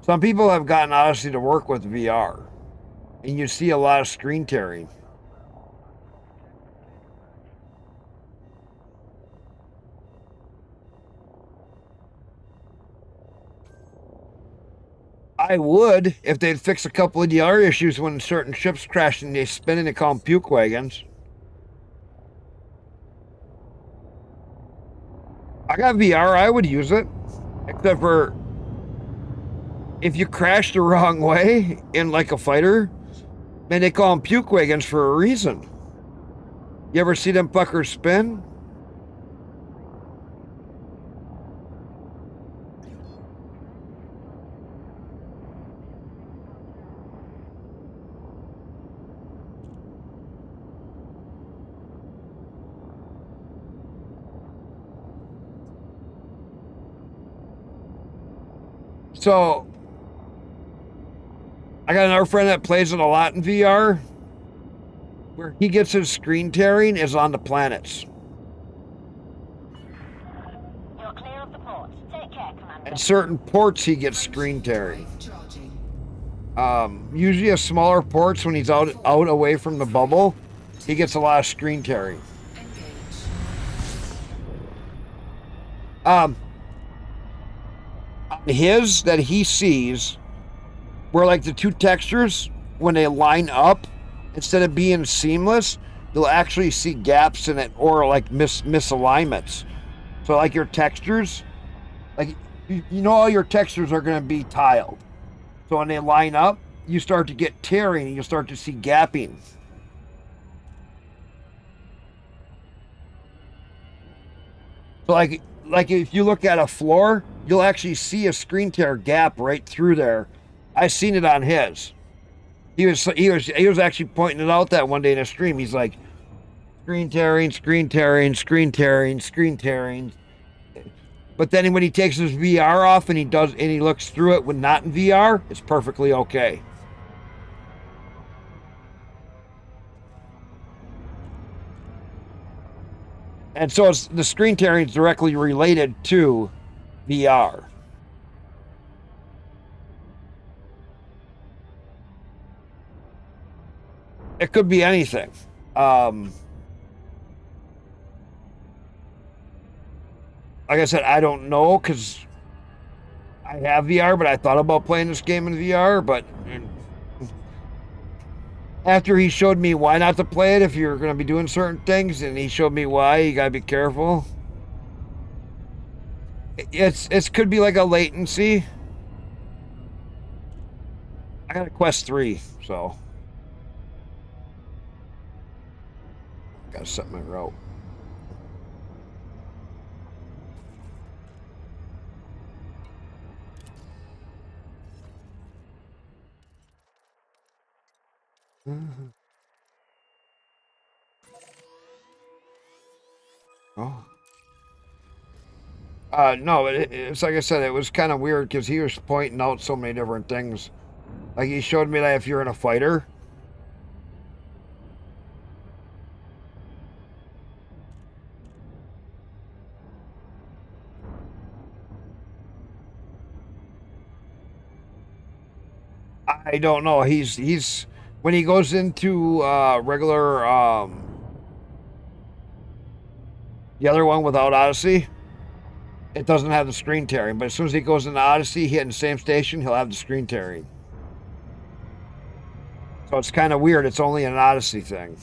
Some people have gotten Odyssey to work with VR, and you see a lot of screen tearing. I would if they'd fix a couple of the other issues when certain ships crash and they spin and they call them puke wagons. I got VR, I would use it. Except for if you crash the wrong way in like a fighter, man, they call them puke wagons for a reason. You ever see them fuckers spin? So, I got another friend that plays it a lot in VR. Where he gets his screen tearing is on the planets. You're clear of the port. Take care, Commander. At certain ports, he gets screen tearing. Usually at smaller ports, when he's out away from the bubble, he gets a lot of screen tearing. His that he sees, where like the two textures, when they line up, instead of being seamless, you'll actually see gaps in it or like misalignments. So like your textures, like you know all your textures are going to be tiled. So when they line up, you start to get tearing and you start to see gapping. So like if you look at a floor, you'll actually see a screen tear gap right through there. I seen it on his. He was actually pointing it out that one day in a stream. He's like, screen tearing, screen tearing, screen tearing, screen tearing. But then when he takes his VR off and he looks through it when not in VR, it's perfectly okay. And so the screen tearing is directly related to VR. It could be anything. Like I said, I don't know because I have VR, but I thought about playing this game in VR. But after he showed me why not to play it if you're going to be doing certain things, and he showed me why, you got to be careful. It could be like a latency. I got a quest 3, so gotta set my route. Oh. No, it's like I said, it was kind of weird because he was pointing out so many different things. Like he showed me that if you're in a fighter, I don't know. He's when he goes into regular the other one without Odyssey, it doesn't have the screen tearing. But as soon as he goes into Odyssey, hitting the same station, he'll have the screen tearing. So it's kind of weird. It's only an Odyssey thing.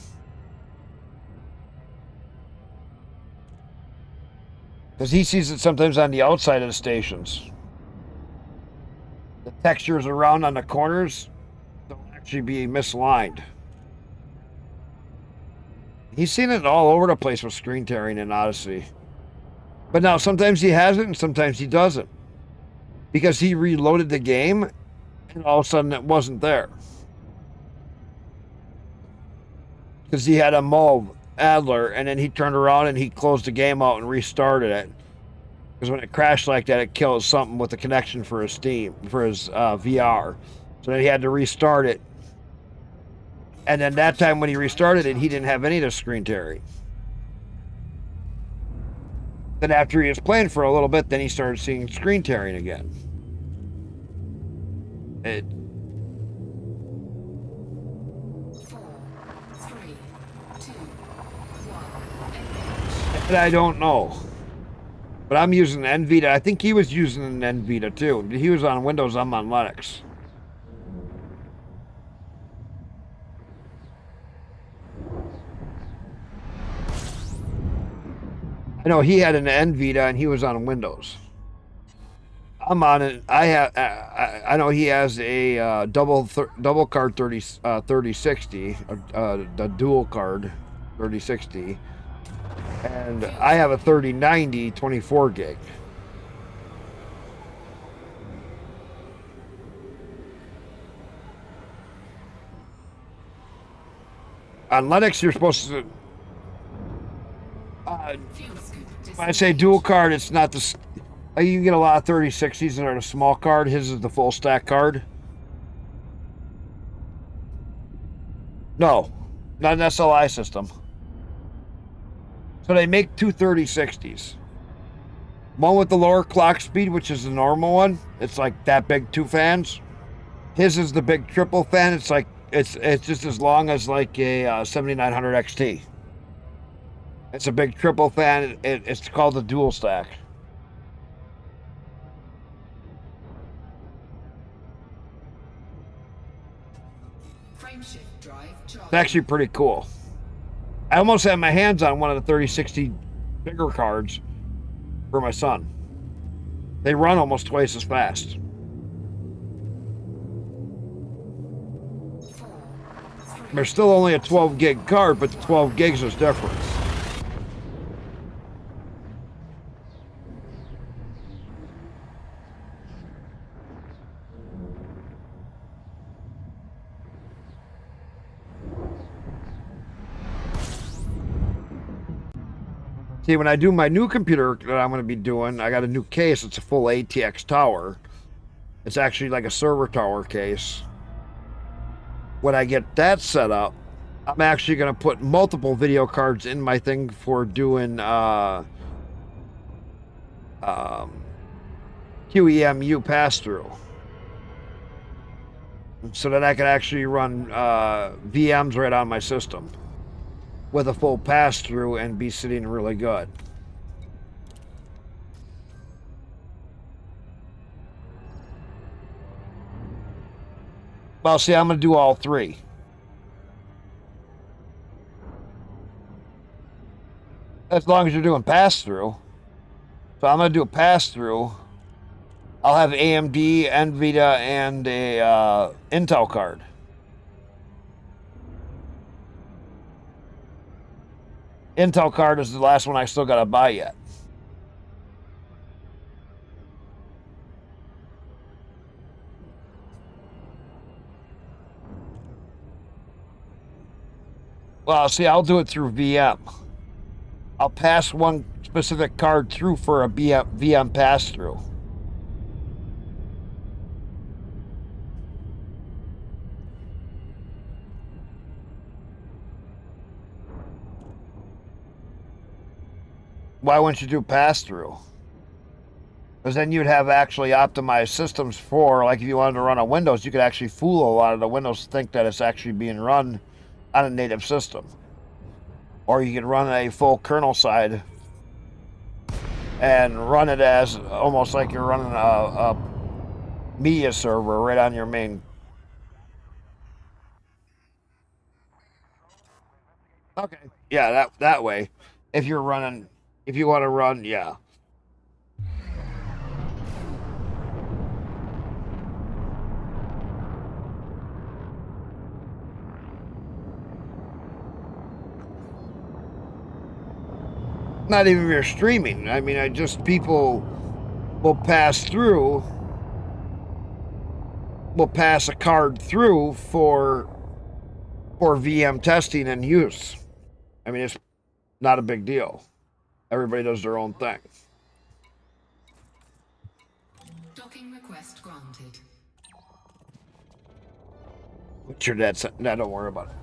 Because he sees it sometimes on the outside of the stations. The textures around on the corners don't actually be misaligned. He's seen it all over the place with screen tearing in Odyssey. But now sometimes he has it and sometimes he doesn't. Because he reloaded the game and all of a sudden it wasn't there. Because he had a Mob Adler and then he turned around and he closed the game out and restarted it. Because when it crashed like that, it kills something with the connection for his Steam, for his VR. So then he had to restart it. And then that time when he restarted it, he didn't have any of the screen tearing. Then after he was playing for a little bit, then he started seeing screen tearing again. It. 4, 3, 2, 1. And I don't know. But I'm using NVIDIA. I think he was using an NVIDIA too. He was on Windows, I'm on Linux. I know he had an NVIDIA and he was on Windows. I'm on it. I know he has a double card 3060, the dual card 3060, and I have a 3090 24 gig. On Linux, you're supposed to. When I say dual card, it's not the. You can get a lot of 3060s that are a small card. His is the full stack card. No, not an SLI system. So they make two 3060s. One with the lower clock speed, which is the normal one. It's like that big, 2 fans. His is the big triple fan. It's like it's just as long as like a 7900 XT. It's a big triple fan. It's called the dual stack. Frameshift drive charged. It's actually pretty cool. I almost had my hands on one of the 3060 bigger cards for my son. They run almost twice as fast. 4, 3, They're still only a 12 gig card, but the 12 gigs is different. See, when I do my new computer that I'm going to be doing, I got a new case. It's a full ATX tower. It's actually like a server tower case. When I get that set up, I'm actually going to put multiple video cards in my thing for doing QEMU pass-through. So that I can actually run VMs right on my system with a full pass-through and be sitting really good. Well, see, I'm going to do all 3. As long as you're doing pass-through. So I'm going to do a pass-through. I'll have AMD, NVIDIA, and a Intel card. Intel card is the last one I still got to buy yet. Well, see, I'll do it through VM. I'll pass one specific card through for a VM pass-through. Why wouldn't you do pass-through? Because then you'd have actually optimized systems for, like if you wanted to run on Windows, you could actually fool a lot of the Windows to think that it's actually being run on a native system. Or you could run a full kernel side and run it as almost like you're running a media server right on your main. Okay. Yeah, that way. If you're running, if you want to run, yeah. Not even if you're streaming. I mean, people will pass through, will pass a card through for VM testing and use. I mean, it's not a big deal. Everybody does their own thing. Docking request granted. What's your dad said? No, don't worry about it.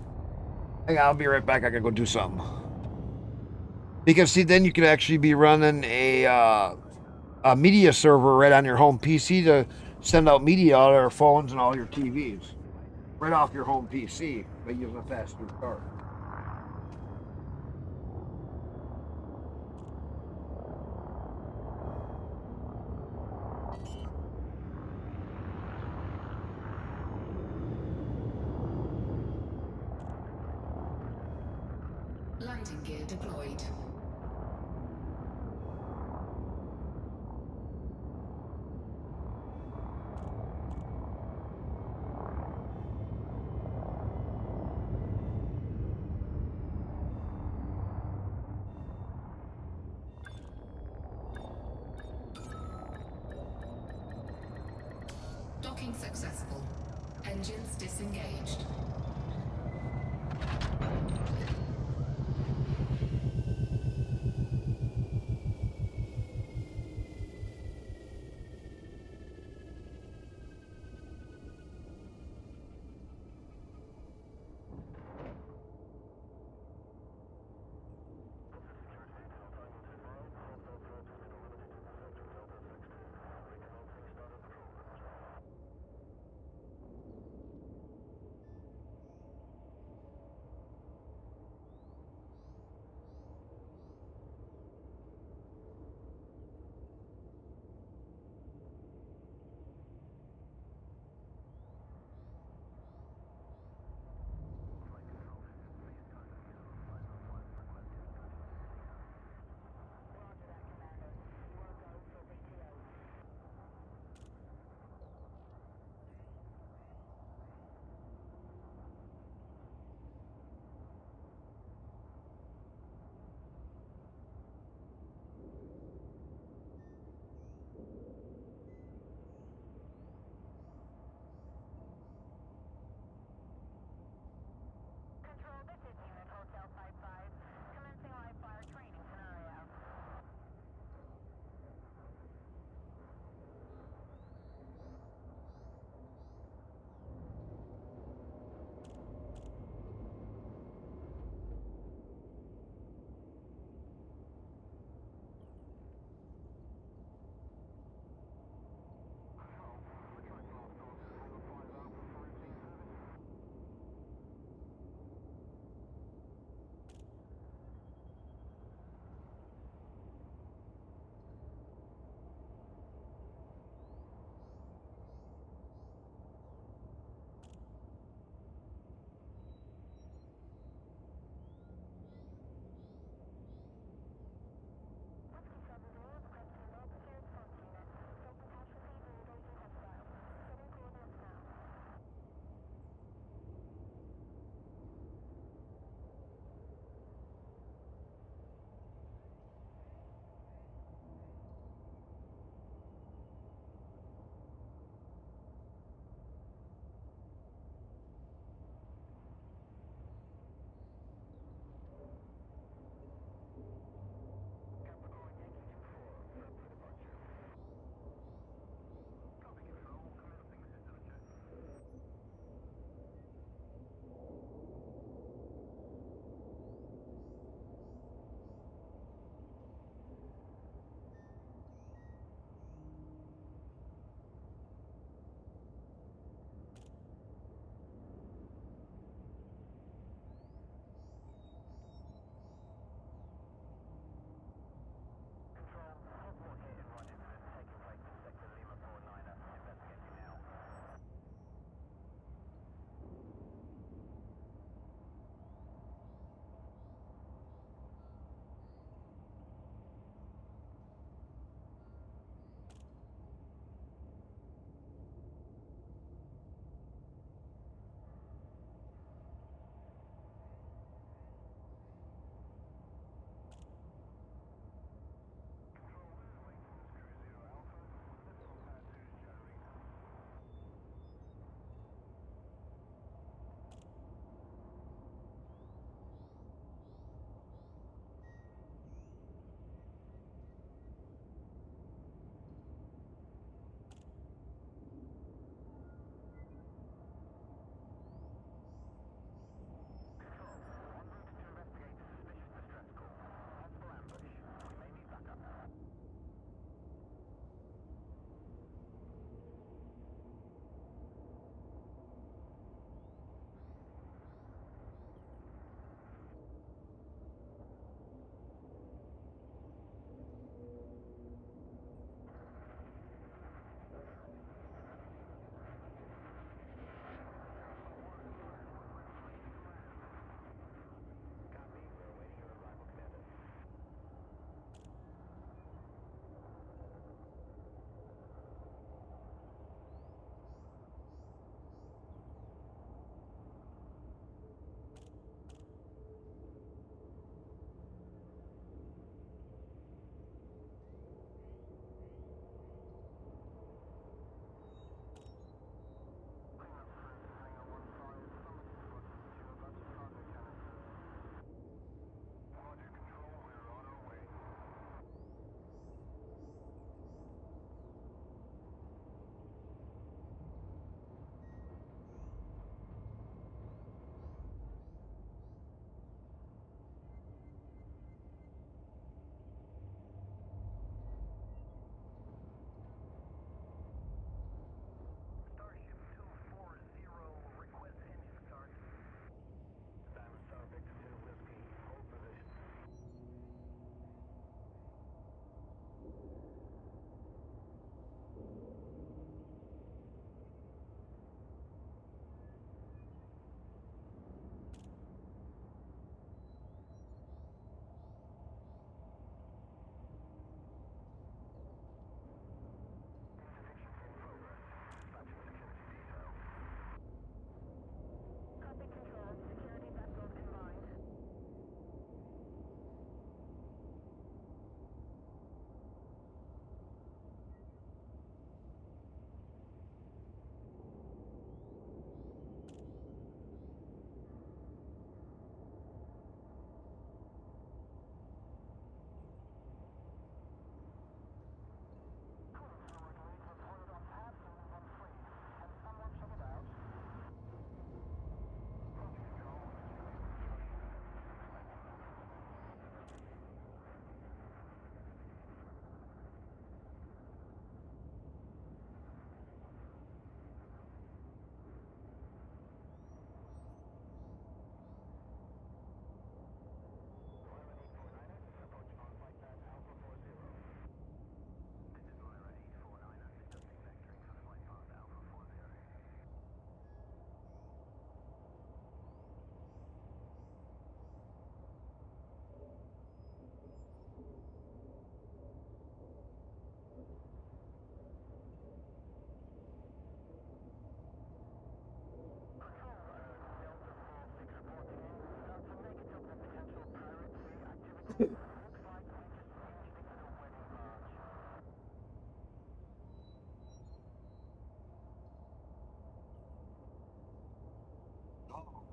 Hang on, I'll be right back. I gotta go do something. Because see, then you could actually be running a media server right on your home PC to send out media on your phones and all your TVs, right off your home PC by using a pass-through card. Landing gear deployed. Docking successful. Engines disengaged.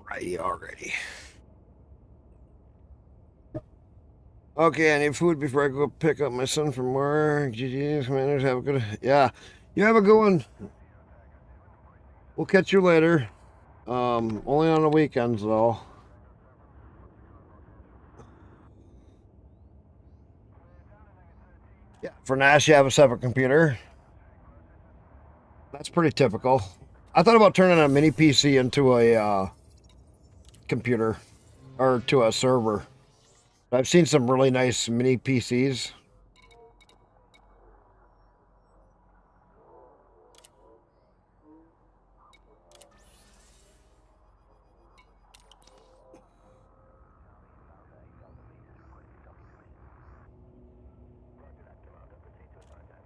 Alrighty, already. Okay, I need food before I go pick up my son from work. GG's, commanders, have a good... Yeah, you have a good one. We'll catch you later. Only on the weekends, though. Yeah, for Nash, you have a separate computer. That's pretty typical. I thought about turning a mini PC into a computer or to a server. I've seen some really nice mini PCs.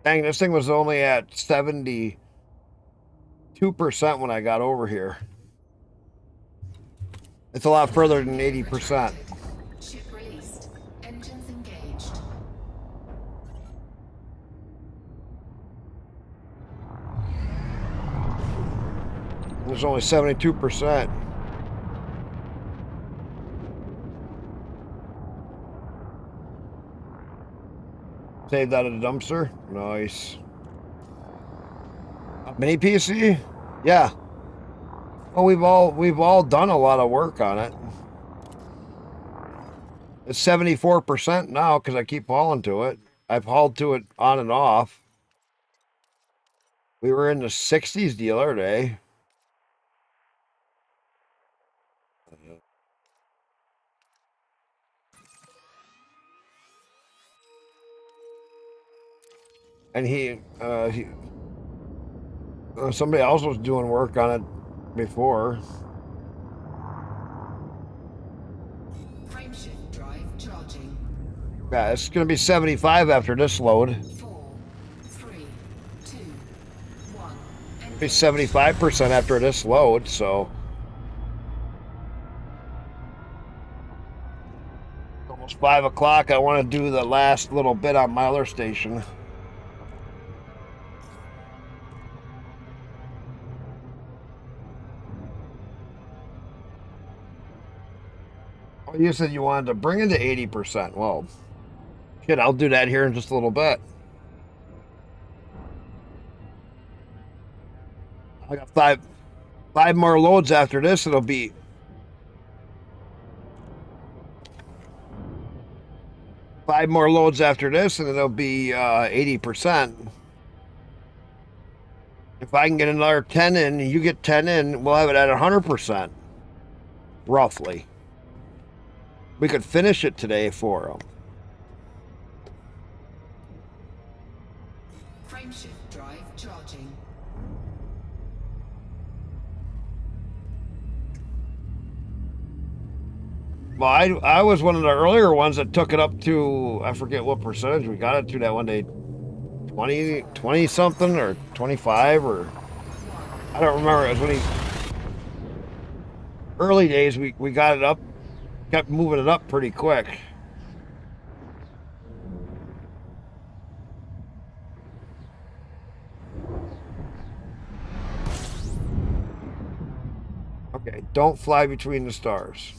Dang, this thing was only at 72% when I got over here. It's a lot further than 80%. Ship released. Engines engaged. There's only 72%. Saved out of the dumpster. Nice. A mini PC? Yeah. Well, we've all done a lot of work on it. It's 74% now because I keep hauling to it. I've hauled to it on and off. We were in the 60s the other day. And somebody else was doing work on it before. Frameshift drive charging. Yeah, it's going to be 75 after this load. 4, 3, 2, 1. It'll be 75% after this load, so. Almost 5 o'clock. I want to do the last little bit on my other station. Oh, you said you wanted to bring it to 80%. Well, shit, I'll do that here in just a little bit. I got five more loads after this. It'll be 5 more loads after this, and it'll be 80%. If I can get another 10 in, you get 10 in, we'll have it at 100%. Roughly. We could finish it today for them. Frameshift drive charging. Well, I was one of the earlier ones that took it up to, I forget what percentage we got it to that one day, 20 something or 25 or, I don't remember. It was when early days, we got it up, kept moving it up pretty quick. Okay, don't fly between the stars.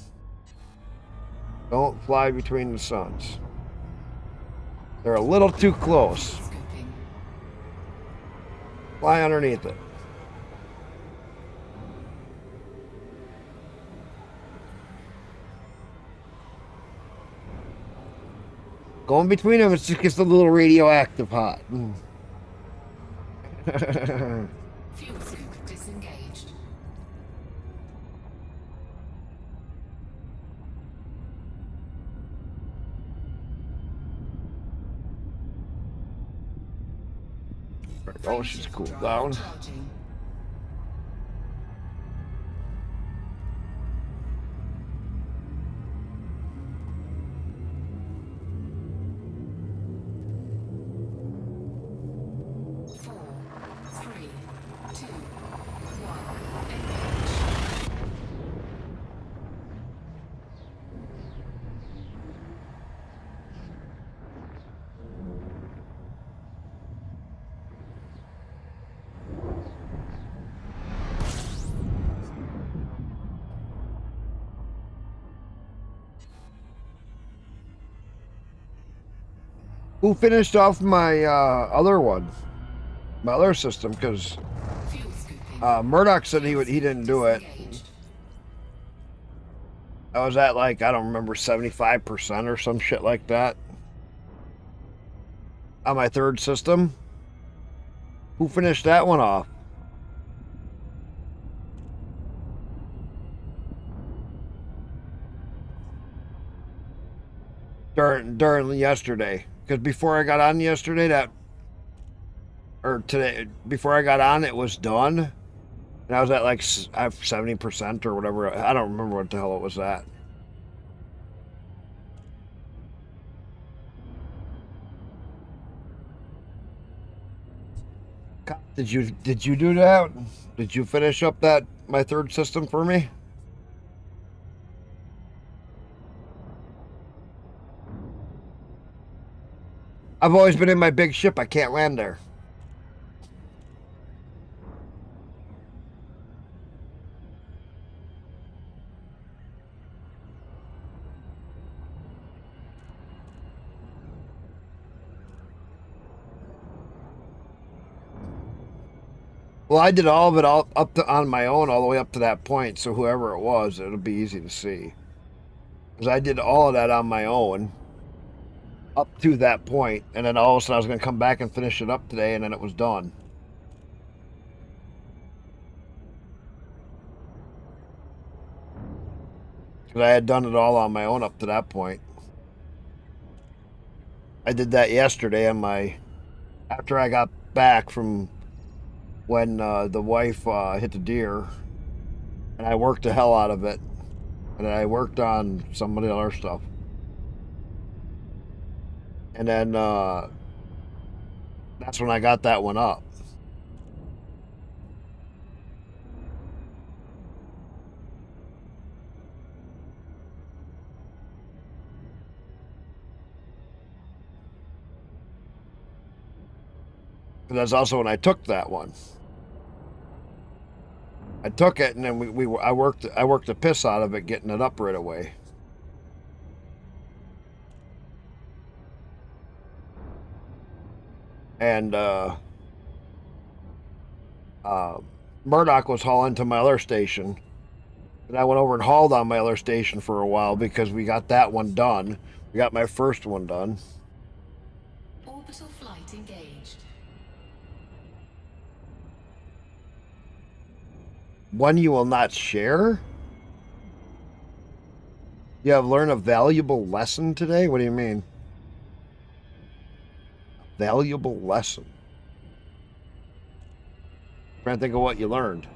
Don't fly between the suns. They're a little too close. Fly underneath it. Going between them, it just gets a little radioactive hot. Fuel scoop disengaged. Oh, she's cooled down. Charging. Who finished off my other one? My other system, because Murdoch said he didn't do it. I was at like, I don't remember, 75% or some shit like that on my third system. Who finished that one off? During yesterday, because before I got on yesterday, before I got on, it was done, and I was at like 70% or whatever. I don't remember what the hell it was at. Did you do that? Did you finish up my third system for me? I've always been in my big ship. I can't land there. Well, I did all of it on my own, all the way up to that point. So whoever it was, it'll be easy to see. Because I did all of that on my own up to that point, and then all of a sudden I was going to come back and finish it up today, and then it was done. Because I had done it all on my own up to that point. I did that yesterday after I got back from when the wife hit the deer, and I worked the hell out of it, and then I worked on some of the other stuff, and then that's when I got that one up. And that's also when I took that one. I took it, and then I worked the piss out of it, getting it up right away. And Murdoch was hauling to my other station, and I went over and hauled on my other station for a while because we got that one done. We got my first one done. Orbital flight engaged. One you will not share? You have learned a valuable lesson today? What do you mean? A valuable lesson? I'm trying to think of what you learned.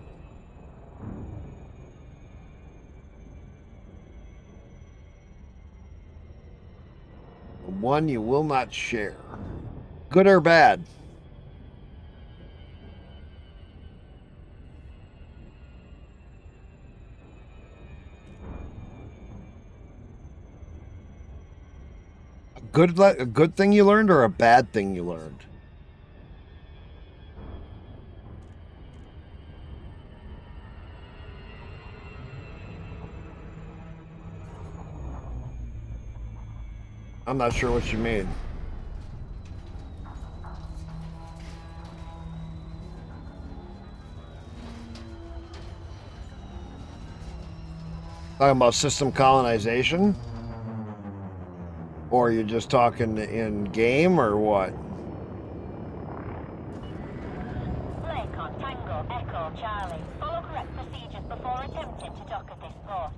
One you will not share. Good or bad? A good thing you learned or a bad thing you learned? I'm not sure what you mean. Talking about system colonization? Or you're just talking in game or what? Lakon, Tango, Echo, Charlie. Follow correct procedures before attempting to dock at this port.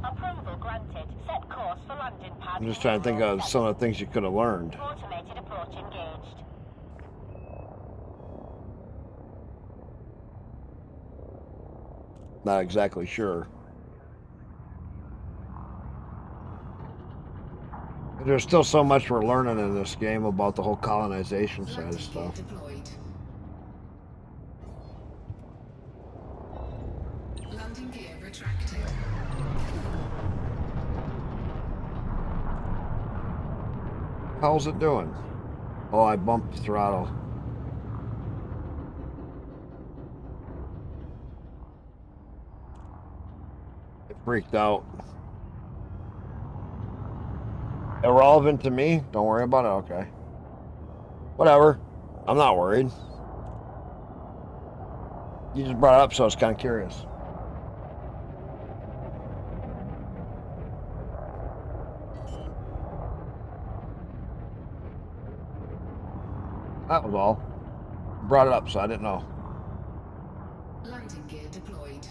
Approval granted. Set course for landing pad. I'm just trying to think of some of the things you could have learned. Automated approach engaged. Not exactly sure. There's still so much we're learning in this game about the whole colonization side of stuff. Landing gear retracted. How's it doing? Oh, I bumped the throttle. It freaked out. Irrelevant to me? Don't worry about it? Okay. Whatever. I'm not worried. You just brought it up, so I was kind of curious. That was all. Brought it up, so I didn't know. Landing gear deployed.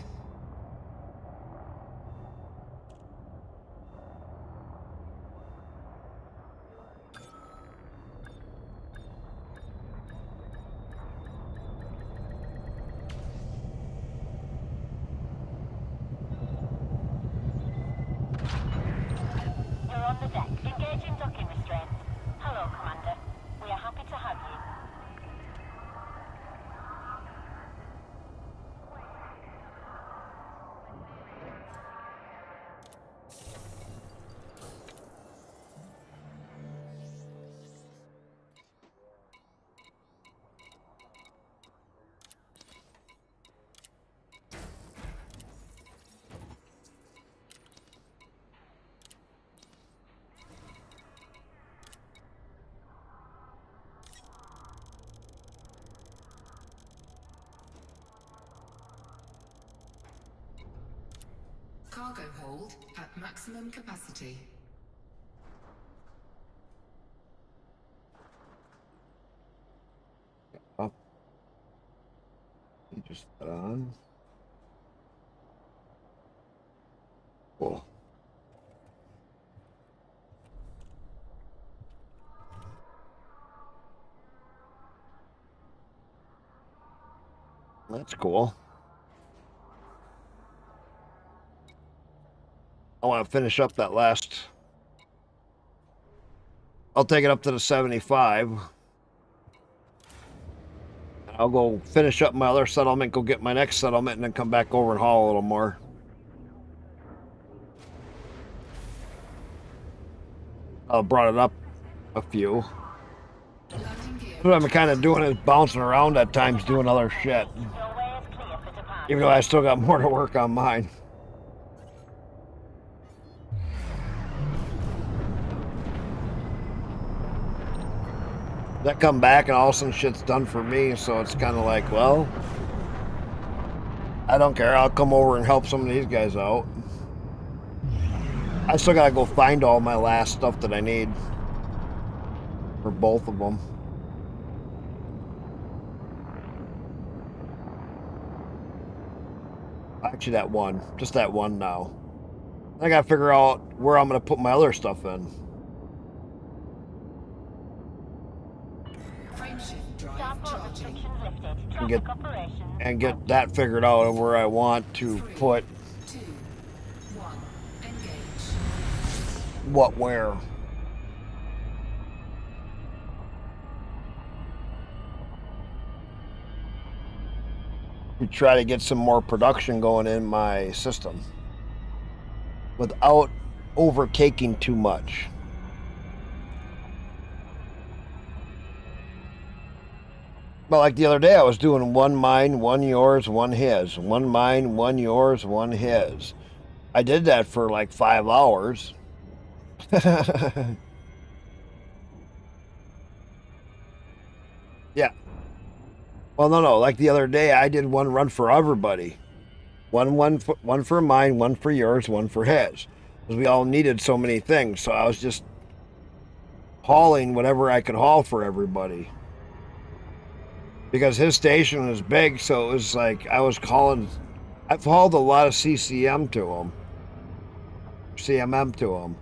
You're on the deck. Engaging docking restraints. Hello, Commander. We are happy to have you. Cargo hold at maximum capacity. Oh. You just put on. Cool. That's cool. I want to finish up that last. I'll take it up to the 75. I'll go finish up my other settlement, go get my next settlement, and then come back over and haul a little more. I brought it up a few. What I'm kind of doing is bouncing around at times doing other shit. Even though I still got more to work on mine. That come back and all of a sudden shit's done for me, so it's kind of like, well, I don't care. I'll come over and help some of these guys out. I still gotta go find all my last stuff that I need for both of them. Actually, that one. Just that one now. I gotta figure out where I'm gonna put my other stuff in. And get that figured out of where I want to put what where. To try to get some more production going in my system without overtaking too much. But like the other day, I was doing one mine, one yours, one his. One mine, one yours, one his. I did that for like 5 hours. Yeah. Well, no. Like the other day, I did one run for everybody. One for mine, one for yours, one for his. Because we all needed so many things. So I was just hauling whatever I could haul for everybody. Because his station was big, so it was like I've hauled a lot of CCM to him. CMM to him.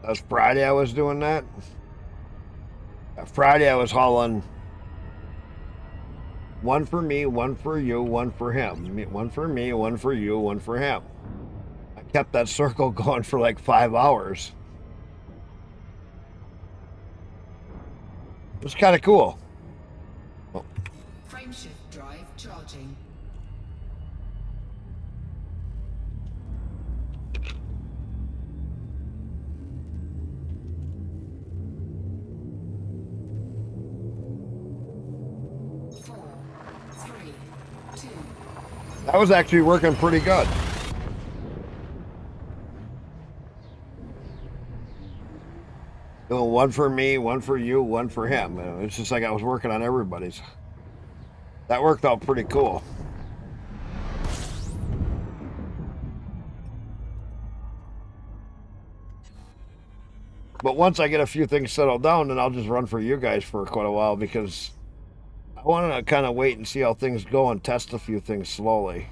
That was Friday I was doing that. Friday I was hauling one for me, one for you, one for him. One for me, one for you, one for him. I kept that circle going for like 5 hours. It was kind of cool. Frameshift drive charging. That was actually working pretty good. Doing one for me, one for you, one for him. It's just like I was working on everybody's. That worked out pretty cool. But once I get a few things settled down, then I'll just run for you guys for quite a while because I want to kind of wait and see how things go and test a few things slowly.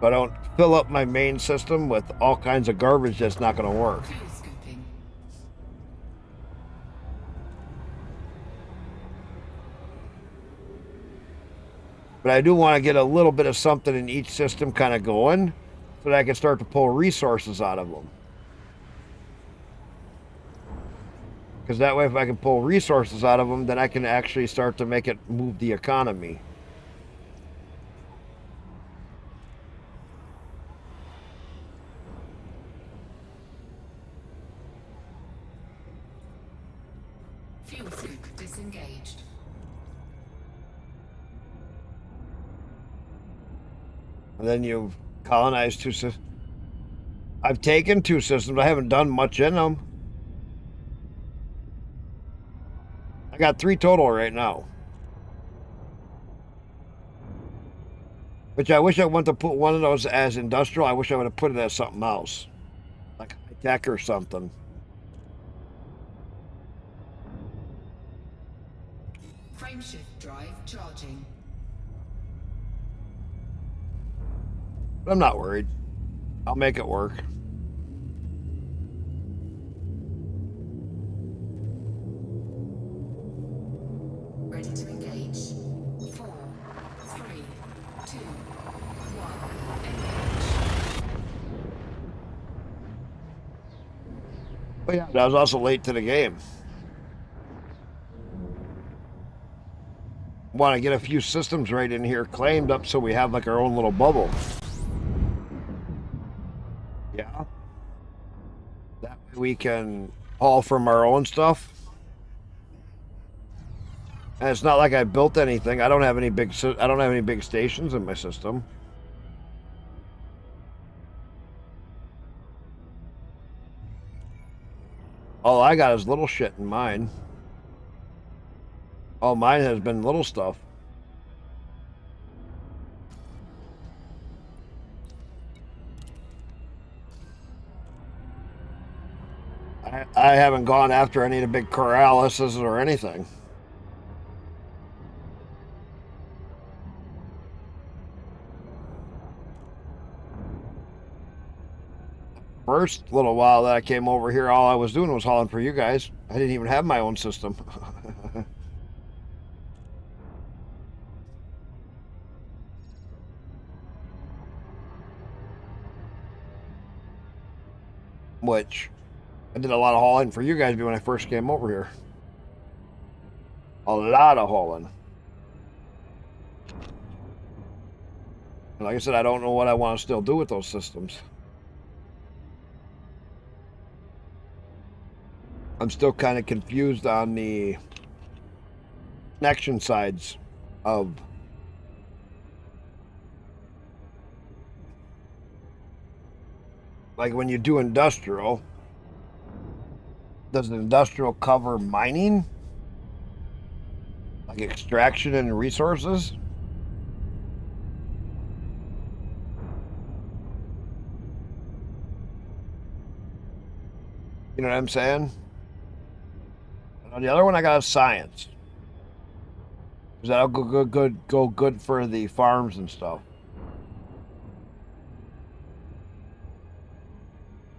But I don't fill up my main system with all kinds of garbage that's not going to work. But I do want to get a little bit of something in each system kind of going so that I can start to pull resources out of them. Because that way, if I can pull resources out of them, then I can actually start to make it move the economy. Fuel scoop disengaged. And then you've colonized 2 systems. I've taken 2 systems. I haven't done much in them. I got 3 total right now. Which I wish I wanted to put one of those as industrial. I wish I would have put it as something else. Like high tech or something. Frameshift drive charging. But I'm not worried. I'll make it work. Ready to engage. 4, 3, 2, 1, engage. But yeah, I was also late to the game. Want to get a few systems right in here claimed up so we have like our own little bubble. Yeah. That way we can haul from our own stuff. And it's not like I built anything. I don't have any big stations in my system. All I got is little shit in mine. All mine has been little stuff. I haven't gone after any of the big corralises or anything. First little while that I came over here, all I was doing was hauling for you guys. I didn't even have my own system. Which I did a lot of hauling for you guys when I first came over here. A lot of hauling. And like I said, I don't know what I want to still do with those systems. I'm still kind of confused on the connection sides of like when you do industrial, does the industrial cover mining? Like extraction and resources? You know what I'm saying? And on the other one, I got science. Because that'll go good for the farms and stuff.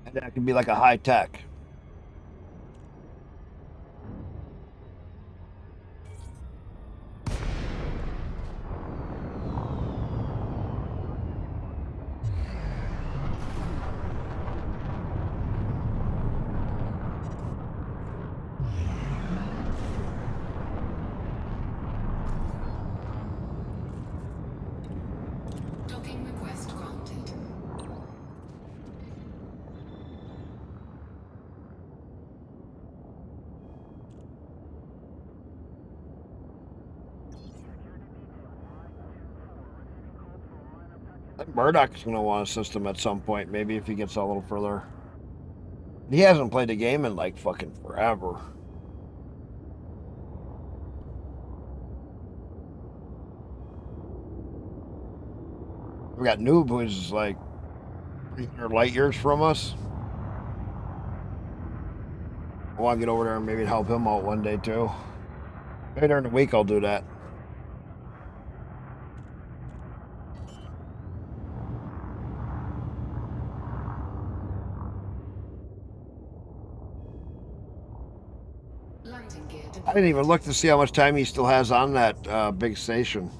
And that can be like a high tech. Docking request granted. Murdoch's going to want a system at some point, maybe if he gets a little further. He hasn't played a game in like fucking forever. We got Noob, who's like 300 light years from us. I want to get over there and maybe help him out one day too. Maybe during the week I'll do that. Landing gear I didn't even look to see how much time he still has on that big station.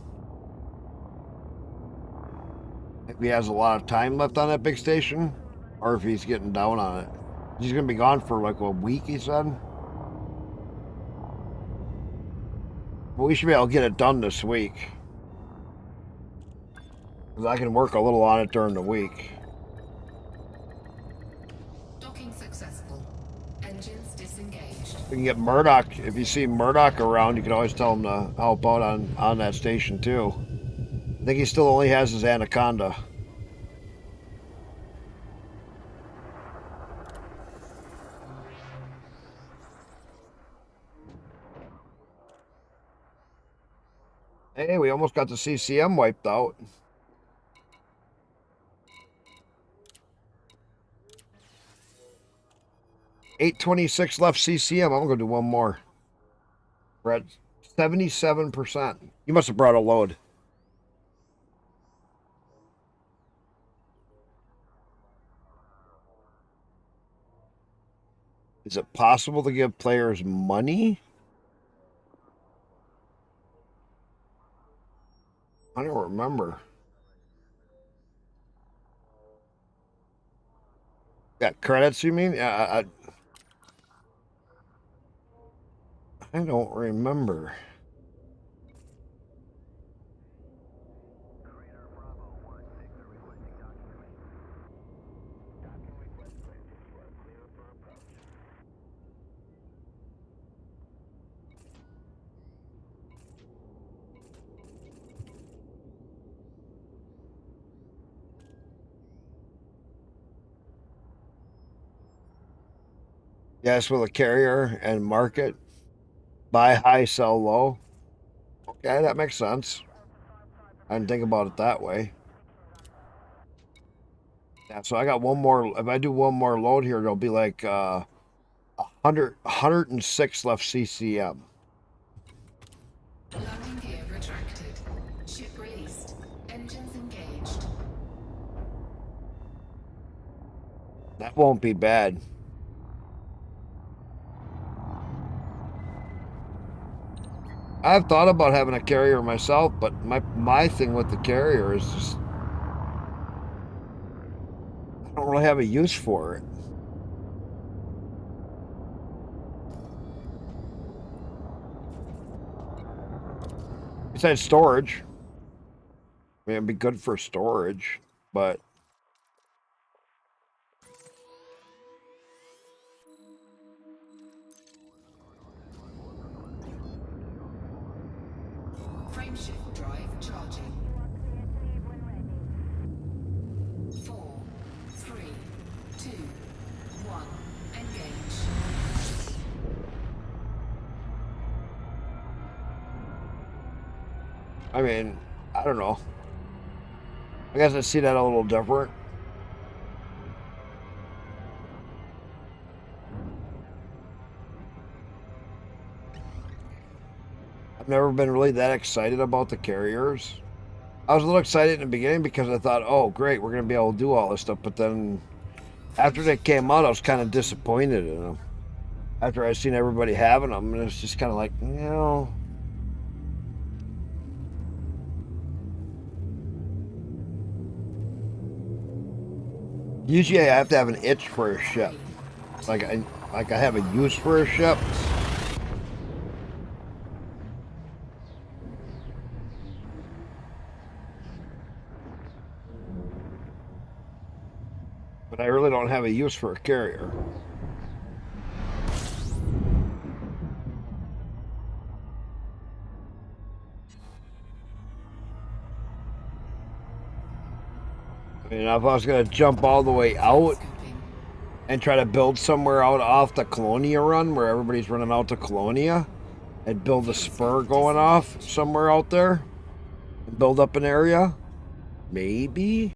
If he has a lot of time left on that big station, or if he's getting down on it. He's going to be gone for like a week, he said. But we should be able to get it done this week. Because I can work a little on it during the week. Docking successful. Engines disengaged. We can get Murdoch. If you see Murdoch around, you can always tell him to help out on that station too. I think he still only has his Anaconda. Hey, we almost got the CCM wiped out. $826 left CCM. I'm gonna do one more. We're at 77%. You must have brought a load. Is it possible to give players money? I don't remember. Yeah, credits, you mean? Yeah, I don't remember. Yes, with a carrier and market. Buy high, sell low. Okay, that makes sense. I didn't think about it that way. Yeah, so I got one more. If I do one more load here, it'll be like 106 left CCM. Landing gear retracted. Ship released. Engines engaged. That won't be bad. I've thought about having a carrier myself, but my thing with the carrier is just I don't really have a use for it. Besides storage. I mean, it'd be good for storage, but Frameshift drive charging. 4, 3, 2, 1. Engage. I mean, I don't know. I guess I see that a little different. I've never been really that excited about the carriers. I was a little excited in the beginning because I thought, oh, great, we're going to be able to do all this stuff. But then after they came out, I was kind of disappointed in them. After I seen everybody having them, and it's just kind of like, you know. Usually I have to have an itch for a ship. Like I have a use for a ship. But I really don't have a use for a carrier. I mean, if I was gonna jump all the way out and try to build somewhere out off the Colonia run where everybody's running out to Colonia, and build a spur going off somewhere out there and build up an area, maybe.